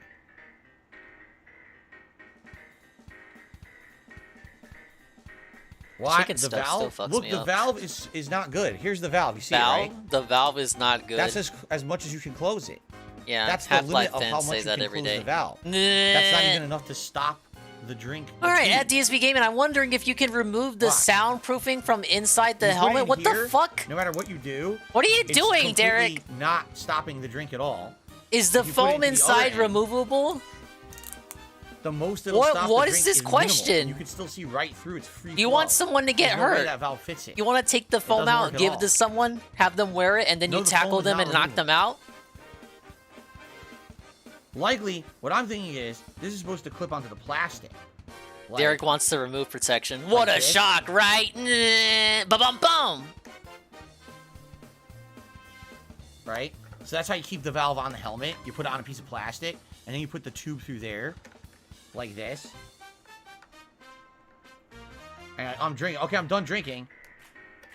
Why? Chicken The stuff valve? still fucks Look, me the up. valve is not good. Here's the valve. You see Valve? it, right? The valve is not good. That's as much as you can close it. Yeah, That's the Half-Life limit of 10 how much says you that can every close day. the valve. Nah. That's not even enough to stop the drink. All right, at DSP Gaming, I'm wondering if you can remove the soundproofing from inside the You put it helmet. in What here, the fuck? No matter what you do. What are you it's doing, completely Derek? Not stopping the drink at all. Is the If you put it foam into the other inside end, removable? The most it'll What- stop what the is drink this minimal, question? and you can still see right through. It's free. You flow. want someone to get There's no way hurt. that valve fits it. You want to take the foam doesn't out, work at give all. it to someone, have them wear it, and then No, you the tackle foam is them not and knock them out? Likely, what I'm thinking is this is supposed to clip onto the plastic. Like, Derek wants to remove protection. What a this? shock, right? Ba-bum-bum! Right? So that's how you keep the valve on the helmet. You put it on a piece of plastic, and then you put the tube through there, like this. And I'm drinking. Okay, I'm done drinking.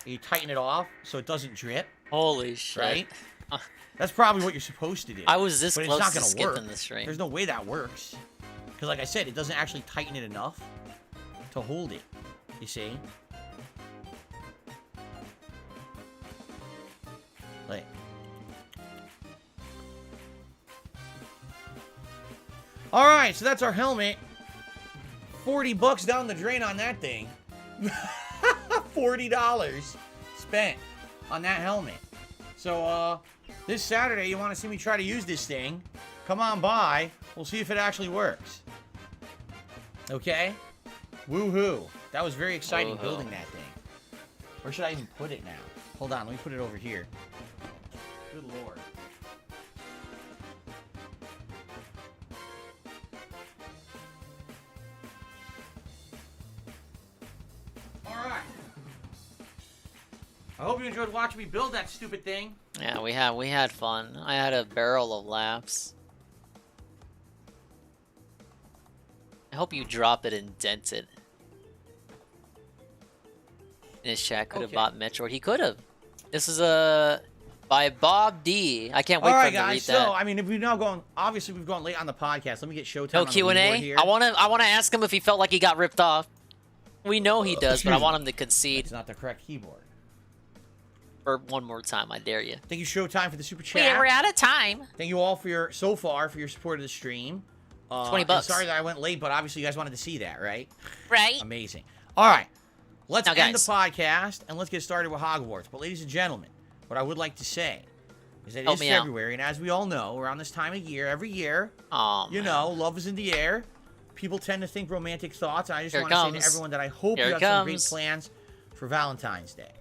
You tighten it off so it doesn't drip. Holy shit. Right? That's probably what you're supposed to do. I was this but close it's not to gonna skipping work. the stream. There's no way that works. Because like I said, it doesn't actually tighten it enough to hold it. You see? Like. Alright, so that's our helmet. $40 down the drain on that thing. $40 spent on that helmet. So, this Saturday, you want to see me try to use this thing, come on by. We'll see if it actually works. Okay? Woohoo. That was very exciting Woohoo. building that thing. Where should I even put it now? Hold on, let me put it over here. Good lord. Alright. I hope you enjoyed watching me build that stupid thing. Yeah, we had fun. I had a barrel of laughs. I hope you drop it and dent it. In his chat could have Okay. bought Metroid. He could have. This is by Bob D. I can't wait All for right, him to read guys. that. So, I mean, if we've now gone, obviously we've gone late on the podcast. Let me get Showtime. No on the Q&A. leaderboard here. I wanna ask him if he felt like he got ripped off. We know he does, but I want him to concede. It's not the correct keyboard. For one more time, I dare you. Thank you, Showtime, for the super chat. We're out of time. Thank you all for your support of the stream. $20. And sorry that I went late, but obviously you guys wanted to see that, right? Right. Amazing. All right. Let's Now, end guys. the podcast and let's get started with Hogwarts. But ladies and gentlemen, what I would like to say is that it Help is me out. February, and as we all know, around this time of year, every year, man. love is in the air. People tend to think romantic thoughts, and I just Here it want to say to comes. everyone that I hope Here you it have some great comes. plans for Valentine's Day.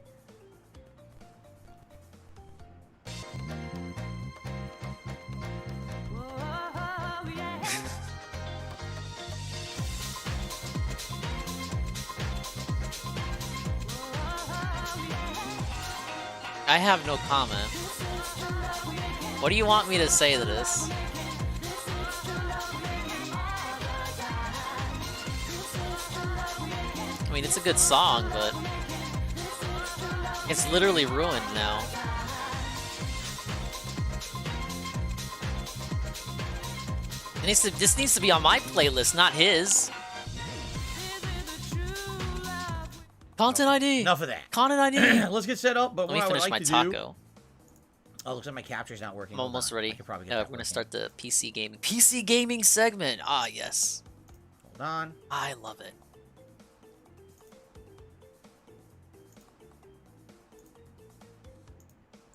I have no comment. What do you want me to say to this? I mean, it's a good song, but it's literally ruined now. This needs to be on my playlist, not his. Content ID. Enough of that. Content ID. Let's get set up. But Let me what I would finish like my to taco. do. Oh, looks like my capture's not working. I'm Hold almost on. ready. I could probably get Yeah, that we're gonna working. start the PC gaming segment. Ah, yes. Hold on. I love it.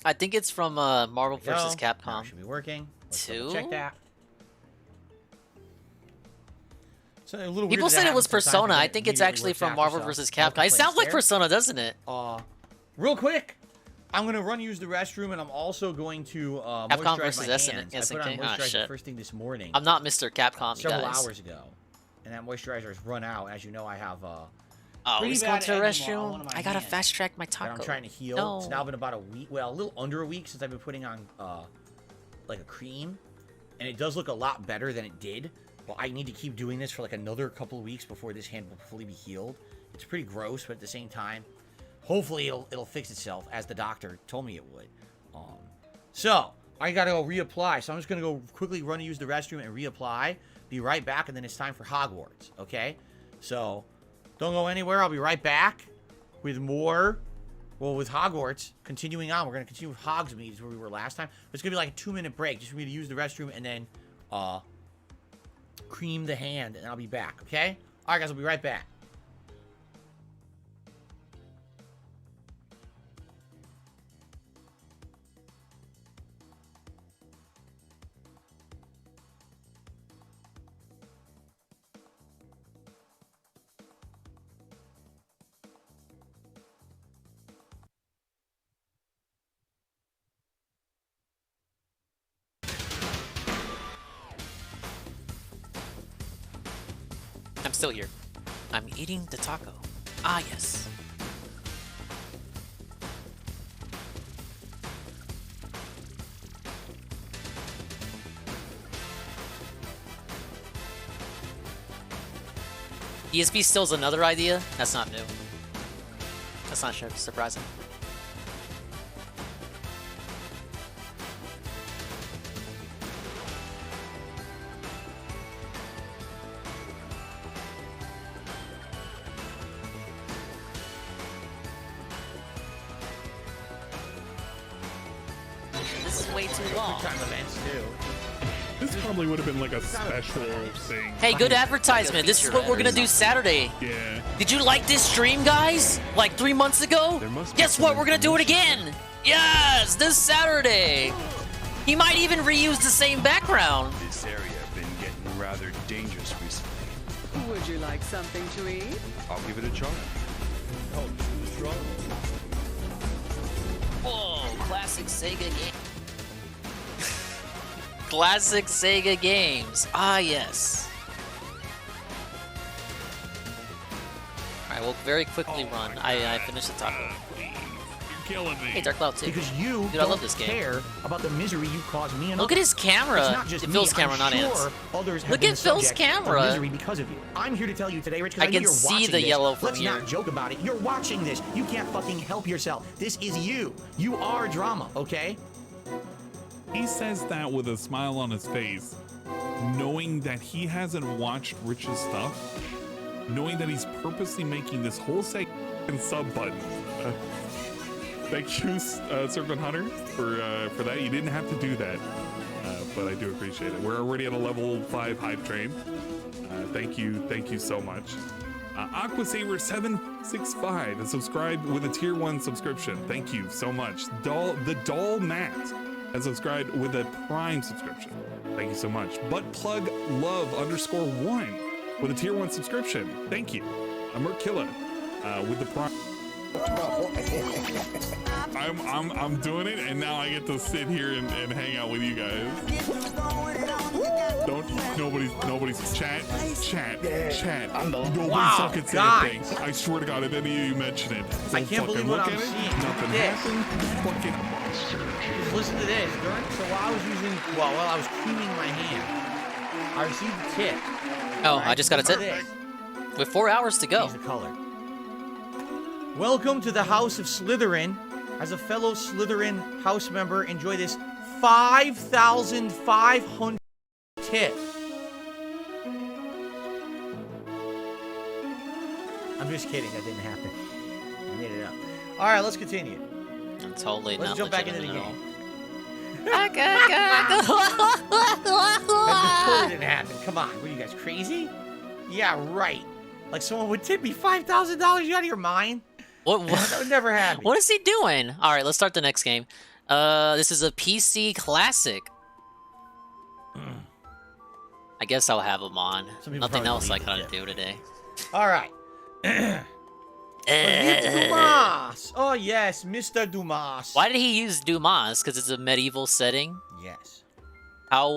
I think it's from Marvel There we vs. go. Now Capcom. it should be working. Let's 2? check that. So a little weird People that said it was happened for a time, Persona. but I it think it's immediately actually works from after, Marvel so vs. no Capcom. It complaints sounds like there. Persona, doesn't it? Real quick, I'm gonna run use the restroom, and I'm also going to Capcom moisturize versus my SNK. hands. I put on moisturizer shit. first thing this morning. I'm not Mr. Capcom, you several guys. hours ago, and that moisturizer has run out. As you know, I have Oh, pretty he's bad going to the eczema on one restroom. of my I gotta hands fast track my that taco. I'm trying to heal. No. It's now been about a week, well, a little under a week since I've been putting on like a cream, and it does look a lot better than it did. Well, I need to keep doing this for like another couple of weeks before this hand will fully be healed. It's pretty gross, but at the same time, hopefully it'll fix itself, as the doctor told me it would. So I gotta go reapply. So I'm just gonna go quickly run and use the restroom and reapply. Be right back, and then it's time for Hogwarts. Okay? So don't go anywhere. I'll be right back. with more, well, with Hogwarts. Continuing on, we're going to continue with Hogsmeade, where we were last time. It's going to be like a 2-minute break, just for me to use the restroom and then cream the hand, and I'll be back, okay? All right, guys, I'll be right back. I'm still here. I'm eating the taco. Ah, yes. DSP still's another idea? That's not new. That's not surprising. This is way too long. Time events too. This probably would have been like a special thing. Hey, good advertisement. This is what we're gonna do Saturday. Yeah. Did you like this stream, guys? Like 3 months ago? Guess what? We're gonna do it again. Yes, this Saturday. He might even reuse the same background. This area been getting rather dangerous recently. Would you like something to eat? I'll give it a try. Oh, too strong. Whoa, classic Sega game. Classic Sega games. Ah, yes. Alright, we'll very quickly run. I finished the taco. You're killing me. Hey, Dark Cloud 2. Because you Dude, I love this game. care about the misery you cause me and Look at others. his camera. It's not just It me. Phil's camera, I'm not sure Ants. others have Look been at Phil's subject of camera. misery because of you. I'm here to tell you today, Rich, because I I know can you're see watching the this. yellow from Let's here. not joke about it. You're watching this. You can't fucking help yourself. This is you. You are drama, okay? He says that with a smile on his face, knowing that he hasn't watched Rich's stuff, knowing that he's purposely making this whole segment sub button. Thank you, Servant Hunter, for that. You didn't have to do that, but I do appreciate it. We're already on a level 5 hype train. Thank you so much. Aquasaver 765 has subscribed with a tier 1 subscription. Thank you so much. The Doll Matt has subscribed with a Prime subscription. Thank you so much. Buttplug Love _1 with a tier 1 subscription. Thank you. Merkilla with the Prime. I'm doing it, and now I get to sit here and hang out with you guys. Nobody's chat. Nobody Wow, fucking say guys. a thing. I swear to God, if any of you mention it, I don't can't believe fucking what look I'm at it. seeing. Nothing This. happened. Fucking Listen to this. So while I was using, while I was cleaning my hand, I received a tip. Oh, I just got a tip. This. With 4 hours to go. Change the color. Welcome to the House of Slytherin. As a fellow Slytherin house member, enjoy this 5,500 tip. I'm just kidding. That didn't happen. I made it up. All right, let's continue. I'm totally Let's not jump back into the legitimate game. at That totally didn't happen. Come on, were you guys crazy? Yeah, right. Like someone would tip me $5,000. You out of your mind? What? That would never happen. What is he doing? All right, let's start the next game. This is a PC classic. I guess I'll have them on. Nothing else I gotta do today. All right. Dumas. Oh yes, Mr. Dumas. Why did he use Dumas? Because it's a medieval setting. Yes. How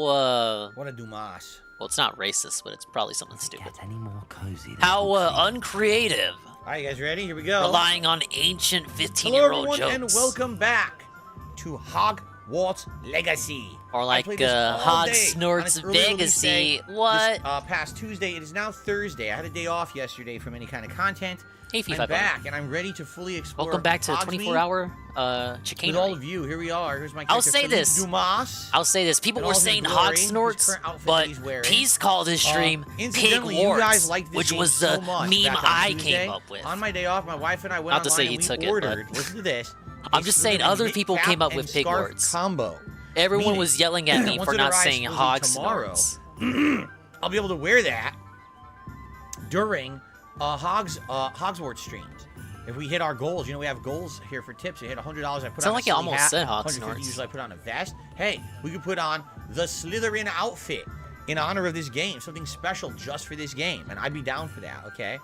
What a Dumas. Well, it's not racist, but it's probably something stupid. Any more cozy? How uncreative. All right, you guys ready? Here we go. Relying on ancient Hello, 15-year-old everyone, jokes. and welcome back to Hogwarts Legacy. Or I like played this all Hog day Snorts on its early release day Legacy. What? This, past Tuesday. It is now Thursday. I had a day off yesterday from any kind of content. Hey, I'm back, and I'm ready to fully explore. Welcome back to the Hogsmeade 24-hour chicanery. with all of you. Here we are. Here's my I'll character, say Philippe this. Dumas. I'll say this. People in were all his saying glory, Hog his Snorts, current outfit that but he's wearing. Peace called his stream Pig Incidentally, you guys Lords, liked this which game was so the much meme back on I Tuesday. came up with. On my day off, my wife and I went Not to say online he and took we it, ordered, but- listen to this. I'm just saying other people Cap came up and with Pig Scarf Lords. combo. Everyone Meaning, was yelling at me once for it not arrives saying supposedly Hog tomorrow, Snorts. I'll be able to wear that during Hogsworth streams. If we hit our goals, you know, we have goals here for tips. You hit $100, I put Sound on like a you silly almost hat. said Hog 150 Snorts. usually I put on a vest. Hey, we could put on the Slytherin outfit in honor of this game. Something special just for this game. And I'd be down for that, okay?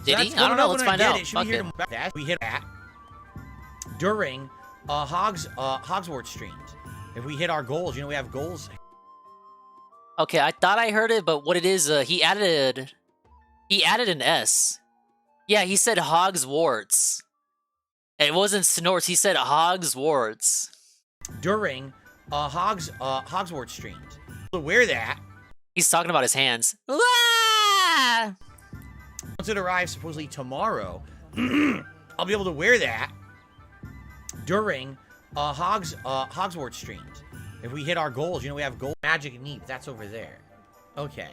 Did he? that's I don't coming know. up Let's when I find get out. It. Should Fuck be here it. tomorrow. That. We hit that during Hogsworth streams. If we hit our goals, you know, we have goals. Okay, I thought I heard it, but what it is, he added an S. Yeah, he said Hogsworts. It wasn't Snorts. He said Hogsworts. During Hogsworth streams. To wear that. He's talking about his hands. Ah! Once it arrives supposedly tomorrow, I'll be able to wear that during Hogsworth streams. If we hit our goals, you know, we have gold magic and neat. That's over there. Okay.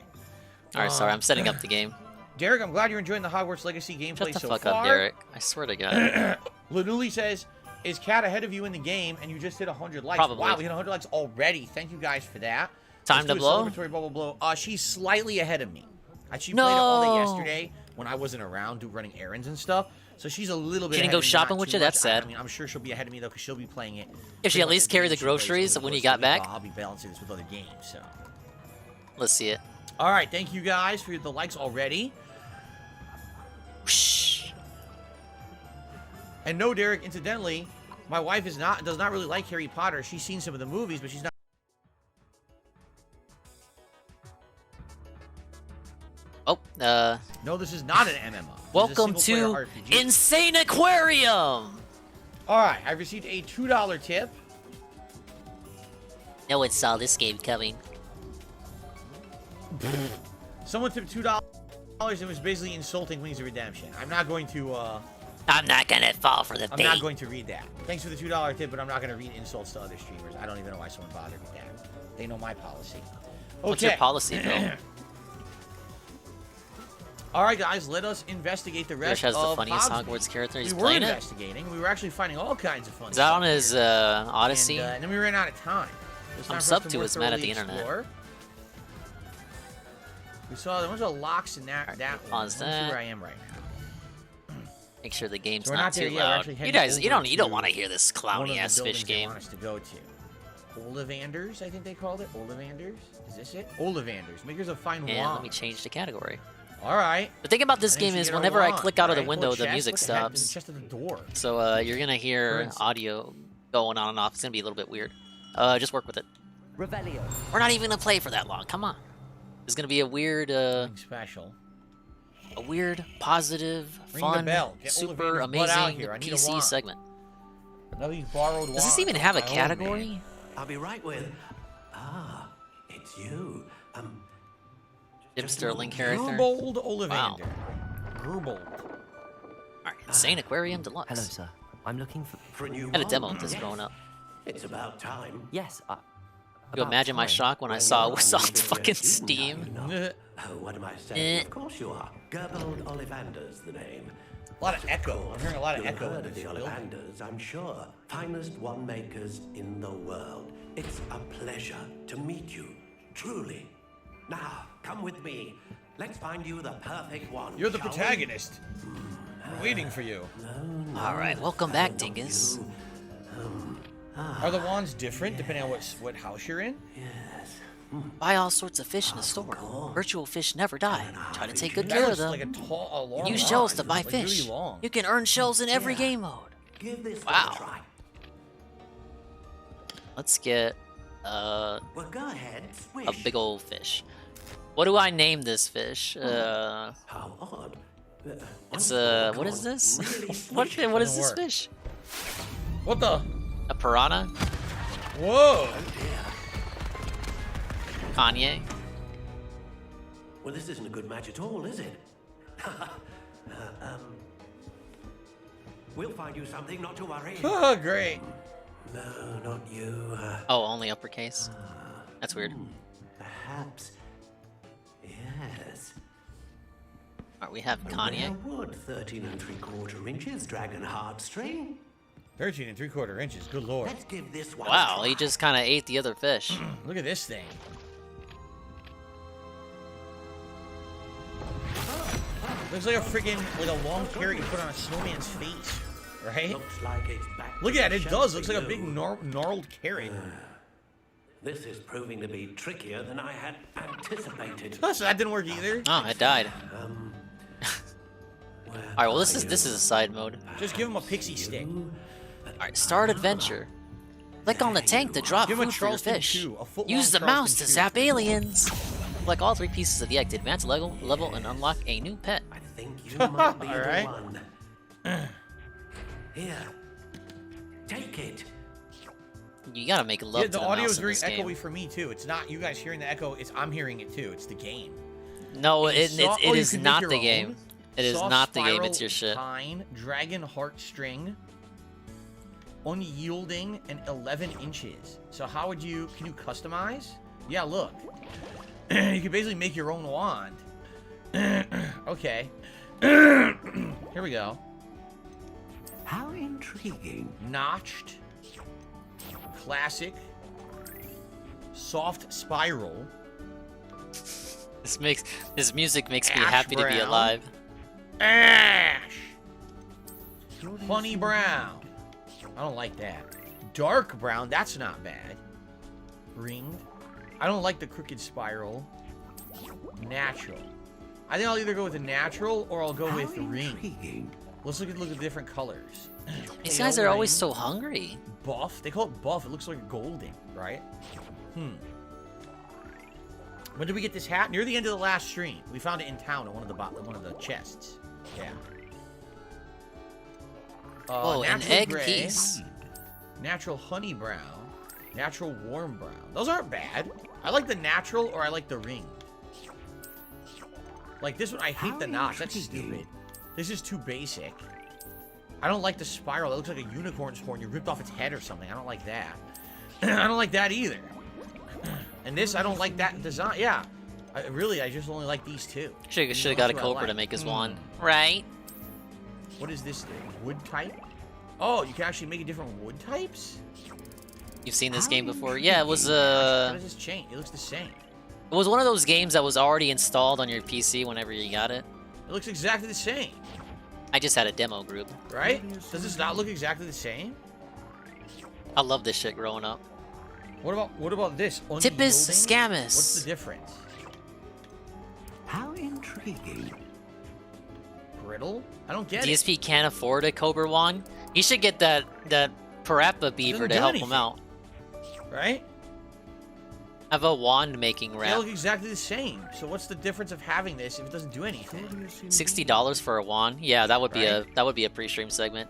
Alright, sorry, I'm setting up the game. Derek, I'm glad you're enjoying the Hogwarts Legacy gameplay Shut the so fuck far. up, Derek. I swear to God. Lanuli says, is Kat ahead of you in the game and you just hit 100 likes? Probably. Wow, we hit 100 likes already. Thank you guys for that. Time Let's to do a blow? celebratory bubble blow. She's slightly ahead of me. She played it all day No. yesterday when I wasn't around running errands and stuff. So she's a little bit She didn't ahead go of me, shopping not with too you? That's much. sad. I mean, I'm sure she'll be ahead of me, though, because she'll be playing it. If she pretty at much least the carried day the she plays groceries over the when you course got of the week, back? while I'll be balancing this with other games, so. Let's see it. All right, thank you guys for the likes already. Shh. And no, Derek, incidentally, my wife does not really like Harry Potter. She's seen some of the movies, but she's not. Oh, No, this is not an MMO. welcome This is a to single-player RPG. Insaniquarium! Alright, I received a $2 tip. No one saw this game coming. Someone tipped $2 and was basically insulting Wings of Redemption. I'm not going to, I'm not gonna fall for the I'm bait. not going to read that. Thanks for the $2 tip, but I'm not going to read insults to other streamers. I don't even know why someone bothered with that. They know my policy. Okay. What's your policy, Phil? Alright, guys, let us investigate the rest Josh has the of funniest Hogsmeade. Hogwarts character. He's We were playing it? investigating. We were actually finding all kinds of fun Is that stuff on his here. Odyssey? And then we ran out of time. It was time I'm for us subbed to more his man at thoroughly the internet. explore. We saw there was a locks in that one. pause Let's see that. where I am right now. Make sure the game's So we're not not there too yet. We're loud. actually You heading guys, you over don't to want to hear this one of clowny the ass buildings fish they game. want us to go to. Ollivanders, I think they called it. Ollivanders? Is this it? Ollivanders, makers of fine And wine. let me change the category. All right. The thing about this And then game we is get our whenever I wand, click out of the right? window, Or the chest? music What the heck? There's a stops. chest at the door. So you're gonna hear Currency. audio going on and off. It's gonna be a little bit weird. Just work with it. Revelio. We're not even gonna play for that long. Come on. It's gonna be a weird, special. a weird, positive, Ring the fun, bell. Get super Ollivander's butt out amazing here. I need a PC wand. segment. Another these borrowed Does this wands. even have a My own, category? man. I'll be right with. It's you. Jim Sterling character. Gerbold Wow. Ollivander. Gerbold. Alright, Insaniquarium Deluxe. Hello, sir. I'm looking for a new I had a demo of wand, this yes. growing up. It's about time. Yes, You imagine my shock when I saw it was on fucking Steam. What am I saying? Eh. Of course you are. Gerbold Ollivander's the name. A lot of echo. I'm hearing a lot of You've echo in heard of this the building. Ollivanders, I'm sure. Finest wand makers in the world. It's a pleasure to meet you. Truly. Now, come with me. Let's find you the perfect wand. You're the shall we? protagonist. We're waiting for you. Alright, welcome back, Dingus. Are the wands different depending on what house you're in? Buy all sorts of fish in the store. Virtual fish never die. Try to take good That care of looks them. like a tall, long Use wand. shells to buy Like really fish. long. You can earn shells in every game mode. Give this Wow. a try. Let's get Well, go ahead. a Swish. big old fish. What do I name this fish? How odd. It's what is this? what is this work. fish? What the? A piranha? Whoa! Kanye. Well, this isn't a good match at all, is it? We'll find you something, not to worry. Oh, great. No, not you. Oh, only uppercase. That's weird. Perhaps. Yes. Alright, we have Kanye. Wood, 13 3/4 inches, dragon heartstring. 13 3/4 inches. Good lord. Let's give this one Wow, he just kind of ate the other fish. Look at this thing. Looks like a freaking a long carrot you put on a snowman's face, right? Looks like it's back. Look at it. It does. Looks like a big gnarled carrot. This is proving to be trickier than I had anticipated. Oh, so that didn't work either. Oh, it died. Alright, well this is a side mode. Just give him a pixie stick. Alright, start adventure. Click on the tank to drop Give him a food for your Charleston fish. chew, a foot-long Use the Charleston mouse to chew. zap aliens. Collect all 3 pieces of the egg to advance level and unlock a new pet. I think you might be All the right. one. Here, take it. You gotta make love Yeah, to the the audio mouse is in very this game. echoey for me too. It's not you guys hearing the echo. It's I'm hearing it too. It's the game. No, And it you is can make not your the own. game. It is Soft not the game, spiral it's your shit. Pine, dragon heartstring, unyielding, and 11 inches. So how would you, can you customize? Yeah, look. You can basically make your own wand. Okay. Here we go. How intriguing. Notched. Classic. Soft spiral. This music makes me Ash happy to be brown. alive. Ash. Honey brown. I don't like that. Dark brown. That's not bad. Ringed. I don't like the crooked spiral. Natural. I think I'll either go with the natural or I'll go with ring. Let's look at the different colors. These guys are always so hungry. Buff. They call it buff. It looks like golden, right? When did we get this hat? Near the end of the last stream. We found it in town in one of the chests. Yeah. Oh, an natural egg gray, piece. Natural honey brown. Natural warm brown. Those aren't bad. I like the natural or I like the ring. Like this one, I hate the notch. That's stupid. This is too basic. I don't like the spiral. It looks like a unicorn's horn. You ripped off its head or something. I don't like that. I don't like that either. And this, I don't like that design. Yeah. I just only like these two. Should have got a Cobra to make his wand. Right? What is this thing? Wood type? Oh, you can actually make different wood types? You've seen this game before? Yeah, it was How does this change? It looks the same. It was one of those games that was already installed on your PC whenever you got it. It looks exactly the same. I just had a demo group. Right? Does this not look exactly the same? I love this shit growing up. What about this? Tipus Unyielding? Scamus. What's the difference? How intriguing. Brittle? I don't get it. DSP can't afford a Cobra wand. He should get that Parappa beaver to help him out. Right? Have a wand making They wrap. look exactly the same. So what's the difference of having this if it doesn't do anything? $60 for a wand? Yeah, that would be Right. a pre-stream segment.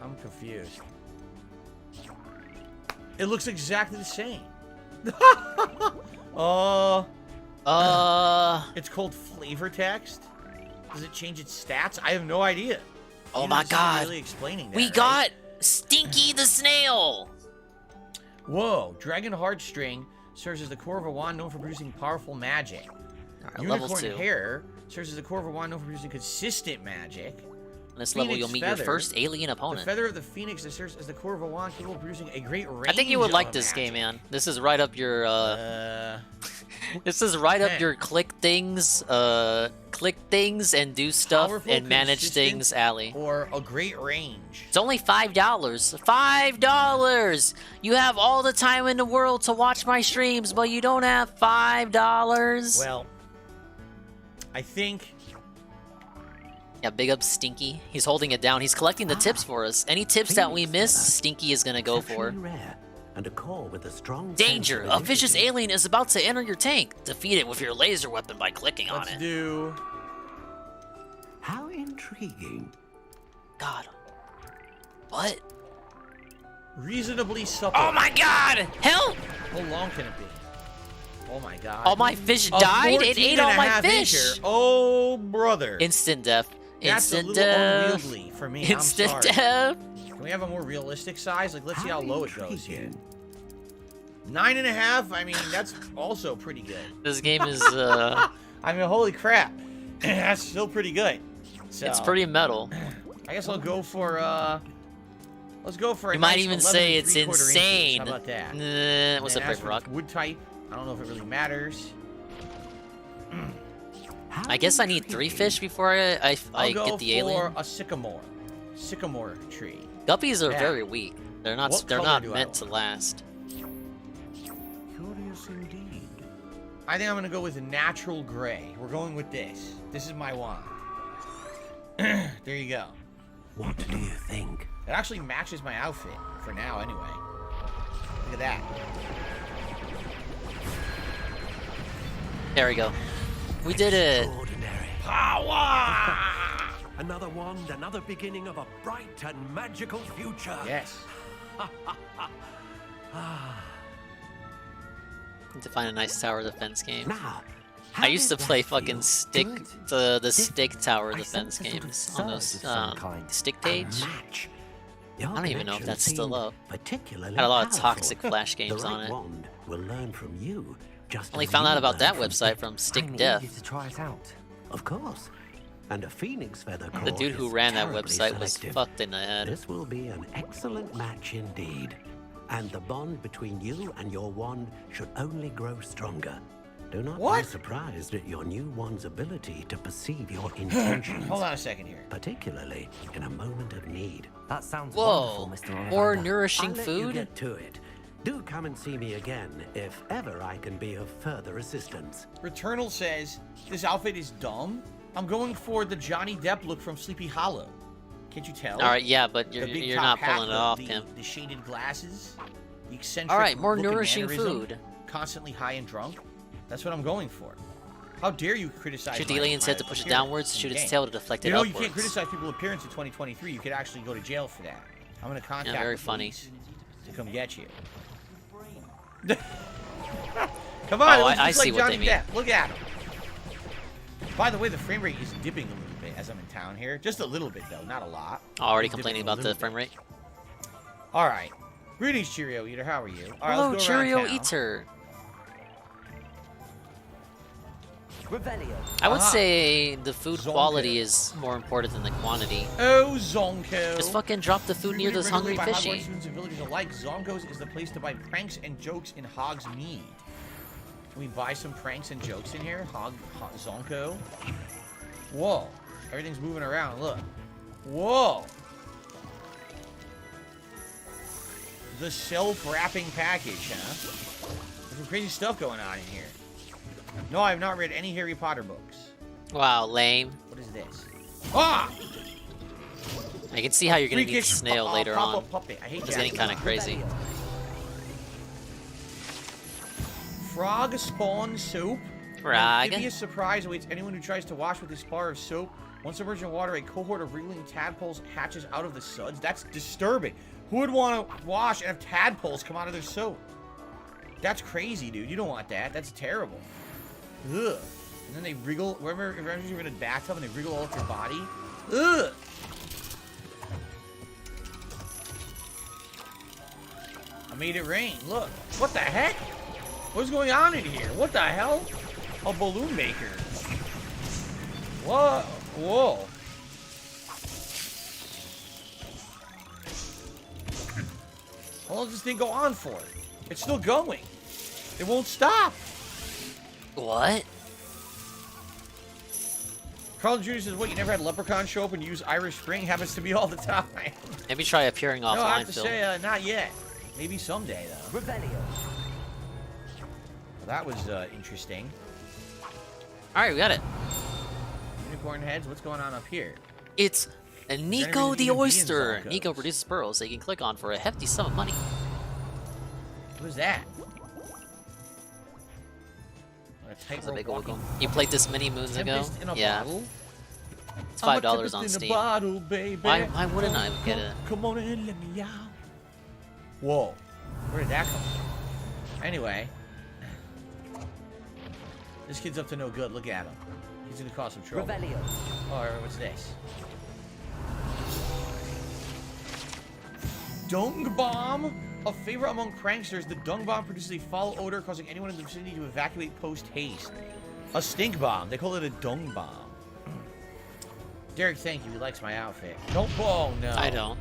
I'm confused. It looks exactly the same. It's called flavor text. Does it change its stats? I have no idea. Oh You my don't seem to god. Really explaining that, We right? got Stinky the Snail. Whoa, Dragon Heartstring serves as the core of a wand known for producing powerful magic. Alright, level Unicorn 2. Hair serves as the core of a wand known for producing consistent magic. On this level, you'll meet your first alien The opponent. feather of the phoenix that serves as the core of a wand capable of producing a great range. I think you would like of this magic. game, man. This is right up your this is right up your click things and do stuff Powerful, and manage consistent, things alley. Or a great range. It's only $5. $5! You have all the time in the world to watch my streams, but you don't have $5. Well, I think. Yeah, big up Stinky. He's holding it down. He's collecting the tips for us. Any tips that we miss, Stinky is gonna go for. Rare, and a core with a strong Danger! sense of A vicious initiative. alien is about to enter your tank. Defeat it with your laser weapon by clicking on Let's it. do. How intriguing. God. What? Reasonably supple. Oh my god! Help! How long can it be? Oh my god. All my fish A died? It ate all my 14.5 fish! incher. Oh, brother. Instant death. That's Instant a death. little unwieldy for me. Instant I'm sorry. death. Can we have a more realistic size? Like, let's see how low it goes here. 9.5? I mean, that's also pretty good. This game is, I mean, holy crap. That's still pretty good. So, it's pretty metal. I guess I'll go for, let's go for a You might nice even 11 say it's 3/4 inches. insane. How about that? Nah, what's And up, as Brick for Rock? Wood type, I don't know if it really matters. I guess I need 3 fish before I I'll go get the for alien. a sycamore. Sycamore tree. Guppies are Yeah. very weak. They're not. What They're color not do I meant to last. Curious indeed. I think I'm gonna go with a natural gray. We're going with this. This is my wand. There you go. What do you think? It actually matches my outfit for now, anyway. Look at that. There we go. We did it. Extraordinary. Power! Another wand, another beginning of a bright and magical future. Yes. Need to find a nice tower defense game. Now, I used to play fucking stick the stick tower defense games on those stick page. I don't even know if that's still up. Particularly Had a lot of powerful. toxic flash games the right on it. Wand will learn from you. Just Only as found you out about that learn website from Stick I need Death. you to try it out. Of course. And a phoenix feather The core dude who is ran that terribly website was selective. fucked in the head. This will be an excellent match indeed. And the bond between you and your wand should only grow stronger. Do not be surprised at your new wand's ability to perceive your intentions. Hold on a second here. Particularly in a moment of need. That sounds Whoa! wonderful, Mr. More Ollivander. nourishing I'll let food. you get to it. Do come and see me again if ever I can be of further assistance. Returnal says, this outfit is dumb. I'm going for the Johnny Depp look from Sleepy Hollow. Can't you tell? All right, yeah, but The you're big you're top not hat, pulling it off, the, Tim. The shaded glasses, the eccentric All right, more look and nourishing mannerism, food. Constantly high and drunk. That's what I'm going for. How dare you criticize Shoot the my- alien's head my to push it appearance downwards, in shoot the its game. tail to deflect it You know, upwards. you can't criticize people's appearance in 2023. You could actually go to jail for that. I'm gonna contact very the funny. police to come get you. Come on, Oh, it looks I just see like what they Johnny mean. Depp. Look at him. By the way, the frame rate is dipping a little bit as I'm in town here. Just a little bit, though, not a lot. Already It's dipping complaining a about the little frame bit. rate. All right. Greetings, Cheerio Eater. How are you? All right, Hello, let's go around Cheerio town. Eater. Revelio. I would Aha. say the food Zonko. quality is more important than the quantity. Oh, Zonko. Just fucking drop the food near those hungry By Hogwarts fishy. students and villagers alike, Zonko's is the place to buy pranks and jokes in Hogsmeade. Can we buy some pranks and jokes in here? Zonko? Whoa. Everything's moving around. Look. Whoa. The self-wrapping package, huh? There's some crazy stuff going on in here. No, I have not read any Harry Potter books. Wow, lame. What is this? Ah! I can see how you're gonna need Freakish snail later on. pop-up puppet. I hate It's that. getting kind of crazy. Frog spawn soap. Frog. Amphibious surprise awaits anyone who tries to wash with this bar of soap. Once submerged in water, a cohort of wriggling tadpoles hatches out of the suds. That's disturbing. Who would want to wash and have tadpoles come out of their soap? That's crazy, dude. You don't want that. That's terrible. Ugh. And then they wriggle. Wherever you're in a bathtub and they wriggle all up your body. Ugh. I made it rain. Look. What the heck? What's going on in here? What the hell? A balloon maker. Whoa. Whoa. How long does this thing go on for? It's still going. It won't stop. What? Carl Jr. says, what, you never had Leprechaun show up and use Irish Spring? Happens to me all the time. Maybe try appearing No, I offline, have to Phil. say, not yet. Maybe someday, though. Revelio. Well, that was interesting. All right, we got it. Unicorn heads, what's going on up here? It's a Nico reason the to even be in Oyster. Zonko? Nico produces pearls that you can click on for a hefty sum of money. What is that? A That's a tightrope big walking- wiggle. You played this many moons ago? Tempest in a Yeah. bottle? It's I'm a $5 tempest on in a Steam. bottle, baby. Why wouldn't I get it? Come on and let me out. Whoa. Where did that come from? Anyway. This kid's up to no good. Look at him. He's gonna cause some trouble. Revelio. Oh, what's this? Dung bomb? A favorite among pranksters, the dung bomb produces a foul odor causing anyone in the vicinity to evacuate post-haste. A stink bomb. They call it a dung bomb. Derek, thank you. He likes my outfit. Don't. Oh, no. I don't.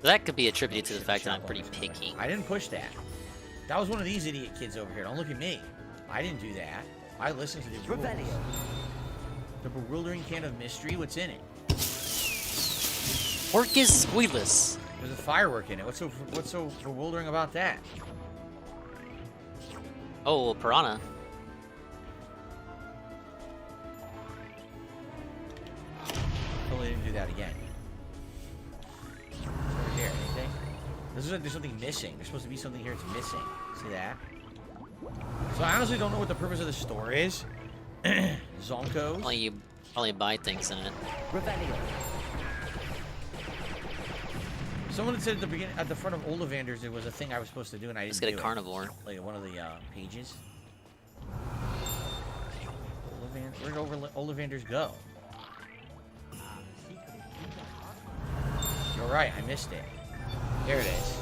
That could be attributed to the fact that I'm pretty picky. I didn't push that. That was one of these idiot kids over here. Don't look at me. I didn't do that. I listened to the rules. The bewildering can of mystery. What's in it? Orcus squealus. There's a firework in it. What's so bewildering about that? Oh, piranha. Totally didn't do that again. Over here, anything? There's something missing. There's supposed to be something here that's missing. See that? So I honestly don't know what the purpose of the store is. Zonkos. Well, you probably buy things in it. Someone had said at the beginning, at the front of Ollivander's, there was a thing I was supposed to do, and I didn't Let's get do a carnivore. Like one of the pages. Where'd Ollivander's go? You're right, I missed it. There it is.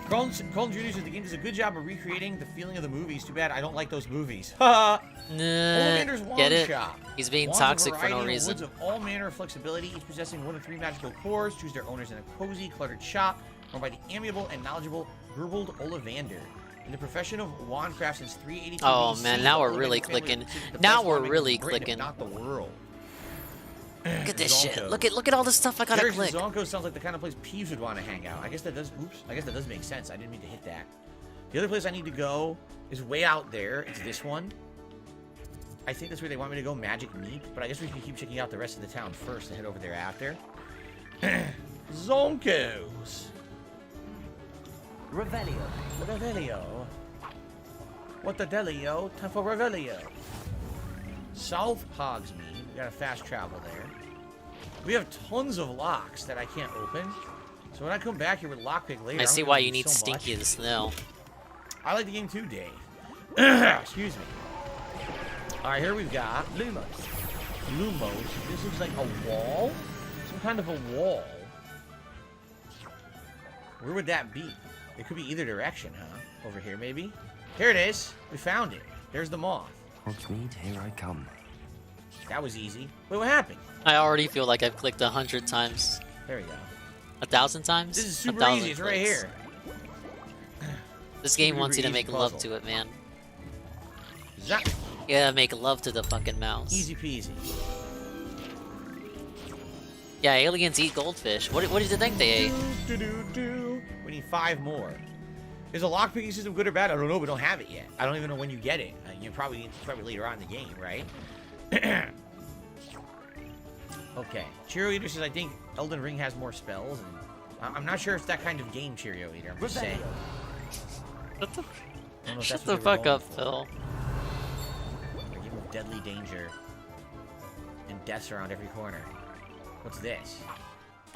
Colin Jr. says the game does a good job of recreating the feeling of the movies. Too bad I don't like those movies. Haha. Ollivander's Wand Get it? Shop. He's being Wands toxic of for no variety, reason. Woods of all manner of flexibility, each possessing 1 of 3 magical cores. Choose their owners in a cozy, cluttered shop, run by the amiable and knowledgeable Gerbold Ollivander. In the profession of wandcraft since 382 Oh BC, man, now we're Ollivander really family clicking. was considered the Now best we're wandmaker really in Britain, if clicking. not the world. Look at this shit. Zonko. Look at all this stuff I gotta Derek click. Zonko sounds like the kind of place Peeves would want to hang out. I guess that does. Oops. I guess that does make sense. I didn't mean to hit that. The other place I need to go is way out there. It's this one. I think that's where they want me to go, Magic Meep. But I guess we can keep checking out the rest of the town first and head over there after. Zonkos. Revelio. What the delio? Time for Revelio. South Hogsmeade. We got a fast travel there. We have tons of locks that I can't open. So when I come back here with lockpick later, I see why you need Stinky the Snail. I like the game too, Dave. Excuse me. Alright, here we've got Lumos. This looks like a wall? Some kind of a wall. Where would that be? It could be either direction, huh? Over here, maybe? Here it is. We found it. There's the moth. Hogsmeade, here I come. That was easy. Wait, what happened? I already feel like I've clicked 100 times. There we go. 1,000 times? This is super 1,000 easy. It's right clicks. here. This game Super wants you to easy make puzzle. love to it, man. Zap. Yeah, make love to the fucking mouse. Easy peasy. Yeah, aliens eat goldfish. What did you think they ate? We need 5 more. Is a lockpicking system good or bad? I don't know. We don't have it yet. I don't even know when you get it. You probably later on in the game, right? Okay. Cheerio Eater says, I think Elden Ring has more spells. And I'm not sure if it's that kind of game, Cheerio Eater. I'm just saying. Shut the fuck up, Phil. A game of deadly danger. And deaths around every corner. What's this?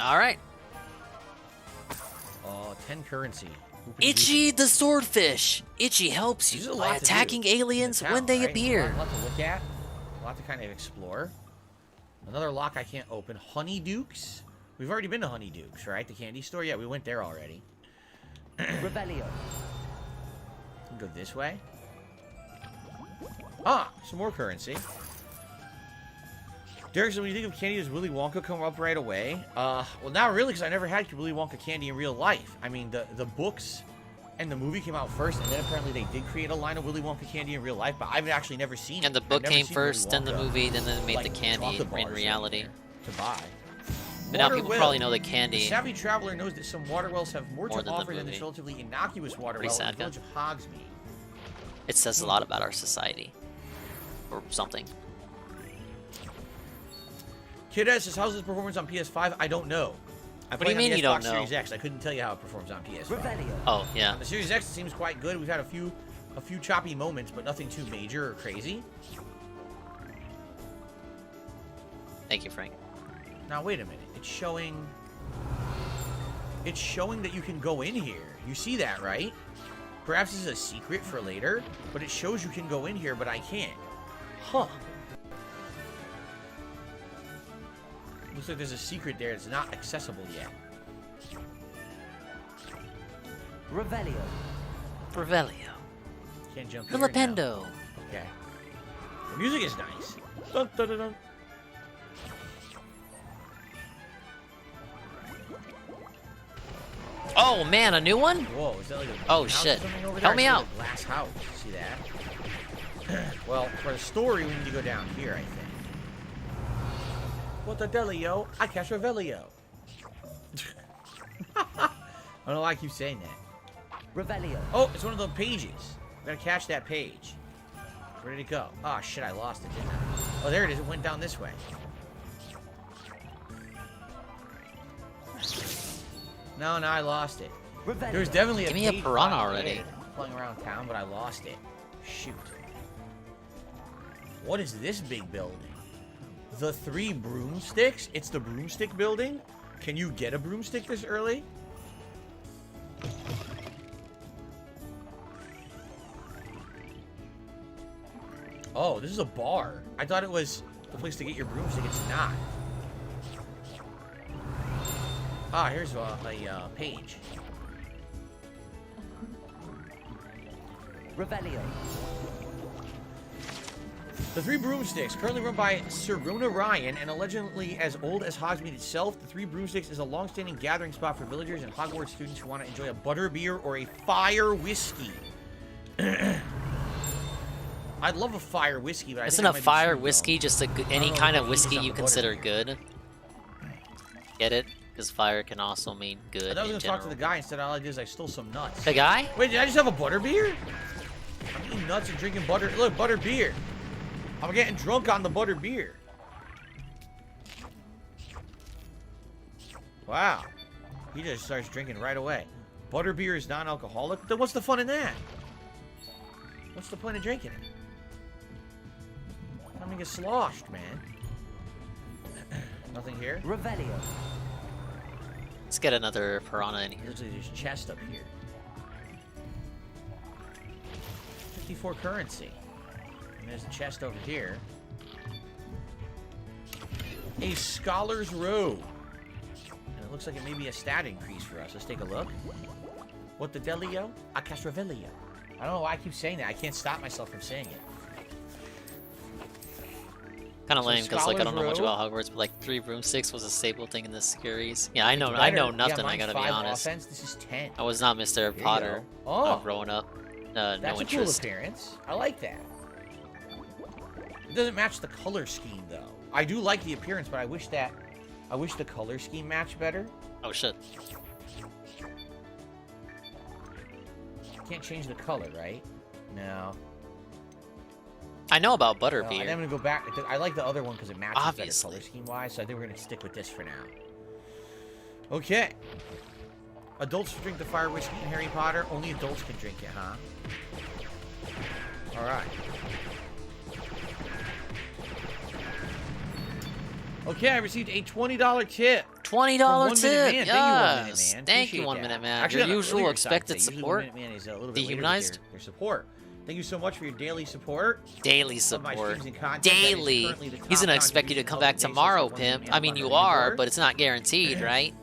Alright. Oh, 10 currency. Itchy the swordfish. Itchy helps you by attacking aliens when they appear. A lot to look at. A lot to kind of explore. Another lock I can't open. Honeydukes. We've already been to Honeydukes, right? The candy store? Yeah, we went there already. Revelio. Go this way. Ah, some more currency. Derek, so when you think of candy, does Willy Wonka come up right away? Well, not really, because I never had Willy Wonka candy in real life. I mean, the books and the movie came out first, and then apparently they did create a line of Willy Wonka candy in real life, but I've actually never seen it. And the book came first, then the movie, then they made like, the candy in reality. To buy. But now Water people well. probably know the The candy. savvy traveler knows that some water wells have more More to than the offer than this movie. relatively innocuous water Pretty well in sad the village of Hogsmeade. It says a lot about our society. Or something. Kid S says, how's this performance on PS5? I don't know. What do you mean you don't know? Series X. I couldn't tell you how it performs on PS5. Oh, yeah. On the Series X, it seems quite good. We've had a few choppy moments, but nothing too major or crazy. Thank you, Frank. Now, wait a minute. It's showing that you can go in here. You see that, right? Perhaps this is a secret for later, but it shows you can go in here, but I can't. Huh. Looks like there's a secret there that's not accessible yet. Revelio. Can't jump Filipendo. here, no. Okay. The music is nice. Dun, dun, dun, dun. Oh man, a new one? Whoa, is that like a oh house shit. or something over there? Help I me see out. a glass house. See that? Well, for the story, we need to go down here, I think. What the delio? I catch Revelio. I don't know why I keep saying that. Revelio. Oh, it's one of the pages. We gotta catch that page. Where did it go? Oh shit, I lost it, didn't I? Oh, there it is. It went down this way. No, I lost it. There's definitely a Give me a page piranha flying already. there, flying around town, but I lost it. Shoot. What is this big building? The 3 broomsticks? It's the broomstick building? Can you get a broomstick this early? Oh, this is a bar. I thought it was the place to get your broomstick. It's not. Ah, here's a page. Revelio. The 3 broomsticks, currently run by Sir Rona Ryan and allegedly as old as Hogsmeade itself, the 3 broomsticks is a long-standing gathering spot for villagers and Hogwarts students who want to enjoy a butter beer or a fire whiskey. I'd love a fire whiskey, but Isn't a fire whiskey just any kind of whiskey you consider good? Get it? Because fire can also mean good. I thought I was going to talk to the guy. Instead, all I did is I stole some nuts. The guy? Wait, did I just have a butter beer? I'm eating nuts and drinking butter. Look, butter beer. I'm getting drunk on the butter beer. Wow. He just starts drinking right away. Butter beer is non-alcoholic? Then what's the fun in that? What's the point of drinking it? I'm gonna get sloshed, man. Nothing here? Revelio. Let's get another piranha in here. There's chest up here. 54 currency. And there's a chest over here. A scholar's robe. And it looks like it may be a stat increase for us. Let's take a look. What the delio? A Castrovelio. I don't know why I keep saying that. I can't stop myself from saying it. Kind of lame because like I don't know much about Hogwarts, but like 3 broomsticks was a staple thing in this series. Yeah, I know nothing. I gotta be honest. Offense. This is 10. I was not Mr. Potter. Growing up, that's no a interest. cool appearance. I like that. It doesn't match the color scheme though. I do like the appearance, but I wish the color scheme matched better. Oh shit. Can't change the color, right? No. I know about butterbeer. And I'm gonna go back. I like the other one because it matches better color scheme wise. So I think we're gonna stick with this for now. Okay. Adults drink the fire whiskey in Harry Potter. Only adults can drink it, huh? All right. Okay, I received a $20 tip. $20 tip. Yes. Thank you, 1 Minute Man. Your usual expected support. Dehumanized. Their support. Thank you so much for your daily support. Daily support. Daily. He's gonna expect you to come back tomorrow, pimp. I mean, you are, but it's not guaranteed, right?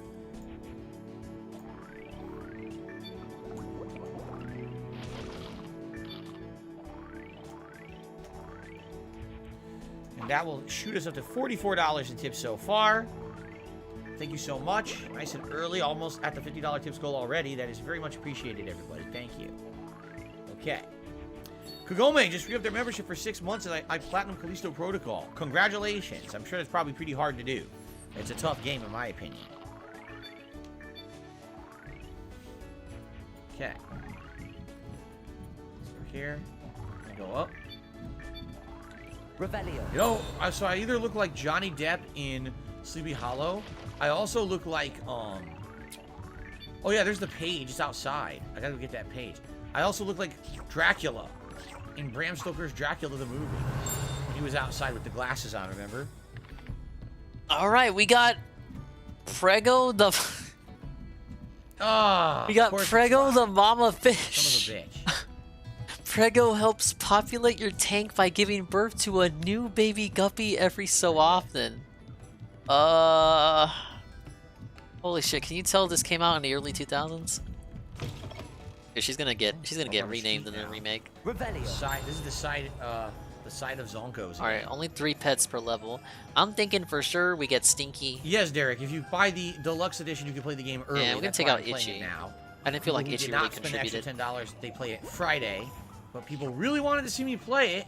And that will shoot us up to $44 in tips so far. Thank you so much. Nice and early, almost at the $50 tips goal already. That is very much appreciated, everybody. Thank you. Okay. Kagome just re-upped their membership for 6 months and I Platinum Callisto Protocol. Congratulations. I'm sure that's probably pretty hard to do. It's a tough game in my opinion. Okay. So we're here. Go up. Revelio. You know, so I either look like Johnny Depp in Sleepy Hollow. I also look like, oh yeah, there's the page. It's outside. I gotta go get that page. I also look like Dracula in Bram Stoker's Dracula the movie. When he was outside with the glasses on, remember? All right, we got Prego the. Oh, We got Prego the mama fish. Son of a bitch. Prego helps populate your tank by giving birth to a new baby guppy every so often. Holy shit! Can you tell this came out in the early 2000s? Yeah, she's gonna get renamed in the remake. This is the side of Zonkos. All right, only 3 pets per level. I'm thinking for sure we get Stinky. Yes, Derek. If you buy the deluxe edition, you can play the game early. Yeah, we're gonna That's take why out I'm playing Itchy. it now. I didn't feel like People who Itchy did really not spend the extra contributed. $10. They play it Friday, but people really wanted to see me play it,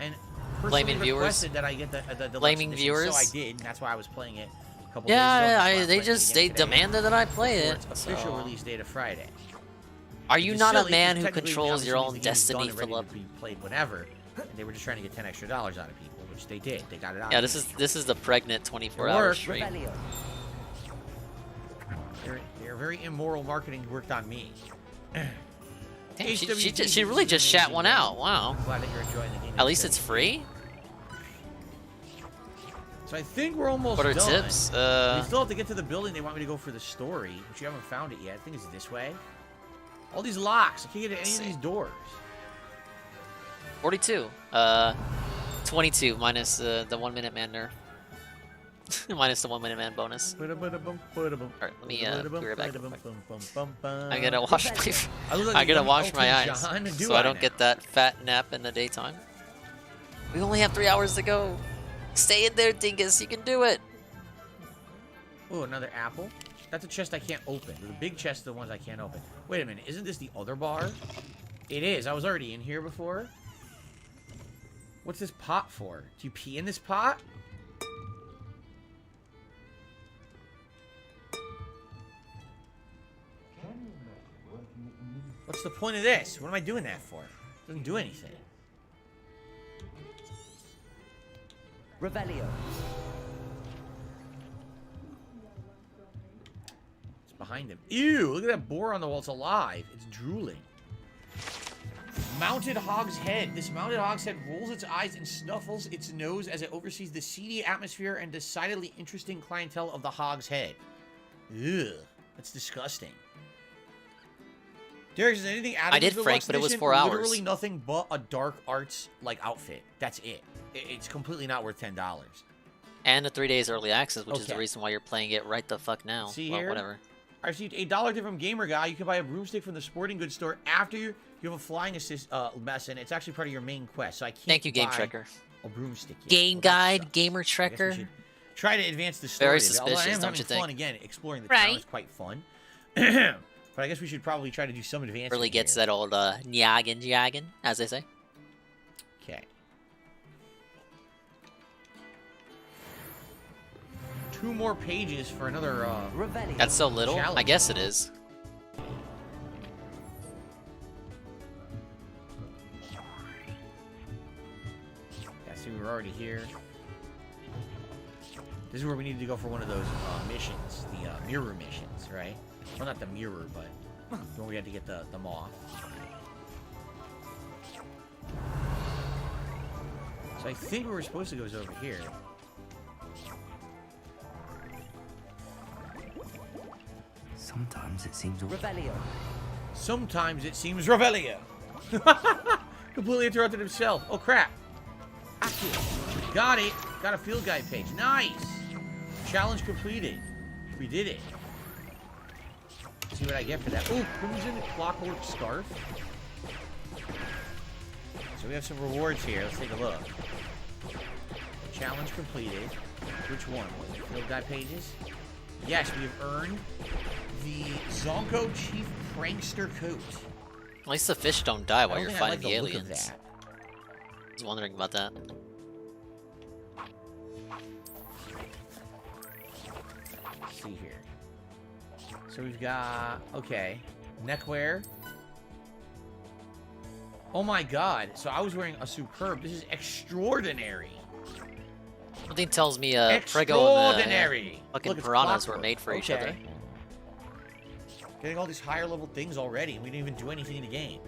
and Blaming personally viewers? requested that I get the deluxe Blaming edition, viewers? So I did, and that's why I was playing it a couple Yeah, days ago. they demanded that I play For it. its official so- release date of Friday. Are you Which is not a silly, man 'cause who technically, controls your obviously, own the game's done destiny and for ready love? to be played whenever, and they were just trying to get $10 extra out of people, which they did. They got it out. Yeah, of this is the pregnant 24-hour worked. stream. They're very immoral marketing worked on me. Damn, she really just shat one out. Wow. Glad that you're enjoying the game. At least it's free. So I think we're almost What are done. tips? We still have to get to the building. They want me to go for the story, which you haven't found it yet. I think it's this way. All these locks. I can't get to any of these doors. 42. 22 minus the 1 minute man nerf. Minus the 1 minute man bonus. Alright, let me be right back. I gotta wash my eyes so I don't get that fat nap in the daytime. We only have 3 hours to go. Stay in there, Dingus. You can do it. Oh, another apple. That's a chest I can't open. The big chest are the ones I can't open. Wait a minute. Isn't this the other bar? It is. I was already in here before. What's this pot for? Do you pee in this pot? What's the point of this? What am I doing that for? It doesn't do anything. Revelio. It's behind him. Ew, look at that boar on the wall. It's alive. It's drooling. Mounted hog's head. This mounted hog's head rolls its eyes and snuffles its nose as it oversees the seedy atmosphere and decidedly interesting clientele of the hog's head. Ugh, that's disgusting. Derek, is anything added I did, to the Frank, Deluxe but it was edition? 4 hours. Literally nothing but a dark arts like outfit. That's it. It's completely not worth $10. And the 3 days early access, which is the Okay. reason why you're playing it right the fuck now. See well, here? whatever. I received a $1 tip from Gamer Guy. You can buy a broomstick from the sporting goods store after you have a flying assist lesson. It's actually part of your main quest, so I can't. Thank you, Game buy Trekker. A broomstick yet. Game Well, that Guide, sucks. Gamer I guess we Trekker. should try to advance the story. Very a bit. Although suspicious, I am don't you having fun think? again. Exploring the town Right. is quite fun. But I guess we should probably try to do some advancement. Really gets here. that old nyaggin, as they say. Okay. 2 more pages for another. That's so little. challenge. I guess it is. Yeah, see, we're already here. This is where we need to go for one of those missions, the mirror missions, right? Well, not the mirror, but when we had to get the moth. So I think where we're supposed to go is over here. Sometimes it seems Revelio. Sometimes it seems Revelio. Completely interrupted himself. Oh, crap. Got it. Got a field guide page. Nice. Challenge completed. We did it. See what I get for that. Oh, Crimson Clockwork Scarf. So we have some rewards here. Let's take a look. Challenge completed. Which one? Field guide pages? Yes, we have earned the Zonko Chief Prankster coat. At least the fish don't die while I you're don't think I fighting like the the look of aliens. that. I was wondering about that. Let's see here. So we've got, okay, neckwear. Oh my god. So I was wearing a superb. This is extraordinary. Something tells me Prego and Extraordinary. fucking Look, it's piranhas were clockwork. made for each Okay. other. Getting all these higher level things already, and we didn't even do anything in the game.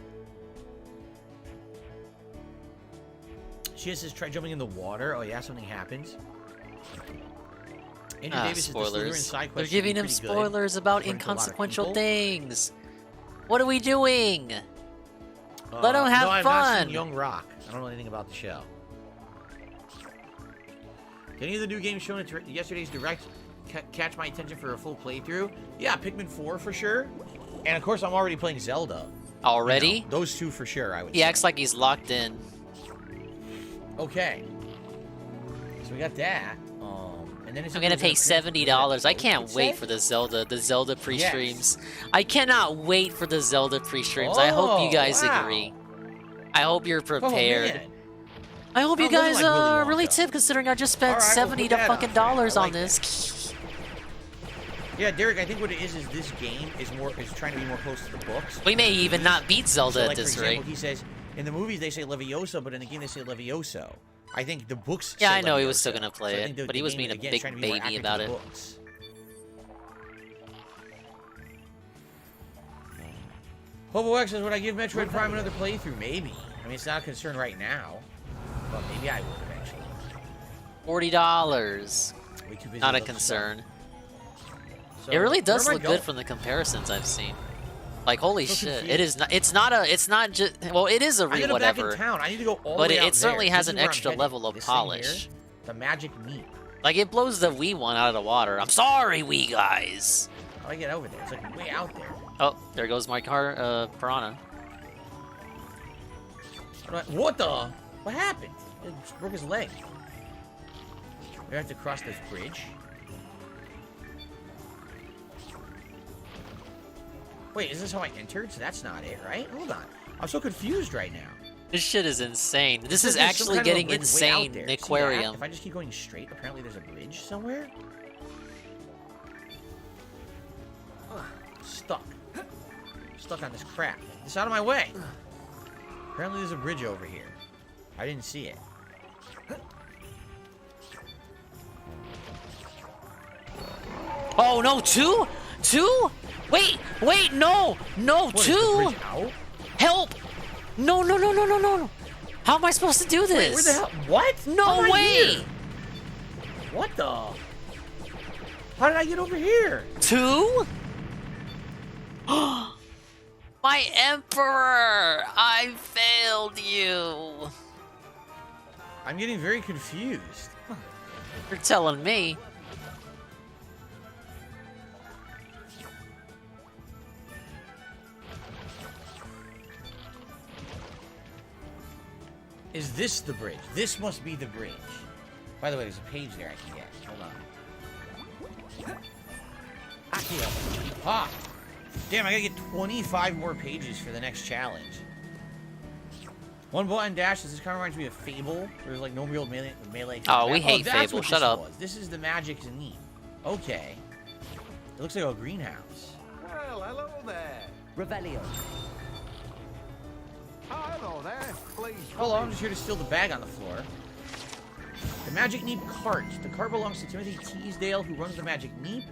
She says try jumping in the water. Oh yeah, something happens. Andrew Davis is the sleuth in Spoilers. side They're quest giving should him be pretty good, spoilers about according to a lot of inconsequential people. things. What are we doing? Let him have no, I've fun. not seen Young Rock. I don't know anything about the show. Did any of the new games shown at yesterday's Direct catch my attention for a full playthrough? Yeah, Pikmin 4 for sure. And of course, I'm already playing Zelda. Already? You know, those two for sure, I would He say. acts like he's locked in. Okay. So we got that. And then I'm gonna pay $70. I can't wait for the Zelda pre-streams. I cannot wait for the Zelda pre-streams. I hope you guys agree. I hope you're prepared. I hope you guys really tip, considering I just spent $70 on this. Yeah, Derek, I think what it is this game is trying to be more close to the books. We may even not beat Zelda so, at like, this for example, rate. He says in the movies they say Leviosa, but in the game they say Levioso. I think the books. Yeah, say I know he was Leviosa. still gonna play So I it, think the but he was game, being a again, big trying to be more baby accurate about to it. the books. Hobo X says, would I give Metroid Prime another playthrough? Maybe. I mean, it's not a concern right now, but maybe I would eventually. $40. Way too busy Not a with other concern. stuff. So, It really does where am I look going? good from the comparisons I've seen. Like, holy So shit! confused. It is not. It's not just. Well, it is a I ended up whatever. back in town. I need to go all But the way out it certainly there. has This an is where I'm extra heading. level of This thing polish. here, the Magic Meat. Like, it blows the Wii one out of the water. I'm sorry, Wii guys. How do I get over there? It's like way out there. Oh, there goes my car, Piranha. What the? What happened? It broke his leg. We have to cross this bridge. Wait, is this how I entered? So that's not it, right? Hold on. I'm so confused right now. This shit is insane. This is There's some actually kind of a getting bridge way out insane. there. See that? Aquarium. If I just keep going straight, apparently there's a bridge somewhere. Ugh, stuck. Stuck on this crap. Get this out of my way. Apparently there's a bridge over here. I didn't see it. Oh no, two? Two? Wait, no, What, is the two. bridge out? Help! No. How am I supposed to do this? Wait, where the hell? What? No How am I way! here? What the? How did I get over here? Two? My Emperor! I failed you! I'm getting very confused. You're telling me. Is this the bridge? This must be the bridge. By the way, there's a page there I can get. Hold on. Accio. Ah! Damn, I gotta get 25 more pages for the next challenge. One button dash. This kind of reminds me of Fable. Where there's like no real melee. Oh, we hate that's Fable. what Shut this up. was. This is the Magic's Neat. Okay. It looks like a greenhouse. Well, hello there. Revelio. Oh, hello there. Please. Hello, I'm just here to steal the bag on the floor. The Magic Neep cart. The cart belongs to Timothy Teasdale, who runs the Magic Neep.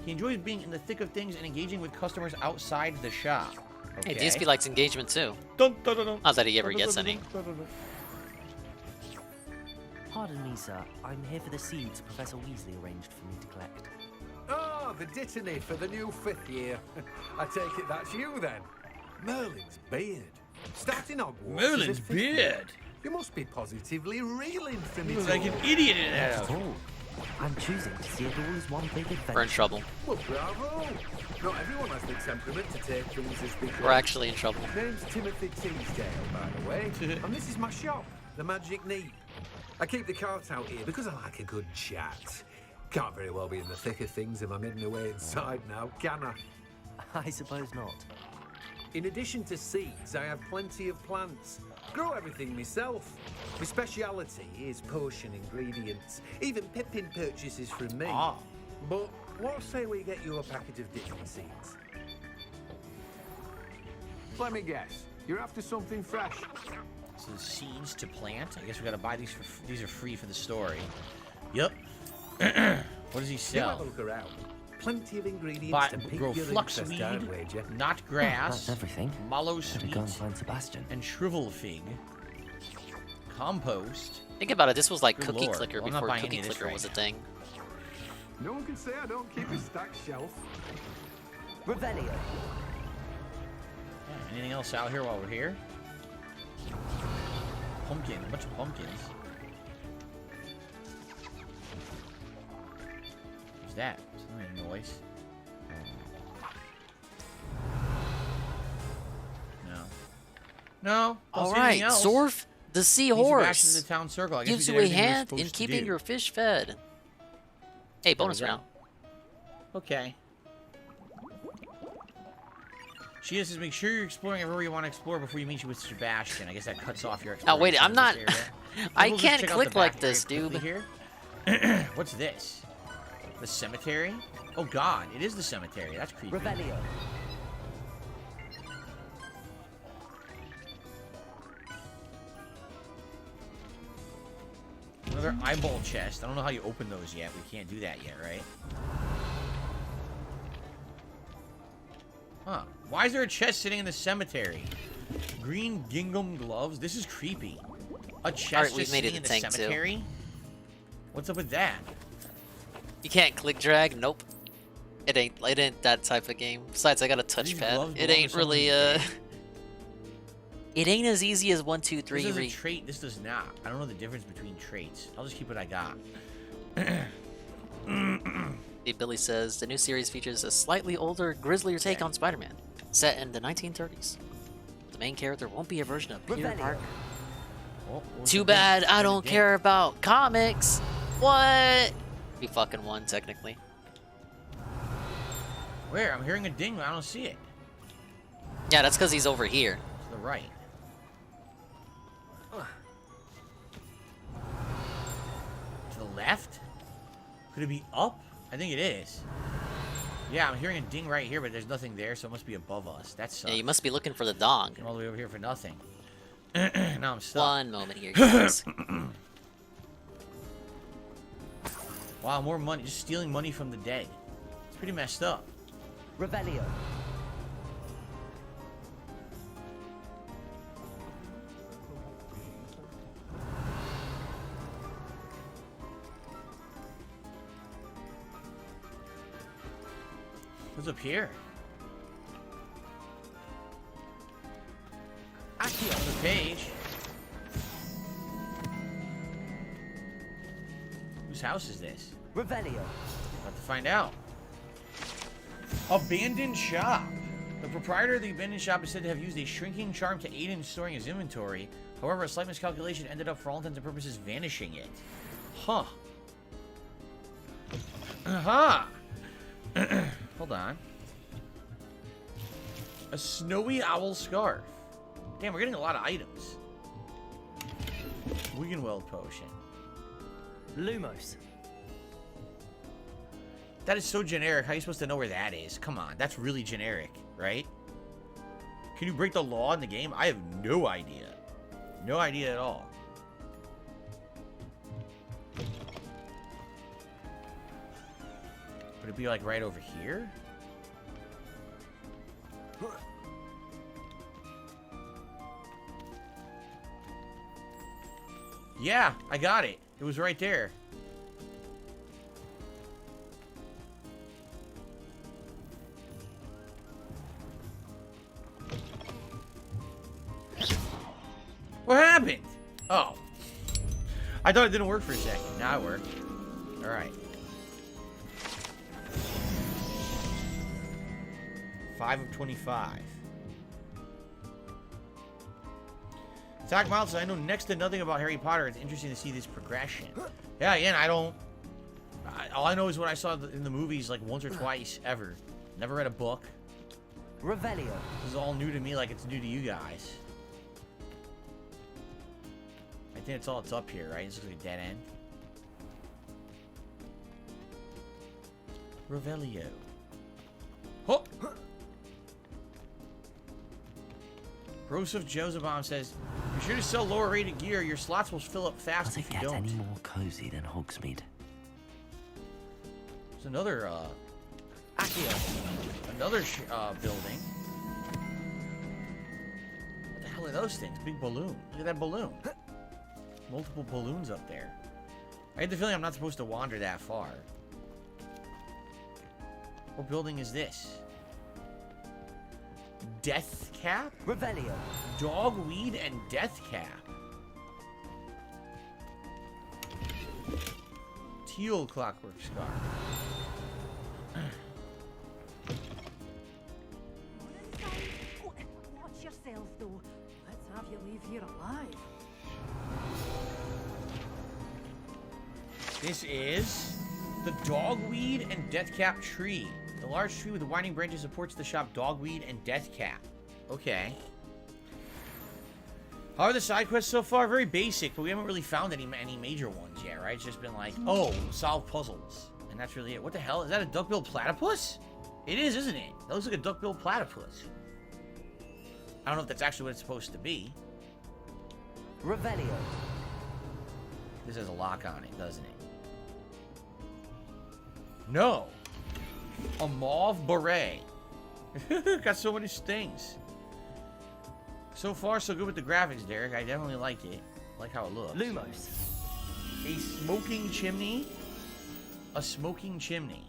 He enjoys being in the thick of things and engaging with customers outside the shop. Okay. Hey, DingSP likes engagement too. Dun, dun, dun, dun. Not that he ever gets any. Pardon me, sir. I'm here for the seeds Professor Weasley arranged for me to collect. Oh, the dittany for the new 5th year. I take it that's you then. Merlin's beard. Starting Hogwarts. Merlin's as a 5th year. beard. You must be positively reeling from He it looks like an all. idiot in that Not at outfit. all. I'm choosing to see it all as one big adventure. We're in trouble. Well, bravo. Not everyone has the temperament to take things as they go. We're actually in trouble. Name's Timothy Teasdale, by the way. And this is my shop, the Magic Neep. I keep the cart out here because I like a good chat. Can't very well be in the thick of things if I'm hidden away inside now, can I? I suppose not. In addition to seeds, I have plenty of plants. Grow everything myself. My speciality is potion ingredients. Even Pippin purchases from me. Ah. But what say we get you a packet of dipping seeds? Let me guess. You're after something fresh. So seeds to plant. I guess we gotta buy these for. These are free for the story. Yep. What does he You have a sell? look around. Plenty of ingredients Buy, to pique grow your interest, fluxweed, I'd wager. not grass, That's everything. mallow Better sweet, go and find Sebastian. and shrivel fig. Compost. Think about it. This was like Good Cookie lord. Clicker Well, I'm not before buying Cookie any of this Clicker right was a now. thing. No one can say I don't keep a stacked shelf. Revelio. Anything else out here while we're here? Pumpkin, a bunch of pumpkins. What's that? Something noise. No. No. All right, Zorf, the seahorse, The town circle. I guess gives we you did a everything we were hand in supposed to keeping do. your fish fed. Hey, bonus There we go. round. Okay. She says, make sure you're exploring everywhere you want to explore before you meet you with Sebastian. I guess that cuts off your Oh, wait, exploration I'm of not... this area. I We'll just can't check out click the like back this, area dude. quickly here. What's this? The cemetery? Oh, God. It is the cemetery. That's creepy. Revelio. Another eyeball chest. I don't know how you open those yet. We can't do that yet, right? Huh. Why is there a chest sitting in the cemetery? Green gingham gloves? This is creepy. A chest Alright, we've just made sitting it in to the tank, too. cemetery? What's up with that? You can't click drag? Nope. It ain't that type of game. Besides, I got a touchpad. It ain't really, It ain't as easy as 1, 2, 3. This is a trait. This does not. I don't know the difference between traits. I'll just keep what I got. Hey, Billy says, the new series features a slightly older, grislier take on Spider-Man, set in the 1930s. The main character won't be a version of Peter Parker. Too bad I don't care about comics. What? Be fucking one, technically. Where? I'm hearing a ding, but I don't see it. Yeah, that's because he's over here. To the right. To the left? Could it be up? I think it is. Yeah, I'm hearing a ding right here, but there's nothing there, so it must be above us. That sucks. Yeah, you must be looking for the dong. Came all the way over here for nothing. Now I'm stuck. One moment here, guys. Wow, more money. Just stealing money from the dead. It's pretty messed up. Revelio. What's up here? Akio on the page. Whose house is this? Revelio. About to find out. Abandoned shop. The proprietor of the abandoned shop is said to have used a shrinking charm to aid in storing his inventory. However, a slight miscalculation ended up, for all intents and purposes, vanishing it. Huh. Huh. Hold on. A snowy owl scarf. Damn, we're getting a lot of items. Wiggenweld potion. Lumos. That is so generic. How are you supposed to know where that is? Come on, that's really generic, right? Can you break the law in the game? I have no idea. No idea at all. Would it be like right over here? Yeah, I got it. It was right there. What happened? Oh. I thought it didn't work for a second. Now it worked. Alright. 5 of 25. Zach Miles says, I know next to nothing about Harry Potter. It's interesting to see this progression. Yeah, again, I don't... all I know is what I saw in the movies like once or twice, ever. Never read a book. Revelio. This is all new to me like it's new to you guys. I think it's all it's up here, right? This looks like a dead end. Revelio. Oh! Rosef Josebom says, be sure to sell lower rated gear. Your slots will fill up fast if you don't. Any more cozy than Hogsmeade? There's another, another building. What the hell are those things? Big balloon. Look at that balloon. Multiple balloons up there. I get the feeling I'm not supposed to wander that far. What building is this? Death Cap? Revelio. Dogweed and Death Cap. Teal Clockwork Scar. Watch yourself, though. Let's have you leave here alive. This is the Dogweed and Deathcap tree. The large tree with the winding branches supports the shop Dogweed and Deathcap. Okay. How are the side quests so far? Very basic, but we haven't really found any major ones yet, right? It's just been like, oh, solve puzzles. And that's really it. What the hell? Is that a duck-billed platypus? It is, isn't it? That looks like a duck-billed platypus. I don't know if that's actually what it's supposed to be. Revelio. This has a lock on it, doesn't it? No. A mauve beret. Got so many stings. So far, so good with the graphics, Derek. I definitely like it. I like how it looks. Lumos. A smoking chimney. A smoking chimney.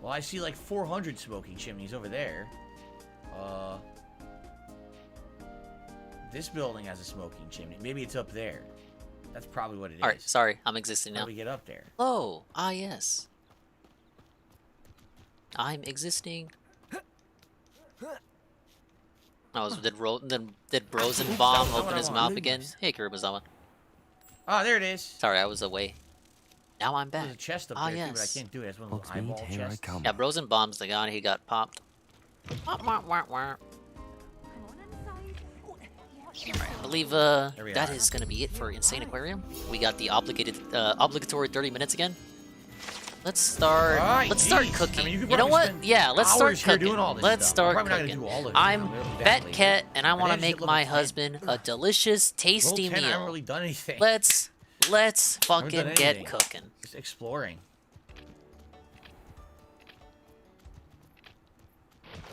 Well, I see like 400 smoking chimneys over there. This building has a smoking chimney. Maybe it's up there. That's probably what it is. Alright, sorry. I'm existing now. How do we get up there? Oh, ah yes. I'm existing. Did Rosenbaum open his mouth again? Hey, Kurumazama. Ah, there it is. Sorry, I was away. Now I'm back. There's a chest up Ah, there too, yes. but I can't do it. It's one of those eyeball chests. Yeah, Rosenbaum's the guy. He got popped. Alright, I believe that is gonna be it for Insaniquarium. We got the obligatory 30 minutes again. Let's start. Let's start cooking. I mean, you know what? Yeah, let's start cooking. Let's start cooking. I'm Fat Cat, and I want to make my husband a delicious, tasty meal. I haven't really done anything. Let's fucking get cooking. Just exploring.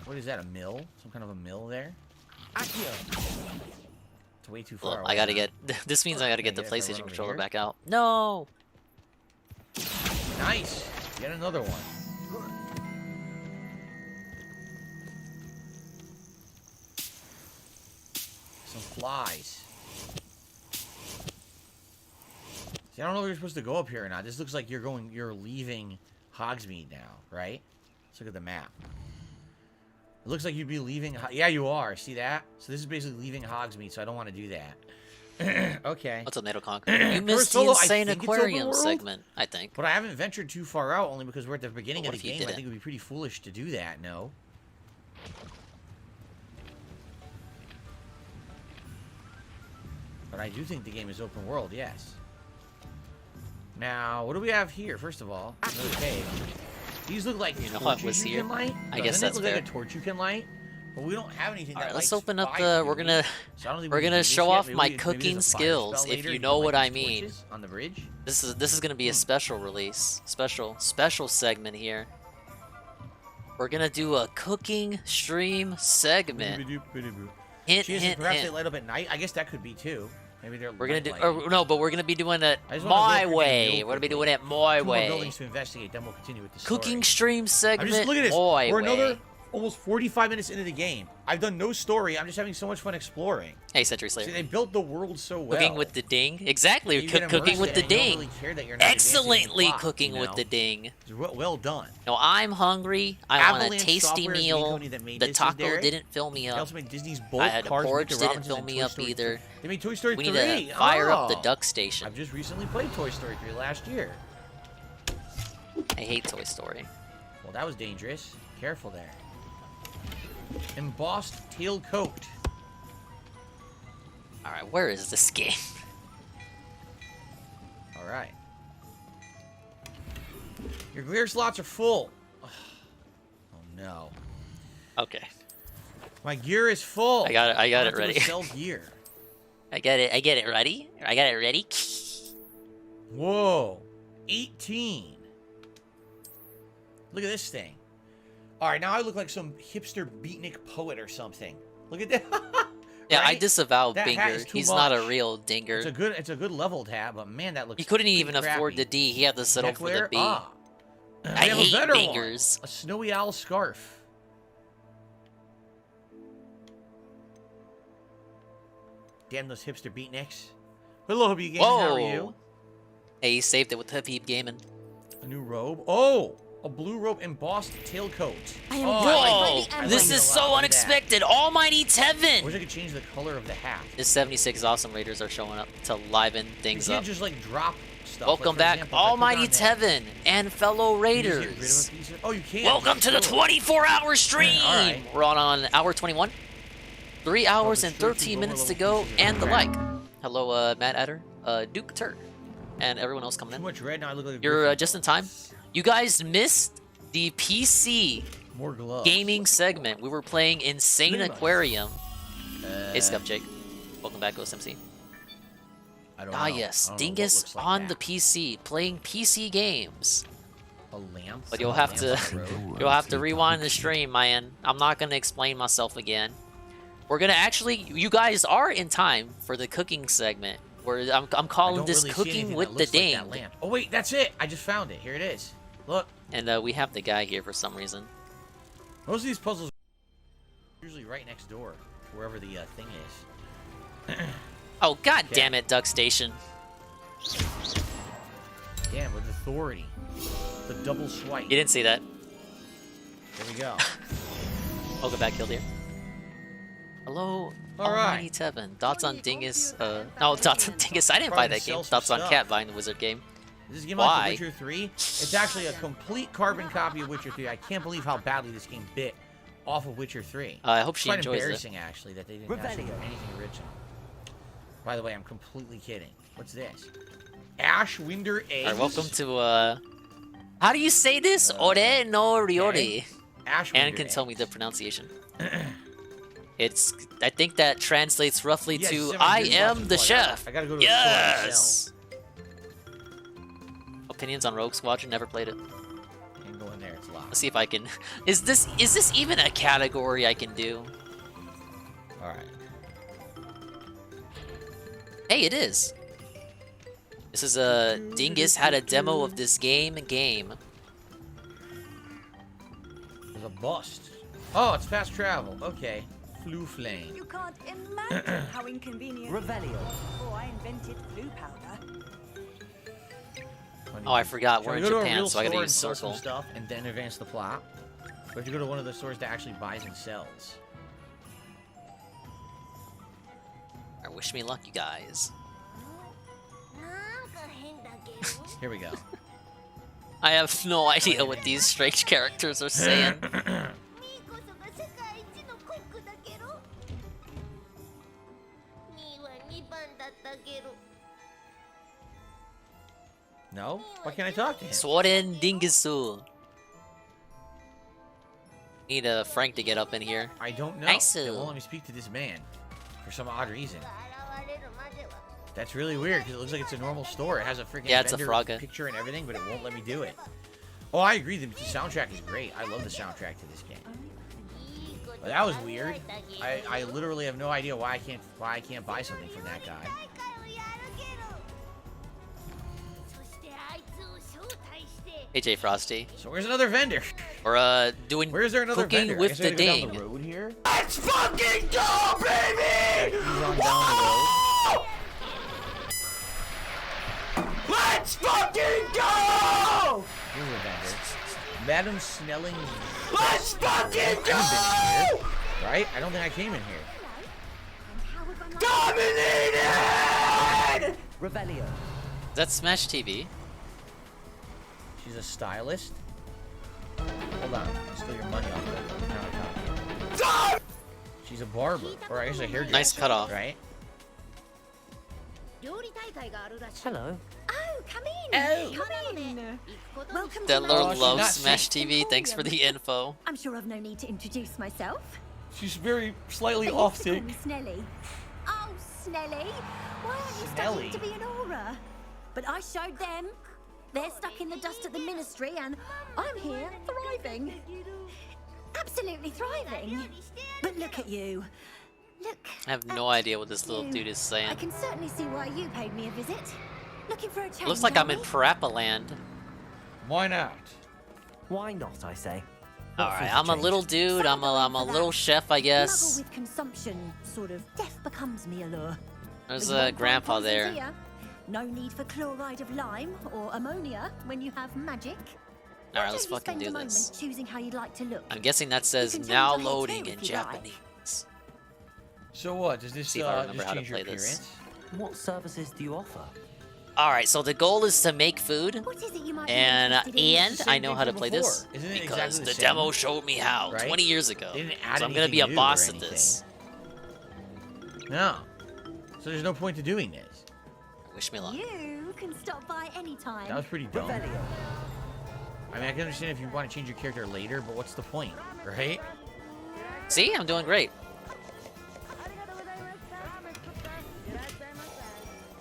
What is that? A mill? Some kind of a mill there? It's way too far away. I gotta get. This means I gotta get the PlayStation controller back out. No. Nice. Get another one. Some flies. See, I don't know if you're supposed to go up here or not. This looks like you're leaving Hogsmeade now, right? Let's look at the map. It looks like you'd be leaving. Yeah, you are. See that? So this is basically leaving Hogsmeade, so I don't want to do that. Okay. What's up, Nato Conqueror? You missed the Insaniquarium segment, I think. But I haven't ventured too far out, only because we're at the beginning of the game. I think it would be pretty foolish to do that, no? But I do think the game is open world, yes. Now, what do we have here? First of all, another cave. These look like torches you can light. I guess that's fair. Like a torch you can light. But we don't have anything. Alright, let's open up the. We're gonna show off my cooking skills, if you know what I mean. On the bridge. This is gonna be a special release, special segment here. We're gonna do a cooking stream segment. Hint, hint, perhaps hint. they light up at night. I guess that could be too. Maybe they're. We're gonna do. No, but we're gonna be doing it my way. We're gonna be doing it my way. Buildings to investigate. Then we'll continue with the story. Cooking stream segment. I'm just look at this. My We're way. another almost 45 minutes into the game. I've done no story. I'm just having so much fun exploring. Hey, Century Slayer. See, they built the world so well. Cooking with the ding. Exactly. Cooking with the ding. Really care that you're not Excellently plot, cooking with the ding. It's well done. No, I'm hungry. I want a Avalanche tasty Software is the meal. company that made The this, taco Derek. didn't fill me They up. also made Disney's Bolt, I had a Cars, porridge Mr. didn't Robinson, fill and me Toy up Story either. 3. They made Toy Story We 3. need to fire up the Oh. duck station. I've just recently played Toy Story 3 last year. I hate Toy Story. Well, that was dangerous. Careful there. Embossed tail coat. Alright, where is this game? Alright. Your gear slots are full. Oh no. Okay. My gear is full. I got it ready. Sell gear. I get it ready. I got it ready. Whoa. 18. Look at this thing. Alright, now I look like some hipster beatnik poet or something. Look at that. Yeah, I right? disavow That hat Binger. is too He's not a much. real dinger. It's a good leveled hat, but man, that looks. He couldn't even pretty afford the crappy. D. He had to settle for the Neckwear? B. Ah. I We have a hate better one. Bingers. A snowy owl scarf. Damn those hipster beatniks. Hello, Hubby Gaming. How are you? Hey, he saved it with Hip Heap Gaming. A new robe. Oh, a blue robe embossed tailcoat. Whoa! This is so unexpected. Almighty Tevin! I wish I could change the color of the hat. The 76 Awesome Raiders are showing up to liven things You can't up. just like drop stuff. Welcome like, for back, example, if I Almighty click on that, Tevin and fellow can you just get rid of a Raiders. piece of- Oh, you can. Welcome to the 24-hour stream. All right. We're on hour 21. 3 hours and 13 minutes to go, and the like. Hello, Matt Adder, Duke Tur, and everyone else coming in. Too much red now. I look like a You're Griffin. just in time. You guys missed the PC More gloves. gaming segment. We were playing Insaniquarium. Hey, Scuff Jake. Welcome back, Ghost MC. I don't Ah, know. yes. I don't know what Dingus looks like on that. the PC, playing PC games. A lamp. But you'll have to rewind the stream, man. I'm not gonna explain myself again. We're gonna actually, you guys are in time for the cooking segment. Where I'm calling this cooking with the ding. Oh wait, that's it. I just found it. Here it is. Look. And we have the guy here for some reason. Most of these puzzles are usually right next door, wherever the thing is. Oh god damn it, Duck Station. Damn, with authority. The double swipe. You didn't see that. There we go. Welcome back, Killdeer. Hello, Almighty Tevin. Thoughts on Dingus? No, thoughts on Dingus. I didn't buy Trying to that game. sell some Thoughts on stuff. Cat buying the Wizard game. This is a game Why? like The Witcher 3. It's actually a complete carbon copy of Witcher 3. I can't believe how badly this game bit off of Witcher 3. I hope she it's quite enjoys it. embarrassing, actually, that they didn't actually do anything original. By the way, I'm completely kidding. What's this? Ash Winder eggs. Alright, welcome to, how do you say this? Ore no Ryouri. Ash Anne Winder can tell me the pronunciation. I think that translates roughly Yeah, to, just I send me am boxes the like chef. that. I gotta go to the Yes! Opinions on Rogue Squadron, never played it. Can't go in there, it's locked. Let's see if I can, is this even a category I can do? Alright. Hey, it is. This is a Dingus had a demo of this game. There's a bust. Oh, it's fast travel. Okay. Flu flame. You can't imagine how inconvenient. Revelio. Oh, I invented blue powder. Oh, I forgot Shall we're we in go to a Japan, real so I gotta store use and sell some circle. stuff and then advance the plot? Or have to go to one of the stores that actually buys and sells? Alright, wish me luck, you guys. Here we go. I have no idea what these strange characters are saying. No? Why can't I talk to him? Sworen Dingusu. Need Frank to get up in here. I don't know. Nice. They won't let me speak to this man for some odd reason. That's really weird because it looks like it's a normal store. It has a freaking Yeah, it's a vendor Fraga. picture and everything, but it won't let me do it. Oh, I agree. The soundtrack is great. I love the soundtrack to this game. But that was weird. I literally have no idea why I can't buy something from that guy. AJ Frosty. So where's another vendor? We're doing Where's there another cooking vendor? I with guess the I gotta go down ding. the road here. Let's fucking go, baby! He's on down the road. Let's fucking go! Here's a vendor. Madam Snelling. Let's fucking I go! haven't been in here, right? I don't think I came in here. Dominated! Revelio. Is that Smash TV? She's a stylist. Hold on, I'll steal your money off the countertop. She's a barber, or I guess a hairdresser. Nice cutoff. Right? Hello. Oh, come in. Oh. Come in. Welcome to Dellar Oh, she's loves not Smash TV. Thanks for the info. I'm sure I've no need to introduce myself. She's very slightly They used to call me Snelly. Oh, Snelly. Why aren't you Snelly? studying to be an aura? But I showed them. They're stuck in the dust at the ministry, and I'm here thriving. Absolutely thriving. But look at you. Look, I have no idea what this little dude is I saying. can certainly see why you paid me a visit. Looking for a change, Looks like are I'm in we? Parappa Land. Why not? Why not, I say? Alright, I'm a little dude, I'm a little chef, I Smuggle guess. with consumption, sort of. Death becomes me allure. There's But you a won't find grandpa poisons there. here. No need for chloride of lime or ammonia when you have magic. Why Alright, don't let's you fucking spend a do moment this. choosing how you'd like to look? I'm guessing that You says can change now your hair loading too, in if you like. Japanese. So what? Does this See if I remember just how to change your play this. appearance? What services do you offer? Alright, so the goal is to make food, What is it you might be and interested in? and I know how to play this Isn't it because exactly the the same? demo showed me how Right? 20 years ago. They didn't add So I'm gonna be a anything new boss or at this. No. So there's no point to doing this. Wish me luck. You can stop by anytime. That was pretty dumb. I mean, I can understand if you want to change your character later, but what's the point, right? See, I'm doing great.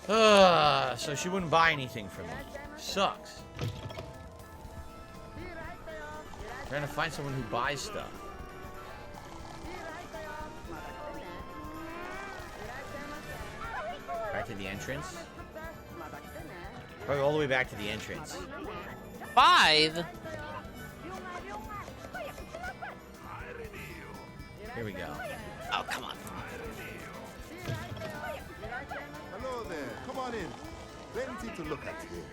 So she wouldn't buy anything from me. Sucks. Trying to find someone who buys stuff. Back to the entrance. Probably all the way back to the entrance. 5? Here we go. Oh, come on. Hello there. Come on in. Plenty to look at here.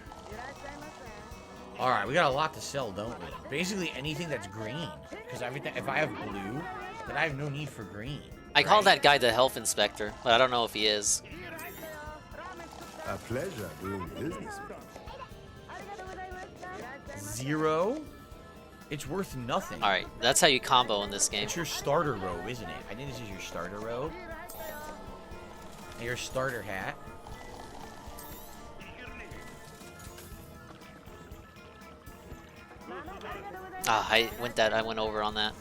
All right, we got a lot to sell, don't we? Basically anything that's green, because everything. If I have blue, then I have no need for green. I call that guy the health inspector, but I don't know if he is. A pleasure doing business with you. 0? It's worth nothing. Alright, that's how you combo in this game. It's your starter robe, isn't it? I think this is your starter robe. And your starter hat. Ah, I went over on that.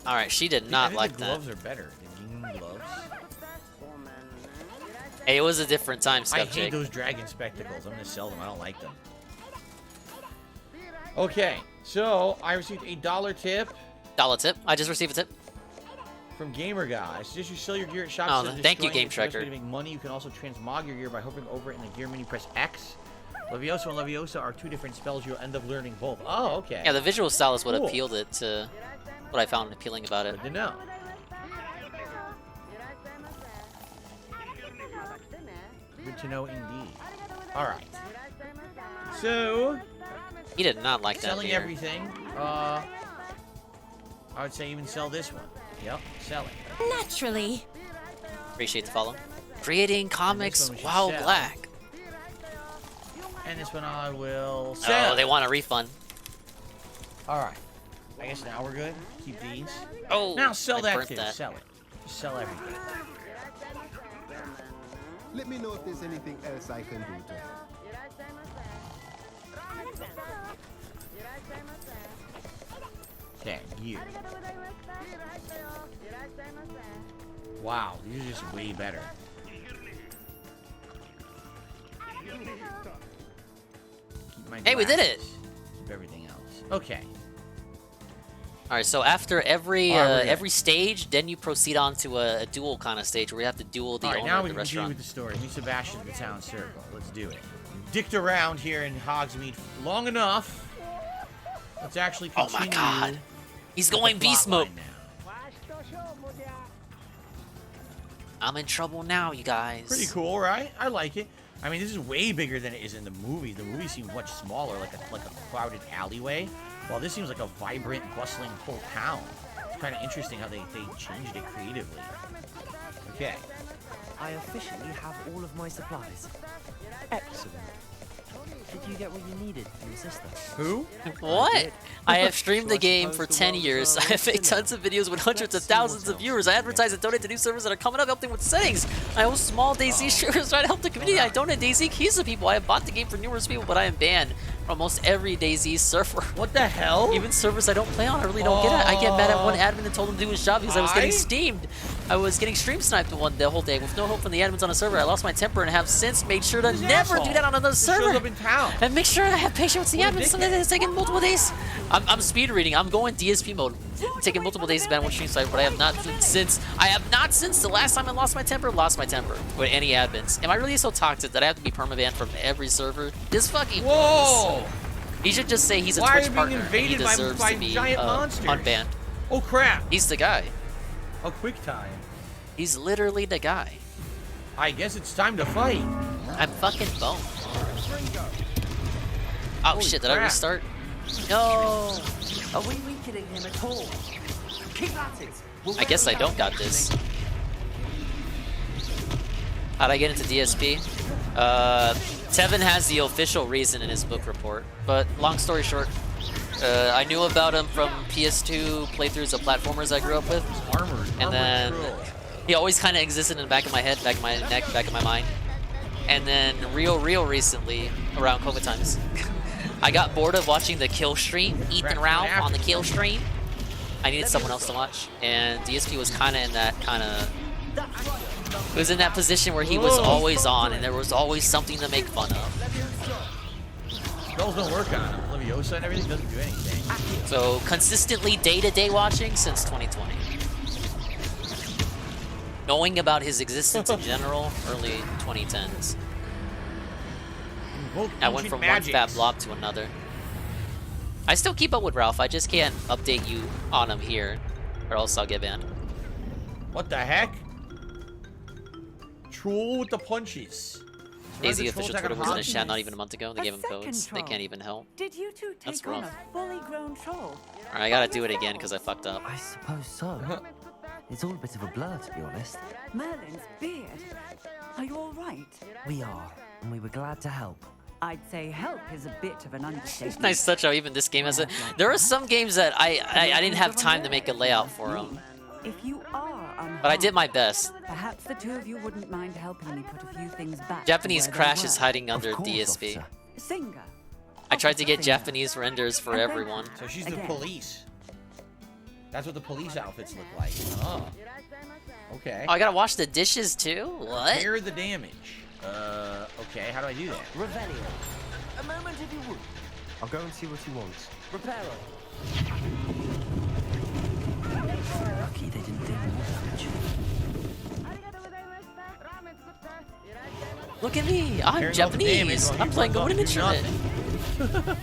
Alright, she did not I like think the that. gloves are better. The green gloves. Hey, it was a different time, I Scuff hate Jake. those dragon spectacles. I'm gonna sell them. I don't like them. Okay, so I received a $1 tip. $1 tip? I just received a tip. From Gamer Guy. Suggest you sell your gear at shops. Oh, instead of thank you, destroying Game it. It's the best way Tracker. to make money. You can also transmog your gear by hovering over it in the gear menu. Press X. Leviosa and Leviosa are two different spells. You'll end up learning both. Oh, okay. Yeah, the visual style is what Cool. appealed it to what I found appealing about it. Good to know. Good to know indeed. All right. So He did not like that selling beer. everything. I would say even sell this one. Yep, sell it. Naturally. Appreciate the follow. Creating comics one we should while sell. black. And this one I will sell. Oh, they want a refund. All right. I guess now we're good. Keep these. Oh, now sell I that burnt too. that. Sell it. Just sell everything. Let me know if there's anything else I can do to help. Okay, gear. Wow, these are just way better. Keep my Hey, we did it! glasses. Keep everything else. Okay. All right, so after every All right, we're good. every stage, then you proceed on to a duel kind of stage where you have to duel the All right, owner now of we the can continue restaurant. with the story. Meet Sebastian at the town circle. Let's do it. Dicked around here in Hogsmeade long enough. Let's actually Oh continue. my God, he's with the going beast plot mode. line now. I'm in trouble now, you guys. Pretty cool, right? I like it. I mean, this is way bigger than it is in the movie. The movie seems much smaller, like a crowded alleyway. While this seems like a vibrant, bustling whole town. It's kind of interesting how they changed it creatively. Okay. I officially have all of my supplies. Excellent. Did you get what you needed for your sister? Who? What? I have streamed the So I game for suppose the 10 world's years. our I have made oyster tons of videos with hundreds of Let's see thousands what of else viewers. I advertise and donate to new servers that are coming up, helping with settings. I host small DayZ streamers trying to help the community. I donate DayZ keys to people. I have bought the game for numerous people, but I am banned from almost every DayZ server. What the hell? Even servers I don't play on, I really don't get it. I get mad at one admin that told him to do his job because I was getting steamed. I was getting stream sniped the whole day with no hope from the admins on a server. I lost my temper and have since made sure to never do that on another server. Shows up in town. And make sure I have patience with the admins. Something that's taking multiple days. I'm speed reading. I'm going DSP mode. I'm taking multiple days to ban one stream snipe, but I have not since the last time I lost my temper with any admins. Am I really so toxic that I have to be permabanned from every server? This fucking Whoa! He should just say he's a Why Twitch are you partner being and he invaded deserves by to be giant monsters? unbanned. Oh crap! He's the guy. A quick time. He's literally the guy. I guess it's time to fight. I'm fucking boned. Oh Holy shit, did crap. I restart? No! Are we weakening him at all? Keep at it. I guess I don't got this. How'd I get into DSP? Tevin has the official reason in his book report, but long story short, I knew about him from PS2 playthroughs of platformers I grew up with. And then he always kind of existed in the back of my head, back of my neck, back of my mind. And then real recently, around COVID times, I got bored of watching the kill stream, Ethan Ralph on the kill stream. I needed someone else to watch, and DSP was kind of in that was in that position where he was always on, and there was always something to make fun of. Spells don't work on him. Leviosa and everything doesn't do anything. So consistently day-to-day watching since 2020. Knowing about his existence in general, early 2010s. I went from one fat blob to another. I still keep up with Ralph, I just can't update you on him here, or else I'll get banned. What the heck? Troll with the punches. Daisy official Twitter was in a chat not even a month ago. They gave him codes. They troll. can't even help. Did you two That's take on rough. a fully grown troll? Alright, I gotta do it again because I fucked up. I suppose so. It's all a bit of a blur, to be honest. Merlin's beard. Are you all right? We are, and we were glad to help. I'd say help is a bit of an understatement. Nice touch how even this game has a... There are some games that I didn't have time to make a layout for them. If you are unharmed, But I did my best. perhaps the two of you wouldn't mind helping me put a few things back. Japanese to where Crash they is were. hiding under DSP. Singer. I tried to get Japanese renders for everyone. So she's the police. That's what the police outfits look like. Oh. Okay. Oh, I gotta wash the dishes too? What? Repair the damage. Okay, how do I do that? Revelio. A moment if you would. I'll go and see what he wants. Reparo. Lucky they didn't do more damage. Look at me! I'm Tearing off the Japanese! damage while I'm he playing runs Golden off to do Instrument!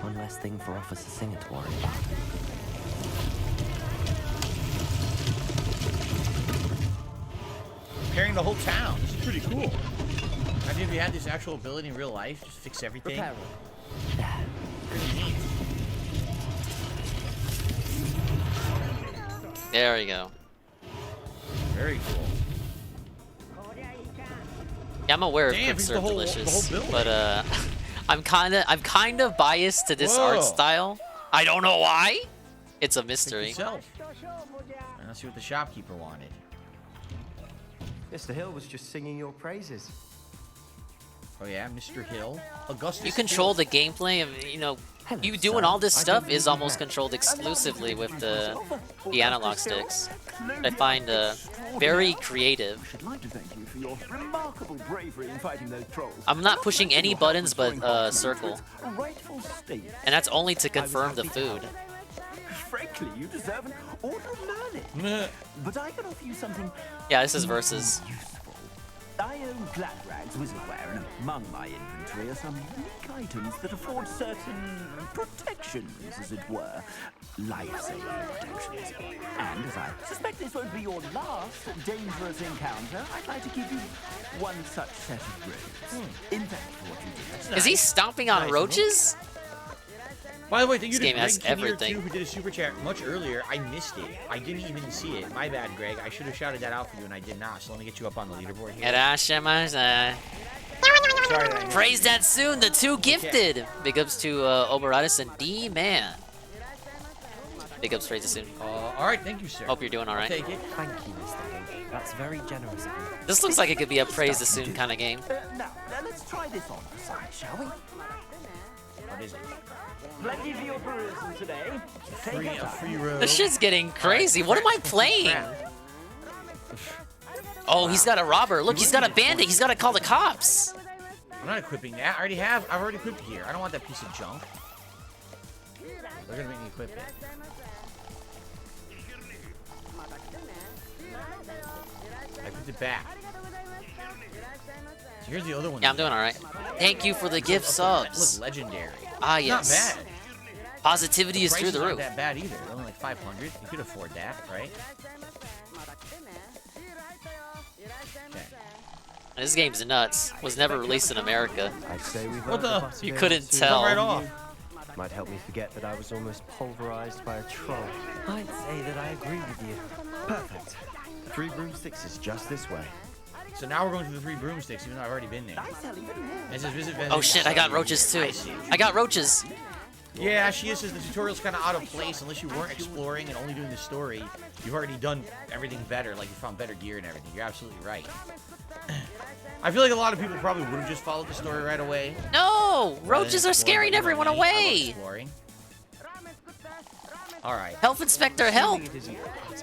One less thing for Officer Singer to worry about. Repairing the whole town. This is pretty cool. Imagine if you had this actual ability in real life, just fix everything. Pretty neat. There we go. Very cool. Yeah, I'm aware Damn, of he's Quick the Serve whole Delicious, building. but I'm kind of biased to this art Whoa. style. I don't know why. It's a mystery. Yourself. And let's see what the shopkeeper wanted. Mr. Hill was just singing your praises. Oh yeah, Mr. Hill. Augustus You control Hill. the gameplay of, you know, you doing all this stuff is almost controlled exclusively with the analog sticks. I find very creative. I'd like to thank you for your remarkable bravery in fighting those trolls. I'm not pushing any buttons but circle. A rightful state. And that's only to confirm the food. Frankly, you deserve an order of learning. But I can offer you something. Yeah, this is versus. I own Glad Rags Wizardware, and among my inventory are some unique items that afford certain protections, as it were. Life-saving protections. And as I suspect this won't be your last dangerous encounter, I'd like to give you one such set of grades. In fact, for what you did. Is he stomping on roaches? By the way, thank you This to game has Greg Kinnear, everything. too, who did a super chat much earlier. I missed it. I didn't even see it. My bad, Greg. I should have shouted that out for you, and I did not. So let me get you up on the leaderboard here. Sorry, Praise that soon, the two gifted. Big ups to Oberatus and D-Man. Big ups, praise it soon. All right, thank you, sir. Hope you're doing all right. Take it. Thank you, Mr. Hill. That's very generous of you. This looks like it could be a praise it soon kind of game. Now, let's try this on for size, shall we? What is it? Plenty for your perusal today. Take your time. Free road. This shit's getting crazy. What am I playing? Oh, he's got a robber. Look, he's got a bandit. He's got to call the cops. I'm not equipping that. I've already equipped gear. I don't want that piece of junk. They're gonna make me equip it. I put it back. So here's the other one. Yeah, I'm doing all right. Thank you for the gift subs. Look, legendary. Ah, yes. Not bad. Positivity is through the roof. Not that bad either. Only like 500. You could afford that, right? Okay. This game's nuts. Was never released in America. I'd say we've What the? You couldn't tell. Right off. Might help me forget that I was almost pulverized by a troll. I'd say that I agree with you. Perfect. 3 broomsticks is just this way. So now we're going to the 3 broomsticks, even though I've already been there. It says visit vendor. Oh shit, I got roaches too. I got roaches. Yeah, she says the tutorial's kind of out of place unless you weren't exploring and only doing the story. You've already done everything better, like you found better gear and everything. You're absolutely right. I feel like a lot of people probably would have just followed the story right away. No! Roaches are scaring everyone away! Alright. Health Inspector, help! It's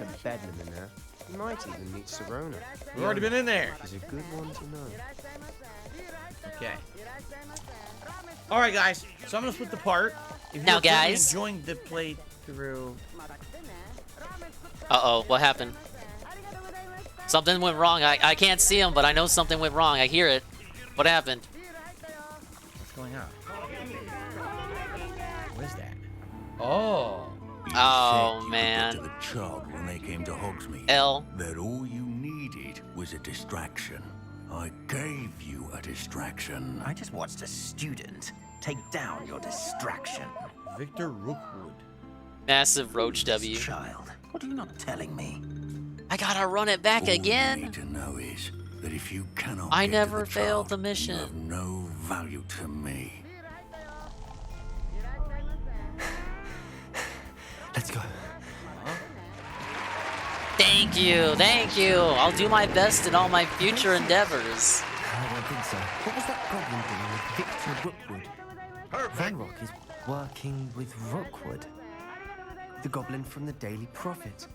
a bedlam in there. You might even meet Serona. We've already been in there. Is a good one to know. Okay. Alright, guys. So I'm going to split the part. If now, you're guys. enjoying the playthrough. Uh-oh, what happened? Something went wrong. I can't see him, but I know something went wrong. I hear it. What happened? What's going on? What is that? Oh. Oh, man. To the chug when they came to Hogsmeade. L. That all you needed was a distraction. I gave you a distraction. I just watched a student take down your distraction. Victor Rookwood. Massive Roach W. Child, what are you not telling me? I gotta run it back again. All you need to know is that if you cannot I get never to the failed chug, the mission. you have no value to me. Let's go. Thank you, thank you. I'll do my best in all my future endeavors. I don't think so. What was that goblin doing with Victor Rookwood? Van Rock is working with Rookwood, the goblin from the Daily Prophet.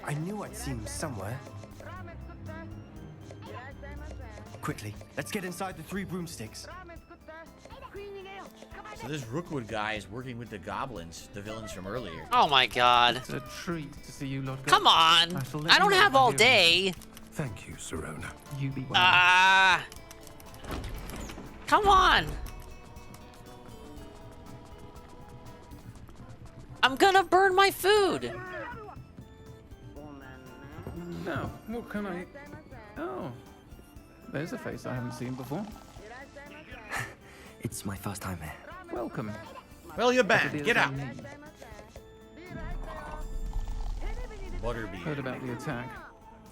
I knew I'd seen him somewhere. Quickly, let's get inside the 3 broomsticks. So this Rookwood guy is working with the goblins, the villains from earlier. Oh my god. It's a treat to see you lot go. Come on. I don't have all day. Thank you, Serona. You be well. Ah. Come on. I'm gonna burn my food. Now, what can I... Oh. There's a face I haven't seen before. It's my first time here. Welcome. Well, you're banned. Whatever it Get is I out. need. Butterbeer. Heard about the attack.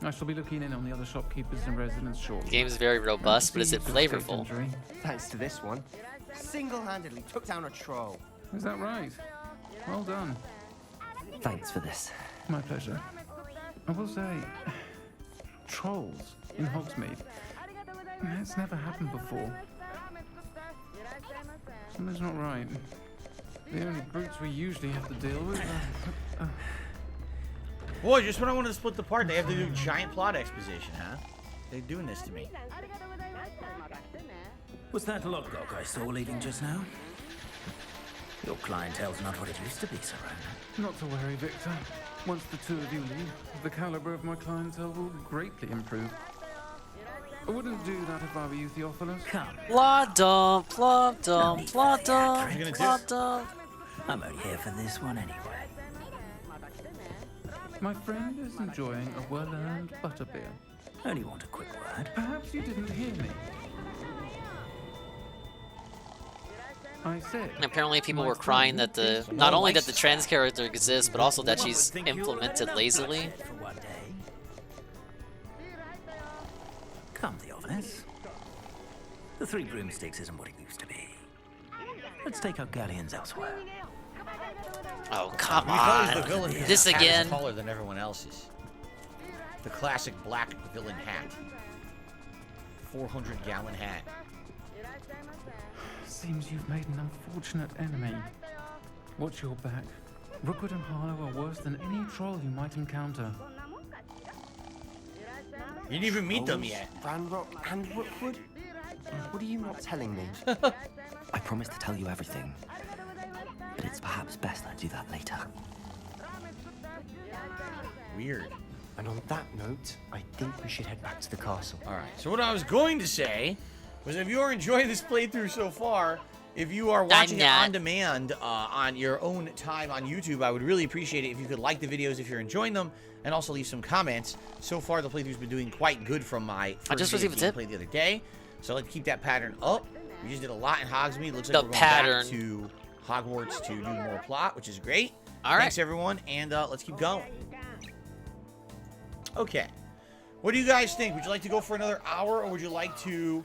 I shall be looking in on the other shopkeepers and residents shortly. The game is very robust, but is it flavorful? Thanks to this one. Single-handedly took down a troll. Is that right? Well done. Thanks for this. My pleasure. I will say, trolls in Hogsmeade. That's never happened before. Something's not right. The only brutes we usually have to deal with are... Boy, just when I wanted to split the part, they have to do giant plot exposition, huh? They're doing this to me. Was that Lodgok I saw leaving just now? Your clientele's not what it used to be, Serona. Not to worry, Victor. Once the 2 of you leave, the caliber of my clientele will greatly improve. I wouldn't do that if I were you, Theophilus. Come. Blah dump, blah dump, blah dump, blah dump. I'm only here for this one anyway. My friend is enjoying a well-earned butterbeer. Only want a quick word. Perhaps you didn't hear me. I said. Apparently, people were crying that the not only that the trans character exists, but also that she's implemented lazily. Come, Theophilus. The 3 broomsticks isn't what it used to be. Let's take our galleons elsewhere. Oh, come He calls on. the villain This hat again. is taller than everyone else's. The classic black villain hat. 400-gallon hat. Seems you've made an unfortunate enemy. Watch your back. Rookwood and Harlow are worse than any troll you might encounter. You didn't even meet them yet. Vanrock and Rookwood? What are you not telling me? I promised to tell you everything, but it's perhaps best I do that later. Weird. And on that note, I think we should head back to the castle. All right. So what I was going to say was, if you are enjoying this playthrough so far, if you are watching it on demand on your own time on YouTube, I would really appreciate it if you could like the videos if you're enjoying them, and also leave some comments. So far, the playthrough's been doing quite good from my first gameplay the other day. So let's keep that pattern up. We just did a lot in Hogsmeade. Looks like we're going back to Hogwarts to do more plot, which is great. All right. Thanks, everyone, and let's keep going. Okay. What do you guys think? Would you like to go for another hour, or would you like to...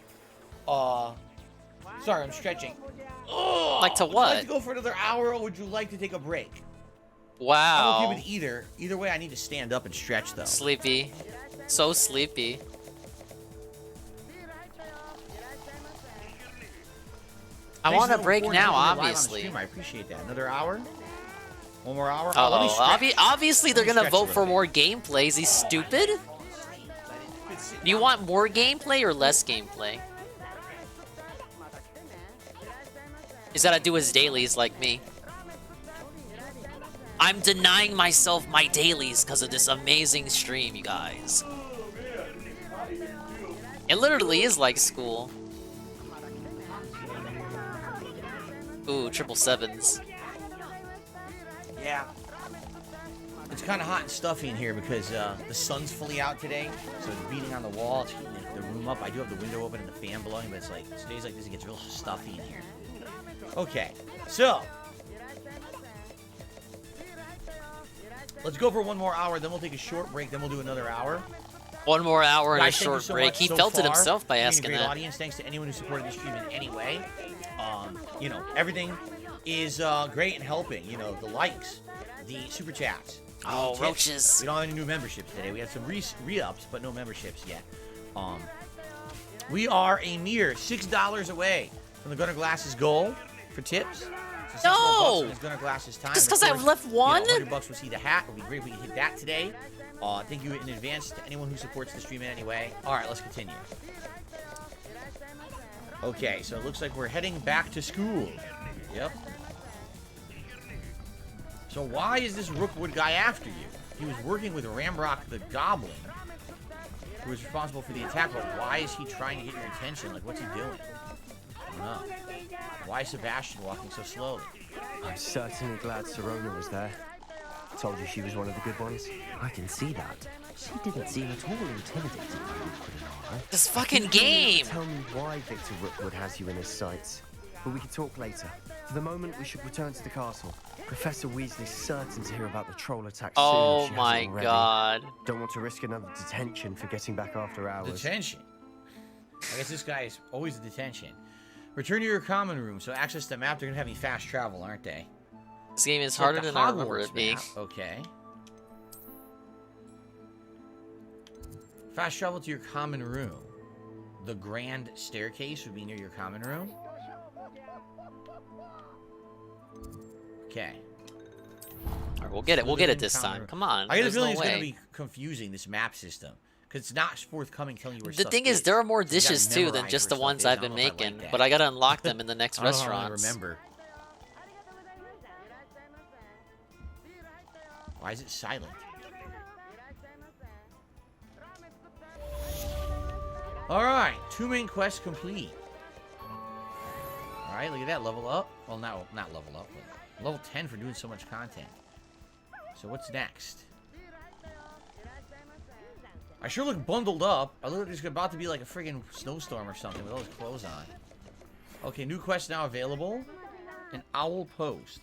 Sorry, I'm stretching. Like to Would you what? like to go for another hour, or would you like to take a break? Wow. I'm okay with either. Either way, I need to stand up and stretch, though. Sleepy. So sleepy. I want a break now, obviously. I appreciate that. Another hour? One more hour? Obviously they're gonna vote for more gameplay. Is he stupid? Do you want more gameplay or less gameplay? He's gotta do his dailies like me. I'm denying myself my dailies because of this amazing stream, you guys. It literally is like school. Ooh, 777s. Yeah. It's kind of hot and stuffy in here because the sun's fully out today, so it's beating on the wall. It's heating the room up. I do have the window open and the fan blowing, but it's like, days like this, it gets real stuffy in here. Okay, so let's go for one more hour, then we'll take a short break, then we'll do another hour. One more hour and Guys, a short break. He felt it himself by asking great that. Audience. Thanks to anyone who supported the stream in any way. You know, everything is great and helping. You know, the likes, the super chats. Oh, roaches. We don't have any new memberships today. We had some re-ups, but no memberships yet. We are a mere $6 away from the Gunnar Glass's goal for tips. So No! Gunnar Glass's time. Just because I've left one? You know, $100 will see the hat. It would be great if we could hit that today. Thank you in advance to anyone who supports the stream in any way. All right, let's continue. Okay, so it looks like we're heading back to school. Yep. So why is this Rookwood guy after you? He was working with Ramrock the Goblin, who was responsible for the attack, but why is he trying to get your attention? Like, what's he doing? I don't know. Why is Sebastian walking so slowly? I'm certainly glad Serona was there. Told you she was one of the good ones. I can see that. She didn't seem at all intimidated by Rookwood and Harlow. This fucking game! Tell me why Victor Rookwood has you in his sights. But we can talk later. For the moment, we should return to the castle. Professor Weasley's certain to hear about the troll attack soon. Oh if she my hasn't already. god. Don't want to risk another detention for getting back after hours. Detention? I guess this guy is always a detention. Return to your common room. So access the map, they're going to have you fast travel, aren't they? This game is So harder the than I remember Hogwarts it being. map, okay. Fast travel to your common room. The grand staircase would be near your common room. Okay. Alright, we'll get it. We'll get it this time. Come on. I get a There's feeling no it's going to way. be confusing, this map system. Because it's not forthcoming telling you where The stuff thing is, there are more So you gotta dishes too than memorize just where the ones stuff is. I've I been don't know if I making, like that. but I gotta unlock them in the next I don't know how I restaurants. remember. Why is it silent? Alright, 2 main quests complete. Alright, look at that, level up. Well, not level up, but level 10 for doing so much content. So what's next? I sure look bundled up. I look like there's about to be like a friggin' snowstorm or something with all his clothes on. Okay, new quest now available. An owl post.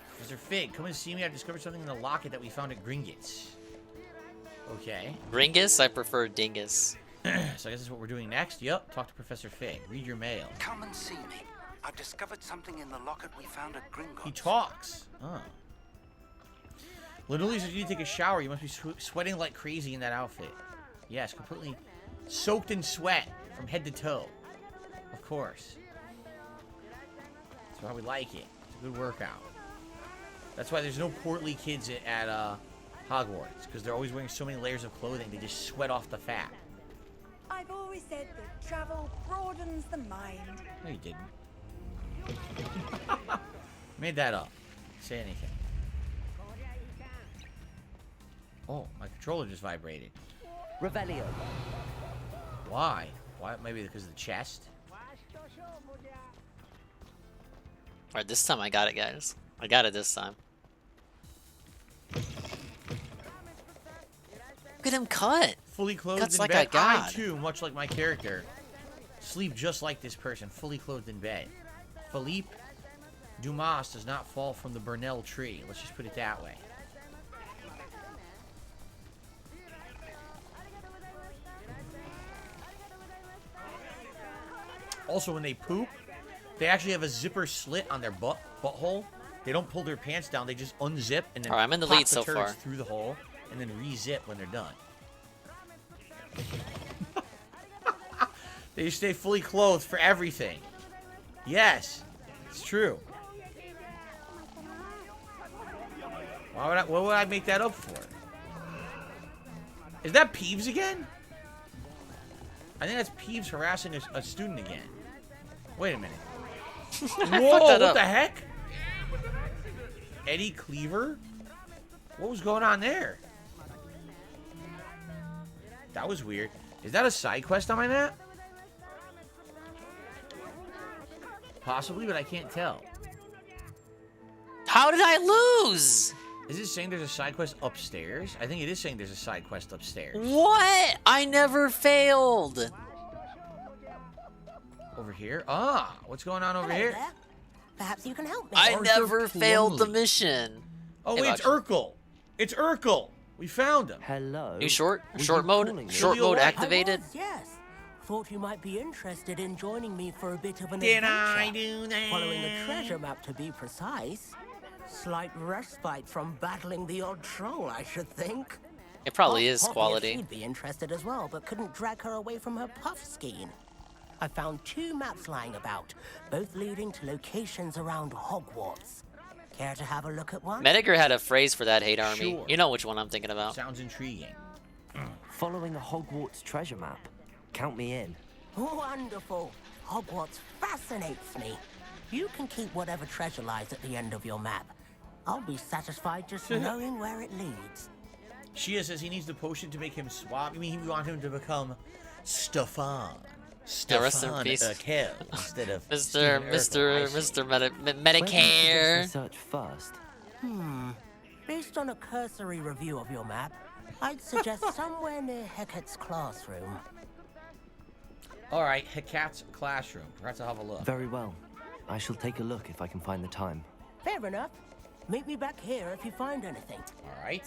Professor Fig, come and see me. I've discovered something in the locket that we found at Gringotts. Okay. Ringus? I prefer Dingus. So I guess that's what we're doing next. Yep, talk to Professor Fig. Read your mail. Come and see me. I've discovered something in the locket we found at Gringotts. He talks. Oh. Literally, so you need to take a shower. You must be sweating like crazy in that outfit. Yes, completely Soaked in sweat from head to toe. Of course. That's why we like it. It's a good workout. That's why there's no portly kids at Hogwarts, because they're always wearing so many layers of clothing, they just sweat off the fat. I've always said that travel broadens the mind. No, you didn't. Made that up. Say anything. Oh, my controller just vibrated. Revelio. Why? Why? Maybe because of the chest? Alright, this time I got it, guys. I got it this time. Look at him cut. Fully clothed Cuts in like bed. a god. I, too, much like my character, sleep just like this person, fully clothed in bed. Philippe Dumas does not fall from the Burnell tree. Let's just put it that way. Also, when they poop, they actually have a zipper slit on their butthole. They don't pull their pants down. They just unzip and then Alright, I'm in the pop lead so turds far. through the hole and then re-zip when they're done. They stay fully clothed for everything. Yes, it's true. What would I make that up for? Is that Peeves again? I think that's Peeves harassing a student again. Wait a minute. Whoa, what the heck? Eddie Cleaver? What was going on there? That was weird. Is that a side quest on my map? Possibly, but I can't tell. How did I lose? Is it saying there's a side quest upstairs? I think it is saying there's a side quest upstairs. What? I never failed. Over here? Ah, what's going on over here? There. Perhaps you can help me. I never failed the mission. Oh, Hey, wait, it's Voucher. Urkel. It's Urkel. We found him. Hello. New short mode? Short mode activated? Yes. Thought you might be interested in joining me for a bit of an Did adventure. I do that? Following the treasure map, to be precise. Slight respite from battling the odd troll, I should think. It probably is Obvious quality. She'd be interested as well, but couldn't drag her away from her puff skein. I found 2 maps lying about, both leading to locations around Hogwarts. Care to have a look at one? Medicare had a phrase for that hate army. Sure. You know which one I'm thinking about. Sounds intriguing. Following the Hogwarts treasure map. Count me in. Wonderful. Hogwarts fascinates me. You can keep whatever treasure lies at the end of your map. I'll be satisfied just knowing where it leads. Shia says he needs the potion to make him swap. You mean he want him to become Stefan? Yeah, rest in Stefan peace. Urkel instead of Mr. Stephen Urkel. Medicare. Research first. Based on a cursory review of your map, I'd suggest somewhere near Hecate's classroom. All right, Hecat's classroom. Perhaps I'll have a look. Very well. I shall take a look if I can find the time. Fair enough. Meet me back here if you find anything. All right.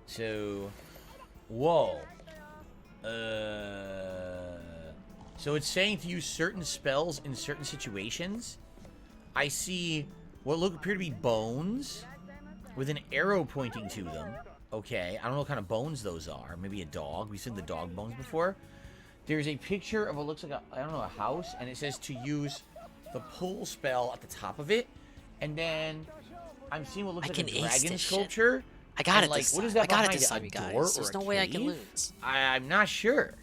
So, whoa. So it's saying to use certain spells in certain situations. I see what appear to be bones with an arrow pointing to them. Okay, I don't know what kind of bones those are. Maybe a dog. We've seen the dog bones before. There's a picture of what looks like a house, and it says to use the pull spell at the top of it, and then I'm seeing what looks like a dragon sculpture. I got it like, this what time. is that I got it behind this A time, you door guys. or There's a no way I can cave? lose. I'm not sure.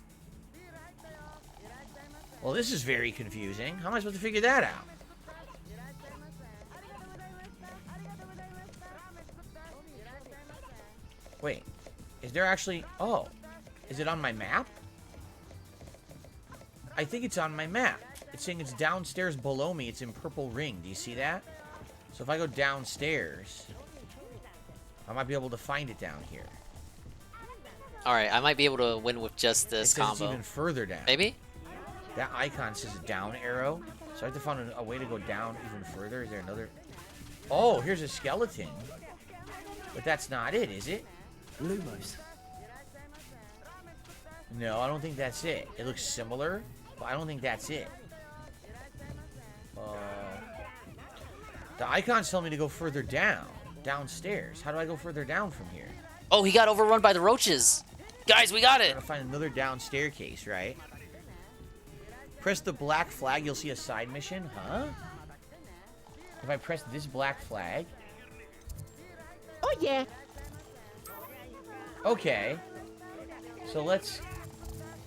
Well, this is very confusing. How am I supposed to figure that out? Wait, is there actually... Oh, is it on my map? I think it's on my map. It's saying it's downstairs below me. It's in purple ring. Do you see that? So if I go downstairs, I might be able to find it down here. Alright, I might be able to win with just It this says it's combo. even further down. Maybe? That icon says a down arrow. So I have to find a way to go down even further. Is there another... Oh, here's a skeleton. But that's not it, is it? Lumos. No, I don't think that's it. It looks similar, but I don't think that's it. The icons tell me to go further down. Downstairs. How do I go further down from here? Oh, he got overrun by the roaches. Guys, we got it. We're gonna find another down staircase, right? Press the black flag, you'll see a side mission, huh? If I press this black flag. Oh, yeah. Okay. So let's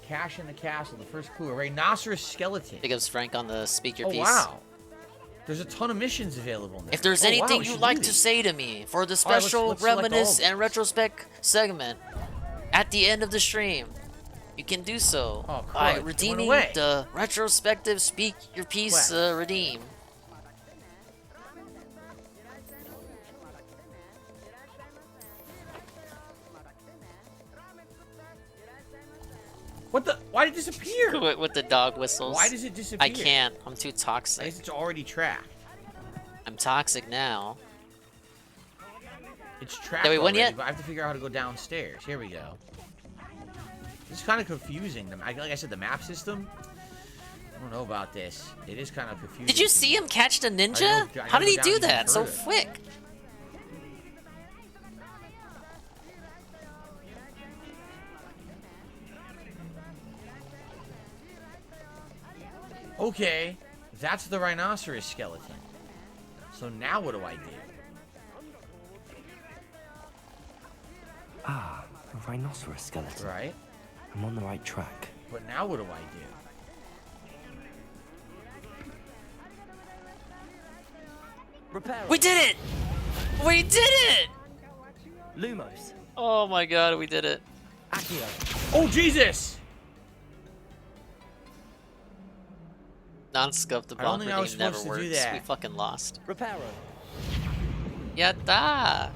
cash in the castle. The first clue, a rhinoceros skeleton. Big ups Frank on the speaker piece. Wow. There's a ton of missions available now. If there's anything you'd like to say to me for the special let's select Reminisce all of and Retrospect segment at the end of the stream, you can do so by redeeming the retrospective Speak Your Piece redeem. What the? Why did it disappear? With the dog whistles. Why does it disappear? I can't. I'm too toxic. I guess it's already tracked. I'm toxic now. It's tracked. Did we win already, yet? But I have to figure out how to go downstairs. Here we go. This is kind of confusing. Like I said, the map system. I don't know about this. It is kind of confusing. Did you see him catch the ninja? How did he do that so quick? Okay, that's the rhinoceros skeleton. So now what do I do? Ah, a rhinoceros skeleton. Right. I'm on the right track. But now what do I do? We did it! We did it! Lumos. Oh my god, we did it. Accio. Oh, Jesus! Non-scuff the I don't think I was bomb never supposed to do works. that. We fucking lost. Reparo. Yatta!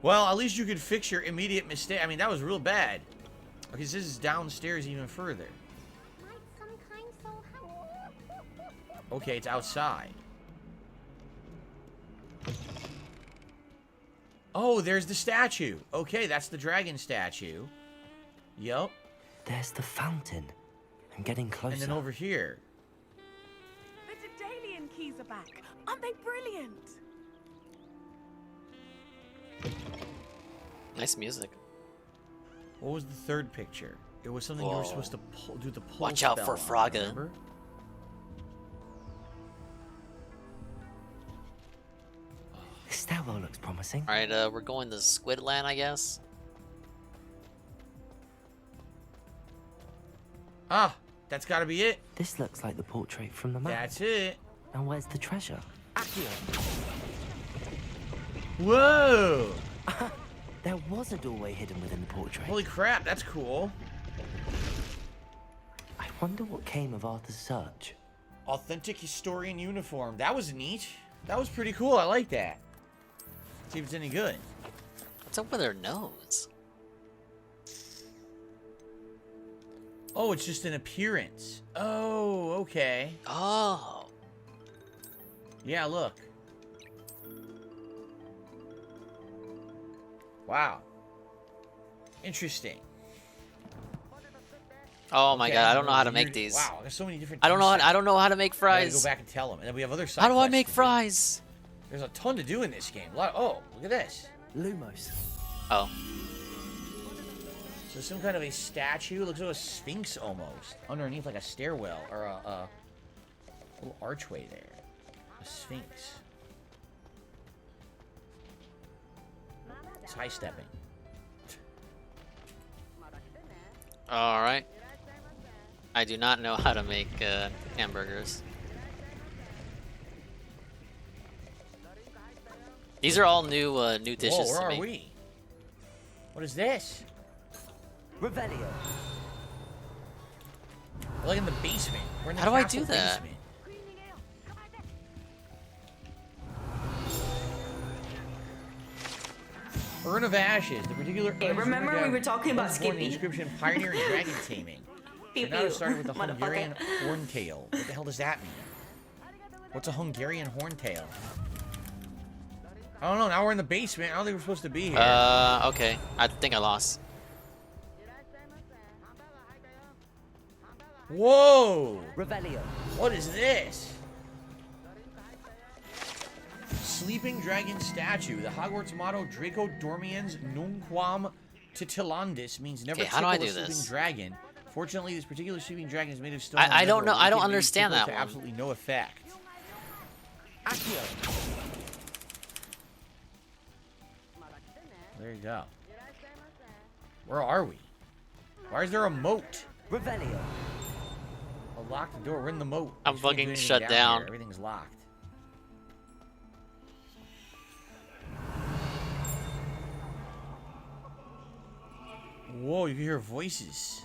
Well, at least you could fix your immediate mistake. I mean, that was real bad. Okay, this is downstairs even further. Okay, it's outside. Oh, there's the statue. Okay, that's the dragon statue. Yup. There's the fountain. I'm getting closer. And then over here. The Daedalian keys are back. Aren't they brilliant? Nice music. What was the third picture? It was something you were supposed to do the pull Watch out spell for on, Fraga. remember? This stairwell looks promising. Alright, we're going to Squidland, I guess. Ah, that's gotta be it. This looks like the portrait from the map. That's it. Now where's the treasure? Whoa! There was a doorway hidden within the portrait. Holy crap, that's cool. I wonder what came of Arthur's search. Authentic historian uniform. That was neat. That was pretty cool. I like that. See if it's any good. What's up with her nose? Oh, it's just an appearance. Oh, okay. Oh. Yeah, look. Wow. Interesting. Oh my Okay, god, I don't know how to weird- make these. Wow, there's so many different. I don't know how to make I gotta fries. go back and tell them, and then we have other side How do I quests make to do. fries? There's a ton to do in this game. Oh, look at this. Lumos. Oh. So some kind of a statue. Looks like a sphinx almost. Underneath like a stairwell or a little archway there. A sphinx. It's high stepping. Alright. I do not know how to make hamburgers. These are all new dishes Whoa, where to are me. we? What is this? Revelio. We're like in the basement. We're in the How do I castle do that? basement. Urn of Ashes. The particular. Hey, remember we were talking about Skippy? The inscription: Pioneer in Dragon Taming. Pew, So now pew. it started with the Motherfucker. Hungarian horntail. What the hell does that mean? What's a Hungarian horntail? I don't know. Now we're in the basement. I don't think we're supposed to be here. Okay. I think I lost. Whoa! Revelio. What is this? sleeping dragon statue. The Hogwarts motto Draco Dormiens Nunquam Titilandis means never tickle a sleeping dragon. Fortunately, this particular sleeping dragon is made of stone. I don't know. I don't understand that one. Absolutely no effect. There you go. Where are we? Why is there a moat? Revelio. I'll lock the door. We're in the moat. I'm fucking shut down. Here. Everything's locked. Whoa, you can hear voices.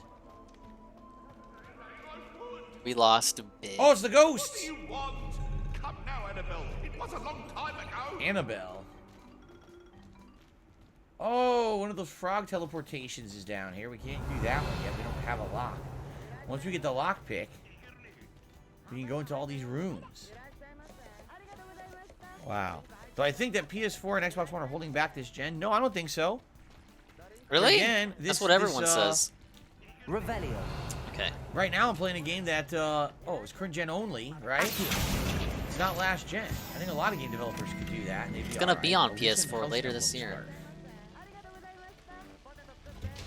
We lost a bit. Oh, it's the ghost! What do you want? Come now, Annabelle. It was a long time ago. Annabelle. Oh, one of those frog teleportations is down here. We can't do that one yet. We don't have a lock. Once we get the lockpick, we can go into all these rooms. Wow. Do I think that PS4 and Xbox One are holding back this gen? No, I don't think so. Really? Again, that's what everyone says. Revelio. Okay. Right now, I'm playing a game that, it's current gen only, right? It's not last gen. I think a lot of game developers could do that. And it's gonna be on PS4 later this year.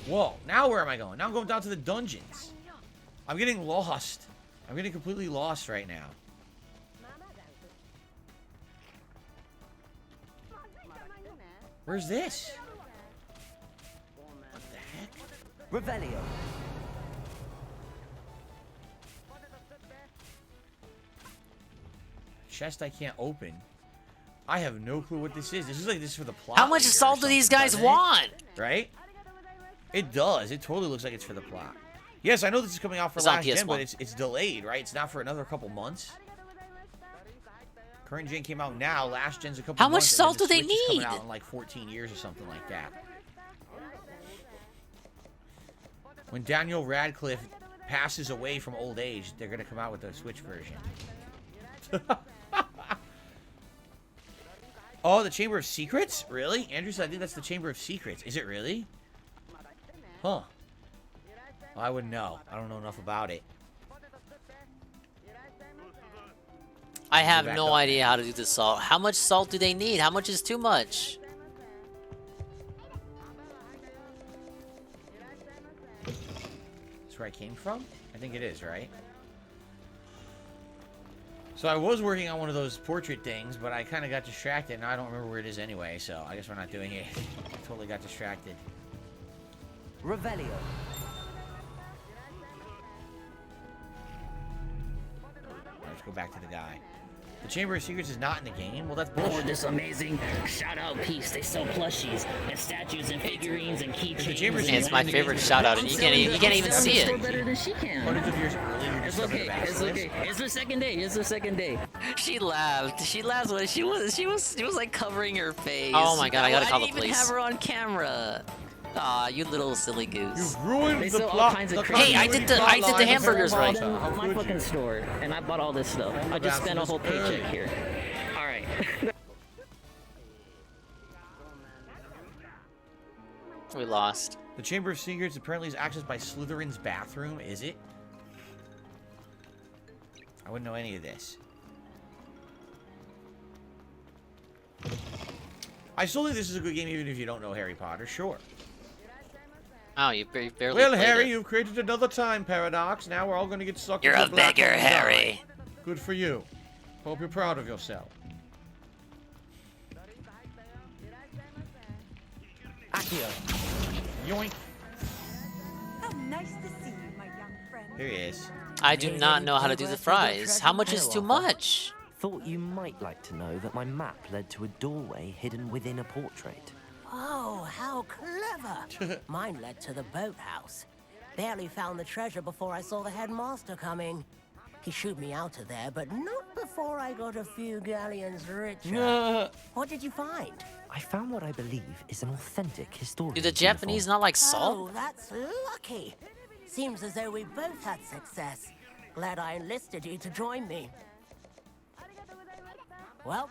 Whoa, now where am I going? Now I'm going down to the dungeons. I'm getting lost. I'm getting completely lost right now. Where's this? What the heck? Revelio. Chest I can't open. I have no clue what this is. This is like this for the plot. How much salt do these guys want? Right? It does. It totally looks like it's for the plot. Yes, I know this is coming out for last gen, but it's delayed, right? It's not for another couple months. Current gen came out now. Last gen's a couple months. How much salt do they need? Coming out in like 14 years or something like that. When Daniel Radcliffe passes away from old age, they're going to come out with the Switch version. Oh, the Chamber of Secrets? Really? Andrew said, I think that's the Chamber of Secrets. Is it really? Huh. Well, I wouldn't know. I don't know enough about it. I have no idea how to do the salt. How much salt do they need? How much is too much? That's where I came from? I think it is, right? So I was working on one of those portrait things, but I kind of got distracted, and I don't remember where it is anyway, so I guess we're not doing it. Totally got distracted. Revelio. Let's go back to the guy. The Chamber of Secrets is not in the game? Well, that's bullshit. For this amazing shout-out piece, they sell plushies and statues and figurines and keychains. It's my favorite shout-out, and you can't even see it. Better than she can. Hundreds of years earlier, it's okay. It's okay. It's the second day. It's the second day. She laughed. She laughed when she was like covering her face. Oh my god! I gotta call the police. I didn't even have her on camera. Aw, you little silly goose. You've ruined the plot. Hey, I did the hamburgers right. My fucking store, and I bought all this stuff. I just spent a whole paycheck here. All right. We lost. The Chamber of Secrets apparently is accessed by Slytherin's bathroom. Is it? I wouldn't know any of this. I still think this is a good game even if you don't know Harry Potter. Sure. Oh, you barely Well, played Harry, it. you've created another time paradox. Now we're all going to get sucked You're into a black beggar, hole and die. Harry. Good for you. Hope you're proud of yourself. Accio. Yoink. How nice to see you, my young friend. Here he is. I do not know how to do the fries. How much is too much? Thought you might like to know that my map led to a doorway hidden within a portrait. Oh, how clever! Mine led to the boathouse. Barely found the treasure before I saw the headmaster coming. He shooed me out of there, but not before I got a few galleons richer. What did you find? I found what I believe is an authentic historian. Do the Japanese not like salt? Oh, that's lucky. Seems as though we both had success. Glad I enlisted you to join me. Well,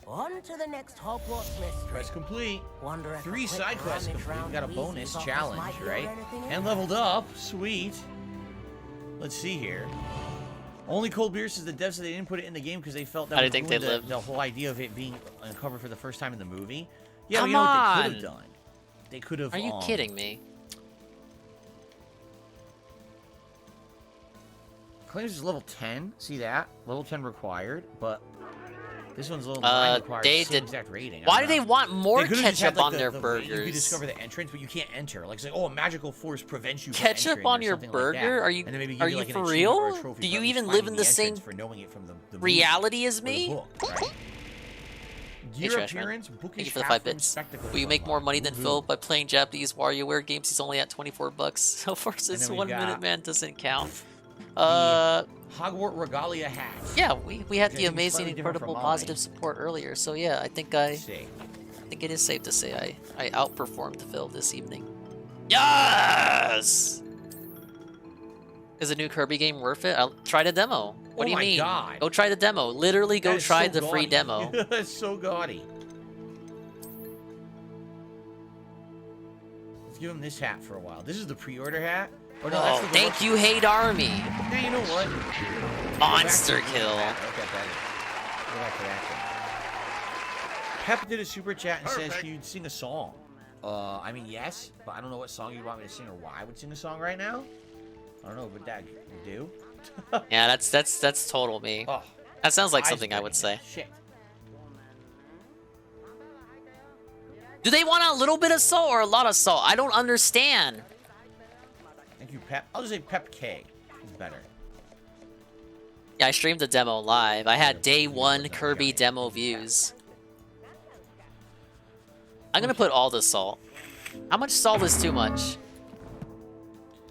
on to the next Hogwarts mystery. Quest complete. Wonder if 3 side quests complete. We got a bonus Weasley's challenge, office might right? hear anything And leveled up. Sweet. Let's see here. Only cold beer says the devs said they didn't put it in the game because they felt that I would didn't think ruin they'd the whole idea of it being uncovered for the first time in the movie. Yeah, Come you know what they on. could have done? They could have. Are you kidding me? Claims is level 10. See that? Level 10 required, but this one's level 9 required. They Same did. exact rating. Why do they want more They could've just ketchup had, like, on their You burgers? could discover the entrance, but you can't enter. Like, it's like, oh, a magical force prevents you from Ketchup entering on or your something burger? Like that. Are you And then maybe give are you, you like, an for achievement or a real? trophy Do for you at least even live finding in the same entrance for knowing it from the movie reality as or the me? book, right? Hey, Gear Trashman. appearance, Thank bookish you for the half 5 bits. spectacle Will you make more money than Woohoo. Phil by playing Japanese WarioWare games? He's only at 24 bucks. So far, since then 1 we've Minute got Man doesn't count. Hogwarts Regalia hat. Yeah, we had the Which is amazing, slightly different incredible, from positive support earlier. So yeah, I think it is safe to say I outperformed Phil this evening. Yes. Is a new Kirby game worth it? I'll try the demo. What do you mean? God. Go try the demo. Literally, go That is try so the free gaudy. demo. That's so gaudy. Let's give him this hat for a while. This is the pre-order hat. Or no, that's Oh, the thank you, Hate Army. Hey, you know what? Monster kill. Okay, better. Go back to that thing. Pep did a super chat and says, "Can you sing a song?" I mean, yes, but I don't know what song you want me to sing or why I would sing a song right now. I don't know what that would do. Yeah, that's total me. Oh, that sounds like eyes something I would burning. say. Shit. Do they want a little bit of salt or a lot of salt? I don't understand. Thank you, Pep. I'll just say Pep K. It's better. Yeah, I streamed the demo live. I had day 1 Kirby demo views. I'm gonna put all the salt. How much salt is too much?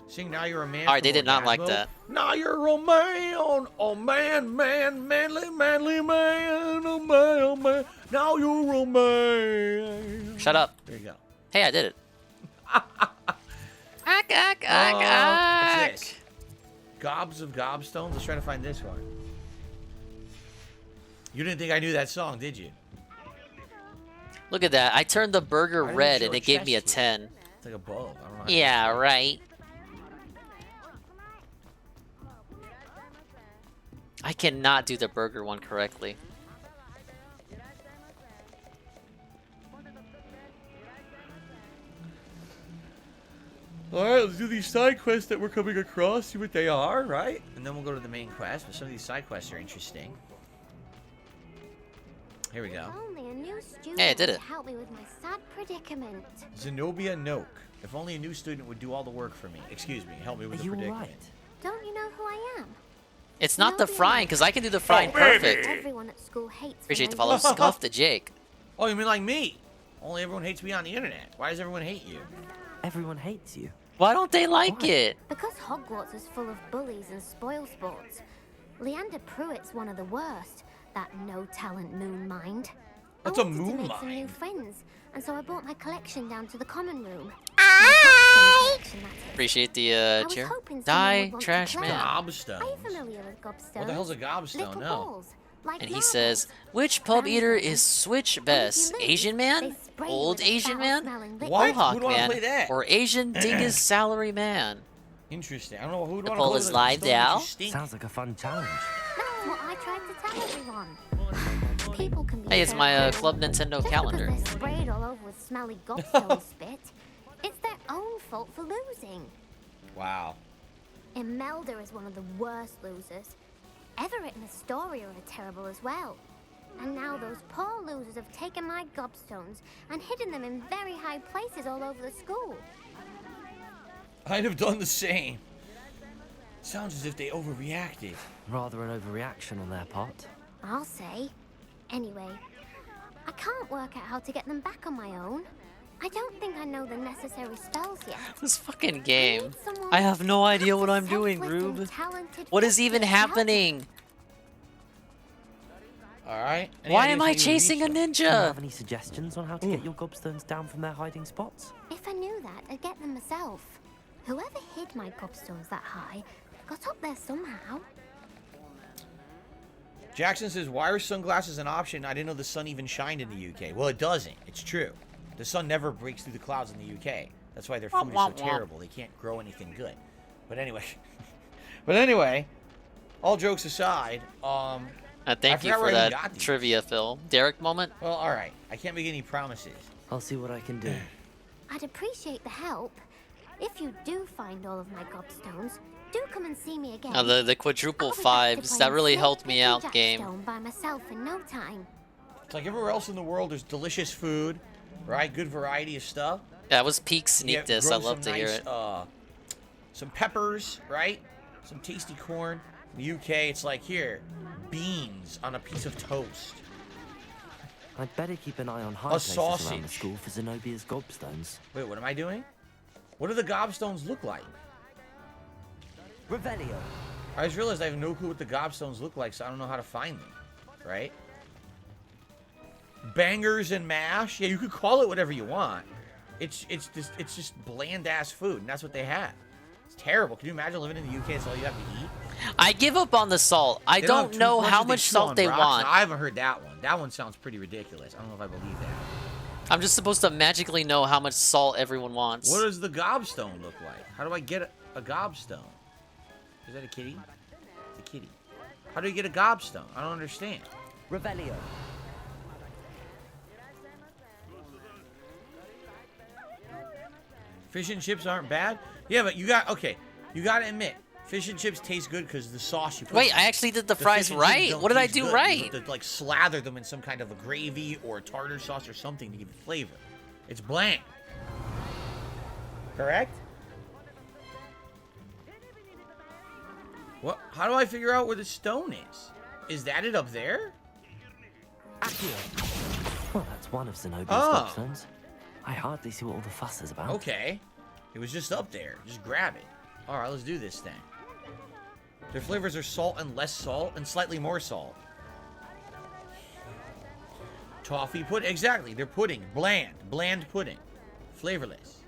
Sing Now You're a Man. Alright, they from did not like Orgasmo. that. Now you're a man, oh man, manly man, oh man, oh man. Now you're a man. Shut up. There you go. Hey, I did it. What's this? Gobs of Gobstones? Let's try to find this one. You didn't think I knew that song, did you? Look at that. I turned the burger didn't red show and a it gave me a chest 10. It's like a bulb. I don't know. how to Yeah, do it. right. I cannot do the burger one correctly. Alright, let's do these side quests that we're coming across, see what they are, right? And then we'll go to the main quest, but some of these side quests are interesting. Here we go. Only a new student Hey, I did it. would help me with my sad predicament. Zenobia Noak. If only a new student would do all the work for me. Excuse me, help me with the predicament. Don't you know who I am? It's not the frying, because I can do the frying perfect. Everyone at school hates Appreciate when the I follow. do Scuff to Jake. Oh, you mean like me? Only everyone hates me on the internet. Why does everyone hate you? Everyone hates you. Why don't they like it? Because Hogwarts is full of bullies and spoilsports. Leander Pruitt's one of the worst. That no-talent moon mind. What's I a wanted to moon make some new mind? friends, and so I brought my collection down to the common room. Appreciate the I was cheer. hoping someone Die, would want to trash play. man. Gobstones. Are you familiar with gobstones? What the hell's a gobstone? Little No. balls, like And he marbles. says, which pub eater is Switch best? Asian man? spray you Old with a Asian man? foul-smelling liquid. What? Mohawk Who'd wanna man? play that? Or Asian Dingus salary man? Interesting. I don't know who would The want to poll play is with live a stone that now. you stink. Sounds like a fun challenge. That's what I tried to tell everyone. People can be Hey, it's so my cruel. Club Nintendo Just calendar. because they're sprayed all over with smelly gobstone spit, it's their own fault for losing. Wow. Imelda is one of the worst losers. Everett and Astoria are terrible as well. And now those poor losers have taken my gobstones and hidden them in very high places all over the school. I'd have done the same. Sounds as if they overreacted. Rather an overreaction on their part. I'll say. Anyway, I can't work out how to get them back on my own. I don't think I know the necessary spells yet. This fucking game. I have no idea what I'm doing, Rube. Talented What is even fixer to help me. happening? Alright. Why am I chasing a Do you ninja? have any suggestions on how to get your gobstones down from their hiding spots? If I knew that, I'd get them myself. Whoever hid my gobstones that high got up there somehow. Jackson says, why are sunglasses an option? I didn't know the sun even shined in the UK. Well, it doesn't. It's true. The sun never breaks through the clouds in the UK. That's why their food is so terrible. They can't grow anything good. But anyway. all jokes aside, thank you for that trivia, Phil. Derek moment? Well, alright. I can't make any promises. I'll see what I can do. I'd appreciate the help. If you do find all of my gobstones, do come and see me again. Now the quadruple fives, that really helped me out, game. By myself in no time. It's like everywhere else in the world, there's delicious food, right? Good variety of stuff. That was peak sneak diss. I love to hear it. Some peppers, right? Some tasty corn. In the UK, it's like, here, beans on a piece of toast. I'd better keep an eye on high places around the school for Zenobia's gobstones. Wait, what am I doing? What do the gobstones look like? Revelio. I just realized I have no clue what the gobstones look like, so I don't know how to find them. Right? Bangers and mash? Yeah, you could call it whatever you want. It's just bland ass food, and that's what they have. It's terrible. Can you imagine living in the UK? It's all you have to eat. I give up on the salt. I don't know how much salt they want. I haven't heard that one. That one sounds pretty ridiculous. I don't know if I believe that. I'm just supposed to magically know how much salt everyone wants. What does the gobstone look like? How do I get a gobstone? Is that a kitty? It's a kitty. How do you get a gobstone? I don't understand. Revelio. Fish and chips aren't bad? Yeah, but you gotta admit, fish and chips taste good because the sauce you put Wait, I actually did the fries right. What did I do right? You have to, like, slather them in some kind of a gravy or tartar sauce or something to give it flavor. It's bland. Correct? What? How do I figure out where the stone is? Is that it up there? Well, that's one of Zenobia's gobstones. I hardly see what all the fuss is about. Okay. It was just up there. Just grab it. Alright, let's do this thing. Their flavors are salt and less salt and slightly more salt. Toffee pudding. Exactly. They're pudding. Bland. Bland pudding. Flavorless.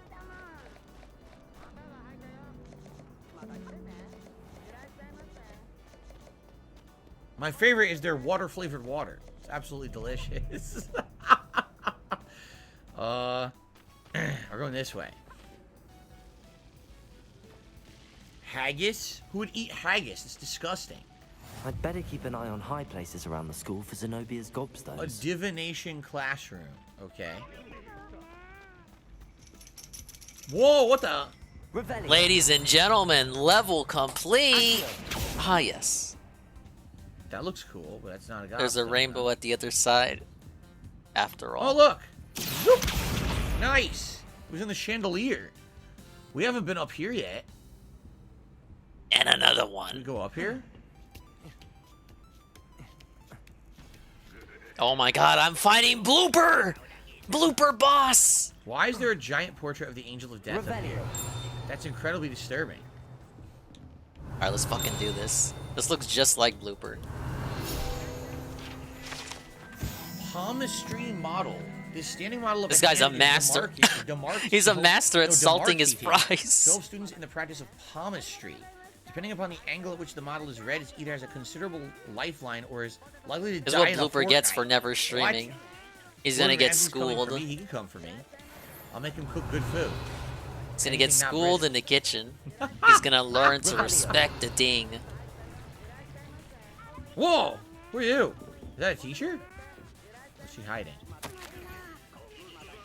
My favorite is their water-flavored water. It's absolutely delicious. We're going this way. Haggis? Who would eat haggis? It's disgusting. I'd better keep an eye on high places around the school for Zenobia's gobstones. A divination classroom. Okay. Whoa, what the? Ladies and gentlemen, level complete. Ah, yes. That looks cool, but that's not a gobstone. There's a rainbow at the other side. After all. Oh, look. Zoop. Nice. It was in the chandelier. We haven't been up here yet. And another one. Can we go up here? Oh my god, I'm fighting Blooper! Blooper boss! Why is there a giant portrait of the Angel of Death up here? That's incredibly disturbing. Alright, let's fucking do this. This looks just like Blooper. Palmistry model. This standing model of This guy's a master. He's a master at salting his fries. 12 students in the practice of palmistry. Depending upon the angle at which the model is read, it either has a considerable lifeline or is likely to This die is what Blooper gets for never streaming. What? He's gonna get Ramsey's coming schooled. for me. He can come for me. I'll make him cook good food. He's gonna get schooled in the kitchen. He's gonna learn to respect the ding. Whoa! Who are you? Is that a teacher? What's she hiding?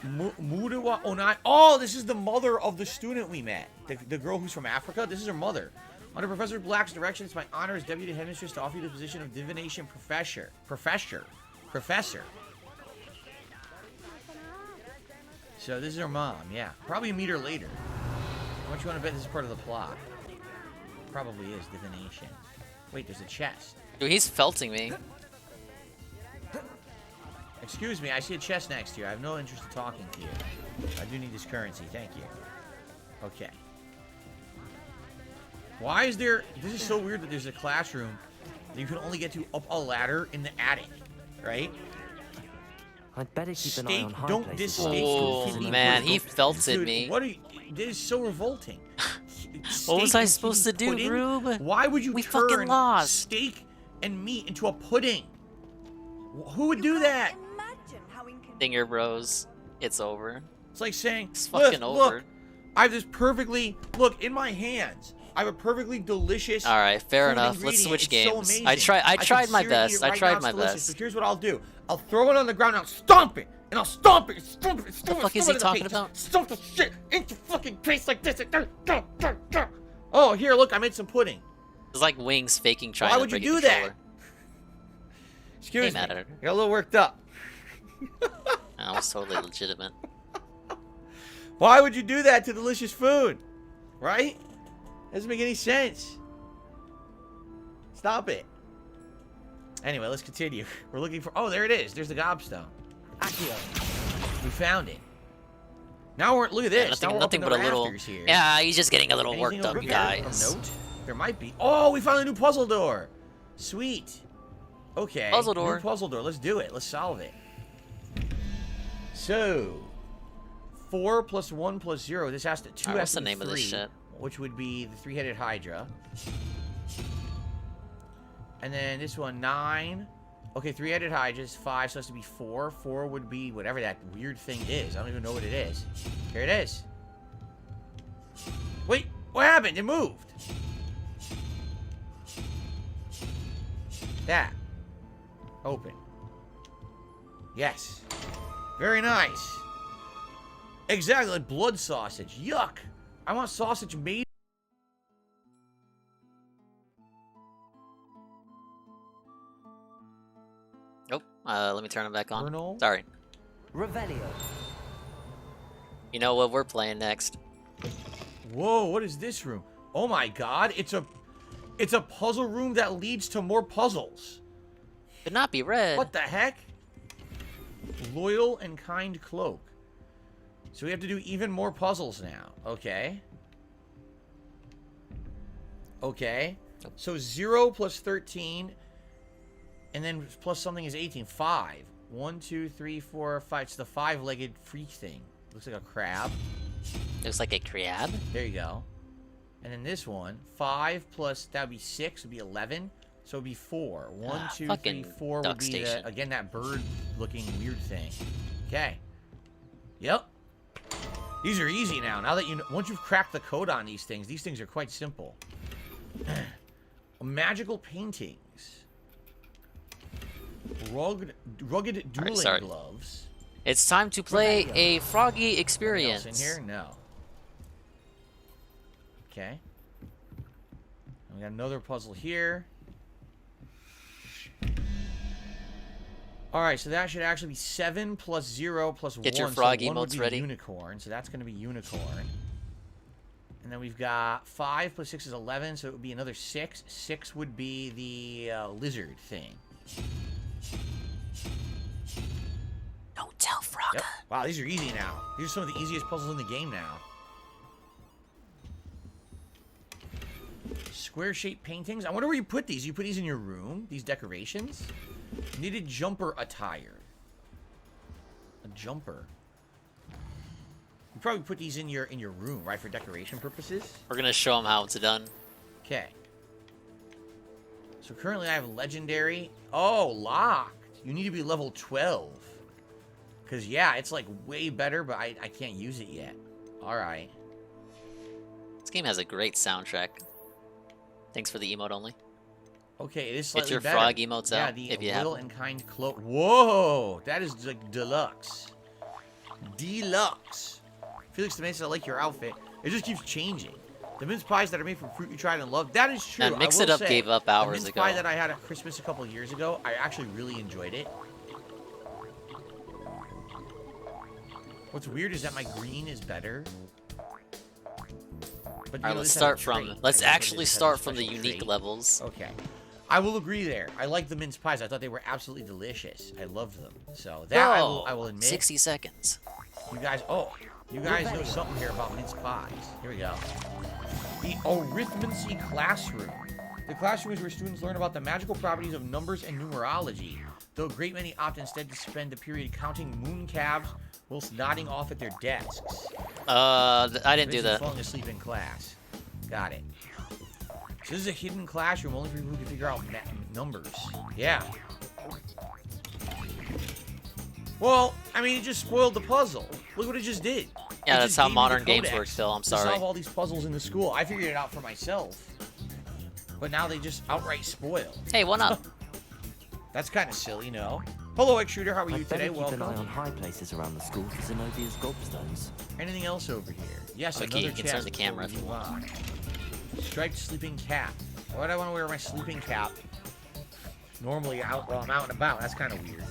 Mudawa Onai. Oh, this is the mother of the student we met. The girl who's from Africa. This is her mother. Under Professor Black's direction, it's my honor as Deputy Headmistress to offer you the position of Divination Professor. So this is her mom, yeah. Probably meet her later. How much you want to bet this is part of the plot? Probably is, divination. Wait, there's a chest. Dude, he's felting me. Excuse me, I see a chest next to you. I have no interest in talking to you. I do need this currency, thank you. Okay. Why is there... This is so weird that there's a classroom that you can only get to up a ladder in the attic, right? I'd better keep an eye on high don't places. Oh, man, he felted me. What are you... This is so revolting. What was I supposed to do, Rube? Why would you We fucking turn lost. steak and meat into a pudding? Who would do that? Dinger bros, it's over. It's like saying, It's fucking over. Look, I have this perfectly... Look, in my hands, I have a perfectly delicious. All right, fair food enough. Let's ingredient. switch It's so games. amazing. I tried my could seriously best. eat it I right tried now. It's my delicious. best. So here's what I'll do. I'll throw it on the ground and I'll stomp it. And I'll stomp it. Stomp it. Stomp it. What the fuck is stomp he it talking in the face. about? Just stomp the shit into fucking face like this. Oh, here, look, I made some pudding. It's like Wings faking trying Why to would you break do a that? controller. Excuse me. Mad at her. I got a little worked up. That was totally legitimate. Why would you do that to delicious food? Right? Doesn't make any sense. Stop it. Anyway, let's continue. We're looking for... Oh, there it is. There's the gobstone. Accio. We found it. Now we're... Look at this. Yeah, now we're nothing up but in a the little... rafters here. Yeah, he's just getting a little Anything worked up, over you here? guys. A note? There might be. Oh, we found a new puzzle door. Sweet. Okay. Puzzle door. New puzzle door. Let's do it. Let's solve it. So... 4 plus 1 plus 0. This has to... 2 Alright, has what's to the be name of this 3, shit? which would be the three-headed Hydra. And then this one, 9. Okay, three-headed Hydra is 5, so it has to be 4. 4 would be whatever that weird thing is. I don't even know what it is. Here it is. Wait, what happened? It moved. That. Open. Yes. Very nice. Exactly, like blood sausage. Yuck. I want sausage made. Nope. Let me turn it back on. Colonel? Sorry. Revelio. You know what we're playing next? Whoa, what is this room? Oh my god, it's a puzzle room that leads to more puzzles. Could not be red. What the heck? Loyal and kind cloak. So we have to do even more puzzles now. Okay. Okay. So 0 plus 13. And then plus something is 18. 5. 1, 2, 3, 4, 5. It's the 5-legged freak thing. Looks like a crab. Looks like a crab. There you go. And then this one. 5 plus, that would be 6. Would be 11. So it would be 4. 1, 2, 3, 4 would be, the, again, that bird-looking weird thing. Okay. Yep. These are easy now. Now that you know, once you've cracked the code on these things are quite simple. Magical paintings. Rugged dueling gloves. It's time to play a Froggy experience. Anything else in here? No. Okay. We got another puzzle here. Alright, so that should actually be 7 plus 0 plus 1. Get your frog so 1 would emotes be ready. Unicorn, so that's going to be unicorn. And then we've got 5 plus 6 is 11, so it would be another 6. 6 would be the lizard thing. Don't tell Frogga. Yep. Wow, these are easy now. These are some of the easiest puzzles in the game now. Square-shaped paintings. I wonder where you put these. You put these in your room? These decorations? Knitted jumper attire. A jumper. You probably put these in your room, right, for decoration purposes? We're gonna show them how it's done. Okay. So currently I have legendary. Oh, locked. You need to be level 12. Because, yeah, it's like way better, but I can't use it yet. Alright. This game has a great soundtrack. Thanks for the emote only. Okay, it is slightly Get your better. frog emotes yeah, out the if you little have and kind cloak. Whoa! That is like deluxe. Deluxe. Felix the Mason, I like your outfit. It just keeps changing. The mince pies that are made from fruit you tried and loved. That is true. And Mix I It will Up say, gave up hours the mince ago. pie that I had at Christmas a couple of years ago, I actually really enjoyed it. What's weird is that my green is better. But, Alright, let's start from. Let's actually start from the unique trait. levels. Okay. I will agree there. I like the mince pies. I thought they were absolutely delicious. I loved them. So that I will admit. 60 seconds. You guys know something here about mince pies. Here we go. The arithmancy classroom. The classroom is where students learn about the magical properties of numbers and numerology. Though a great many opt instead to spend the period counting moon calves whilst nodding off at their desks. I didn't do that. Falling asleep in class. Got it. So this is a hidden classroom only for people who can figure out numbers. Yeah. Well, I mean, it just spoiled the puzzle. Look what it just did. Yeah, It that's just how gave me the modern games codex work, Phil. I'm to sorry. solve all these puzzles in the school. I figured it out for myself. But now they just outright spoil. Hey, one up. That's kind of silly, no? Hello, X-Shooter. How are you I'd better today? keep an eye Welcome. on high places around the school for Zenobia's gobstones. Anything else over here? Yes, Okay, another you can turn chest the camera before if you we want. move on. Striped sleeping cap. Why would I want to wear my sleeping cap? Normally out while I'm out and about. That's kind of weird.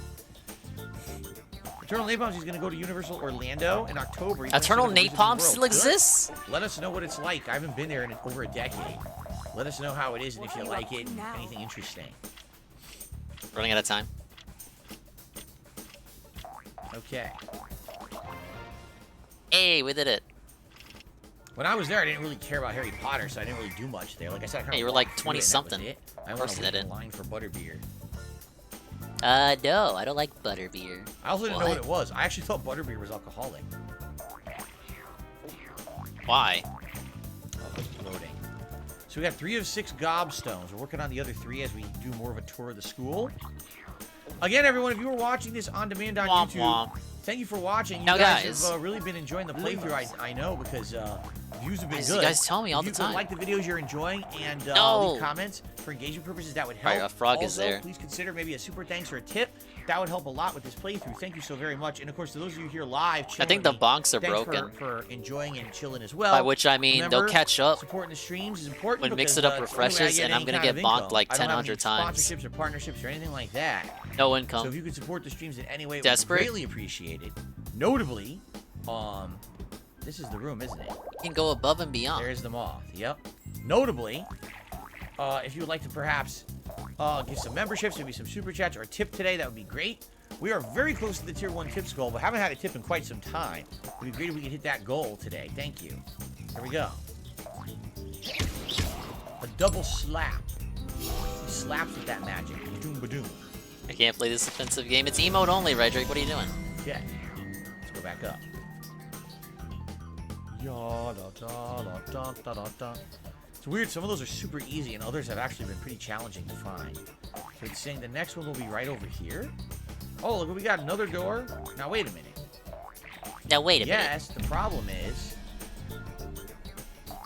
Eternal Napalm is going to go to Universal Orlando in October. He's Eternal gonna set up a Napalm Wizarding still World. exists? Good. Let us know what it's like. I haven't been there in over a decade. Let us know how it is and if you like it and anything interesting. Running out of time. Okay. Hey, we did it. When I was there, I didn't really care about Harry Potter, so I didn't really do much there. Like I said, I kind of Hey, you were like 20-something. I Of went course you to wait in didn't. line for butterbeer. No, I don't like butterbeer. I also didn't know what it was. I actually thought butterbeer was alcoholic. Why? Oh, loading. So we got 3 of 6 gobstones. We're working on the other 3 as we do more of a tour of the school. Again, everyone, if you were watching this on demand on Womp YouTube, womp. thank you for watching. You Now, guys guys. have really been enjoying the playthrough. I know because views have been As good. you guys tell me all the If you time. could like the videos you're enjoying and No. leave comments for engagement purposes, that would help. Alright, a frog also, is there. Please consider maybe a super thanks or a tip. That would help a lot with this playthrough. Thank you so very much. And of course, to those of you here live, I chilling think the with me, bonks are thanks broken. for enjoying and chilling as well. By which I mean, Remember, they'll catch up supporting the streams is important. when because, Mix It Up it's the only way I refreshes, get and I'm any gonna kind get of bonked income. like I don't have 100 any times. Sponsorships or partnerships or anything like that. No income. So if you could support the streams in any way, it would Desperate? be greatly appreciated. Notably, this is the room, isn't it? You can go above and beyond. There's the moth. Yep. Notably, if you would like to perhaps give some memberships, maybe some super chats or a tip today, that would be great. We are very close to the tier 1 tips goal, but haven't had a tip in quite some time. It would be great if we could hit that goal today. Thank you. Here we go. A double slap. He slaps with that magic. Badoom, badoom. I can't play this offensive game. It's emote only, right, Drake? What are you doing? Okay. Let's go back up. Ya da da da da da da. It's weird. Some of those are super easy, and others have actually been pretty challenging to find. So it's saying the next one will be right over here. Oh, look, we got another door. Now wait a minute. Now wait a minute. Yes, the problem is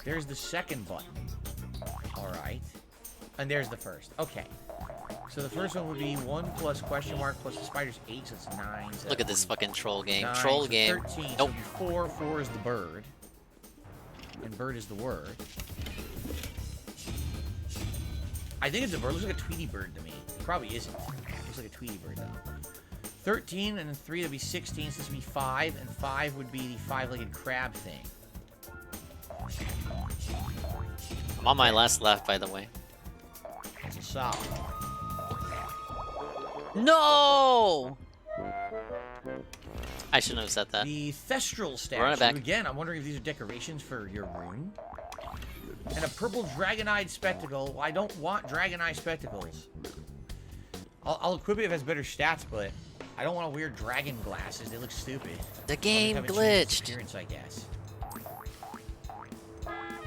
there's the second button. All right, and there's the first. Okay. So the first one would be 1 plus question mark plus the spider's 8, so it's 9. So Look at this fucking troll game. 9, Troll so game. 13. So Nope. it'd be 4. 4 is the bird. And bird is the word. I think it's a bird. Looks like a Tweety bird to me. It probably isn't. Looks like a Tweety bird, though. 13, and then 3, that'd be 16. So this would be 5, and 5 would be the 5-legged crab thing. I'm on my last left, by the way. That's a solid. No! I shouldn't have said that. The Thestral Run it statue. back. Again, I'm wondering if these are decorations for your room. And a purple dragon-eyed spectacle. Well, I don't want dragon-eye spectacles. I'll equip it if it has better stats, but I don't want to wear dragon glasses. They look stupid. The game I'll just have it change its glitched. appearance, I guess.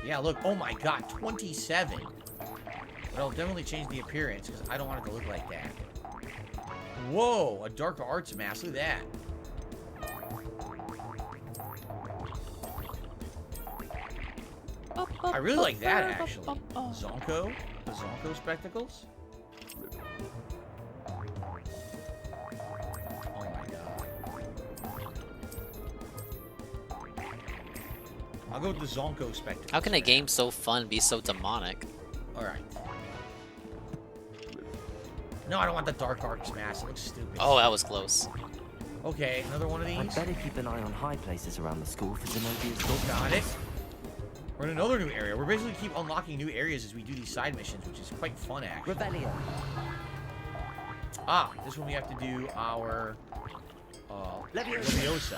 Yeah, look. Oh my god, 27. But I'll definitely change the appearance because I don't want it to look like that. Whoa, a dark arts mask. Look at that. I really like that, actually. Zonko? The Zonko spectacles? Oh my god. I'll go with the Zonko spectacles. How can a game so fun be so demonic? Alright. No, I don't want the dark arts mask. It looks stupid. Oh, that was close. Okay, another one of these. I'd better keep an eye on high places around the school for Zenobia's gobstones. Got it. We're in another new area. We're basically keep unlocking new areas as we do these side missions, which is quite fun, actually. Rebellion. Ah, this one we have to do our Leviosa.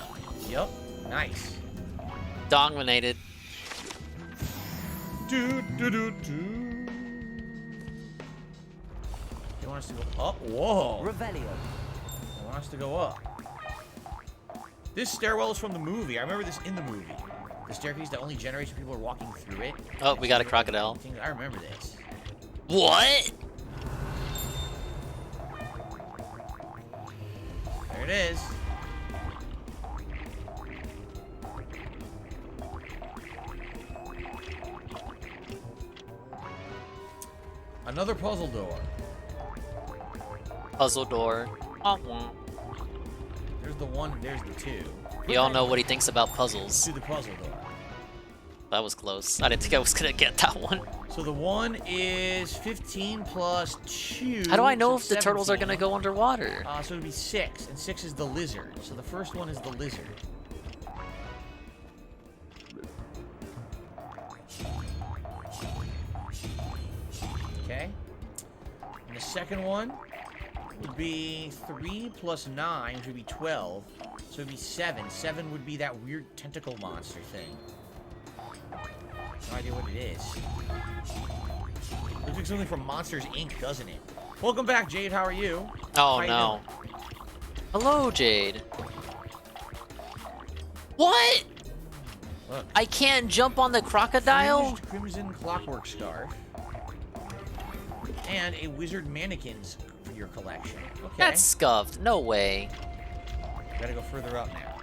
Yep, nice. Dominated. Do do do do. They want us to go up. Whoa. Rebellion. They want us to go up. This stairwell is from the movie. I remember this in the movie. The staircase that only generates when people are walking through it. Oh, we got a crocodile. I remember this. What? There it is. Another puzzle door. Puzzle door. There's the one and there's the two. We all know what he thinks about puzzles. To the puzzle door. That was close. I didn't think I was gonna get that one. So the one is 15 plus 2. How do I know so if the turtles are 17. gonna go underwater? So it would be 6, and 6 is the lizard. So the first one is the lizard. Okay. And the second one would be 3 plus 9, which would be 12. So it would be 7. 7 would be that weird tentacle monster thing. No idea what it is. Looks like something from Monsters, Inc., doesn't it? Welcome back, Jade. How are you? Oh, no. Hello, Jade. What? Look. I can't jump on the crocodile? Fused Crimson Clockwork Scarf. And a Wizard Mannequins for your collection. Okay. That's scuffed. No way. Gotta go further up now.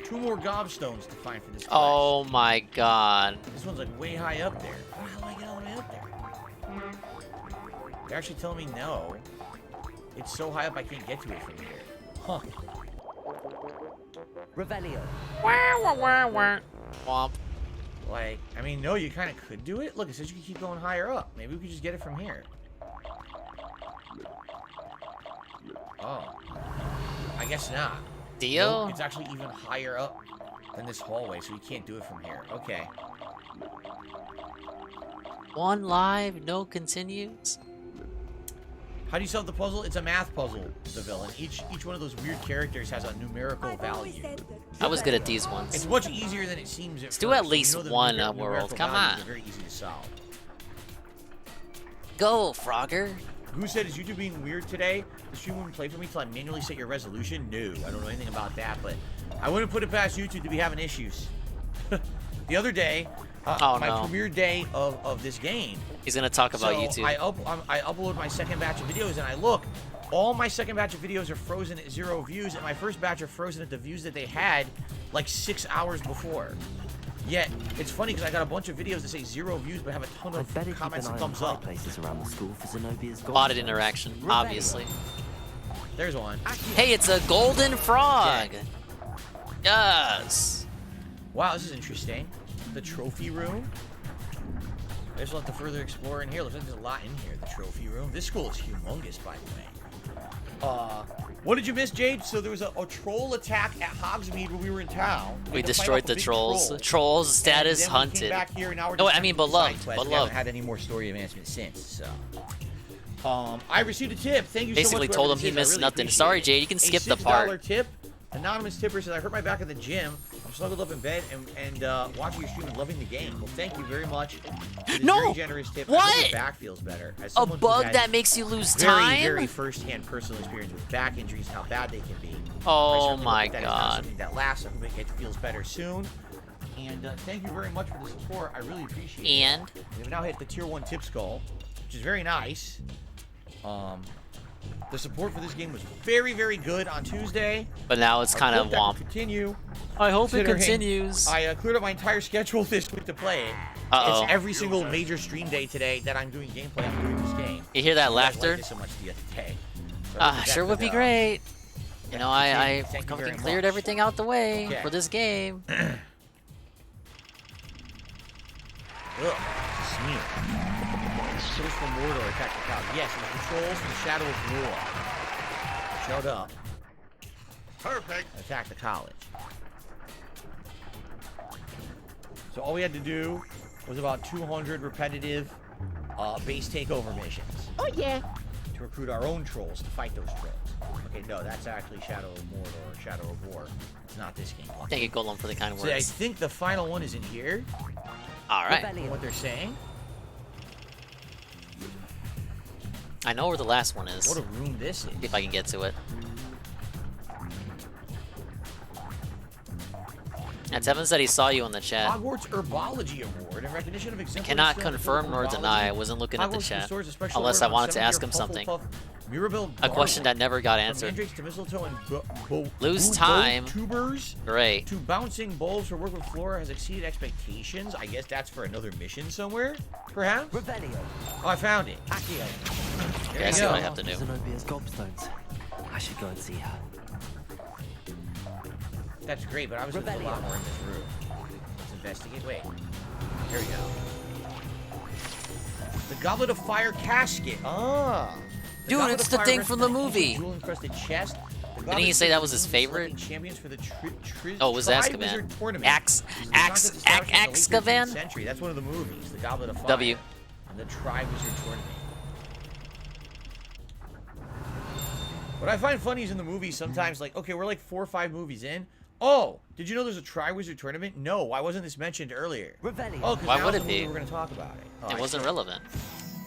2 more gobstones to find for this quest. Oh my god. This one's like way high up there. How do I get all the way up there? They're actually telling me no. It's so high up I can't get to it from here. Huh. Revelio. Womp. Like, I mean, no, you kind of could do it. Look, it says you can keep going higher up. Maybe we could just get it from here. Oh. I guess not. Dio? Nope, it's actually even higher up than this hallway, so you can't do it from here. Okay. 1 live, no continues. How do you solve the puzzle? It's a math puzzle, the villain. Each one of those weird characters has a numerical value. I was good at these ones. It's much easier than it seems Let's do at least one world. Come on. Are very easy to solve. Go, Frogger. Goose said, is YouTube being weird today? The stream wouldn't play for me till I manually set your resolution? No, I don't know anything about that, but I wouldn't put it past YouTube to be having issues. The other day, my premiere day of this game. He's gonna talk about so YouTube. I upload my second batch of videos, and I look. All my second batch of videos are frozen at 0 views, and my first batch are frozen at the views that they had like 6 hours before. Yet, it's funny because I got a bunch of videos that say 0 views but have a ton of comments and thumbs up. Places around the school for Zenobia's Botted interaction, obviously. There's one. Hey, it's a golden frog. Yes. Wow, this is interesting. The trophy room. I just want to further explore in here. Looks like there's a lot in here. The trophy room. This school is humongous, by the way. What did you miss, Jade? So there was a troll attack at Hogsmeade when we were in town. We destroyed the trolls. Trolls status hunted. Back here, and now we're no, I mean beloved. We haven't had any more story advancements since. So, I received a tip. Thank you so much. Basically told him he missed nothing. Sorry, Jade. You can skip the part. $6 tip. Anonymous tipper says, I hurt my back at the gym. I'm snuggled up in bed and watching your stream and loving the game. Well, thank you very much. No! Very generous tip. What? I hope your back feels better. As A bug that makes you lose time? Very first-hand personal experience with back injuries and how bad they can be. Oh my that god. Something that lasts. I hope it feels better soon. And thank you very much for the support. I really appreciate it. And? We've now hit the tier 1 tip skull, which is very nice. The support for this game was very, very good on Tuesday. But now it's kind of womp. Continue. I hope it continues. I cleared up my entire schedule this week to play it. Uh-oh. It's every single major stream day today that I'm doing gameplay. I'm doing this game. You hear that You guys laughter? like it so much the other day. So Sure would be great. You know, I thank you very cleared much. everything out the way Okay. for this game. Ugh, smear. Trolls from Mordor attack the cloud. Yes, it was the trolls from the Shadow of War. Showed up. Perfect. Attack the college. So all we had to do was about 200 repetitive base takeover missions. Oh yeah. To recruit our own trolls to fight those trolls. Okay, no, that's actually Shadow of Mordor or Shadow of War. It's not this game. Thank you, Golem, for the kind So words. I think the final one is in here. All right. From what they're saying. I know where the last one is. What a room this is. If I can get to it. Tevin said he saw you in the chat. Hogwarts Herbology Award in recognition of exemplary Cannot skill in the confirm field nor of deny. I herbology. wasn't looking at the Hogwarts chat. restores a special Unless order I wanted of to ask him 7-year something. Hufflepuff Mirabelle A question that never got answered. From mandrakes to mistletoe and Lose time. tubers. Great. To bouncing bulbs for work with Flora has exceeded expectations. I guess that's for another mission somewhere, perhaps? Revelio. Oh, I found it. Accio. There Yeah, you see go. what I have to do. Zenobia's gobstones. I should go and see her. That's great, but obviously there's a lot more in this room. Let's investigate. Wait. Here we go. The Goblet of Fire casket. Ah. The Dude, Goblet it's of the Fire thing rests from on the a movie. jewel-encrusted chest. The Didn't he goblet say that serves was as his the favorite? champions for the Oh, it was Tri-Wizard Azkaban. Tournament. Ax, It was a contest established in the late 13th Azkaban? century. That's one of the movies. The Goblet of Fire. W. And the Tri-Wizard Tournament. What I find funny is in the movies sometimes, like, okay, we're like 4 or 5 movies in. Oh, did you know there's a Tri-Wizard Tournament? No, why wasn't this mentioned earlier? Revelio. Oh, because Why now would in it the movie be? we're going to talk about it. Oh, It I wasn't see. relevant.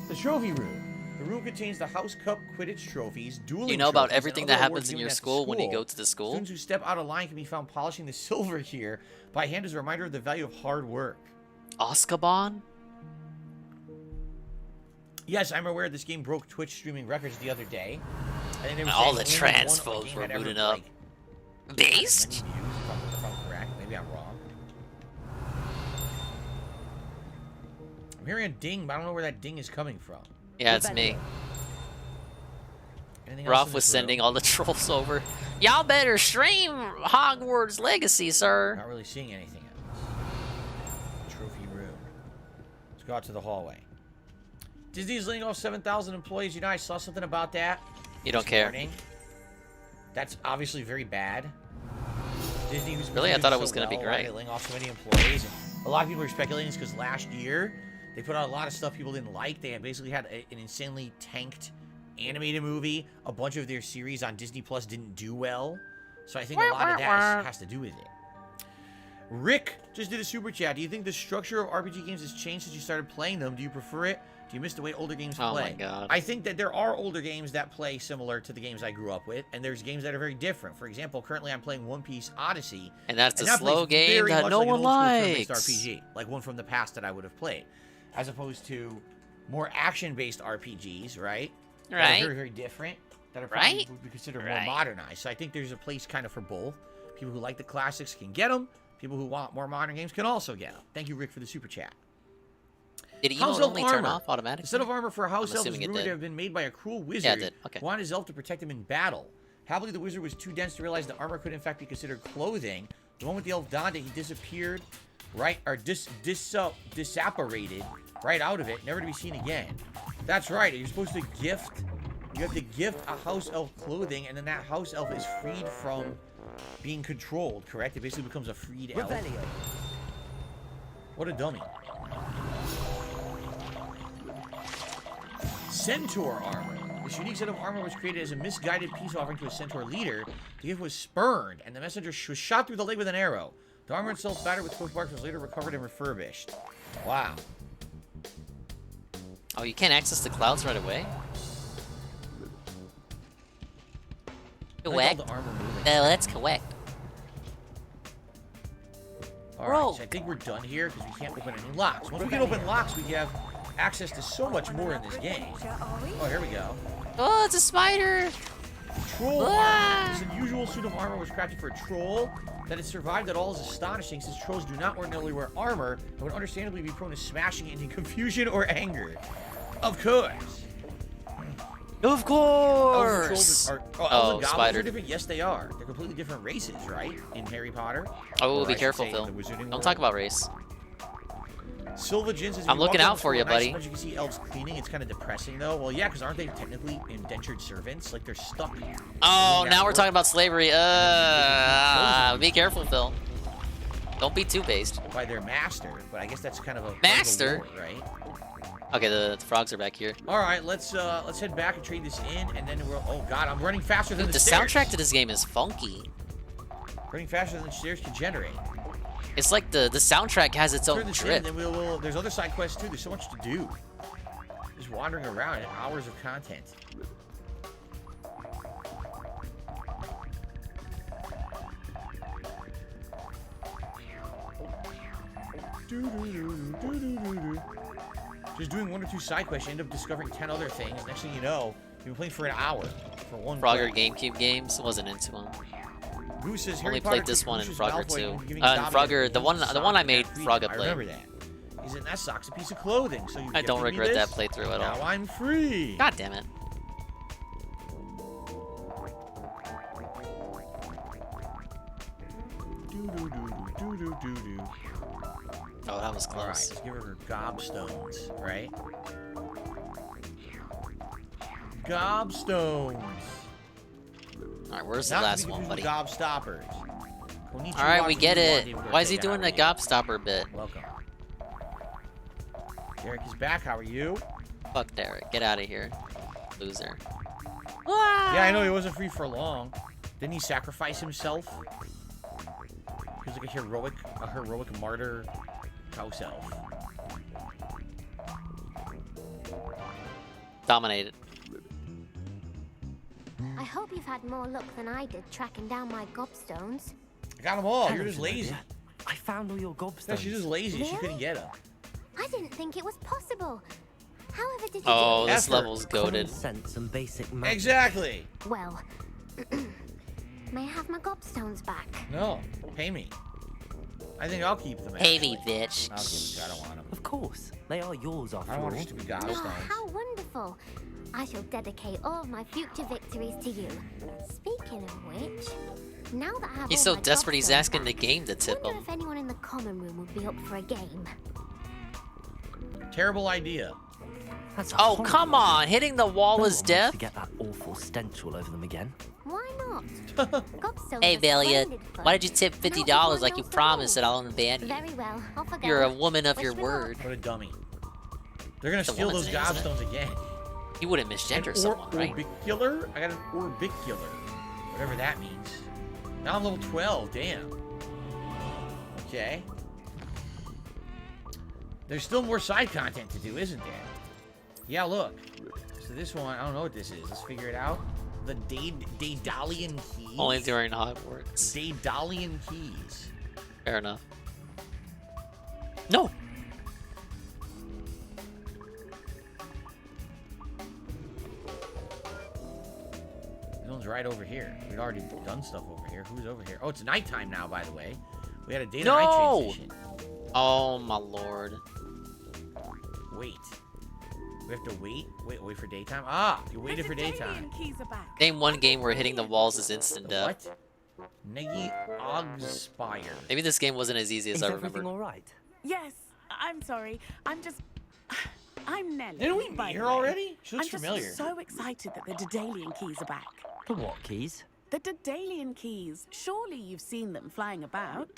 The trophy room. The room contains the House Cup Quidditch trophies, dueling You know about trophies, everything and that other awards happens in given your at the school when you go to the school? Students who step out of line can be found polishing the silver here by hand as a reminder of the value of hard work. Azkaban? Yes, I'm aware this game broke Twitch streaming records the other day. I think they were All saying the only trans one folks game were had ever, booting up. like, Based? many views, if I'm correct. Maybe I'm wrong. I'm hearing a ding, but I don't know where that ding is coming from. Yeah, it's me. Anything else in Ralph this was room? sending all the trolls over. Y'all better stream Hogwarts Legacy, sir. Not really seeing anything else. Trophy room. Let's go out to the hallway. Disney's laying off 7,000 employees. You know, I saw something about that. You don't this care. morning. That's obviously very bad. Disney was Really? I thought it was gonna be Why are great. they laying off so many employees? And a lot of people are speculating it's because last year they put out a lot of stuff people didn't like. They had basically had an insanely tanked animated movie. A bunch of their series on Disney Plus didn't do well. So I think a lot of that has to do with it. Rick just did a super chat. Do you think the structure of RPG games has changed since you started playing them? Do you prefer it? Do you miss the way older games play? Oh my God. I think that there are older games that play similar to the games I grew up with, and there's games that are very different. For example, currently I'm playing One Piece Odyssey. And that's a that slow plays game very that much no like an one old-school turn-based likes. RPG, like one from the past that I would have played, as opposed to more action-based RPGs, right? That are Right. very, very different. That are probably Right. would be considered Right. more modernized. So I think there's a place kind of for both. People who like the classics can get them. People who want more modern games can also get them. Thank you, Rick, for the super chat. Did House emote elf only turn armor. off automatically? The set of armor for a house I'm elf is assuming it rumored did. to have been made by a cruel wizard. Yeah, it did. Okay. Who wanted his elf to protect him in battle. Happily, the wizard was too dense to realize the armor could in fact be considered clothing. The moment the elf donned it, he disappeared, right, or disapparated right out of it, never to be seen again. That's right. You're supposed to gift. You have to gift a house elf clothing, and then that house elf is freed from being controlled. Correct? It basically becomes a freed elf. Revelio. What a dummy. Centaur armor. This unique set of armor was created as a misguided peace offering to a centaur leader. The gift was spurned, and the messenger was shot through the leg with an arrow. The armor itself, battered with twig barks, was later recovered and refurbished. Wow. Oh, you can't access the clouds right away? I like Correct. all the armor moving. No, that's correct. Alright, so I think we're done here because we can't open any locks. Once we can open locks, we have access to so much more in this game. Oh, here we go. Oh, it's a spider! Troll Ah! armor. This unusual suit of armor was crafted for a troll. That it survived at all is astonishing, since trolls do not ordinarily wear armor and would understandably be prone to smashing it in confusion or anger. Of course. Of Elves and course! trolls are, elves and goblins spider. are different? Yes, they are. They're completely different races, right? In Harry Potter. Oh, Or be I should careful, say, Phil. the Wizarding Don't World. talk about race. Silva Jins, as I'm you walk looking down out the for floor you, at night, buddy. Sometimes you can see elves cleaning. It's kind of depressing, though. Well, yeah, because aren't they technically indentured servants? Like, they're stuck. Oh, doing now that we're work. talking about slavery. Be careful, Phil. Don't be too based. By their master, but I guess that's kind of a Master? part of the war, right? Okay, the frogs are back here. All right, let's head back and trade this in, and then we'll. Oh God, I'm running faster than Dude, the the stairs. soundtrack to this game is funky. Running faster than the stairs can generate. It's like the soundtrack has its Turn own this in, trip. then we'll. There's other side quests too. There's so much to do. Just wandering around and hours of content. Just doing 1 or 2 side quests, you end up discovering 10 other things. Next thing you know, you've been playing for an hour for one. Frogger GameCube games, wasn't into them. Goose says Only Harry played Potter this one in Goose Frogger Malfoy too. giving And Dobby Frogger, a the one I made, sock. Frogger I played. remember that. Isn't that sock's a piece of clothing? So you I don't gifted me regret that this? playthrough at all. Now I'm free. God damn it. Oh, that was close. All right, let's give her gobstones, right? Gobstones. All right, where's the Not to last be one, confused buddy? with Gobstoppers. All right, we get it. Why is he doing the gobstopper bit? Welcome. Derek is back. How are you? Fuck Derek. Get out of here, loser. Yeah, I know he wasn't free for long. Didn't he sacrifice himself? He was like a heroic martyr house elf. Dominated. I hope you've had more luck than I did tracking down my gobstones. I got them all. You're just lazy. I found all your gobstones. Yeah, she's just lazy. She couldn't get them. I didn't think it was possible. However did you Oh, do it? this level's goated. Sense and basic magic. Exactly. Well, may I have my gobstones back? No, pay me. I think I'll keep them. Pay me, actually. bitch. I'll keep them. I don't want them. Of course, they are yours after I don't all. want your stupid Oh, gobstones. how wonderful. I shall dedicate all of my future victories to you. Speaking of which, now that I have He's all so my desperate, he's gobstones asking the back, game to tip wonder him. if anyone in the common room would be up for a game. Terrible idea. That's Oh, horrible. come on. Hitting the wall No is one wants death. to get that awful stench all over them again. Why not? Gobstones Hey, are Velia, splendid fun. why did you tip $50 like you promised that I'll unban you? Very well, off I go. You're a woman of Wish your me luck. word. What a dummy. They're gonna It's a steal those woman's name, isn't it? gobstones again. You wouldn't misgender An someone, right? Orbicular? I got an orbicular. Whatever that means. Now I'm level 12. Damn. Okay. There's still more side content to do, isn't there? Yeah, look. So this one, I don't know what this is. Let's figure it out. The Daedalian Keys. Only during Hogwarts. Daedalian Keys. Fair enough. No! This one's right over here. We'd already done stuff over here. Who's over here? Oh, it's nighttime now, by the way. We had a day to night No! transition. Oh, my lord. Wait. We have to wait? Wait for daytime? Ah, you waited for daytime. Keys are back. Name one game where hitting the walls is instant death. What? Negi Ogspire. Maybe this game wasn't as easy as I remember. Everything all right? Yes, I'm sorry. I'm Nelly. Didn't we by meet the her way. already? She looks I'm familiar. just so excited that the Daedalian keys are back. The what keys? The Daedalian keys. Surely you've seen them flying about.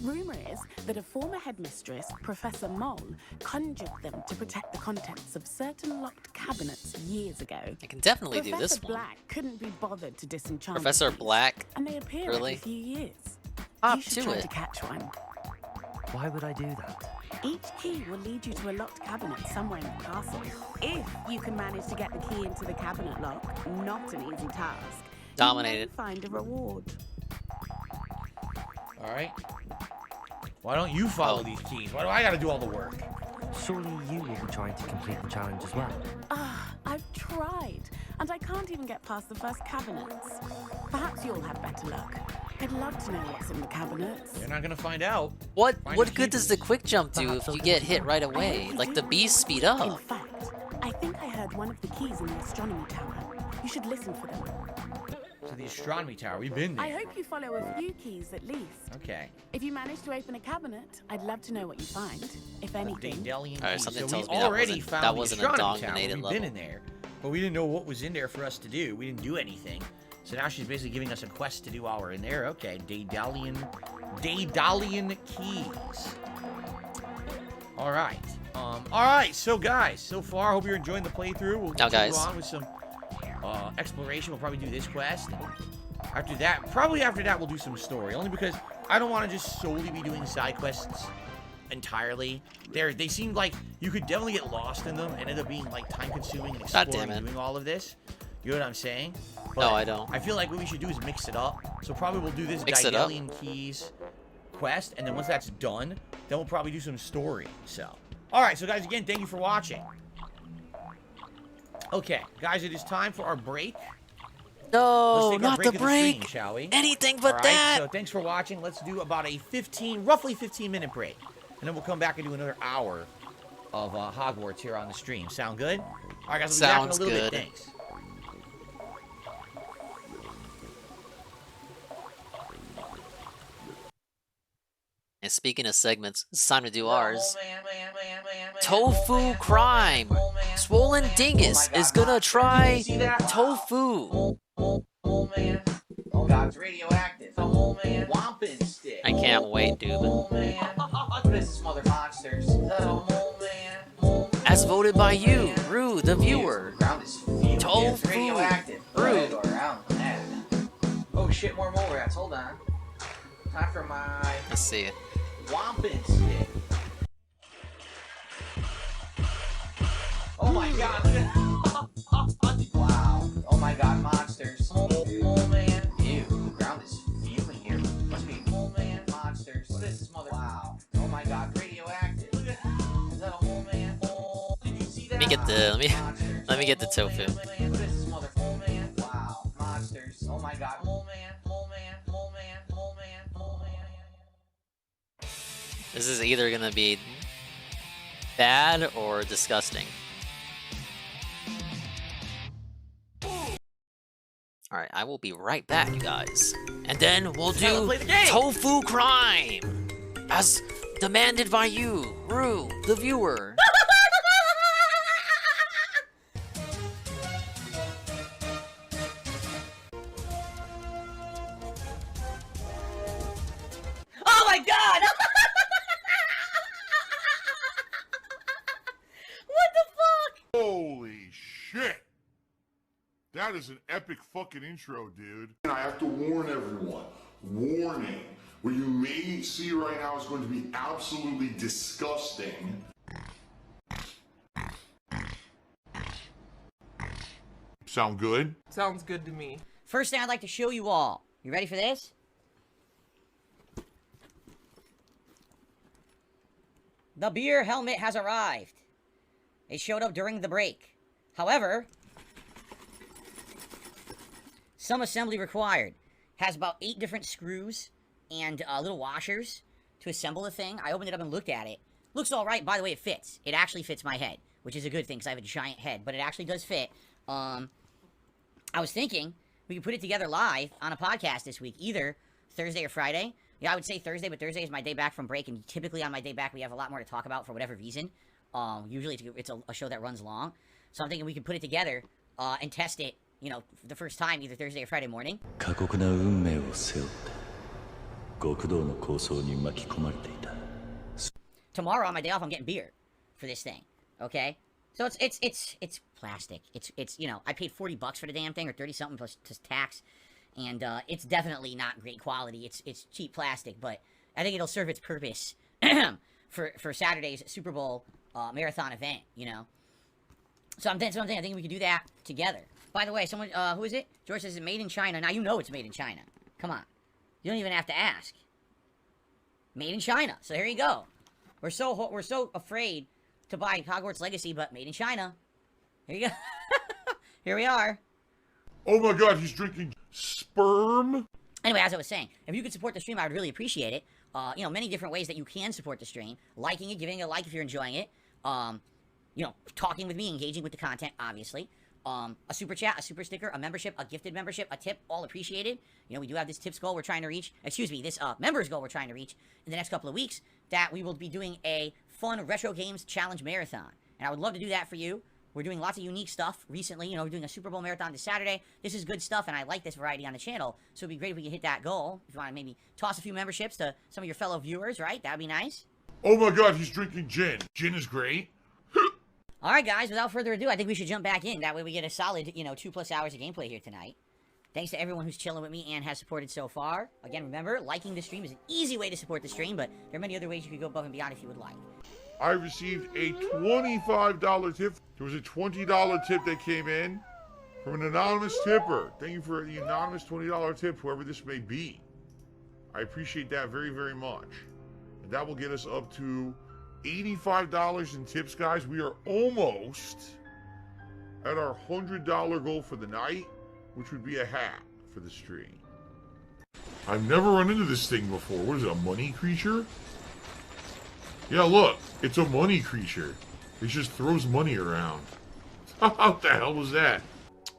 Rumor is that a former headmistress, Professor Moll, conjured them to protect the contents of certain locked cabinets years ago. I can definitely do Professor this one. Black couldn't be bothered to disenchant the Professor keys, Black? and they appear Really? every few years. Up You should to try it. to catch one. Why would I do that? Each key will lead you to a locked cabinet somewhere in the castle. If you can manage to get the key into the cabinet lock, not an easy task. Dominated. You may find a reward. Alright. Why don't you follow these keys? Why do I gotta do all the work? Surely you will be trying to complete the challenge as well. I've tried, and I can't even get past the first cabinets. Perhaps you'll have better luck. I'd love to know what's in the cabinets. You're not gonna find out. What Find what the good key. does the quick jump do if you get hit right away? Like the bees speed up. In fact, I think I heard one of the keys in the astronomy tower. You should listen for them. To the astronomy tower. We've been there. I hope you follow a few keys at least. Okay. If you manage to open a cabinet, I'd love to know what you find, if anything. Daedalian Alright, keys. something So tells we me that already wasn't- found that the wasn't a astronomy tower. dominated We've level. been in there, but we didn't know what was in there for us to do. We didn't do anything. So now she's basically giving us a quest to do while we're in there. Okay, Daedalian keys. All right. All right. So guys, so far, I hope you're enjoying the playthrough. We'll Now, continue guys. on with some exploration. We'll probably do this quest. And after that, we'll do some story. Only because I don't want to just solely be doing side quests entirely. They seem like you could definitely get lost in them and end up being like time consuming and God exploring damn it. doing all of this. You know what I'm saying? No, I don't. I feel like what we should do is mix it up. So probably we'll do this Mix it up? Daedalian keys quest, and then once that's done, then we'll probably do some story. So, all right. So, guys, again, thank you for watching. Okay, guys, it is time for our break. No, Let's take not our break the of break. The stream, shall we? Anything but all right, that. So, thanks for watching. Let's do about a roughly 15-minute break, and then we'll come back and do another hour of Hogwarts here on the stream. Sound good? All right, guys, we'll be back in a little bit. Thanks. And speaking of segments, it's time to do ours. Tofu crime. Swollen Dingus is gonna try tofu. Oh God, it's radioactive. Wampin stick. I can't wait, dude. This is mother monsters. As voted by you, Rue, the viewer. Tofu. Radioactive. Rue. Oh shit, more mole rats. Hold on. Time for my Let's see. wampin stick. Oh my God, look at wow. Oh my God, monsters. Oh man. Ew, the ground is fuming here. Must be monsters. What is this mother? Wow. Oh my God, radioactive. Look at is that a mole man? Oh, did you see that? Let me get the let me get the tofu. What is this mother? Mole man. Wow. Monsters. Oh my God. Mole man. Mole man. Mole man. Mole man. Mole man. This is either gonna be bad or disgusting. Alright, I will be right back, you guys. And then we'll do Tofu Crime! As demanded by you, Rue, the viewer. Oh my God! What the fuck? Holy shit! That is an epic fucking intro, dude. And I have to warn everyone. Warning. What you may see right now is going to be absolutely disgusting. Sound good? Sounds good to me. First thing I'd like to show you all. You ready for this? The beer helmet has arrived. It showed up during the break. However, some assembly required. Has about 8 different screws and little washers to assemble the thing. I opened it up and looked at it. Looks alright. By the way, it fits. It actually fits my head, which is a good thing because I have a giant head, but it actually does fit. I was thinking we could put it together live on a podcast this week, either Thursday or Friday. Yeah, I would say Thursday, but Thursday is my day back from break, and typically on my day back we have a lot more to talk about for whatever reason. Usually it's a show that runs long. So I'm thinking we could put it together and test it, you know, for the first time, either Thursday or Friday morning. Tomorrow on my day off, I'm getting beer for this thing. Okay, so it's plastic. It's you know, I paid $40 for the damn thing, or 30 something plus tax, and it's definitely not great quality. It's cheap plastic, but I think it'll serve its purpose for Saturday's Super Bowl marathon event. You know, so I'm thinking I think we could do that together. By the way, someone who is it? George says it's made in China. Now you know it's made in China. Come on, you don't even have to ask. Made in China. So here you go. We're so afraid to buy Hogwarts Legacy, but made in China. Here you go. Here we are. Oh my God, he's drinking sperm? Anyway, as I was saying, if you could support the stream, I would really appreciate it. You know, many different ways that you can support the stream. Liking it, giving it a like if you're enjoying it. You know, talking with me, engaging with the content, obviously. A super chat, a super sticker, a membership, a gifted membership, a tip, all appreciated. You know, we do have this tips goal we're trying to reach. Excuse me, this members goal we're trying to reach in the next couple of weeks, that we will be doing a fun retro games challenge marathon. And I would love to do that for you. We're doing lots of unique stuff recently. You know, we're doing a Super Bowl marathon this Saturday. This is good stuff, and I like this variety on the channel. So it'd be great if we could hit that goal. If you want to maybe toss a few memberships to some of your fellow viewers, right? That'd be nice. Oh my God, he's drinking gin. Gin is great. All right, guys, without further ado, I think we should jump back in. That way we get a solid, you know, 2+ hours of gameplay here tonight. Thanks to everyone who's chilling with me and has supported so far. Again, remember, liking the stream is an easy way to support the stream, but there are many other ways you could go above and beyond if you would like. I received a $25 tip. There was a $20 tip that came in from an anonymous tipper. Thank you for the anonymous $20 tip, whoever this may be. I appreciate that very, very much. And that will get us up to $85 in tips, guys. We are almost at our $100 goal for the night, which would be a hat for the stream. I've never run into this thing before. What is it, a money creature? Yeah, look, it's a money creature. It just throws money around. What the hell was that?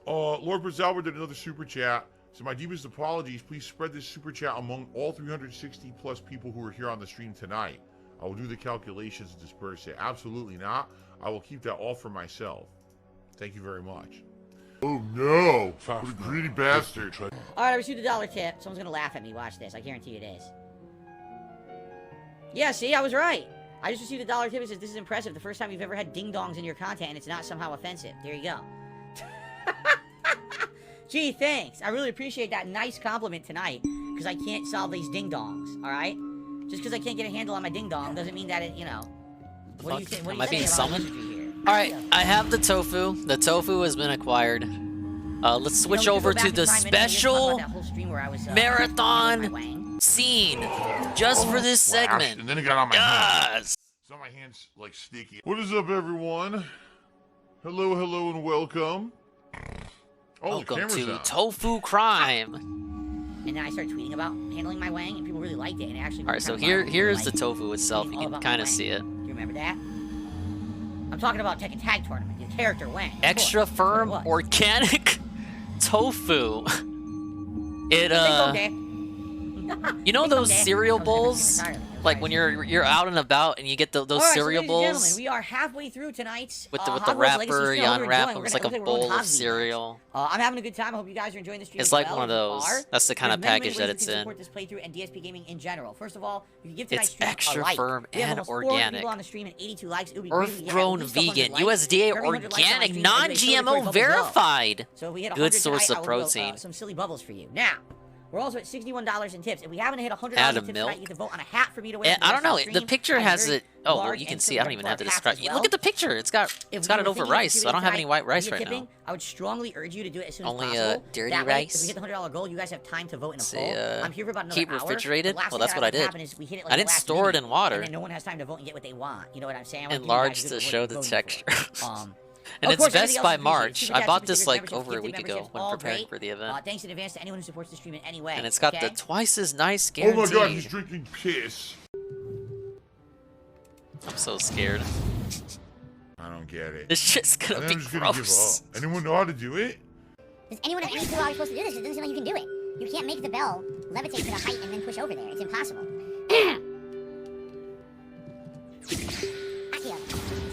Lord Brazalber did another super chat. So my deepest apologies. Please spread this super chat among all 360 plus people who are here on the stream tonight. I will do the calculations and disperse it. Absolutely not. I will keep that all for myself. Thank you very much. Oh no! What a greedy bastard. Alright, I received a $1 tip. Someone's gonna laugh at me. Watch this. I guarantee it is. Yeah, see, I was right. I just received a $1 tip. It says, this is impressive. The first time you've ever had ding-dongs in your content and it's not somehow offensive. There you go. Gee, thanks. I really appreciate that nice compliment tonight. Because I can't solve these ding-dongs, alright? Just because I can't get a handle on my ding-dong doesn't mean that it, you know... What do you think? Am I being summoned? Alright, I have the tofu. The tofu has been acquired. Let's switch over to the special marathon scene. Just for this segment. And then it got on my hands. So my hands like sticky. What is up, everyone? Hello, hello, and welcome. Oh, welcome to Tofu Crime. And then I started tweeting about handling my wang, and people really liked it. And actually, alright, so here's the tofu itself. You can kind of see it. Do you remember that? I'm talking about Tekken Tag Tournament. The character wang. Extra firm organic tofu. It you know those cereal bowls? Like when you're out and about and you get those cereal bowls? We are halfway through tonight's with the wrapper, you unwrap them. It's like a bowl of cereal. I'm having a good time. I hope you guys are enjoying the stream. It's like one of those. That's the kind of package that it's in. Support this playthrough and DSP gaming in general. First of all, you can give tonight's stream extra firm and organic. On the stream and 82 likes. Earth-grown vegan, USDA organic, non-GMO verified. Good source of protein. Some silly bubbles for you. Now. We're also at $61 in tips. If we haven't hit $100 in tips tonight, you can vote on a hat for me to win. I don't know. The picture has it. Oh, well, you can see. I don't even have to describe. Look at the picture. It's got it over rice. So I don't have any white rice right now. I would strongly urge you to do it as soon as possible. Only dirty rice. If we hit the $100 goal, you guys have time to vote in a poll. I'm here for about another keep hour. Refrigerated. Well, that's what I did. I didn't store it in water. And then no one has time to vote and get what they want. You know what I'm saying? Enlarge to show the texture. And it's best by March. I bought this like over a week ago when preparing for the event. Thanks in advance to anyone who supports the stream in any way. And it's got the twice as nice guarantee. Oh my god, he's drinking piss. I'm so scared. I don't get it. This shit's gonna be gross. Anyone know how to do it? Does anyone have any clue how you're supposed to do this? It doesn't seem like you can do it. You can't make the bell levitate to the height and then push over there. It's impossible.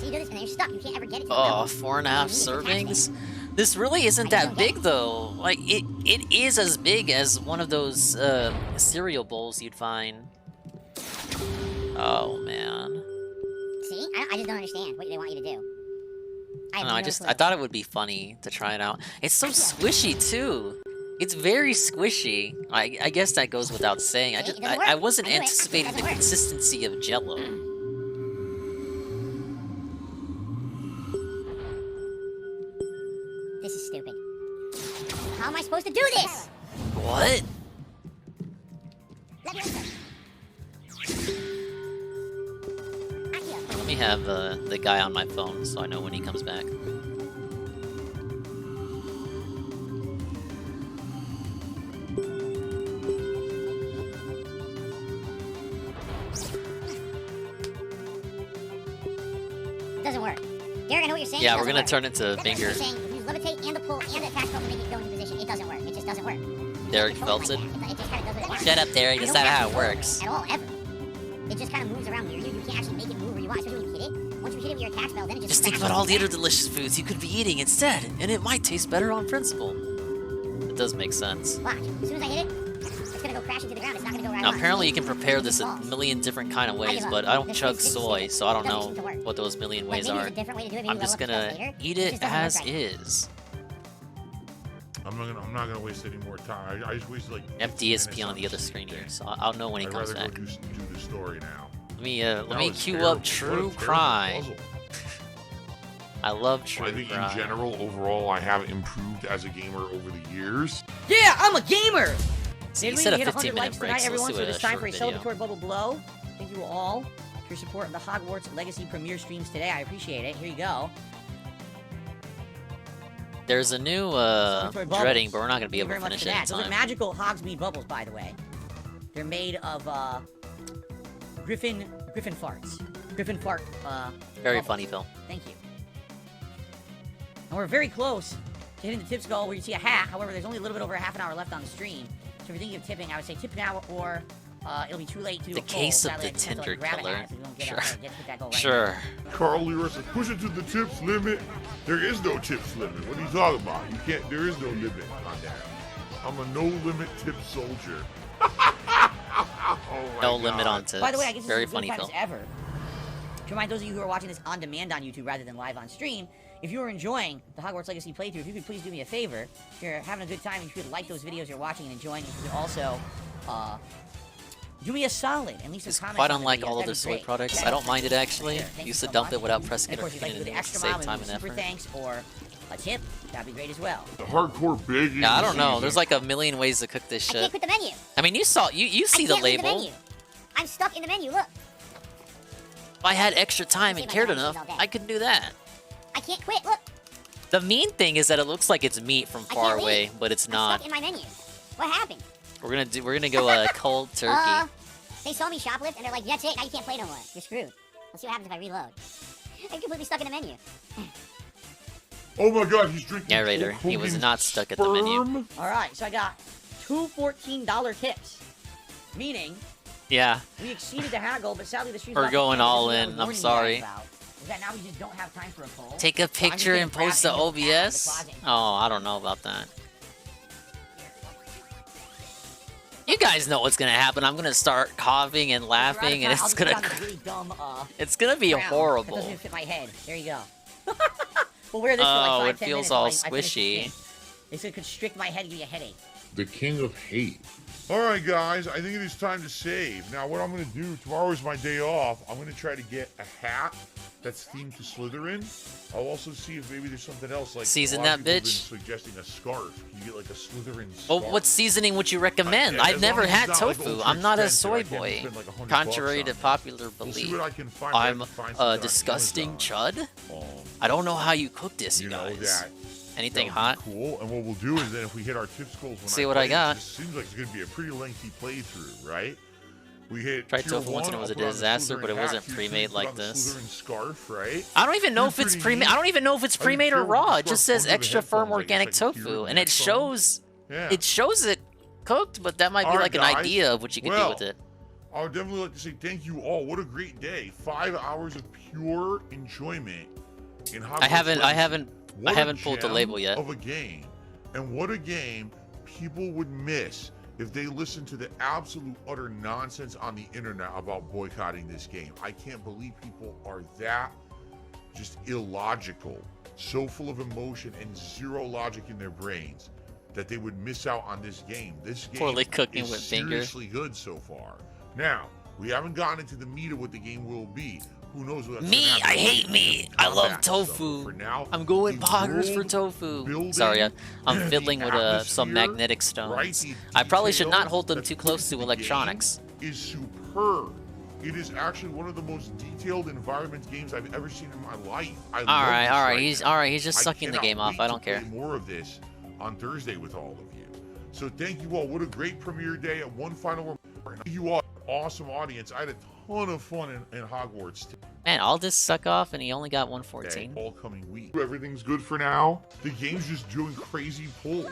You do this and then you're stuck. You can't ever get it to the bell. 4.5 servings? This really isn't that big though. Like it is as big as one of those cereal bowls you'd find. Oh man. See? I just don't understand what they want you to do. I thought it would be funny to try it out. It's so squishy too. It's very squishy. I guess that goes without saying. I wasn't anticipating the consistency of Jello. This is stupid. How am I supposed to do this? What? Let me have the guy on my phone so I know when he comes back. It doesn't work. Derek, I know what you're saying. Yeah, we're gonna turn it to Finger. Levitate and the pull and the attack spell to make it go into position. It doesn't work. It just doesn't work. Derek felt it. It just kind of does it. Shut up, Derek. That's not how it works. At all, ever. It just kind of moves around near you. You can't actually make it move where you want, especially when you hit it. Once you hit it with your attack spell, then it just think about all the other delicious foods you could be eating instead, and it might taste better on principle. It does make sense. Watch. As soon as I hit it, it's gonna go crashing to the ground. It's not gonna go right. Now, apparently you can prepare this a million different kind of ways, but I don't chug soy, so I don't know what those million ways are. I'm just gonna eat it as is. I'm not gonna waste any more time. I just wasted like DSP on the other screen here, so I'll know when he comes back. I'd rather go do the story now. Let me queue up True Crime. I love True Crime. I think in general, overall, I have improved as a gamer over the years. Yeah, I'm a gamer. He Did we said a hit 100 15-minute likes break, tonight, so everyone? let's So do it's a time for a short video. celebratory bubble blow. Thank you all for your support of the Hogwarts Legacy premiere streams today. I appreciate it. Here you go. There's a new dreading, but we're not gonna be able to finish it in Those are time. magical Hogsmeade bubbles, by the way. They're made of Griffin farts. Griffin fart. Very bubbles. funny, Phil. Thank you. And we're very close to hitting the tips goal where you see a hat. However, there's only a little bit over half an hour left on the stream. So if you're thinking of tipping, I would say tip now, or it'll be too late to do The a poll. case of Sadly, the I just have to, Tinder grab a killer. hat, so we don't get Sure. get to hit that goal right Sure. Carl Lewis says, push it to the tips limit. There is no tips limit. What are you talking about? You can't, there is no limit on that. I'm a no limit tip soldier. No limit on tips. By the way, I guess this Very is the funny, good time Phil. as ever. To remind those of you who are watching this on demand on YouTube rather than live on stream, if you are enjoying the Hogwarts Legacy playthrough, if you could please do me a favor. If you're having a good time, if you could like those videos you're watching and enjoying, if you could also do me a solid and leave some comments. Quite on the unlike videos, all that'd other be soy great. products. Yeah, I don't mind it actually. Thank Used you to so dump it much. without pressing And it of or course, if you'd like to cleaning do it the to extra save mile time and and super effort. thanks or a tip, that'd be great as well. The hardcore begging. Yeah, I don't know. season. There's like a million ways to cook this I shit. can't quit the menu. I mean, you saw, you see I the can't leave label. menu. I'm stuck in the menu. Look, If I had extra time and my cared mouth enough, all day. I could do that. I can't quit. Look, The mean thing is that it looks like it's meat from I far can't away, leave. but it's I'm not. stuck in my menu. What happened? We're gonna go cold turkey. They saw me shoplift and they're like, "That's it. Now you can't play no more. You're screwed." Let's see what happens if I reload. I'm completely stuck in the menu. Oh my god, he's drinking. Narrator, Hulk he was Hogan's not stuck at the menu. sperm? All right, so I got two $14 tips, meaning Yeah. we exceeded the hat goal, but sadly the stream's We're not going the same. all This is what I in. was I'm warning you sorry. guys about, is that now we just don't have time for a poll. Take a So I'm just picture gonna and grab post to it and put it back in the OBS? closet. Oh, I don't know about that. You guys know what's gonna happen. I'm gonna start coughing and laughing, and I'll it's just put gonna on this really dumb, it's gonna be crown That horrible. doesn't even fit my head. There you go. We'll wear this for like Oh, 5, it 10 feels minutes all while I finish this squishy. game. This could constrict my head and give you a headache. The king of hate. All right, guys, I think it is time to save. Now, what I'm going to do, tomorrow is my day off. I'm going to try to get a hat that's themed to Slytherin. I'll also see if maybe there's something else. Like Season a lot of that people have bitch. been suggesting a scarf. You get like a Slytherin Well, scarf. what seasoning would you recommend? As I've long never as it's had not, like, tofu. ultra I'm not a expensive, soy I can't boy. spend, like, $100 Contrary on to it. popular We'll see belief, what I can find. Maybe I I'm can find a something on disgusting Amazon. chud. I don't know how you cook this, you know guys. that. Anything That would hot? be cool. And what we'll do is then if we hit our tips goals, when See what I play got. This seems like it's going to be a pretty lengthy playthrough, right? We hit Tried tier tofu once and it one, was a I'll put on the disaster, Slytherin but it hat, wasn't tier two, pre-made put like on the this. Slytherin scarf, right? I don't even know if it's Pretty pre-made. neat. I don't even know if it's I didn't pre-made care or with the raw. It scarf just says under the extra firm headphones, I organic guess I could hear tofu, the and it headphones. shows Yeah. it shows it cooked, but that might be All like right, an guys. idea of what you could do Well, with it. I would definitely like to say thank you all. What a great day. 5 hours of pure enjoyment in Hogwarts I haven't Legacy. pulled the What a label gem yet. Of a game. And what a game people would miss if they listened to the absolute utter nonsense on the internet about boycotting this game. I can't believe people are that just illogical, so full of emotion and zero logic in their brains that they would miss out on this game. This game Poorly cooking is with finger. seriously good so far. Now, we haven't gotten into the meat of what the game will be. Who knows what's Meat, gonna happen I in hate the meat. I love combat stuff. tofu. For now, I'm going the poggers for world tofu. building Sorry, I'm and fiddling the with some atmosphere, magnetic right, stones. the I probably should not detail hold them that's too put close into to the electronics. game is superb. It is actually one of the most detailed environment games I've ever seen in my life. I love this all right. He's just I sucking the cannot game off. wait I to don't care. play more of this on Thursday with all of you. So thank you all. What a great premiere day. And one final remark. Thank you all, awesome audience. I had a ton of fun in Hogwarts. Man, all this suck off, and he only got 114. All coming week. Everything's good for now. The game's just doing crazy pulls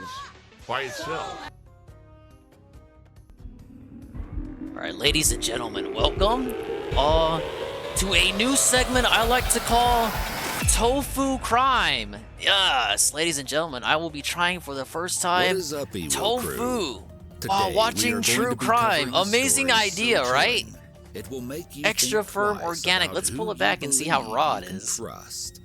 by itself. All right, ladies and gentlemen, welcome to a new segment I like to call Tofu Crime. Yes, ladies and gentlemen, I will be trying for the first time What is up, Evo tofu crew? while Today, we watching are going true to be crime. covering a Amazing story idea, so right? chilling, it will make you Extra think firm twice organic. about Let's who pull it you back and see how raw it believe you is. can trust.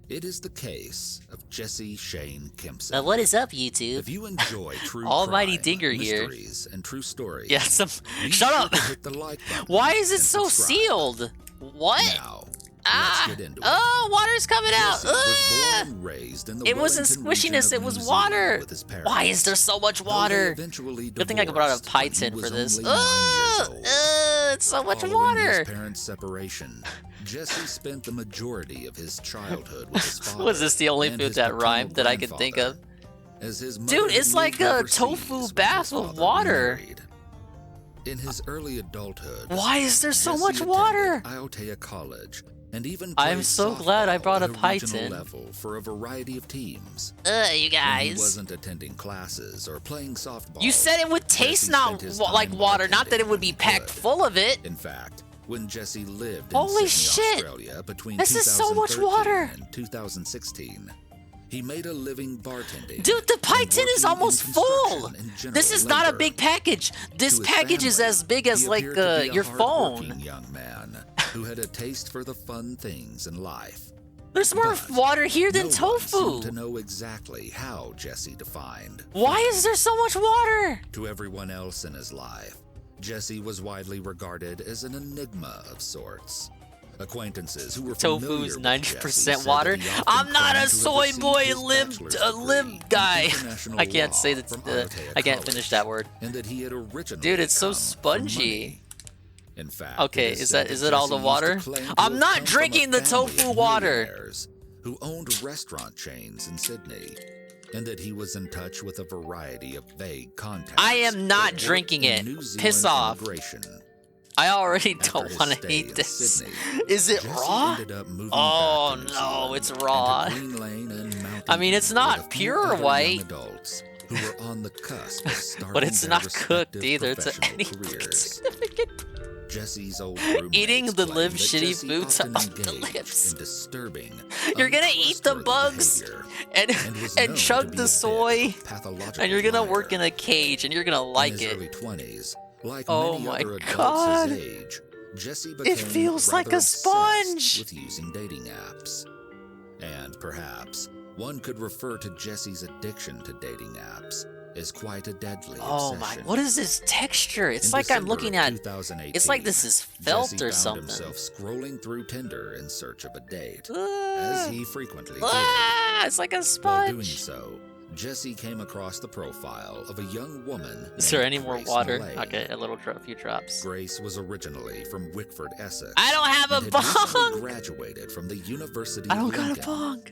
It is the case of Jesse Shane Kempson. Now, what is up, YouTube? If you enjoy true Almighty crime, Dinger here. mysteries, and true stories, Yeah, be shut sure up. to hit the like button Why is it and so subscribe. sealed? What? Now, Ah! Let's get into it. Oh, water's coming out. Jesse was Ah! born and raised in the It wasn't Wellington region squishiness, of it was New Zealand water. with his parents. Why is there so much Though they water? eventually Good thing I brought a divorced when he python was for this. only 9 years old. It's so much Following water. his parents' separation, Jesse spent the majority of his childhood with his father. Was this the only and food his that paternal rhymed that I could think of? grandfather, as his mother Dude, had it's like moved a overseas tofu when bath his with father water. remarried. In his early adulthood, Why is there so Jesse much water? attended Iotea College and even I'm played so glad I softball brought a at regional python. level for a variety of teams. You When he guys. wasn't attending classes or playing softball. You said it would taste Jesse not spent his like time water, not that it bartending would be when he packed could. full of it. In fact, when Jesse lived Holy in Sydney, shit! Australia between This is so much 2013 water. and 2016, he made a living bartending. Dude, the and python is working in almost full. construction and general This is not a labor. big package. This To his package is family, as big he as like appeared to be a your hard-working phone. young man who had a taste for the fun things in life. There's more But water here than no one tofu. seemed to know exactly how Jesse defined. Why is there so much water? To everyone else in his life, Jesse was widely regarded as an enigma of sorts. Acquaintances who were Tofu's familiar with 90% Jesse said water. that he often I'm not claimed a to have soy received boy his lib bachelor's lib degree in guy. international I can't law say that. from I can't College, finish that word. and that he had originally Dude, it's so come from spongy. money. In fact, Okay, it is said it all Jesse the used to water? claim to I'm have not come from a drinking the family tofu of water. millionaires who owned restaurant chains in Sydney, and that he was in touch with a variety of vague contacts. I am not that worked drinking in it. New Zealand Piss off. immigration. I already After don't his want to stay eat in this. Sydney, Is it Jesse raw? ended up moving Oh back to New no, Zealand it's and to raw. Green Lane and Mountain I mean, it's View not with a few pure other young white. adults who were on the cusp of starting But it's their not cooked respective either. It's professional any careers. significant. Jesse's old roommates Eating the claimed live that shitty Jesse foods often off the engaged lips. in disturbing, You're gonna eat the untrustworthy bugs behavior and was and known chug to be a the bit soy, of a pathological and you're gonna liar. work in a cage, and you're gonna In like his it. early 20s, like Oh many my other adults God. his age, Jesse became It feels like rather a obsessed sponge. with using dating apps. And perhaps one could refer to Jesse's addiction to dating apps as quite a deadly Oh my! obsession. What is this texture? It's In like I'm December looking of at. 2018, It's like this is felt Jesse or found something. himself scrolling through Tinder in search of a date, as he frequently did. It's like a While doing sponge. so, Jesse came across the profile of a young woman. Is there named any more Grace water? Millay. Okay, a few drops. Grace was originally from Wickford, Essex. I don't have and a had recently bong. graduated from the University I of don't got a Lincoln. bong.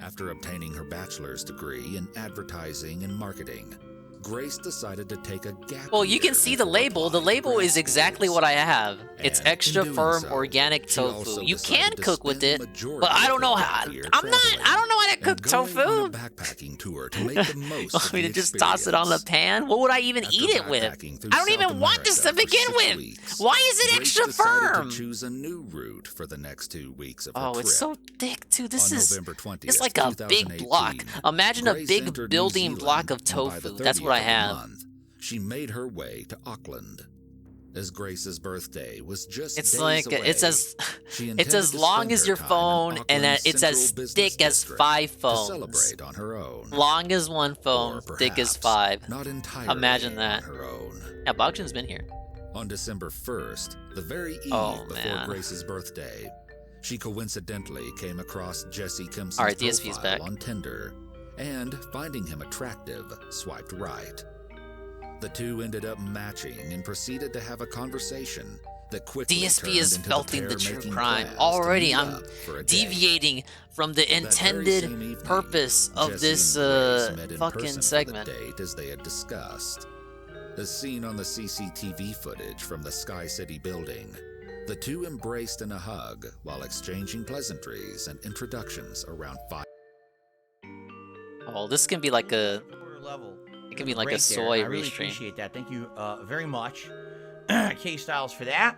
After obtaining her bachelor's degree in advertising and marketing, Grace decided to take a gap Well, you year can see the before label. The applying to label is grad exactly schools. what I have. It's And in extra doing firm so, organic she tofu. also You decided can to cook with spend it, the majority but I of don't her know gap how. year I don't know how to and cook going tofu. on a backpacking tour to make the most Want of me the to just toss it on the experience. pan? What would I even After eat it with? backpacking through I don't South even want this to America for begin 6 with. weeks, Why is it Grace extra decided firm? to choose a new route for the next 2 weeks of her Oh, trip. it's so thick too. This On is November 20th, it's like a big block. 2018, Imagine a Grace big entered New building Zealand, block of and by tofu. the That's what I 30th of the have. month, she made her way to Auckland. As Grace's birthday was just It's days like away, it's as she it's intended as to long spend as her your time in phone, and Auckland's it's as central business thick as district 5 to phones. celebrate on her own. Long as one phone, Or thick as perhaps 5. not entirely Imagine that. on her own. Yeah, Bogdan's been here. On December 1st, the very eve Oh, before man. Grace's birthday, she coincidentally came across Jesse Kimpson's All right, DSP's profile back. on Tinder, and finding him attractive, swiped right. The two ended up matching and proceeded to have a conversation that quickly DSP turned is into felting the pair true making crime. plans to Already, meet I'm up for a date. deviating from the That very intended same evening, purpose of Jesse this and Grace met in fucking person for the segment. date as they had discussed. As seen on the CCTV footage from the Sky City building, the two embraced in a hug while exchanging pleasantries and introductions around 5. Oh, this can be like a level. it can be like a Great there. soy I really restream. appreciate that. Thank you very much, K Styles, for that.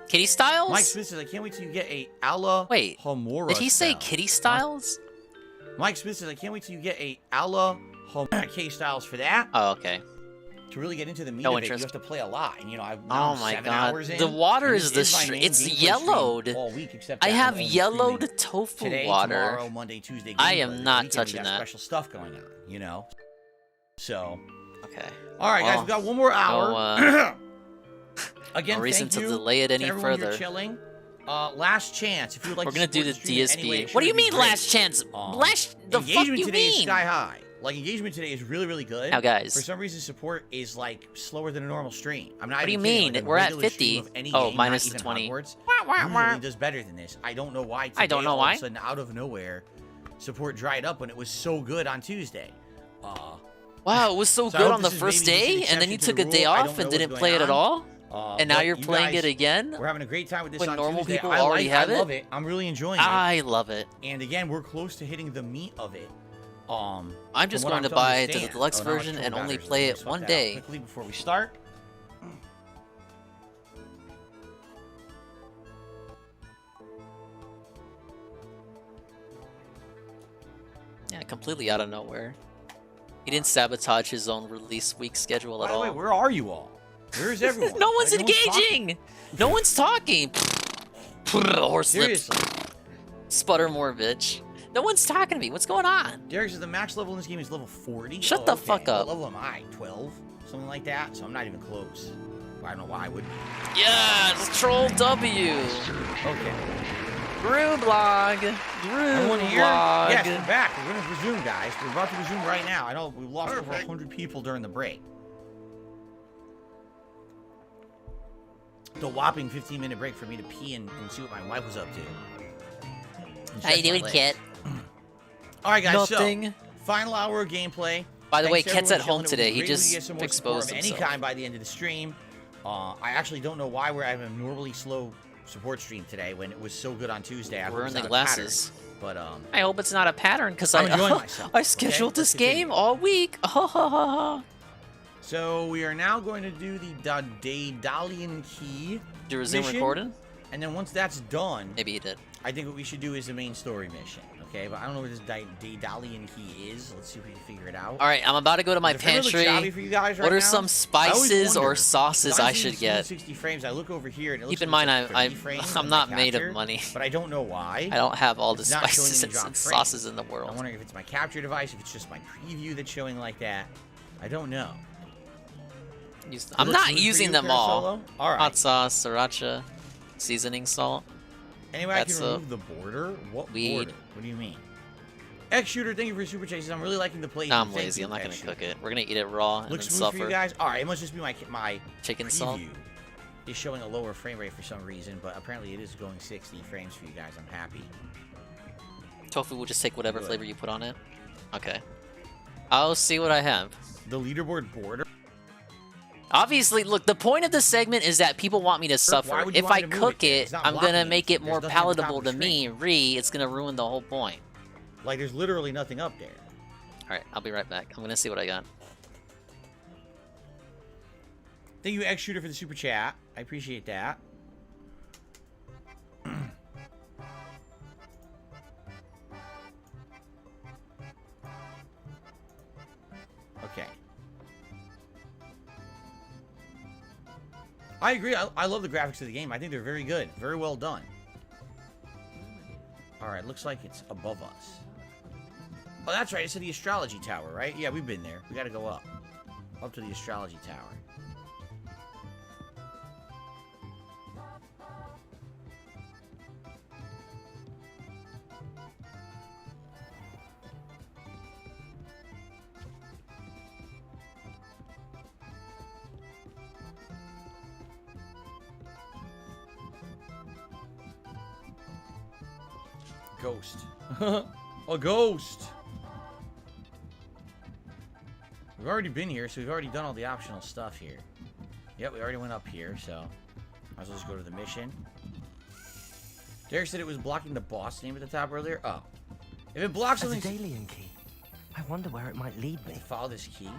Kitty Styles? Mike Smith says, I can't wait till you get a Ala Wait, Homura did he say style. Kitty Styles? Mike Smith says, I can't wait till you get a Ala Homura. K Styles for that. Oh, okay. To really get into the meat No of it, you interest. have to play a lot. And, you know, now Oh I'm my 7 god. hours in, The water and is this the my main it's gameplay stream yellowed. all week, except I that have I'm only yellowed streaming tofu today, water. Tomorrow, Monday, Tuesday. I gameplay. am This not weekend, touching we got that. special stuff going on, you know? So. Okay. All right, guys, Well, we've got one more hour. no Again, reason thank to you delay it any to everyone further. You're chilling. Last chance. If you would like We're to gonna do support the stream in any DSP. way, it What do sure you would be mean great. last chance? The fuck Engagement you today is mean? sky high. Like, engagement today is really, really good. Now, guys. For some reason, support is, like, slower than a normal stream. I'm not What do you even kidding. mean? Like, a We're at regular stream 50. of any Oh, game, minus not the even 20. Hogwarts, usually does better than this. I don't know why today, I don't know all why. of a sudden, out of nowhere, support dried up when it was so good on Tuesday. Wow, it was so I good hope on the this is first maybe just an day, and then exception you to took the a day rule. I don't off know and what's didn't going play it at on. all? And now But you're you playing guys, it again? We're having a great time with this When on normal Tuesday. people I already have I it? love it. I'm really enjoying it. I love it. And again, we're close to hitting the meat of it. I'm just from what going to to buy the understand. deluxe Oh, now it's version total and only batteries. play Let's it swap one that out day. quickly before we start. Yeah, completely out of nowhere. He didn't sabotage his own release week schedule at By the way, all. where are you all? Where is everyone? No one's Like, engaging! No one's talking! Horse lips. Seriously. Sputter more, bitch. No one's talking to me. What's going on? Derek says the max level in this game is level 40. Shut Oh, the okay. fuck up. What level am I? 12? Something like that? So I'm not even close. I don't know why I would be. Yes! Troll W! Okay. Brew blog! Everyone Brew here? blog! Yes, we're back. We're going to resume, guys. We're about to resume right now. I know we lost over 100 people during the break. The whopping 15-minute break for me to pee and see what my wife was up to. And How you stretch my doing, legs. Kit? All right, guys. Nothing. So, final hour of gameplay. By the way, Thanks to Ket's everyone at home chilling. It was today. He great to just get some more exposed support of any himself. kind by the end of the stream. I actually don't know why we're having a normally slow support stream today when it was so good on Tuesday. I hope We're it's in the not a glasses. pattern, but I hope it's not a pattern, because I'm enjoying myself. I scheduled Okay, this let's continue. game all week. So we are now going to do the Daedalian Key Did you resume mission, recording? and then once that's done, Maybe he did. I think what we should do is the main story mission. Okay, but I don't know where this Daedalian Key is. Let's see if we can figure it out. All right, I'm about to go to my Is it fairly pantry. choppy for you guys right What are now? some I always spices or wonder, sauces I'm I seeing should get? 60 frames. I look over here and it looks Keep in like mind, it's like 30 frames I'm in not my made of capture, money. but I don't know why. I don't have all the It's not showing spices any drop and frames. sauces in the world. I'm wondering if it's my capture device, if it's just my preview that's showing like that. I don't know. I'm not using them all. Solo? All right. Hot sauce, sriracha, seasoning salt. Anyway, That's I can remove the border. What weed. border? What do you mean? X-Shooter, thank you for your super chases. I'm really liking the play. Nah, I'm Thank lazy. you, I'm not gonna X-Shooter. cook it. We're gonna eat it raw and Looks then smooth for you suffer. guys. All right, it must just be my Chicken preview salt. is showing a lower frame rate for some reason, but apparently it is going 60 frames for you guys. I'm happy. Tofu will just take whatever Good. flavor you put on it. Okay. I'll see what I have. The leaderboard border. Obviously, look, the point of the segment is that people want me to suffer. would you If want I me to move cook it? it, It's not I'm blocking gonna anything. make it There's more nothing at the top of palatable the to me. It's gonna ruin the whole point. Like, there's literally nothing up there. Alright, I'll be right back. I'm gonna see what I got. Thank you, X-Shooter, for the super chat. I appreciate that. Okay. I agree. I love the graphics of the game. I think they're very good. Very well done. Alright, looks like it's above us. Oh, that's right. It's in the astrology tower, right? Yeah, we've been there. We gotta go up. Up to the astrology tower. Ghost. A ghost! We've already been here, so we've already done all the optional stuff here. Yep, we already went up here, so might as well just go to the mission. Derek said it was blocking the boss name at the top earlier. Oh. If it blocks something... A Daedalian key. I wonder where it might lead me. Follow this key.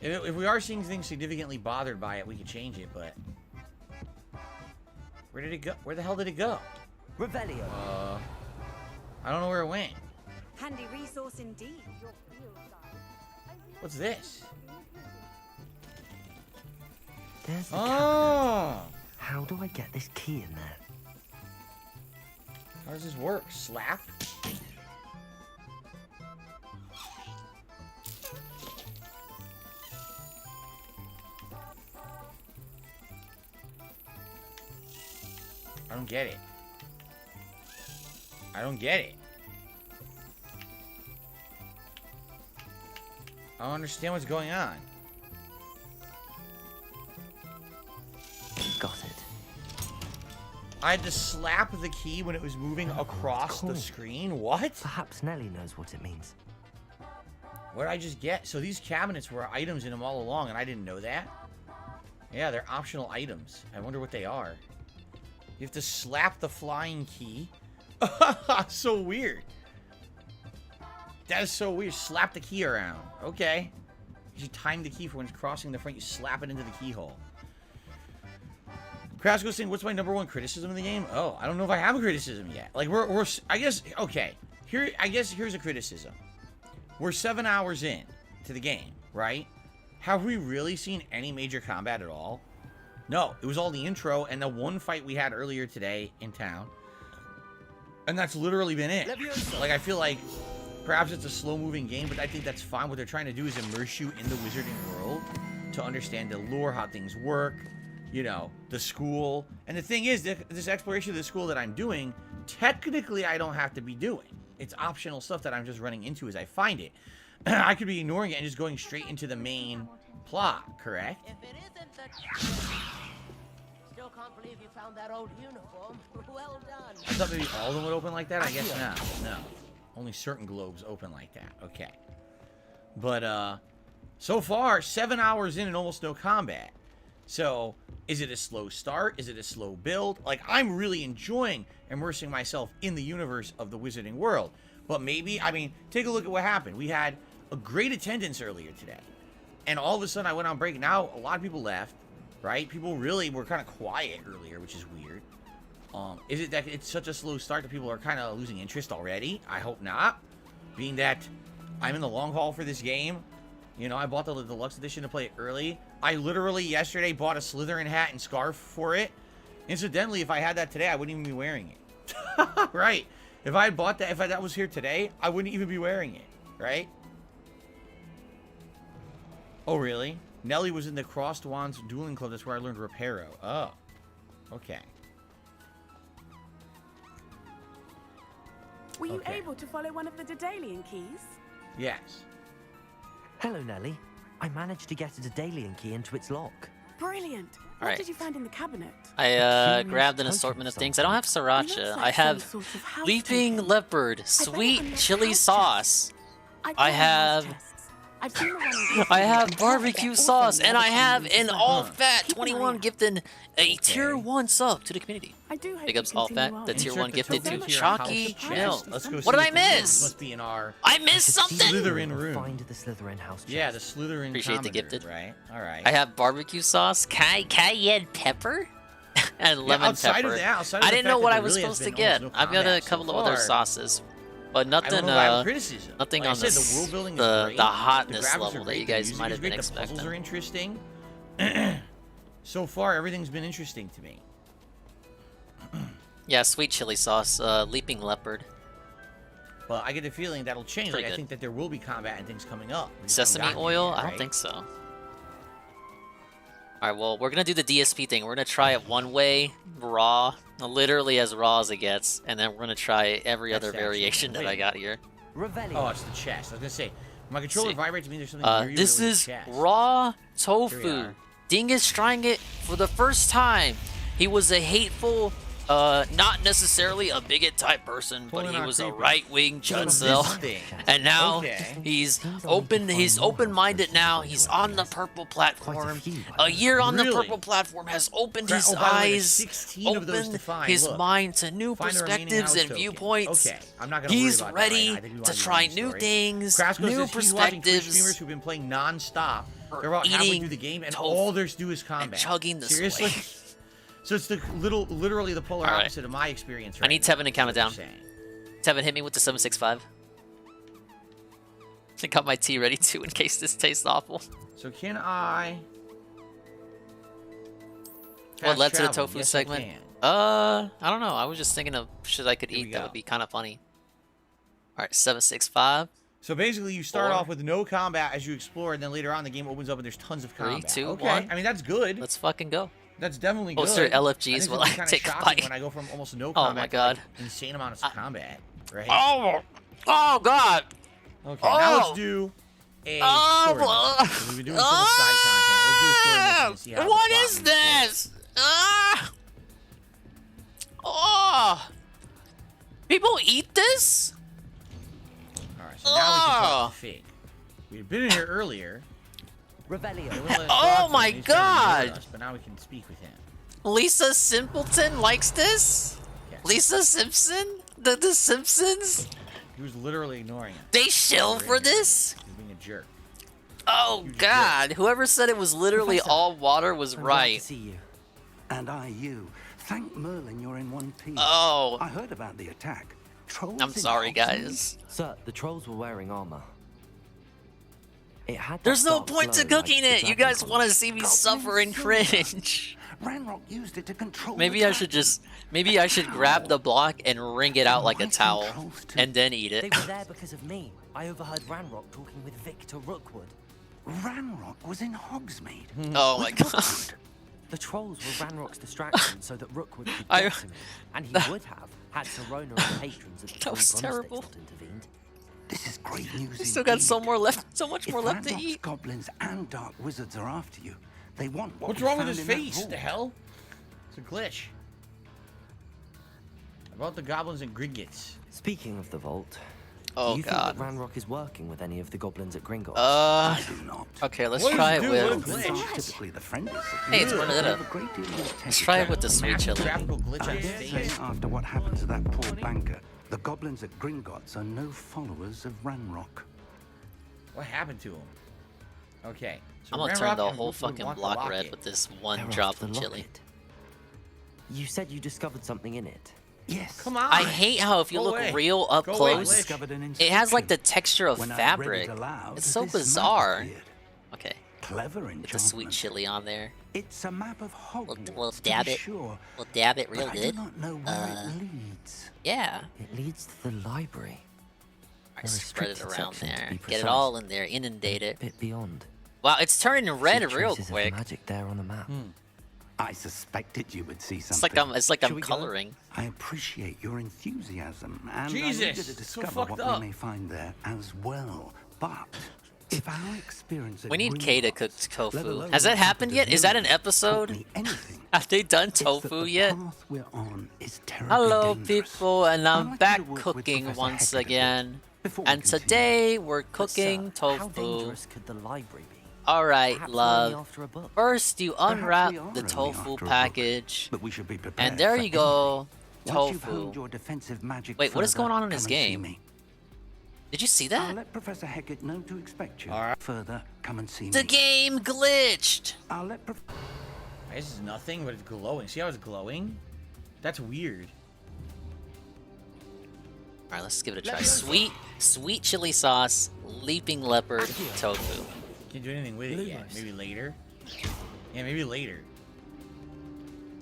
If we are seeing things significantly bothered by it, we could change it, but... Where did it go? Where the hell did it go? Revelio. I don't know where it went. Handy resource indeed. What's this? There's the Oh! cabinet. How do I get this key in there? How does this work? Slap? I don't get it. I don't get it. I don't understand what's going on. Got it. I had to slap the key when it was moving across the screen? What? Perhaps Nelly knows what it means. What did I just get? So these cabinets were items in them all along, and I didn't know that? Yeah, they're optional items. I wonder what they are. You have to slap the flying key. So weird. That is so weird. Slap the key around. Okay. You time the key for when it's crossing the front. You slap it into the keyhole. Crasco's saying, what's my #1 criticism of the game? Oh, I don't know if I have a criticism yet. Like, we're I guess, okay. I guess here's a criticism. We're 7 hours in to the game, right? Have we really seen any major combat at all? No, it was all the intro and the one fight we had earlier today in town. And that's literally been it. Like, I feel like perhaps it's a slow-moving game, but I think that's fine. What they're trying to do is immerse you in the wizarding world to understand the lore, how things work, you know, the school. And the thing is, this exploration of the school that I'm doing, technically I don't have to be doing. It's optional stuff that I'm just running into as I find it. I could be ignoring it and just going straight into the main plot, correct? If it isn't the... Still can't believe you found that old uniform. Well done. I thought maybe all of them would open like that. I guess not. No. Only certain globes open like that. Okay. But, so far, 7 hours in and almost no combat. So, is it a slow start? Is it a slow build? Like, I'm really enjoying immersing myself in the universe of the Wizarding World. But maybe, I mean, take a look at what happened. We had a great attendance earlier today. And all of a sudden, I went on break. Now, a lot of people left, right? People really were kind of quiet earlier, which is weird. Is it that it's such a slow start that people are kind of losing interest already? I hope not. Being that I'm in the long haul for this game. You know, I bought the Deluxe edition to play it early. I literally yesterday bought a Slytherin hat and scarf for it. Incidentally, if I had that today, I wouldn't even be wearing it. Right. If I had bought that, if that was here today, I wouldn't even be wearing it. Right? Oh, really? Nelly was in the Crossed Wands dueling club. That's where I learned Reparo. Oh. Okay. Were you able to follow one of the Daedalian keys? Yes. Hello, Nelly. I managed to get a Daedalian key into its lock. Brilliant. What Alright. did you find in the cabinet? I grabbed an assortment of things. I don't have sriracha. I have leaping leopard, sweet chili sauce. I have barbecue sauce, and I have an all-fat 21 gifting a tier 1 sub to the community. Big ups all fat. The tier 1 gifted to Chalky Mill. What did I miss? Must be in our I missed something. Slytherin room. Find the Slytherin house chest. Yeah, the Slytherin. Appreciate the gifted. Right. All right. I have barbecue sauce, cayenne pepper, and lemon pepper. I didn't know what I was supposed to get. I've got a couple of other sauces. But nothing, nothing on the hotness level that you guys might have been expecting. The puzzles are interesting. So far, everything's been interesting to me. Yeah, sweet chili sauce, leaping leopard. Well, I get the feeling that'll change. Like, I think that there will be combat and things coming up. Sesame oil? I don't think so. Alright, well, we're gonna do the DSP thing. We're gonna try it one way, raw, literally as raw as it gets, and then we're gonna try every other variation that I got here. Oh, it's the chest. I was gonna say, my controller vibrates. Means there's something weird. This is raw tofu. Dingus trying it for the first time. He was a hateful, not necessarily a bigot type person, but he was a right-wing Juncel. And now he's open-minded now. He's on the purple platform. A year on the purple platform has opened his eyes, opened his mind to new perspectives and viewpoints. He's ready to try new things, new perspectives. Who've been playing non-stop. They're about halfway through the game, and all there's to do is combat. Chugging the Seriously? So it's the literally the polar opposite of my experience right I need Tevin to count it down. Tevin, hit me with the 765. I got my tea ready too in case this tastes awful. So can I... What led to the tofu segment? I don't know. I was just thinking of shit I could eat that would be kind of funny. Alright, 765. So basically, you start off with no combat as you explore, and then later on the game opens up and there's tons of combat. 3, 2, 1. Okay, I mean, that's good. Let's fucking go. That's definitely Oh, good. sir, I LFGs think will it's kinda take a shocking bite. when I go from almost no Oh combat my to, god. like, insane amounts of combat, right? Oh god. Okay, now let's do a story mission. So we've been doing so much side content. Let's do a story mission and see how What the plot is moves this? Oh. People eat this? Alright, so now we can talk to Fig. We've been in here earlier. Rebellion. Oh my god! Us, but now we can speak with him. Lisa Simpleton likes this? Yes. Lisa Simpson? The Simpsons? He was literally ignoring him. They shill for this? He's being a jerk. Oh god, whoever said it was literally Professor, all water was I'm glad right. to see you. And I you. Thank Merlin you're in one piece. Oh. I heard about the attack. Trolls I'm in sorry, Hogsmeade? guys. Sir, the trolls were wearing armor. It had that There's no dark point to glow like cooking the it. You dragon guys colours. want to see me suffer and cringe. Ranrock used it to control Maybe the I should grab the block and wring it out like a towel and then eat They it. were there because of me. I overheard Ranrock talking with Victor Rookwood. Ranrock was in Hogsmeade. Oh my god. The trolls were Ranrock's distraction so that Rookwood could I- get to me. And he would have had Serona and patrons at the That was Three terrible. Broomsticks not intervened. This is great news. I still got so indeed. more left, so much If more left to Ranrock's eat. goblins and dark wizards are after you, they want what What's we wrong with found his in that face? vault. The hell? It's a glitch. About the goblins and Gringotts. Speaking of the vault, Oh do you god. think that Ranrock is working with any of the goblins at Gringotts? Okay, let's What does try it it do? with. What a glitch. Typically the friendliest. Hey, it's Bernadetta. Let's try it with the sweet chili. Graphical glitch on I his dare say face. after what happened to that poor banker, the goblins at Gringotts are no followers of Ranrock. What happened to him? Okay. So I'm gonna Ranrock turn the and whole Rookwood fucking want the block red locket. with this one They're drop after of the chili. locket. You said you discovered something in it. Yes. Come on. I hate how if you Go look away. real up Go away, close, glitch. it has like the texture of When I read fabric. it aloud, It's so this map bizarre. appeared. Okay, Clever with the sweet enchantment. chili on there. It's a map of Hogwarts. We'll to dab be it. Sure, We'll dab it real but I good. do not know where it leads. Yeah. It leads to the library. Alright, A spread it restricted around section, to there. be Get it precise. all in there. Inundate it. Bit beyond. Wow, it's turning red See real traces of quick. the magic there on the map. I suspected you would see something. It's like Shall I'm we go? coloring. I appreciate your enthusiasm, and Jesus, I'm eager to so discover fucked what up. we may find there as well. But if our experience at We need Kay to cook Gringotts, tofu. let alone Has that what happened yet? Is that an taught episode? me anything, Have they done it's that tofu the yet? path we're on is terribly Hello, dangerous. people, and I'd I'm like back you to work with cooking Professor once Hecat a bit again. before we And continue. today we're But, sir, cooking How tofu. dangerous could the library be? Alright, Perhaps we're only love. after a book. First, you Perhaps unwrap we are the only tofu after a book, package. But we should be prepared And there for you go. Once you've Tofu. honed your defensive magic Wait, what is further, going on in come this and see game? me. Did you see I'll that? let Professor Hecat know to expect you. Alright. Further, come and see The me. game glitched! I'll let This is nothing, but it's glowing. See how it's glowing? That's weird. Alright, let's give it a try. Sweet chili sauce, leaping leopard, tofu. Can't do anything with it yet. Maybe later. Yeah, maybe later.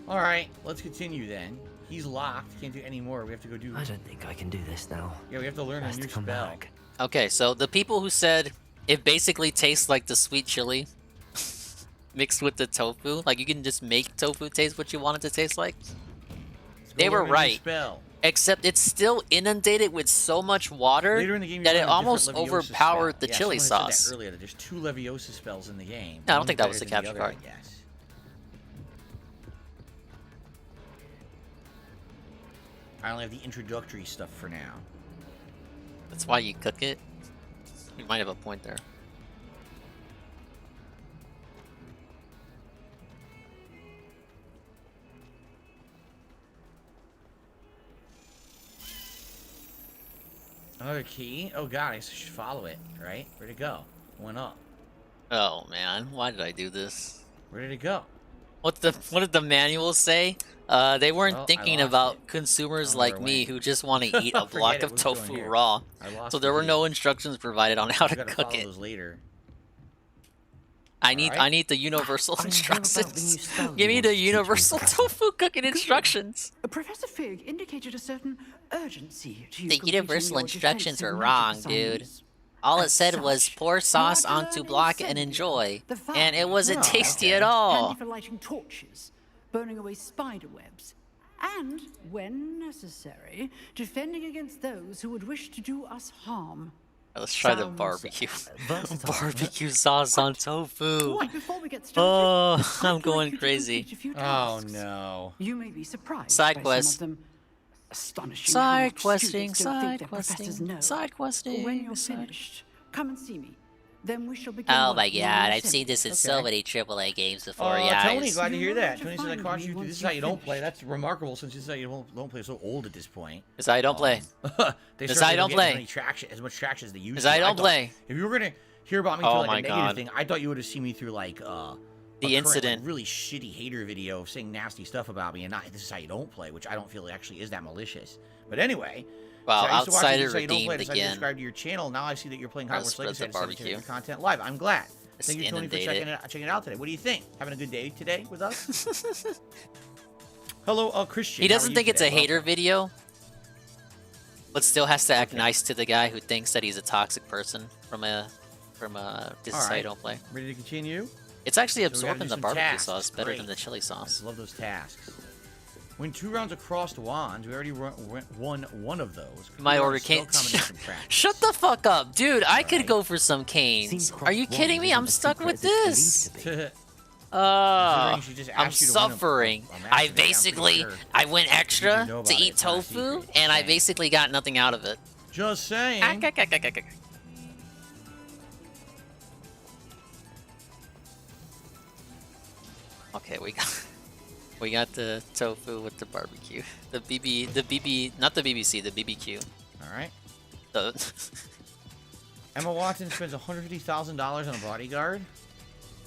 Alright, let's continue then. He's locked. Can't do any more. We have to go do... I don't think I can do this now. Yeah, we have to learn a Best new to come spell. back. Okay, so the people who said it basically tastes like the sweet chili mixed with the tofu, like you can just make tofu taste what you want it to taste like, Let's go they were learn a new right. Spell. Except it's still inundated with so much water Later in the game, you that learn it a different almost Leviosa overpowered spell. the Yeah, chili someone had said sauce. that earlier, that there's 2 Leviosa spells in the game. No, I don't One think that was better the than capture other, card. I guess. I only have the introductory stuff for now. That's why you cook it. You might have a point there. Another key? Oh god, I should follow it, right? Where'd it go? Went up. Oh man, why did I do this? Where did it go? What did the manual say? They weren't Well, I thinking lost about it. consumers I don't know like where it me went. who just want to eat a Forget block it, of what's going tofu here? raw. I lost So the there were key. no instructions provided on how I to gotta cook follow it. those later. I need the universal instructions. Give me the universal tofu cooking instructions. Professor Fig indicated a certain urgency to you The completing universal your instructions defensive were magic wrong, dude. assignments. All it As said was such, pour sauce you are to onto learn block and incendiary, enjoy, the and it value wasn't of tasty fire, at all. handy for lighting torches, burning away spider webs, and, when necessary, defending against those who would wish to do us harm. Let's try the Sounds barbecue. Barbecue sauce on tofu. Right before we get started, Oh, I'm going crazy. Oh no. You may be surprised Side by quest. some of them. Astonishing Side how much questing, students don't think side their professors questing, know. side questing, When you're side- finished, come and see me. Then we shall begin. Oh my working on god, your I've seen this in so Okay. many AAA games before, Tony, guys. glad to hear that. to Tony says I find caught me you. once This is how you've you don't play. finished. That's remarkable since this is how you don't play so old at this point. Because I don't play. They Because certainly I don't get play. as much traction as they used Because to. I don't thought- play. If you were gonna hear about me Oh through like my a negative God. thing, I thought you would have seen me through like a current, incident. like, really shitty hater video saying nasty stuff about me, and not this is how you don't play, which I don't feel actually is that malicious. But anyway. Wow, so I used to watch Outsider This Is How You Don't Play, redeemed decided to again. subscribe to your channel. Now I see that you're playing Let's Hogwarts Legacy spread the and barbecue. your content live. I'm glad. Let's Thank you, Tony, for inundate it. checking it out today. What do you think? Having a good day today with us? Hello, Christian. He How are doesn't you think it's a today? hater video, but still has to act nice to the guy who thinks that he's a toxic person from This Is How You Don't Play. Ready to continue? It's actually So we gotta absorbing do the some barbecue tasks. sauce better Great. than the chili sauce. I love those tasks. Win 2 rounds of crossed wands. We already won one of those. My Cool order spell can't. combination practice. Shut the fuck up, dude! I could go for some canes. Are you kidding me? I'm stuck with this. Considering she just I'm asked you to win a- suffering. a match I today, I'm pretty basically sure I went you extra know to about eat it. It's not a tofu, secret. and I basically got nothing out of it. Just saying. Okay, we got the tofu with the barbecue. The BB, not the BBC, the BBQ. All right. The Emma Watson spends $150,000 on a bodyguard.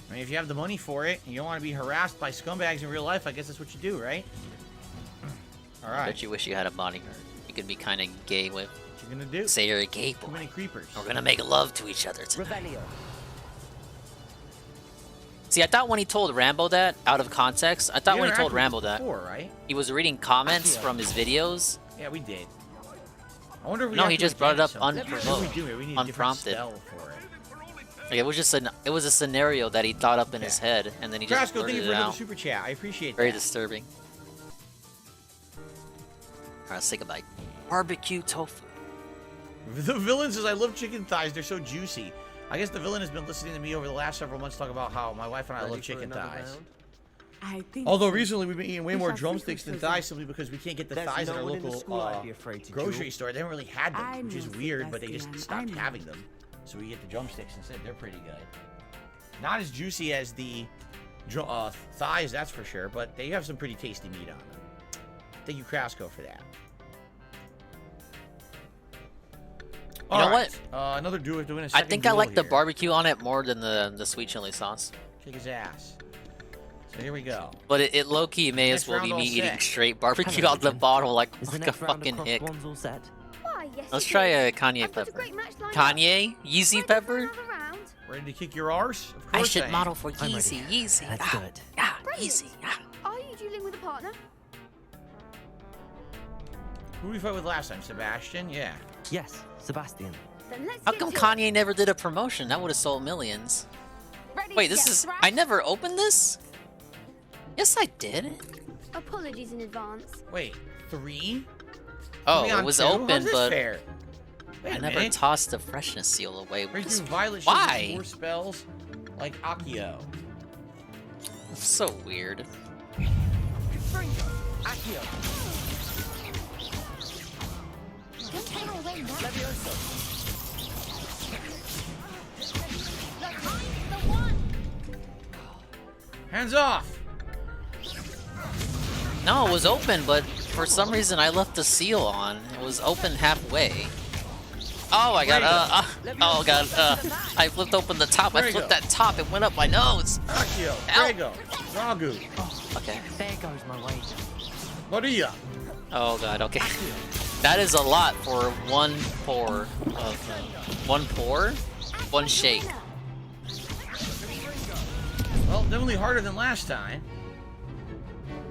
I mean, if you have the money for it and you don't want to be harassed by scumbags in real life, I guess that's what you do, right? All right. Don't you wish you had a bodyguard? You could be kind of gay with. What you gonna do? Say you're a gay boy. Too many creepers. We're gonna make love to each other tonight. See, I thought when he told Rambo that, out of context, I thought We when he told interacted Rambo with this that, before, right? he was reading comments Yeah. from his videos. Yeah, we did. I wonder if we No, have he to just brought it up attend something. unprovoked, We do. We need unprompted. a different spell for it. Like, it was just it was a scenario that he thought up in his head, and then he just Crasco, thank blurted you it for another out. super chat. I appreciate Very that. disturbing. Alright, let's take a bite. Barbecue tofu. The villain says, I love chicken thighs. They're so juicy. I guess the villain has been listening to me over the last several months talk about how my wife and I love chicken thighs. I think Although so. recently we've been eating way We more shall drumsticks than frequent thighs simply because we can't get the There's thighs at no our one in the local school I'd be afraid to grocery duel. store. They haven't really had I them, which is know, weird, but they just Sebastian, I stopped know. having them. So we get the drumsticks instead. They're pretty good. Not as juicy as the thighs, that's for sure, but they have some pretty tasty meat on them. Thank you, Crasco, for that. You know what? Another doing a I second think I duel like the here. barbecue on it more than the sweet chili sauce. Kick his ass. So here we go. But it low-key may as Next well be round me all eating set. straight barbecue Hello, out the Ethan. bottle like Is the a next round of fucking crossed hick. ones all set? Why, yes, Let's it try is. a Kanye I've got a pepper. great match lined Kanye? up. Yeezy Ready for pepper? another round? Ready to kick your arse? Of I course should am. model for I'm Yeezy. ready. Yeezy. Let's do it. Yeah, Brilliant. Yeezy. Yeah. Are you dueling with a partner? Who did we fight with last time? Sebastian? Yeah. Yes, Sebastian. Then let's How get come to it. Kanye never did a promotion? That would have sold millions. Ready Wait, to this get is... thrashed? I never opened this? Yes, I did. Apologies in advance. Wait, 3? Oh, Three it on was 2? How's open, this but fair? Wait I a never minute. tossed the freshness seal away. Break Because- through Violet Why? Shield 4 spells like Akio. So weird. Don't get away now. Hands off! No, it was open, but for some reason I left the seal on. It was open halfway. Oh my god, oh god, I flipped open the top. I flipped that top, it went up my nose. Akio, Ow. Grego, Ragu, Okay. There goes my wager. Maria. Oh god, okay. That is a lot for one pour of... one pour? One shake. Well, definitely harder than last time.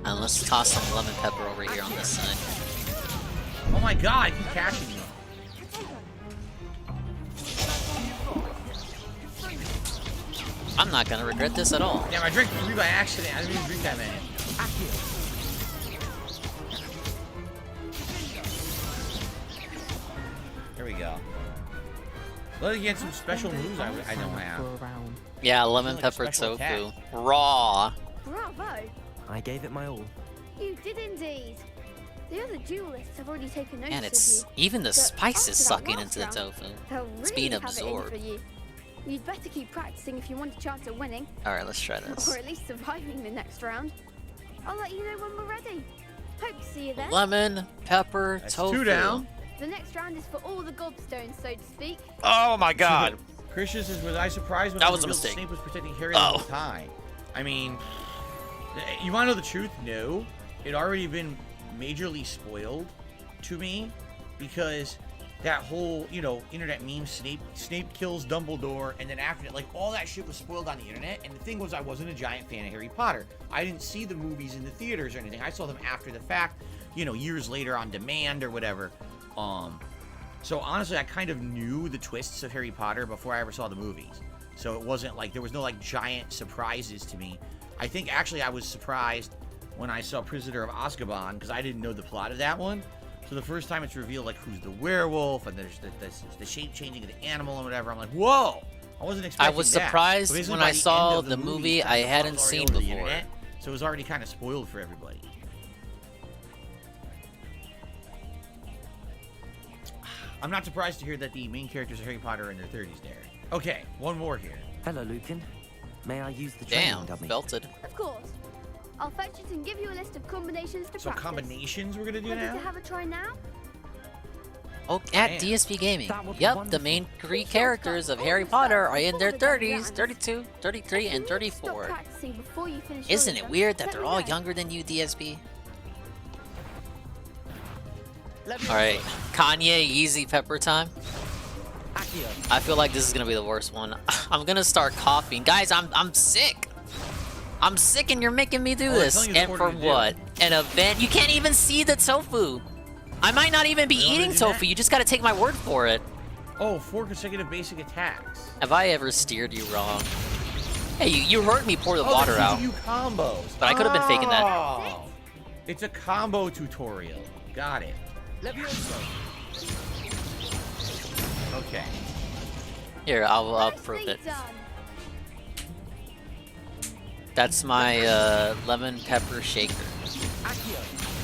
And let's toss some lemon pepper over here on this side. Oh my god, I keep catching you. I'm not gonna regret this at all. Damn, I drank 3 by accident. I didn't even drink that many. There we go. Let's get some special moves I don't have. Yeah, lemon Like a pepper special tofu. attack. Raw. Bravo! I gave it my all. You did indeed. The other duelists have already taken notice And of it's you. even the But spice is after that sucking last into the round, tofu. they'll It's really being have it in absorbed. for you. You'd better keep practicing if you want a chance at winning. Alright, let's try this. Or at least surviving the next round. I'll let you know when we're ready. Hope to see you then. Lemon, pepper, That's tofu. 2 down. The next round is for all the gobstones, so to speak. Oh my god. Christian says, was I surprised when That I was a revealed mistake. Snape was protecting Harry the Oh. whole time? I mean, you want to know the truth? No. It already been majorly spoiled to me because that whole, you know, internet meme, Snape kills Dumbledore, and then after it, like, all that shit was spoiled on the internet. And the thing was, I wasn't a giant fan of Harry Potter. I didn't see the movies in the theaters or anything. I saw them after the fact, you know, years later on demand or whatever. So honestly, I kind of knew the twists of Harry Potter before I ever saw the movies. So it wasn't like, there was no like giant surprises to me. I think actually I was surprised when I saw Prisoner of Azkaban because I didn't know the plot of that one. So the first time it's revealed like who's the werewolf and there's the shape changing of the animal and whatever, I'm like, whoa! I wasn't I expecting was that. surprised But basically when by I the saw end of the movie I the hadn't plot's already seen over the before. internet, so it was already kind of spoiled for everybody. I'm not surprised to hear that the main characters of Harry Potter are in their 30s there. Okay, one more here. Hello, Lucan. May I use the Damn, training dummy? belted. Of course. I'll fetch it and give you a list of combinations to So practice. combinations we're gonna do Ready now? to have a try now? Oh, at Man. DSP Gaming. That would be Yep, the wonderful. main 3 characters of Harry Potter are in their 30s, 32, 33, and Stop 34. practicing before you finish Isn't yours, it then. weird that Let they're me all know. younger than you, DSP? Alright, Kanye Easy Pepper time. I feel like this is gonna be the worst one. I'm gonna start coughing. Guys, I'm sick. I'm sick and you're making me do Oh, they're this. telling you the And order for to do. what? An event? You can't even see the tofu. I might not even be They want eating to do tofu. that? You just gotta take my word for it. Oh, 4 consecutive basic attacks. Have I ever steered you wrong? Hey, you heard me pour the Oh, water they're out. teaching you combos. But I could have been faking that. Oh, it's a combo tutorial. Got it. Okay. Here, I'll prove it. That's my lemon pepper shaker.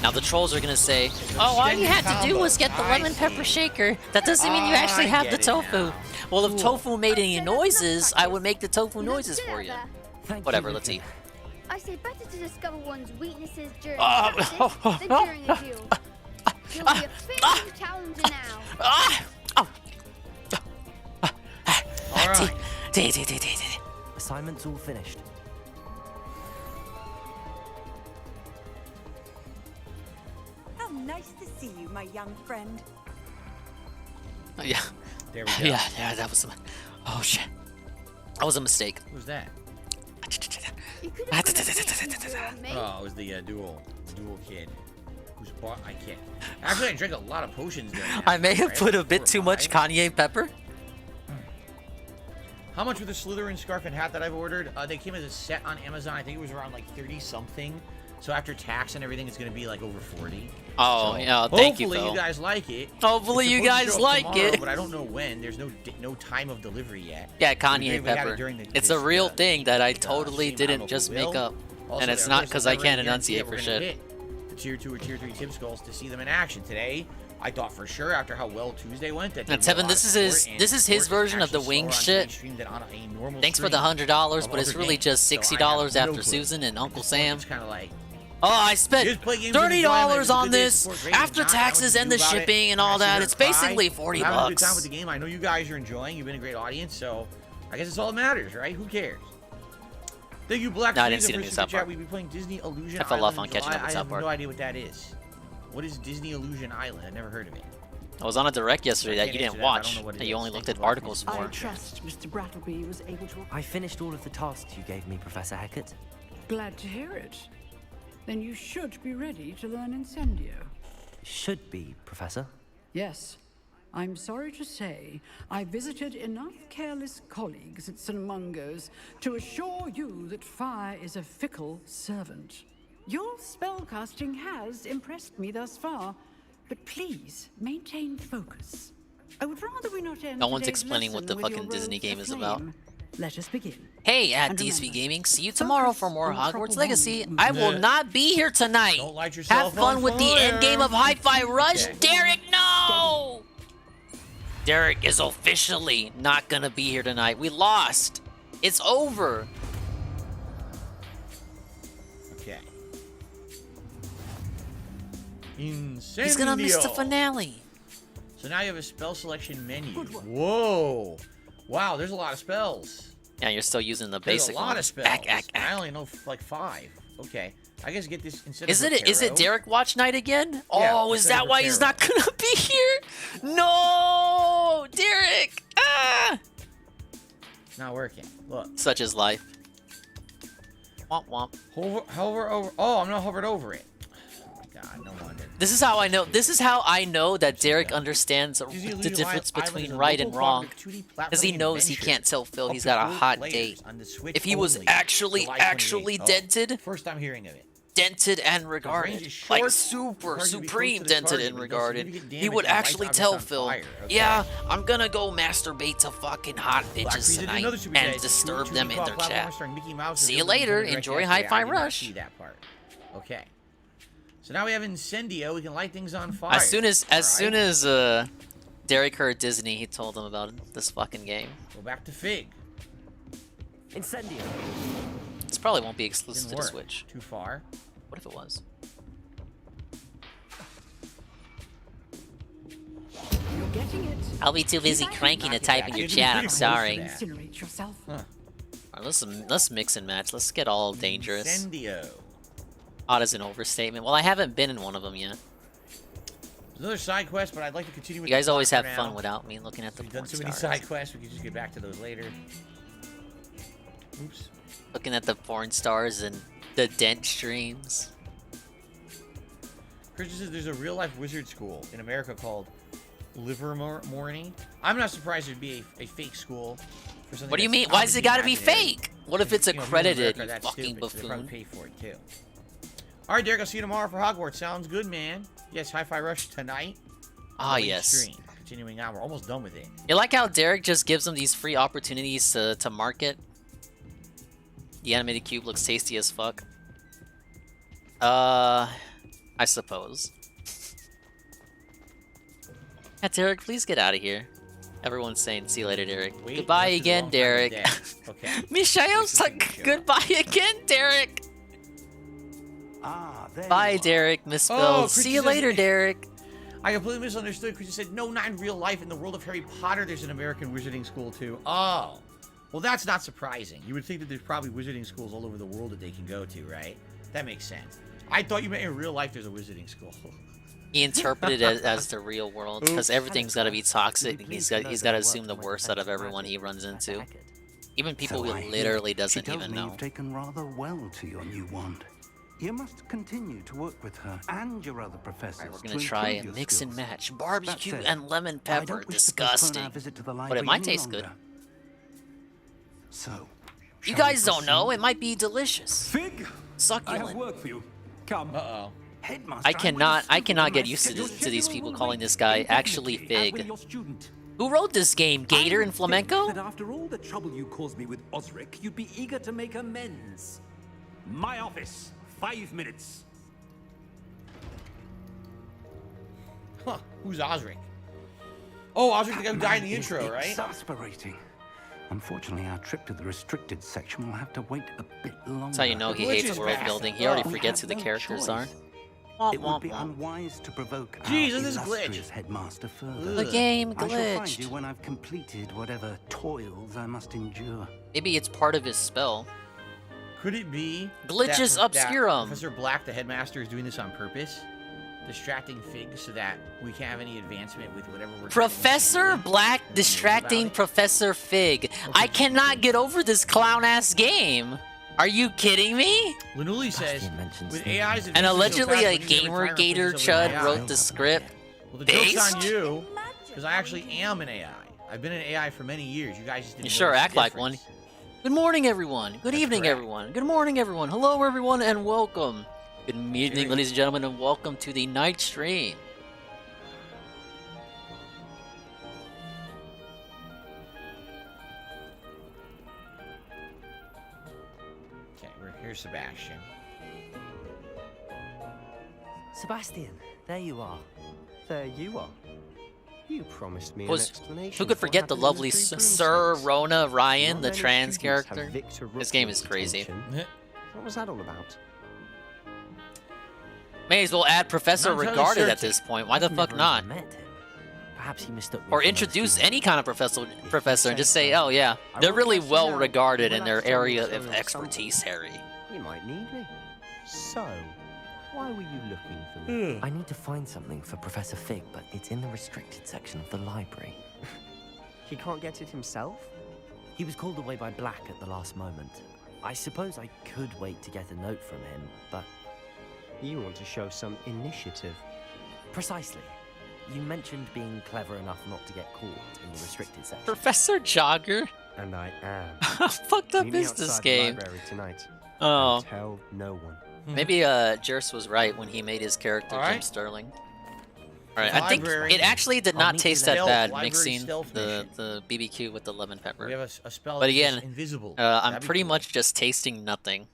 Now the trolls are gonna say, "Oh, all you had to do was get the lemon pepper shaker. That doesn't mean you actually have the get it tofu." now. Well, if tofu made any noises, I would make the tofu noises for you. Thank Whatever, you, let's eat. I say better to discover one's weaknesses during Ah, practice than during a duel. You'll be a fit challenger now. Ah! Oh! All right. Assignment's all finished. How nice to see you, my young friend. Oh, yeah. There we go. Yeah, that was. Oh shit. That was a mistake. Who's that? You could have put a bit easier on me. Oh, it was the dual kid who's bought my kid. Actually, I drank a lot of potions during that. I may have right? put a 4 bit or too much 5. Kanye pepper. How much for the Slytherin scarf and hat that I've ordered? They came as a set on Amazon. I think it was around like 30 something. So after tax and everything, it's gonna be like over 40. Oh, So yeah, thank you, hopefully Phil. you guys like it. Hopefully It's you supposed to guys show up like tomorrow, it. But I don't know when. There's no time of delivery yet. Yeah, We Kanye had it pepper. during It's a real thing that I totally stream. I don't know didn't if just we make will. up. Also, And it's there not are because some I that can't we're gonna enunciate guarantee for that we're shit. gonna hit the tier 2 or tier 3 Tim Skulls to see them in action. Today, I thought for sure after how well Tuesday went that And Tevin, this is his version of the wing shit. Thanks for the $100, but it's really just $60 after Susan and Uncle Sam. It's kind of like, Oh, I spent just play games with enjoyment. $30 It's a on good day to this support creators. after Not knowing taxes what and to the do about it. shipping and I all sit that. there It's and cry. basically 40 We're having a good time bucks. with the game. I know you guys are enjoying. You've been a great audience, so I guess it's all that matters, right? Who cares? Thank you, Black No, I didn't Freezer, see the for new super South chat. Park. We'll be playing Disney Illusion I fell off Island on in catching July. up with I South have Park. no idea what that is. What is Disney Illusion Island? I've never heard of it. I was on a direct yesterday that can't you answer didn't that. I don't watch, know what it that you is. only looked Thank at you, Black articles I for. trust Mr. Brattleby was able to... I finished all of the tasks you gave me, Professor Hackett. Glad to hear it. Then you should be ready to learn Incendio. Should be, Professor. Yes. I'm sorry to say, I visited enough careless colleagues at St. Mungo's to assure you that fire is a fickle servant. Your spellcasting has impressed me thus far, but please maintain focus. I would rather we not end No one's today's explaining what the lesson with fucking your Disney roles game is aflame. about. Let us begin. Hey, at And DSP remember, Gaming, see you tomorrow for more focus on Hogwarts proper Legacy. bond I will movement. not be here tonight. Don't light Have yourself fun on with the fire. end game of Hi-Fi Rush. Okay. Derek, no! Derek is officially not gonna be here tonight. We lost. It's over. Okay. Incendio. He's gonna miss the finale. So now you have a spell selection menu. Whoa. Wow, there's a lot of spells. Yeah, you're still using the There's basic a lot one. of spells. I only know like 5. Okay. I guess get this instead Is of it Reparo. Derek Watch Night again? Yeah, Oh, is instead that of why he's Reparo. not gonna be here? No, Derek. Ah. It's not working. Look. Such is life. Womp womp. Hover over. Oh, I'm not hovered over it. Oh my god, no wonder. This is how I know. This is how I know that Derek understands the difference between right and wrong, because he knows he can't tell Phil he's got a hot date. If he was actually dented, First time hearing of it. dented and range regarded, is like short, super requires you to be close supreme to the dented target, and but it does regarded, significant he damage would when light actually objects tell on Phil, fire, okay? yeah, I'm gonna go masturbate to fucking hot Black bitches Frieza did tonight another super and chat. disturb Two them in D-Claw their platformer chat. starring Mickey Mouse See and you Billy later. Direct Enjoy yesterday. Hi-Fi I did not Rush. see that part. Okay. So now we have Incendio. We can light things on fire. As soon as Derek heard Disney, he told him about this fucking game. Go back to Fig. Incendio. This probably won't be exclusive to Didn't the work. Switch. Too far. What if it was? You're getting it. I'll be too busy cranking to type in your chat. I'm sorry. Incinerate yourself. Alright, let's mix and match. Let's get all dangerous. Incendio. Odd is an overstatement. Well, I haven't been in one of them yet. There's another side quest, but I'd like to continue with You guys the always plot have for fun now. without me looking at the We've done porn so many stars. side quests, we can just get back to those later. Oops. Looking at the porn stars and the dent streams. Christian says there's a real-life wizard school in America called Livermore. I'm not surprised there'd be a fake school for something. What do you that's mean? Why does it gotta be imaginary. fake? What if it's You know, people in accredited, America are you that fucking stupid, so they'll probably buffoon? pay for it too. All right, Derek. I'll see you tomorrow for Hogwarts. Sounds good, man. Yes, Hi-Fi Rush tonight. Ah, Late yes. Stream. Continuing on. We're almost done with it. You like how Derek just gives them these free opportunities to market? The animated cube looks tasty as fuck. I suppose. Yeah, Derek, please get out of here. Everyone's saying, see you later, Derek. Wait, Goodbye this is a again, long time Derek. today. Okay. Michael's like, goodbye again, Derek. Bye, Derek. Misspelled. See you later, Derek. I completely misunderstood. Christian said, no, not in real life. In the world of Harry Potter, there's an American wizarding school too. Oh. Well, that's not surprising. You would think that there's probably wizarding schools all over the world that they can go to, right? That makes sense. I thought you meant in real life there's a wizarding school. He interpreted it as the real world because everything's got to be toxic. He's got to assume the worst out of everyone he runs into, even people So he I hear. literally She doesn't tells even me know. You've taken rather well to your new wand. You must continue to work with her and your other professors. We're gonna try improve a your mix and skills. match barbecue That said, and lemon I pepper. don't wish to postpone our Disgusting, visit to the but it library might any taste good. longer. So, You shall guys we don't know. proceed? It might be delicious. Fig, I Succulent. have work for you. Come. Uh-oh. Headmaster, I cannot get used to these people calling this guy actually Fig. Who wrote this game? Gator and Flamenco? That after all the trouble you caused me with Osric, you'd be eager to make amends. My office. 5 minutes. Huh. Who's Osric? Oh, Osric, the guy who died in the It's intro, right? Exasperating. Unfortunately, our trip to the restricted section will have to wait a bit longer. That's how you know he Which hates is world bad. building. He already Oh. forgets who the We have no characters choice. are. It would be unwise to provoke Jeez, our look at this illustrious glitch. headmaster further. The game I shall find glitched. you when I've completed whatever toils I must endure. Maybe it's part of his spell. Could it be Glitches that obscurum. Professor Black, the headmaster, is doing this on purpose? Distracting Fig so that we can't have any advancement with whatever we're Professor Black distracting Professor Fig. I cannot get over this clown-ass game. Are you kidding me? Lanuli says, with AI's And advancing so allegedly fast, a we need to gamer retire gator places over chud AI. wrote the script. Well, the joke's Based? on you, because I actually am an AI. I've been an AI for many years. You guys just didn't You know sure the act like difference. one. Good morning, everyone. Good evening, correct. everyone. Good morning, everyone. Hello, everyone, and welcome. Good evening, ladies and gentlemen, and welcome to the night stream. Okay, here's Sebastian. Sebastian, there you are. There you are. You promised me an Was, explanation. who could of what forget the happened in lovely Three Sir Broomsticks. Rona Ryan, Not the many trans students have character? Victor This game is Rookwood's crazy. attention. What was that all about? May as well add Professor Not entirely Regarded at certain. this point. Why the I've fuck never not? even met him. Perhaps he mistook me Or for another introduce student. any kind of professor and just say, so. oh yeah, I they're won't really let you well know. regarded We'll in have their to area tell of you expertise, Harry. You might need me. So, why were you looking for me? I need to find something for Professor Fig, but it's in the restricted section of the library. He can't get it himself? He was called away by Black at the last moment. I suppose I could wait to get a note from him, but... You want to show some initiative. Precisely. You mentioned being clever enough not to get caught in the restricted section. Professor Jogger? And I am. How fucked up Meet me is this outside the game? library tonight. Oh. And tell no one. Maybe Jerse was right when he made his character Jim Alright. Sterling. Alright, I think Library. it actually did I'll not meet taste you that there. bad Library mixing stealth the mission. BBQ with the lemon pepper. We have a spell But that's again, invisible. I'm That'd be pretty cool. much just tasting nothing.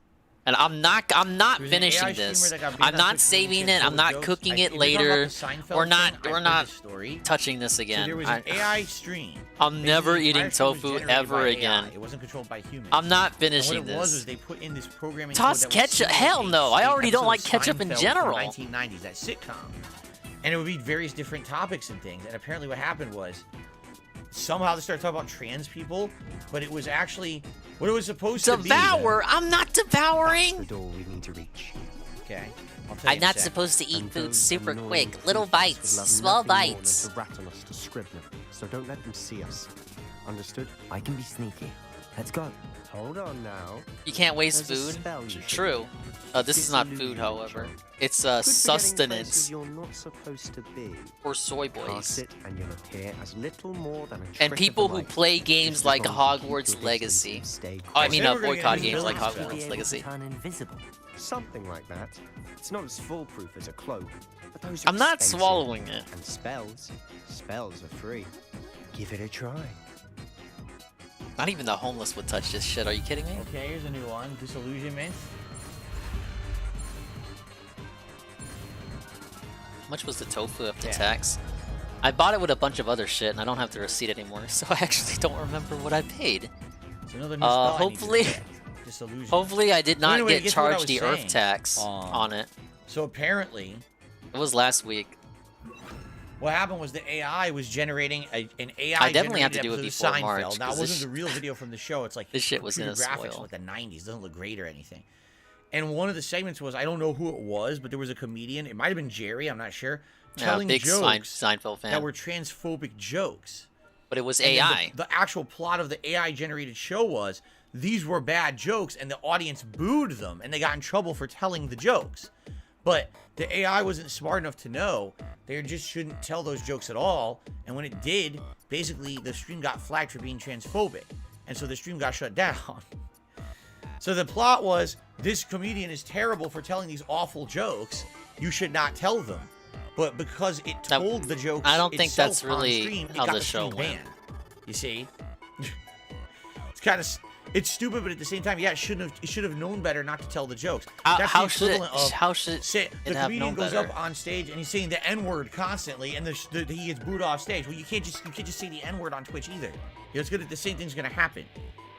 And I'm not There's an finishing AI this. streamer that got banned I'm on not Twitch saving because it. he I'm not told cooking jokes. it If you're talking about later. the Seinfeld We're not thing, I've heard not this story. touching this So again. there was an AI stream. I'm never Basically, the eating entire stream was tofu generated ever by again. AI. It wasn't controlled by humans. I'm not And finishing what it was this. they put in this programming Toss code that was ketchup? similar Hell to no! I the already don't like episode of ketchup in Seinfeld general. From the 1990s, that sitcom. And it would be various different topics and things. And apparently what happened was somehow they started talking about trans people, but it was actually what it was supposed to be. Devour? I'm not devouring. The door we need to reach. Okay. I'll tell you I'm in a not sec. supposed to eat And food those super annoying quick. Little creatures bites. would love Small nothing more than bites. to rat on us to Scribbler. So don't let them see us. Understood? I can be sneaky. Let's go. Hold on now. You can't waste There's a food. spell you should True. This is not food, however. It's sustenance You're not supposed to be. for soy Cast boys. it and you'll appear as little more than a trick And of people the who light. play Just games as like long as you keep Hogwarts your Legacy. distance and stay Oh, I quiet. mean, Say we're gonna boycott get games like invisible Hogwarts spell. Legacy. Turn invisible. Something like that. It's not as foolproof as a cloak, but those are I'm not expensive. swallowing it. And spells are free. Give it a try. Not even the homeless would touch this shit. Are you kidding me? Okay, here's a new one. Disillusionment. How much was the tofu after Yeah. tax? I bought it with a bunch of other shit, and I don't have the receipt anymore, so I actually don't remember what I paid. It's another new spell I need to Hopefully, get. Disillusionment. hopefully I did not Anyway, get guess what I charged was the saying? earth tax on it. So apparently, It was last week. what happened was the AI was generating an AI. I definitely have to do it episode of before Seinfeld. March, Now, it 'cause wasn't this the real video from the show. It's like this shit was computer gonna graphics spoil. from like the 90s. Doesn't look great or anything. And one of the segments was, I don't know who it was, but there was a comedian. It might have been Jerry. I'm not sure. Telling big jokes Seinfeld fan. that were transphobic jokes. But it was And then AI. The actual plot of the AI generated show was these were bad jokes, and the audience booed them, and they got in trouble for telling the jokes. But the AI wasn't smart enough to know they just shouldn't tell those jokes at all. And when it did, basically the stream got flagged for being transphobic, and so the stream got shut down. So the plot was this comedian is terrible for telling these awful jokes. You should not tell them. But because it told the jokes, I don't think itself that's on really stream, it how got the stream show went. banned. You see, it's kind of it's stupid, but at the same time, yeah, it should have known better not to tell the jokes. That's How the should it? equivalent of How should say it the have comedian known goes better? up on stage and he's saying the N-word constantly, and he gets booed off stage. Well, you can't just say the N-word on Twitch either. You know, the same thing's gonna happen.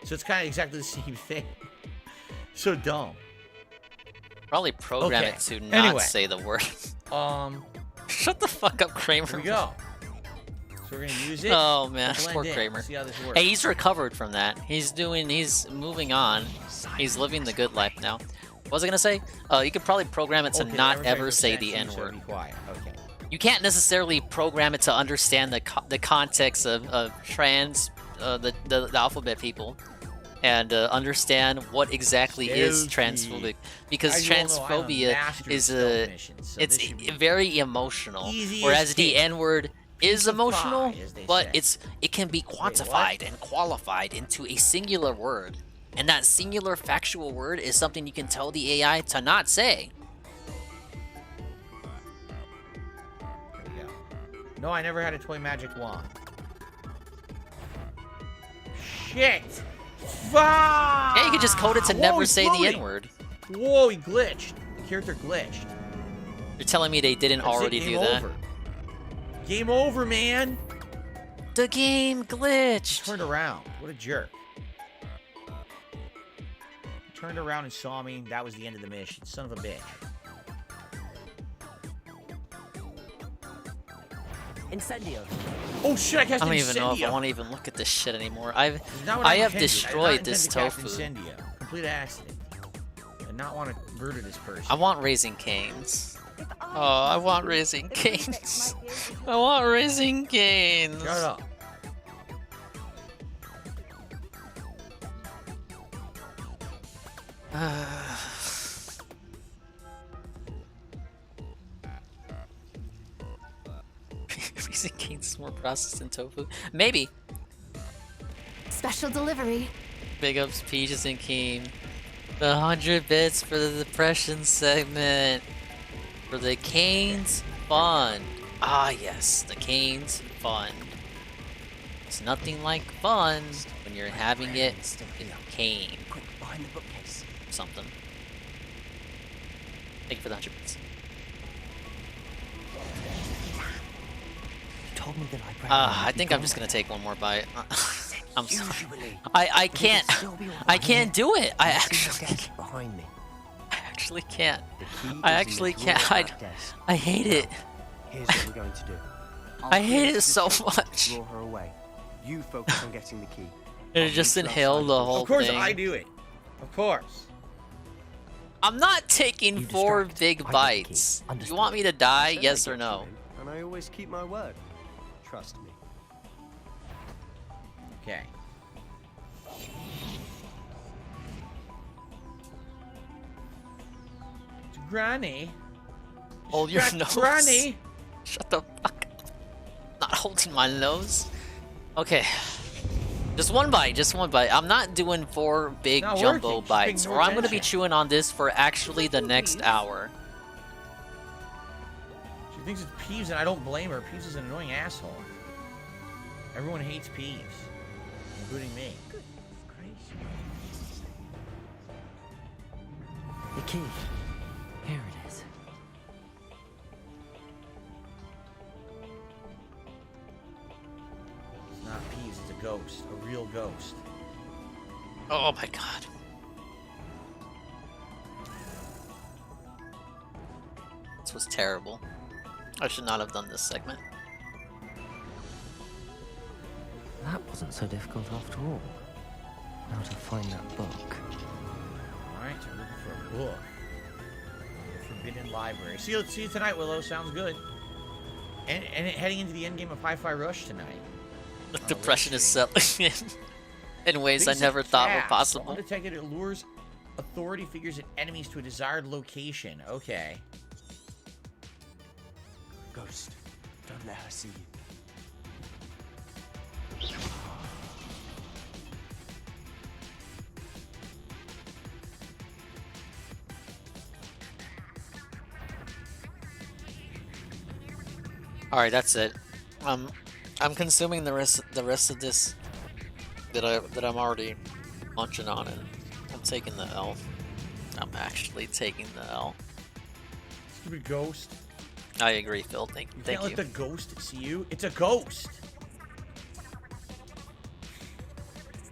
So it's kind of exactly the same thing. So dumb. Probably program Okay. it to not Anyway. say the word. Shut the fuck up, Kramer. Here we go. So we're gonna use it. Oh man, to blend poor in. Kramer. See how this works. Hey, he's recovered from that. He's moving on. He's living the good life now. What was I gonna say? You could probably program it to Okay, not everybody ever say understands the you, so N-word. be quiet. Okay. You can't necessarily program it to understand the context of trans, the alphabet people, and understand what exactly is transphobic, because As you all know, I'm a transphobia master is of stealth missions, so it's this should be very emotional, easy whereas as the cake. N-word is Piece of emotional, pie, as they but say. it can be quantified and qualified into a singular word, and that singular factual word is something you can tell the AI to not say. No, I never had a toy magic wand. Shit! Fuck! Yeah, you could just code it to never say the N-word. Whoa, he glitched. The character glitched. You're telling me they didn't already do that? Over. Game over, man! The game glitched! He turned around. What a jerk. He turned around and saw me. That was the end of the mission. Son of a bitch. Incendio. Oh shit, I cast I don't Incendio. even know if I want to even look at this shit anymore. I have destroyed this tofu. Complete accident. I not want to murder this person. I want Raising Canes. Oh, I want Raising Canes. I want Raising Canes. Shut up. Raising Canes is more processed than tofu. Maybe. Special delivery. Big ups, Peaches and Keen. The 100 bits for the depression segment. For the Canes Fund. Ah, yes, the Canes Fund. It's nothing like fun when you're having it in a cane. Quick, behind the bookcase. Something. Thank you for the 100 bits. You told me that I think I'm just gonna take one more bite. I'm sorry. I can't do it. I actually can't. I actually can't. I hate it. Here's what we're going to do. I hate it so much. Draw her away. You focus on getting the key. And just inhale the whole thing. Of course I do it. Of course. I'm not taking 4 big bites. You want me to die? Yes or no? And I always keep my word. Trust me. Okay. Granny. Hold your nose. Granny. Shut the fuck up. Not holding my nose. Okay. Just one bite, just one bite. I'm not doing 4 big jumbo bites, or I'm gonna be chewing on this for actually the next hour. She thinks it's Peeves, and I don't blame her. Peeves is an annoying asshole. Everyone hates Peeves, including me. The key. Here it is. It's not Peeves, it's a ghost. A real ghost. Oh my god. This was terrible. I should not have done this segment. That wasn't so difficult after all. Now to find that book. Alright, so we're looking for a book. The Forbidden Library. See you tonight, Willow. Sounds good. And heading into the end game of Hi-Fi Rush tonight. The depression is settling in ways I never thought were possible. Undetected, it lures authority figures and enemies to a desired location. Okay. Ghost, don't let her see you. All right, that's it. I'm consuming the rest of this that I'm already munching on, and I'm taking the L. I'm actually taking the L. Stupid ghost. I agree, Phil. Thank you. Can't let the ghost see you. It's a ghost.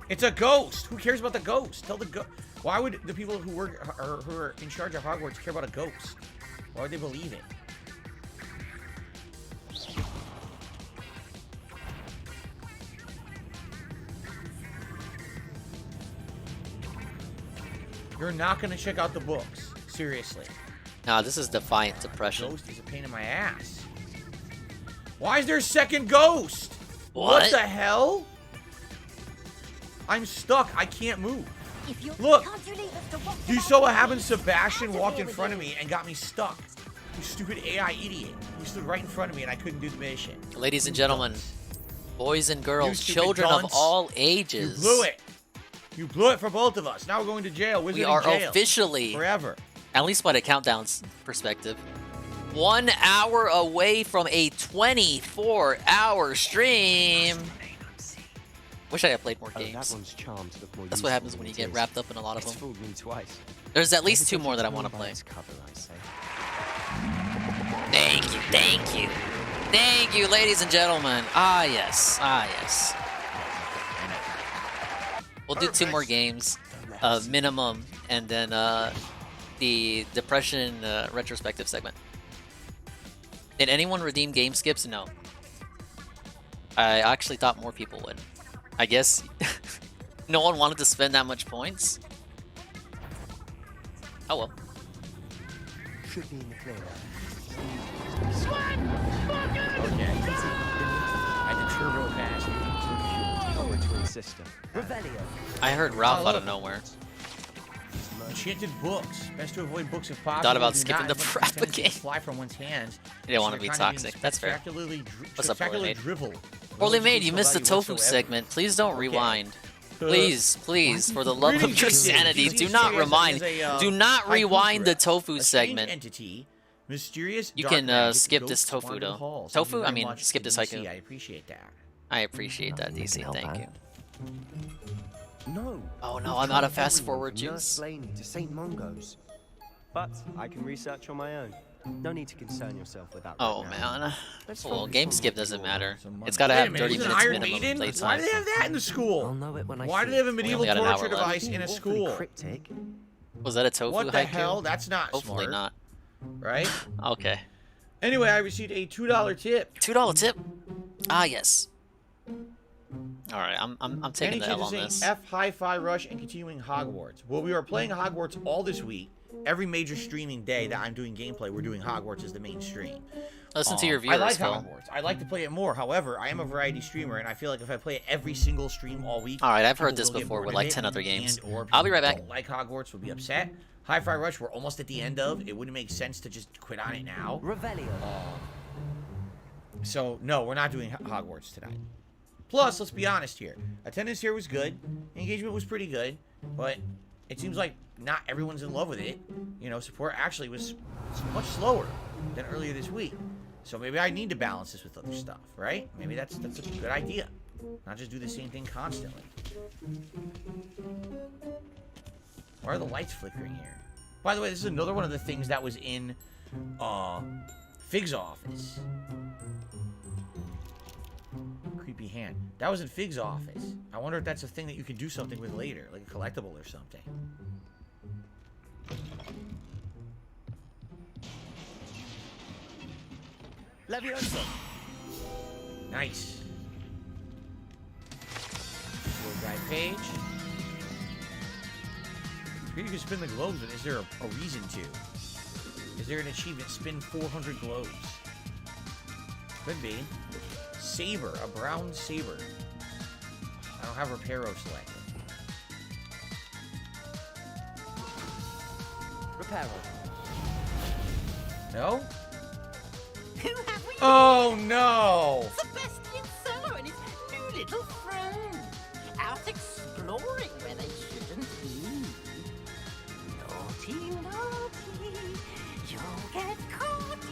It's a ghost. Who cares about the ghost? Tell the ghost. Why would the people who are in charge of Hogwarts care about a ghost? Why would they believe it? You're not gonna check out the books. Seriously. Nah, this is Defiant Depression. Ghost is a pain in my ass. Why is there a second ghost? What the hell? I'm stuck. I can't move. Look. You saw what happened? Sebastian walked in front of me and got me stuck. You stupid AI idiot. You stood right in front of me and I couldn't do the mission. Ladies and gentlemen, boys and girls, children of all ages. You blew it. You blew it for both of us. Now we're going to jail. We are officially forever. At least by the countdown's perspective. 1 hour away from a 24-hour stream. Wish I had played more games. That one's charmed to look more That's what happens when you get wrapped up in a lot of It's them. fooled me twice. There's at least 2 more that I want to play. Thank you, thank you. Thank you, ladies and gentlemen. Ah, yes. Ah, yes. We'll do 2 more games, minimum, and then the Depression retrospective segment. Did anyone redeem game skips? No. I actually thought more people would. I guess no one wanted to spend that much points. Oh well. Should be in the clear. Okay. I did turbo pass. Over twin sister. Revelio. I heard Ralph out of nowhere. Enchanted books. Best to avoid books if possible. Thought about Do skipping not the let prep tendency game. Fly from one's hands. You didn't want to be toxic. That's fair. What's up, Poorly Made? Poorly Made, you missed the Tofu segment. Please don't rewind. Please, please, for the love of your sanity, do not rewind. Do not rewind the Tofu segment. Entity, mysterious. You can skip this Tofu though. Tofu? I mean, skip this haiku. I appreciate that. I appreciate that, DC. Thank you. No. Oh no, I'm out of fast forward juice. To St. Mungo's. But I can research on my own. No need to concern yourself with that. Oh man. Well, game skip doesn't matter. It's gotta have 30 minutes minimum play time. Why do they have that in the school? I'll know it when I Why do they have a medieval got an torture hour left. device in a school? Cryptic. Was that a Tofu What the haiku? hell? That's not Hopefully smart. not. Right? Okay. Anyway, I received a $2 tip. $2 tip? Ah, yes. Alright, I'm taking the L on saying this. F Hi-Fi Rush and continuing Hogwarts. Well, we are playing Hogwarts all this week. Every major streaming day that I'm doing gameplay, we're doing Hogwarts as the main stream. Listen to your viewers, I like Phil. Hogwarts. I like to play it more. However, I am a variety streamer, and I feel like if I play it every single stream all week... Alright, I've heard people this will get before bored with of like it, 10 other games. and/or I'll be right people back. Don't like Hogwarts would be upset. Hi-Fi Rush, we're almost at the end of. It wouldn't make sense to just quit on it now. Revelio. So, no, we're not doing Hogwarts tonight. Plus, let's be honest here. Attendance here was good. Engagement was pretty good. But it seems like not everyone's in love with it. You know, support actually was much slower than earlier this week. So maybe I need to balance this with other stuff, right? Maybe that's a good idea. Not just do the same thing constantly. Why are the lights flickering here? By the way, this is another one of the things that was in Fig's office. Creepy hand. That was in Fig's office. I wonder if that's a thing that you can do something with later, like a collectible or something. Leviosa. Nice. Little guy page. You can spin the globes, but is there a reason to? Is there an achievement? Spin 400 globes. Could be. Saber, a brown saber. I don't have Reparo selected. Reparo. No? Who have we? Oh no! Sebastian Cello and his two little friends out exploring where they shouldn't be. Naughty, naughty, you'll get caught.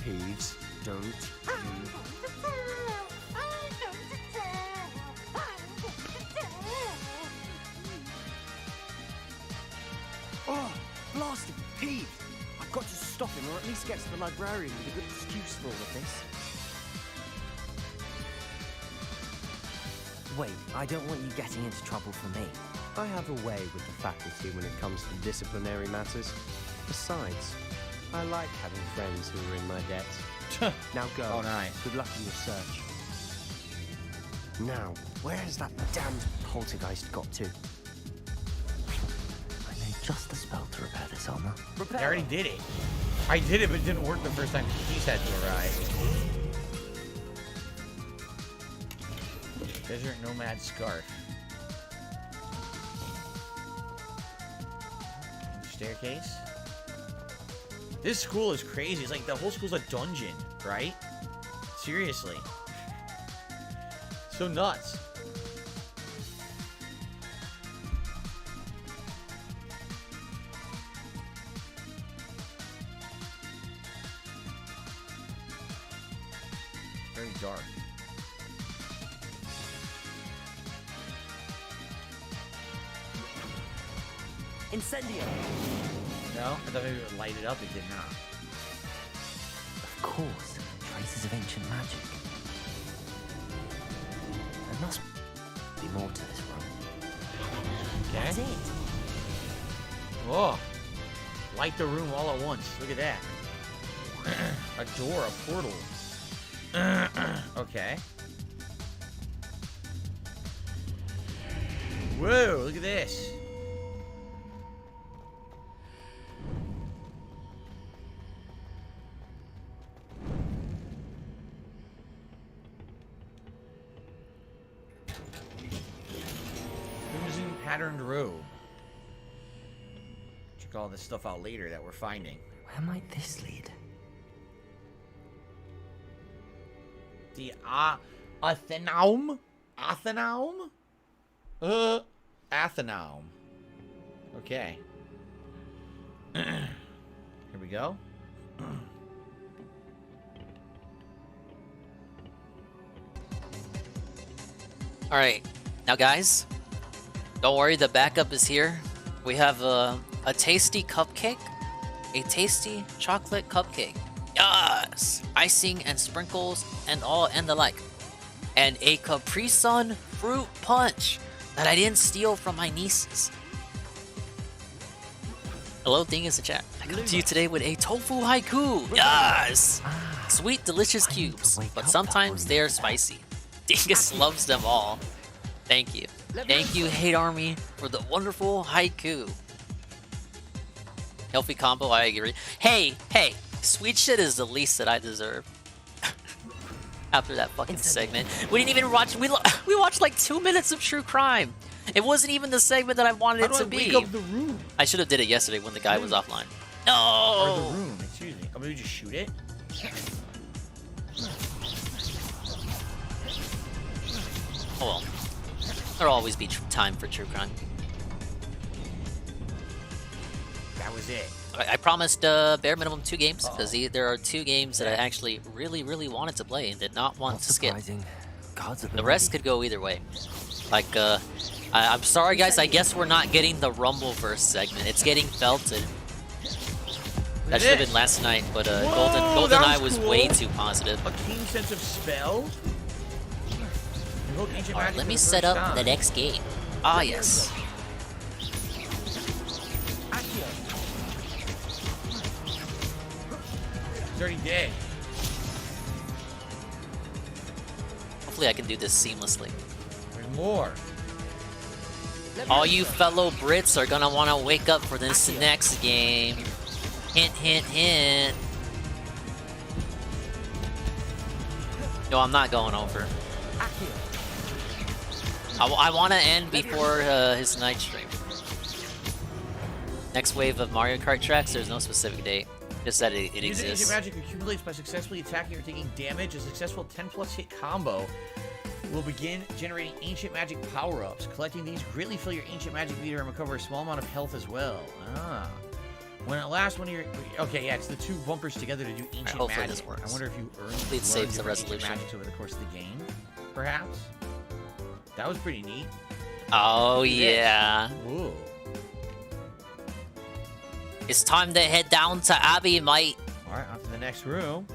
Peeves, don't you? Oh, blasted Pete! I've got to stop him, or at least get to the librarian with a good excuse for all of this. Wait, I don't want you getting into trouble for me. I have a way with the faculty when it comes to disciplinary matters. Besides, I like having friends who are in my debt. Now go. Oh, nice. Good luck in your search. Now, where has that damned poltergeist got to? I made just the spell to repair this armor. I already did it. I did it, but it didn't work the first time he had to arrive. Desert Nomad Scarf. Staircase. This school is crazy. It's like the whole school's a dungeon, right? Seriously. So nuts. Very dark. Incendio! No? I thought maybe it would light it up. It did not. Of course, traces of ancient magic. There must be more to this room. Okay. That's it. Whoa. Light the room all at once. Look at that. A door, a portal. Okay. Whoa, look at this. Crimson patterned robe. Check all this stuff out later that we're finding. Where might this lead? The Athenaum? Athenaum? Athenaum. Okay. Here we go. Alright, now guys, don't worry, the backup is here. We have a tasty cupcake, a tasty chocolate cupcake. Yes! Icing and sprinkles and all and the like. And a Capri Sun fruit punch that I didn't steal from my nieces. Hello, Dingus in chat. I come to you today with a tofu haiku. Yes! Sweet, delicious cubes, but sometimes they are spicy. Dingus loves them all. Thank you. Thank you, Hate Army, for the wonderful haiku. Healthy combo, I agree. Hey, sweet shit is the least that I deserve. After that fucking segment. We didn't even watch, we watched like 2 minutes of true crime. It wasn't even the segment that I wanted it to be. Wake up the room? I should have did it yesterday when the guy was offline. Or No! the room, excuse me. Oh, maybe just shoot it? Oh well. There'll always be time for true crime. That was it. I promised bare minimum 2 games, because there are 2 games that I actually really wanted to play and did not want to skip. The rest could go either way. Like, I'm sorry guys, I guess we're not getting the Rumbleverse segment. It's getting belted. That should have been last night, but GoldenEye was way too positive. A keen sense of spell? Alright, let me set up the next game. Ah, yes. He's already dead. Hopefully I can do this seamlessly. There's more. All you fellow Brits are gonna want to wake up for this next game. Hint, hint, hint. No, I'm not going over. I want to end before his night stream. Next wave of Mario Kart tracks, there's no specific date. Just that it exists. Ancient magic accumulates by successfully attacking or taking damage. A successful 10+ hit combo will begin generating ancient magic power-ups. Collecting these greatly fill your ancient magic meter and recover a small amount of health as well. Ah. When at last one of your... Okay, yeah, it's the 2 bumpers together to do ancient hopefully magic. this works. I wonder if you earn Hopefully it saves the resolution. magic over the course of the game, perhaps? That was pretty neat. Oh, yeah. Ooh. It's time to head down to Abbey, mate. Alright, on to the next room.